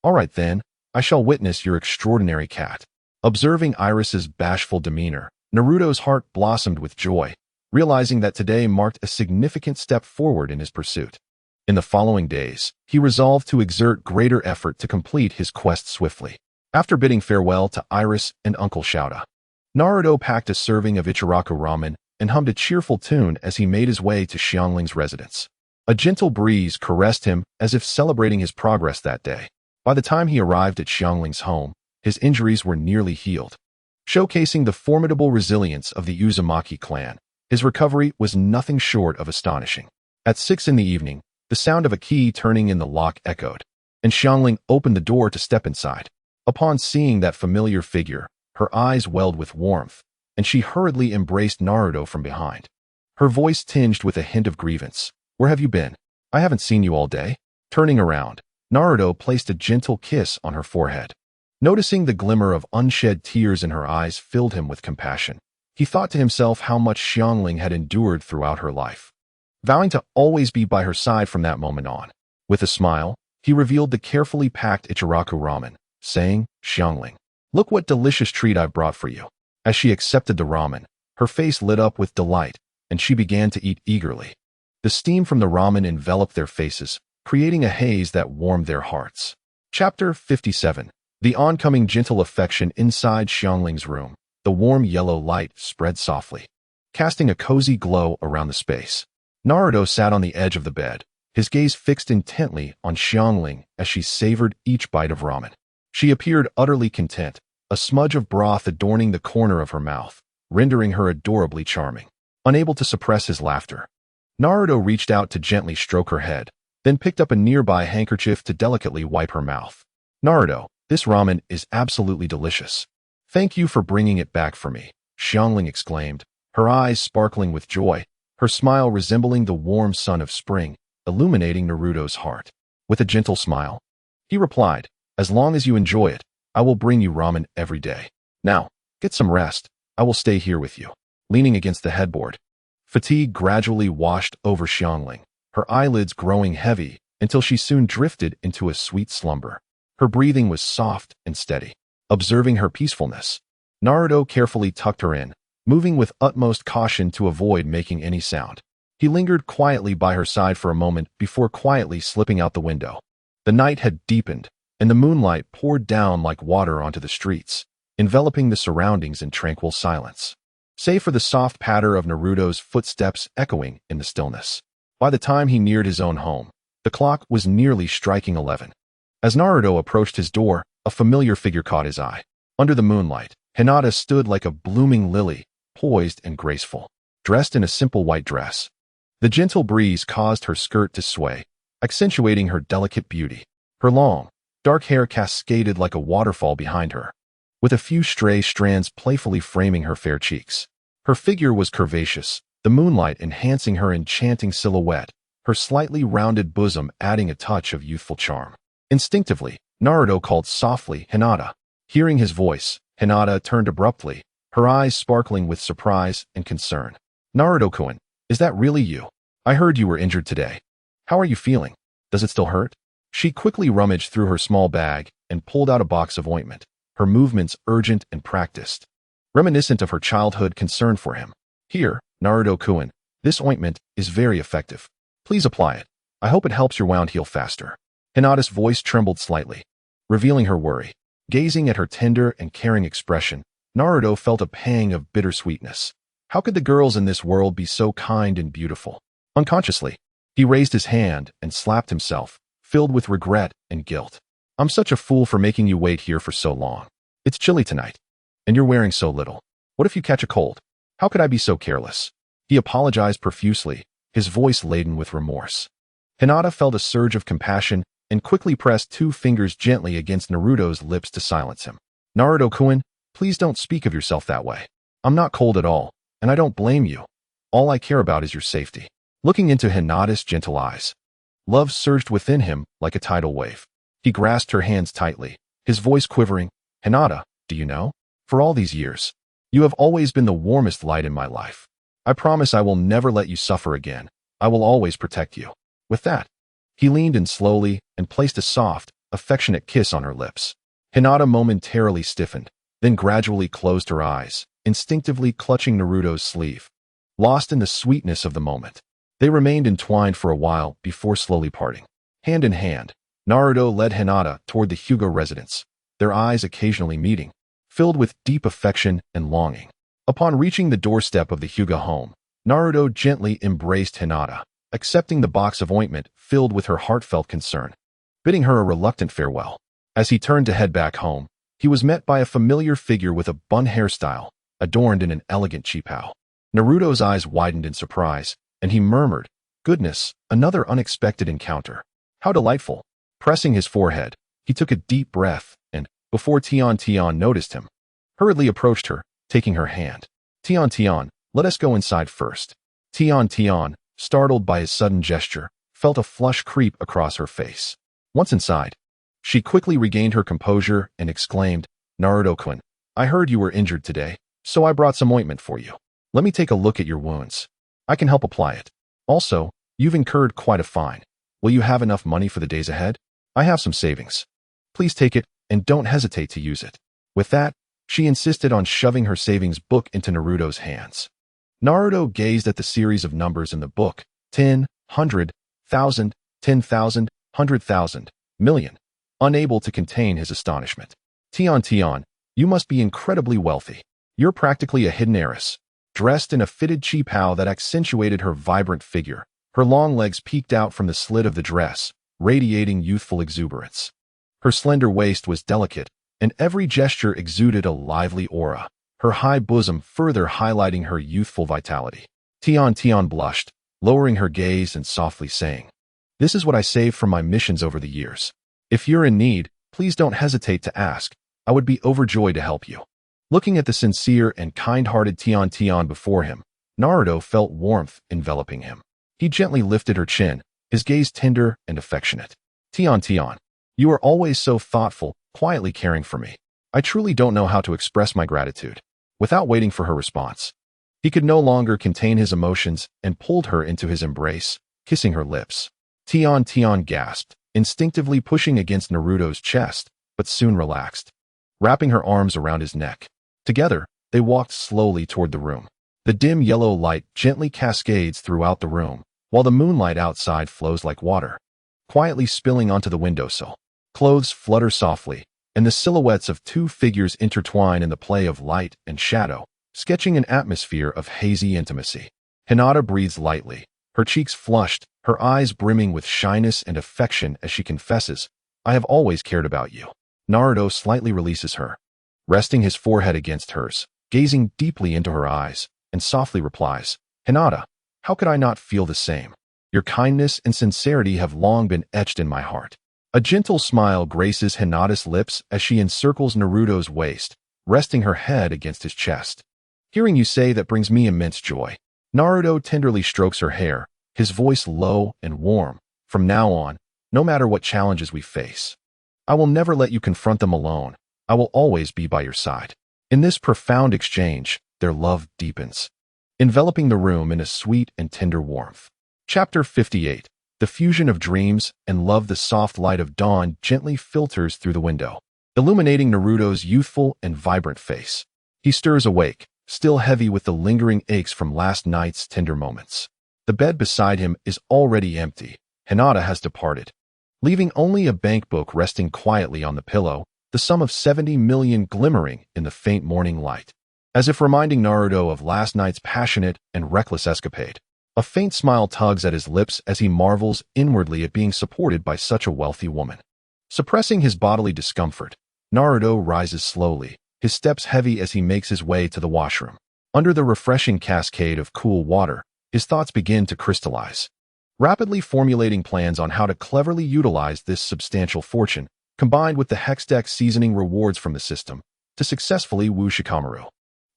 All right then, I shall witness your extraordinary cat. Observing Iris's bashful demeanor, Naruto's heart blossomed with joy, realizing that today marked a significant step forward in his pursuit. In the following days, he resolved to exert greater effort to complete his quest swiftly. After bidding farewell to Iris and Uncle Shouta, Naruto packed a serving of Ichiraku ramen and hummed a cheerful tune as he made his way to Xiangling's residence. A gentle breeze caressed him as if celebrating his progress that day. By the time he arrived at Xiangling's home, his injuries were nearly healed. Showcasing the formidable resilience of the Uzumaki clan, his recovery was nothing short of astonishing. At 6 p.m, the sound of a key turning in the lock echoed, and Xiangling opened the door to step inside. Upon seeing that familiar figure, her eyes welled with warmth, and she hurriedly embraced Naruto from behind. Her voice tinged with a hint of grievance. Where have you been? I haven't seen you all day. Turning around, Naruto placed a gentle kiss on her forehead. Noticing the glimmer of unshed tears in her eyes filled him with compassion. He thought to himself how much Xiangling had endured throughout her life, vowing to always be by her side from that moment on. With a smile, he revealed the carefully packed Ichiraku ramen, saying, Xiangling, look what delicious treat I've brought for you. As she accepted the ramen, her face lit up with delight, and she began to eat eagerly. The steam from the ramen enveloped their faces, creating a haze that warmed their hearts. Chapter 57. The oncoming gentle affection inside Xiangling's room. The warm yellow light spread softly, casting a cozy glow around the space. Naruto sat on the edge of the bed, his gaze fixed intently on Xiangling as she savored each bite of ramen. She appeared utterly content, a smudge of broth adorning the corner of her mouth, rendering her adorably charming. Unable to suppress his laughter, Naruto reached out to gently stroke her head, then picked up a nearby handkerchief to delicately wipe her mouth. Naruto, this ramen is absolutely delicious. Thank you for bringing it back for me, Xiangling exclaimed, her eyes sparkling with joy, her smile resembling the warm sun of spring, illuminating Naruto's heart. With a gentle smile, he replied, as long as you enjoy it, I will bring you ramen every day. Now, get some rest. I will stay here with you. Leaning against the headboard, fatigue gradually washed over Xiangling, her eyelids growing heavy until she soon drifted into a sweet slumber. Her breathing was soft and steady. Observing her peacefulness, Naruto carefully tucked her in, moving with utmost caution to avoid making any sound. He lingered quietly by her side for a moment before quietly slipping out the window. The night had deepened, and the moonlight poured down like water onto the streets, enveloping the surroundings in tranquil silence, save for the soft patter of Naruto's footsteps echoing in the stillness. By the time he neared his own home, the clock was nearly striking 11. As Naruto approached his door, a familiar figure caught his eye. Under the moonlight, Hinata stood like a blooming lily, poised and graceful, dressed in a simple white dress. The gentle breeze caused her skirt to sway, accentuating her delicate beauty. Her long, dark hair cascaded like a waterfall behind her, with a few stray strands playfully framing her fair cheeks. Her figure was curvaceous, the moonlight enhancing her enchanting silhouette, her slightly rounded bosom adding a touch of youthful charm. Instinctively, Naruto called softly, Hinata. Hearing his voice, Hinata turned abruptly, her eyes sparkling with surprise and concern. Naruto-kun, is that really you? I heard you were injured today. How are you feeling? Does it still hurt? She quickly rummaged through her small bag and pulled out a box of ointment, her movements urgent and practiced, reminiscent of her childhood concern for him. Here, Naruto-kun, this ointment is very effective. Please apply it. I hope it helps your wound heal faster. Hinata's voice trembled slightly, revealing her worry. Gazing at her tender and caring expression, Naruto felt a pang of bittersweetness. How could the girls in this world be so kind and beautiful? Unconsciously, he raised his hand and slapped himself, filled with regret and guilt. I'm such a fool for making you wait here for so long. It's chilly tonight, and you're wearing so little. What if you catch a cold? How could I be so careless? He apologized profusely, his voice laden with remorse. Hinata felt a surge of compassion and quickly pressed 2 fingers gently against Naruto's lips to silence him. Naruto-kun, please don't speak of yourself that way. I'm not cold at all, and I don't blame you. All I care about is your safety. Looking into Hinata's gentle eyes, love surged within him like a tidal wave. He grasped her hands tightly, his voice quivering. Hinata, do you know? For all these years, you have always been the warmest light in my life. I promise I will never let you suffer again. I will always protect you. With that, he leaned in slowly and placed a soft, affectionate kiss on her lips. Hinata momentarily stiffened, then gradually closed her eyes, instinctively clutching Naruto's sleeve. Lost in the sweetness of the moment, they remained entwined for a while before slowly parting. Hand in hand, Naruto led Hinata toward the Hyuga residence, their eyes occasionally meeting, filled with deep affection and longing. Upon reaching the doorstep of the Hyuga home, Naruto gently embraced Hinata, accepting the box of ointment filled with her heartfelt concern, bidding her a reluctant farewell. As he turned to head back home, he was met by a familiar figure with a bun hairstyle, adorned in an elegant cheapao. Naruto's eyes widened in surprise, and he murmured, "Goodness, another unexpected encounter. How delightful." Pressing his forehead, he took a deep breath and, before Tian noticed him, hurriedly approached her, taking her hand. Tian, let us go inside first." Tian, startled by his sudden gesture, felt a flush creep across her face. Once inside, she quickly regained her composure and exclaimed, "Naruto-kun, I heard you were injured today, so I brought some ointment for you. Let me take a look at your wounds. I can help apply it. Also, you've incurred quite a fine. Will you have enough money for the days ahead? I have some savings. Please take it and don't hesitate to use it." With that, she insisted on shoving her savings book into Naruto's hands. Naruto gazed at the series of numbers in the book, 10, 100, 1,000, 10,000, 100,000, million, unable to contain his astonishment. Tian, you must be incredibly wealthy. You're practically a hidden heiress. Dressed in a fitted cheapao that accentuated her vibrant figure, her long legs peeked out from the slit of the dress, radiating youthful exuberance. Her slender waist was delicate, and every gesture exuded a lively aura, her high bosom further highlighting her youthful vitality. Tian blushed, lowering her gaze and softly saying, This is what I saved from my missions over the years. If you're in need, please don't hesitate to ask. I would be overjoyed to help you." Looking at the sincere and kind-hearted TenTen before him, Naruto felt warmth enveloping him. He gently lifted her chin, his gaze tender and affectionate. "TenTen, you are always so thoughtful, quietly caring for me. I truly don't know how to express my gratitude." Without waiting for her response, he could no longer contain his emotions and pulled her into his embrace, kissing her lips. TenTen gasped, instinctively pushing against Naruto's chest, but soon relaxed, wrapping her arms around his neck. Together, they walked slowly toward the room. The dim yellow light gently cascades throughout the room, while the moonlight outside flows like water, quietly spilling onto the windowsill. Clothes flutter softly, and the silhouettes of two figures intertwine in the play of light and shadow, sketching an atmosphere of hazy intimacy. Hinata breathes lightly, her cheeks flushed, her eyes brimming with shyness and affection as she confesses, "I have always cared about you." Naruto slightly releases her, resting his forehead against hers, gazing deeply into her eyes, and softly replies, "Hinata, how could I not feel the same? Your kindness and sincerity have long been etched in my heart." A gentle smile graces Hinata's lips as she encircles Naruto's waist, resting her head against his chest. "Hearing you say that brings me immense joy." Naruto tenderly strokes her hair, his voice low and warm. "From now on, no matter what challenges we face, I will never let you confront them alone. I will always be by your side." In this profound exchange, their love deepens, enveloping the room in a sweet and tender warmth. Chapter 58. The fusion of dreams and love. The soft light of dawn gently filters through the window, illuminating Naruto's youthful and vibrant face. He stirs awake, still heavy with the lingering aches from last night's tender moments. The bed beside him is already empty. Hinata has departed, leaving only a bank book resting quietly on the pillow, the sum of 70 million glimmering in the faint morning light, as if reminding Naruto of last night's passionate and reckless escapade. A faint smile tugs at his lips as he marvels inwardly at being supported by such a wealthy woman. Suppressing his bodily discomfort, Naruto rises slowly, his steps heavy as he makes his way to the washroom. Under the refreshing cascade of cool water, his thoughts begin to crystallize, rapidly formulating plans on how to cleverly utilize this substantial fortune, combined with the Hexdex seasoning rewards from the system, to successfully woo Shikamaru.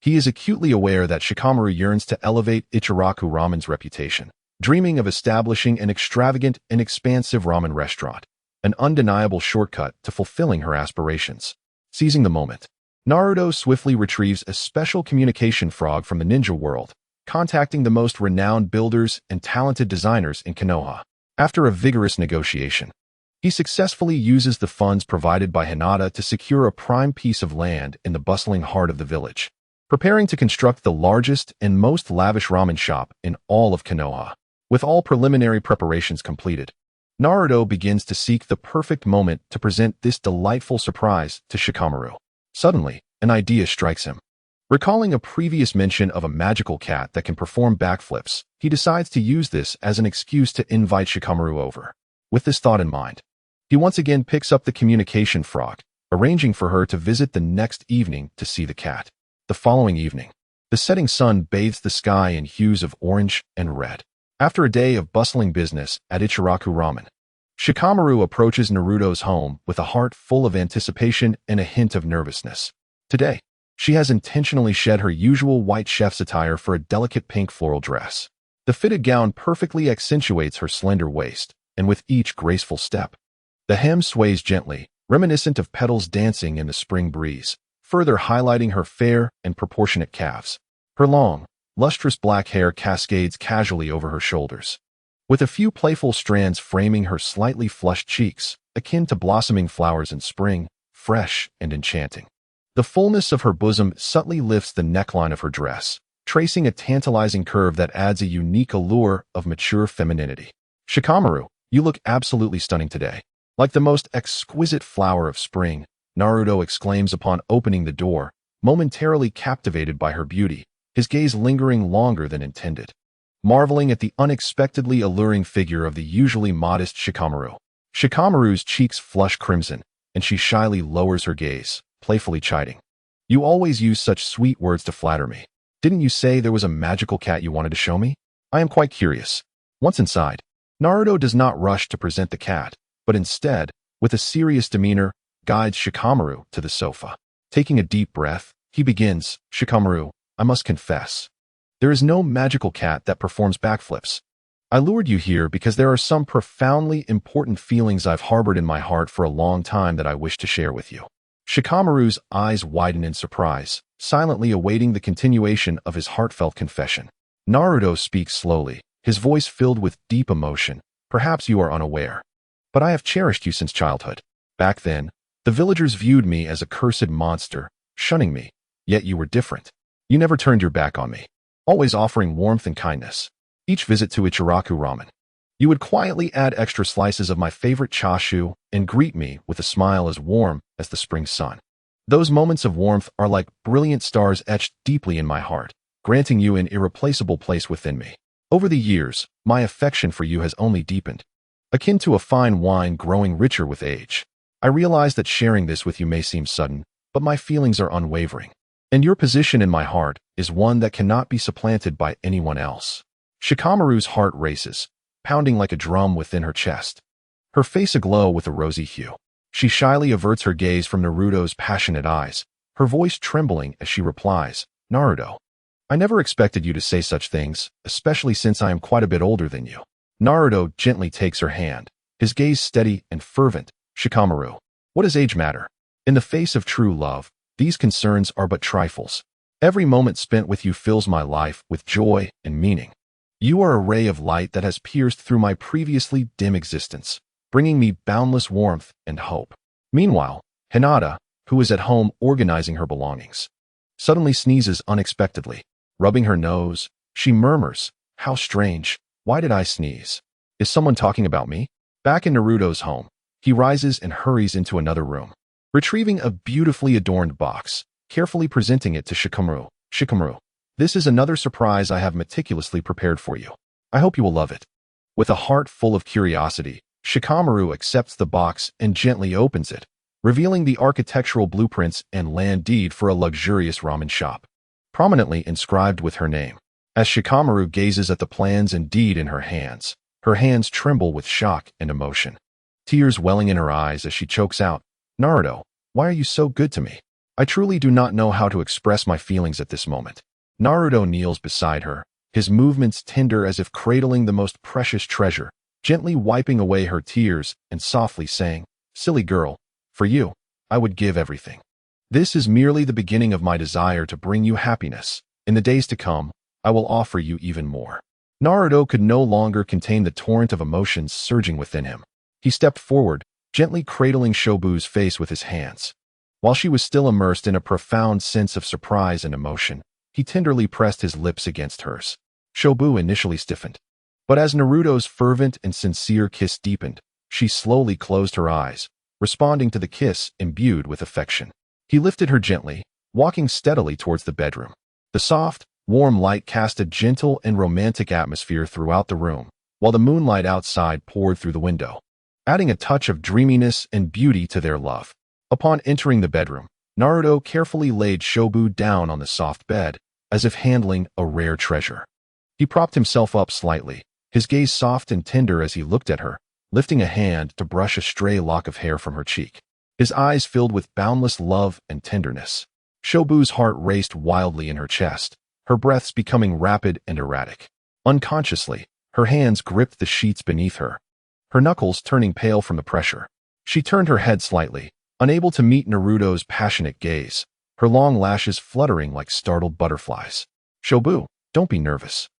He is acutely aware that Shikamaru yearns to elevate Ichiraku Ramen's reputation, dreaming of establishing an extravagant and expansive ramen restaurant, an undeniable shortcut to fulfilling her aspirations. Seizing the moment, Naruto swiftly retrieves a special communication frog from the ninja world, contacting the most renowned builders and talented designers in Konoha. After a vigorous negotiation, he successfully uses the funds provided by Hinata to secure a prime piece of land in the bustling heart of the village, preparing to construct the largest and most lavish ramen shop in all of Konoha. With all preliminary preparations completed, Naruto begins to seek the perfect moment to present this delightful surprise to Shikamaru. Suddenly, an idea strikes him. Recalling a previous mention of a magical cat that can perform backflips, he decides to use this as an excuse to invite Shikamaru over. With this thought in mind, he once again picks up the communication frog, arranging for her to visit the next evening to see the cat. The following evening, the setting sun bathes the sky in hues of orange and red. After a day of bustling business at Ichiraku Ramen, Shikamaru approaches Naruto's home with a heart full of anticipation and a hint of nervousness. Today, she has intentionally shed her usual white chef's attire for a delicate pink floral dress. The fitted gown perfectly accentuates her slender waist, and with each graceful step, the hem sways gently, reminiscent of petals dancing in the spring breeze, further highlighting her fair and proportionate calves. Her long, lustrous black hair cascades casually over her shoulders, with a few playful strands framing her slightly flushed cheeks, akin to blossoming flowers in spring, fresh and enchanting. The fullness of her bosom subtly lifts the neckline of her dress, tracing a tantalizing curve that adds a unique allure of mature femininity. "Shikamaru, you look absolutely stunning today. Like the most exquisite flower of spring," Naruto exclaims upon opening the door, momentarily captivated by her beauty, his gaze lingering longer than intended, marveling at the unexpectedly alluring figure of the usually modest Shikamaru. Shikamaru's cheeks flush crimson, and she shyly lowers her gaze, playfully chiding. "You always use such sweet words to flatter me. Didn't you say there was a magical cat you wanted to show me? I am quite curious." Once inside, Naruto does not rush to present the cat, but instead, with a serious demeanor, guides Shikamaru to the sofa. Taking a deep breath, he begins, "Shikamaru, I must confess. There is no magical cat that performs backflips. I lured you here because there are some profoundly important feelings I've harbored in my heart for a long time that I wish to share with you." Shikamaru's eyes widen in surprise, silently awaiting the continuation of his heartfelt confession. Naruto speaks slowly, his voice filled with deep emotion. "Perhaps you are unaware, but I have cherished you since childhood. Back then, the villagers viewed me as a cursed monster, shunning me, yet you were different. You never turned your back on me, always offering warmth and kindness. Each visit to Ichiraku Ramen, you would quietly add extra slices of my favorite chashu and greet me with a smile as warm as the spring sun. Those moments of warmth are like brilliant stars etched deeply in my heart, granting you an irreplaceable place within me. Over the years, my affection for you has only deepened, akin to a fine wine growing richer with age. I realize that sharing this with you may seem sudden, but my feelings are unwavering, and your position in my heart is one that cannot be supplanted by anyone else." Shikamaru's heart races, pounding like a drum within her chest, her face aglow with a rosy hue. She shyly averts her gaze from Naruto's passionate eyes, her voice trembling as she replies, "Naruto, I never expected you to say such things, especially since I am quite a bit older than you." Naruto gently takes her hand, his gaze steady and fervent. "Shikamaru, what does age matter? In the face of true love, these concerns are but trifles. Every moment spent with you fills my life with joy and meaning. You are a ray of light that has pierced through my previously dim existence, bringing me boundless warmth and hope." Meanwhile, Hinata, who is at home organizing her belongings, suddenly sneezes unexpectedly. Rubbing her nose, she murmurs, "How strange. Why did I sneeze? Is someone talking about me?" Back in Naruto's home, he rises and hurries into another room, retrieving a beautifully adorned box, carefully presenting it to Shikamaru. "Shikamaru, this is another surprise I have meticulously prepared for you. I hope you will love it." With a heart full of curiosity, Shikamaru accepts the box and gently opens it, revealing the architectural blueprints and land deed for a luxurious ramen shop, prominently inscribed with her name. As Shikamaru gazes at the plans and deed in her hands tremble with shock and emotion, tears welling in her eyes as she chokes out, "Naruto, why are you so good to me? I truly do not know how to express my feelings at this moment." Naruto kneels beside her, his movements tender as if cradling the most precious treasure, gently wiping away her tears and softly saying, "Silly girl, for you, I would give everything. This is merely the beginning of my desire to bring you happiness. In the days to come, I will offer you even more." Naruto could no longer contain the torrent of emotions surging within him. He stepped forward, gently cradling Shobu's face with his hands. While she was still immersed in a profound sense of surprise and emotion, he tenderly pressed his lips against hers. Shobu initially stiffened, but as Naruto's fervent and sincere kiss deepened, she slowly closed her eyes, responding to the kiss imbued with affection. He lifted her gently, walking steadily towards the bedroom. The soft, warm light cast a gentle and romantic atmosphere throughout the room, while the moonlight outside poured through the window, adding a touch of dreaminess and beauty to their love. Upon entering the bedroom, Naruto carefully laid Shobu down on the soft bed, as if handling a rare treasure. He propped himself up slightly, his gaze soft and tender as he looked at her, lifting a hand to brush a stray lock of hair from her cheek. His eyes filled with boundless love and tenderness. Shobu's heart raced wildly in her chest, her breaths becoming rapid and erratic. Unconsciously, her hands gripped the sheets beneath her, her knuckles turning pale from the pressure. She turned her head slightly, unable to meet Naruto's passionate gaze, her long lashes fluttering like startled butterflies. "Shobu, don't be nervous."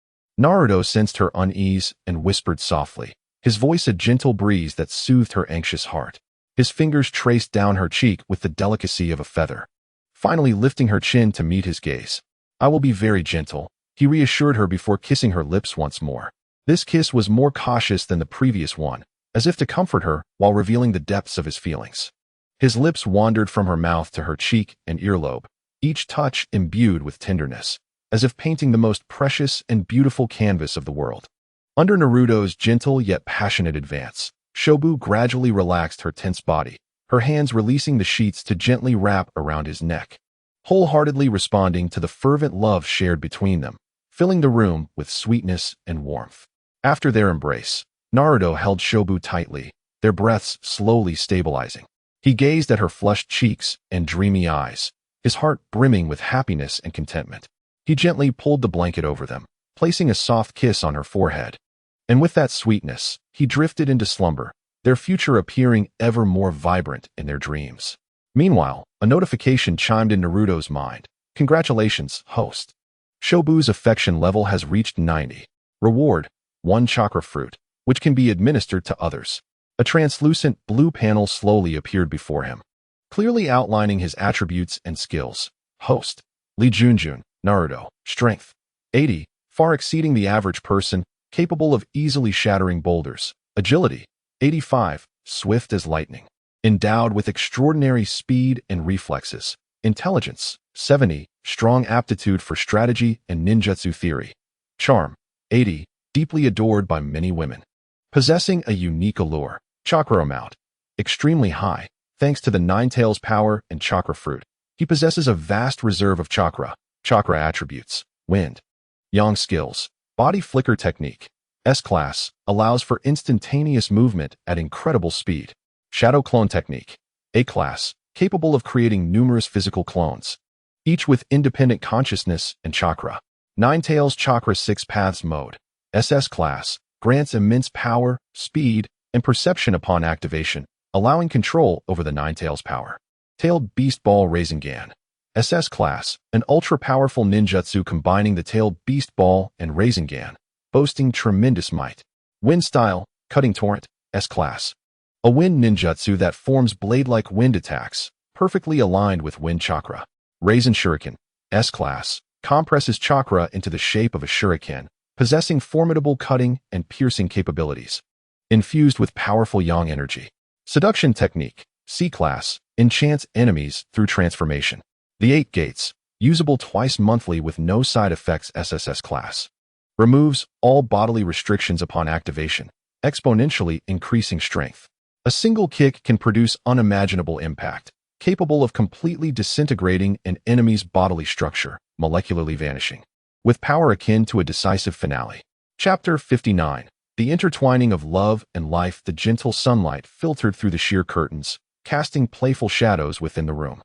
Naruto sensed her unease and whispered softly, his voice a gentle breeze that soothed her anxious heart. His fingers traced down her cheek with the delicacy of a feather, finally lifting her chin to meet his gaze. "I will be very gentle," he reassured her before kissing her lips once more. This kiss was more cautious than the previous one, as if to comfort her while revealing the depths of his feelings. His lips wandered from her mouth to her cheek and earlobe, each touch imbued with tenderness, as if painting the most precious and beautiful canvas of the world. Under Naruto's gentle yet passionate advance, Shobu gradually relaxed her tense body, her hands releasing the sheets to gently wrap around his neck, wholeheartedly responding to the fervent love shared between them, filling the room with sweetness and warmth. After their embrace, Naruto held Shobu tightly, their breaths slowly stabilizing. He gazed at her flushed cheeks and dreamy eyes, his heart brimming with happiness and contentment. He gently pulled the blanket over them, placing a soft kiss on her forehead. And with that sweetness, he drifted into slumber, their future appearing ever more vibrant in their dreams. Meanwhile, a notification chimed in Naruto's mind. Congratulations, host. Shobu's affection level has reached 90. Reward, 1 chakra fruit, which can be administered to others. A translucent blue panel slowly appeared before him, clearly outlining his attributes and skills. Host, Lee Junjun, Naruto, strength, 80, far exceeding the average person, capable of easily shattering boulders. Agility, 85, swift as lightning. Endowed with extraordinary speed and reflexes. Intelligence, 70, strong aptitude for strategy and ninjutsu theory. Charm, 80, deeply adored by many women. Possessing a unique allure. Chakra amount, extremely high, thanks to the Nine-Tails power and chakra fruit. He possesses a vast reserve of chakra. Chakra attributes, wind. Yang skills, body flicker technique. S-class, allows for instantaneous movement at incredible speed. Shadow clone technique. A-class, capable of creating numerous physical clones, each with independent consciousness and chakra. Nine-Tails Chakra 6 Paths Mode. SS class, grants immense power, speed, and perception upon activation, allowing control over the Nine-Tails power. Tailed Beast Ball Rasengan. SS class, an ultra-powerful ninjutsu combining the Tailed Beast Ball and Rasengan, boasting tremendous might. Wind Style, Cutting Torrent, S-class. A wind ninjutsu that forms blade-like wind attacks, perfectly aligned with wind chakra. Raisen Shuriken, S-class, compresses chakra into the shape of a shuriken, possessing formidable cutting and piercing capabilities. Infused with powerful yang energy. Seduction technique, C-class, enchants enemies through transformation. The 8 Gates, usable twice monthly with no side effects. SSS class. Removes all bodily restrictions upon activation, exponentially increasing strength. A single kick can produce unimaginable impact, capable of completely disintegrating an enemy's bodily structure, molecularly vanishing. With power akin to a decisive finale. Chapter 59. The intertwining of love and life. The gentle sunlight filtered through the sheer curtains, casting playful shadows within the room.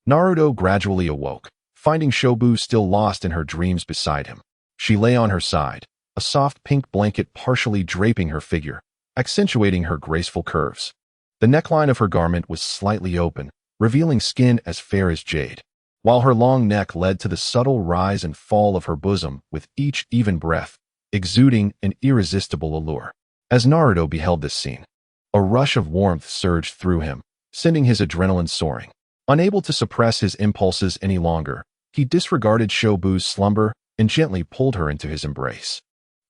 Naruto gradually awoke, finding Shobu still lost in her dreams beside him. She lay on her side, a soft pink blanket partially draping her figure, accentuating her graceful curves. The neckline of her garment was slightly open, revealing skin as fair as jade, while her long neck led to the subtle rise and fall of her bosom with each even breath, exuding an irresistible allure. As Naruto beheld this scene, a rush of warmth surged through him, sending his adrenaline soaring. Unable to suppress his impulses any longer, he disregarded Shobu's slumber and gently pulled her into his embrace.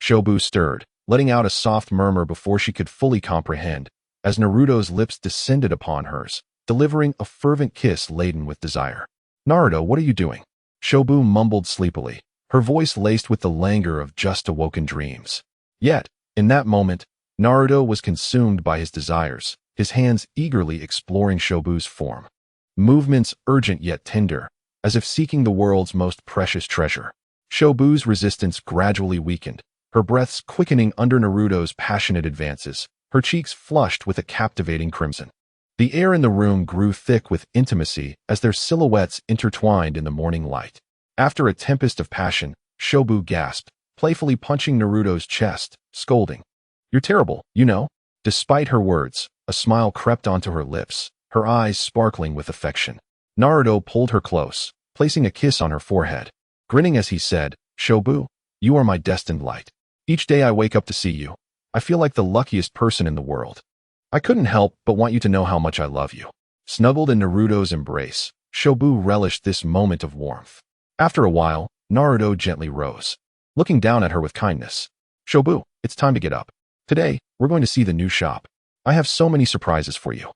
Shobu stirred, letting out a soft murmur before she could fully comprehend, as Naruto's lips descended upon hers, delivering a fervent kiss laden with desire. "Naruto, what are you doing?" Shobu mumbled sleepily, her voice laced with the languor of just awoken dreams. Yet, in that moment, Naruto was consumed by his desires, his hands eagerly exploring Shobu's form. Movements urgent yet tender, as if seeking the world's most precious treasure. Shobu's resistance gradually weakened, her breaths quickening under Naruto's passionate advances, her cheeks flushed with a captivating crimson. The air in the room grew thick with intimacy as their silhouettes intertwined in the morning light. After a tempest of passion, Shobu gasped, playfully punching Naruto's chest, scolding, "You're terrible, you know." Despite her words, a smile crept onto her lips, her eyes sparkling with affection. Naruto pulled her close, placing a kiss on her forehead. Grinning as he said, "Shobu, you are my destined light. Each day I wake up to see you, I feel like the luckiest person in the world. I couldn't help but want you to know how much I love you." Snuggled in Naruto's embrace, Shobu relished this moment of warmth. After a while, Naruto gently rose, looking down at her with kindness. "Shobu, it's time to get up. Today, we're going to see the new shop. I have so many surprises for you."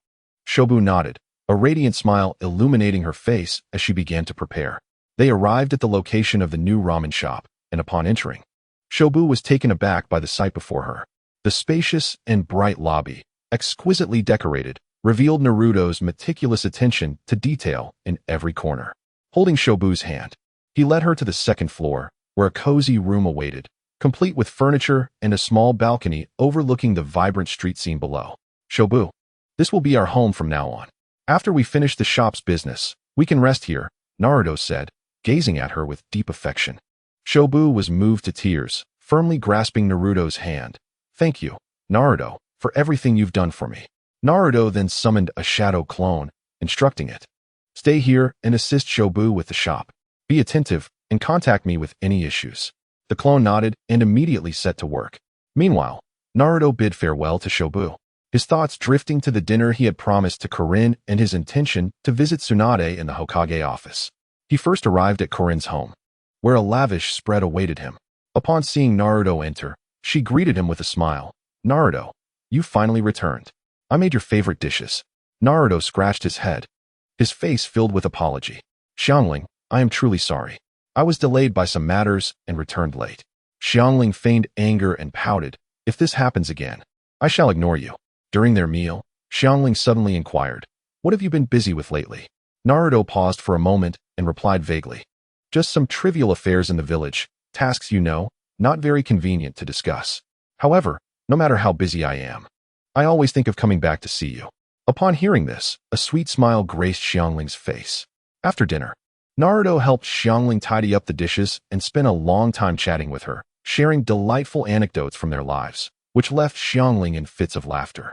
Shobu nodded, a radiant smile illuminating her face as she began to prepare. They arrived at the location of the new ramen shop, and upon entering, Shobu was taken aback by the sight before her. The spacious and bright lobby, exquisitely decorated, revealed Naruto's meticulous attention to detail in every corner. Holding Shobu's hand, he led her to the second floor, where a cozy room awaited, complete with furniture and a small balcony overlooking the vibrant street scene below. Shobu, this will be our home from now on. After we finish the shop's business, we can rest here, Naruto said, gazing at her with deep affection. Shobu was moved to tears, firmly grasping Naruto's hand. Thank you, Naruto, for everything you've done for me. Naruto then summoned a shadow clone, instructing it. Stay here and assist Shobu with the shop. Be attentive and contact me with any issues. The clone nodded and immediately set to work. Meanwhile, Naruto bid farewell to Shobu, his thoughts drifting to the dinner he had promised to Korin and his intention to visit Tsunade in the Hokage office. He first arrived at Korin's home, where a lavish spread awaited him. Upon seeing Naruto enter, she greeted him with a smile. Naruto, you finally returned. I made your favorite dishes. Naruto scratched his head, his face filled with apology. Xiangling, I am truly sorry. I was delayed by some matters and returned late. Xiangling feigned anger and pouted. If this happens again, I shall ignore you. During their meal, Xiangling suddenly inquired, what have you been busy with lately? Naruto paused for a moment and replied vaguely. Just some trivial affairs in the village, tasks you know, not very convenient to discuss. However, no matter how busy I am, I always think of coming back to see you. Upon hearing this, a sweet smile graced Xiangling's face. After dinner, Naruto helped Xiangling tidy up the dishes and spent a long time chatting with her, sharing delightful anecdotes from their lives, which left Xiangling in fits of laughter.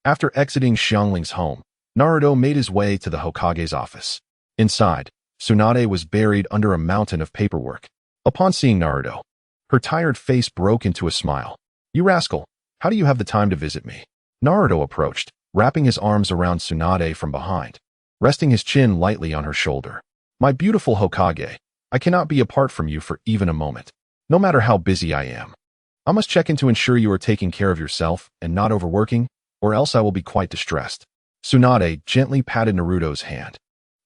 After exiting Xiangling's home, Naruto made his way to the Hokage's office. Inside, Tsunade was buried under a mountain of paperwork. Upon seeing Naruto, her tired face broke into a smile. You rascal, how do you have the time to visit me? Naruto approached, wrapping his arms around Tsunade from behind, resting his chin lightly on her shoulder. My beautiful Hokage, I cannot be apart from you for even a moment, no matter how busy I am. I must check in to ensure you are taking care of yourself and not overworking, or else I will be quite distressed. Tsunade gently patted Naruto's hand.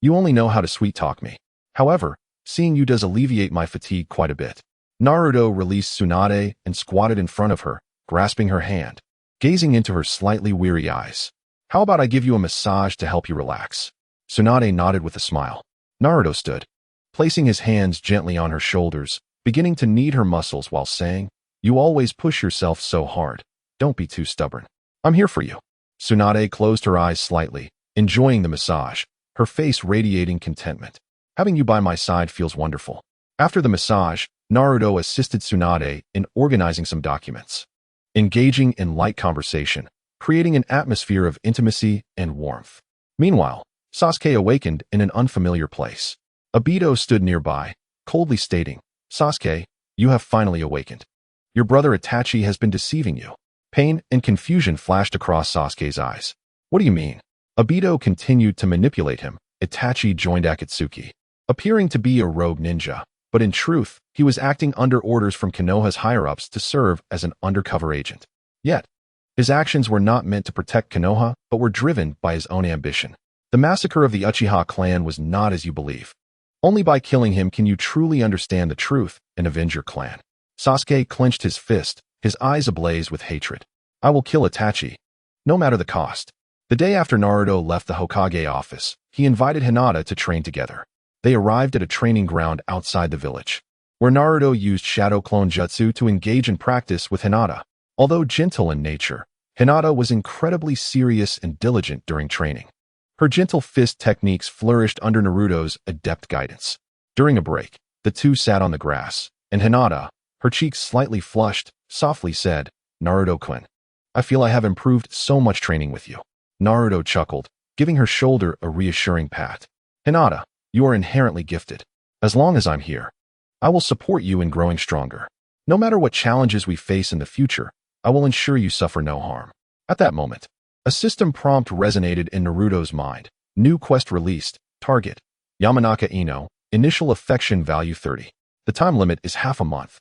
You only know how to sweet-talk me. However, seeing you does alleviate my fatigue quite a bit. Naruto released Tsunade and squatted in front of her, grasping her hand, gazing into her slightly weary eyes. How about I give you a massage to help you relax? Tsunade nodded with a smile. Naruto stood, placing his hands gently on her shoulders, beginning to knead her muscles while saying, You always push yourself so hard. Don't be too stubborn. I'm here for you. Tsunade closed her eyes slightly, enjoying the massage, her face radiating contentment. Having you by my side feels wonderful. After the massage, Naruto assisted Tsunade in organizing some documents, engaging in light conversation, creating an atmosphere of intimacy and warmth. Meanwhile, Sasuke awakened in an unfamiliar place. Obito stood nearby, coldly stating, Sasuke, you have finally awakened. Your brother Itachi has been deceiving you. Pain and confusion flashed across Sasuke's eyes. What do you mean? Obito continued to manipulate him. Itachi joined Akatsuki, appearing to be a rogue ninja, but in truth, he was acting under orders from Konoha's higher-ups to serve as an undercover agent. Yet, his actions were not meant to protect Konoha, but were driven by his own ambition. The massacre of the Uchiha clan was not as you believe. Only by killing him can you truly understand the truth and avenge your clan. Sasuke clenched his fist, his eyes ablaze with hatred. I will kill Itachi, no matter the cost. The day after Naruto left the Hokage office, he invited Hinata to train together. They arrived at a training ground outside the village, where Naruto used Shadow Clone Jutsu to engage in practice with Hinata. Although gentle in nature, Hinata was incredibly serious and diligent during training. Her gentle fist techniques flourished under Naruto's adept guidance. During a break, the two sat on the grass, and Hinata, her cheeks slightly flushed, softly said, Naruto-kun, I feel I have improved so much training with you. Naruto chuckled, giving her shoulder a reassuring pat. Hinata, you are inherently gifted. As long as I'm here, I will support you in growing stronger. No matter what challenges we face in the future, I will ensure you suffer no harm. At that moment, a system prompt resonated in Naruto's mind. New quest released. Target: Yamanaka Ino. Initial affection value 30. The time limit is half a month.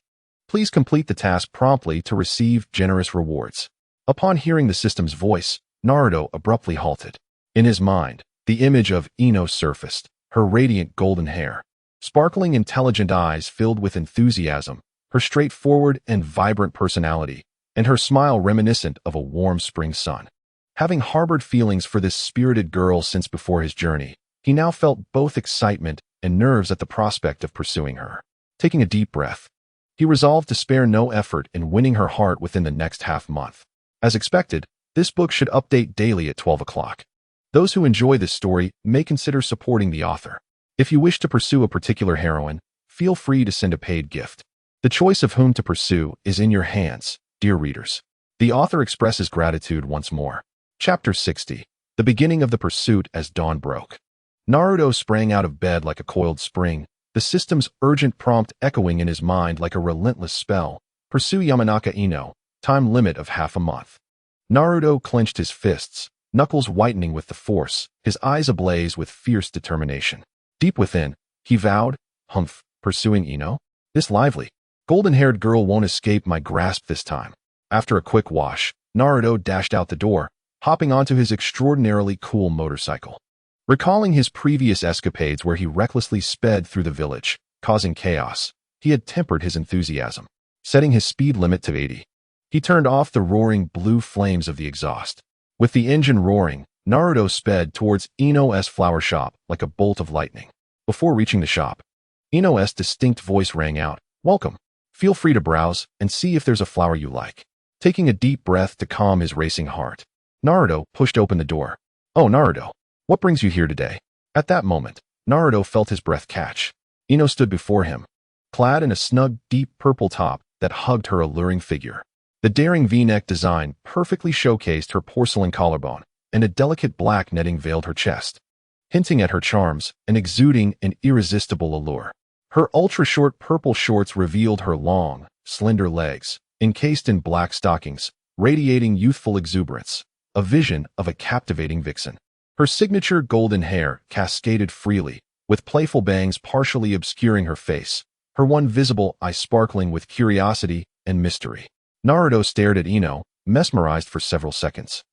Please complete the task promptly to receive generous rewards. Upon hearing the system's voice, Naruto abruptly halted. In his mind, the image of Ino surfaced, her radiant golden hair, sparkling intelligent eyes filled with enthusiasm, her straightforward and vibrant personality, and her smile reminiscent of a warm spring sun. Having harbored feelings for this spirited girl since before his journey, he now felt both excitement and nerves at the prospect of pursuing her. Taking a deep breath, He resolved to spare no effort in winning her heart within the next half-month. As expected, this book should update daily at 12 o'clock. Those who enjoy this story may consider supporting the author. If you wish to pursue a particular heroine, feel free to send a paid gift. The choice of whom to pursue is in your hands, dear readers. The author expresses gratitude once more. Chapter 60. The beginning of the pursuit as dawn broke. Naruto sprang out of bed like a coiled spring, the system's urgent prompt echoing in his mind like a relentless spell. Pursue Yamanaka Ino, time limit of half a month. Naruto clenched his fists, knuckles whitening with the force, his eyes ablaze with fierce determination. Deep within, he vowed, "Humph, pursuing Ino? This lively, golden-haired girl won't escape my grasp this time." After a quick wash, Naruto dashed out the door, hopping onto his extraordinarily cool motorcycle. Recalling his previous escapades where he recklessly sped through the village, causing chaos, he had tempered his enthusiasm, setting his speed limit to 80. He turned off the roaring blue flames of the exhaust. With the engine roaring, Naruto sped towards Ino's flower shop like a bolt of lightning. Before reaching the shop, Ino's distinct voice rang out, "Welcome. Feel free to browse and see if there's a flower you like." Taking a deep breath to calm his racing heart, Naruto pushed open the door. "Oh, Naruto, what brings you here today?" At that moment, Naruto felt his breath catch. Ino stood before him, clad in a snug, deep purple top that hugged her alluring figure. The daring V-neck design perfectly showcased her porcelain collarbone, and a delicate black netting veiled her chest, hinting at her charms and exuding an irresistible allure. Her ultra-short purple shorts revealed her long, slender legs, encased in black stockings, radiating youthful exuberance, a vision of a captivating vixen. Her signature golden hair cascaded freely, with playful bangs partially obscuring her face, her one visible eye sparkling with curiosity and mystery. Naruto stared at Ino, mesmerized for several seconds,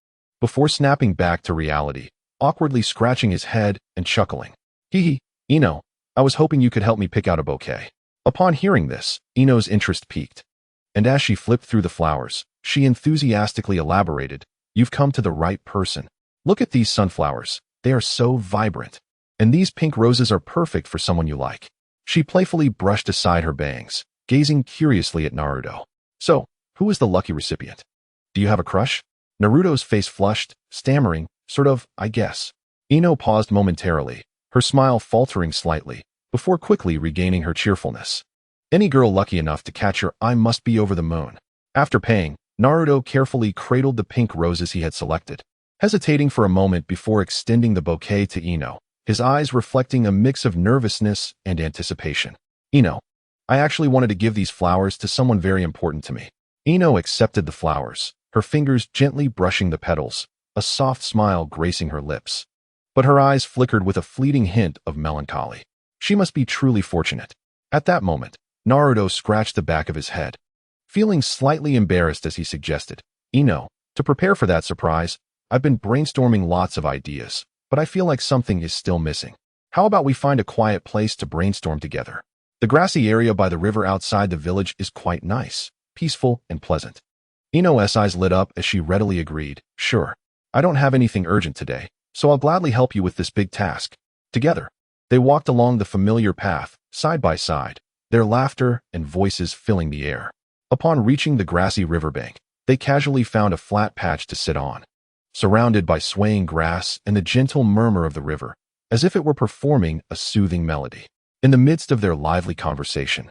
before snapping back to reality, awkwardly scratching his head and chuckling. "Hee, Ino, I was hoping you could help me pick out a bouquet." Upon hearing this, Ino's interest peaked, and as she flipped through the flowers, she enthusiastically elaborated, "You've come to the right person. Look at these sunflowers, they are so vibrant. And these pink roses are perfect for someone you like." She playfully brushed aside her bangs, gazing curiously at Naruto. "So, who is the lucky recipient? Do you have a crush?" Naruto's face flushed, stammering, "Sort of, I guess." Ino paused momentarily, her smile faltering slightly, before quickly regaining her cheerfulness. "Any girl lucky enough to catch your eye must be over the moon." After paying, Naruto carefully cradled the pink roses he had selected, hesitating for a moment before extending the bouquet to Ino, his eyes reflecting a mix of nervousness and anticipation. "Ino, I actually wanted to give these flowers to someone very important to me." Ino accepted the flowers, her fingers gently brushing the petals, a soft smile gracing her lips. But her eyes flickered with a fleeting hint of melancholy. She must be truly fortunate. At that moment, Naruto scratched the back of his head, feeling slightly embarrassed as he suggested, "Ino, to prepare for that surprise, I've been brainstorming lots of ideas, but I feel like something is still missing. How about we find a quiet place to brainstorm together? The grassy area by the river outside the village is quite nice, peaceful and pleasant." Ino's eyes lit up as she readily agreed, "Sure. I don't have anything urgent today, so I'll gladly help you with this big task." Together, they walked along the familiar path, side by side, their laughter and voices filling the air. Upon reaching the grassy riverbank, they casually found a flat patch to sit on, surrounded by swaying grass and the gentle murmur of the river, as if it were performing a soothing melody. In the midst of their lively conversation,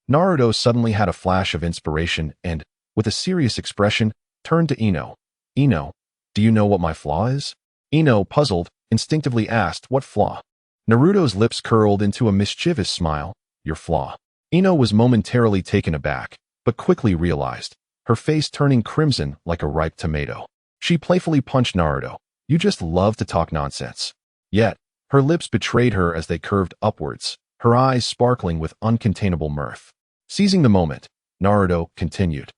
Naruto suddenly had a flash of inspiration and, with a serious expression, turned to Ino. "Ino, do you know what my flaw is?" Ino, puzzled, instinctively asked, "What flaw?" Naruto's lips curled into a mischievous smile. "Your flaw." Ino was momentarily taken aback, but quickly realized, her face turning crimson like a ripe tomato. She playfully punched Naruto. "You just love to talk nonsense." Yet, her lips betrayed her as they curved upwards, her eyes sparkling with uncontainable mirth. Seizing the moment, Naruto continued,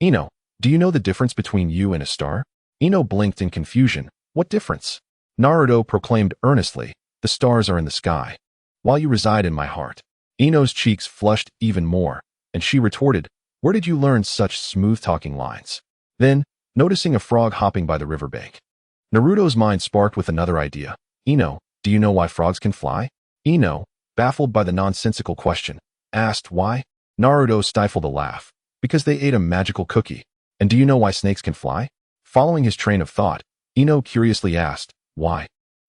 "Ino, do you know the difference between you and a star?" Ino blinked in confusion. "What difference?" Naruto proclaimed earnestly, "The stars are in the sky, while you reside in my heart." Ino's cheeks flushed even more, and she retorted, "Where did you learn such smooth-talking lines?" Then, noticing a frog hopping by the riverbank, Naruto's mind sparked with another idea. "Ino, do you know why frogs can fly?" Ino, baffled by the nonsensical question, asked why. Naruto stifled a laugh. Because they ate a magical cookie. And do you know why snakes can fly? Following his train of thought, Ino curiously asked, why?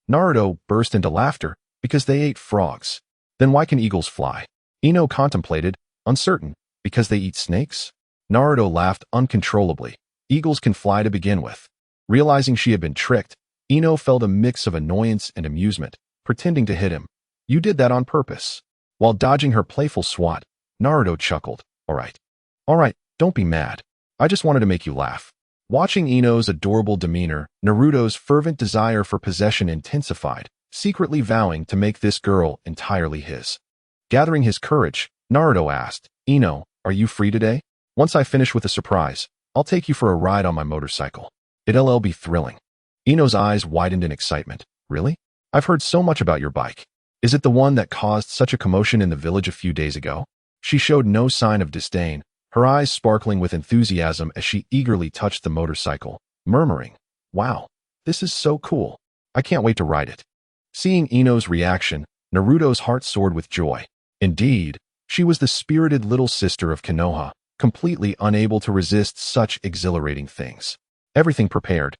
Naruto burst into laughter. Because they ate frogs. Then why can eagles fly? Ino contemplated, uncertain. Because they eat snakes? Naruto laughed uncontrollably. Eagles can fly to begin with. Realizing she had been tricked, Ino felt a mix of annoyance and amusement, pretending to hit him. You did that on purpose. While dodging her playful swat, Naruto chuckled. All right, don't be mad. I just wanted to make you laugh. Watching Ino's adorable demeanor, Naruto's fervent desire for possession intensified, secretly vowing to make this girl entirely his. Gathering his courage, Naruto asked, Ino, are you free today? Once I finish with a surprise, I'll take you for a ride on my motorcycle. It'll be thrilling. Ino's eyes widened in excitement. Really? I've heard so much about your bike. Is it the one that caused such a commotion in the village a few days ago? She showed no sign of disdain, her eyes sparkling with enthusiasm as she eagerly touched the motorcycle, murmuring, wow, this is so cool. I can't wait to ride it. Seeing Ino's reaction, Naruto's heart soared with joy. Indeed, she was the spirited little sister of Konoha, completely unable to resist such exhilarating things. Everything prepared,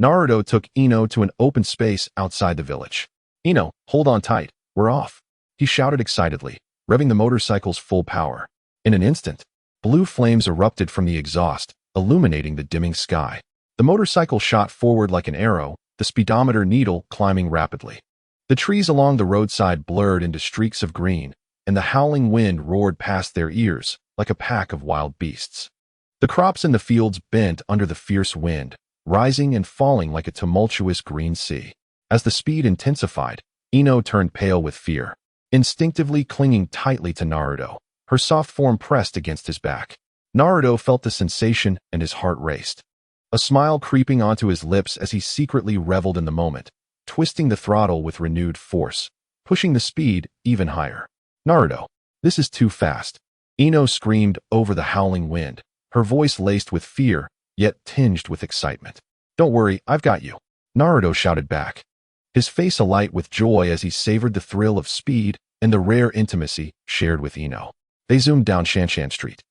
Naruto took Ino to an open space outside the village. Ino, hold on tight, we're off. He shouted excitedly, revving the motorcycle's full power. In an instant, blue flames erupted from the exhaust, illuminating the dimming sky. The motorcycle shot forward like an arrow, the speedometer needle climbing rapidly. The trees along the roadside blurred into streaks of green, and the howling wind roared past their ears like a pack of wild beasts. The crops in the fields bent under the fierce wind, rising and falling like a tumultuous green sea. As the speed intensified, Ino turned pale with fear, instinctively clinging tightly to Naruto, her soft form pressed against his back. Naruto felt the sensation and his heart raced, a smile creeping onto his lips as he secretly reveled in the moment, twisting the throttle with renewed force, pushing the speed even higher. Naruto, this is too fast. Ino screamed over the howling wind, her voice laced with fear, yet tinged with excitement. Don't worry, I've got you. Naruto shouted back, his face alight with joy as he savored the thrill of speed and the rare intimacy shared with Ino. They zoomed down Shanshan Street,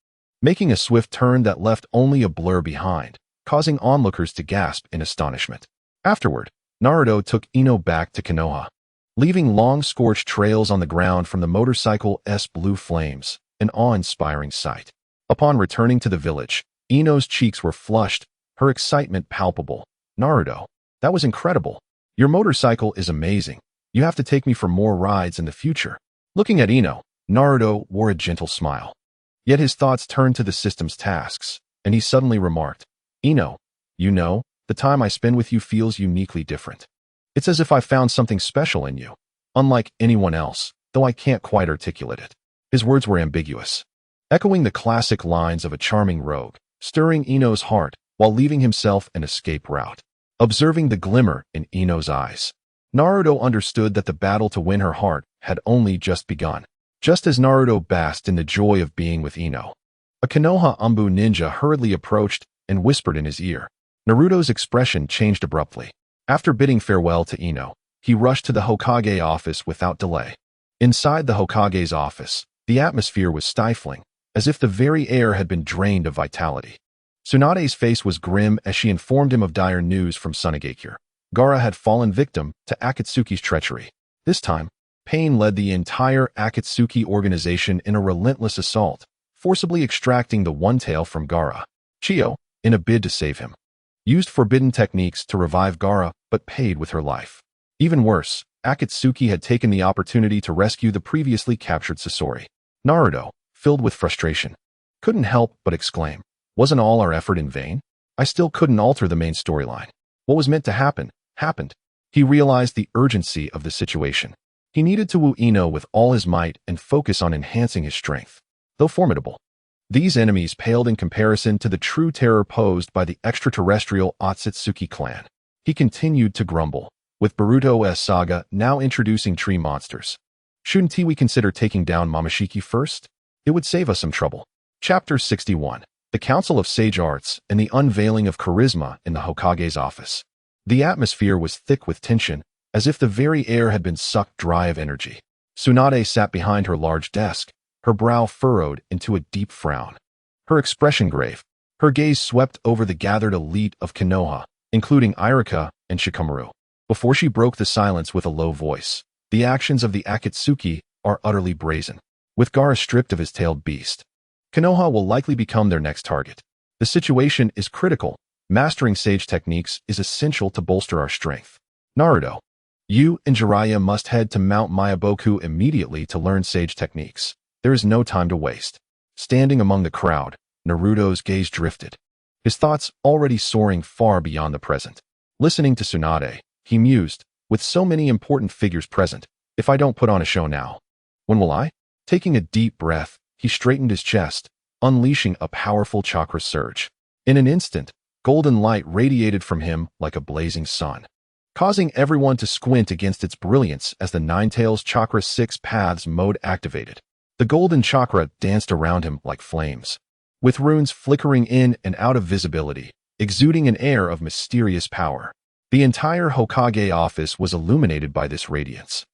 making a swift turn that left only a blur behind, causing onlookers to gasp in astonishment. Afterward, Naruto took Ino back to Konoha, leaving long scorched trails on the ground from the motorcycle's blue flames, an awe-inspiring sight. Upon returning to the village, Ino's cheeks were flushed, her excitement palpable. Naruto, that was incredible. Your motorcycle is amazing. You have to take me for more rides in the future. Looking at Ino, Naruto wore a gentle smile. Yet his thoughts turned to the system's tasks, and he suddenly remarked, Ino, you know, the time I spend with you feels uniquely different. It's as if I found something special in you, unlike anyone else, though I can't quite articulate it. His words were ambiguous, echoing the classic lines of a charming rogue, stirring Ino's heart while leaving himself an escape route. Observing the glimmer in Ino's eyes, Naruto understood that the battle to win her heart had only just begun. Just as Naruto basked in the joy of being with Ino, a Konoha Umbu ninja hurriedly approached and whispered in his ear. Naruto's expression changed abruptly. After bidding farewell to Ino, he rushed to the Hokage office without delay. Inside the Hokage's office, the atmosphere was stifling, as if the very air had been drained of vitality. Tsunade's face was grim as she informed him of dire news from Sunagakure. Gaara had fallen victim to Akatsuki's treachery. This time, Pain led the entire Akatsuki organization in a relentless assault, forcibly extracting the one tail from Gaara. Chiyo, in a bid to save him, used forbidden techniques to revive Gaara but paid with her life. Even worse, Akatsuki had taken the opportunity to rescue the previously captured Sasori. Naruto, filled with frustration, couldn't help but exclaim, wasn't all our effort in vain? I still couldn't alter the main storyline. What was meant to happen, happened. He realized the urgency of the situation. He needed to woo Ino with all his might and focus on enhancing his strength. Though formidable, these enemies paled in comparison to the true terror posed by the extraterrestrial Akatsuki clan. He continued to grumble, with Boruto's saga now introducing tree monsters. Shouldn't we consider taking down Momoshiki first? It would save us some trouble. Chapter 61. The Council of Sage Arts and the Unveiling of Charisma in the Hokage's office. The atmosphere was thick with tension, as if the very air had been sucked dry of energy. Tsunade sat behind her large desk, her brow furrowed into a deep frown. Her expression grave. Her gaze swept over the gathered elite of Konoha, including Irika and Shikamaru. Before she broke the silence with a low voice, the actions of the Akatsuki are utterly brazen. With Gaara stripped of his tailed beast, Konoha will likely become their next target. The situation is critical. Mastering sage techniques is essential to bolster our strength. Naruto, you and Jiraiya must head to Mount Miyaboku immediately to learn sage techniques. There is no time to waste. Standing among the crowd, Naruto's gaze drifted, his thoughts already soaring far beyond the present. Listening to Tsunade, he mused, with so many important figures present, if I don't put on a show now, when will I? Taking a deep breath, he straightened his chest, unleashing a powerful chakra surge. In an instant, golden light radiated from him like a blazing sun, causing everyone to squint against its brilliance as the Nine-Tails Chakra 6 Paths mode activated. The golden chakra danced around him like flames, with runes flickering in and out of visibility, exuding an air of mysterious power. The entire Hokage office was illuminated by this radiance.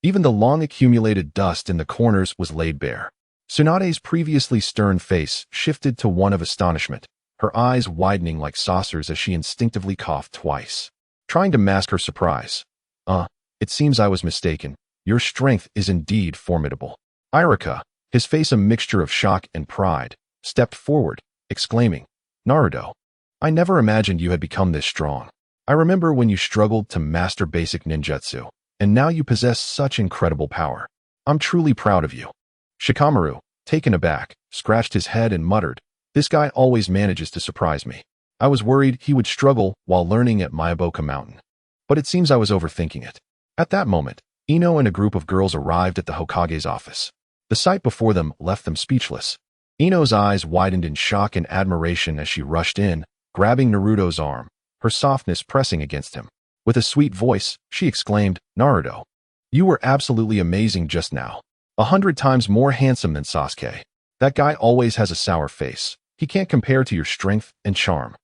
Even the long-accumulated dust in the corners was laid bare. Tsunade's previously stern face shifted to one of astonishment, her eyes widening like saucers as she instinctively coughed twice, trying to mask her surprise. It seems I was mistaken. Your strength is indeed formidable. Irika, his face a mixture of shock and pride, stepped forward, exclaiming, Naruto, I never imagined you had become this strong. I remember when you struggled to master basic ninjutsu, and now you possess such incredible power. I'm truly proud of you. Shikamaru, taken aback, scratched his head and muttered, this guy always manages to surprise me. I was worried he would struggle while learning at Miyaboku Mountain. But it seems I was overthinking it. At that moment, Ino and a group of girls arrived at the Hokage's office. The sight before them left them speechless. Ino's eyes widened in shock and admiration as she rushed in, grabbing Naruto's arm, her softness pressing against him. With a sweet voice, she exclaimed, Naruto, you were absolutely amazing just now. 100 times more handsome than Sasuke. That guy always has a sour face. He can't compare to your strength and charm.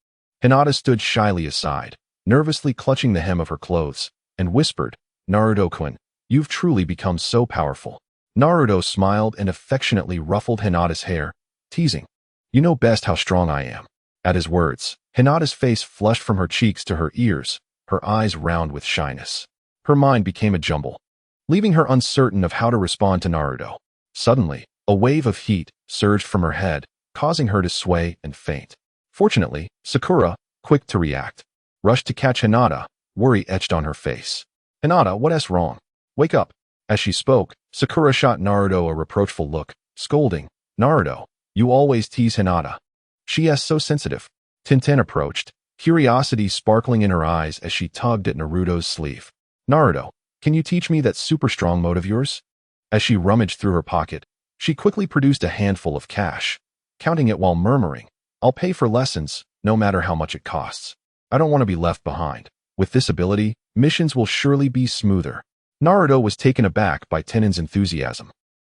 Hinata stood shyly aside, nervously clutching the hem of her clothes, and whispered, Naruto-kun, you've truly become so powerful. Naruto smiled and affectionately ruffled Hinata's hair, teasing, you know best how strong I am. At his words, Hinata's face flushed from her cheeks to her ears, her eyes round with shyness. Her mind became a jumble, leaving her uncertain of how to respond to Naruto. Suddenly, a wave of heat surged from her head, causing her to sway and faint. Fortunately, Sakura, quick to react, rushed to catch Hinata, worry etched on her face. Hinata, what's wrong? Wake up. As she spoke, Sakura shot Naruto a reproachful look, scolding, Naruto, you always tease Hinata. She is so sensitive. TenTen approached, curiosity sparkling in her eyes as she tugged at Naruto's sleeve. Naruto, can you teach me that super strong mode of yours? As she rummaged through her pocket, she quickly produced a handful of cash, counting it while murmuring, I'll pay for lessons, no matter how much it costs. I don't want to be left behind. With this ability, missions will surely be smoother. Naruto was taken aback by Tenen's enthusiasm,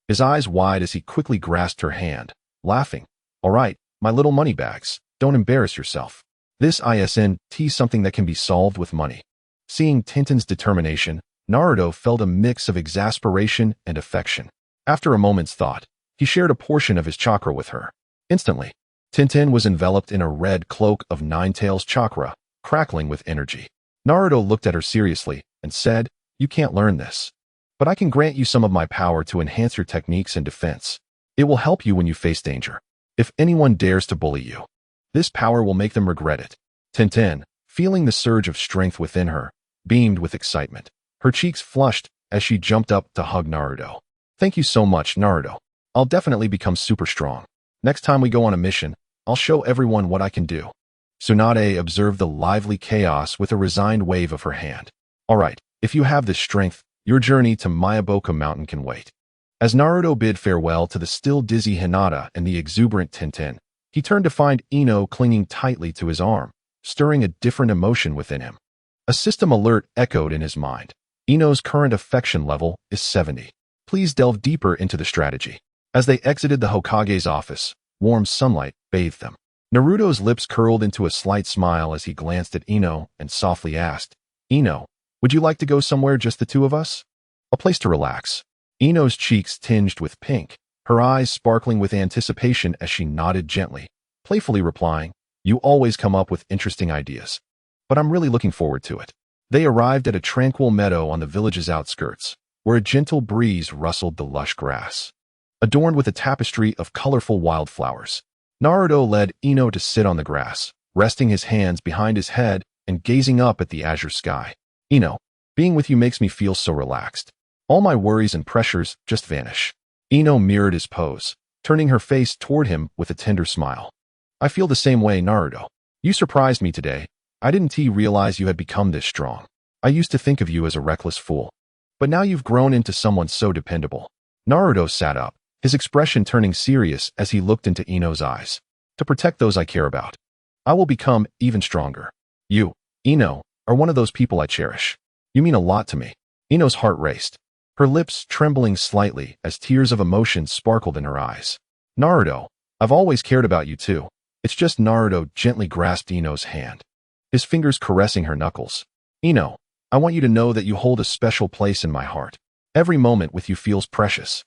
his eyes wide as he quickly grasped her hand, laughing. All right, my little moneybags, don't embarrass yourself. This isn't something that can be solved with money. Seeing TenTen's determination, Naruto felt a mix of exasperation and affection. After a moment's thought, he shared a portion of his chakra with her. Instantly, TenTen was enveloped in a red cloak of Nine-Tails chakra, crackling with energy. Naruto looked at her seriously and said, you can't learn this. But I can grant you some of my power to enhance your techniques and defense. It will help you when you face danger. If anyone dares to bully you, this power will make them regret it. TenTen, feeling the surge of strength within her, beamed with excitement. Her cheeks flushed as she jumped up to hug Naruto. Thank you so much, Naruto. I'll definitely become super strong. Next time we go on a mission, I'll show everyone what I can do. Tsunade observed the lively chaos with a resigned wave of her hand. All right, if you have this strength, your journey to Miyaboku Mountain can wait. As Naruto bid farewell to the still dizzy Hinata and the exuberant TenTen, he turned to find Ino clinging tightly to his arm, stirring a different emotion within him. A system alert echoed in his mind. Ino's current affection level is 70. Please delve deeper into the strategy. As they exited the Hokage's office, warm sunlight bathed them. Naruto's lips curled into a slight smile as he glanced at Ino and softly asked, Ino, would you like to go somewhere just the two of us? A place to relax. Ino's cheeks tinged with pink, her eyes sparkling with anticipation as she nodded gently, playfully replying, "You always come up with interesting ideas. But I'm really looking forward to it." They arrived at a tranquil meadow on the village's outskirts, where a gentle breeze rustled the lush grass. Adorned with a tapestry of colorful wildflowers, Naruto led Ino to sit on the grass, resting his hands behind his head and gazing up at the azure sky. "Ino, being with you makes me feel so relaxed. All my worries and pressures just vanish." Ino mirrored his pose, turning her face toward him with a tender smile. "I feel the same way, Naruto. You surprised me today. I didn't realize you had become this strong. I used to think of you as a reckless fool. But now you've grown into someone so dependable." Naruto sat up, his expression turning serious as he looked into Ino's eyes. "To protect those I care about, I will become even stronger. You, Ino, are one of those people I cherish. You mean a lot to me." Ino's heart raced, her lips trembling slightly as tears of emotion sparkled in her eyes. "Naruto, I've always cared about you too." It's just Naruto gently grasped Ino's hand, his fingers caressing her knuckles. "Ino, I want you to know that you hold a special place in my heart. Every moment with you feels precious."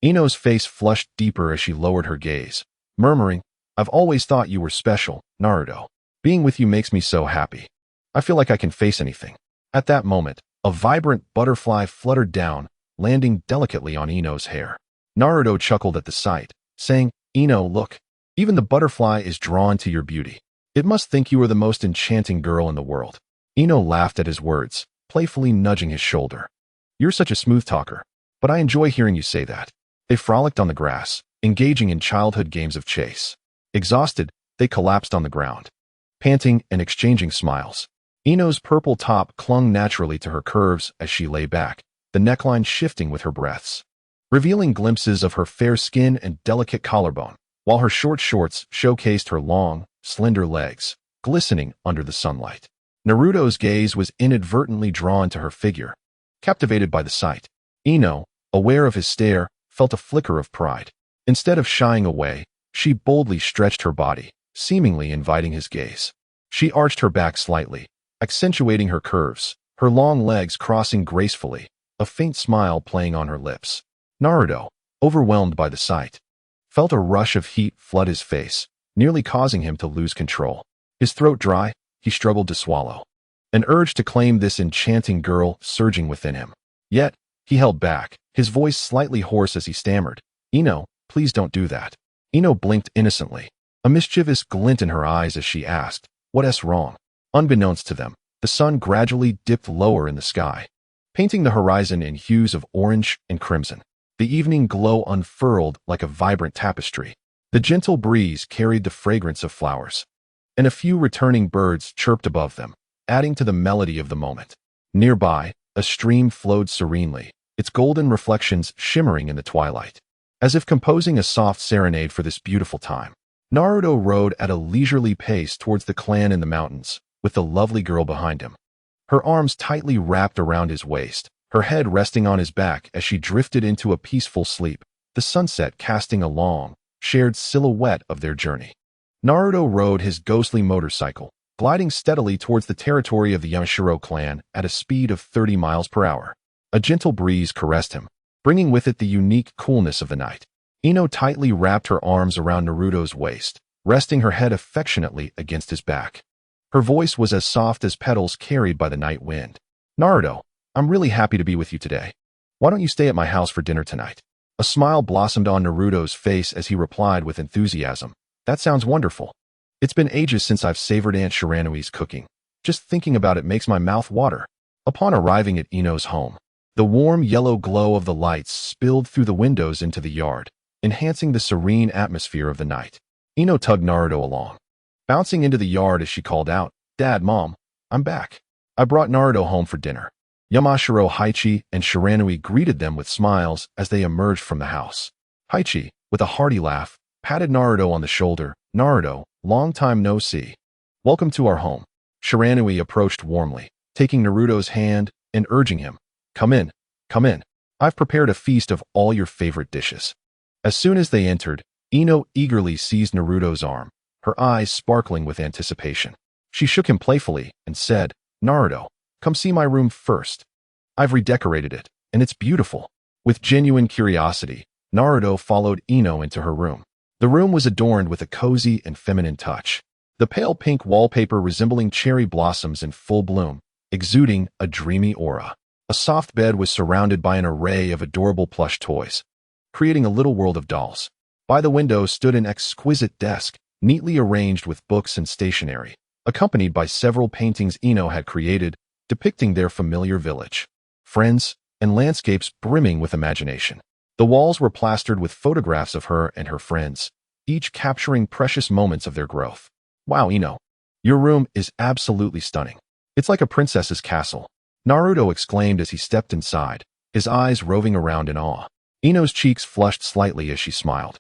Ino's face flushed deeper as she lowered her gaze, murmuring, "I've always thought you were special, Naruto. Being with you makes me so happy. I feel like I can face anything." At that moment, a vibrant butterfly fluttered down, landing delicately on Ino's hair. Naruto chuckled at the sight, saying, "Ino, look. Even the butterfly is drawn to your beauty. It must think you are the most enchanting girl in the world." Ino laughed at his words, playfully nudging his shoulder. "You're such a smooth talker, but I enjoy hearing you say that." They frolicked on the grass, engaging in childhood games of chase. Exhausted, they collapsed on the ground, panting and exchanging smiles. Ino's purple top clung naturally to her curves as she lay back, the neckline shifting with her breaths, revealing glimpses of her fair skin and delicate collarbone, while her short shorts showcased her long, slender legs, glistening under the sunlight. Naruto's gaze was inadvertently drawn to her figure. Captivated by the sight, Ino, aware of his stare, felt a flicker of pride. Instead of shying away, she boldly stretched her body, seemingly inviting his gaze. She arched her back slightly, accentuating her curves, her long legs crossing gracefully, a faint smile playing on her lips. Naruto, overwhelmed by the sight, felt a rush of heat flood his face, nearly causing him to lose control. His throat dry, he struggled to swallow, an urge to claim this enchanting girl surging within him. Yet, he held back, his voice slightly hoarse as he stammered, "Ino, please don't do that." Ino blinked innocently, a mischievous glint in her eyes as she asked, "What's wrong?" Unbeknownst to them, the sun gradually dipped lower in the sky, painting the horizon in hues of orange and crimson. The evening glow unfurled like a vibrant tapestry. The gentle breeze carried the fragrance of flowers, and a few returning birds chirped above them, adding to the melody of the moment. Nearby, a stream flowed serenely, its golden reflections shimmering in the twilight, as if composing a soft serenade for this beautiful time. Naruto rode at a leisurely pace towards the clan in the mountains, with the lovely girl behind him, her arms tightly wrapped around his waist, her head resting on his back as she drifted into a peaceful sleep, the sunset casting a long, shared silhouette of their journey. Naruto rode his ghostly motorcycle, gliding steadily towards the territory of the Yamashiro clan at a speed of 30 miles per hour. A gentle breeze caressed him, bringing with it the unique coolness of the night. Ino tightly wrapped her arms around Naruto's waist, resting her head affectionately against his back. Her voice was as soft as petals carried by the night wind. "Naruto, I'm really happy to be with you today. Why don't you stay at my house for dinner tonight?" A smile blossomed on Naruto's face as he replied with enthusiasm, "That sounds wonderful. It's been ages since I've savored Aunt Shiranui's cooking. Just thinking about it makes my mouth water." Upon arriving at Ino's home, the warm yellow glow of the lights spilled through the windows into the yard, enhancing the serene atmosphere of the night. Ino tugged Naruto along, bouncing into the yard as she called out, "Dad, Mom, I'm back. I brought Naruto home for dinner." Yamashiro Haichi and Shiranui greeted them with smiles as they emerged from the house. Haichi, with a hearty laugh, patted Naruto on the shoulder. "Naruto, long time no see. Welcome to our home." Shiranui approached warmly, taking Naruto's hand and urging him, Come in, come in. I've prepared a feast of all your favorite dishes." As soon as they entered, Ino eagerly seized Naruto's arm, her eyes sparkling with anticipation. She shook him playfully and said, "Naruto, come see my room first. I've redecorated it, and it's beautiful." With genuine curiosity, Naruto followed Ino into her room. The room was adorned with a cozy and feminine touch. The pale pink wallpaper resembling cherry blossoms in full bloom, exuding a dreamy aura. A soft bed was surrounded by an array of adorable plush toys, creating a little world of dolls. By the window stood an exquisite desk, neatly arranged with books and stationery, accompanied by several paintings Ino had created, depicting their familiar village, friends, and landscapes brimming with imagination. The walls were plastered with photographs of her and her friends, each capturing precious moments of their growth. Wow, Ino, your room is absolutely stunning. It's like a princess's castle, Naruto exclaimed as he stepped inside, his eyes roving around in awe. Ino's cheeks flushed slightly as she smiled,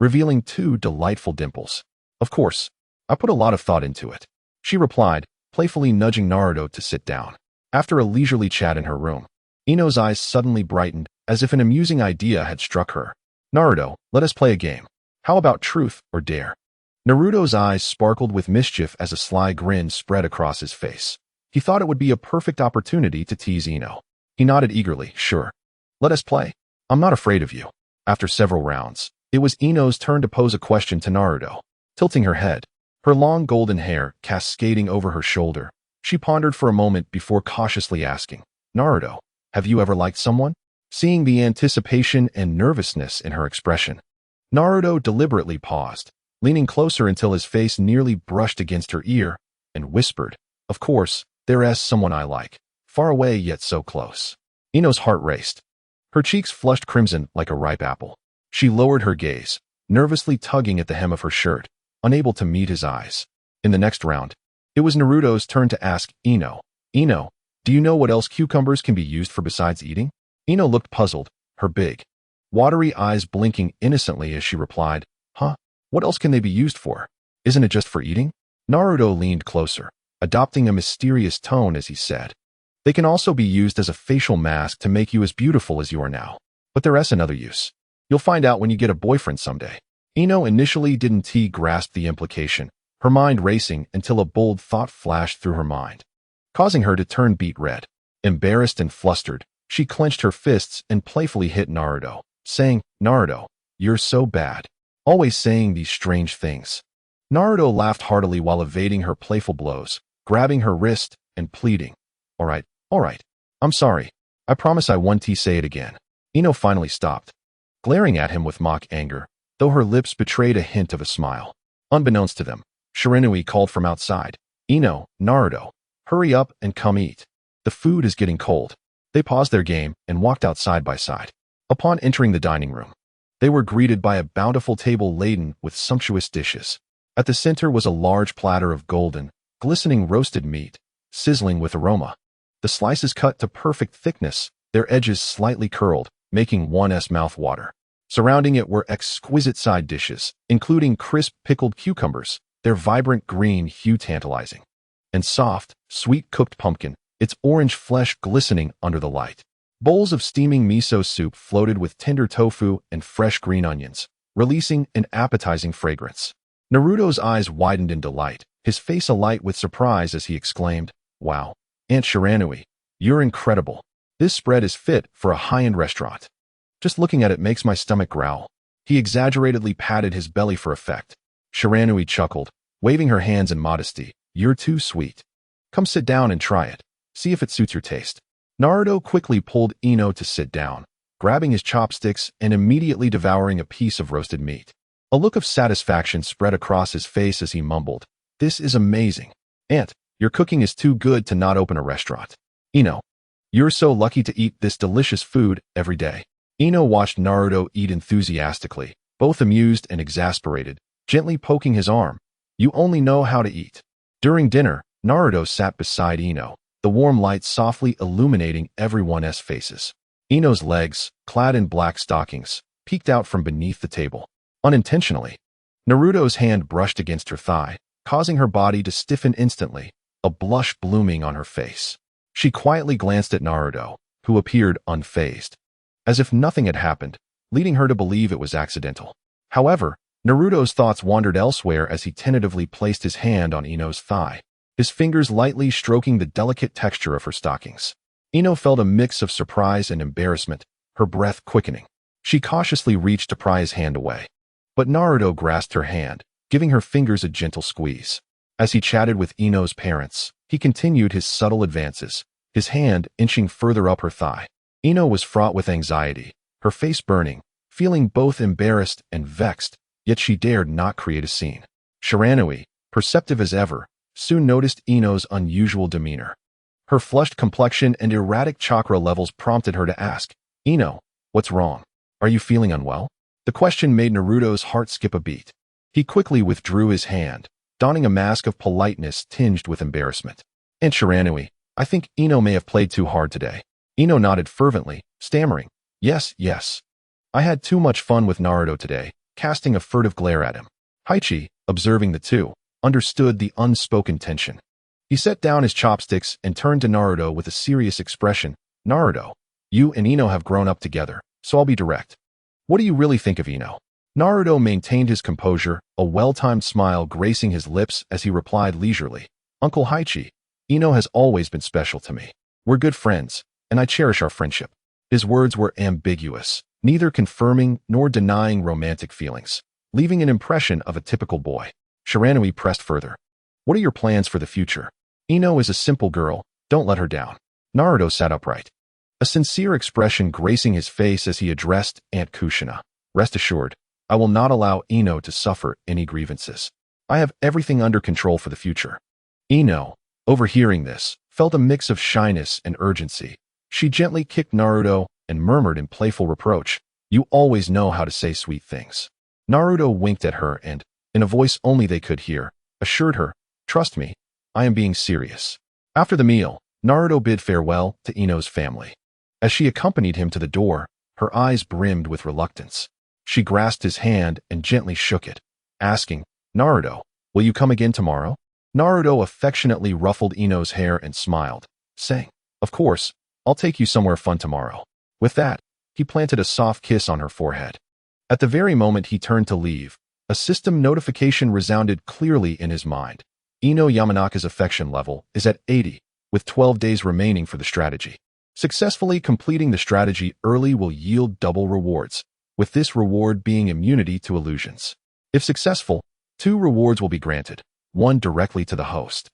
revealing two delightful dimples. Of course, I put a lot of thought into it, she replied, playfully nudging Naruto to sit down. After a leisurely chat in her room, Ino's eyes suddenly brightened as if an amusing idea had struck her. Naruto, let us play a game. How about truth or dare? Naruto's eyes sparkled with mischief as a sly grin spread across his face. He thought it would be a perfect opportunity to tease Ino. He nodded eagerly, sure. Let us play. I'm not afraid of you. After several rounds, it was Ino's turn to pose a question to Naruto. Tilting her head, her long golden hair cascading over her shoulder, she pondered for a moment before cautiously asking, Naruto, have you ever liked someone? Seeing the anticipation and nervousness in her expression, Naruto deliberately paused, leaning closer until his face nearly brushed against her ear, and whispered, of course, there's someone I like, far away yet so close. Ino's heart raced. Her cheeks flushed crimson like a ripe apple. She lowered her gaze, nervously tugging at the hem of her shirt, unable to meet his eyes. In the next round, it was Naruto's turn to ask Ino, Ino, do you know what else cucumbers can be used for besides eating? Ino looked puzzled, her big, watery eyes blinking innocently as she replied, huh? What else can they be used for? Isn't it just for eating? Naruto leaned closer, adopting a mysterious tone as he said, they can also be used as a facial mask to make you as beautiful as you are now. But there's another use. You'll find out when you get a boyfriend someday. Ino initially didn't grasp the implication, her mind racing until a bold thought flashed through her mind, causing her to turn beet red. Embarrassed and flustered, she clenched her fists and playfully hit Naruto, saying, Naruto, you're so bad. Always saying these strange things. Naruto laughed heartily while evading her playful blows, grabbing her wrist and pleading, all right, I'm sorry. I promise I won't say it again. Ino finally stopped, glaring at him with mock anger, though her lips betrayed a hint of a smile. Unbeknownst to them, Shiranui called from outside, Ino, Naruto, hurry up and come eat. The food is getting cold. They paused their game and walked out side by side. Upon entering the dining room, they were greeted by a bountiful table laden with sumptuous dishes. At the center was a large platter of golden, glistening roasted meat, sizzling with aroma. The slices cut to perfect thickness, their edges slightly curled, making one's mouth water. Surrounding it were exquisite side dishes, including crisp pickled cucumbers, their vibrant green hue tantalizing, and soft, sweet cooked pumpkin, its orange flesh glistening under the light. Bowls of steaming miso soup floated with tender tofu and fresh green onions, releasing an appetizing fragrance. Naruto's eyes widened in delight, his face alight with surprise as he exclaimed, wow, Aunt Shiranui, you're incredible. This spread is fit for a high-end restaurant. Just looking at it makes my stomach growl. He exaggeratedly patted his belly for effect. Shiranui chuckled, waving her hands in modesty. You're too sweet. Come sit down and try it. See if it suits your taste. Naruto quickly pulled Ino to sit down, grabbing his chopsticks and immediately devouring a piece of roasted meat. A look of satisfaction spread across his face as he mumbled, this is amazing. Aunt, your cooking is too good to not open a restaurant. Ino, you're so lucky to eat this delicious food every day. Ino watched Naruto eat enthusiastically, both amused and exasperated, gently poking his arm. You only know how to eat. During dinner, Naruto sat beside Ino, the warm light softly illuminating everyone's faces. Ino's legs, clad in black stockings, peeked out from beneath the table. Unintentionally, Naruto's hand brushed against her thigh, causing her body to stiffen instantly, a blush blooming on her face. She quietly glanced at Naruto, who appeared unfazed, as if nothing had happened, leading her to believe it was accidental. However, Naruto's thoughts wandered elsewhere as he tentatively placed his hand on Ino's thigh, his fingers lightly stroking the delicate texture of her stockings. Ino felt a mix of surprise and embarrassment, her breath quickening. She cautiously reached to pry his hand away. But Naruto grasped her hand, giving her fingers a gentle squeeze. As he chatted with Ino's parents, he continued his subtle advances, his hand inching further up her thigh. Ino was fraught with anxiety, her face burning, feeling both embarrassed and vexed, yet she dared not create a scene. Shiranui, perceptive as ever, soon noticed Ino's unusual demeanor. Her flushed complexion and erratic chakra levels prompted her to ask, "Ino, what's wrong? Are you feeling unwell?" The question made Naruto's heart skip a beat. He quickly withdrew his hand, donning a mask of politeness tinged with embarrassment. "Aunt Shiranui, I think Ino may have played too hard today." Ino nodded fervently, stammering, Yes. I had too much fun with Naruto today," casting a furtive glare at him. Haichi, observing the two, understood the unspoken tension. He set down his chopsticks and turned to Naruto with a serious expression. "Naruto, you and Ino have grown up together, so I'll be direct. What do you really think of Ino?" Naruto maintained his composure, a well-timed smile gracing his lips as he replied leisurely, "Uncle Haichi, Ino has always been special to me. We're good friends, and I cherish our friendship." His words were ambiguous, neither confirming nor denying romantic feelings, leaving an impression of a typical boy. Shiranui pressed further. "What are your plans for the future? Ino is a simple girl, don't let her down." Naruto sat upright, a sincere expression gracing his face as he addressed Aunt Kushina. "Rest assured, I will not allow Ino to suffer any grievances. I have everything under control for the future." Ino, overhearing this, felt a mix of shyness and urgency. She gently kicked Naruto and murmured in playful reproach, "You always know how to say sweet things." Naruto winked at her and, in a voice only they could hear, assured her, "Trust me, I am being serious." After the meal, Naruto bid farewell to Ino's family. As she accompanied him to the door, her eyes brimmed with reluctance. She grasped his hand and gently shook it, asking, "Naruto, will you come again tomorrow?" Naruto affectionately ruffled Ino's hair and smiled, saying, "Of course, I'll take you somewhere fun tomorrow." With that, he planted a soft kiss on her forehead. At the very moment he turned to leave, a system notification resounded clearly in his mind. Ino Yamanaka's affection level is at 80, with 12 days remaining for the strategy. Successfully completing the strategy early will yield double rewards, with this reward being immunity to illusions. If successful, 2 rewards will be granted, one directly to the host,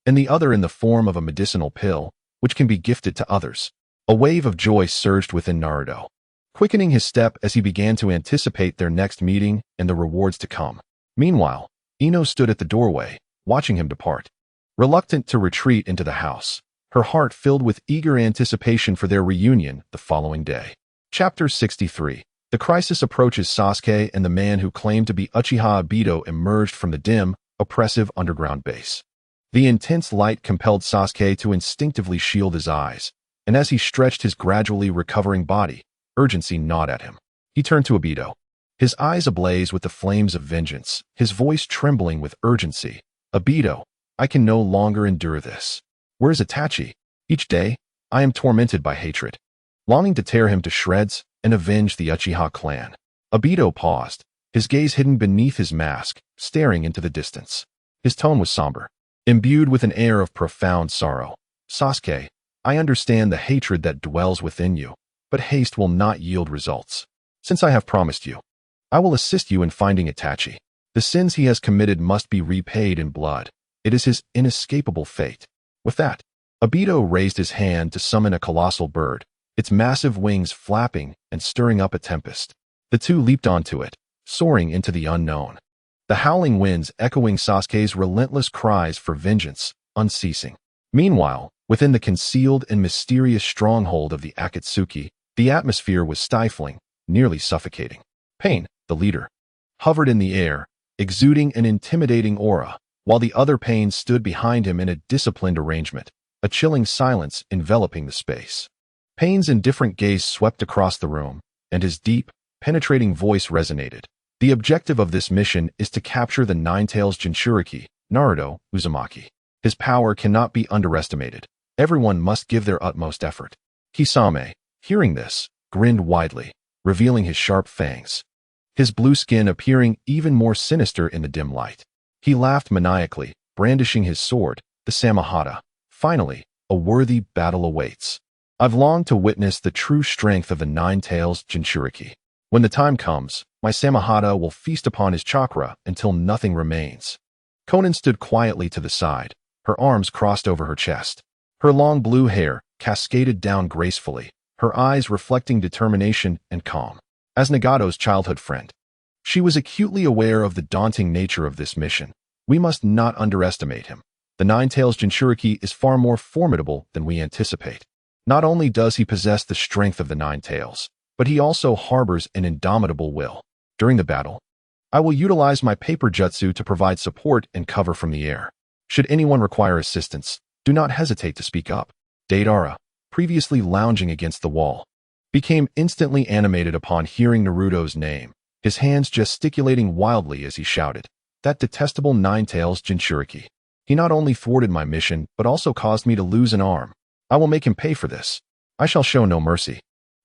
and the other in the form of a medicinal pill, which can be gifted to others. A wave of joy surged within Naruto, quickening his step as he began to anticipate their next meeting and the rewards to come. Meanwhile, Ino stood at the doorway, watching him depart. Reluctant to retreat into the house, her heart filled with eager anticipation for their reunion the following day. Chapter 63. The crisis approaches. Sasuke and the man who claimed to be Uchiha Obito emerged from the dim, oppressive underground base. The intense light compelled Sasuke to instinctively shield his eyes, and as he stretched his gradually recovering body, urgency gnawed at him. He turned to Obito, his eyes ablaze with the flames of vengeance, his voice trembling with urgency. "Obito, I can no longer endure this. Where is Itachi? Each day, I am tormented by hatred, longing to tear him to shreds and avenge the Uchiha clan." Obito paused, his gaze hidden beneath his mask, staring into the distance. His tone was somber, imbued with an air of profound sorrow. "Sasuke, I understand the hatred that dwells within you, but haste will not yield results. Since I have promised you, I will assist you in finding Itachi. The sins he has committed must be repaid in blood. It is his inescapable fate." With that, Obito raised his hand to summon a colossal bird, its massive wings flapping and stirring up a tempest. The two leaped onto it, soaring into the unknown. The howling winds echoing Sasuke's relentless cries for vengeance, unceasing. Meanwhile, within the concealed and mysterious stronghold of the Akatsuki, the atmosphere was stifling, nearly suffocating. Pain, the leader, hovered in the air, exuding an intimidating aura, while the other Pains stood behind him in a disciplined arrangement, a chilling silence enveloping the space. Pain's indifferent gaze swept across the room, and his deep, penetrating voice resonated. "The objective of this mission is to capture the Nine-Tails Jinchuriki, Naruto Uzumaki. His power cannot be underestimated. Everyone must give their utmost effort." Kisame, hearing this, grinned widely, revealing his sharp fangs, his blue skin appearing even more sinister in the dim light. He laughed maniacally, brandishing his sword, the Samahata. "Finally, a worthy battle awaits. I've longed to witness the true strength of the Nine-Tails Jinchuriki." When the time comes, my Samahata will feast upon his chakra until nothing remains. Konan stood quietly to the side, her arms crossed over her chest. Her long blue hair cascaded down gracefully, her eyes reflecting determination and calm. As Nagato's childhood friend, she was acutely aware of the daunting nature of this mission. We must not underestimate him. The Nine-Tails Jinchuriki is far more formidable than we anticipate. Not only does he possess the strength of the Nine-Tails, but he also harbors an indomitable will. During the battle, I will utilize my paper jutsu to provide support and cover from the air. Should anyone require assistance, do not hesitate to speak up. Deidara, previously lounging against the wall, became instantly animated upon hearing Naruto's name, his hands gesticulating wildly as he shouted, "That detestable Nine-Tails Jinchuriki. He not only thwarted my mission, but also caused me to lose an arm. I will make him pay for this. I shall show no mercy.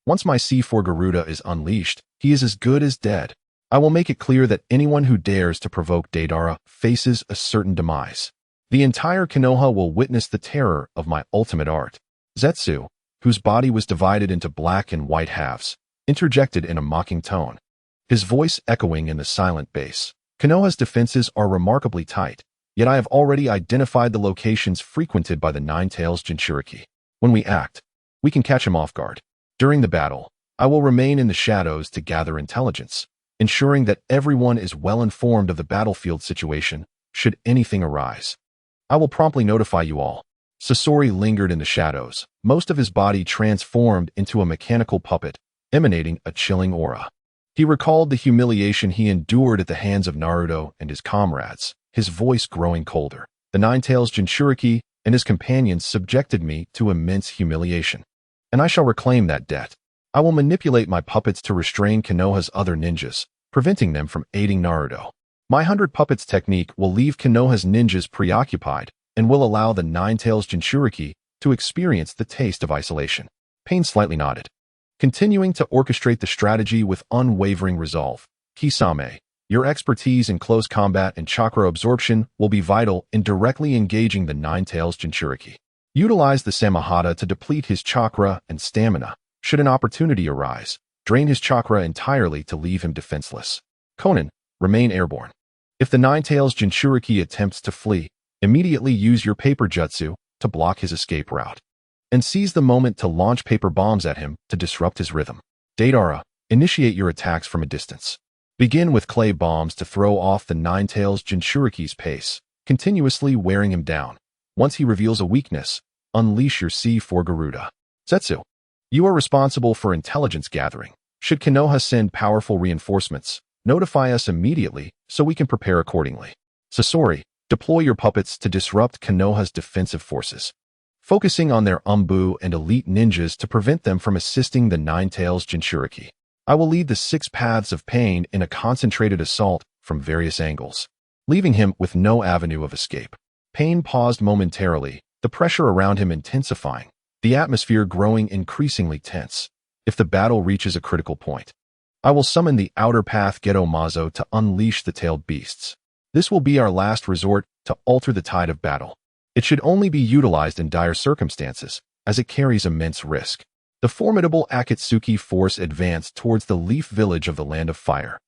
Once my C4 Garuda is unleashed, he is as good as dead. I will make it clear that anyone who dares to provoke Deidara faces a certain demise. The entire Konoha will witness the terror of my ultimate art." Zetsu, whose body was divided into black and white halves, interjected in a mocking tone, his voice echoing in the silent bass. "Konoha's defenses are remarkably tight, yet I have already identified the locations frequented by the Nine-Tails Jinchuriki. When we act, we can catch him off guard. During the battle, I will remain in the shadows to gather intelligence, ensuring that everyone is well informed of the battlefield situation should anything arise. I will promptly notify you all." Sasori lingered in the shadows, most of his body transformed into a mechanical puppet, emanating a chilling aura. He recalled the humiliation he endured at the hands of Naruto and his comrades, his voice growing colder. "The Nine-Tails Jinchuriki and his companions subjected me to immense humiliation, and I shall reclaim that debt. I will manipulate my puppets to restrain Konoha's other ninjas, preventing them from aiding Naruto. My 100 puppets technique will leave Konoha's ninjas preoccupied and will allow the Nine-Tails Jinchuriki to experience the taste of isolation." Pain slightly nodded, continuing to orchestrate the strategy with unwavering resolve. "Kisame, your expertise in close combat and chakra absorption will be vital in directly engaging the Nine-Tails Jinchuriki. Utilize the Samahata to deplete his chakra and stamina. Should an opportunity arise, drain his chakra entirely to leave him defenseless. Konan, remain airborne. If the Nine-Tails Jinchuriki attempts to flee, immediately use your paper jutsu to block his escape route, and seize the moment to launch paper bombs at him to disrupt his rhythm. Deidara, initiate your attacks from a distance. Begin with clay bombs to throw off the Nine-Tails Jinchuriki's pace, continuously wearing him down. Once he reveals a weakness, unleash your C4 Garuda. Zetsu, you are responsible for intelligence gathering. Should Konoha send powerful reinforcements, notify us immediately so we can prepare accordingly. Sasori, deploy your puppets to disrupt Konoha's defensive forces, focusing on their Umbu and elite ninjas to prevent them from assisting the Nine-Tails Jinchuriki. I will lead the 6 paths of pain in a concentrated assault from various angles, leaving him with no avenue of escape. Pain paused momentarily, the pressure around him intensifying, the atmosphere growing increasingly tense. If the battle reaches a critical point, I will summon the outer path Geto Mazo to unleash the tailed beasts. This will be our last resort to alter the tide of battle. It should only be utilized in dire circumstances, as it carries immense risk. The formidable Akatsuki force advanced towards the leaf village of the Land of Fire,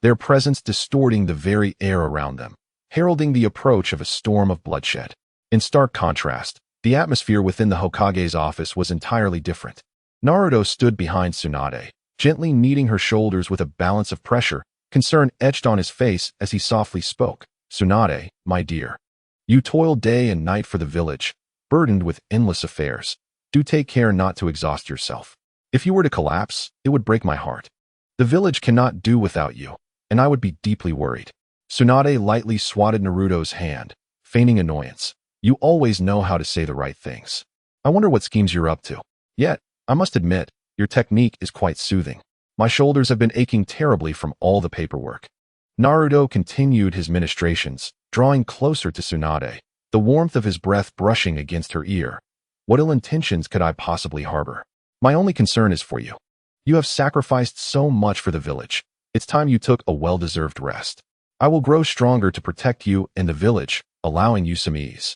their presence distorting the very air around them, heralding the approach of a storm of bloodshed. In stark contrast, the atmosphere within the Hokage's office was entirely different. Naruto stood behind Tsunade, gently kneading her shoulders with a balance of pressure, concern etched on his face as he softly spoke. "Tsunade, my dear, you toil day and night for the village, burdened with endless affairs. Do take care not to exhaust yourself. If you were to collapse, it would break my heart. The village cannot do without you, and I would be deeply worried." Tsunade lightly swatted Naruto's hand, feigning annoyance. "You always know how to say the right things. I wonder what schemes you're up to. Yet, I must admit, your technique is quite soothing. My shoulders have been aching terribly from all the paperwork." Naruto continued his ministrations, drawing closer to Tsunade, the warmth of his breath brushing against her ear. "What ill intentions could I possibly harbor? My only concern is for you. You have sacrificed so much for the village. It's time you took a well-deserved rest. I will grow stronger to protect you and the village, allowing you some ease."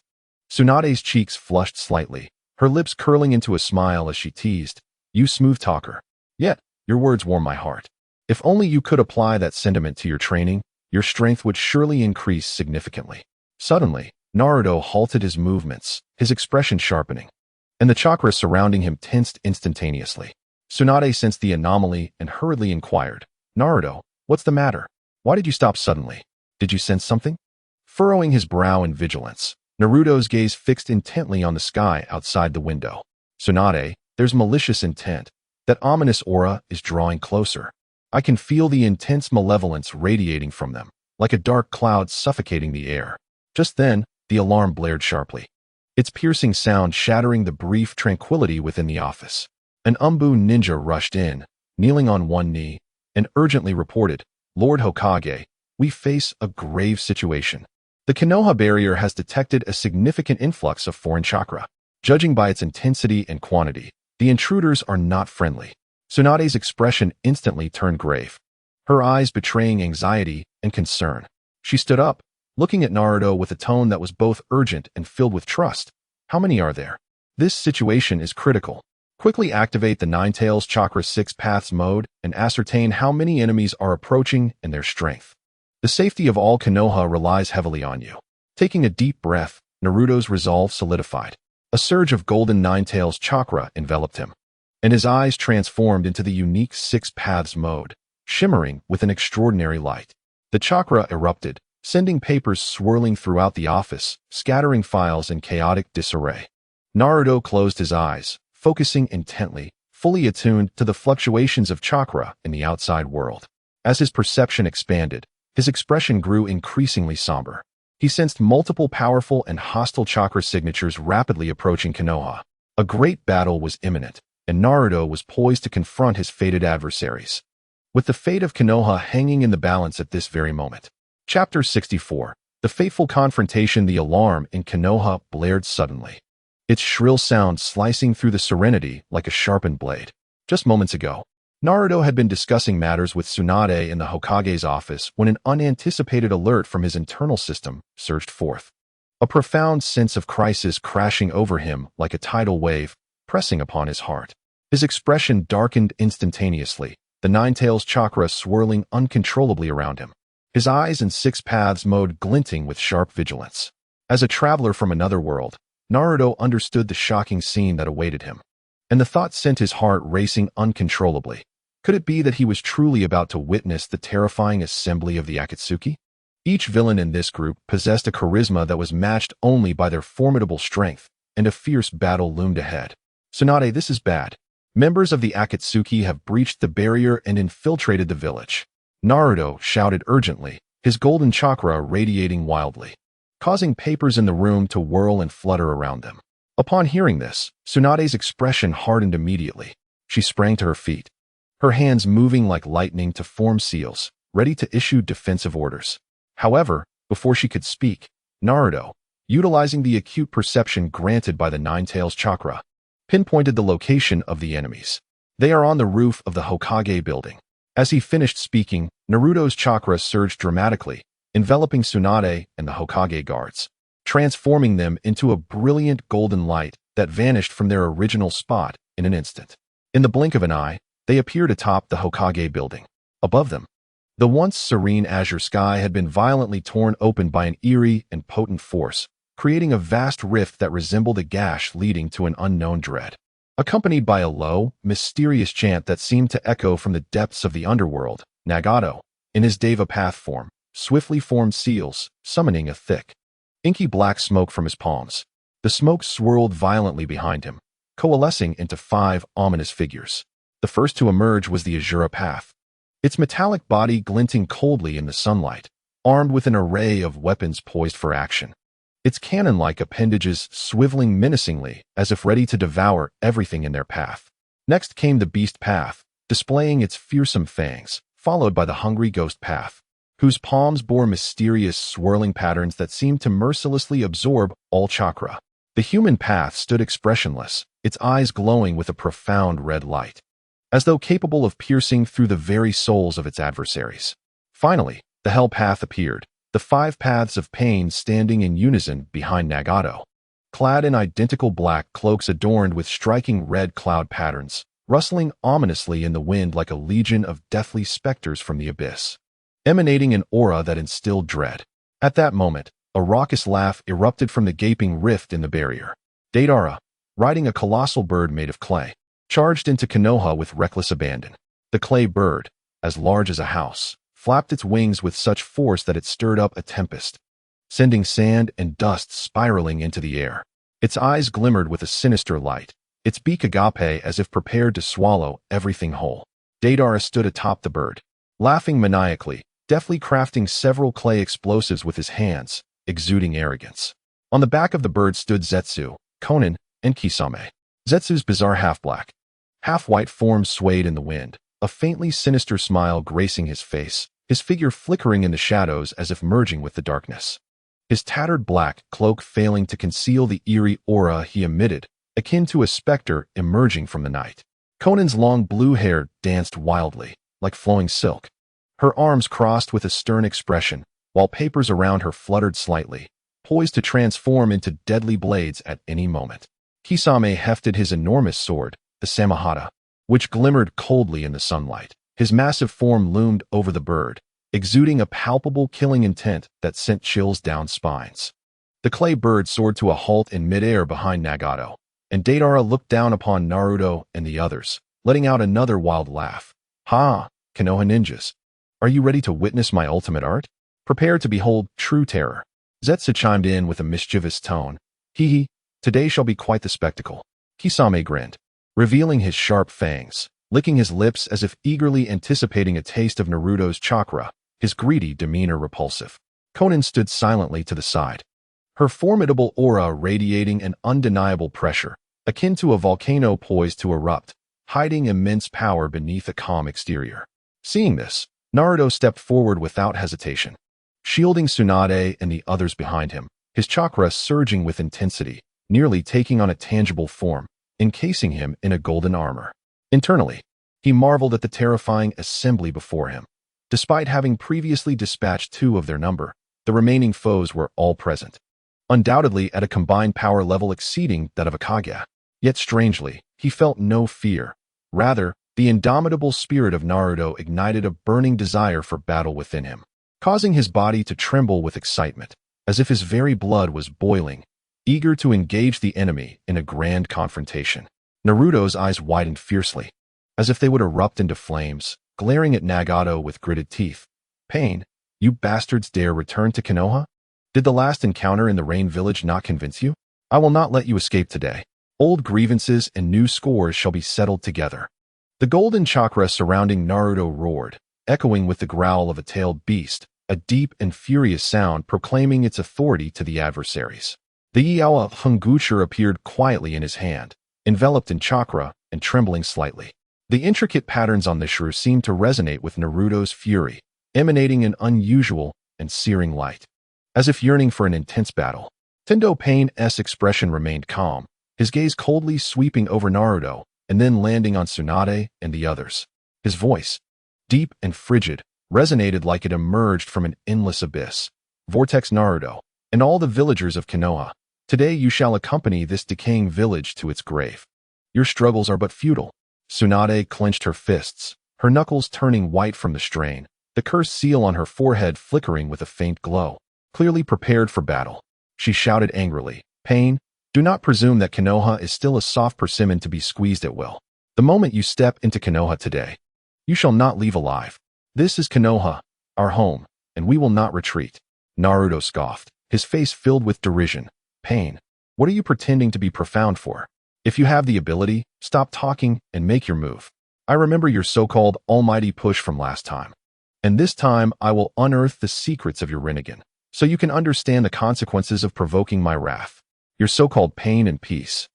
Tsunade's cheeks flushed slightly, her lips curling into a smile as she teased, "You smooth talker. Yet, your words warm my heart. If only you could apply that sentiment to your training, your strength would surely increase significantly. Suddenly, Naruto halted his movements, his expression sharpening, and the chakra surrounding him tensed instantaneously. Tsunade sensed the anomaly and hurriedly inquired, "Naruto, what's the matter? Why did you stop suddenly? Did you sense something?" Furrowing his brow in vigilance, Naruto's gaze fixed intently on the sky outside the window. "Tsunade, there's malicious intent. That ominous aura is drawing closer. I can feel the intense malevolence radiating from them, like a dark cloud suffocating the air." Just then, the alarm blared sharply, its piercing sound shattering the brief tranquility within the office. An Umbu ninja rushed in, kneeling on one knee, and urgently reported, "Lord Hokage, we face a grave situation. The Konoha barrier has detected a significant influx of foreign chakra. Judging by its intensity and quantity, the intruders are not friendly." Tsunade's expression instantly turned grave, her eyes betraying anxiety and concern. She stood up, looking at Naruto with a tone that was both urgent and filled with trust. "How many are there? This situation is critical. Quickly activate the Nine-Tails Chakra 6 Paths mode and ascertain how many enemies are approaching and their strength. The safety of all Konoha relies heavily on you." Taking a deep breath, Naruto's resolve solidified. A surge of golden Nine-Tails chakra enveloped him, and his eyes transformed into the unique 6 Paths mode, shimmering with an extraordinary light. The chakra erupted, sending papers swirling throughout the office, scattering files in chaotic disarray. Naruto closed his eyes, focusing intently, fully attuned to the fluctuations of chakra in the outside world. As his perception expanded, his expression grew increasingly somber. He sensed multiple powerful and hostile chakra signatures rapidly approaching Konoha. A great battle was imminent, and Naruto was poised to confront his fated adversaries, with the fate of Konoha hanging in the balance at this very moment. Chapter 64. The Fateful Confrontation. The alarm in Konoha blared suddenly, its shrill sound slicing through the serenity like a sharpened blade. Just moments ago, Naruto had been discussing matters with Tsunade in the Hokage's office when an unanticipated alert from his internal system surged forth. A profound sense of crisis crashing over him like a tidal wave, pressing upon his heart. His expression darkened instantaneously, the Nine-Tails chakra swirling uncontrollably around him, his eyes in 6 Paths mode glinting with sharp vigilance. As a traveler from another world, Naruto understood the shocking scene that awaited him, and the thought sent his heart racing uncontrollably. Could it be that he was truly about to witness the terrifying assembly of the Akatsuki? Each villain in this group possessed a charisma that was matched only by their formidable strength, and a fierce battle loomed ahead. "Tsunade, this is bad. Members of the Akatsuki have breached the barrier and infiltrated the village." Naruto shouted urgently, his golden chakra radiating wildly, causing papers in the room to whirl and flutter around them. Upon hearing this, Tsunade's expression hardened immediately. She sprang to her feet, her hands moving like lightning to form seals, ready to issue defensive orders. However, before she could speak, Naruto, utilizing the acute perception granted by the Nine-Tails chakra, pinpointed the location of the enemies. "They are on the roof of the Hokage building." As he finished speaking, Naruto's chakra surged dramatically, enveloping Tsunade and the Hokage guards, transforming them into a brilliant golden light that vanished from their original spot in an instant. In the blink of an eye, they appeared atop the Hokage building. Above them, the once serene azure sky had been violently torn open by an eerie and potent force, creating a vast rift that resembled a gash leading to an unknown dread. Accompanied by a low, mysterious chant that seemed to echo from the depths of the underworld, Nagato, in his Deva path form, swiftly formed seals, summoning a thick, inky black smoke from his palms. The smoke swirled violently behind him, coalescing into 5 ominous figures. The first to emerge was the Azura Path, its metallic body glinting coldly in the sunlight, armed with an array of weapons poised for action, its cannon-like appendages swiveling menacingly as if ready to devour everything in their path. Next came the Beast Path, displaying its fearsome fangs, followed by the Hungry Ghost Path, whose palms bore mysterious swirling patterns that seemed to mercilessly absorb all chakra. The Human Path stood expressionless, its eyes glowing with a profound red light, as though capable of piercing through the very souls of its adversaries. Finally, the Hell Path appeared, the 5 paths of pain standing in unison behind Nagato, clad in identical black cloaks adorned with striking red cloud patterns, rustling ominously in the wind like a legion of deathly specters from the abyss, emanating an aura that instilled dread. At that moment, a raucous laugh erupted from the gaping rift in the barrier. Deidara, riding a colossal bird made of clay, charged into Konoha with reckless abandon. The clay bird, as large as a house, flapped its wings with such force that it stirred up a tempest, sending sand and dust spiraling into the air. Its eyes glimmered with a sinister light, its beak agape as if prepared to swallow everything whole. Deidara stood atop the bird, laughing maniacally, deftly crafting several clay explosives with his hands, exuding arrogance. On the back of the bird stood Zetsu, Konan, and Kisame. Zetsu's bizarre half-black, half-white form swayed in the wind, a faintly sinister smile gracing his face, his figure flickering in the shadows as if merging with the darkness. His tattered black cloak failing to conceal the eerie aura he emitted, akin to a specter emerging from the night. Conan's long blue hair danced wildly, like flowing silk. Her arms crossed with a stern expression, while papers around her fluttered slightly, poised to transform into deadly blades at any moment. Kisame hefted his enormous sword, the Samahata, which glimmered coldly in the sunlight. His massive form loomed over the bird, exuding a palpable killing intent that sent chills down spines. The clay bird soared to a halt in midair behind Nagato, and Deidara looked down upon Naruto and the others, letting out another wild laugh. Ha, Konoha ninjas. Are you ready to witness my ultimate art? Prepare to behold true terror. Zetsu chimed in with a mischievous tone. Hee, today shall be quite the spectacle. Kisame grinned, revealing his sharp fangs, licking his lips as if eagerly anticipating a taste of Naruto's chakra, his greedy demeanor repulsive. Konan stood silently to the side, her formidable aura radiating an undeniable pressure, akin to a volcano poised to erupt, hiding immense power beneath a calm exterior. Seeing this, Naruto stepped forward without hesitation, shielding Tsunade and the others behind him, his chakra surging with intensity, nearly taking on a tangible form, encasing him in a golden armor. Internally, he marveled at the terrifying assembly before him. Despite having previously dispatched 2 of their number, the remaining foes were all present, undoubtedly at a combined power level exceeding that of a Kage. Yet strangely, he felt no fear. Rather, the indomitable spirit of Naruto ignited a burning desire for battle within him, causing his body to tremble with excitement, as if his very blood was boiling, eager to engage the enemy in a grand confrontation. Naruto's eyes widened fiercely, as if they would erupt into flames, glaring at Nagato with gritted teeth. Pain, you bastards dare return to Konoha? Did the last encounter in the Rain Village not convince you? I will not let you escape today. Old grievances and new scores shall be settled together. The golden chakra surrounding Naruto roared, echoing with the growl of a tailed beast, a deep and furious sound proclaiming its authority to the adversaries. The Iawa Hunguchur appeared quietly in his hand, enveloped in chakra and trembling slightly. The intricate patterns on the shrew seemed to resonate with Naruto's fury, emanating an unusual and searing light, as if yearning for an intense battle. Tendo Pain's expression remained calm, his gaze coldly sweeping over Naruto and then landing on Tsunade and the others. His voice, deep and frigid, resonated like it emerged from an endless abyss. Vortex Naruto, and all the villagers of Konoha, today you shall accompany this decaying village to its grave. Your struggles are but futile. Tsunade clenched her fists, her knuckles turning white from the strain, the cursed seal on her forehead flickering with a faint glow. Clearly prepared for battle, she shouted angrily, Pain, do not presume that Konoha is still a soft persimmon to be squeezed at will. The moment you step into Konoha today, you shall not leave alive. This is Konoha, our home, and we will not retreat. Naruto scoffed, his face filled with derision. Pain, what are you pretending to be profound for? If you have the ability, stop talking and make your move. I remember your so-called almighty push from last time. And this time I will unearth the secrets of your Rinnegan, so you can understand the consequences of provoking my wrath. Your so-called pain and peace.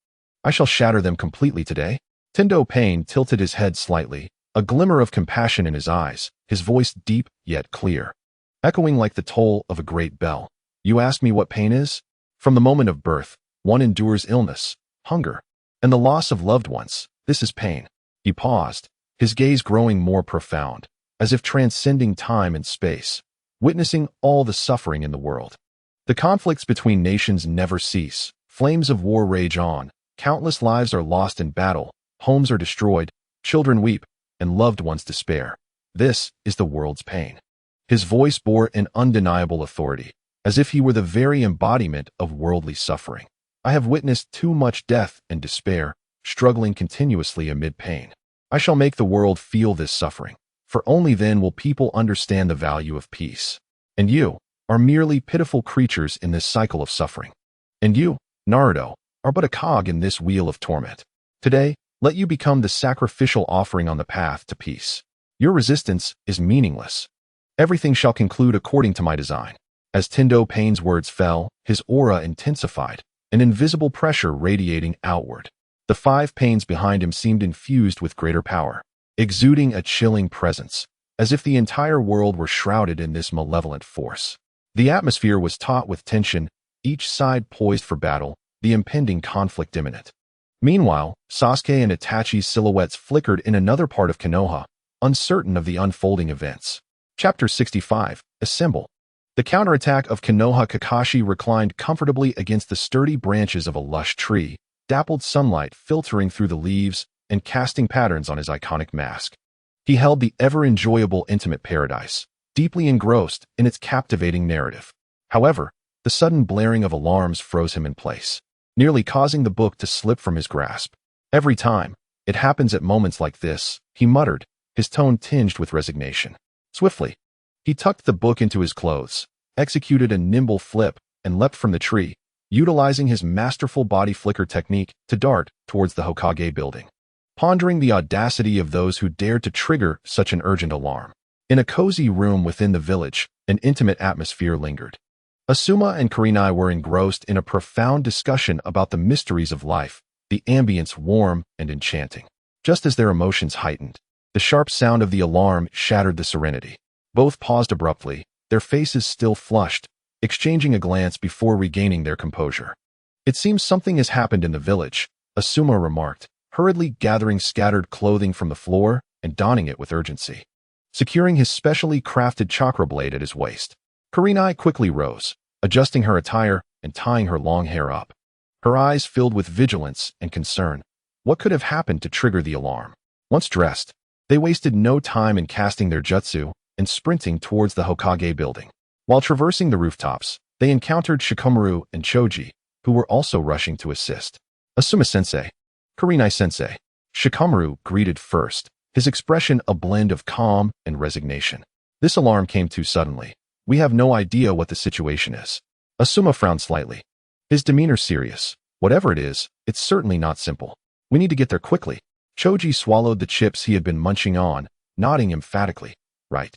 I shall shatter them completely today. Tendo Pain tilted his head slightly, a glimmer of compassion in his eyes, his voice deep yet clear, echoing like the toll of a great bell. You ask me what pain is? From the moment of birth, one endures illness, hunger, and the loss of loved ones. This is pain. He paused, his gaze growing more profound, as if transcending time and space, witnessing all the suffering in the world. The conflicts between nations never cease. Flames of war rage on. Countless lives are lost in battle. Homes are destroyed. children weep, and loved ones despair. This is the world's pain. His voice bore an undeniable authority, as if he were the very embodiment of worldly suffering. I have witnessed too much death and despair, struggling continuously amid pain. I shall make the world feel this suffering, for only then will people understand the value of peace. And you are merely pitiful creatures in this cycle of suffering. And you, Naruto, are but a cog in this wheel of torment. Today, let you become the sacrificial offering on the path to peace. Your resistance is meaningless. Everything shall conclude according to my design. As Tendo Pain's words fell, his aura intensified, an invisible pressure radiating outward. The 5 pains behind him seemed infused with greater power, exuding a chilling presence, as if the entire world were shrouded in this malevolent force. The atmosphere was taut with tension, each side poised for battle, the impending conflict imminent. Meanwhile, Sasuke and Itachi's silhouettes flickered in another part of Konoha, uncertain of the unfolding events. Chapter 65, Assemble. The counterattack of Konoha. Kakashi reclined comfortably against the sturdy branches of a lush tree, dappled sunlight filtering through the leaves and casting patterns on his iconic mask. He held the ever-enjoyable intimate paradise, deeply engrossed in its captivating narrative. However, the sudden blaring of alarms froze him in place, nearly causing the book to slip from his grasp. Every time, it happens at moments like this, he muttered, his tone tinged with resignation. Swiftly, he tucked the book into his clothes, executed a nimble flip, and leapt from the tree, utilizing his masterful body flicker technique to dart towards the Hokage building. Pondering the audacity of those who dared to trigger such an urgent alarm. In a cozy room within the village, an intimate atmosphere lingered. Asuma and Kurenai were engrossed in a profound discussion about the mysteries of life, the ambience warm and enchanting. Just as their emotions heightened, the sharp sound of the alarm shattered the serenity. Both paused abruptly, their faces still flushed, exchanging a glance before regaining their composure. It seems something has happened in the village, Asuma remarked, hurriedly gathering scattered clothing from the floor and donning it with urgency. Securing his specially crafted chakra blade at his waist, Kurenai quickly rose, adjusting her attire and tying her long hair up. Her eyes filled with vigilance and concern. What could have happened to trigger the alarm? Once dressed, they wasted no time in casting their jutsu and sprinting towards the Hokage building. While traversing the rooftops, they encountered Shikamaru and Choji, who were also rushing to assist. Asuma-sensei, Kurenai-sensei. Shikamaru greeted first, his expression a blend of calm and resignation. This alarm came too suddenly. We have no idea what the situation is. Asuma frowned slightly, his demeanor serious. Whatever it is, it's certainly not simple. We need to get there quickly. Choji swallowed the chips he had been munching on, nodding emphatically. Right.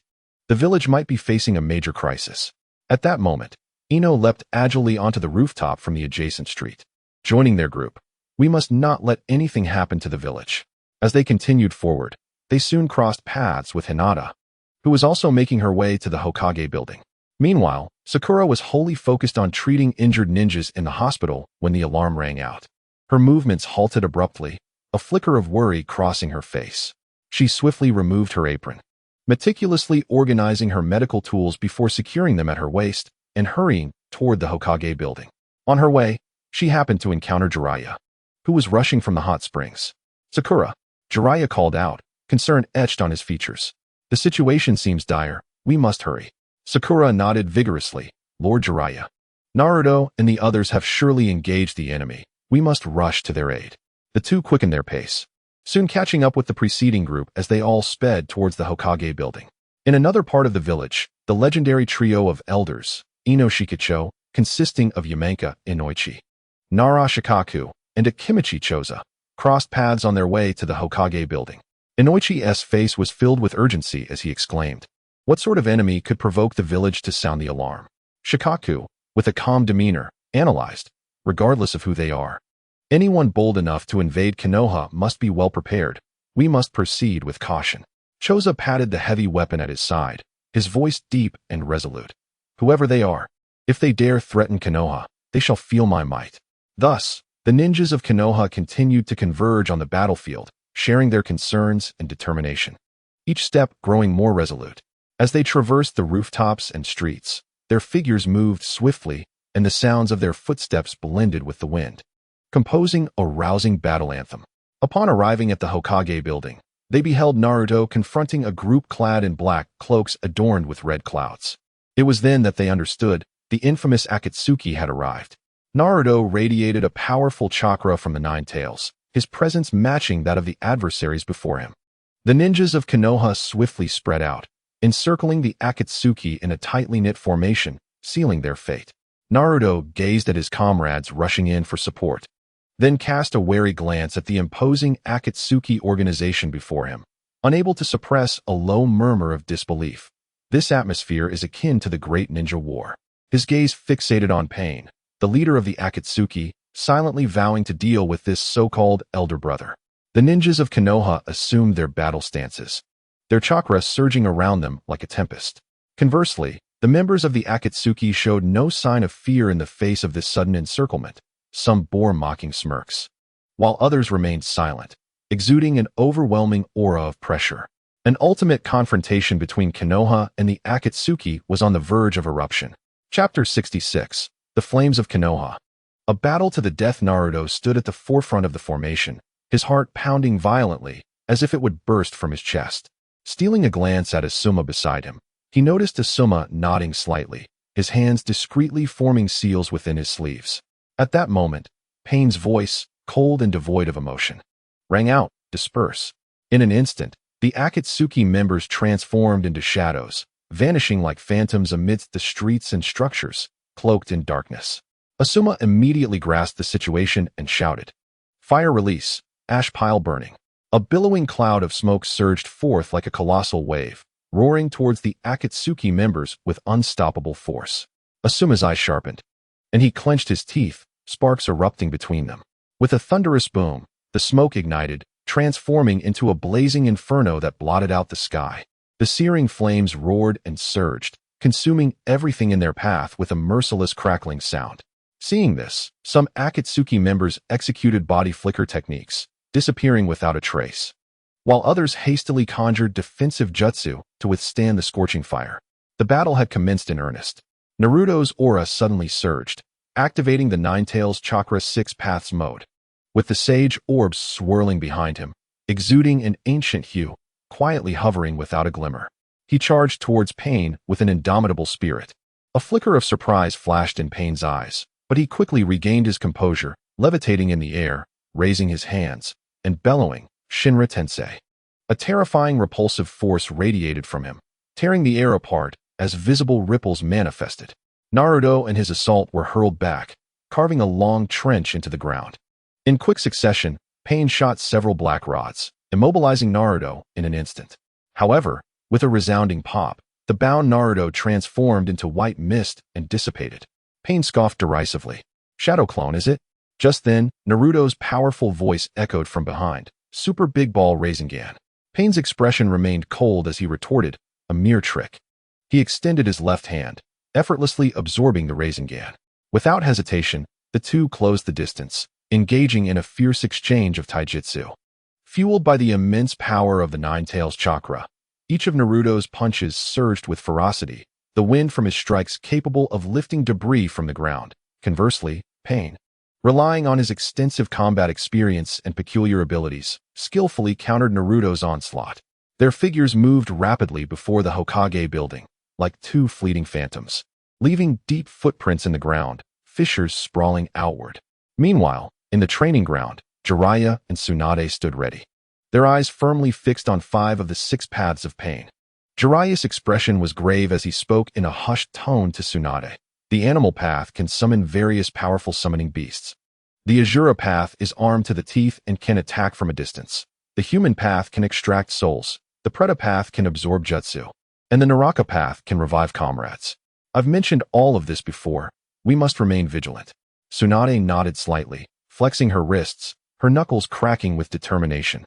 The village might be facing a major crisis. At that moment, Ino leapt agilely onto the rooftop from the adjacent street. Joining their group, we must not let anything happen to the village. As they continued forward, they soon crossed paths with Hinata, who was also making her way to the Hokage building. Meanwhile, Sakura was wholly focused on treating injured ninjas in the hospital when the alarm rang out. Her movements halted abruptly, a flicker of worry crossing her face. She swiftly removed her apron, meticulously organizing her medical tools before securing them at her waist and hurrying toward the Hokage building. On her way, she happened to encounter Jiraiya, who was rushing from the hot springs. Sakura, Jiraiya called out, concern etched on his features. The situation seems dire. We must hurry. Sakura nodded vigorously. Lord Jiraiya, Naruto and the others have surely engaged the enemy. We must rush to their aid. The two quickened their pace, soon catching up with the preceding group as they all sped towards the Hokage building. In another part of the village, the legendary trio of elders, Ino Shikicho, consisting of Yamenka Inoichi, Nara Shikaku, and Akimichi Choza, crossed paths on their way to the Hokage building. Inoichi's face was filled with urgency as he exclaimed, what sort of enemy could provoke the village to sound the alarm? Shikaku, with a calm demeanor, analyzed, regardless of who they are. Anyone bold enough to invade Konoha must be well prepared. We must proceed with caution. Choza patted the heavy weapon at his side, his voice deep and resolute. Whoever they are, if they dare threaten Konoha, they shall feel my might. Thus, the ninjas of Konoha continued to converge on the battlefield, sharing their concerns and determination, each step growing more resolute. As they traversed the rooftops and streets, their figures moved swiftly, and the sounds of their footsteps blended with the wind, composing a rousing battle anthem. Upon arriving at the Hokage building, They beheld Naruto confronting a group clad in black cloaks adorned with red clouds. It was then that they understood the infamous Akatsuki had arrived. Naruto radiated a powerful chakra from the Nine-Tails, his presence matching that of the adversaries before him. The ninjas of Konoha swiftly spread out, encircling the Akatsuki in a tightly knit formation, sealing their fate. Naruto gazed at his comrades rushing in for support, then cast a wary glance at the imposing Akatsuki organization before him, unable to suppress a low murmur of disbelief. This atmosphere is akin to the Great Ninja War. His gaze fixated on Pain, the leader of the Akatsuki, silently vowing to deal with this so-called elder brother. The ninjas of Konoha assumed their battle stances, their chakra surging around them like a tempest. Conversely, the members of the Akatsuki showed no sign of fear in the face of this sudden encirclement. Some bore mocking smirks, while others remained silent, exuding an overwhelming aura of pressure. An ultimate confrontation between Konoha and the Akatsuki was on the verge of eruption. Chapter 66. The Flames of Konoha. A battle to the death. Naruto stood at the forefront of the formation, his heart pounding violently, as if it would burst from his chest. Stealing a glance at Asuma beside him, he noticed Asuma nodding slightly, his hands discreetly forming seals within his sleeves. At that moment, Pain's voice, cold and devoid of emotion, rang out, "Disperse." In an instant, the Akatsuki members transformed into shadows, vanishing like phantoms amidst the streets and structures, cloaked in darkness. Asuma immediately grasped the situation and shouted, "Fire release, ash pile burning." A billowing cloud of smoke surged forth like a colossal wave, roaring towards the Akatsuki members with unstoppable force. Asuma's eyes sharpened, and he clenched his teeth, sparks erupting between them. With a thunderous boom, the smoke ignited, transforming into a blazing inferno that blotted out the sky. The searing flames roared and surged, consuming everything in their path with a merciless crackling sound. Seeing this, some Akatsuki members executed body flicker techniques, disappearing without a trace, while others hastily conjured defensive jutsu to withstand the scorching fire. The battle had commenced in earnest. Naruto's aura suddenly surged, activating the Nine-Tails Chakra 6 Paths mode. With the sage orbs swirling behind him, exuding an ancient hue, quietly hovering without a glimmer, he charged towards Pain with an indomitable spirit. A flicker of surprise flashed in Pain's eyes, but he quickly regained his composure, levitating in the air, raising his hands, and bellowing, "Shinra Tensei." A terrifying repulsive force radiated from him, tearing the air apart as visible ripples manifested. Naruto and his assault were hurled back, carving a long trench into the ground. In quick succession, Pain shot several black rods, immobilizing Naruto in an instant. However, with a resounding pop, the bound Naruto transformed into white mist and dissipated. Pain scoffed derisively. "Shadow clone, is it?" Just then, Naruto's powerful voice echoed from behind, "Super Big Ball Rasengan." Pain's expression remained cold as he retorted, "A mere trick." He extended his left hand, effortlessly absorbing the Rasengan. Without hesitation, the two closed the distance, engaging in a fierce exchange of taijutsu. Fueled by the immense power of the Nine-Tails chakra, each of Naruto's punches surged with ferocity, the wind from his strikes capable of lifting debris from the ground. Conversely, Pain, relying on his extensive combat experience and peculiar abilities, skillfully countered Naruto's onslaught. Their figures moved rapidly before the Hokage building, like two fleeting phantoms, leaving deep footprints in the ground, fissures sprawling outward. Meanwhile, in the training ground, Jiraiya and Tsunade stood ready, their eyes firmly fixed on 5 of the 6 paths of Pain. Jiraiya's expression was grave as he spoke in a hushed tone to Tsunade. The animal path can summon various powerful summoning beasts. The Azura path is armed to the teeth and can attack from a distance. The human path can extract souls. The Preda path can absorb jutsu. And the Naraka path can revive comrades. I've mentioned all of this before. We must remain vigilant. Tsunade nodded slightly, flexing her wrists, her knuckles cracking with determination,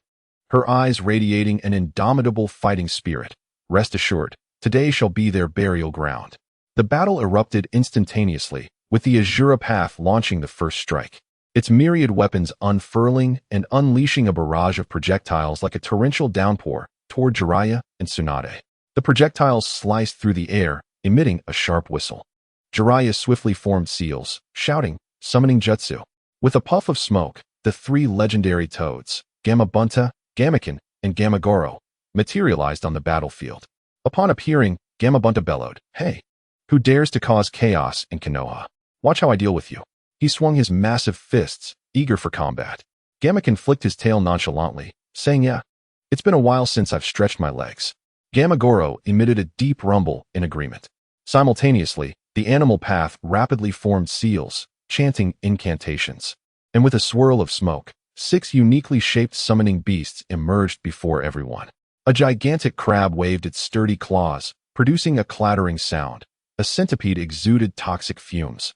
her eyes radiating an indomitable fighting spirit. Rest assured, today shall be their burial ground. The battle erupted instantaneously, with the Azura path launching the first strike, its myriad weapons unfurling and unleashing a barrage of projectiles like a torrential downpour toward Jiraiya and Tsunade. The projectiles sliced through the air, emitting a sharp whistle. Jiraiya swiftly formed seals, shouting, summoning jutsu. With a puff of smoke, the 3 legendary toads, Gamabunta, Gamaken, and Gamagoro, materialized on the battlefield. Upon appearing, Gamabunta bellowed, "Hey! Who dares to cause chaos in Konoha? Watch how I deal with you." He swung his massive fists, eager for combat. Gamakin flicked his tail nonchalantly, saying, "Yeah, it's been a while since I've stretched my legs." Gamagoro emitted a deep rumble in agreement. Simultaneously, the animal path rapidly formed seals, chanting incantations. And with a swirl of smoke, 6 uniquely shaped summoning beasts emerged before everyone. A gigantic crab waved its sturdy claws, producing a clattering sound. A centipede exuded toxic fumes,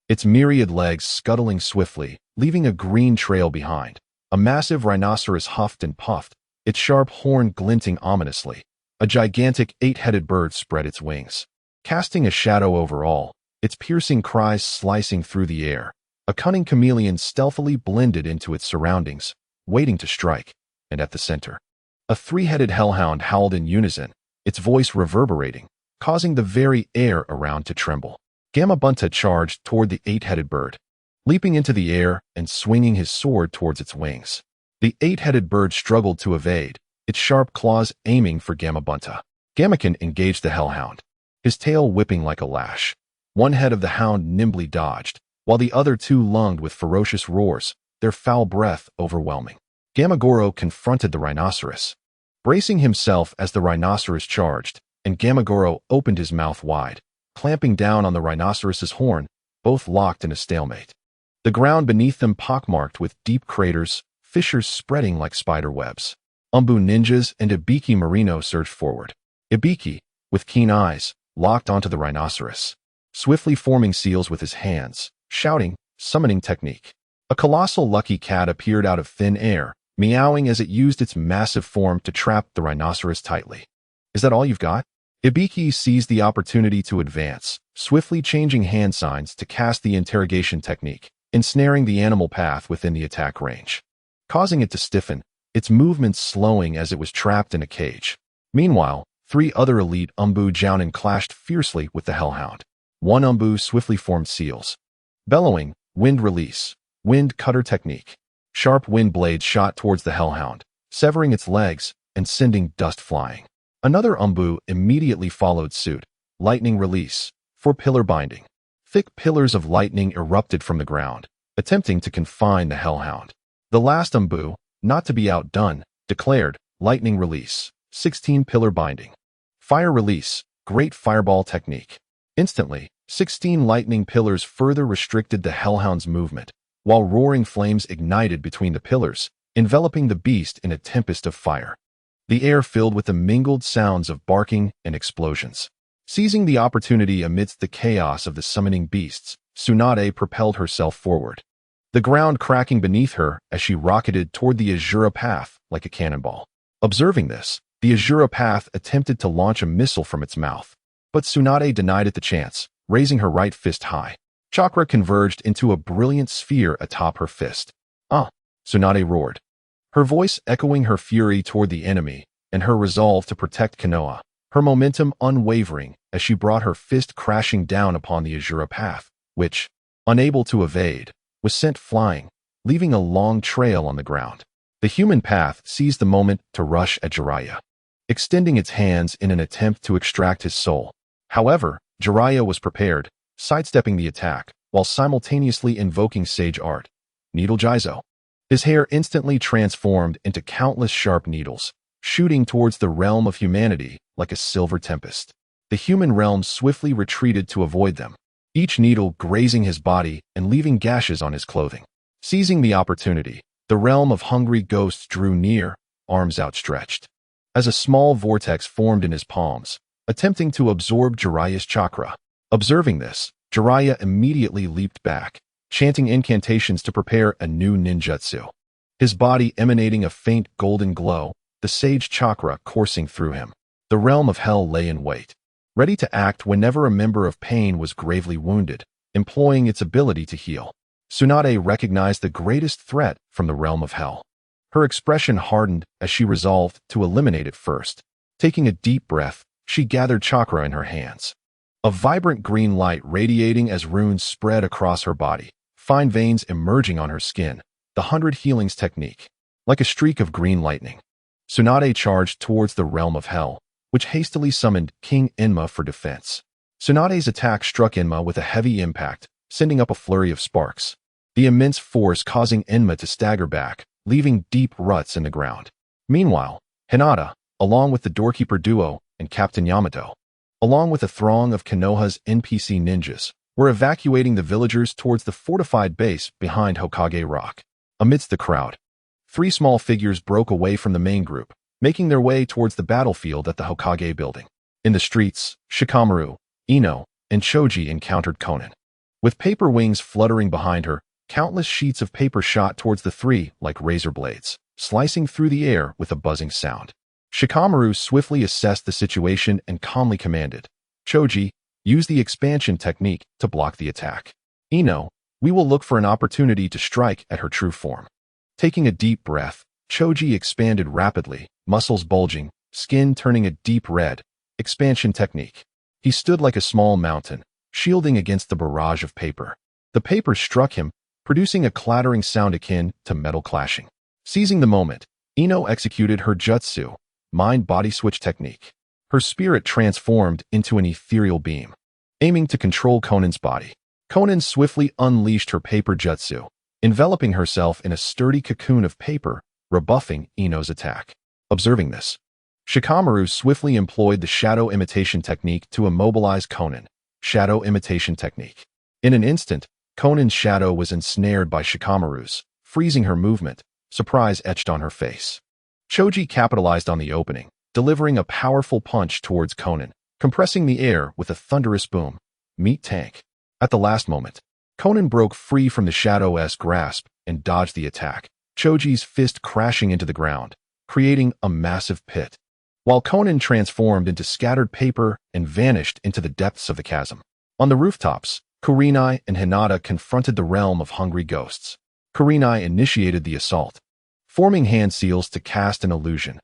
its myriad legs scuttling swiftly, leaving a green trail behind. A massive rhinoceros huffed and puffed, its sharp horn glinting ominously. A gigantic 8-headed bird spread its wings, casting a shadow over all, its piercing cries slicing through the air. A cunning chameleon stealthily blended into its surroundings, waiting to strike, and at the center, a 3-headed hellhound howled in unison, its voice reverberating, causing the very air around to tremble. Gamabunta charged toward the 8-headed bird, leaping into the air and swinging his sword towards its wings. The 8-headed bird struggled to evade, its sharp claws aiming for Gamabunta. Gamakin engaged the hellhound, his tail whipping like a lash. One head of the hound nimbly dodged, while the other 2 lunged with ferocious roars, their foul breath overwhelming. Gamagoro confronted the rhinoceros, bracing himself as the rhinoceros charged, and Gamagoro opened his mouth wide, clamping down on the rhinoceros's horn, both locked in a stalemate. The ground beneath them pockmarked with deep craters, fissures spreading like spider webs. Umbu ninjas and Ibiki Marino surged forward. Ibiki, with keen eyes, locked onto the rhinoceros, swiftly forming seals with his hands, shouting, summoning technique. A colossal lucky cat appeared out of thin air, meowing as it used its massive form to trap the rhinoceros tightly. "Is that all you've got?" Ibiki seized the opportunity to advance, swiftly changing hand signs to cast the interrogation technique, ensnaring the animal path within the attack range, causing it to stiffen, its movements slowing as it was trapped in a cage. Meanwhile, 3 other elite Umbu Jounin clashed fiercely with the hellhound. One Umbu swiftly formed seals, bellowing, wind release, wind cutter technique. Sharp wind blades shot towards the hellhound, severing its legs and sending dust flying. Another Umbu immediately followed suit, lightning release, for pillar binding. Thick pillars of lightning erupted from the ground, attempting to confine the hellhound. The last Umbu, not to be outdone, declared, lightning release, 16 pillar binding. Fire release, great fireball technique. Instantly, 16 lightning pillars further restricted the hellhound's movement, while roaring flames ignited between the pillars, enveloping the beast in a tempest of fire. The air filled with the mingled sounds of barking and explosions. Seizing the opportunity amidst the chaos of the summoning beasts, Tsunade propelled herself forward, the ground cracking beneath her as she rocketed toward the Azura path like a cannonball. Observing this, the Azura path attempted to launch a missile from its mouth, but Tsunade denied it the chance, raising her right fist high. Chakra converged into a brilliant sphere atop her fist. "Ah!" Tsunade roared, her voice echoing her fury toward the enemy and her resolve to protect Konoha, her momentum unwavering as she brought her fist crashing down upon the Azura path, which, unable to evade, was sent flying, leaving a long trail on the ground. The human path seized the moment to rush at Jiraiya, extending its hands in an attempt to extract his soul. However, Jiraiya was prepared, sidestepping the attack, while simultaneously invoking Sage Art, Needle Jizo. His hair instantly transformed into countless sharp needles, shooting towards the realm of humanity like a silver tempest. The human realm swiftly retreated to avoid them, each needle grazing his body and leaving gashes on his clothing. Seizing the opportunity, the realm of hungry ghosts drew near, arms outstretched, as a small vortex formed in his palms, attempting to absorb Jiraiya's chakra. Observing this, Jiraiya immediately leaped back, chanting incantations to prepare a new ninjutsu. His body emanating a faint golden glow, the sage chakra coursing through him. The realm of hell lay in wait, ready to act whenever a member of pain was gravely wounded, employing its ability to heal. Tsunade recognized the greatest threat from the realm of hell. Her expression hardened as she resolved to eliminate it first. Taking a deep breath, she gathered chakra in her hands. A vibrant green light radiating as runes spread across her body, fine veins emerging on her skin, the 100 healings technique, like a streak of green lightning. Tsunade charged towards the realm of hell, which hastily summoned King Enma for defense. Tsunade's attack struck Enma with a heavy impact, sending up a flurry of sparks, the immense force causing Enma to stagger back, leaving deep ruts in the ground. Meanwhile, Hinata, along with the doorkeeper duo and Captain Yamato, along with a throng of Konoha's NPC ninjas, were evacuating the villagers towards the fortified base behind Hokage Rock. Amidst the crowd, 3 small figures broke away from the main group, making their way towards the battlefield at the Hokage building. In the streets, Shikamaru, Ino, and Choji encountered Konan. With paper wings fluttering behind her, countless sheets of paper shot towards the 3 like razor blades, slicing through the air with a buzzing sound. Shikamaru swiftly assessed the situation and calmly commanded, "Choji, use the expansion technique to block the attack. Ino, we will look for an opportunity to strike at her true form." Taking a deep breath, Choji expanded rapidly, muscles bulging, skin turning a deep red. Expansion technique. He stood like a small mountain, shielding against the barrage of paper. The paper struck him, producing a clattering sound akin to metal clashing. Seizing the moment, Ino executed her jutsu, mind-body switch technique. Her spirit transformed into an ethereal beam, aiming to control Konan's body. Konan swiftly unleashed her paper jutsu, enveloping herself in a sturdy cocoon of paper, rebuffing Ino's attack. Observing this, Shikamaru swiftly employed the shadow imitation technique to immobilize Konan. Shadow imitation technique. In an instant, Konan's shadow was ensnared by Shikamaru's, freezing her movement, surprise etched on her face. Choji capitalized on the opening, delivering a powerful punch towards Konan, compressing the air with a thunderous boom. Meat tank. At the last moment, Konan broke free from the Shadow's grasp and dodged the attack, Choji's fist crashing into the ground, creating a massive pit, while Konan transformed into scattered paper and vanished into the depths of the chasm. On the rooftops, Kurenai and Hinata confronted the realm of hungry ghosts. Kurenai initiated the assault, forming hand seals to cast an illusion.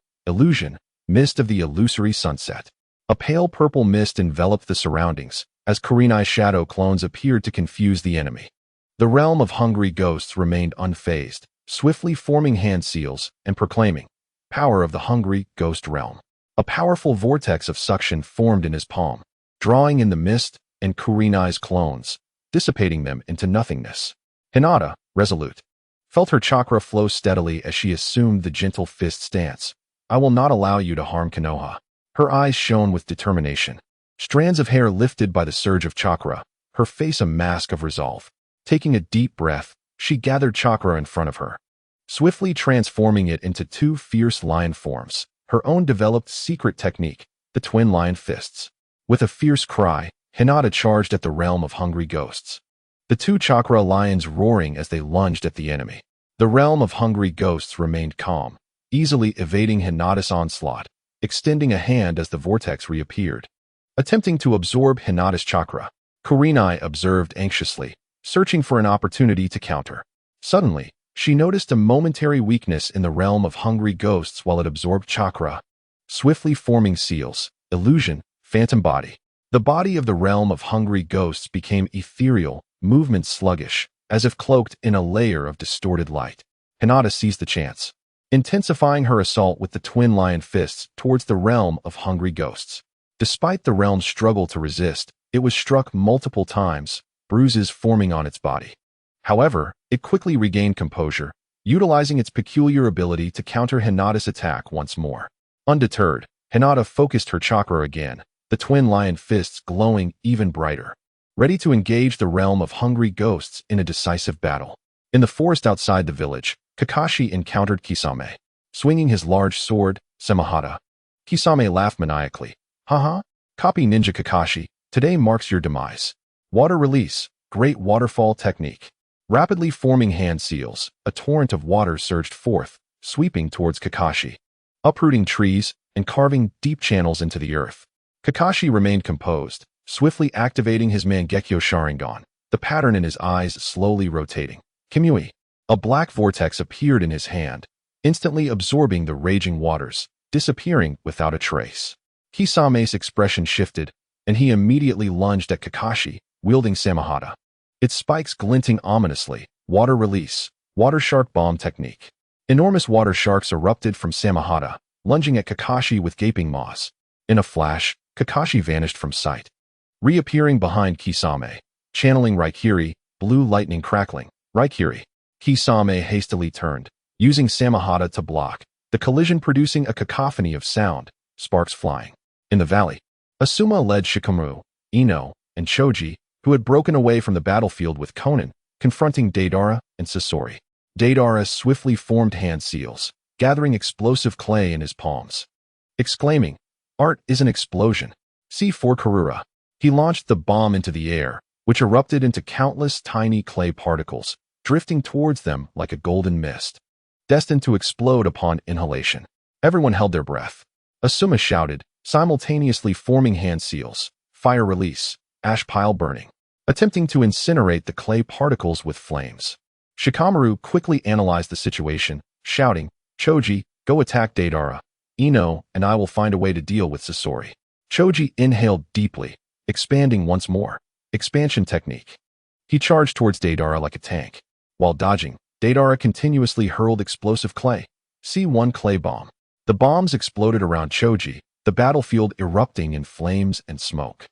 Mist of the illusory sunset. A pale purple mist enveloped the surroundings, as Kurenai's shadow clones appeared to confuse the enemy. The realm of hungry ghosts remained unfazed, swiftly forming hand seals and proclaiming, "Power of the hungry ghost realm." A powerful vortex of suction formed in his palm, drawing in the mist and Kurenai's clones, dissipating them into nothingness. Hinata, resolute, felt her chakra flow steadily as she assumed the gentle fist stance. "I will not allow you to harm Konoha." Her eyes shone with determination. Strands of hair lifted by the surge of chakra, her face a mask of resolve. Taking a deep breath, she gathered chakra in front of her, swiftly transforming it into 2 fierce lion forms, her own developed secret technique, the twin lion fists. With a fierce cry, Hinata charged at the realm of hungry ghosts. The 2 chakra lions roaring as they lunged at the enemy. The realm of hungry ghosts remained calm, easily evading Hinata's onslaught, extending a hand as the vortex reappeared, attempting to absorb Hinata's chakra. Kurenai observed anxiously, searching for an opportunity to counter. Suddenly, she noticed a momentary weakness in the realm of hungry ghosts while it absorbed chakra, swiftly forming seals, illusion, phantom body. The body of the realm of hungry ghosts became ethereal, movement sluggish, as if cloaked in a layer of distorted light. Hinata seized the chance, intensifying her assault with the twin lion fists towards the realm of hungry ghosts. Despite the realm's struggle to resist, it was struck multiple times, bruises forming on its body. However, it quickly regained composure, utilizing its peculiar ability to counter Hinata's attack once more. Undeterred, Hinata focused her chakra again, the twin lion fists glowing even brighter, ready to engage the realm of hungry ghosts in a decisive battle. In the forest outside the village, Kakashi encountered Kisame, swinging his large sword, Samahata. Kisame laughed maniacally. "Haha, copy ninja Kakashi, today marks your demise." Water release, great waterfall technique. Rapidly forming hand seals, a torrent of water surged forth, sweeping towards Kakashi, uprooting trees and carving deep channels into the earth. Kakashi remained composed, swiftly activating his Mangekyo Sharingan, the pattern in his eyes slowly rotating. Kimui. A black vortex appeared in his hand, instantly absorbing the raging waters, disappearing without a trace. Kisame's expression shifted, and he immediately lunged at Kakashi, wielding Samahata. Its spikes glinting ominously. Water release, water shark bomb technique. Enormous water sharks erupted from Samahata, lunging at Kakashi with gaping maws. In a flash, Kakashi vanished from sight. Reappearing behind Kisame, channeling Raikiri, blue lightning crackling. Raikiri. Kisame hastily turned, using Samahata to block, the collision producing a cacophony of sound, sparks flying. In the valley, Asuma led Shikamaru, Ino, and Choji, who had broken away from the battlefield with Konan, confronting Deidara and Sasori. Deidara swiftly formed hand seals, gathering explosive clay in his palms. Exclaiming, "Art is an explosion. See for Karura." He launched the bomb into the air, which erupted into countless tiny clay particles, drifting towards them like a golden mist, destined to explode upon inhalation. Everyone held their breath. Asuma shouted, simultaneously forming hand seals, fire release, ash pile burning, attempting to incinerate the clay particles with flames. Shikamaru quickly analyzed the situation, shouting, "Choji, go attack Deidara. Ino and I will find a way to deal with Sasori." Choji inhaled deeply, expanding once more. Expansion technique. He charged towards Deidara like a tank. While dodging, Deidara continuously hurled explosive clay. C1 clay bomb. The bombs exploded around Choji, the battlefield erupting in flames and smoke.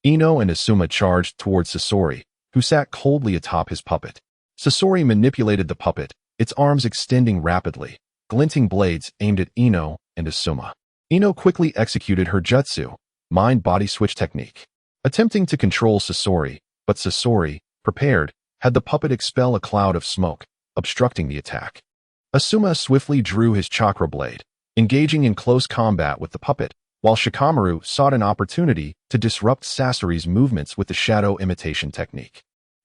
Ino and Asuma charged towards Sasori, who sat coldly atop his puppet. Sasori manipulated the puppet, its arms extending rapidly, glinting blades aimed at Ino and Asuma. Ino quickly executed her jutsu, mind-body switch technique, attempting to control Sasori, but Sasori, prepared, had the puppet expel a cloud of smoke, obstructing the attack. Asuma swiftly drew his chakra blade, engaging in close combat with the puppet, while Shikamaru sought an opportunity to disrupt Sasori's movements with the shadow imitation technique.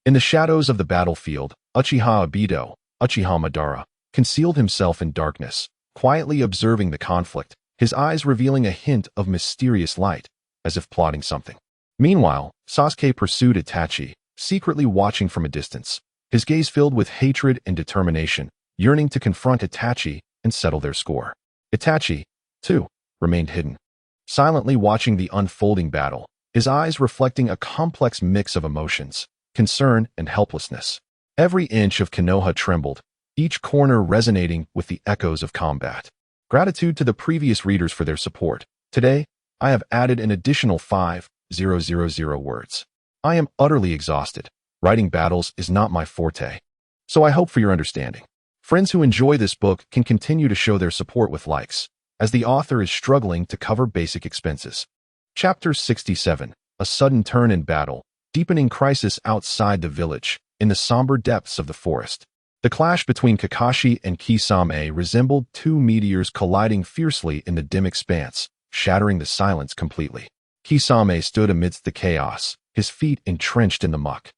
In the shadows of the battlefield, Uchiha Obito, Uchiha Madara, concealed himself in darkness, quietly observing the conflict, his eyes revealing a hint of mysterious light, as if plotting something. Meanwhile, Sasuke pursued Itachi, secretly watching from a distance, his gaze filled with hatred and determination, yearning to confront Itachi and settle their score. Itachi, too, remained hidden, silently watching the unfolding battle, his eyes reflecting a complex mix of emotions, concern and helplessness. Every inch of Konoha trembled, each corner resonating with the echoes of combat. Gratitude to the previous readers for their support. Today, I have added an additional 5,000 words. I am utterly exhausted. Writing battles is not my forte. So I hope for your understanding. Friends who enjoy this book can continue to show their support with likes, as the author is struggling to cover basic expenses. Chapter 67, A Sudden Turn in Battle, Deepening Crisis Outside the Village, in the somber depths of the forest. The clash between Kakashi and Kisame resembled two meteors colliding fiercely in the dim expanse, shattering the silence completely. Kisame stood amidst the chaos, his feet entrenched in the muck,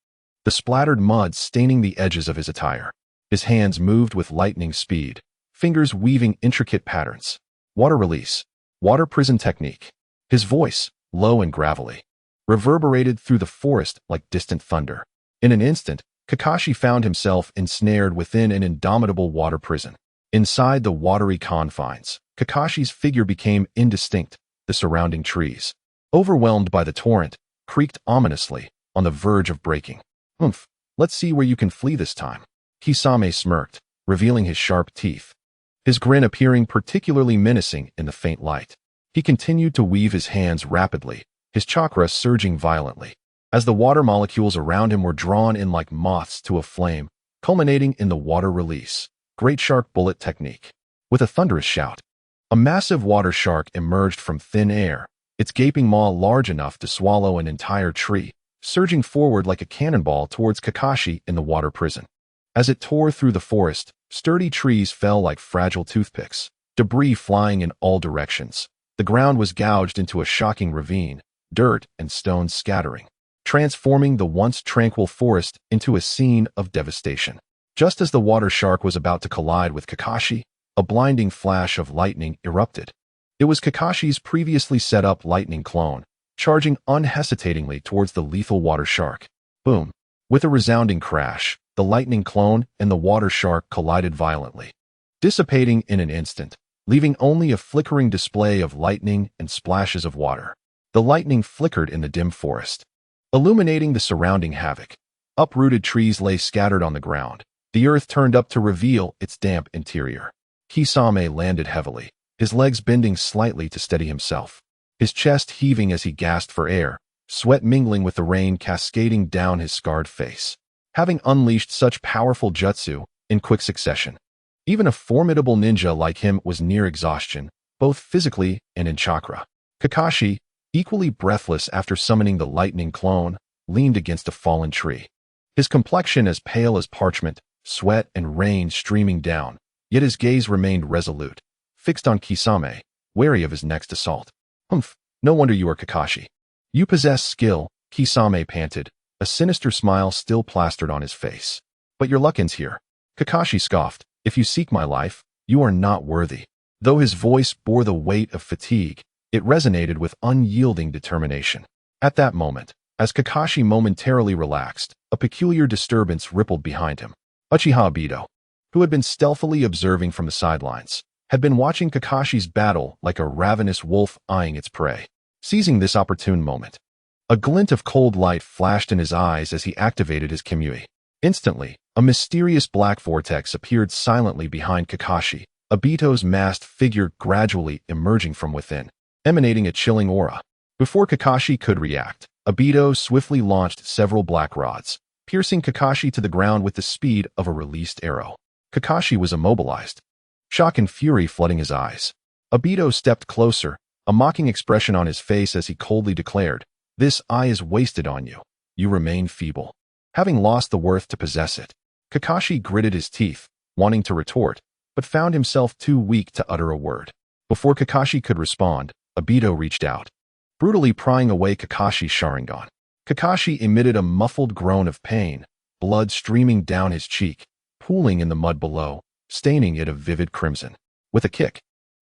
the splattered mud staining the edges of his attire. His hands moved with lightning speed, fingers weaving intricate patterns. Water release, water prison technique. His voice, low and gravelly, reverberated through the forest like distant thunder. In an instant, Kakashi found himself ensnared within an indomitable water prison. Inside the watery confines, Kakashi's figure became indistinct, the surrounding trees, overwhelmed by the torrent, creaked ominously, on the verge of breaking. "Oomph, let's see where you can flee this time." Kisame smirked, revealing his sharp teeth, his grin appearing particularly menacing in the faint light. He continued to weave his hands rapidly, his chakra surging violently, as the water molecules around him were drawn in like moths to a flame, culminating in the water release, great shark bullet technique. With a thunderous shout, a massive water shark emerged from thin air, its gaping maw large enough to swallow an entire tree, surging forward like a cannonball towards Kakashi in the water prison. As it tore through the forest, sturdy trees fell like fragile toothpicks, debris flying in all directions. The ground was gouged into a shocking ravine, dirt and stones scattering, transforming the once tranquil forest into a scene of devastation. Just as the water shark was about to collide with Kakashi, a blinding flash of lightning erupted. It was Kakashi's previously set up lightning clone, charging unhesitatingly towards the lethal water shark. Boom! With a resounding crash, the lightning clone and the water shark collided violently, dissipating in an instant, leaving only a flickering display of lightning and splashes of water. The lightning flickered in the dim forest, illuminating the surrounding havoc. Uprooted trees lay scattered on the ground, the earth turned up to reveal its damp interior. Kisame landed heavily, his legs bending slightly to steady himself, his chest heaving as he gasped for air, sweat mingling with the rain cascading down his scarred face. Having unleashed such powerful jutsu in quick succession, even a formidable ninja like him was near exhaustion, both physically and in chakra. Kakashi, equally breathless after summoning the lightning clone, leaned against a fallen tree. His complexion as pale as parchment, sweat and rain streaming down, yet his gaze remained resolute, fixed on Kisame, wary of his next assault. Humph, no wonder you are Kakashi. You possess skill, Kisame panted, a sinister smile still plastered on his face. But your luck ends here. Kakashi scoffed, if you seek my life, you are not worthy. Though his voice bore the weight of fatigue, it resonated with unyielding determination. At that moment, as Kakashi momentarily relaxed, a peculiar disturbance rippled behind him. Uchiha Obito, who had been stealthily observing from the sidelines, had been watching Kakashi's battle like a ravenous wolf eyeing its prey. Seizing this opportune moment, a glint of cold light flashed in his eyes as he activated his Kimui. Instantly, a mysterious black vortex appeared silently behind Kakashi, Obito's masked figure gradually emerging from within, emanating a chilling aura. Before Kakashi could react, Obito swiftly launched several black rods, piercing Kakashi to the ground with the speed of a released arrow. Kakashi was immobilized, shock and fury flooding his eyes. Obito stepped closer, a mocking expression on his face as he coldly declared, "This eye is wasted on you. You remain feeble, having lost the worth to possess it." Kakashi gritted his teeth, wanting to retort, but found himself too weak to utter a word. Before Kakashi could respond, Obito reached out, brutally prying away Kakashi's Sharingan. Kakashi emitted a muffled groan of pain, blood streaming down his cheek, pooling in the mud below, staining it a vivid crimson. With a kick,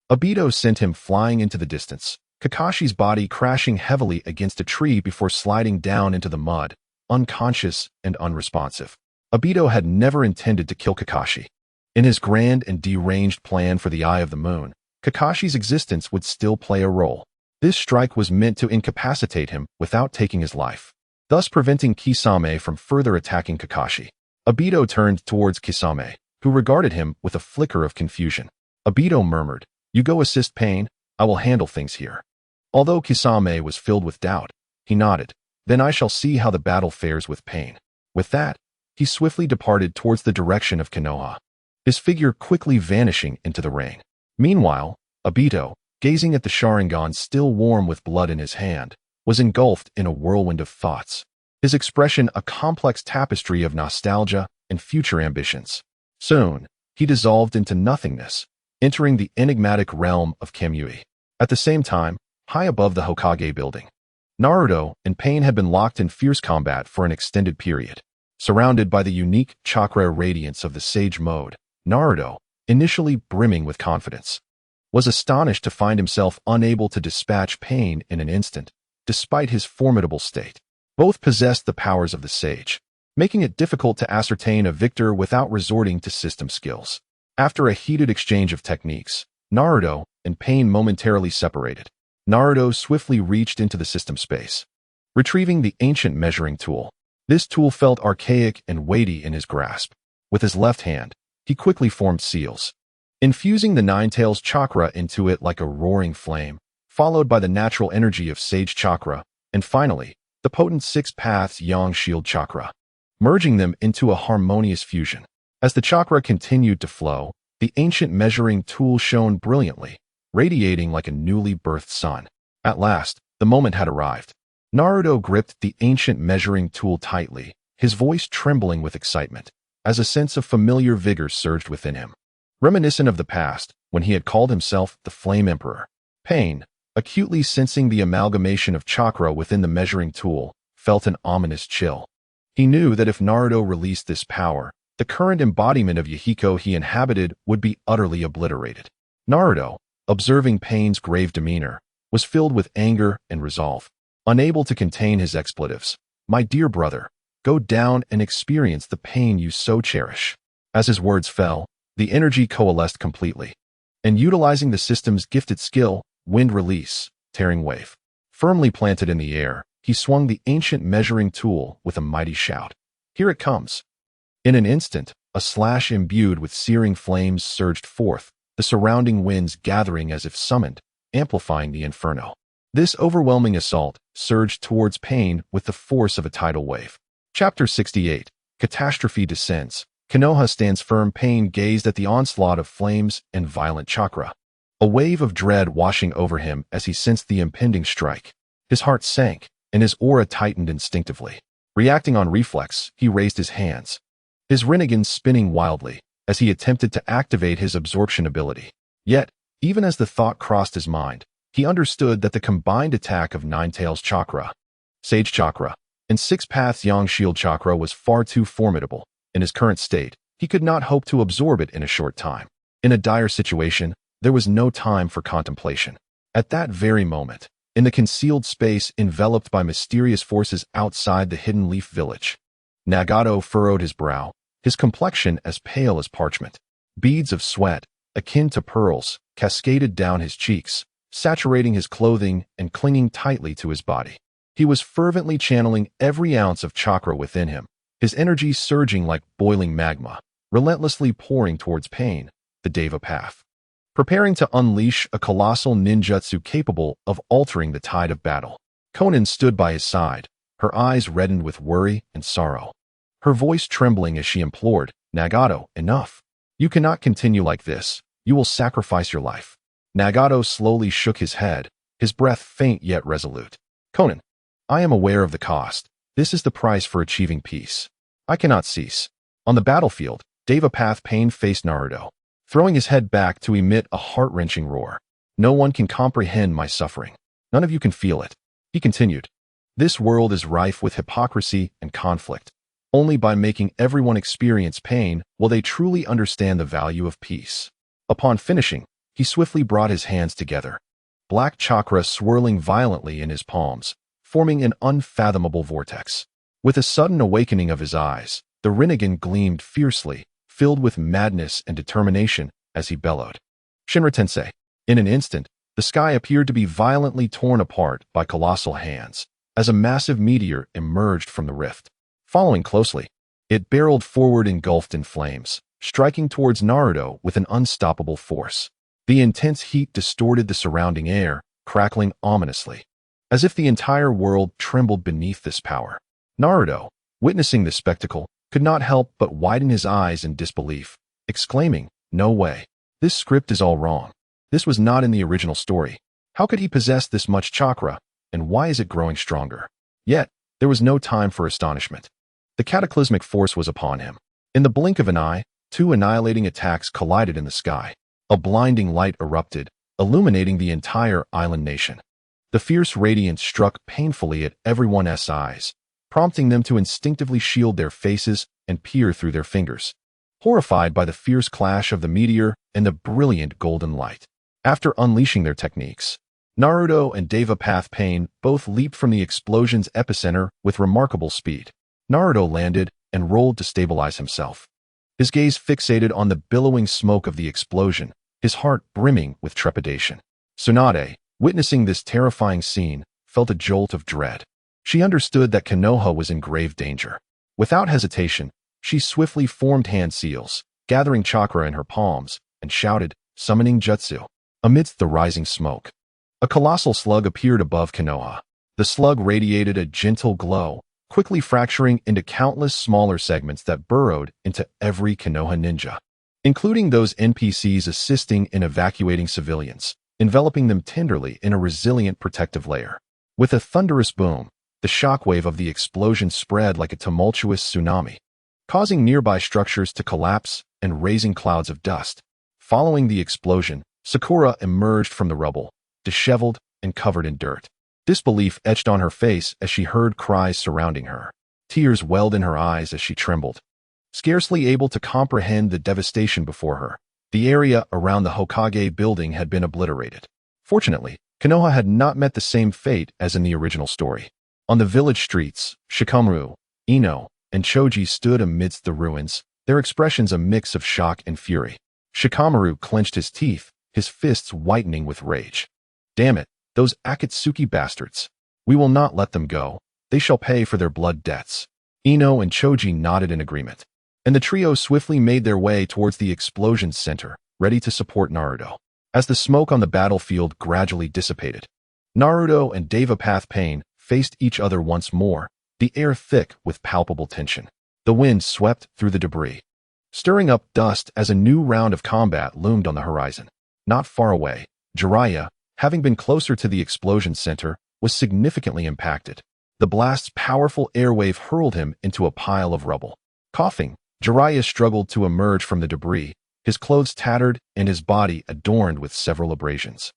Obito sent him flying into the distance, Kakashi's body crashing heavily against a tree before sliding down into the mud, unconscious and unresponsive. Obito had never intended to kill Kakashi. In his grand and deranged plan for the Eye of the Moon, Kakashi's existence would still play a role. This strike was meant to incapacitate him without taking his life, thus preventing Kisame from further attacking Kakashi. Obito turned towards Kisame, who regarded him with a flicker of confusion. Obito murmured, "You go assist Pain, I will handle things here." Although Kisame was filled with doubt, he nodded, "Then I shall see how the battle fares with Pain." With that, he swiftly departed towards the direction of Konoha, his figure quickly vanishing into the rain. Meanwhile, Obito, gazing at the Sharingan still warm with blood in his hand, was engulfed in a whirlwind of thoughts, his expression a complex tapestry of nostalgia and future ambitions. Soon, he dissolved into nothingness, entering the enigmatic realm of Kamui. At the same time, high above the Hokage building, Naruto and Pain had been locked in fierce combat for an extended period. Surrounded by the unique chakra radiance of the Sage Mode, Naruto, initially brimming with confidence, was astonished to find himself unable to dispatch Pain in an instant, despite his formidable state. Both possessed the powers of the Sage, making it difficult to ascertain a victor without resorting to system skills. After a heated exchange of techniques, Naruto and Pain momentarily separated. Naruto swiftly reached into the system space, retrieving the ancient measuring tool. This tool felt archaic and weighty in his grasp. With his left hand, he quickly formed seals, infusing the Nine-Tails chakra into it like a roaring flame, followed by the natural energy of Sage chakra, and finally, the potent Six Paths Yang Shield chakra, merging them into a harmonious fusion. As the chakra continued to flow, the ancient measuring tool shone brilliantly, radiating like a newly birthed sun. At last, the moment had arrived. Naruto gripped the ancient measuring tool tightly, his voice trembling with excitement, as a sense of familiar vigor surged within him. Reminiscent of the past, when he had called himself the Flame Emperor, Pain, acutely sensing the amalgamation of chakra within the measuring tool, felt an ominous chill. He knew that if Naruto released this power, the current embodiment of Yahiko he inhabited would be utterly obliterated. Naruto, observing Pain's grave demeanor, was filled with anger and resolve. Unable to contain his expletives, "My dear brother, go down and experience the pain you so cherish." As his words fell, the energy coalesced completely, and utilizing the system's gifted skill, Wind Release, Tearing Wave, firmly planted in the air, he swung the ancient measuring tool with a mighty shout. "Here it comes." In an instant, a slash imbued with searing flames surged forth, the surrounding winds gathering as if summoned, amplifying the inferno. This overwhelming assault surged towards Pain with the force of a tidal wave. Chapter 68. Catastrophe descends. Konoha stands firm. Pain gazed at the onslaught of flames and violent chakra. A wave of dread washing over him as he sensed the impending strike. His heart sank, and his aura tightened instinctively. Reacting on reflex, he raised his hands, his Rinnegan spinning wildly as he attempted to activate his absorption ability. Yet, even as the thought crossed his mind, he understood that the combined attack of Nine-Tails chakra, Sage chakra, and Six Paths Yang Shield chakra was far too formidable. In his current state, he could not hope to absorb it in a short time. In a dire situation, there was no time for contemplation. At that very moment, in the concealed space enveloped by mysterious forces outside the Hidden Leaf Village, Nagato furrowed his brow, his complexion as pale as parchment. Beads of sweat, akin to pearls, cascaded down his cheeks, saturating his clothing and clinging tightly to his body. He was fervently channeling every ounce of chakra within him, his energy surging like boiling magma, relentlessly pouring towards Pain, the Deva path, preparing to unleash a colossal ninjutsu capable of altering the tide of battle. Conan stood by his side, her eyes reddened with worry and sorrow, her voice trembling as she implored, "Nagato, enough. You cannot continue like this. You will sacrifice your life." Nagato slowly shook his head, his breath faint yet resolute. "Conan, I am aware of the cost. This is the price for achieving peace. I cannot cease." On the battlefield, Deva Path Pain faced Naruto, throwing his head back to emit a heart-wrenching roar. "No one can comprehend my suffering. None of you can feel it." He continued, "This world is rife with hypocrisy and conflict. Only by making everyone experience pain will they truly understand the value of peace." Upon finishing, he swiftly brought his hands together, black chakra swirling violently in his palms, forming an unfathomable vortex. With a sudden awakening of his eyes, the Rinnegan gleamed fiercely, filled with madness and determination as he bellowed, "Shinra Tensei." In an instant, the sky appeared to be violently torn apart by colossal hands, as a massive meteor emerged from the rift. Following closely, it barreled forward engulfed in flames, striking towards Naruto with an unstoppable force. The intense heat distorted the surrounding air, crackling ominously, as if the entire world trembled beneath this power. Naruto, witnessing the spectacle, could not help but widen his eyes in disbelief, exclaiming, "No way. This script is all wrong. This was not in the original story. How could he possess this much chakra, and why is it growing stronger?" Yet, there was no time for astonishment. The cataclysmic force was upon him. In the blink of an eye, two annihilating attacks collided in the sky. A blinding light erupted, illuminating the entire island nation. The fierce radiance struck painfully at everyone's eyes, prompting them to instinctively shield their faces and peer through their fingers, horrified by the fierce clash of the meteor and the brilliant golden light. After unleashing their techniques, Naruto and Deva Path Pain both leaped from the explosion's epicenter with remarkable speed. Naruto landed and rolled to stabilize himself, his gaze fixated on the billowing smoke of the explosion, his heart brimming with trepidation. Tsunade, witnessing this terrifying scene, felt a jolt of dread. She understood that Konoha was in grave danger. Without hesitation, she swiftly formed hand seals, gathering chakra in her palms, and shouted, summoning jutsu. Amidst the rising smoke, a colossal slug appeared above Konoha. The slug radiated a gentle glow, quickly fracturing into countless smaller segments that burrowed into every Konoha ninja, including those NPCs assisting in evacuating civilians, enveloping them tenderly in a resilient protective layer. With a thunderous boom, the shockwave of the explosion spread like a tumultuous tsunami, causing nearby structures to collapse and raising clouds of dust. Following the explosion, Sakura emerged from the rubble, disheveled and covered in dirt. Disbelief etched on her face as she heard cries surrounding her. Tears welled in her eyes as she trembled, scarcely able to comprehend the devastation before her. The area around the Hokage building had been obliterated. Fortunately, Konoha had not met the same fate as in the original story. On the village streets, Shikamaru, Ino, and Choji stood amidst the ruins, their expressions a mix of shock and fury. Shikamaru clenched his teeth, his fists whitening with rage. "Damn it, those Akatsuki bastards. We will not let them go. They shall pay for their blood debts." Ino and Choji nodded in agreement, and the trio swiftly made their way towards the explosion's center, ready to support Naruto. As the smoke on the battlefield gradually dissipated, Naruto and Devapath Pain faced each other once more, the air thick with palpable tension. The wind swept through the debris, stirring up dust as a new round of combat loomed on the horizon. Not far away, Jiraiya, having been closer to the explosion center, was significantly impacted. The blast's powerful airwave hurled him into a pile of rubble. Coughing, Jiraiya struggled to emerge from the debris, his clothes tattered and his body adorned with several abrasions.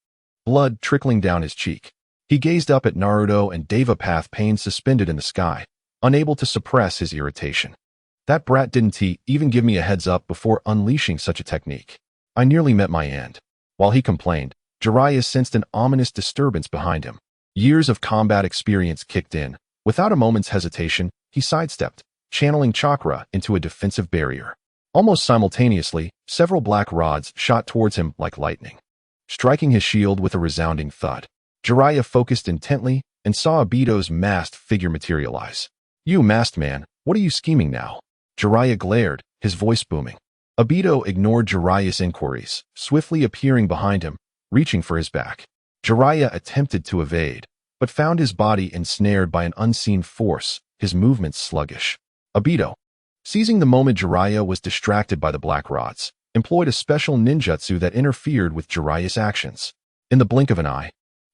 Blood trickling down his cheek. He gazed up at Naruto and Devapath Pain suspended in the sky, unable to suppress his irritation. That brat didn't he even give me a heads up before unleashing such a technique. I nearly met my end. While he complained, Jiraiya sensed an ominous disturbance behind him. Years of combat experience kicked in. Without a moment's hesitation, he sidestepped, channeling chakra into a defensive barrier. Almost simultaneously, several black rods shot towards him like lightning, striking his shield with a resounding thud. Jiraiya focused intently and saw Obito's masked figure materialize. "You masked man, what are you scheming now?" Jiraiya glared, his voice booming. Obito ignored Jiraiya's inquiries, swiftly appearing behind him, reaching for his back. Jiraiya attempted to evade, but found his body ensnared by an unseen force, his movements sluggish. Obito, seizing the moment Jiraiya was distracted by the black rods, employed a special ninjutsu that interfered with Jiraiya's actions. In the blink of an eye,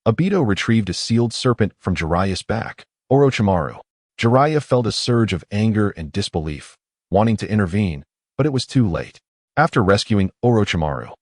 Obito retrieved a sealed serpent from Jiraiya's back, Orochimaru. Jiraiya felt a surge of anger and disbelief, wanting to intervene, but it was too late. After rescuing Orochimaru,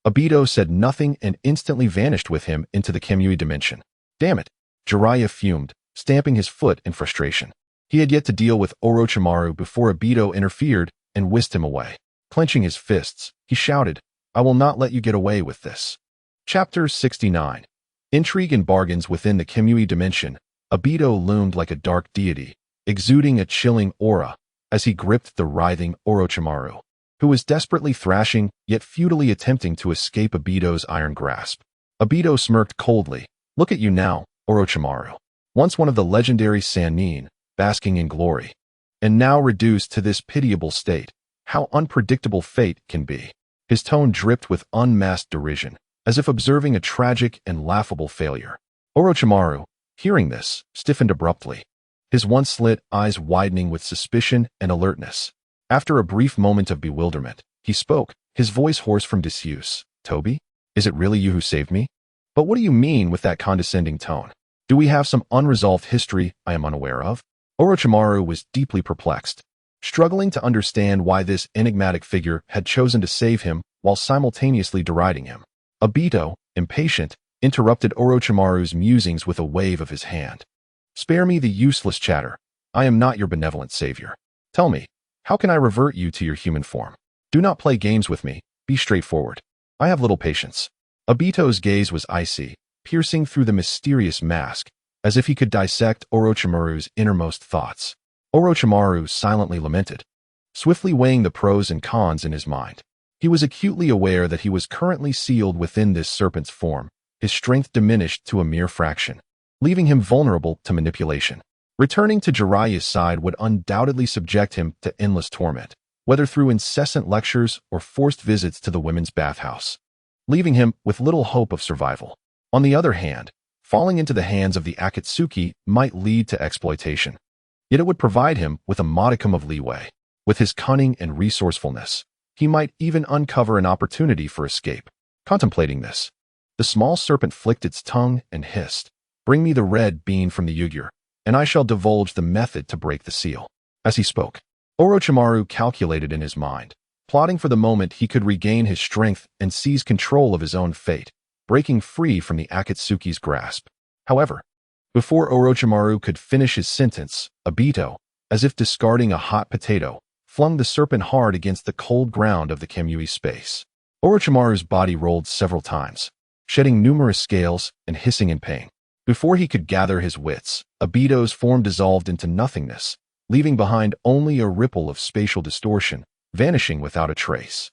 Obito said nothing and instantly vanished with him into the Kamui dimension. Damn it, Jiraiya fumed, stamping his foot in frustration. He had yet to deal with Orochimaru before Obito interfered and whisked him away. Clenching his fists, he shouted, "I will not let you get away with this." Chapter 69. Intrigue and bargains within the Kamui dimension. Obito loomed like a dark deity, exuding a chilling aura as he gripped the writhing Orochimaru, who was desperately thrashing yet futilely attempting to escape Obito's iron grasp. Obito smirked coldly. "Look at you now, Orochimaru. Once one of the legendary Sannin, basking in glory, and now reduced to this pitiable state. How unpredictable fate can be." His tone dripped with unmasked derision, as if observing a tragic and laughable failure. Orochimaru, hearing this, stiffened abruptly, his once-slit eyes widening with suspicion and alertness. After a brief moment of bewilderment, he spoke, his voice hoarse from disuse. "Toby, is it really you who saved me? But what do you mean with that condescending tone? Do we have some unresolved history I am unaware of?" Orochimaru was deeply perplexed, struggling to understand why this enigmatic figure had chosen to save him while simultaneously deriding him. Obito, impatient, interrupted Orochimaru's musings with a wave of his hand. "Spare me the useless chatter. I am not your benevolent savior. Tell me, how can I revert you to your human form? Do not play games with me, be straightforward. I have little patience." Obito's gaze was icy, piercing through the mysterious mask, as if he could dissect Orochimaru's innermost thoughts. Orochimaru silently lamented, swiftly weighing the pros and cons in his mind. He was acutely aware that he was currently sealed within this serpent's form, his strength diminished to a mere fraction, leaving him vulnerable to manipulation. Returning to Jiraiya's side would undoubtedly subject him to endless torment, whether through incessant lectures or forced visits to the women's bathhouse, leaving him with little hope of survival. On the other hand, falling into the hands of the Akatsuki might lead to exploitation. Yet it would provide him with a modicum of leeway. With his cunning and resourcefulness, he might even uncover an opportunity for escape. Contemplating this, the small serpent flicked its tongue and hissed, "Bring me the red bean from the Yugure, and I shall divulge the method to break the seal." As he spoke, Orochimaru calculated in his mind, plotting for the moment he could regain his strength and seize control of his own fate, breaking free from the Akatsuki's grasp. However, before Orochimaru could finish his sentence, Obito, as if discarding a hot potato, flung the serpent hard against the cold ground of the Kamui space. Orochimaru's body rolled several times, shedding numerous scales and hissing in pain. Before he could gather his wits, Obito's form dissolved into nothingness, leaving behind only a ripple of spatial distortion, vanishing without a trace.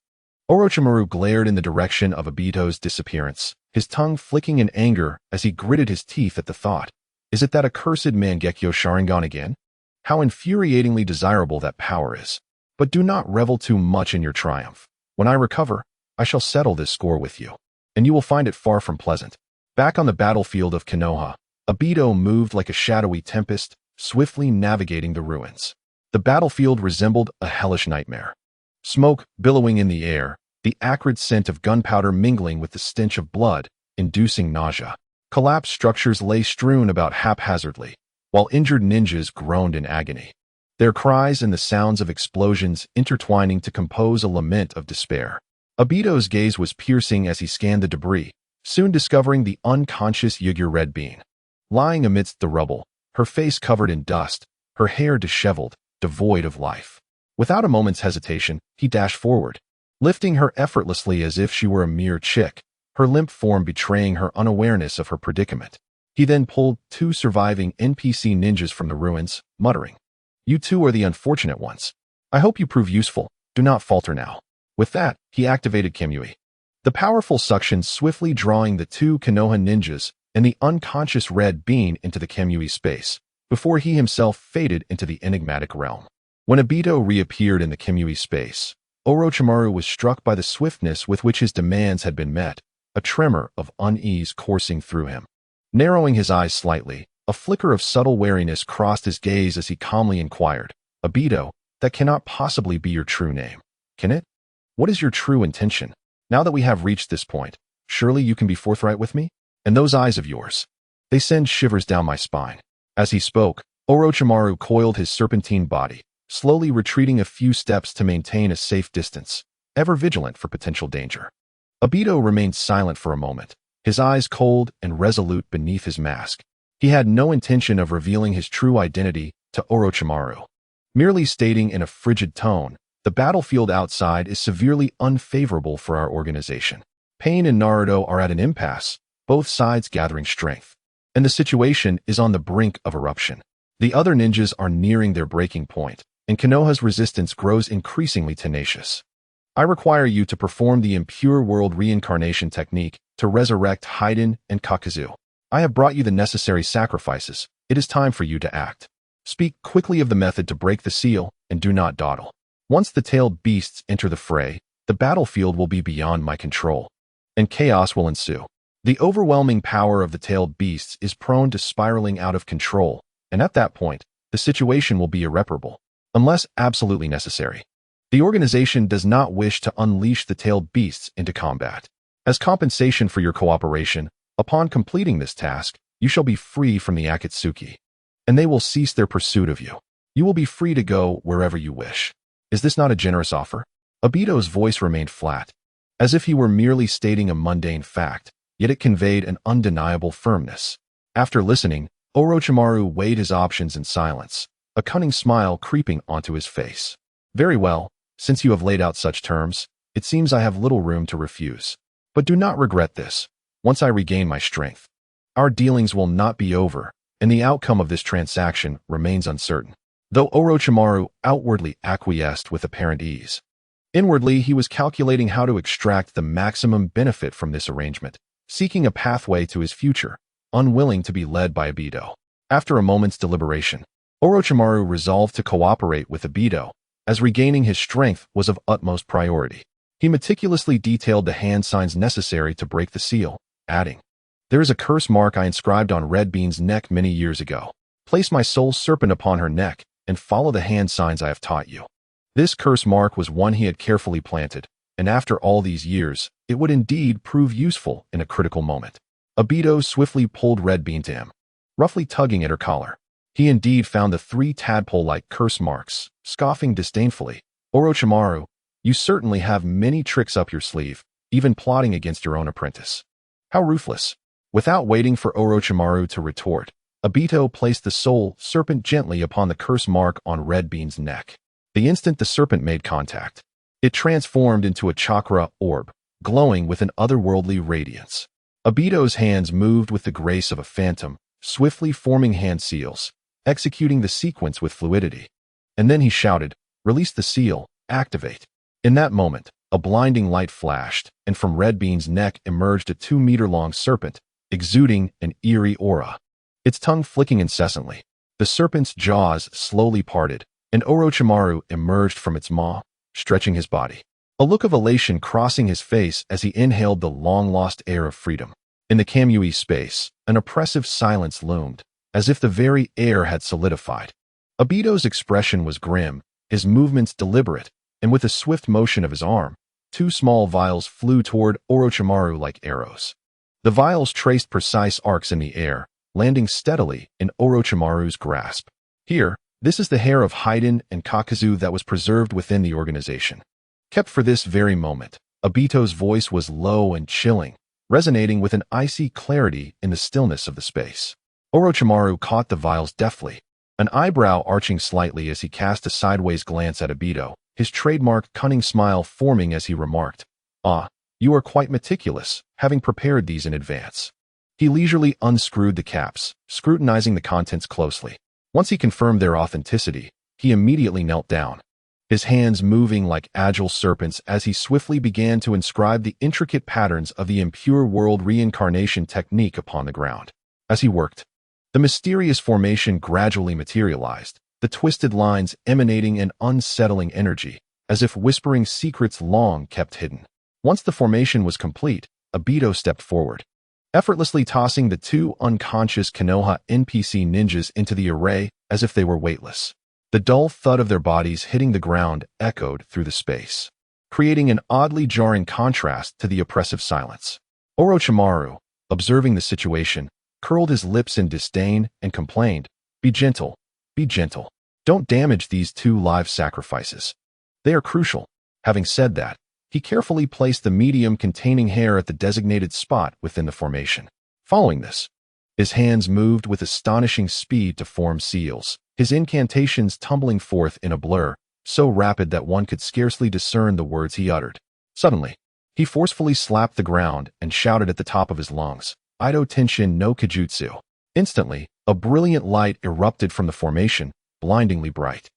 Orochimaru glared in the direction of Obito's disappearance, his tongue flicking in anger as he gritted his teeth at the thought. Is it that accursed Mangekyo Sharingan again? How infuriatingly desirable that power is. But do not revel too much in your triumph. When I recover, I shall settle this score with you, and you will find it far from pleasant. Back on the battlefield of Konoha, Obito moved like a shadowy tempest, swiftly navigating the ruins. The battlefield resembled a hellish nightmare. Smoke billowing in the air, the acrid scent of gunpowder mingling with the stench of blood, inducing nausea. Collapsed structures lay strewn about haphazardly, while injured ninjas groaned in agony. Their cries and the sounds of explosions intertwining to compose a lament of despair. Obito's gaze was piercing as he scanned the debris, soon discovering the unconscious Yugure Red Bean. Lying amidst the rubble, her face covered in dust, her hair disheveled, devoid of life. Without a moment's hesitation, he dashed forward, lifting her effortlessly as if she were a mere chick, her limp form betraying her unawareness of her predicament. He then pulled 2 surviving NPC ninjas from the ruins, muttering, "You two are the unfortunate ones. I hope you prove useful. Do not falter now." With that, he activated Kimui, the powerful suction swiftly drawing the 2 Konoha ninjas and the unconscious Red Bean into the Kimui space, before he himself faded into the enigmatic realm. When Obito reappeared in the Kimui space, Orochimaru was struck by the swiftness with which his demands had been met, a tremor of unease coursing through him. Narrowing his eyes slightly, a flicker of subtle wariness crossed his gaze as he calmly inquired, "Obito, that cannot possibly be your true name, can it? What is your true intention? Now that we have reached this point, surely you can be forthright with me? And those eyes of yours, they send shivers down my spine." As he spoke, Orochimaru coiled his serpentine body, slowly retreating a few steps to maintain a safe distance, ever vigilant for potential danger. Obito remained silent for a moment, his eyes cold and resolute beneath his mask. He had no intention of revealing his true identity to Orochimaru. Merely stating in a frigid tone, "The battlefield outside is severely unfavorable for our organization. Pain and Naruto are at an impasse, both sides gathering strength, and the situation is on the brink of eruption. The other ninjas are nearing their breaking point, and Konoha's resistance grows increasingly tenacious. I require you to perform the impure world reincarnation technique to resurrect Haiden and Kakuzu. I have brought you the necessary sacrifices. It is time for you to act. Speak quickly of the method to break the seal, and do not dawdle. Once the tailed beasts enter the fray, the battlefield will be beyond my control, and chaos will ensue. The overwhelming power of the tailed beasts is prone to spiraling out of control, and at that point, the situation will be irreparable, unless absolutely necessary. The organization does not wish to unleash the tailed beasts into combat. As compensation for your cooperation, upon completing this task, you shall be free from the Akatsuki, and they will cease their pursuit of you. You will be free to go wherever you wish. Is this not a generous offer?" Obito's voice remained flat, as if he were merely stating a mundane fact, yet it conveyed an undeniable firmness. After listening, Orochimaru weighed his options in silence, a cunning smile creeping onto his face. "Very well, since you have laid out such terms, it seems I have little room to refuse. But do not regret this. Once I regain my strength, our dealings will not be over, and the outcome of this transaction remains uncertain." Though Orochimaru outwardly acquiesced with apparent ease, inwardly he was calculating how to extract the maximum benefit from this arrangement, seeking a pathway to his future, unwilling to be led by Obito. After a moment's deliberation, Orochimaru resolved to cooperate with Obito, as regaining his strength was of utmost priority. He meticulously detailed the hand signs necessary to break the seal, adding, "There is a curse mark I inscribed on Red Bean's neck many years ago. Place my soul serpent upon her neck, and follow the hand signs I have taught you." This curse mark was one he had carefully planted, and after all these years, it would indeed prove useful in a critical moment. Obito swiftly pulled Red Bean to him, roughly tugging at her collar. He indeed found the 3 tadpole-like curse marks, scoffing disdainfully, "Orochimaru, you certainly have many tricks up your sleeve, even plotting against your own apprentice. How ruthless." Without waiting for Orochimaru to retort, Obito placed the soul serpent gently upon the curse mark on Red Bean's neck. The instant the serpent made contact, it transformed into a chakra orb, glowing with an otherworldly radiance. Obito's hands moved with the grace of a phantom, swiftly forming hand seals, executing the sequence with fluidity. And then he shouted, "Release the seal, activate." In that moment, a blinding light flashed, and from Red Bean's neck emerged a 2-meter-long serpent, exuding an eerie aura, its tongue flicking incessantly. The serpent's jaws slowly parted, and Orochimaru emerged from its maw, stretching his body. a look of elation crossing his face as he inhaled the long-lost air of freedom. In the Kamui space, an oppressive silence loomed, as if the very air had solidified. Obito's expression was grim, his movements deliberate, and with a swift motion of his arm, 2 small vials flew toward Orochimaru like arrows. The vials traced precise arcs in the air, landing steadily in Orochimaru's grasp. Here, this is the hair of Haiden and Kakuzu that was preserved within the organization. Kept for this very moment, Obito's voice was low and chilling, resonating with an icy clarity in the stillness of the space. Orochimaru caught the vials deftly, an eyebrow arching slightly as he cast a sideways glance at Obito, his trademark cunning smile forming as he remarked, "Ah, you are quite meticulous, having prepared these in advance." He leisurely unscrewed the caps, scrutinizing the contents closely. Once he confirmed their authenticity, he immediately knelt down, his hands moving like agile serpents as he swiftly began to inscribe the intricate patterns of the impure world reincarnation technique upon the ground. As he worked, the mysterious formation gradually materialized, the twisted lines emanating an unsettling energy, as if whispering secrets long kept hidden. Once the formation was complete, Obito stepped forward, effortlessly tossing the 2 unconscious Konoha NPC ninjas into the array as if they were weightless. The dull thud of their bodies hitting the ground echoed through the space, creating an oddly jarring contrast to the oppressive silence. Orochimaru, observing the situation, curled his lips in disdain and complained, "Be gentle, be gentle. Don't damage these 2 live sacrifices. They are crucial." Having said that, he carefully placed the medium containing hair at the designated spot within the formation. Following this, his hands moved with astonishing speed to form seals, his incantations tumbling forth in a blur, so rapid that one could scarcely discern the words he uttered. Suddenly, he forcefully slapped the ground and shouted at the top of his lungs, "Ido Tenshin no Kajutsu." Instantly, a brilliant light erupted from the formation, blindingly bright,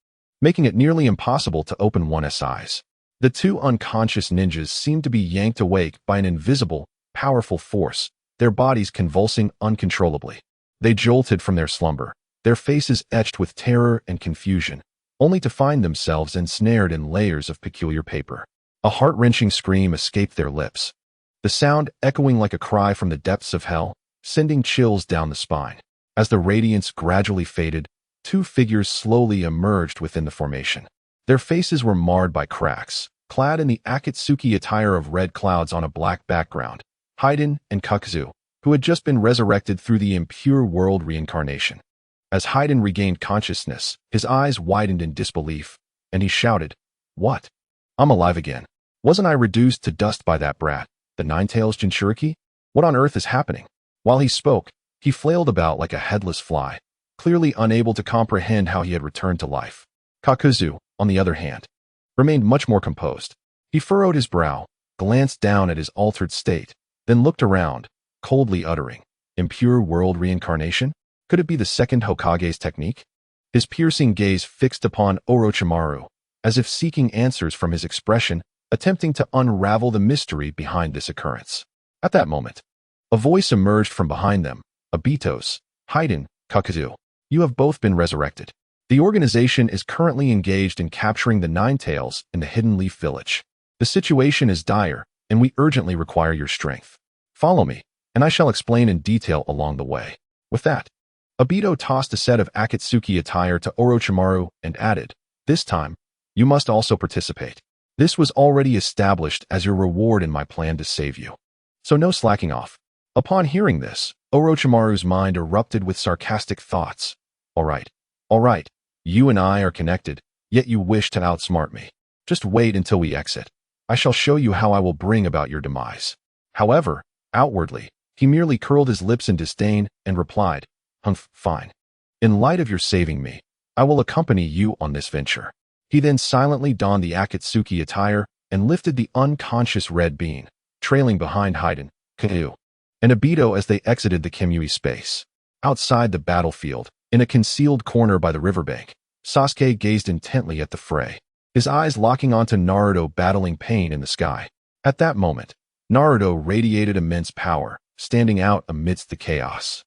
making it nearly impossible to open one's eyes. The 2 unconscious ninjas seemed to be yanked awake by an invisible, powerful force, their bodies convulsing uncontrollably. They jolted from their slumber, their faces etched with terror and confusion, only to find themselves ensnared in layers of peculiar paper. A heart-wrenching scream escaped their lips, the sound echoing like a cry from the depths of hell, sending chills down the spine. As the radiance gradually faded, 2 figures slowly emerged within the formation. Their faces were marred by cracks, clad in the Akatsuki attire of red clouds on a black background, Haiden and Kakuzu, who had just been resurrected through the impure world reincarnation. As Haiden regained consciousness, his eyes widened in disbelief, and he shouted, "What? I'm alive again. Wasn't I reduced to dust by that brat, the Nine-Tails Jinchuriki? What on earth is happening?" While he spoke, he flailed about like a headless fly, clearly unable to comprehend how he had returned to life. Kakuzu, on the other hand, remained much more composed. He furrowed his brow, glanced down at his altered state, then looked around, coldly uttering, "Impure world reincarnation? Could it be the second Hokage's technique?" His piercing gaze fixed upon Orochimaru, as if seeking answers from his expression, attempting to unravel the mystery behind this occurrence. At that moment, a voice emerged from behind them. "Obito's, Haiden, Kakuzu, you have both been resurrected. The organization is currently engaged in capturing the Nine-Tails in the Hidden Leaf Village. The situation is dire, and we urgently require your strength. Follow me, and I shall explain in detail along the way." With that, Obito tossed a set of Akatsuki attire to Orochimaru and added, "This time, you must also participate. This was already established as your reward in my plan to save you. So no slacking off." Upon hearing this, Orochimaru's mind erupted with sarcastic thoughts. All right, you and I are connected, yet you wish to outsmart me. Just wait until we exit. I shall show you how I will bring about your demise." However, outwardly, he merely curled his lips in disdain and replied, "Humph, fine. In light of your saving me, I will accompany you on this venture." He then silently donned the Akatsuki attire and lifted the unconscious red bean, trailing behind Haiden, Kakuzu, and Obito as they exited the Kamui space. Outside the battlefield, in a concealed corner by the riverbank, Sasuke gazed intently at the fray, his eyes locking onto Naruto battling pain in the sky. At that moment, Naruto radiated immense power, standing out amidst the chaos,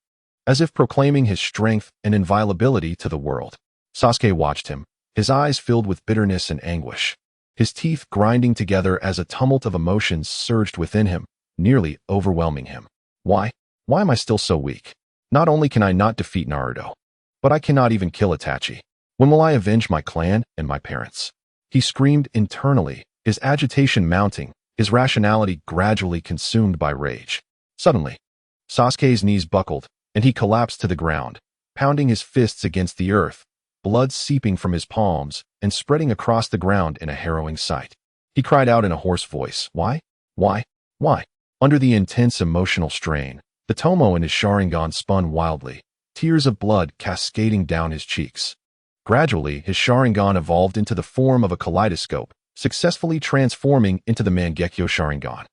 as if proclaiming his strength and inviolability to the world. Sasuke watched him, his eyes filled with bitterness and anguish. his teeth grinding together as a tumult of emotions surged within him, nearly overwhelming him. Why? Why am I still so weak? Not only can I not defeat Naruto, but I cannot even kill Itachi. When will I avenge my clan and my parents? He screamed internally, his agitation mounting, his rationality gradually consumed by rage. Suddenly, Sasuke's knees buckled, and he collapsed to the ground, pounding his fists against the earth, blood seeping from his palms and spreading across the ground in a harrowing sight. He cried out in a hoarse voice, "Why? Why? Why?" Under the intense emotional strain, the Tomo in his Sharingan spun wildly, tears of blood cascading down his cheeks. Gradually, his Sharingan evolved into the form of a kaleidoscope, successfully transforming into the Mangekyo Sharingan.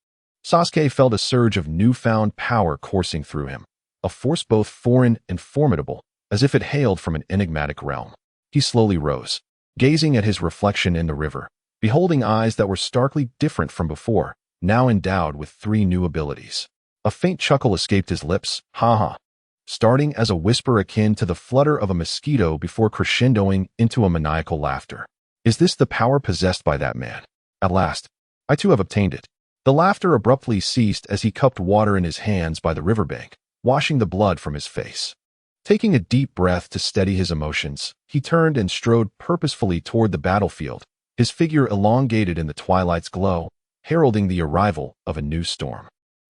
Sasuke felt a surge of newfound power coursing through him, a force both foreign and formidable, as if it hailed from an enigmatic realm. He slowly rose, gazing at his reflection in the river, beholding eyes that were starkly different from before, now endowed with 3 new abilities. A faint chuckle escaped his lips, "Ha ha," starting as a whisper akin to the flutter of a mosquito before crescendoing into a maniacal laughter. Is this the power possessed by that man? At last, I too have obtained it. The laughter abruptly ceased as he cupped water in his hands by the riverbank, washing the blood from his face. Taking a deep breath to steady his emotions, he turned and strode purposefully toward the battlefield, his figure elongated in the twilight's glow, heralding the arrival of a new storm.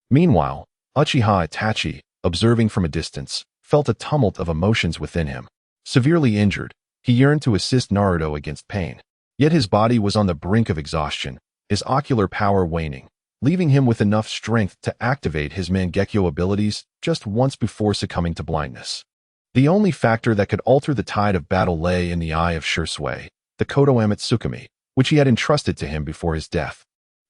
Meanwhile, Uchiha Itachi, observing from a distance, felt a tumult of emotions within him. Severely injured, he yearned to assist Naruto against pain. Yet his body was on the brink of exhaustion, his ocular power waning, leaving him with enough strength to activate his Mangekyo abilities just once before succumbing to blindness. The only factor that could alter the tide of battle lay in the eye of Shursui, the Kodo Amatsukami, which he had entrusted to him before his death.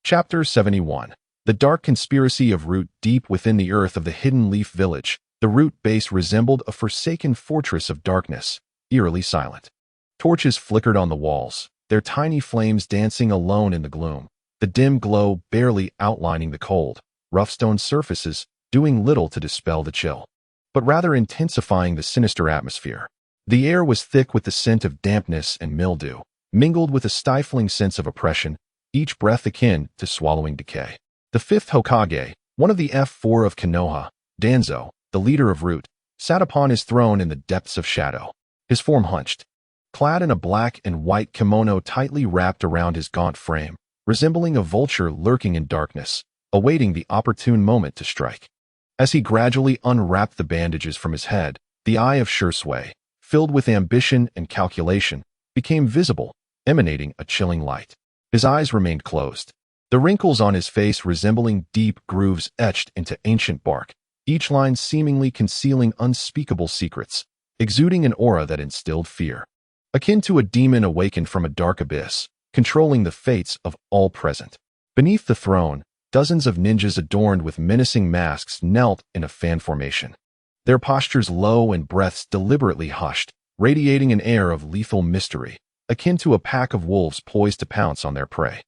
Chapter 71. The dark conspiracy of Root. Deep within the earth of the Hidden Leaf Village, the Root base resembled a forsaken fortress of darkness, eerily silent. Torches flickered on the walls, their tiny flames dancing alone in the gloom, the dim glow barely outlining the cold, rough stone surfaces, doing little to dispel the chill, but rather intensifying the sinister atmosphere. The air was thick with the scent of dampness and mildew, mingled with a stifling sense of oppression, each breath akin to swallowing decay. The Fifth Hokage, one of the F4 of Konoha, Danzo, the leader of Root, sat upon his throne in the depths of shadow, his form hunched, clad in a black and white kimono tightly wrapped around his gaunt frame, resembling a vulture lurking in darkness, awaiting the opportune moment to strike. As he gradually unwrapped the bandages from his head, the eye of Shursui, filled with ambition and calculation, became visible, emanating a chilling light. His eyes remained closed, the wrinkles on his face resembling deep grooves etched into ancient bark, each line seemingly concealing unspeakable secrets, exuding an aura that instilled fear. Akin to a demon awakened from a dark abyss, controlling the fates of all present. Beneath the throne, dozens of ninjas adorned with menacing masks knelt in a fan formation, their postures low and breaths deliberately hushed, radiating an air of lethal mystery, akin to a pack of wolves poised to pounce on their prey.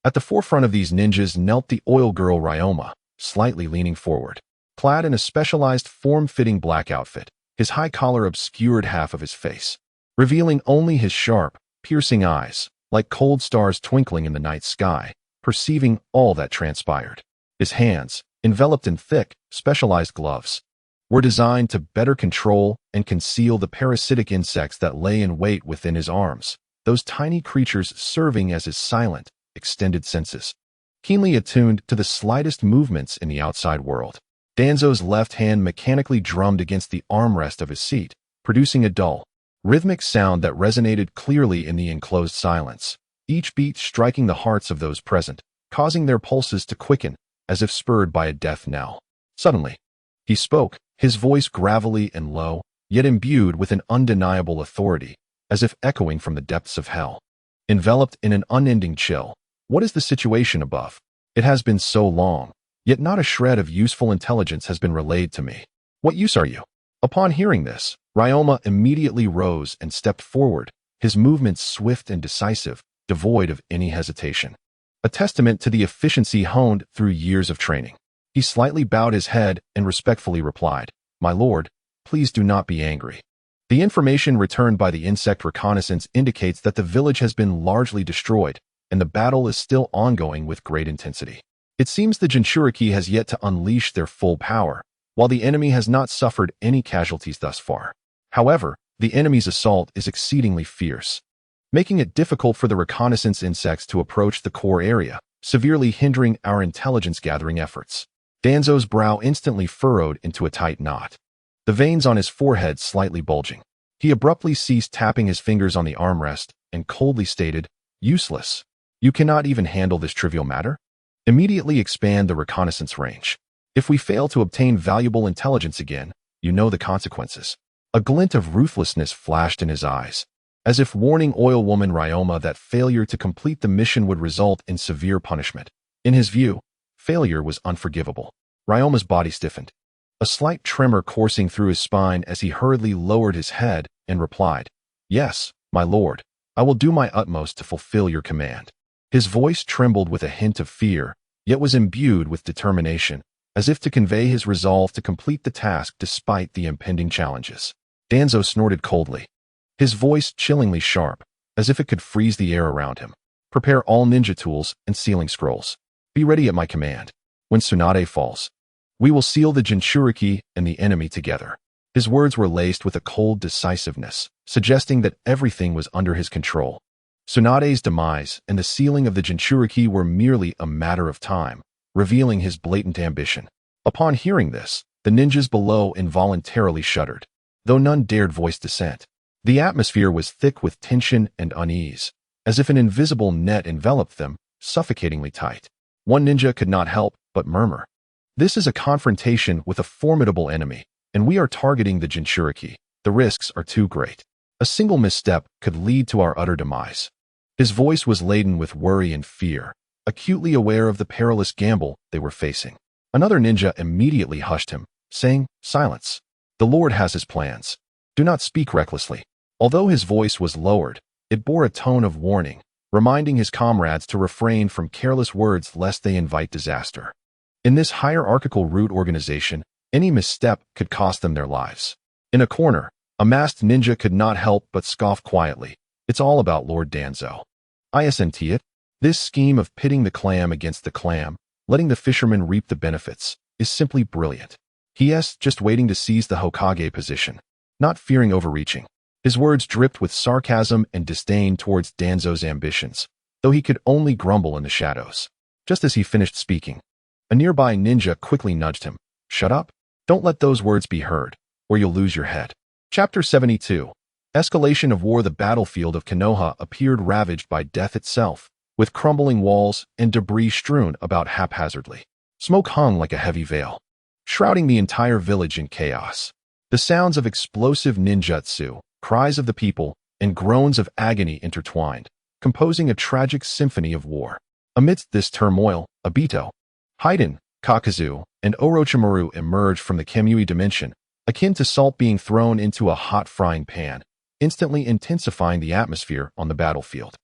At the forefront of these ninjas knelt the oil girl Ryoma, slightly leaning forward, clad in a specialized form-fitting black outfit. His high collar obscured half of his face, revealing only his sharp, piercing eyes, like cold stars twinkling in the night sky, perceiving all that transpired. His hands, enveloped in thick, specialized gloves, were designed to better control and conceal the parasitic insects that lay in wait within his arms, those tiny creatures serving as his silent, extended senses, keenly attuned to the slightest movements in the outside world. Danzo's left hand mechanically drummed against the armrest of his seat, producing a dull, rhythmic sound that resonated clearly in the enclosed silence, each beat striking the hearts of those present, causing their pulses to quicken, as if spurred by a death knell. Suddenly, he spoke, his voice gravelly and low, yet imbued with an undeniable authority, as if echoing from the depths of hell. Enveloped in an unending chill, what is the situation above? It has been so long, yet not a shred of useful intelligence has been relayed to me. What use are you? Upon hearing this, Ryoma immediately rose and stepped forward, his movements swift and decisive, devoid of any hesitation. A testament to the efficiency honed through years of training. He slightly bowed his head and respectfully replied, "My lord, please do not be angry. The information returned by the insect reconnaissance indicates that the village has been largely destroyed, and the battle is still ongoing with great intensity. It seems the Jinchuriki has yet to unleash their full power, while the enemy has not suffered any casualties thus far. However, the enemy's assault is exceedingly fierce, making it difficult for the reconnaissance insects to approach the core area, severely hindering our intelligence-gathering efforts. Danzo's brow instantly furrowed into a tight knot, the veins on his forehead slightly bulging. He abruptly ceased tapping his fingers on the armrest and coldly stated, "Useless. You cannot even handle this trivial matter? Immediately expand the reconnaissance range. If we fail to obtain valuable intelligence again, you know the consequences." A glint of ruthlessness flashed in his eyes, as if warning oil woman Ryoma that failure to complete the mission would result in severe punishment. In his view, failure was unforgivable. Ryoma's body stiffened, a slight tremor coursing through his spine as he hurriedly lowered his head and replied, "Yes, my lord, I will do my utmost to fulfill your command." His voice trembled with a hint of fear, yet was imbued with determination, as if to convey his resolve to complete the task despite the impending challenges. Danzo snorted coldly, his voice chillingly sharp, as if it could freeze the air around him. "Prepare all ninja tools and sealing scrolls. Be ready at my command. When Tsunade falls, we will seal the Jinchuriki and the enemy together." His words were laced with a cold decisiveness, suggesting that everything was under his control. Tsunade's demise and the sealing of the Jinchuriki were merely a matter of time, revealing his blatant ambition. Upon hearing this, the ninjas below involuntarily shuddered, though none dared voice dissent. The atmosphere was thick with tension and unease, as if an invisible net enveloped them, suffocatingly tight. One ninja could not help but murmur, "This is a confrontation with a formidable enemy, and we are targeting the Jinchuriki. The risks are too great. A single misstep could lead to our utter demise." His voice was laden with worry and fear, acutely aware of the perilous gamble they were facing. Another ninja immediately hushed him, saying, "Silence. The Lord has his plans. Do not speak recklessly." Although his voice was lowered, it bore a tone of warning, reminding his comrades to refrain from careless words lest they invite disaster. In this hierarchical root organization, any misstep could cost them their lives. In a corner, a masked ninja could not help but scoff quietly. "It's all about Lord Danzo. Isn't it? This scheme of pitting the clam against the clam, letting the fisherman reap the benefits, is simply brilliant. He's just waiting to seize the Hokage position, not fearing overreaching." His words dripped with sarcasm and disdain towards Danzo's ambitions, though he could only grumble in the shadows. Just as he finished speaking, a nearby ninja quickly nudged him. "Shut up. Don't let those words be heard, or you'll lose your head." Chapter 72. Escalation of War. The battlefield of Konoha appeared ravaged by death itself, with crumbling walls and debris strewn about haphazardly. Smoke hung like a heavy veil, shrouding the entire village in chaos. The sounds of explosive ninjutsu, cries of the people, and groans of agony intertwined, composing a tragic symphony of war. Amidst this turmoil, Obito, Haiden, Kakazu, and Orochimaru emerged from the Kemui dimension, akin to salt being thrown into a hot frying pan, instantly intensifying the atmosphere on the battlefield.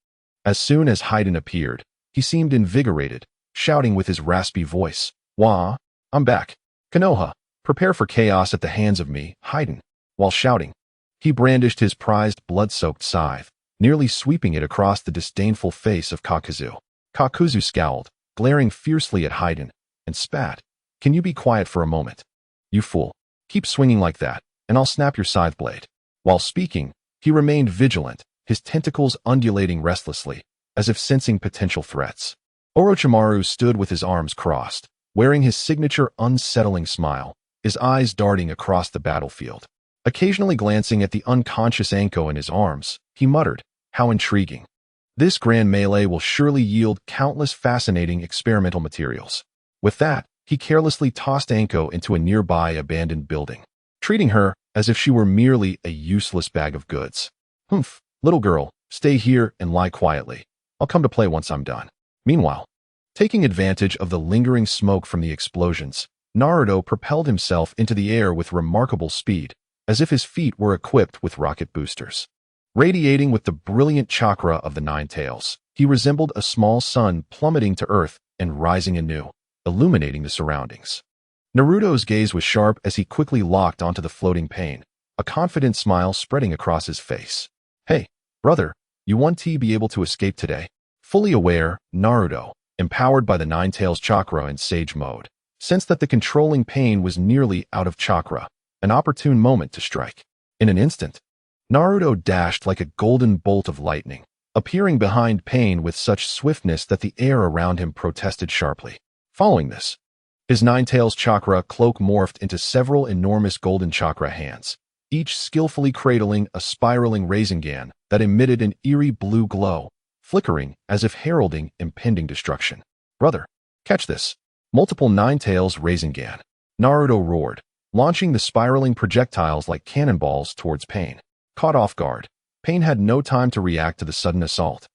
As soon as Haiden appeared, he seemed invigorated, shouting with his raspy voice, "Wah, I'm back. Konoha, prepare for chaos at the hands of me, Haiden." While shouting, he brandished his prized blood-soaked scythe, nearly sweeping it across the disdainful face of Kakazu. Kakazu scowled, glaring fiercely at Haiden, and spat, "Can you be quiet for a moment? You fool. Keep swinging like that, and I'll snap your scythe blade." While speaking, he remained vigilant, his tentacles undulating restlessly, as if sensing potential threats. Orochimaru stood with his arms crossed, wearing his signature unsettling smile, his eyes darting across the battlefield. Occasionally glancing at the unconscious Anko in his arms, he muttered, "How intriguing. This grand melee will surely yield countless fascinating experimental materials." With that, he carelessly tossed Anko into a nearby abandoned building, treating her as if she were merely a useless bag of goods. "Humph, little girl, stay here and lie quietly. I'll come to play once I'm done." Meanwhile, taking advantage of the lingering smoke from the explosions, Naruto propelled himself into the air with remarkable speed, as if his feet were equipped with rocket boosters. Radiating with the brilliant chakra of the Nine-Tails, he resembled a small sun plummeting to earth and rising anew, illuminating the surroundings. Naruto's gaze was sharp as he quickly locked onto the floating pane, a confident smile spreading across his face. "Hey, brother, you won't be able to escape today?" Fully aware, Naruto, empowered by the Nine-Tails chakra in Sage mode, sensed that the controlling pain was nearly out of chakra, an opportune moment to strike. In an instant, Naruto dashed like a golden bolt of lightning, appearing behind Pain with such swiftness that the air around him protested sharply. Following this, his Nine-Tails chakra cloak morphed into several enormous golden chakra hands, each skillfully cradling a spiraling Rasengan that emitted an eerie blue glow, flickering as if heralding impending destruction. Brother, catch this. Multiple Nine-Tails Rasengan. Naruto roared, launching the spiraling projectiles like cannonballs towards Pain. Caught off guard, Pain had no time to react to the sudden assault.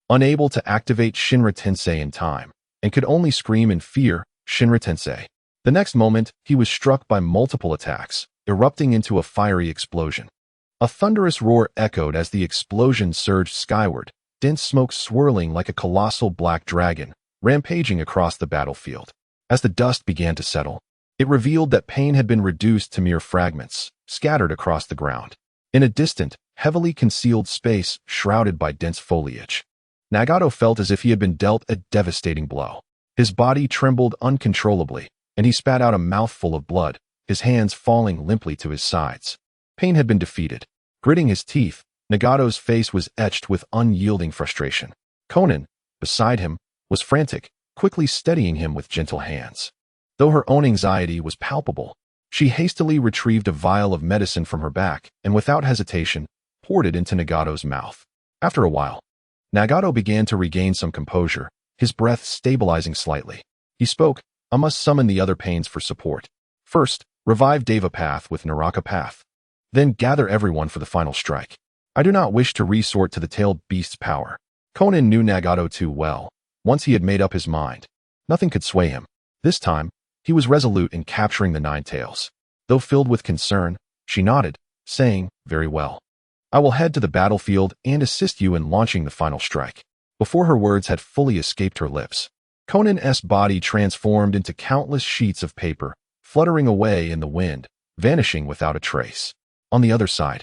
Unable to activate Shinra Tensei in time, and could only scream in fear, Shinra Tensei. The next moment, he was struck by multiple attacks, erupting into a fiery explosion. A thunderous roar echoed as the explosion surged skyward, dense smoke swirling like a colossal black dragon, rampaging across the battlefield. As the dust began to settle, it revealed that Pain had been reduced to mere fragments, scattered across the ground. In a distant, heavily concealed space shrouded by dense foliage, Nagato felt as if he had been dealt a devastating blow. His body trembled uncontrollably, and he spat out a mouthful of blood, his hands falling limply to his sides. Pain had been defeated. Gritting his teeth, Nagato's face was etched with unyielding frustration. Konan, beside him, was frantic, quickly steadying him with gentle hands. Though her own anxiety was palpable, she hastily retrieved a vial of medicine from her back and without hesitation, poured it into Nagato's mouth. After a while, Nagato began to regain some composure, his breath stabilizing slightly. He spoke, "I must summon the other Pains for support. First, revive Devapath with Naraka Path. Then gather everyone for the final strike. I do not wish to resort to the tailed beast's power." Konan knew Nagato too well. Once he had made up his mind, nothing could sway him. This time, he was resolute in capturing the Nine-Tails. Though filled with concern, she nodded, saying, "Very well. I will head to the battlefield and assist you in launching the final strike." Before her words had fully escaped her lips, Konan's body transformed into countless sheets of paper, fluttering away in the wind, vanishing without a trace. On the other side,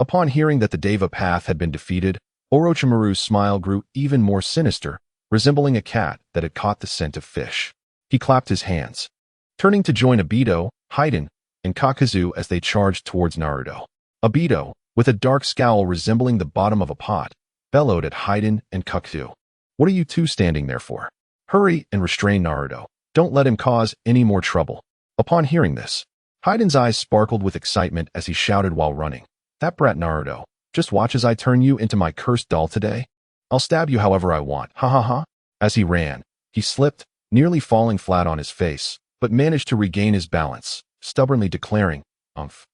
upon hearing that the Deva Path had been defeated, Orochimaru's smile grew even more sinister, resembling a cat that had caught the scent of fish. He clapped his hands, turning to join Obito, Haiden, and Kakazu as they charged towards Naruto. Obito, with a dark scowl resembling the bottom of a pot, bellowed at Haiden and Kakazu. "What are you two standing there for? Hurry and restrain Naruto. Don't let him cause any more trouble." Upon hearing this, Haiden's eyes sparkled with excitement as he shouted while running, "That brat Naruto, just watch as I turn you into my cursed doll today. I'll stab you however I want, ha ha ha." As he ran, he slipped, nearly falling flat on his face, but managed to regain his balance, stubbornly declaring, "Umph.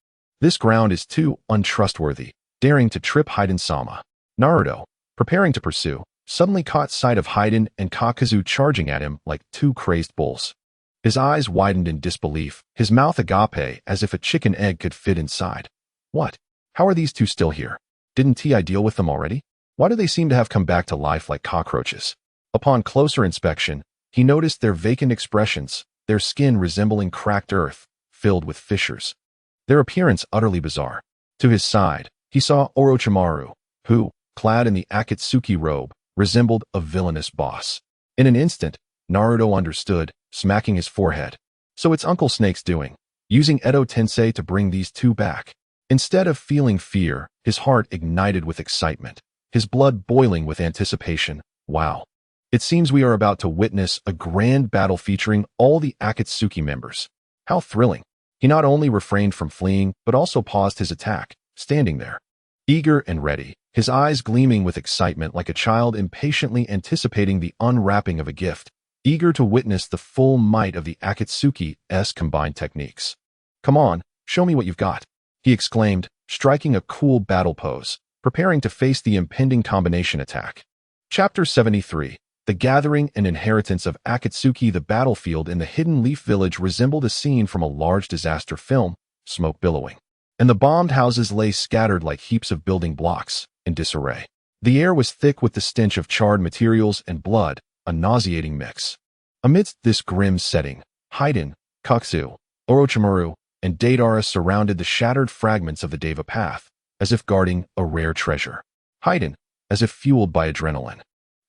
This ground is too untrustworthy," daring to trip Haiden-sama. Naruto, preparing to pursue, suddenly caught sight of Haiden and Kakazu charging at him like two crazed bulls. His eyes widened in disbelief, his mouth agape as if a chicken egg could fit inside. "What? How are these two still here? Didn't Ti deal with them already? Why do they seem to have come back to life like cockroaches?" Upon closer inspection, he noticed their vacant expressions, their skin resembling cracked earth, filled with fissures. Their appearance utterly bizarre. To his side, he saw Orochimaru, who, clad in the Akatsuki robe, resembled a villainous boss. In an instant, Naruto understood, smacking his forehead. So it's Uncle Snake's doing, using Edo Tensei to bring these two back. Instead of feeling fear, his heart ignited with excitement, his blood boiling with anticipation. Wow. It seems we are about to witness a grand battle featuring all the Akatsuki members. How thrilling. He not only refrained from fleeing, but also paused his attack, standing there, eager and ready, his eyes gleaming with excitement like a child impatiently anticipating the unwrapping of a gift, eager to witness the full might of the Akatsuki's combined techniques. "Come on, show me what you've got," he exclaimed, striking a cool battle pose, preparing to face the impending combination attack. Chapter 73. The Gathering and Inheritance of Akatsuki. The battlefield in the Hidden Leaf Village resembled a scene from a large disaster film, smoke billowing, and the bombed houses lay scattered like heaps of building blocks, in disarray. The air was thick with the stench of charred materials and blood, a nauseating mix. Amidst this grim setting, Haiden, Kakazu, Orochimaru, and Deidara surrounded the shattered fragments of the Deva Path, as if guarding a rare treasure. Haiden, as if fueled by adrenaline,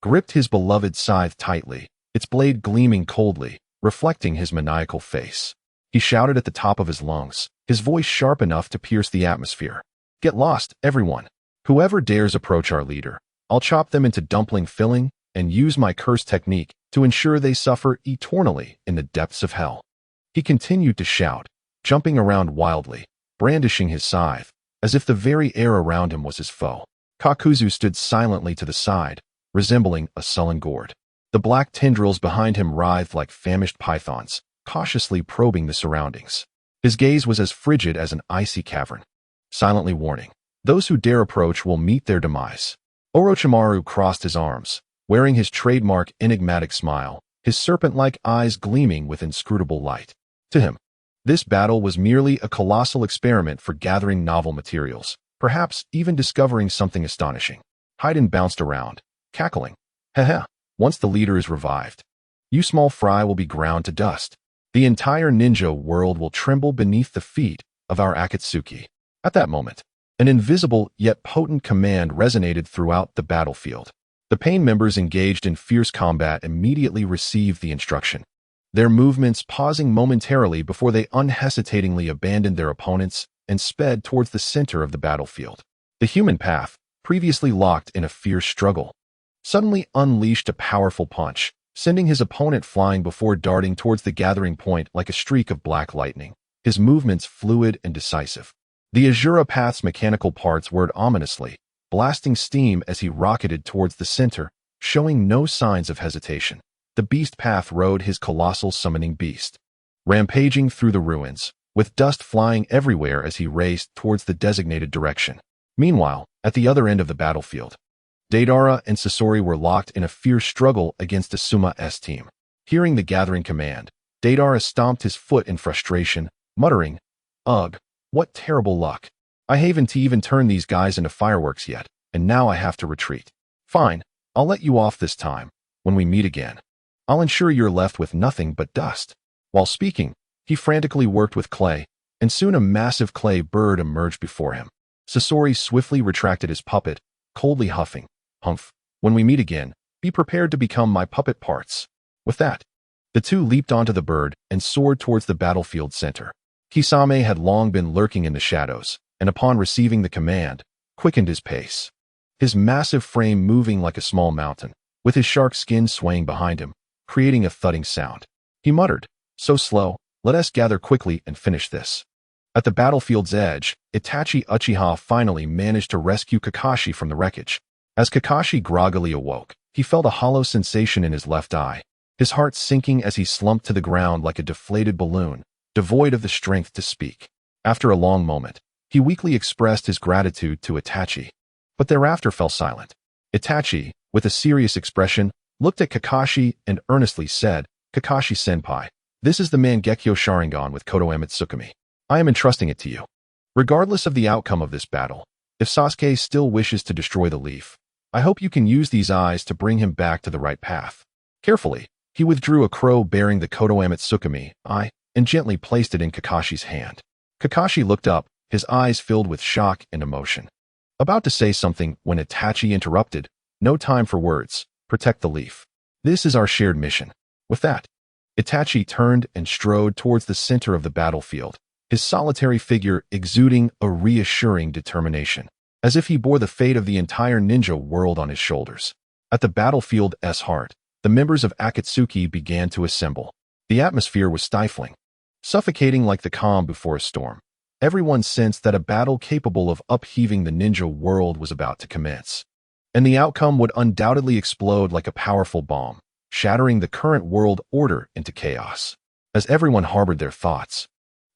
gripped his beloved scythe tightly, its blade gleaming coldly, reflecting his maniacal face. He shouted at the top of his lungs, his voice sharp enough to pierce the atmosphere. "Get lost, everyone. Whoever dares approach our leader, I'll chop them into dumpling filling and use my curse technique to ensure they suffer eternally in the depths of hell." He continued to shout, jumping around wildly, brandishing his scythe, as if the very air around him was his foe. Kakuzu stood silently to the side, resembling a sullen gourd. The black tendrils behind him writhed like famished pythons, cautiously probing the surroundings. His gaze was as frigid as an icy cavern, silently warning, "Those who dare approach will meet their demise." Orochimaru crossed his arms, wearing his trademark enigmatic smile, his serpent-like eyes gleaming with inscrutable light. To him, this battle was merely a colossal experiment for gathering novel materials, perhaps even discovering something astonishing. Haiden bounced around, cackling. "Heh. Once the leader is revived, you small fry will be ground to dust. The entire ninja world will tremble beneath the feet of our Akatsuki." At that moment, an invisible yet potent command resonated throughout the battlefield. The Pain members engaged in fierce combat immediately received the instruction, their movements pausing momentarily before they unhesitatingly abandoned their opponents and sped towards the center of the battlefield. The human path, previously locked in a fierce struggle, suddenly unleashed a powerful punch, sending his opponent flying before darting towards the gathering point like a streak of black lightning, his movements fluid and decisive. The Azura Path's mechanical parts whirred ominously, blasting steam as he rocketed towards the center, showing no signs of hesitation. The Beast Path rode his colossal summoning beast, rampaging through the ruins, with dust flying everywhere as he raced towards the designated direction. Meanwhile, at the other end of the battlefield, Deidara and Sasori were locked in a fierce struggle against Asuma's team. Hearing the gathering command, Deidara stomped his foot in frustration, muttering, "Ugh, what terrible luck. I haven't even turned these guys into fireworks yet, and now I have to retreat. Fine, I'll let you off this time. When we meet again, I'll ensure you're left with nothing but dust." While speaking, he frantically worked with clay, and soon a massive clay bird emerged before him. Sasori swiftly retracted his puppet, coldly huffing, "Humph, when we meet again, be prepared to become my puppet parts." With that, the two leaped onto the bird and soared towards the battlefield center. Kisame had long been lurking in the shadows, and upon receiving the command, quickened his pace. His massive frame moving like a small mountain, with his shark skin swaying behind him, creating a thudding sound. He muttered, "So slow, let us gather quickly and finish this." At the battlefield's edge, Itachi Uchiha finally managed to rescue Kakashi from the wreckage. As Kakashi groggily awoke, he felt a hollow sensation in his left eye, his heart sinking as he slumped to the ground like a deflated balloon, devoid of the strength to speak. After a long moment, he weakly expressed his gratitude to Itachi, but thereafter fell silent. Itachi, with a serious expression, looked at Kakashi and earnestly said, "Kakashi-senpai, this is the Mangekyo Sharingan with Kodo Amatsukami. I am entrusting it to you. Regardless of the outcome of this battle, if Sasuke still wishes to destroy the leaf, I hope you can use these eyes to bring him back to the right path." Carefully, he withdrew a crow bearing the Kodo Amatsukami eye and gently placed it in Kakashi's hand. Kakashi looked up, his eyes filled with shock and emotion. About to say something when Itachi interrupted, "No time for words. Protect the leaf. This is our shared mission." With that, Itachi turned and strode towards the center of the battlefield, his solitary figure exuding a reassuring determination, as if he bore the fate of the entire ninja world on his shoulders. At the battlefield's heart, the members of Akatsuki began to assemble. The atmosphere was stifling, suffocating like the calm before a storm. Everyone sensed that a battle capable of upheaving the ninja world was about to commence, and the outcome would undoubtedly explode like a powerful bomb, shattering the current world order into chaos. As everyone harbored their thoughts,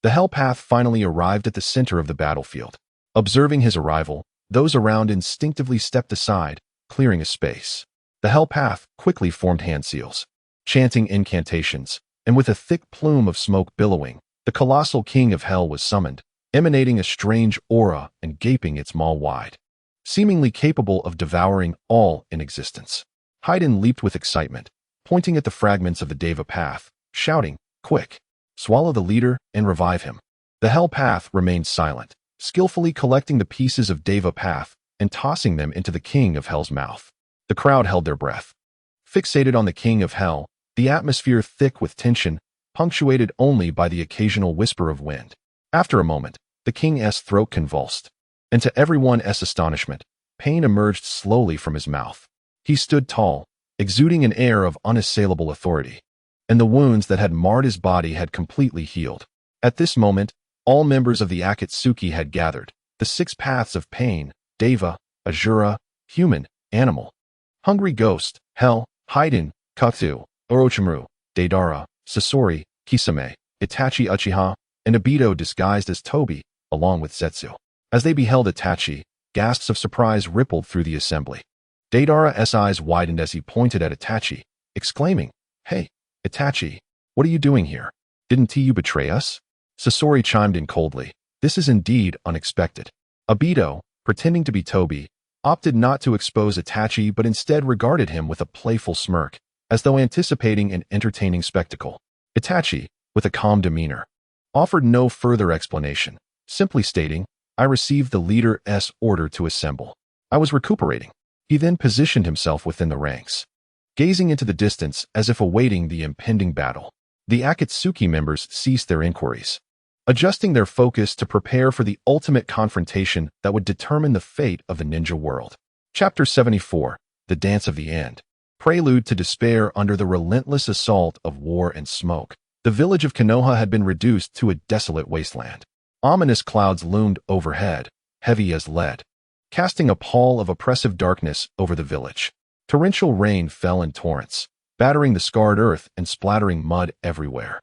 the Hell Path finally arrived at the center of the battlefield. Observing his arrival, those around instinctively stepped aside, clearing a space. The Hell Path quickly formed hand seals, chanting incantations, and with a thick plume of smoke billowing, the colossal king of hell was summoned, emanating a strange aura and gaping its maw wide, seemingly capable of devouring all in existence. Haiden leaped with excitement, pointing at the fragments of the Deva Path, shouting, "Quick! Swallow the leader and revive him." The Hell Path remained silent, skillfully collecting the pieces of Deva Path and tossing them into the King of Hell's mouth. The crowd held their breath. Fixated on the king of hell, the atmosphere thick with tension, punctuated only by the occasional whisper of wind. After a moment, the king's throat convulsed, and to everyone's astonishment, pain emerged slowly from his mouth. He stood tall, exuding an air of unassailable authority, and the wounds that had marred his body had completely healed. At this moment, all members of the Akatsuki had gathered, the 6 paths of pain, Deva, Asura, human, animal, hungry ghost, hell, Haiden, Katsu, Orochimaru, Deidara, Sasori, Kisame, Itachi Uchiha, and Obito disguised as Tobi, along with Zetsu. As they beheld Itachi, gasps of surprise rippled through the assembly. Deidara's eyes widened as he pointed at Itachi, exclaiming, "Hey, Itachi, what are you doing here? Didn't you betray us?" Sasori chimed in coldly, "This is indeed unexpected." Obito, pretending to be Tobi, opted not to expose Itachi but instead regarded him with a playful smirk, as though anticipating an entertaining spectacle. Itachi, with a calm demeanor, offered no further explanation, simply stating, "I received the leader's order to assemble. I was recuperating." He then positioned himself within the ranks, gazing into the distance as if awaiting the impending battle. The Akatsuki members ceased their inquiries, adjusting their focus to prepare for the ultimate confrontation that would determine the fate of the ninja world. Chapter 74, The Dance of the End. Prelude to despair under the relentless assault of war and smoke. The village of Konoha had been reduced to a desolate wasteland. Ominous clouds loomed overhead, heavy as lead, casting a pall of oppressive darkness over the village. Torrential rain fell in torrents, battering the scarred earth and splattering mud everywhere.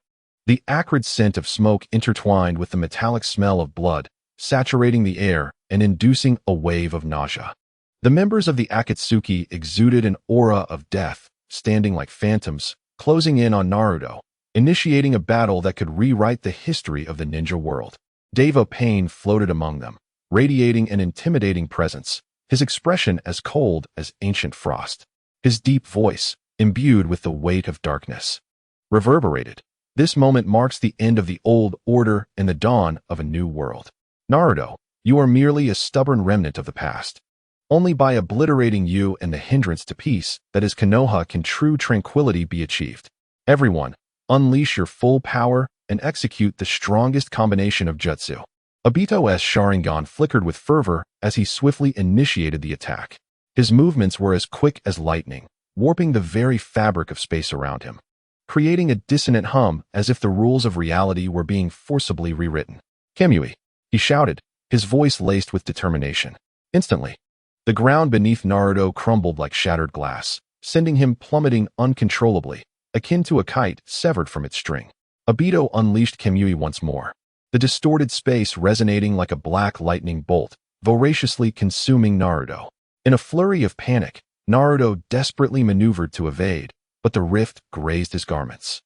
The acrid scent of smoke intertwined with the metallic smell of blood, saturating the air and inducing a wave of nausea. The members of the Akatsuki exuded an aura of death, standing like phantoms, closing in on Naruto, initiating a battle that could rewrite the history of the ninja world. Deva Pain floated among them, radiating an intimidating presence, his expression as cold as ancient frost. His deep voice, imbued with the weight of darkness, reverberated. This moment marks the end of the old order and the dawn of a new world. Naruto, you are merely a stubborn remnant of the past. Only by obliterating you and the hindrance to peace, that is Konoha, can true tranquility be achieved. Everyone, unleash your full power and execute the strongest combination of jutsu. Obito's Sharingan flickered with fervor as he swiftly initiated the attack. His movements were as quick as lightning, warping the very fabric of space around him, creating a dissonant hum as if the rules of reality were being forcibly rewritten. "Kamui," he shouted, his voice laced with determination. Instantly, the ground beneath Naruto crumbled like shattered glass, sending him plummeting uncontrollably, akin to a kite severed from its string. Obito unleashed Kamui once more, the distorted space resonating like a black lightning bolt, voraciously consuming Naruto. In a flurry of panic, Naruto desperately maneuvered to evade, but the rift grazed his garments,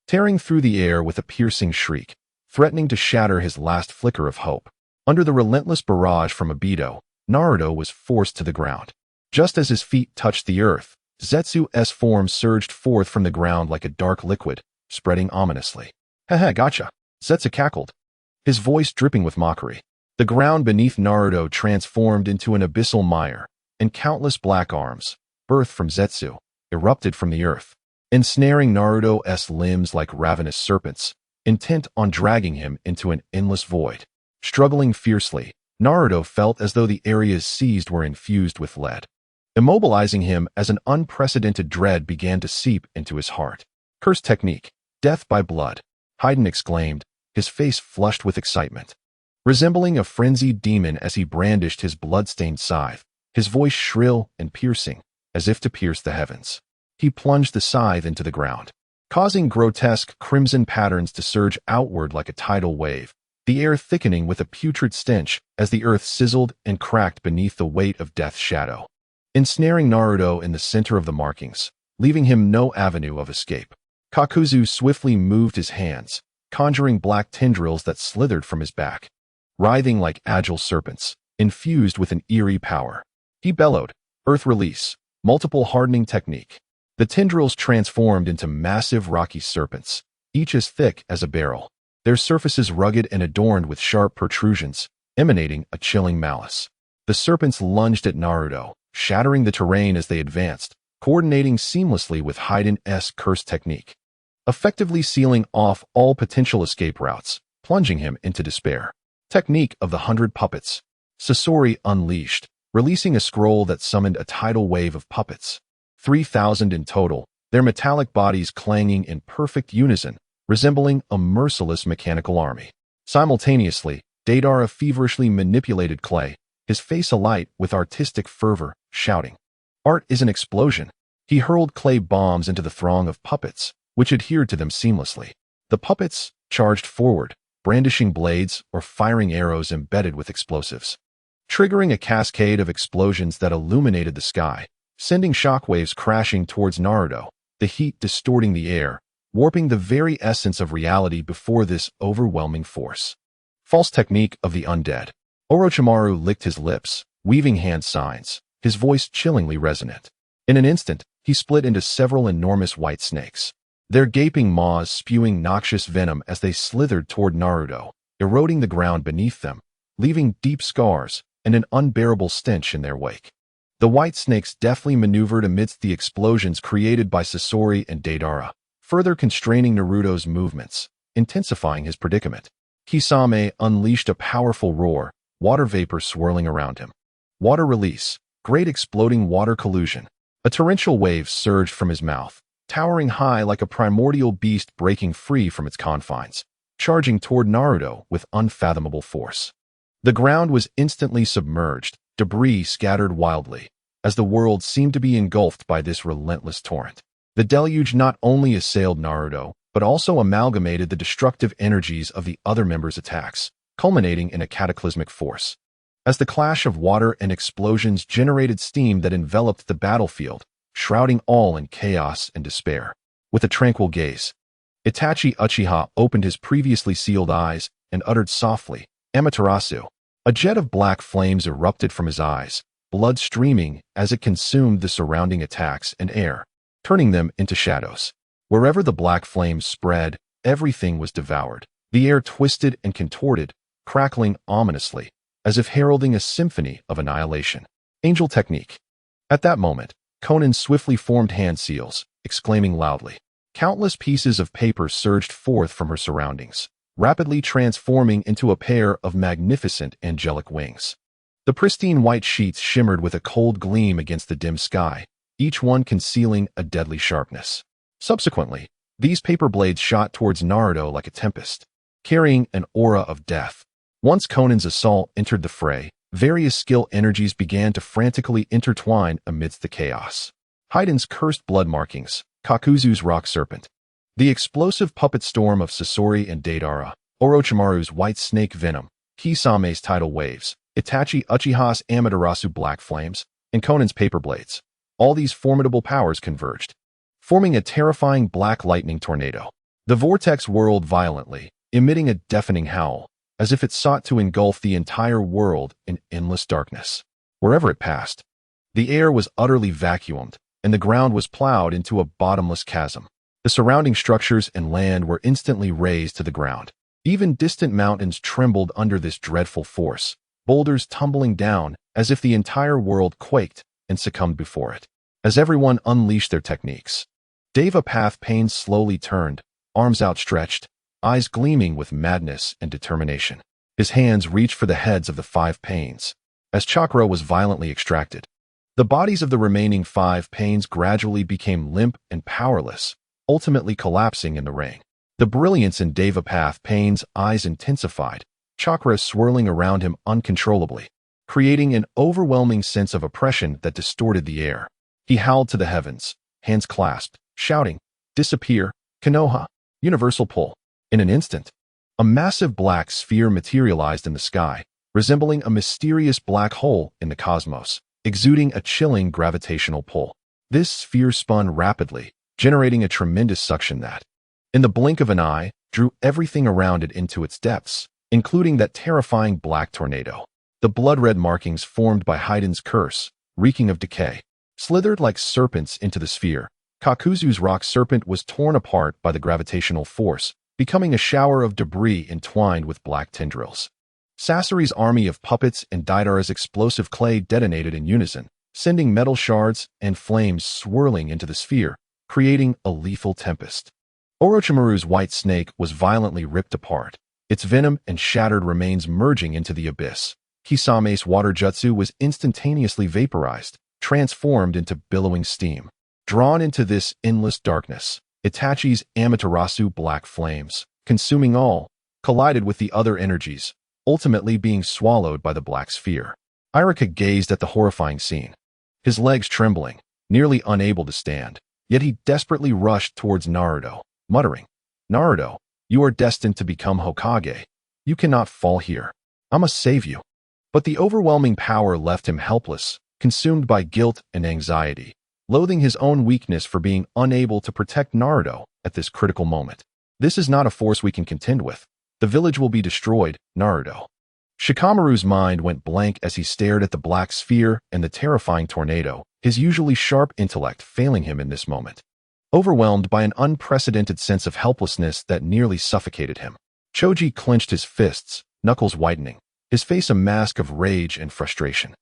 tearing through the air with a piercing shriek, threatening to shatter his last flicker of hope. Under the relentless barrage from Obito, Naruto was forced to the ground. Just as his feet touched the earth, Zetsu's form surged forth from the ground like a dark liquid, spreading ominously. "Haha, gotcha," Zetsu cackled, his voice dripping with mockery. The ground beneath Naruto transformed into an abyssal mire, and countless black arms, birthed from Zetsu, erupted from the earth, ensnaring Naruto's limbs like ravenous serpents, intent on dragging him into an endless void. Struggling fiercely, Naruto felt as though the areas seized were infused with lead. Immobilizing him as an unprecedented dread began to seep into his heart. "Curse technique, death by blood," Haiden exclaimed, his face flushed with excitement. Resembling a frenzied demon as he brandished his blood-stained scythe, his voice shrill and piercing, as if to pierce the heavens. He plunged the scythe into the ground, causing grotesque crimson patterns to surge outward like a tidal wave, the air thickening with a putrid stench as the earth sizzled and cracked beneath the weight of death's shadow, ensnaring Naruto in the center of the markings, leaving him no avenue of escape. Kakuzu swiftly moved his hands, conjuring black tendrils that slithered from his back, writhing like agile serpents, infused with an eerie power. He bellowed, "Earth release, multiple hardening technique." The tendrils transformed into massive rocky serpents, each as thick as a barrel, their surfaces rugged and adorned with sharp protrusions, emanating a chilling malice. The serpents lunged at Naruto, shattering the terrain as they advanced, coordinating seamlessly with Heiden's curse technique, effectively sealing off all potential escape routes, plunging him into despair. Technique of the 100 Puppets. Sasori unleashed, releasing a scroll that summoned a tidal wave of puppets. 3,000 in total, their metallic bodies clanging in perfect unison, resembling a merciless mechanical army. Simultaneously, Deidara feverishly manipulated clay, his face alight with artistic fervor, shouting, "Art is an explosion." He hurled clay bombs into the throng of puppets, which adhered to them seamlessly. The puppets charged forward, brandishing blades or firing arrows embedded with explosives, triggering a cascade of explosions that illuminated the sky, sending shockwaves crashing towards Naruto, the heat distorting the air, warping the very essence of reality before this overwhelming force. False technique of the undead. Orochimaru licked his lips, weaving hand signs, his voice chillingly resonant. In an instant, he split into several enormous white snakes, their gaping maws spewing noxious venom as they slithered toward Naruto, eroding the ground beneath them, leaving deep scars and an unbearable stench in their wake. The white snakes deftly maneuvered amidst the explosions created by Sasori and Deidara, further constraining Naruto's movements, intensifying his predicament. Kisame unleashed a powerful roar, water vapor swirling around him. Water release, great exploding water collusion. A torrential wave surged from his mouth, towering high like a primordial beast breaking free from its confines, charging toward Naruto with unfathomable force. The ground was instantly submerged, debris scattered wildly, as the world seemed to be engulfed by this relentless torrent. The deluge not only assailed Naruto, but also amalgamated the destructive energies of the other members' attacks, culminating in a cataclysmic force. As the clash of water and explosions generated steam that enveloped the battlefield, shrouding all in chaos and despair. With a tranquil gaze, Itachi Uchiha opened his previously sealed eyes and uttered softly, "Amaterasu." A jet of black flames erupted from his eyes, blood streaming as it consumed the surrounding attacks and air, turning them into shadows. Wherever the black flames spread, everything was devoured. The air twisted and contorted, crackling ominously, as if heralding a symphony of annihilation. Angel technique. At that moment, Conan swiftly formed hand seals, exclaiming loudly. Countless pieces of paper surged forth from her surroundings, rapidly transforming into a pair of magnificent angelic wings. The pristine white sheets shimmered with a cold gleam against the dim sky, each one concealing a deadly sharpness. Subsequently, these paper blades shot towards Naruto like a tempest, carrying an aura of death. Once Conan's assault entered the fray, various skill energies began to frantically intertwine amidst the chaos. Heiden's cursed blood markings, Kakuzu's rock serpent, the explosive puppet storm of Sasori and Deidara, Orochimaru's white snake venom, Kisame's tidal waves, Itachi Uchiha's Amaterasu black flames, and Conan's paper blades. All these formidable powers converged, forming a terrifying black lightning tornado. The vortex whirled violently, emitting a deafening howl, as if it sought to engulf the entire world in endless darkness. Wherever it passed, the air was utterly vacuumed, and the ground was plowed into a bottomless chasm. The surrounding structures and land were instantly razed to the ground. Even distant mountains trembled under this dreadful force, boulders tumbling down as if the entire world quaked and succumbed before it. As everyone unleashed their techniques, Devapath Pain slowly turned, arms outstretched, eyes gleaming with madness and determination. His hands reached for the heads of the 5 Pains. As chakra was violently extracted, the bodies of the remaining 5 Pains gradually became limp and powerless, ultimately collapsing in the ring. The brilliance in Devapath Pain's eyes intensified, chakra swirling around him uncontrollably, creating an overwhelming sense of oppression that distorted the air. He howled to the heavens, hands clasped, shouting, "Disappear, Konoha, universal pull." In an instant, a massive black sphere materialized in the sky, resembling a mysterious black hole in the cosmos, exuding a chilling gravitational pull. This sphere spun rapidly, generating a tremendous suction that, in the blink of an eye, drew everything around it into its depths, including that terrifying black tornado. The blood-red markings formed by Heiden's curse, reeking of decay, slithered like serpents into the sphere. Kakuzu's rock serpent was torn apart by the gravitational force, becoming a shower of debris entwined with black tendrils. Sasori's army of puppets and Deidara's explosive clay detonated in unison, sending metal shards and flames swirling into the sphere, creating a lethal tempest. Orochimaru's white snake was violently ripped apart, its venom and shattered remains merging into the abyss. Kisame's water jutsu was instantaneously vaporized, transformed into billowing steam. Drawn into this endless darkness, Itachi's Amaterasu black flames, consuming all, collided with the other energies, ultimately being swallowed by the black sphere. Iruka gazed at the horrifying scene, his legs trembling, nearly unable to stand, yet he desperately rushed towards Naruto, muttering, "Naruto, you are destined to become Hokage. You cannot fall here. I must save you." But the overwhelming power left him helpless, consumed by guilt and anxiety, loathing his own weakness for being unable to protect Naruto at this critical moment. "This is not a force we can contend with. The village will be destroyed, Naruto." Shikamaru's mind went blank as he stared at the black sphere and the terrifying tornado, his usually sharp intellect failing him in this moment. Overwhelmed by an unprecedented sense of helplessness that nearly suffocated him, Choji clenched his fists, knuckles whitening, his face a mask of rage and frustration.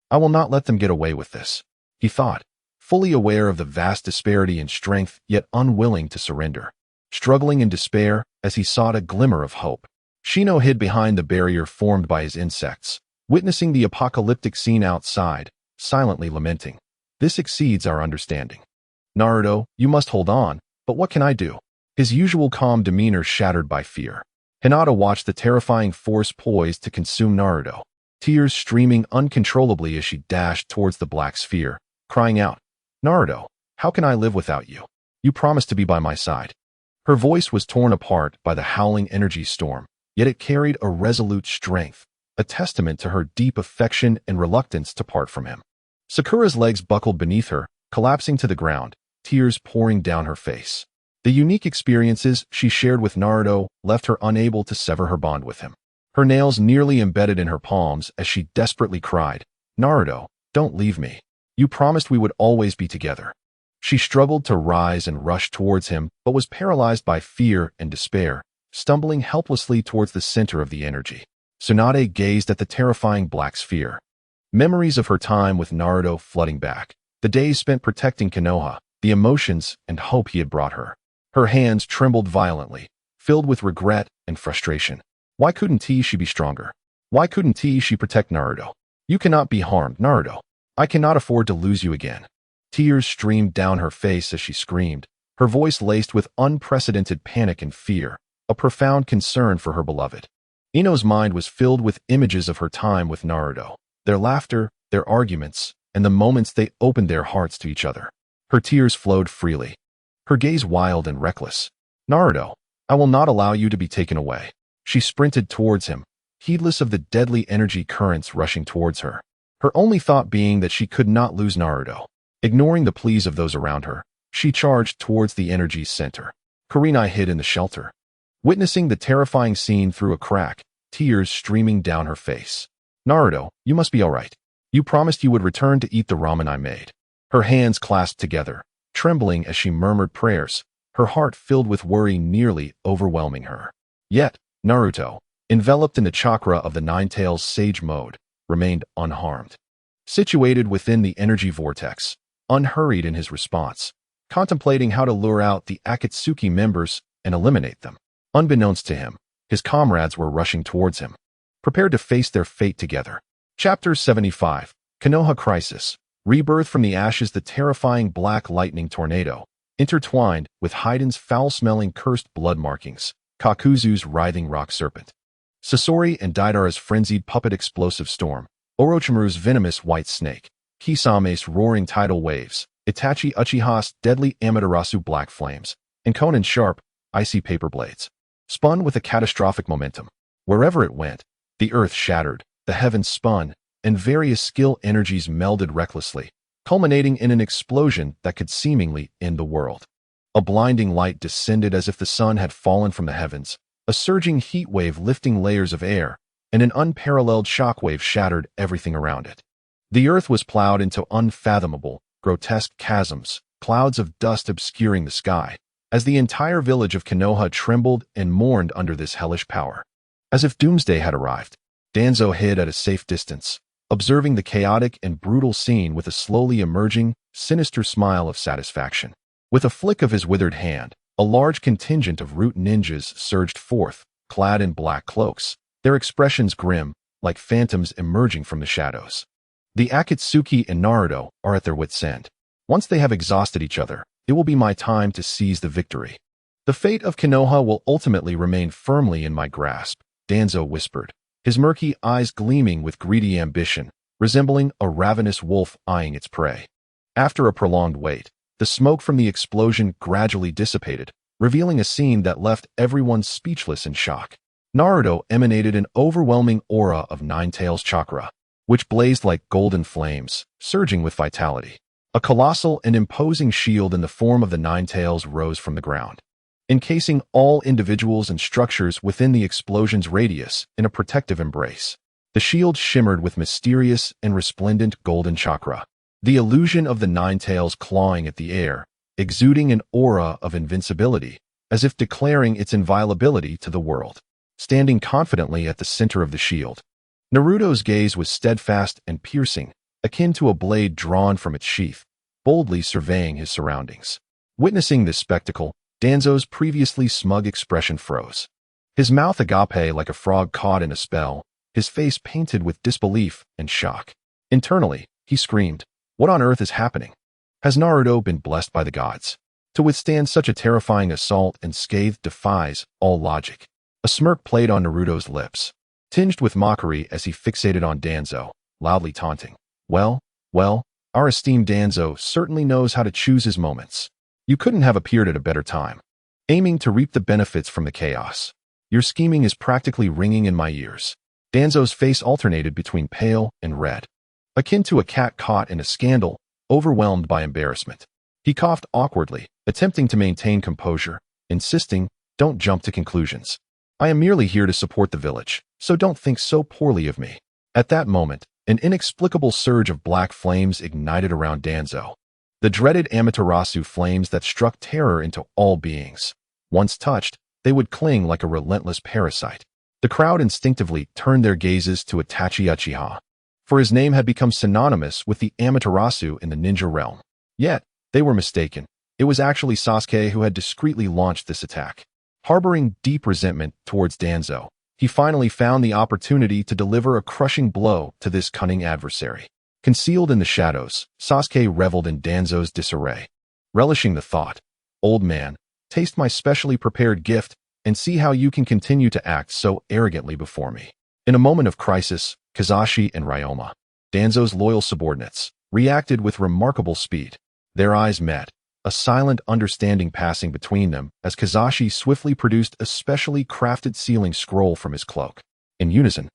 "I will not let them get away with this," he thought, fully aware of the vast disparity in strength yet unwilling to surrender. Struggling in despair as he sought a glimmer of hope, Shino hid behind the barrier formed by his insects, witnessing the apocalyptic scene outside, silently lamenting. "This exceeds our understanding. Naruto, you must hold on, but what can I do?" His usual calm demeanor shattered by fear. Hinata watched the terrifying force poised to consume Naruto, tears streaming uncontrollably as she dashed towards the black sphere, crying out, "Naruto, how can I live without you? You promised to be by my side." Her voice was torn apart by the howling energy storm, yet it carried a resolute strength, a testament to her deep affection and reluctance to part from him. Sakura's legs buckled beneath her, collapsing to the ground, tears pouring down her face. The unique experiences she shared with Naruto left her unable to sever her bond with him. Her nails nearly embedded in her palms as she desperately cried, "Naruto, don't leave me. You promised we would always be together." She struggled to rise and rush towards him, but was paralyzed by fear and despair, stumbling helplessly towards the center of the energy. Tsunade gazed at the terrifying black sphere. Memories of her time with Naruto flooding back, the days spent protecting Konoha, the emotions and hope he had brought her. Her hands trembled violently, filled with regret and frustration. Why couldn't she be stronger? Why couldn't she protect Naruto? "You cannot be harmed, Naruto. I cannot afford to lose you again." Tears streamed down her face as she screamed, her voice laced with unprecedented panic and fear, a profound concern for her beloved. Ino's mind was filled with images of her time with Naruto, their laughter, their arguments, and the moments they opened their hearts to each other. Her tears flowed freely, her gaze wild and reckless. "Naruto, I will not allow you to be taken away." She sprinted towards him, heedless of the deadly energy currents rushing towards her, her only thought being that she could not lose Naruto. Ignoring the pleas of those around her, she charged towards the energy's center. Kurenai hid in the shelter, witnessing the terrifying scene through a crack, tears streaming down her face. "Naruto, you must be all right. You promised you would return to eat the ramen I made." Her hands clasped together, trembling as she murmured prayers, her heart filled with worry nearly overwhelming her. Yet, Naruto, enveloped in the chakra of the Nine-Tails sage mode, remained unharmed. Situated within the energy vortex, unhurried in his response, contemplating how to lure out the Akatsuki members and eliminate them. Unbeknownst to him, his comrades were rushing towards him, prepared to face their fate together. Chapter 75, Konoha Crisis, Rebirth. From the ashes, the terrifying black lightning tornado, intertwined with Haiden's foul-smelling cursed blood markings, Kakuzu's writhing rock serpent, Sasori and Deidara's frenzied puppet explosive storm, Orochimaru's venomous white snake, Kisame's roaring tidal waves, Itachi Uchiha's deadly Amaterasu black flames, and Konan's sharp, icy paper blades, spun with a catastrophic momentum. Wherever it went, the earth shattered, the heavens spun, and various skill energies melded recklessly, culminating in an explosion that could seemingly end the world. A blinding light descended as if the sun had fallen from the heavens, a surging heat wave lifting layers of air, and an unparalleled shockwave shattered everything around it. The earth was plowed into unfathomable, grotesque chasms, clouds of dust obscuring the sky, as the entire village of Konoha trembled and mourned under this hellish power. As if doomsday had arrived, Danzo hid at a safe distance, observing the chaotic and brutal scene with a slowly emerging, sinister smile of satisfaction. With a flick of his withered hand, a large contingent of root ninjas surged forth, clad in black cloaks, their expressions grim, like phantoms emerging from the shadows. The Akatsuki and Naruto are at their wits' end. Once they have exhausted each other, it will be my time to seize the victory. The fate of Konoha will ultimately remain firmly in my grasp, Danzo whispered, his murky eyes gleaming with greedy ambition, resembling a ravenous wolf eyeing its prey. After a prolonged wait, the smoke from the explosion gradually dissipated, revealing a scene that left everyone speechless in shock. Naruto emanated an overwhelming aura of Nine-Tails chakra, which blazed like golden flames, surging with vitality. A colossal and imposing shield in the form of the Nine-Tails rose from the ground, encasing all individuals and structures within the explosion's radius in a protective embrace. The shield shimmered with mysterious and resplendent golden chakra, the illusion of the Nine-Tails clawing at the air, exuding an aura of invincibility, as if declaring its inviolability to the world. Standing confidently at the center of the shield, Naruto's gaze was steadfast and piercing, akin to a blade drawn from its sheath, boldly surveying his surroundings. Witnessing this spectacle, Danzo's previously smug expression froze. His mouth agape like a frog caught in a spell, his face painted with disbelief and shock. Internally, he screamed, "What on earth is happening? Has Naruto been blessed by the gods? To withstand such a terrifying assault and scathe defies all logic." A smirk played on Naruto's lips, tinged with mockery as he fixated on Danzo, loudly taunting. Well, our esteemed Danzo certainly knows how to choose his moments. You couldn't have appeared at a better time, aiming to reap the benefits from the chaos. Your scheming is practically ringing in my ears. Danzo's face alternated between pale and red, akin to a cat caught in a scandal, overwhelmed by embarrassment. He coughed awkwardly, attempting to maintain composure, insisting, "Don't jump to conclusions. I am merely here to support the village, so don't think so poorly of me." At that moment, an inexplicable surge of black flames ignited around Danzo. The dreaded Amaterasu flames that struck terror into all beings. Once touched, they would cling like a relentless parasite. The crowd instinctively turned their gazes to Itachi Uchiha, for his name had become synonymous with the Amaterasu in the ninja realm. Yet, they were mistaken. It was actually Sasuke who had discreetly launched this attack. Harboring deep resentment towards Danzo, he finally found the opportunity to deliver a crushing blow to this cunning adversary. Concealed in the shadows, Sasuke reveled in Danzo's disarray, relishing the thought, "Old man, taste my specially prepared gift and see how you can continue to act so arrogantly before me." In a moment of crisis, Kazashi and Ryoma, Danzo's loyal subordinates, reacted with remarkable speed. Their eyes met, a silent understanding passing between them as Kazashi swiftly produced a specially crafted sealing scroll from his cloak. In unison,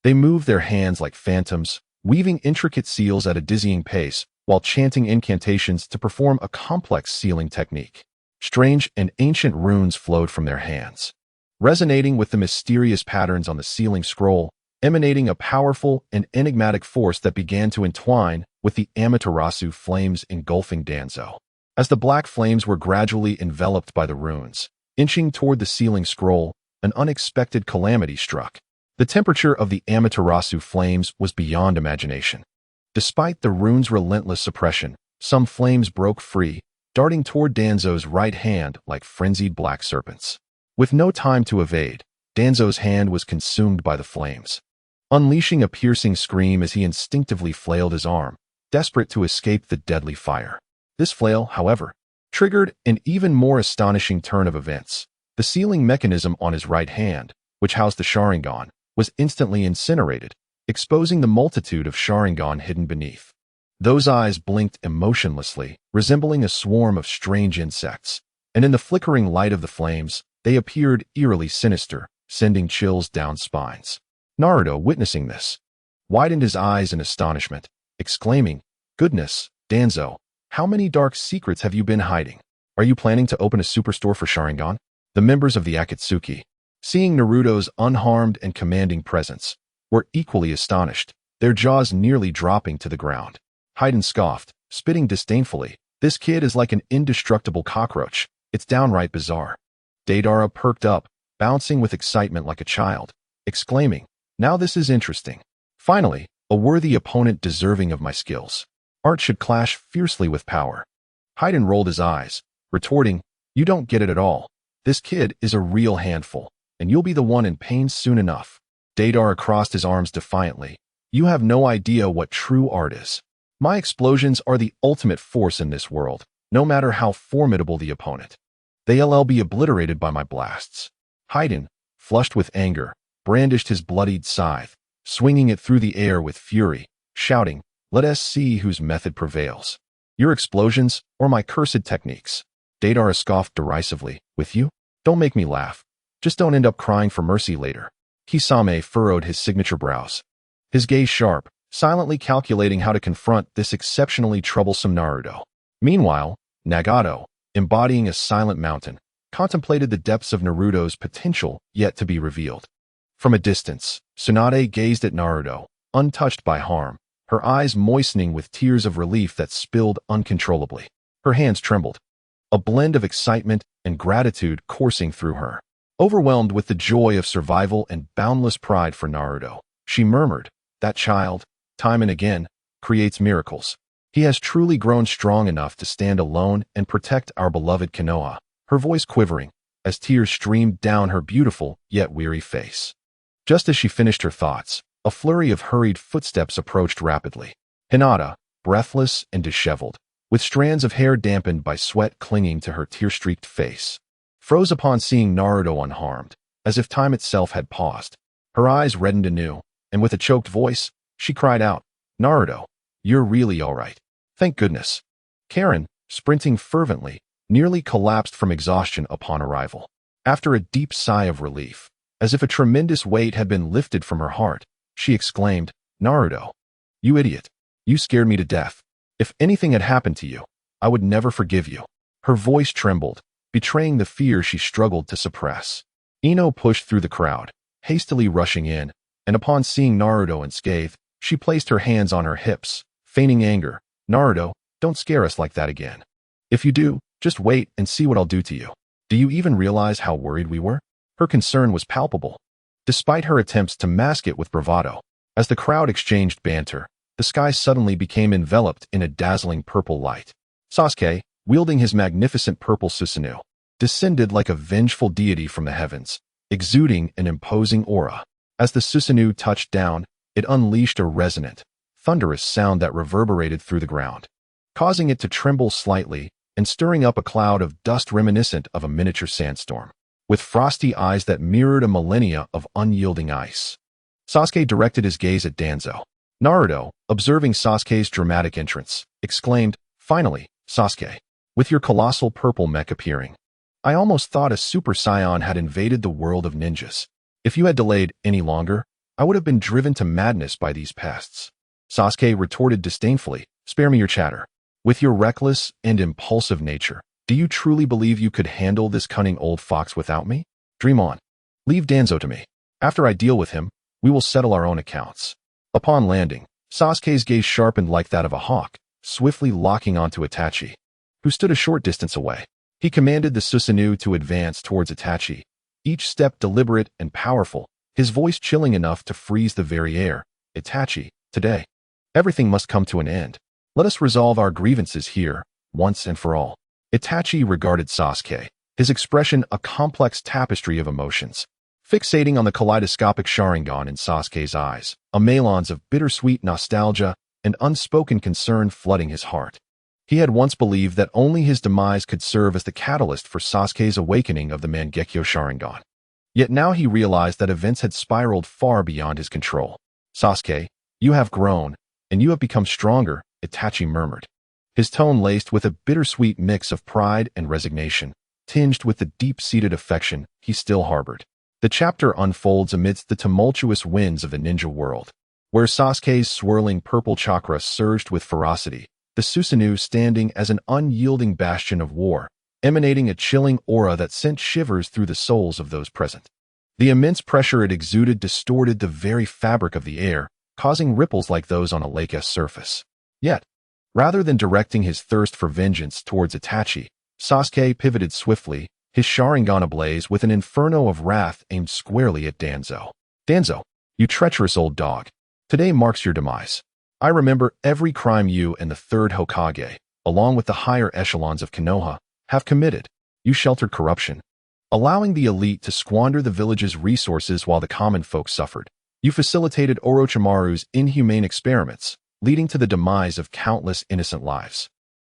they moved their hands like phantoms, weaving intricate seals at a dizzying pace while chanting incantations to perform a complex sealing technique. Strange and ancient runes flowed from their hands, resonating with the mysterious patterns on the sealing scroll, emanating a powerful and enigmatic force that began to entwine with the Amaterasu flames engulfing Danzo. As the black flames were gradually enveloped by the runes, inching toward the sealing scroll, an unexpected calamity struck. The temperature of the Amaterasu flames was beyond imagination. Despite the runes' relentless suppression, some flames broke free, darting toward Danzo's right hand like frenzied black serpents. With no time to evade, Danzo's hand was consumed by the flames, unleashing a piercing scream as he instinctively flailed his arm, desperate to escape the deadly fire. This flail, however, triggered an even more astonishing turn of events. The sealing mechanism on his right hand, which housed the Sharingan, was instantly incinerated, exposing the multitude of Sharingan hidden beneath. Those eyes blinked emotionlessly, resembling a swarm of strange insects, and in the flickering light of the flames, they appeared eerily sinister, sending chills down spines. Naruto, witnessing this, widened his eyes in astonishment, exclaiming, "Goodness, Danzo, how many dark secrets have you been hiding? Are you planning to open a superstore for Sharingan?" The members of the Akatsuki, seeing Naruto's unharmed and commanding presence, were equally astonished, their jaws nearly dropping to the ground. Haiden scoffed, spitting disdainfully, "This kid is like an indestructible cockroach. It's downright bizarre." Deidara perked up, bouncing with excitement like a child, exclaiming, "Now this is interesting." Finally, A worthy opponent deserving of my skills. Art should clash fiercely with power. Haydn rolled his eyes, retorting, "You don't get it at all. This kid is a real handful, and you'll be the one in pain soon enough." Deidara crossed his arms defiantly. "You have no idea what true art is. My explosions are the ultimate force in this world, no matter how formidable the opponent. They'll be obliterated by my blasts." Haydn, flushed with anger, brandished his bloodied scythe, swinging it through the air with fury, shouting, "Let us see whose method prevails. Your explosions or my cursed techniques." Deidara scoffed derisively. "With you? Don't make me laugh. Just don't end up crying for mercy later." Kisame furrowed his signature brows, his gaze sharp, silently calculating how to confront this exceptionally troublesome Naruto. Meanwhile, Nagato, embodying a silent mountain, contemplated the depths of Naruto's potential yet to be revealed. From a distance, Tsunade gazed at Naruto, untouched by harm, her eyes moistening with tears of relief that spilled uncontrollably. Her hands trembled, a blend of excitement and gratitude coursing through her. Overwhelmed with the joy of survival and boundless pride for Naruto, she murmured, "That child, time and again, creates miracles. He has truly grown strong enough to stand alone and protect our beloved Konoha," her voice quivering, as tears streamed down her beautiful yet weary face. Just as she finished her thoughts, a flurry of hurried footsteps approached rapidly. Hinata, breathless and disheveled, with strands of hair dampened by sweat clinging to her tear-streaked face, froze upon seeing Naruto unharmed, as if time itself had paused. Her eyes reddened anew, and with a choked voice, she cried out, "Naruto, you're really all right. Thank goodness." Karen, sprinting fervently, nearly collapsed from exhaustion upon arrival. After a deep sigh of relief, as if a tremendous weight had been lifted from her heart, she exclaimed, "Naruto, you idiot. You scared me to death. If anything had happened to you, I would never forgive you." Her voice trembled, betraying the fear she struggled to suppress. Ino pushed through the crowd, hastily rushing in, and upon seeing Naruto unscathed, she placed her hands on her hips, feigning anger. "Naruto, don't scare us like that again. If you do, just wait and see what I'll do to you. Do you even realize how worried we were?" Her concern was palpable, despite her attempts to mask it with bravado. As the crowd exchanged banter, the sky suddenly became enveloped in a dazzling purple light. Sasuke, wielding his magnificent purple Susanoo, descended like a vengeful deity from the heavens, exuding an imposing aura. As the Susanoo touched down, it unleashed a resonant, thunderous sound that reverberated through the ground, causing it to tremble slightly and stirring up a cloud of dust reminiscent of a miniature sandstorm, with frosty eyes that mirrored a millennia of unyielding ice. Sasuke directed his gaze at Danzo. Naruto, observing Sasuke's dramatic entrance, exclaimed, "Finally, Sasuke, with your colossal purple mech appearing. I almost thought a Super Saiyan had invaded the world of ninjas. If you had delayed any longer, I would have been driven to madness by these pests." Sasuke retorted disdainfully, "Spare me your chatter. With your reckless and impulsive nature, do you truly believe you could handle this cunning old fox without me? Dream on. Leave Danzo to me. After I deal with him, we will settle our own accounts." Upon landing, Sasuke's gaze sharpened like that of a hawk, swiftly locking onto Itachi, who stood a short distance away. He commanded the Susanoo to advance towards Itachi, each step deliberate and powerful, his voice chilling enough to freeze the very air. "Itachi, today, everything must come to an end. Let us resolve our grievances here, once and for all." Itachi regarded Sasuke, his expression a complex tapestry of emotions, fixating on the kaleidoscopic Sharingan in Sasuke's eyes, a melange of bittersweet nostalgia and unspoken concern flooding his heart. He had once believed that only his demise could serve as the catalyst for Sasuke's awakening of the Mangekyo Sharingan. Yet now he realized that events had spiraled far beyond his control. "Sasuke, you have grown, and you have become stronger," Itachi murmured, his tone laced with a bittersweet mix of pride and resignation, tinged with the deep-seated affection he still harbored. The chapter unfolds amidst the tumultuous winds of the ninja world, where Sasuke's swirling purple chakra surged with ferocity, the Susanoo standing as an unyielding bastion of war, emanating a chilling aura that sent shivers through the souls of those present. The immense pressure it exuded distorted the very fabric of the air, causing ripples like those on a lake's surface. Yet, rather than directing his thirst for vengeance towards Itachi, Sasuke pivoted swiftly, his Sharingan ablaze with an inferno of wrath aimed squarely at Danzo. "Danzo, you treacherous old dog. Today marks your demise. I remember every crime you and the third Hokage, along with the higher echelons of Konoha, have committed. You sheltered corruption, allowing the elite to squander the village's resources while the common folk suffered. You facilitated Orochimaru's inhumane experiments, leading to the demise of countless innocent lives.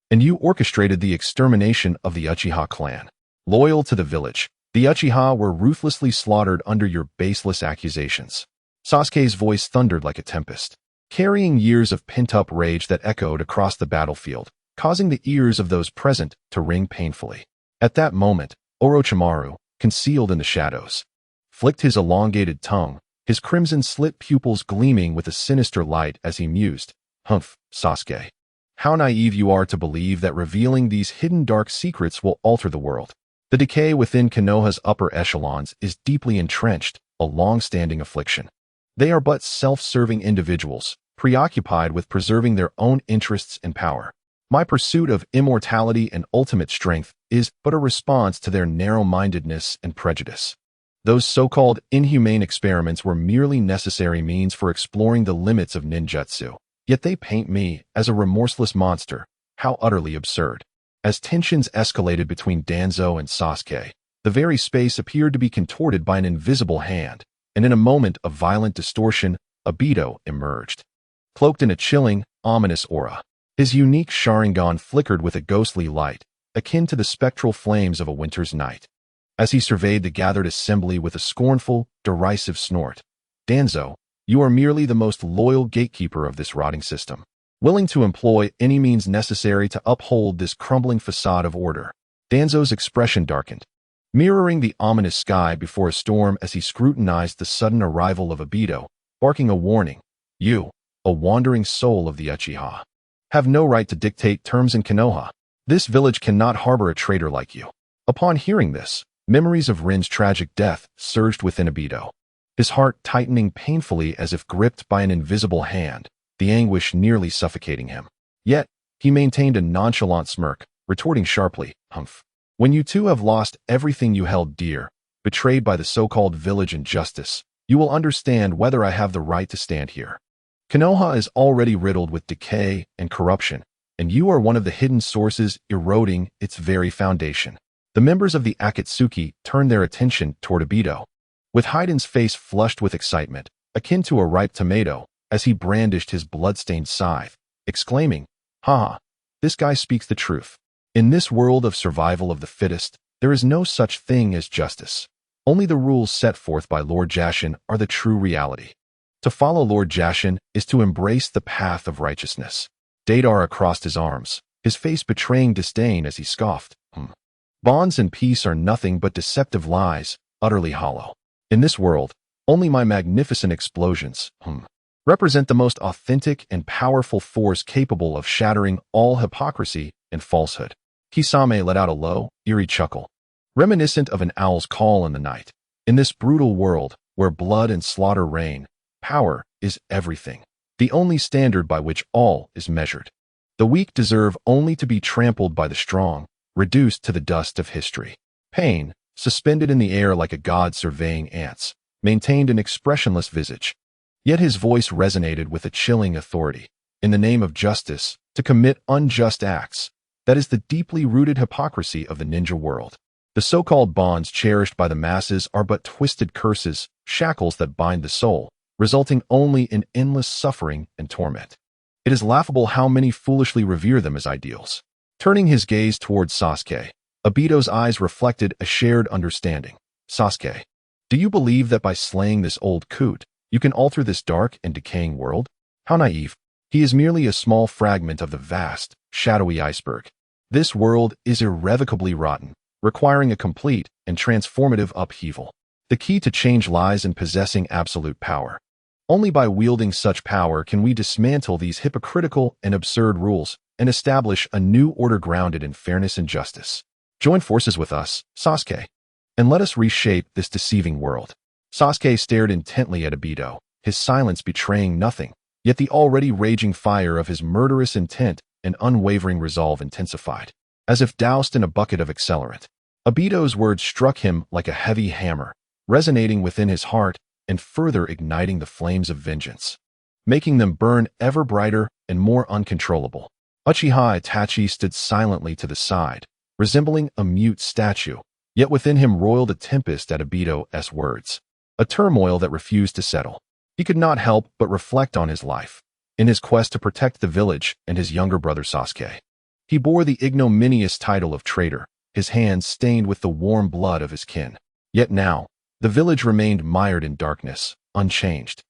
And you orchestrated the extermination of the Uchiha clan. Loyal to the village, the Uchiha were ruthlessly slaughtered under your baseless accusations. Sasuke's voice thundered like a tempest, carrying years of pent-up rage that echoed across the battlefield, causing the ears of those present to ring painfully. At that moment, Orochimaru, concealed in the shadows, flicked his elongated tongue, his crimson-slit pupils gleaming with a sinister light as he mused, "Humph, Sasuke. How naive you are to believe that revealing these hidden dark secrets will alter the world. The decay within Konoha's upper echelons is deeply entrenched, a long-standing affliction. They are but self-serving individuals, preoccupied with preserving their own interests and power. My pursuit of immortality and ultimate strength is but a response to their narrow-mindedness and prejudice. Those so-called inhumane experiments were merely necessary means for exploring the limits of ninjutsu, yet they paint me as a remorseless monster. How utterly absurd." As tensions escalated between Danzo and Sasuke, the very space appeared to be contorted by an invisible hand, and in a moment of violent distortion, Obito emerged. Cloaked in a chilling, ominous aura, his unique Sharingan flickered with a ghostly light, akin to the spectral flames of a winter's night. As he surveyed the gathered assembly with a scornful, derisive snort, "Danzo, you are merely the most loyal gatekeeper of this rotting system, willing to employ any means necessary to uphold this crumbling facade of order." Danzo's expression darkened, mirroring the ominous sky before a storm as he scrutinized the sudden arrival of Obito, barking a warning. "You, a wandering soul of the Uchiha, have no right to dictate terms in Konoha. This village cannot harbor a traitor like you." Upon hearing this, memories of Rin's tragic death surged within Obito, his heart tightening painfully as if gripped by an invisible hand, the anguish nearly suffocating him. Yet, he maintained a nonchalant smirk, retorting sharply, "Humph. When you two have lost everything you held dear, betrayed by the so-called village injustice, you will understand whether I have the right to stand here. Konoha is already riddled with decay and corruption, and you are one of the hidden sources eroding its very foundation." The members of the Akatsuki turned their attention toward Obito, with Haiden's face flushed with excitement, akin to a ripe tomato, as he brandished his blood-stained scythe, exclaiming, "Ha! This guy speaks the truth. In this world of survival of the fittest, there is no such thing as justice. Only the rules set forth by Lord Jashin are the true reality. To follow Lord Jashin is to embrace the path of righteousness." Deidara crossed his arms, his face betraying disdain as he scoffed, "Bonds and peace are nothing but deceptive lies, utterly hollow. In this world, only my magnificent explosions, represent the most authentic and powerful force capable of shattering all hypocrisy and falsehood." Kisame let out a low, eerie chuckle, reminiscent of an owl's call in the night. In this brutal world, where blood and slaughter reign, power is everything, the only standard by which all is measured. The weak deserve only to be trampled by the strong, reduced to the dust of history. Pain, suspended in the air like a god surveying ants, maintained an expressionless visage. Yet his voice resonated with a chilling authority. In the name of justice, to commit unjust acts, that is the deeply rooted hypocrisy of the ninja world. The so-called bonds cherished by the masses are but twisted curses, shackles that bind the soul, resulting only in endless suffering and torment. It is laughable how many foolishly revere them as ideals. Turning his gaze towards Sasuke, Obito's eyes reflected a shared understanding. "Sasuke, do you believe that by slaying this old coot, you can alter this dark and decaying world? How naive. He is merely a small fragment of the vast, shadowy iceberg. This world is irrevocably rotten, requiring a complete and transformative upheaval. The key to change lies in possessing absolute power. Only by wielding such power can we dismantle these hypocritical and absurd rules and establish a new order grounded in fairness and justice. Join forces with us, Sasuke, and let us reshape this deceiving world." Sasuke stared intently at Obito, his silence betraying nothing, yet the already raging fire of his murderous intent and unwavering resolve intensified, as if doused in a bucket of accelerant. Obito's words struck him like a heavy hammer, resonating within his heart and further igniting the flames of vengeance. making them burn ever brighter and more uncontrollable. Uchiha Itachi stood silently to the side, resembling a mute statue, yet within him roiled a tempest at Obito's words, a turmoil that refused to settle. He could not help but reflect on his life, in his quest to protect the village and his younger brother Sasuke. He bore the ignominious title of traitor, his hands stained with the warm blood of his kin. Yet now, the village remained mired in darkness, unchanged.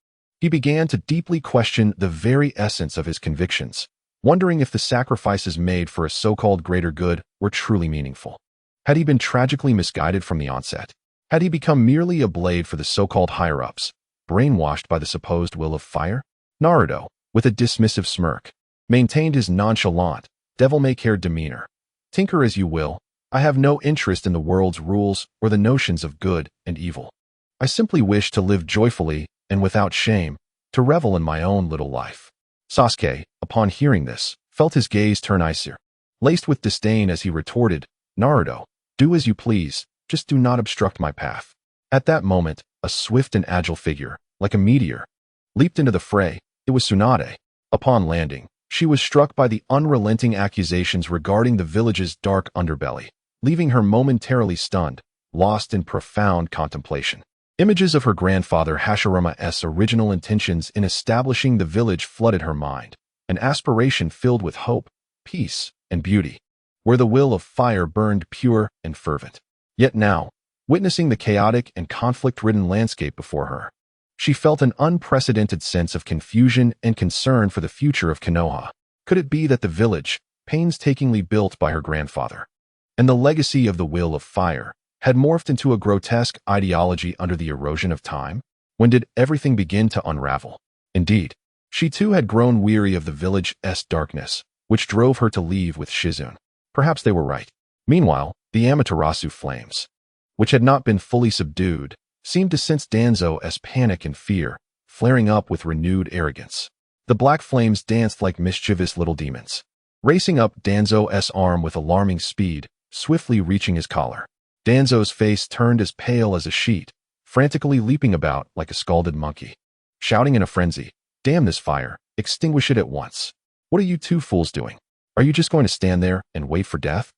He began to deeply question the very essence of his convictions, wondering if the sacrifices made for a so-called greater good were truly meaningful. Had he been tragically misguided from the onset? Had he become merely a blade for the so-called higher-ups, brainwashed by the supposed will of fire? Naruto, with a dismissive smirk, maintained his nonchalant, devil-may-care demeanor. Tinker as you will, I have no interest in the world's rules or the notions of good and evil. I simply wish to live joyfully and without shame, to revel in my own little life. Sasuke, upon hearing this, felt his gaze turn icy, laced with disdain as he retorted, Naruto, do as you please, just do not obstruct my path. At that moment, a swift and agile figure, like a meteor, leaped into the fray. It was Tsunade. Upon landing, she was struck by the unrelenting accusations regarding the village's dark underbelly, leaving her momentarily stunned, lost in profound contemplation. Images of her grandfather Hashirama's original intentions in establishing the village flooded her mind, an aspiration filled with hope, peace, and beauty, where the will of fire burned pure and fervent. Yet now, witnessing the chaotic and conflict-ridden landscape before her, she felt an unprecedented sense of confusion and concern for the future of Konoha. Could it be that the village, painstakingly built by her grandfather, and the legacy of the will of fire, had morphed into a grotesque ideology under the erosion of time? When did everything begin to unravel? Indeed, she too had grown weary of the village's darkness, which drove her to leave with Shizune. Perhaps they were right. Meanwhile, the Amaterasu flames, which had not been fully subdued, seemed to sense Danzo's panic and fear, flaring up with renewed arrogance. The black flames danced like mischievous little demons, racing up Danzo's arm with alarming speed, swiftly reaching his collar. Danzo's face turned as pale as a sheet, frantically leaping about like a scalded monkey, shouting in a frenzy, "Damn this fire, extinguish it at once. What are you two fools doing? Are you just going to stand there and wait for death?"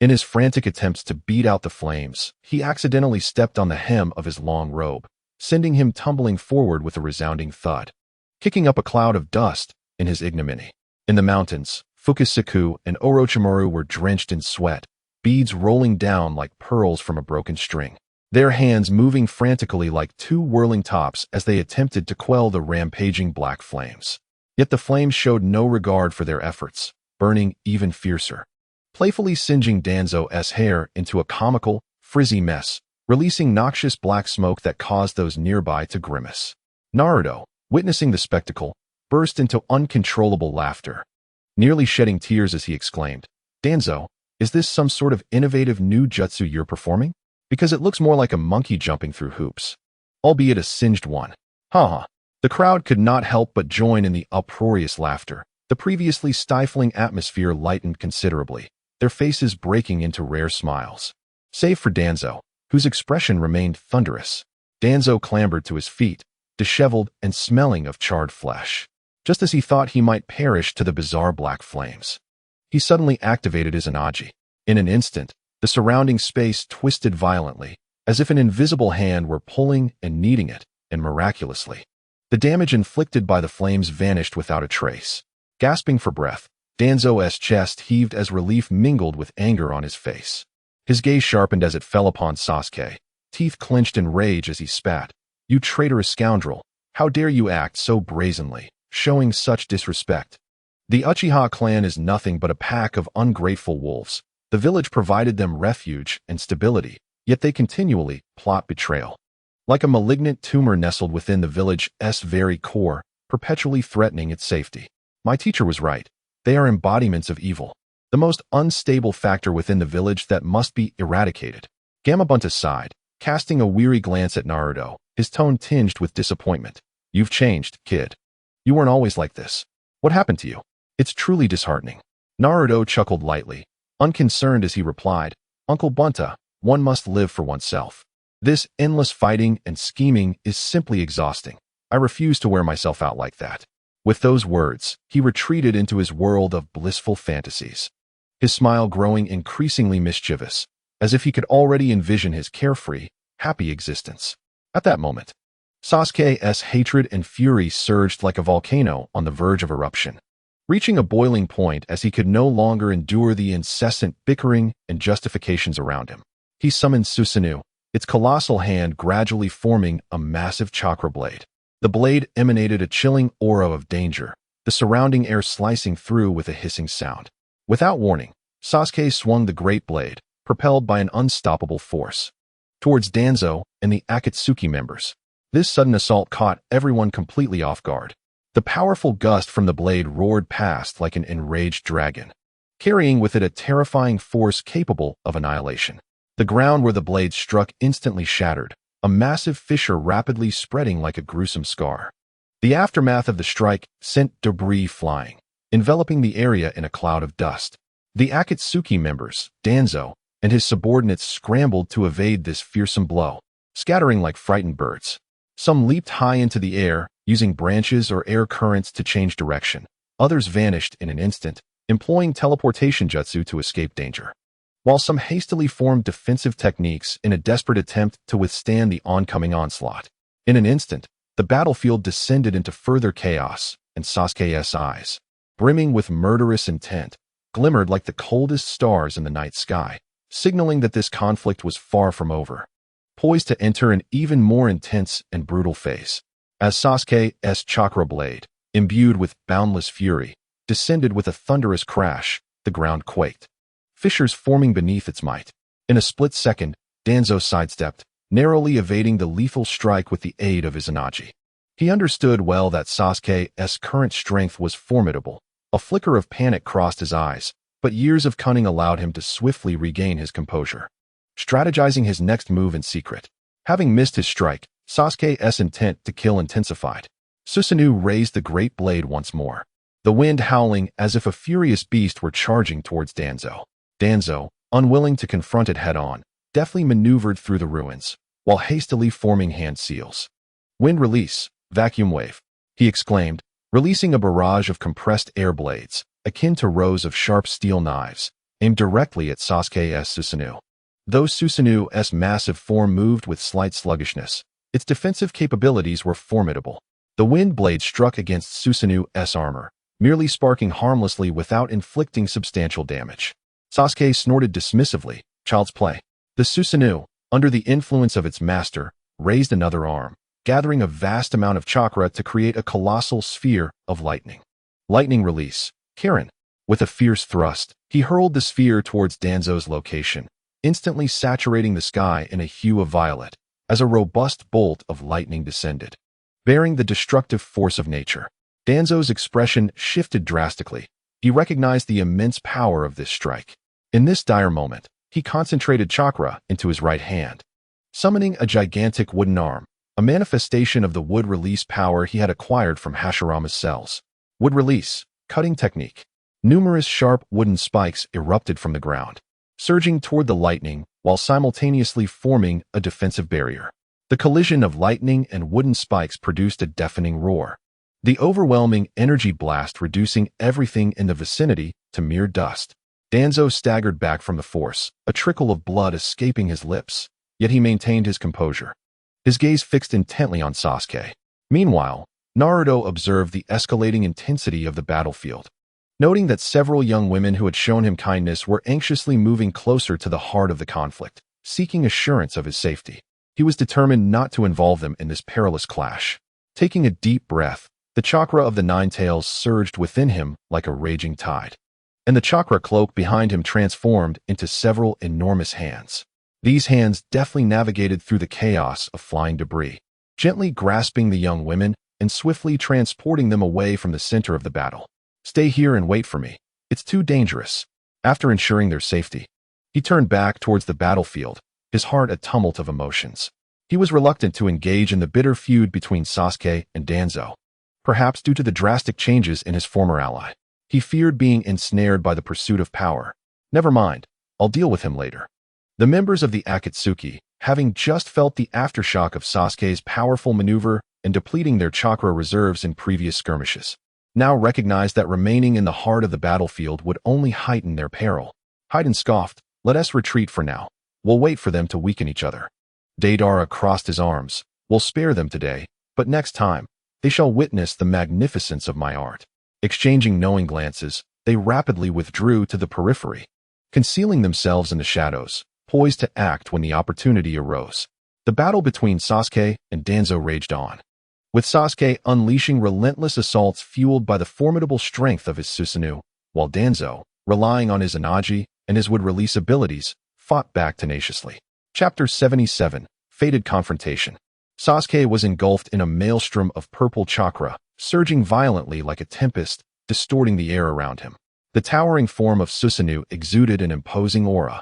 In his frantic attempts to beat out the flames, he accidentally stepped on the hem of his long robe, sending him tumbling forward with a resounding thud, kicking up a cloud of dust in his ignominy. In the mountains, Fukusaku and Orochimaru were drenched in sweat, beads rolling down like pearls from a broken string, their hands moving frantically like two whirling tops as they attempted to quell the rampaging black flames. Yet the flames showed no regard for their efforts, burning even fiercer, playfully singeing Danzo's hair into a comical, frizzy mess, releasing noxious black smoke that caused those nearby to grimace. Naruto, witnessing the spectacle, burst into uncontrollable laughter, nearly shedding tears as he exclaimed, "Danzo, is this some sort of innovative new jutsu you're performing? Because it looks more like a monkey jumping through hoops, albeit a singed one." Haha. The crowd could not help but join in the uproarious laughter. The previously stifling atmosphere lightened considerably, their faces breaking into rare smiles. Save for Danzo, whose expression remained thunderous. Danzo clambered to his feet, disheveled and smelling of charred flesh, just as he thought he might perish to the bizarre black flames. He suddenly activated his Anaji. In an instant, the surrounding space twisted violently, as if an invisible hand were pulling and kneading it, and miraculously, the damage inflicted by the flames vanished without a trace. Gasping for breath, Danzo's chest heaved as relief mingled with anger on his face. His gaze sharpened as it fell upon Sasuke, teeth clenched in rage as he spat, "You traitorous scoundrel, how dare you act so brazenly, showing such disrespect? The Uchiha clan is nothing but a pack of ungrateful wolves. The village provided them refuge and stability, yet they continually plot betrayal. Like a malignant tumor nestled within the village's very core, perpetually threatening its safety. My teacher was right. They are embodiments of evil, the most unstable factor within the village that must be eradicated." Gamabunta sighed, casting a weary glance at Naruto, his tone tinged with disappointment. "You've changed, kid. You weren't always like this. What happened to you? It's truly disheartening." Naruto chuckled lightly, unconcerned as he replied, "Uncle Bunta, one must live for oneself. This endless fighting and scheming is simply exhausting. I refuse to wear myself out like that." With those words, he retreated into his world of blissful fantasies, his smile growing increasingly mischievous, as if he could already envision his carefree, happy existence. At that moment, Sasuke's hatred and fury surged like a volcano on the verge of eruption, reaching a boiling point as he could no longer endure the incessant bickering and justifications around him. He summoned Susanoo, its colossal hand gradually forming a massive chakra blade. The blade emanated a chilling aura of danger, the surrounding air slicing through with a hissing sound. Without warning, Sasuke swung the great blade, propelled by an unstoppable force, towards Danzo and the Akatsuki members. This sudden assault caught everyone completely off guard. The powerful gust from the blade roared past like an enraged dragon, carrying with it a terrifying force capable of annihilation. The ground where the blade struck instantly shattered, a massive fissure rapidly spreading like a gruesome scar. The aftermath of the strike sent debris flying, enveloping the area in a cloud of dust. The Akatsuki members, Danzo, and his subordinates scrambled to evade this fearsome blow, scattering like frightened birds. Some leaped high into the air, using branches or air currents to change direction. Others vanished in an instant, employing teleportation jutsu to escape danger, while some hastily formed defensive techniques in a desperate attempt to withstand the oncoming onslaught. In an instant, the battlefield descended into further chaos, and Sasuke's eyes, brimming with murderous intent, glimmered like the coldest stars in the night sky, signaling that this conflict was far from over, poised to enter an even more intense and brutal phase. As Sasuke's chakra blade, imbued with boundless fury, descended with a thunderous crash, the ground quaked, fissures forming beneath its might. In a split second, Danzo sidestepped, narrowly evading the lethal strike with the aid of Izanagi. He understood well that Sasuke's current strength was formidable. A flicker of panic crossed his eyes, but years of cunning allowed him to swiftly regain his composure, strategizing his next move in secret. Having missed his strike, Sasuke's intent to kill intensified. Susanoo raised the great blade once more, the wind howling as if a furious beast were charging towards Danzo. Danzo, unwilling to confront it head-on, deftly maneuvered through the ruins, while hastily forming hand seals. "Wind release, vacuum wave," he exclaimed, releasing a barrage of compressed air blades, akin to rows of sharp steel knives, aimed directly at Sasuke's Susanoo. Though Susanoo's massive form moved with slight sluggishness, its defensive capabilities were formidable. The wind blade struck against Susanoo's armor, merely sparking harmlessly without inflicting substantial damage. Sasuke snorted dismissively, "Child's play." The Susanoo, under the influence of its master, raised another arm, gathering a vast amount of chakra to create a colossal sphere of lightning. Lightning release, Kirin. With a fierce thrust, he hurled the sphere towards Danzo's location, instantly saturating the sky in a hue of violet, as a robust bolt of lightning descended, bearing the destructive force of nature. Danzo's expression shifted drastically. He recognized the immense power of this strike. In this dire moment, he concentrated chakra into his right hand, summoning a gigantic wooden arm, a manifestation of the wood release power he had acquired from Hashirama's cells. Wood release, cutting technique. Numerous sharp wooden spikes erupted from the ground, surging toward the lightning while simultaneously forming a defensive barrier. The collision of lightning and wooden spikes produced a deafening roar, the overwhelming energy blast reducing everything in the vicinity to mere dust. Danzo staggered back from the force, a trickle of blood escaping his lips, yet he maintained his composure, his gaze fixed intently on Sasuke. Meanwhile, Naruto observed the escalating intensity of the battlefield, noting that several young women who had shown him kindness were anxiously moving closer to the heart of the conflict, seeking assurance of his safety. He was determined not to involve them in this perilous clash. Taking a deep breath, the chakra of the Nine-Tails surged within him like a raging tide, and the chakra cloak behind him transformed into several enormous hands. These hands deftly navigated through the chaos of flying debris, gently grasping the young women and swiftly transporting them away from the center of the battle. "Stay here and wait for me. It's too dangerous." After ensuring their safety, he turned back towards the battlefield, his heart a tumult of emotions. He was reluctant to engage in the bitter feud between Sasuke and Danzo, perhaps due to the drastic changes in his former ally. He feared being ensnared by the pursuit of power. "Never mind, I'll deal with him later." The members of the Akatsuki, having just felt the aftershock of Sasuke's powerful maneuver and depleting their chakra reserves in previous skirmishes, now recognized that remaining in the heart of the battlefield would only heighten their peril. Haiden scoffed, "Let us retreat for now. We'll wait for them to weaken each other." Deidara crossed his arms. "We'll spare them today, but next time, they shall witness the magnificence of my art." Exchanging knowing glances, they rapidly withdrew to the periphery, concealing themselves in the shadows, poised to act when the opportunity arose. The battle between Sasuke and Danzo raged on, with Sasuke unleashing relentless assaults fueled by the formidable strength of his Susanoo, while Danzo, relying on his Anaji and his would-release abilities, fought back tenaciously. Chapter 77, Fated Confrontation. Sasuke was engulfed in a maelstrom of purple chakra, surging violently like a tempest, distorting the air around him. The towering form of Susanoo exuded an imposing aura,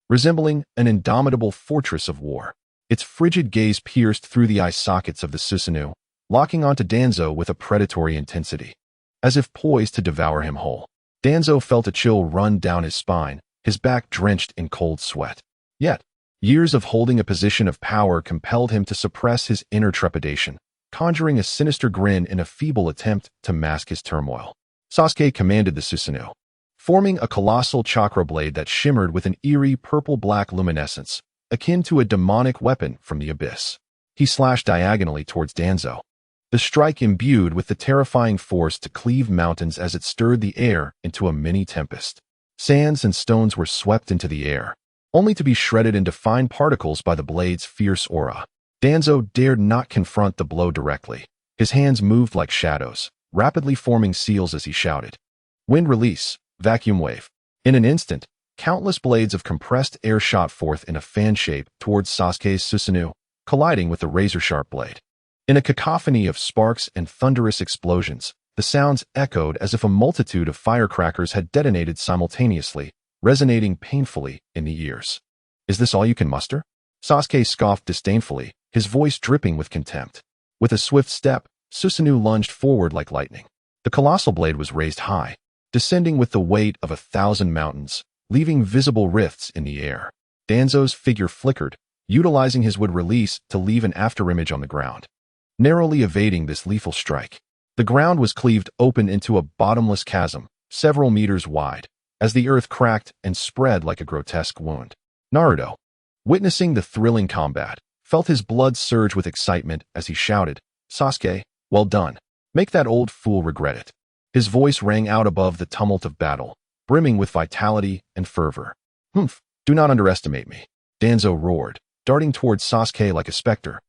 resembling an indomitable fortress of war. Its frigid gaze pierced through the eye sockets of the Susanoo, locking onto Danzo with a predatory intensity, as if poised to devour him whole. Danzo felt a chill run down his spine, his back drenched in cold sweat. Yet, years of holding a position of power compelled him to suppress his inner trepidation, conjuring a sinister grin in a feeble attempt to mask his turmoil. Sasuke commanded the Susanoo, forming a colossal chakra blade that shimmered with an eerie purple-black luminescence, akin to a demonic weapon from the abyss. He slashed diagonally towards Danzo, the strike imbued with the terrifying force to cleave mountains as it stirred the air into a mini-tempest. Sands and stones were swept into the air, only to be shredded into fine particles by the blade's fierce aura. Danzo dared not confront the blow directly. His hands moved like shadows, rapidly forming seals as he shouted, "Wind release, vacuum wave." In an instant, countless blades of compressed air shot forth in a fan shape towards Sasuke's Susanoo, colliding with the razor-sharp blade. In a cacophony of sparks and thunderous explosions, the sounds echoed as if a multitude of firecrackers had detonated simultaneously, resonating painfully in the ears. "Is this all you can muster?" Sasuke scoffed disdainfully, his voice dripping with contempt. With a swift step, Susanoo lunged forward like lightning. The colossal blade was raised high, descending with the weight of 1,000 mountains, leaving visible rifts in the air. Danzo's figure flickered, utilizing his would-release to leave an afterimage on the ground, narrowly evading this lethal strike. The ground was cleaved open into a bottomless chasm, several meters wide, as the earth cracked and spread like a grotesque wound. Naruto, witnessing the thrilling combat, felt his blood surge with excitement as he shouted, "Sasuke, well done. Make that old fool regret it." His voice rang out above the tumult of battle, brimming with vitality and fervor. "Humph, do not underestimate me," Danzo roared, darting towards Sasuke like a specter.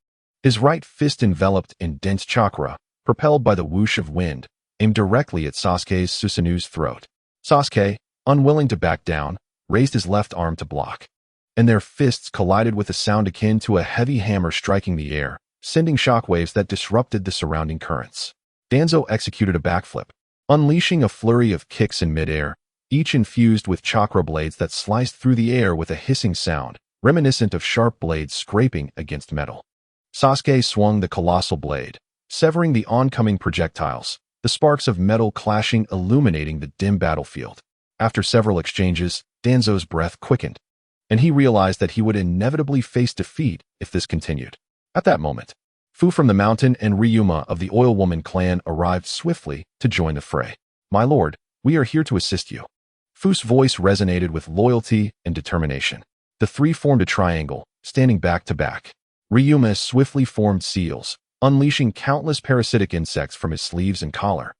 His right fist enveloped in dense chakra, propelled by the whoosh of wind, aimed directly at Sasuke's Susanoo's throat. Sasuke, unwilling to back down, raised his left arm to block, and their fists collided with a sound akin to a heavy hammer striking the air, sending shockwaves that disrupted the surrounding currents. Danzo executed a backflip, unleashing a flurry of kicks in midair, each infused with chakra blades that sliced through the air with a hissing sound, reminiscent of sharp blades scraping against metal. Sasuke swung the colossal blade, severing the oncoming projectiles, the sparks of metal clashing illuminating the dim battlefield. After several exchanges, Danzo's breath quickened, and he realized that he would inevitably face defeat if this continued. At that moment, Fu from the mountain and Ryuma of the Oil Woman clan arrived swiftly to join the fray. "My lord, we are here to assist you." Fu's voice resonated with loyalty and determination. The three formed a triangle, standing back to back. Ryuma swiftly formed seals, unleashing countless parasitic insects from his sleeves and collar,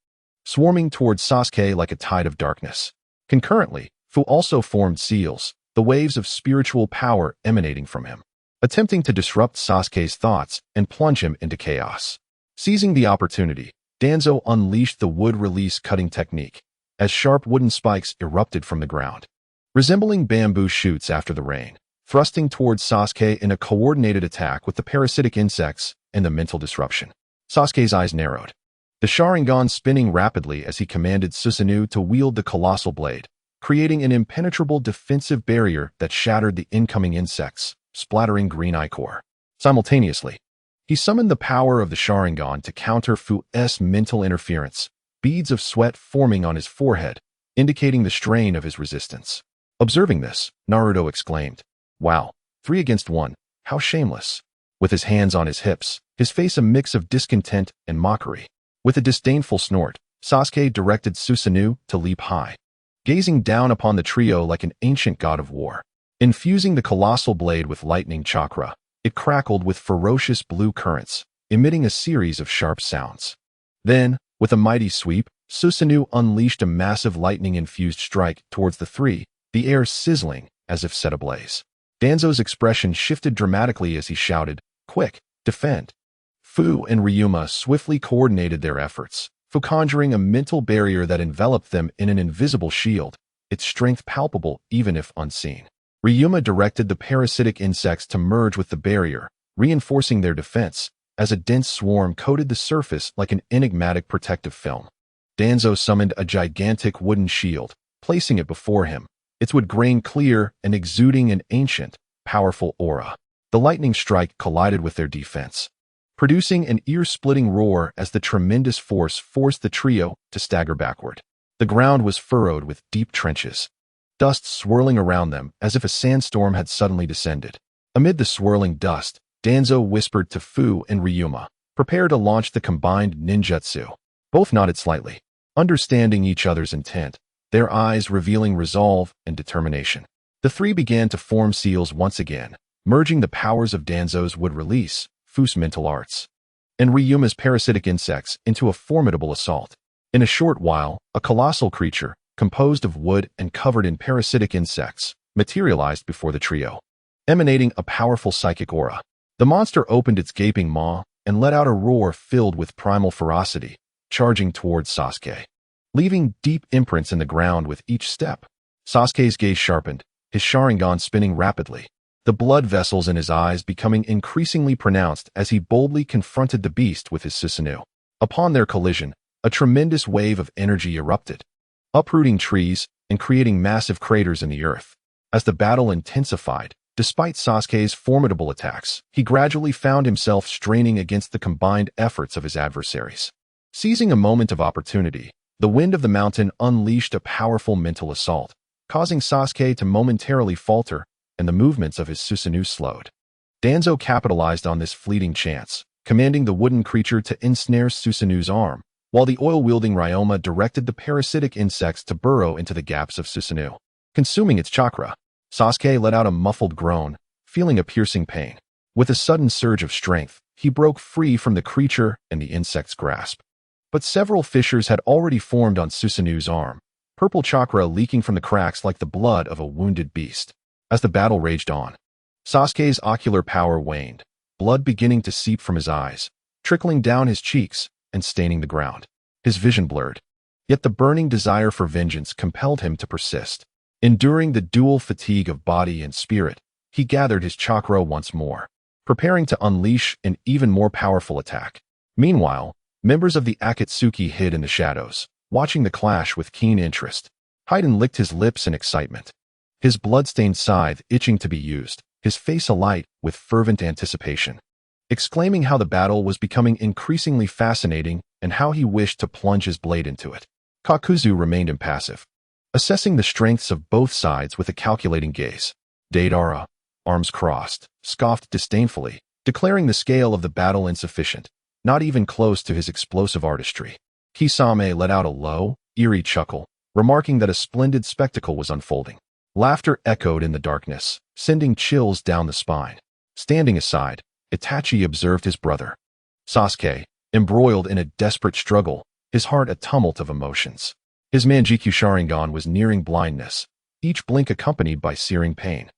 swarming towards Sasuke like a tide of darkness. Concurrently, Fu also formed seals, the waves of spiritual power emanating from him, attempting to disrupt Sasuke's thoughts and plunge him into chaos. Seizing the opportunity, Danzo unleashed the wood-release cutting technique, as sharp wooden spikes erupted from the ground, resembling bamboo shoots after the rain, thrusting towards Sasuke in a coordinated attack with the parasitic insects and the mental disruption. Sasuke's eyes narrowed, the Sharingan spinning rapidly as he commanded Susanoo to wield the colossal blade, creating an impenetrable defensive barrier that shattered the incoming insects, splattering green ichor. Simultaneously, he summoned the power of the Sharingan to counter Fu's mental interference, beads of sweat forming on his forehead, indicating the strain of his resistance. Observing this, Naruto exclaimed, "Wow, 3 against 1, how shameless." With his hands on his hips, his face a mix of discontent and mockery. With a disdainful snort, Sasuke directed Susanoo to leap high, gazing down upon the trio like an ancient god of war. Infusing the colossal blade with lightning chakra, it crackled with ferocious blue currents, emitting a series of sharp sounds. Then, with a mighty sweep, Susanoo unleashed a massive lightning-infused strike towards the three, the air sizzling as if set ablaze. Danzo's expression shifted dramatically as he shouted, "Quick, defend!" Fu and Ryuma swiftly coordinated their efforts, conjuring a mental barrier that enveloped them in an invisible shield, its strength palpable even if unseen. Ryuma directed the parasitic insects to merge with the barrier, reinforcing their defense, as a dense swarm coated the surface like an enigmatic protective film. Danzo summoned a gigantic wooden shield, placing it before him, its wood grain clear and exuding an ancient, powerful aura. The lightning strike collided with their defense, producing an ear-splitting roar as the tremendous force forced the trio to stagger backward. The ground was furrowed with deep trenches, dust swirling around them as if a sandstorm had suddenly descended. Amid the swirling dust, Danzo whispered to Fu and Ryuma, "Prepare to launch the combined ninjutsu." Both nodded slightly, understanding each other's intent, their eyes revealing resolve and determination. The three began to form seals once again, merging the powers of Danzo's wood release, Fu's mental arts, and Ryuma's parasitic insects into a formidable assault. In a short while, a colossal creature, composed of wood and covered in parasitic insects, materialized before the trio, emanating a powerful psychic aura. The monster opened its gaping maw and let out a roar filled with primal ferocity, charging towards Sasuke, leaving deep imprints in the ground with each step. Sasuke's gaze sharpened, his Sharingan spinning rapidly, the blood vessels in his eyes becoming increasingly pronounced as he boldly confronted the beast with his Susanoo. Upon their collision, a tremendous wave of energy erupted, uprooting trees and creating massive craters in the earth. As the battle intensified, despite Sasuke's formidable attacks, he gradually found himself straining against the combined efforts of his adversaries. Seizing a moment of opportunity, the wind of the mountain unleashed a powerful mental assault, causing Sasuke to momentarily falter and the movements of his Susanoo slowed. Danzo capitalized on this fleeting chance, commanding the wooden creature to ensnare Susanoo's arm, while the oil-wielding Ryoma directed the parasitic insects to burrow into the gaps of Susanoo, consuming its chakra. Sasuke let out a muffled groan, feeling a piercing pain. With a sudden surge of strength, he broke free from the creature and the insect's grasp. But several fissures had already formed on Susanoo's arm, purple chakra leaking from the cracks like the blood of a wounded beast. As the battle raged on, Sasuke's ocular power waned, blood beginning to seep from his eyes, trickling down his cheeks and staining the ground. His vision blurred, yet the burning desire for vengeance compelled him to persist. Enduring the dual fatigue of body and spirit, he gathered his chakra once more, preparing to unleash an even more powerful attack. Meanwhile, members of the Akatsuki hid in the shadows, watching the clash with keen interest. Haiden licked his lips in excitement, his blood-stained scythe itching to be used, his face alight with fervent anticipation, exclaiming how the battle was becoming increasingly fascinating and how he wished to plunge his blade into it. Kakuzu remained impassive, assessing the strengths of both sides with a calculating gaze. Deidara, arms crossed, scoffed disdainfully, declaring the scale of the battle insufficient, not even close to his explosive artistry. Kisame let out a low, eerie chuckle, remarking that a splendid spectacle was unfolding. Laughter echoed in the darkness, sending chills down the spine. Standing aside, Itachi observed his brother, Sasuke, embroiled in a desperate struggle, his heart a tumult of emotions. His Manjikyu Sharingan was nearing blindness, each blink accompanied by searing pain,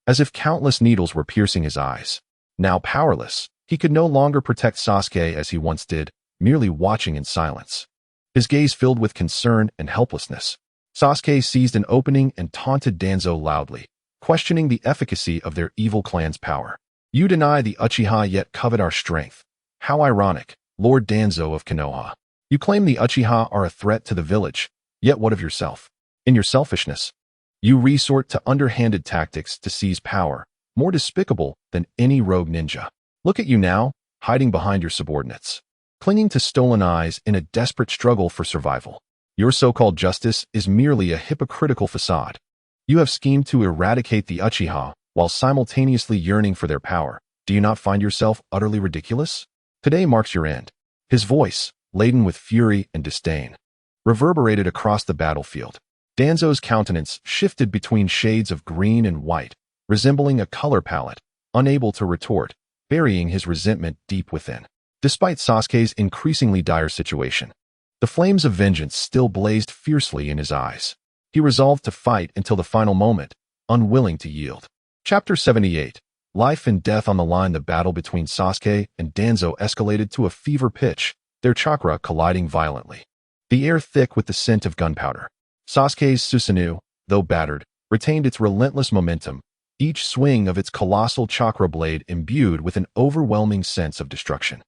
as if countless needles were piercing his eyes. Now powerless, he could no longer protect Sasuke as he once did, merely watching in silence, his gaze filled with concern and helplessness. Sasuke seized an opening and taunted Danzo loudly, questioning the efficacy of their evil clan's power. "You deny the Uchiha yet covet our strength. How ironic, Lord Danzo of Konoha. You claim the Uchiha are a threat to the village, yet what of yourself? In your selfishness, you resort to underhanded tactics to seize power, more despicable than any rogue ninja. Look at you now, hiding behind your subordinates, clinging to stolen eyes in a desperate struggle for survival. Your so-called justice is merely a hypocritical facade. You have schemed to eradicate the Uchiha while simultaneously yearning for their power. Do you not find yourself utterly ridiculous? Today marks your end." His voice, laden with fury and disdain, reverberated across the battlefield. Danzo's countenance shifted between shades of green and white, resembling a color palette, unable to retort, burying his resentment deep within. Despite Sasuke's increasingly dire situation, the flames of vengeance still blazed fiercely in his eyes. He resolved to fight until the final moment, unwilling to yield. Chapter 78. Life and death on the line. The battle between Sasuke and Danzo escalated to a fever pitch, their chakra colliding violently. The air thick with the scent of gunpowder. Sasuke's Susanoo, though battered, retained its relentless momentum, each swing of its colossal chakra blade imbued with an overwhelming sense of destruction.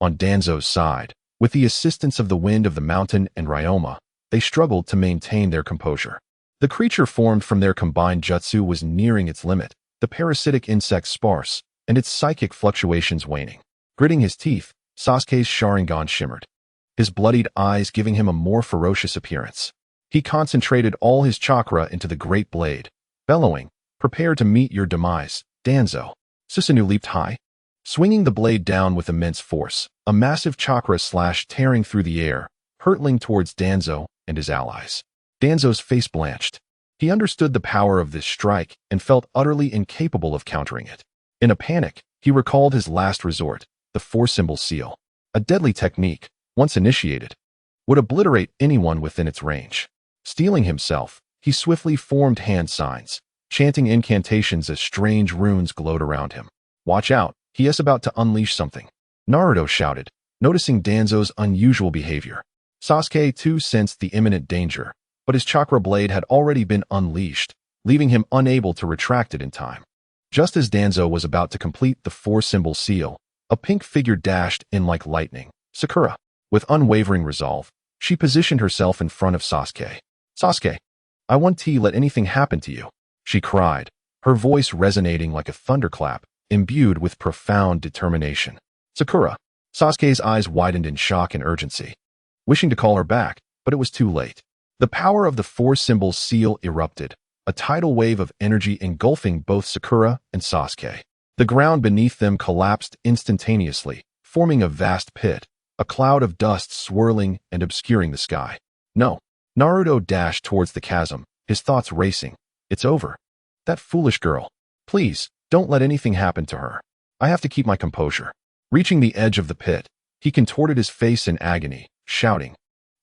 On Danzo's side, with the assistance of the wind of the mountain and Ryoma, they struggled to maintain their composure. The creature formed from their combined jutsu was nearing its limit, the parasitic insect sparse, and its psychic fluctuations waning. Gritting his teeth, Sasuke's Sharingan shimmered, his bloodied eyes giving him a more ferocious appearance. He concentrated all his chakra into the great blade, bellowing, "Prepare to meet your demise, Danzo." Susanoo leaped high, swinging the blade down with immense force, a massive chakra slash tearing through the air, hurtling towards Danzo and his allies. Danzo's face blanched. He understood the power of this strike and felt utterly incapable of countering it. In a panic, he recalled his last resort, the four-symbol seal. A deadly technique, once initiated, would obliterate anyone within its range. Steeling himself, he swiftly formed hand signs, chanting incantations as strange runes glowed around him. "Watch out, he is about to unleash something," Naruto shouted, noticing Danzo's unusual behavior. Sasuke too sensed the imminent danger, but his chakra blade had already been unleashed, leaving him unable to retract it in time. Just as Danzo was about to complete the four-symbol seal, a pink figure dashed in like lightning. Sakura. With unwavering resolve, she positioned herself in front of Sasuke. "Sasuke, I won't let anything happen to you," she cried, her voice resonating like a thunderclap, imbued with profound determination. "Sakura." Sasuke's eyes widened in shock and urgency, wishing to call her back, but it was too late. The power of the four-symbol seal erupted, a tidal wave of energy engulfing both Sakura and Sasuke. The ground beneath them collapsed instantaneously, forming a vast pit, a cloud of dust swirling and obscuring the sky. "No." Naruto dashed towards the chasm, his thoughts racing. "It's over. That foolish girl. Please, don't let anything happen to her. I have to keep my composure." Reaching the edge of the pit, he contorted his face in agony, shouting,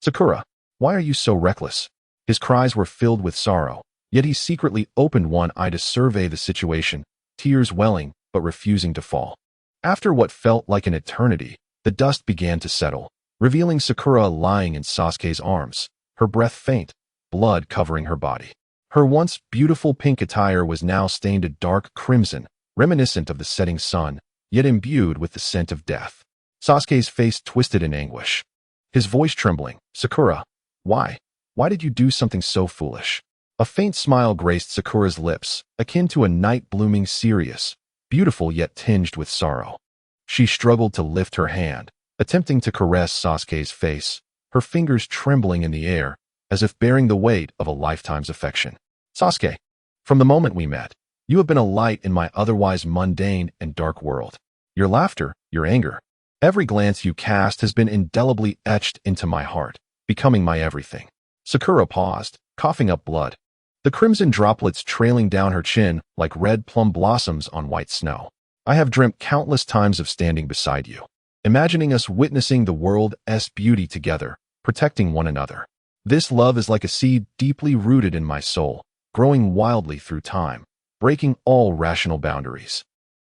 "Sakura, why are you so reckless?" His cries were filled with sorrow, yet he secretly opened one eye to survey the situation, tears welling but refusing to fall. After what felt like an eternity, the dust began to settle, revealing Sakura lying in Sasuke's arms, her breath faint, blood covering her body. Her once beautiful pink attire was now stained a dark crimson, reminiscent of the setting sun, yet imbued with the scent of death. Sasuke's face twisted in anguish, his voice trembling. "Sakura, why? Why did you do something so foolish?" A faint smile graced Sakura's lips, akin to a night blooming serious, beautiful yet tinged with sorrow. She struggled to lift her hand, attempting to caress Sasuke's face, her fingers trembling in the air, as if bearing the weight of a lifetime's affection. "Sasuke, from the moment we met, you have been a light in my otherwise mundane and dark world. Your laughter, your anger, every glance you cast has been indelibly etched into my heart, becoming my everything." Sakura paused, coughing up blood, the crimson droplets trailing down her chin like red plum blossoms on white snow. "I have dreamt countless times of standing beside you, imagining us witnessing the world's beauty together, protecting one another. This love is like a seed deeply rooted in my soul, growing wildly through time, breaking all rational boundaries.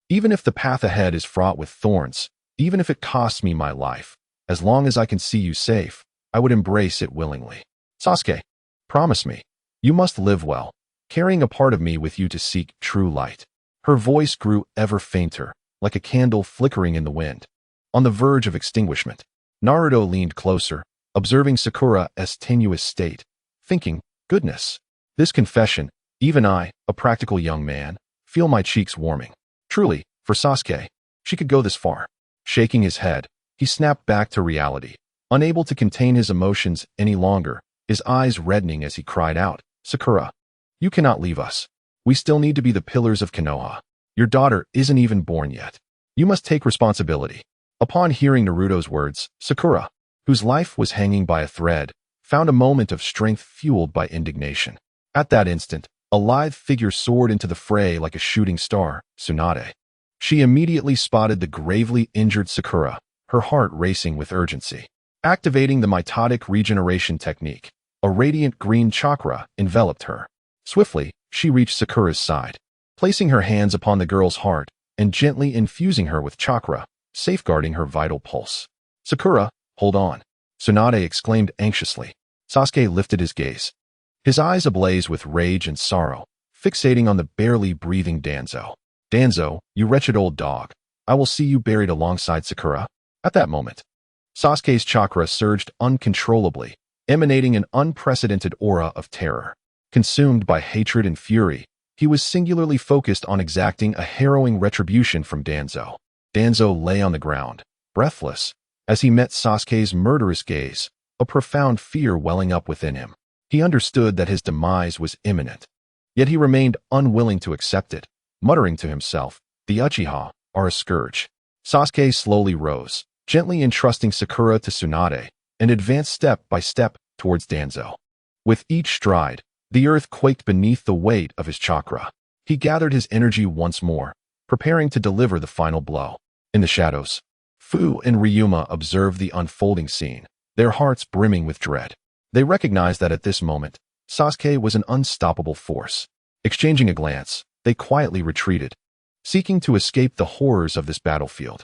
Even if the path ahead is fraught with thorns, even if it costs me my life, as long as I can see you safe, I would embrace it willingly. Sasuke, promise me, you must live well, carrying a part of me with you to seek true light." Her voice grew ever fainter, like a candle flickering in the wind, on the verge of extinguishment. Naruto leaned closer, observing Sakura's tenuous state, thinking, goodness, this confession, even I, a practical young man, feel my cheeks warming. Truly, for Sasuke, she could go this far. Shaking his head, he snapped back to reality, unable to contain his emotions any longer, his eyes reddening as he cried out, "Sakura, you cannot leave us. We still need to be the pillars of Konoha. Your daughter isn't even born yet. You must take responsibility." Upon hearing Naruto's words, Sakura, whose life was hanging by a thread, found a moment of strength fueled by indignation. At that instant, a lithe figure soared into the fray like a shooting star, Tsunade. She immediately spotted the gravely injured Sakura, her heart racing with urgency. Activating the mitotic regeneration technique, a radiant green chakra enveloped her. Swiftly, she reached Sakura's side, placing her hands upon the girl's heart and gently infusing her with chakra, safeguarding her vital pulse. "Sakura, hold on," Tsunade exclaimed anxiously. Sasuke lifted his gaze, his eyes ablaze with rage and sorrow, fixating on the barely breathing Danzo. "Danzo, you wretched old dog, I will see you buried alongside Sakura." At that moment, Sasuke's chakra surged uncontrollably, emanating an unprecedented aura of terror. Consumed by hatred and fury, he was singularly focused on exacting a harrowing retribution from Danzo. Danzo lay on the ground, breathless, as he met Sasuke's murderous gaze, a profound fear welling up within him. He understood that his demise was imminent, yet he remained unwilling to accept it, muttering to himself, "The Uchiha are a scourge." Sasuke slowly rose, gently entrusting Sakura to Tsunade, and advanced step by step towards Danzo. With each stride, the earth quaked beneath the weight of his chakra. He gathered his energy once more, preparing to deliver the final blow. In the shadows, Fu and Ryuma observed the unfolding scene, their hearts brimming with dread. They recognized that at this moment, Sasuke was an unstoppable force. Exchanging a glance, they quietly retreated, seeking to escape the horrors of this battlefield.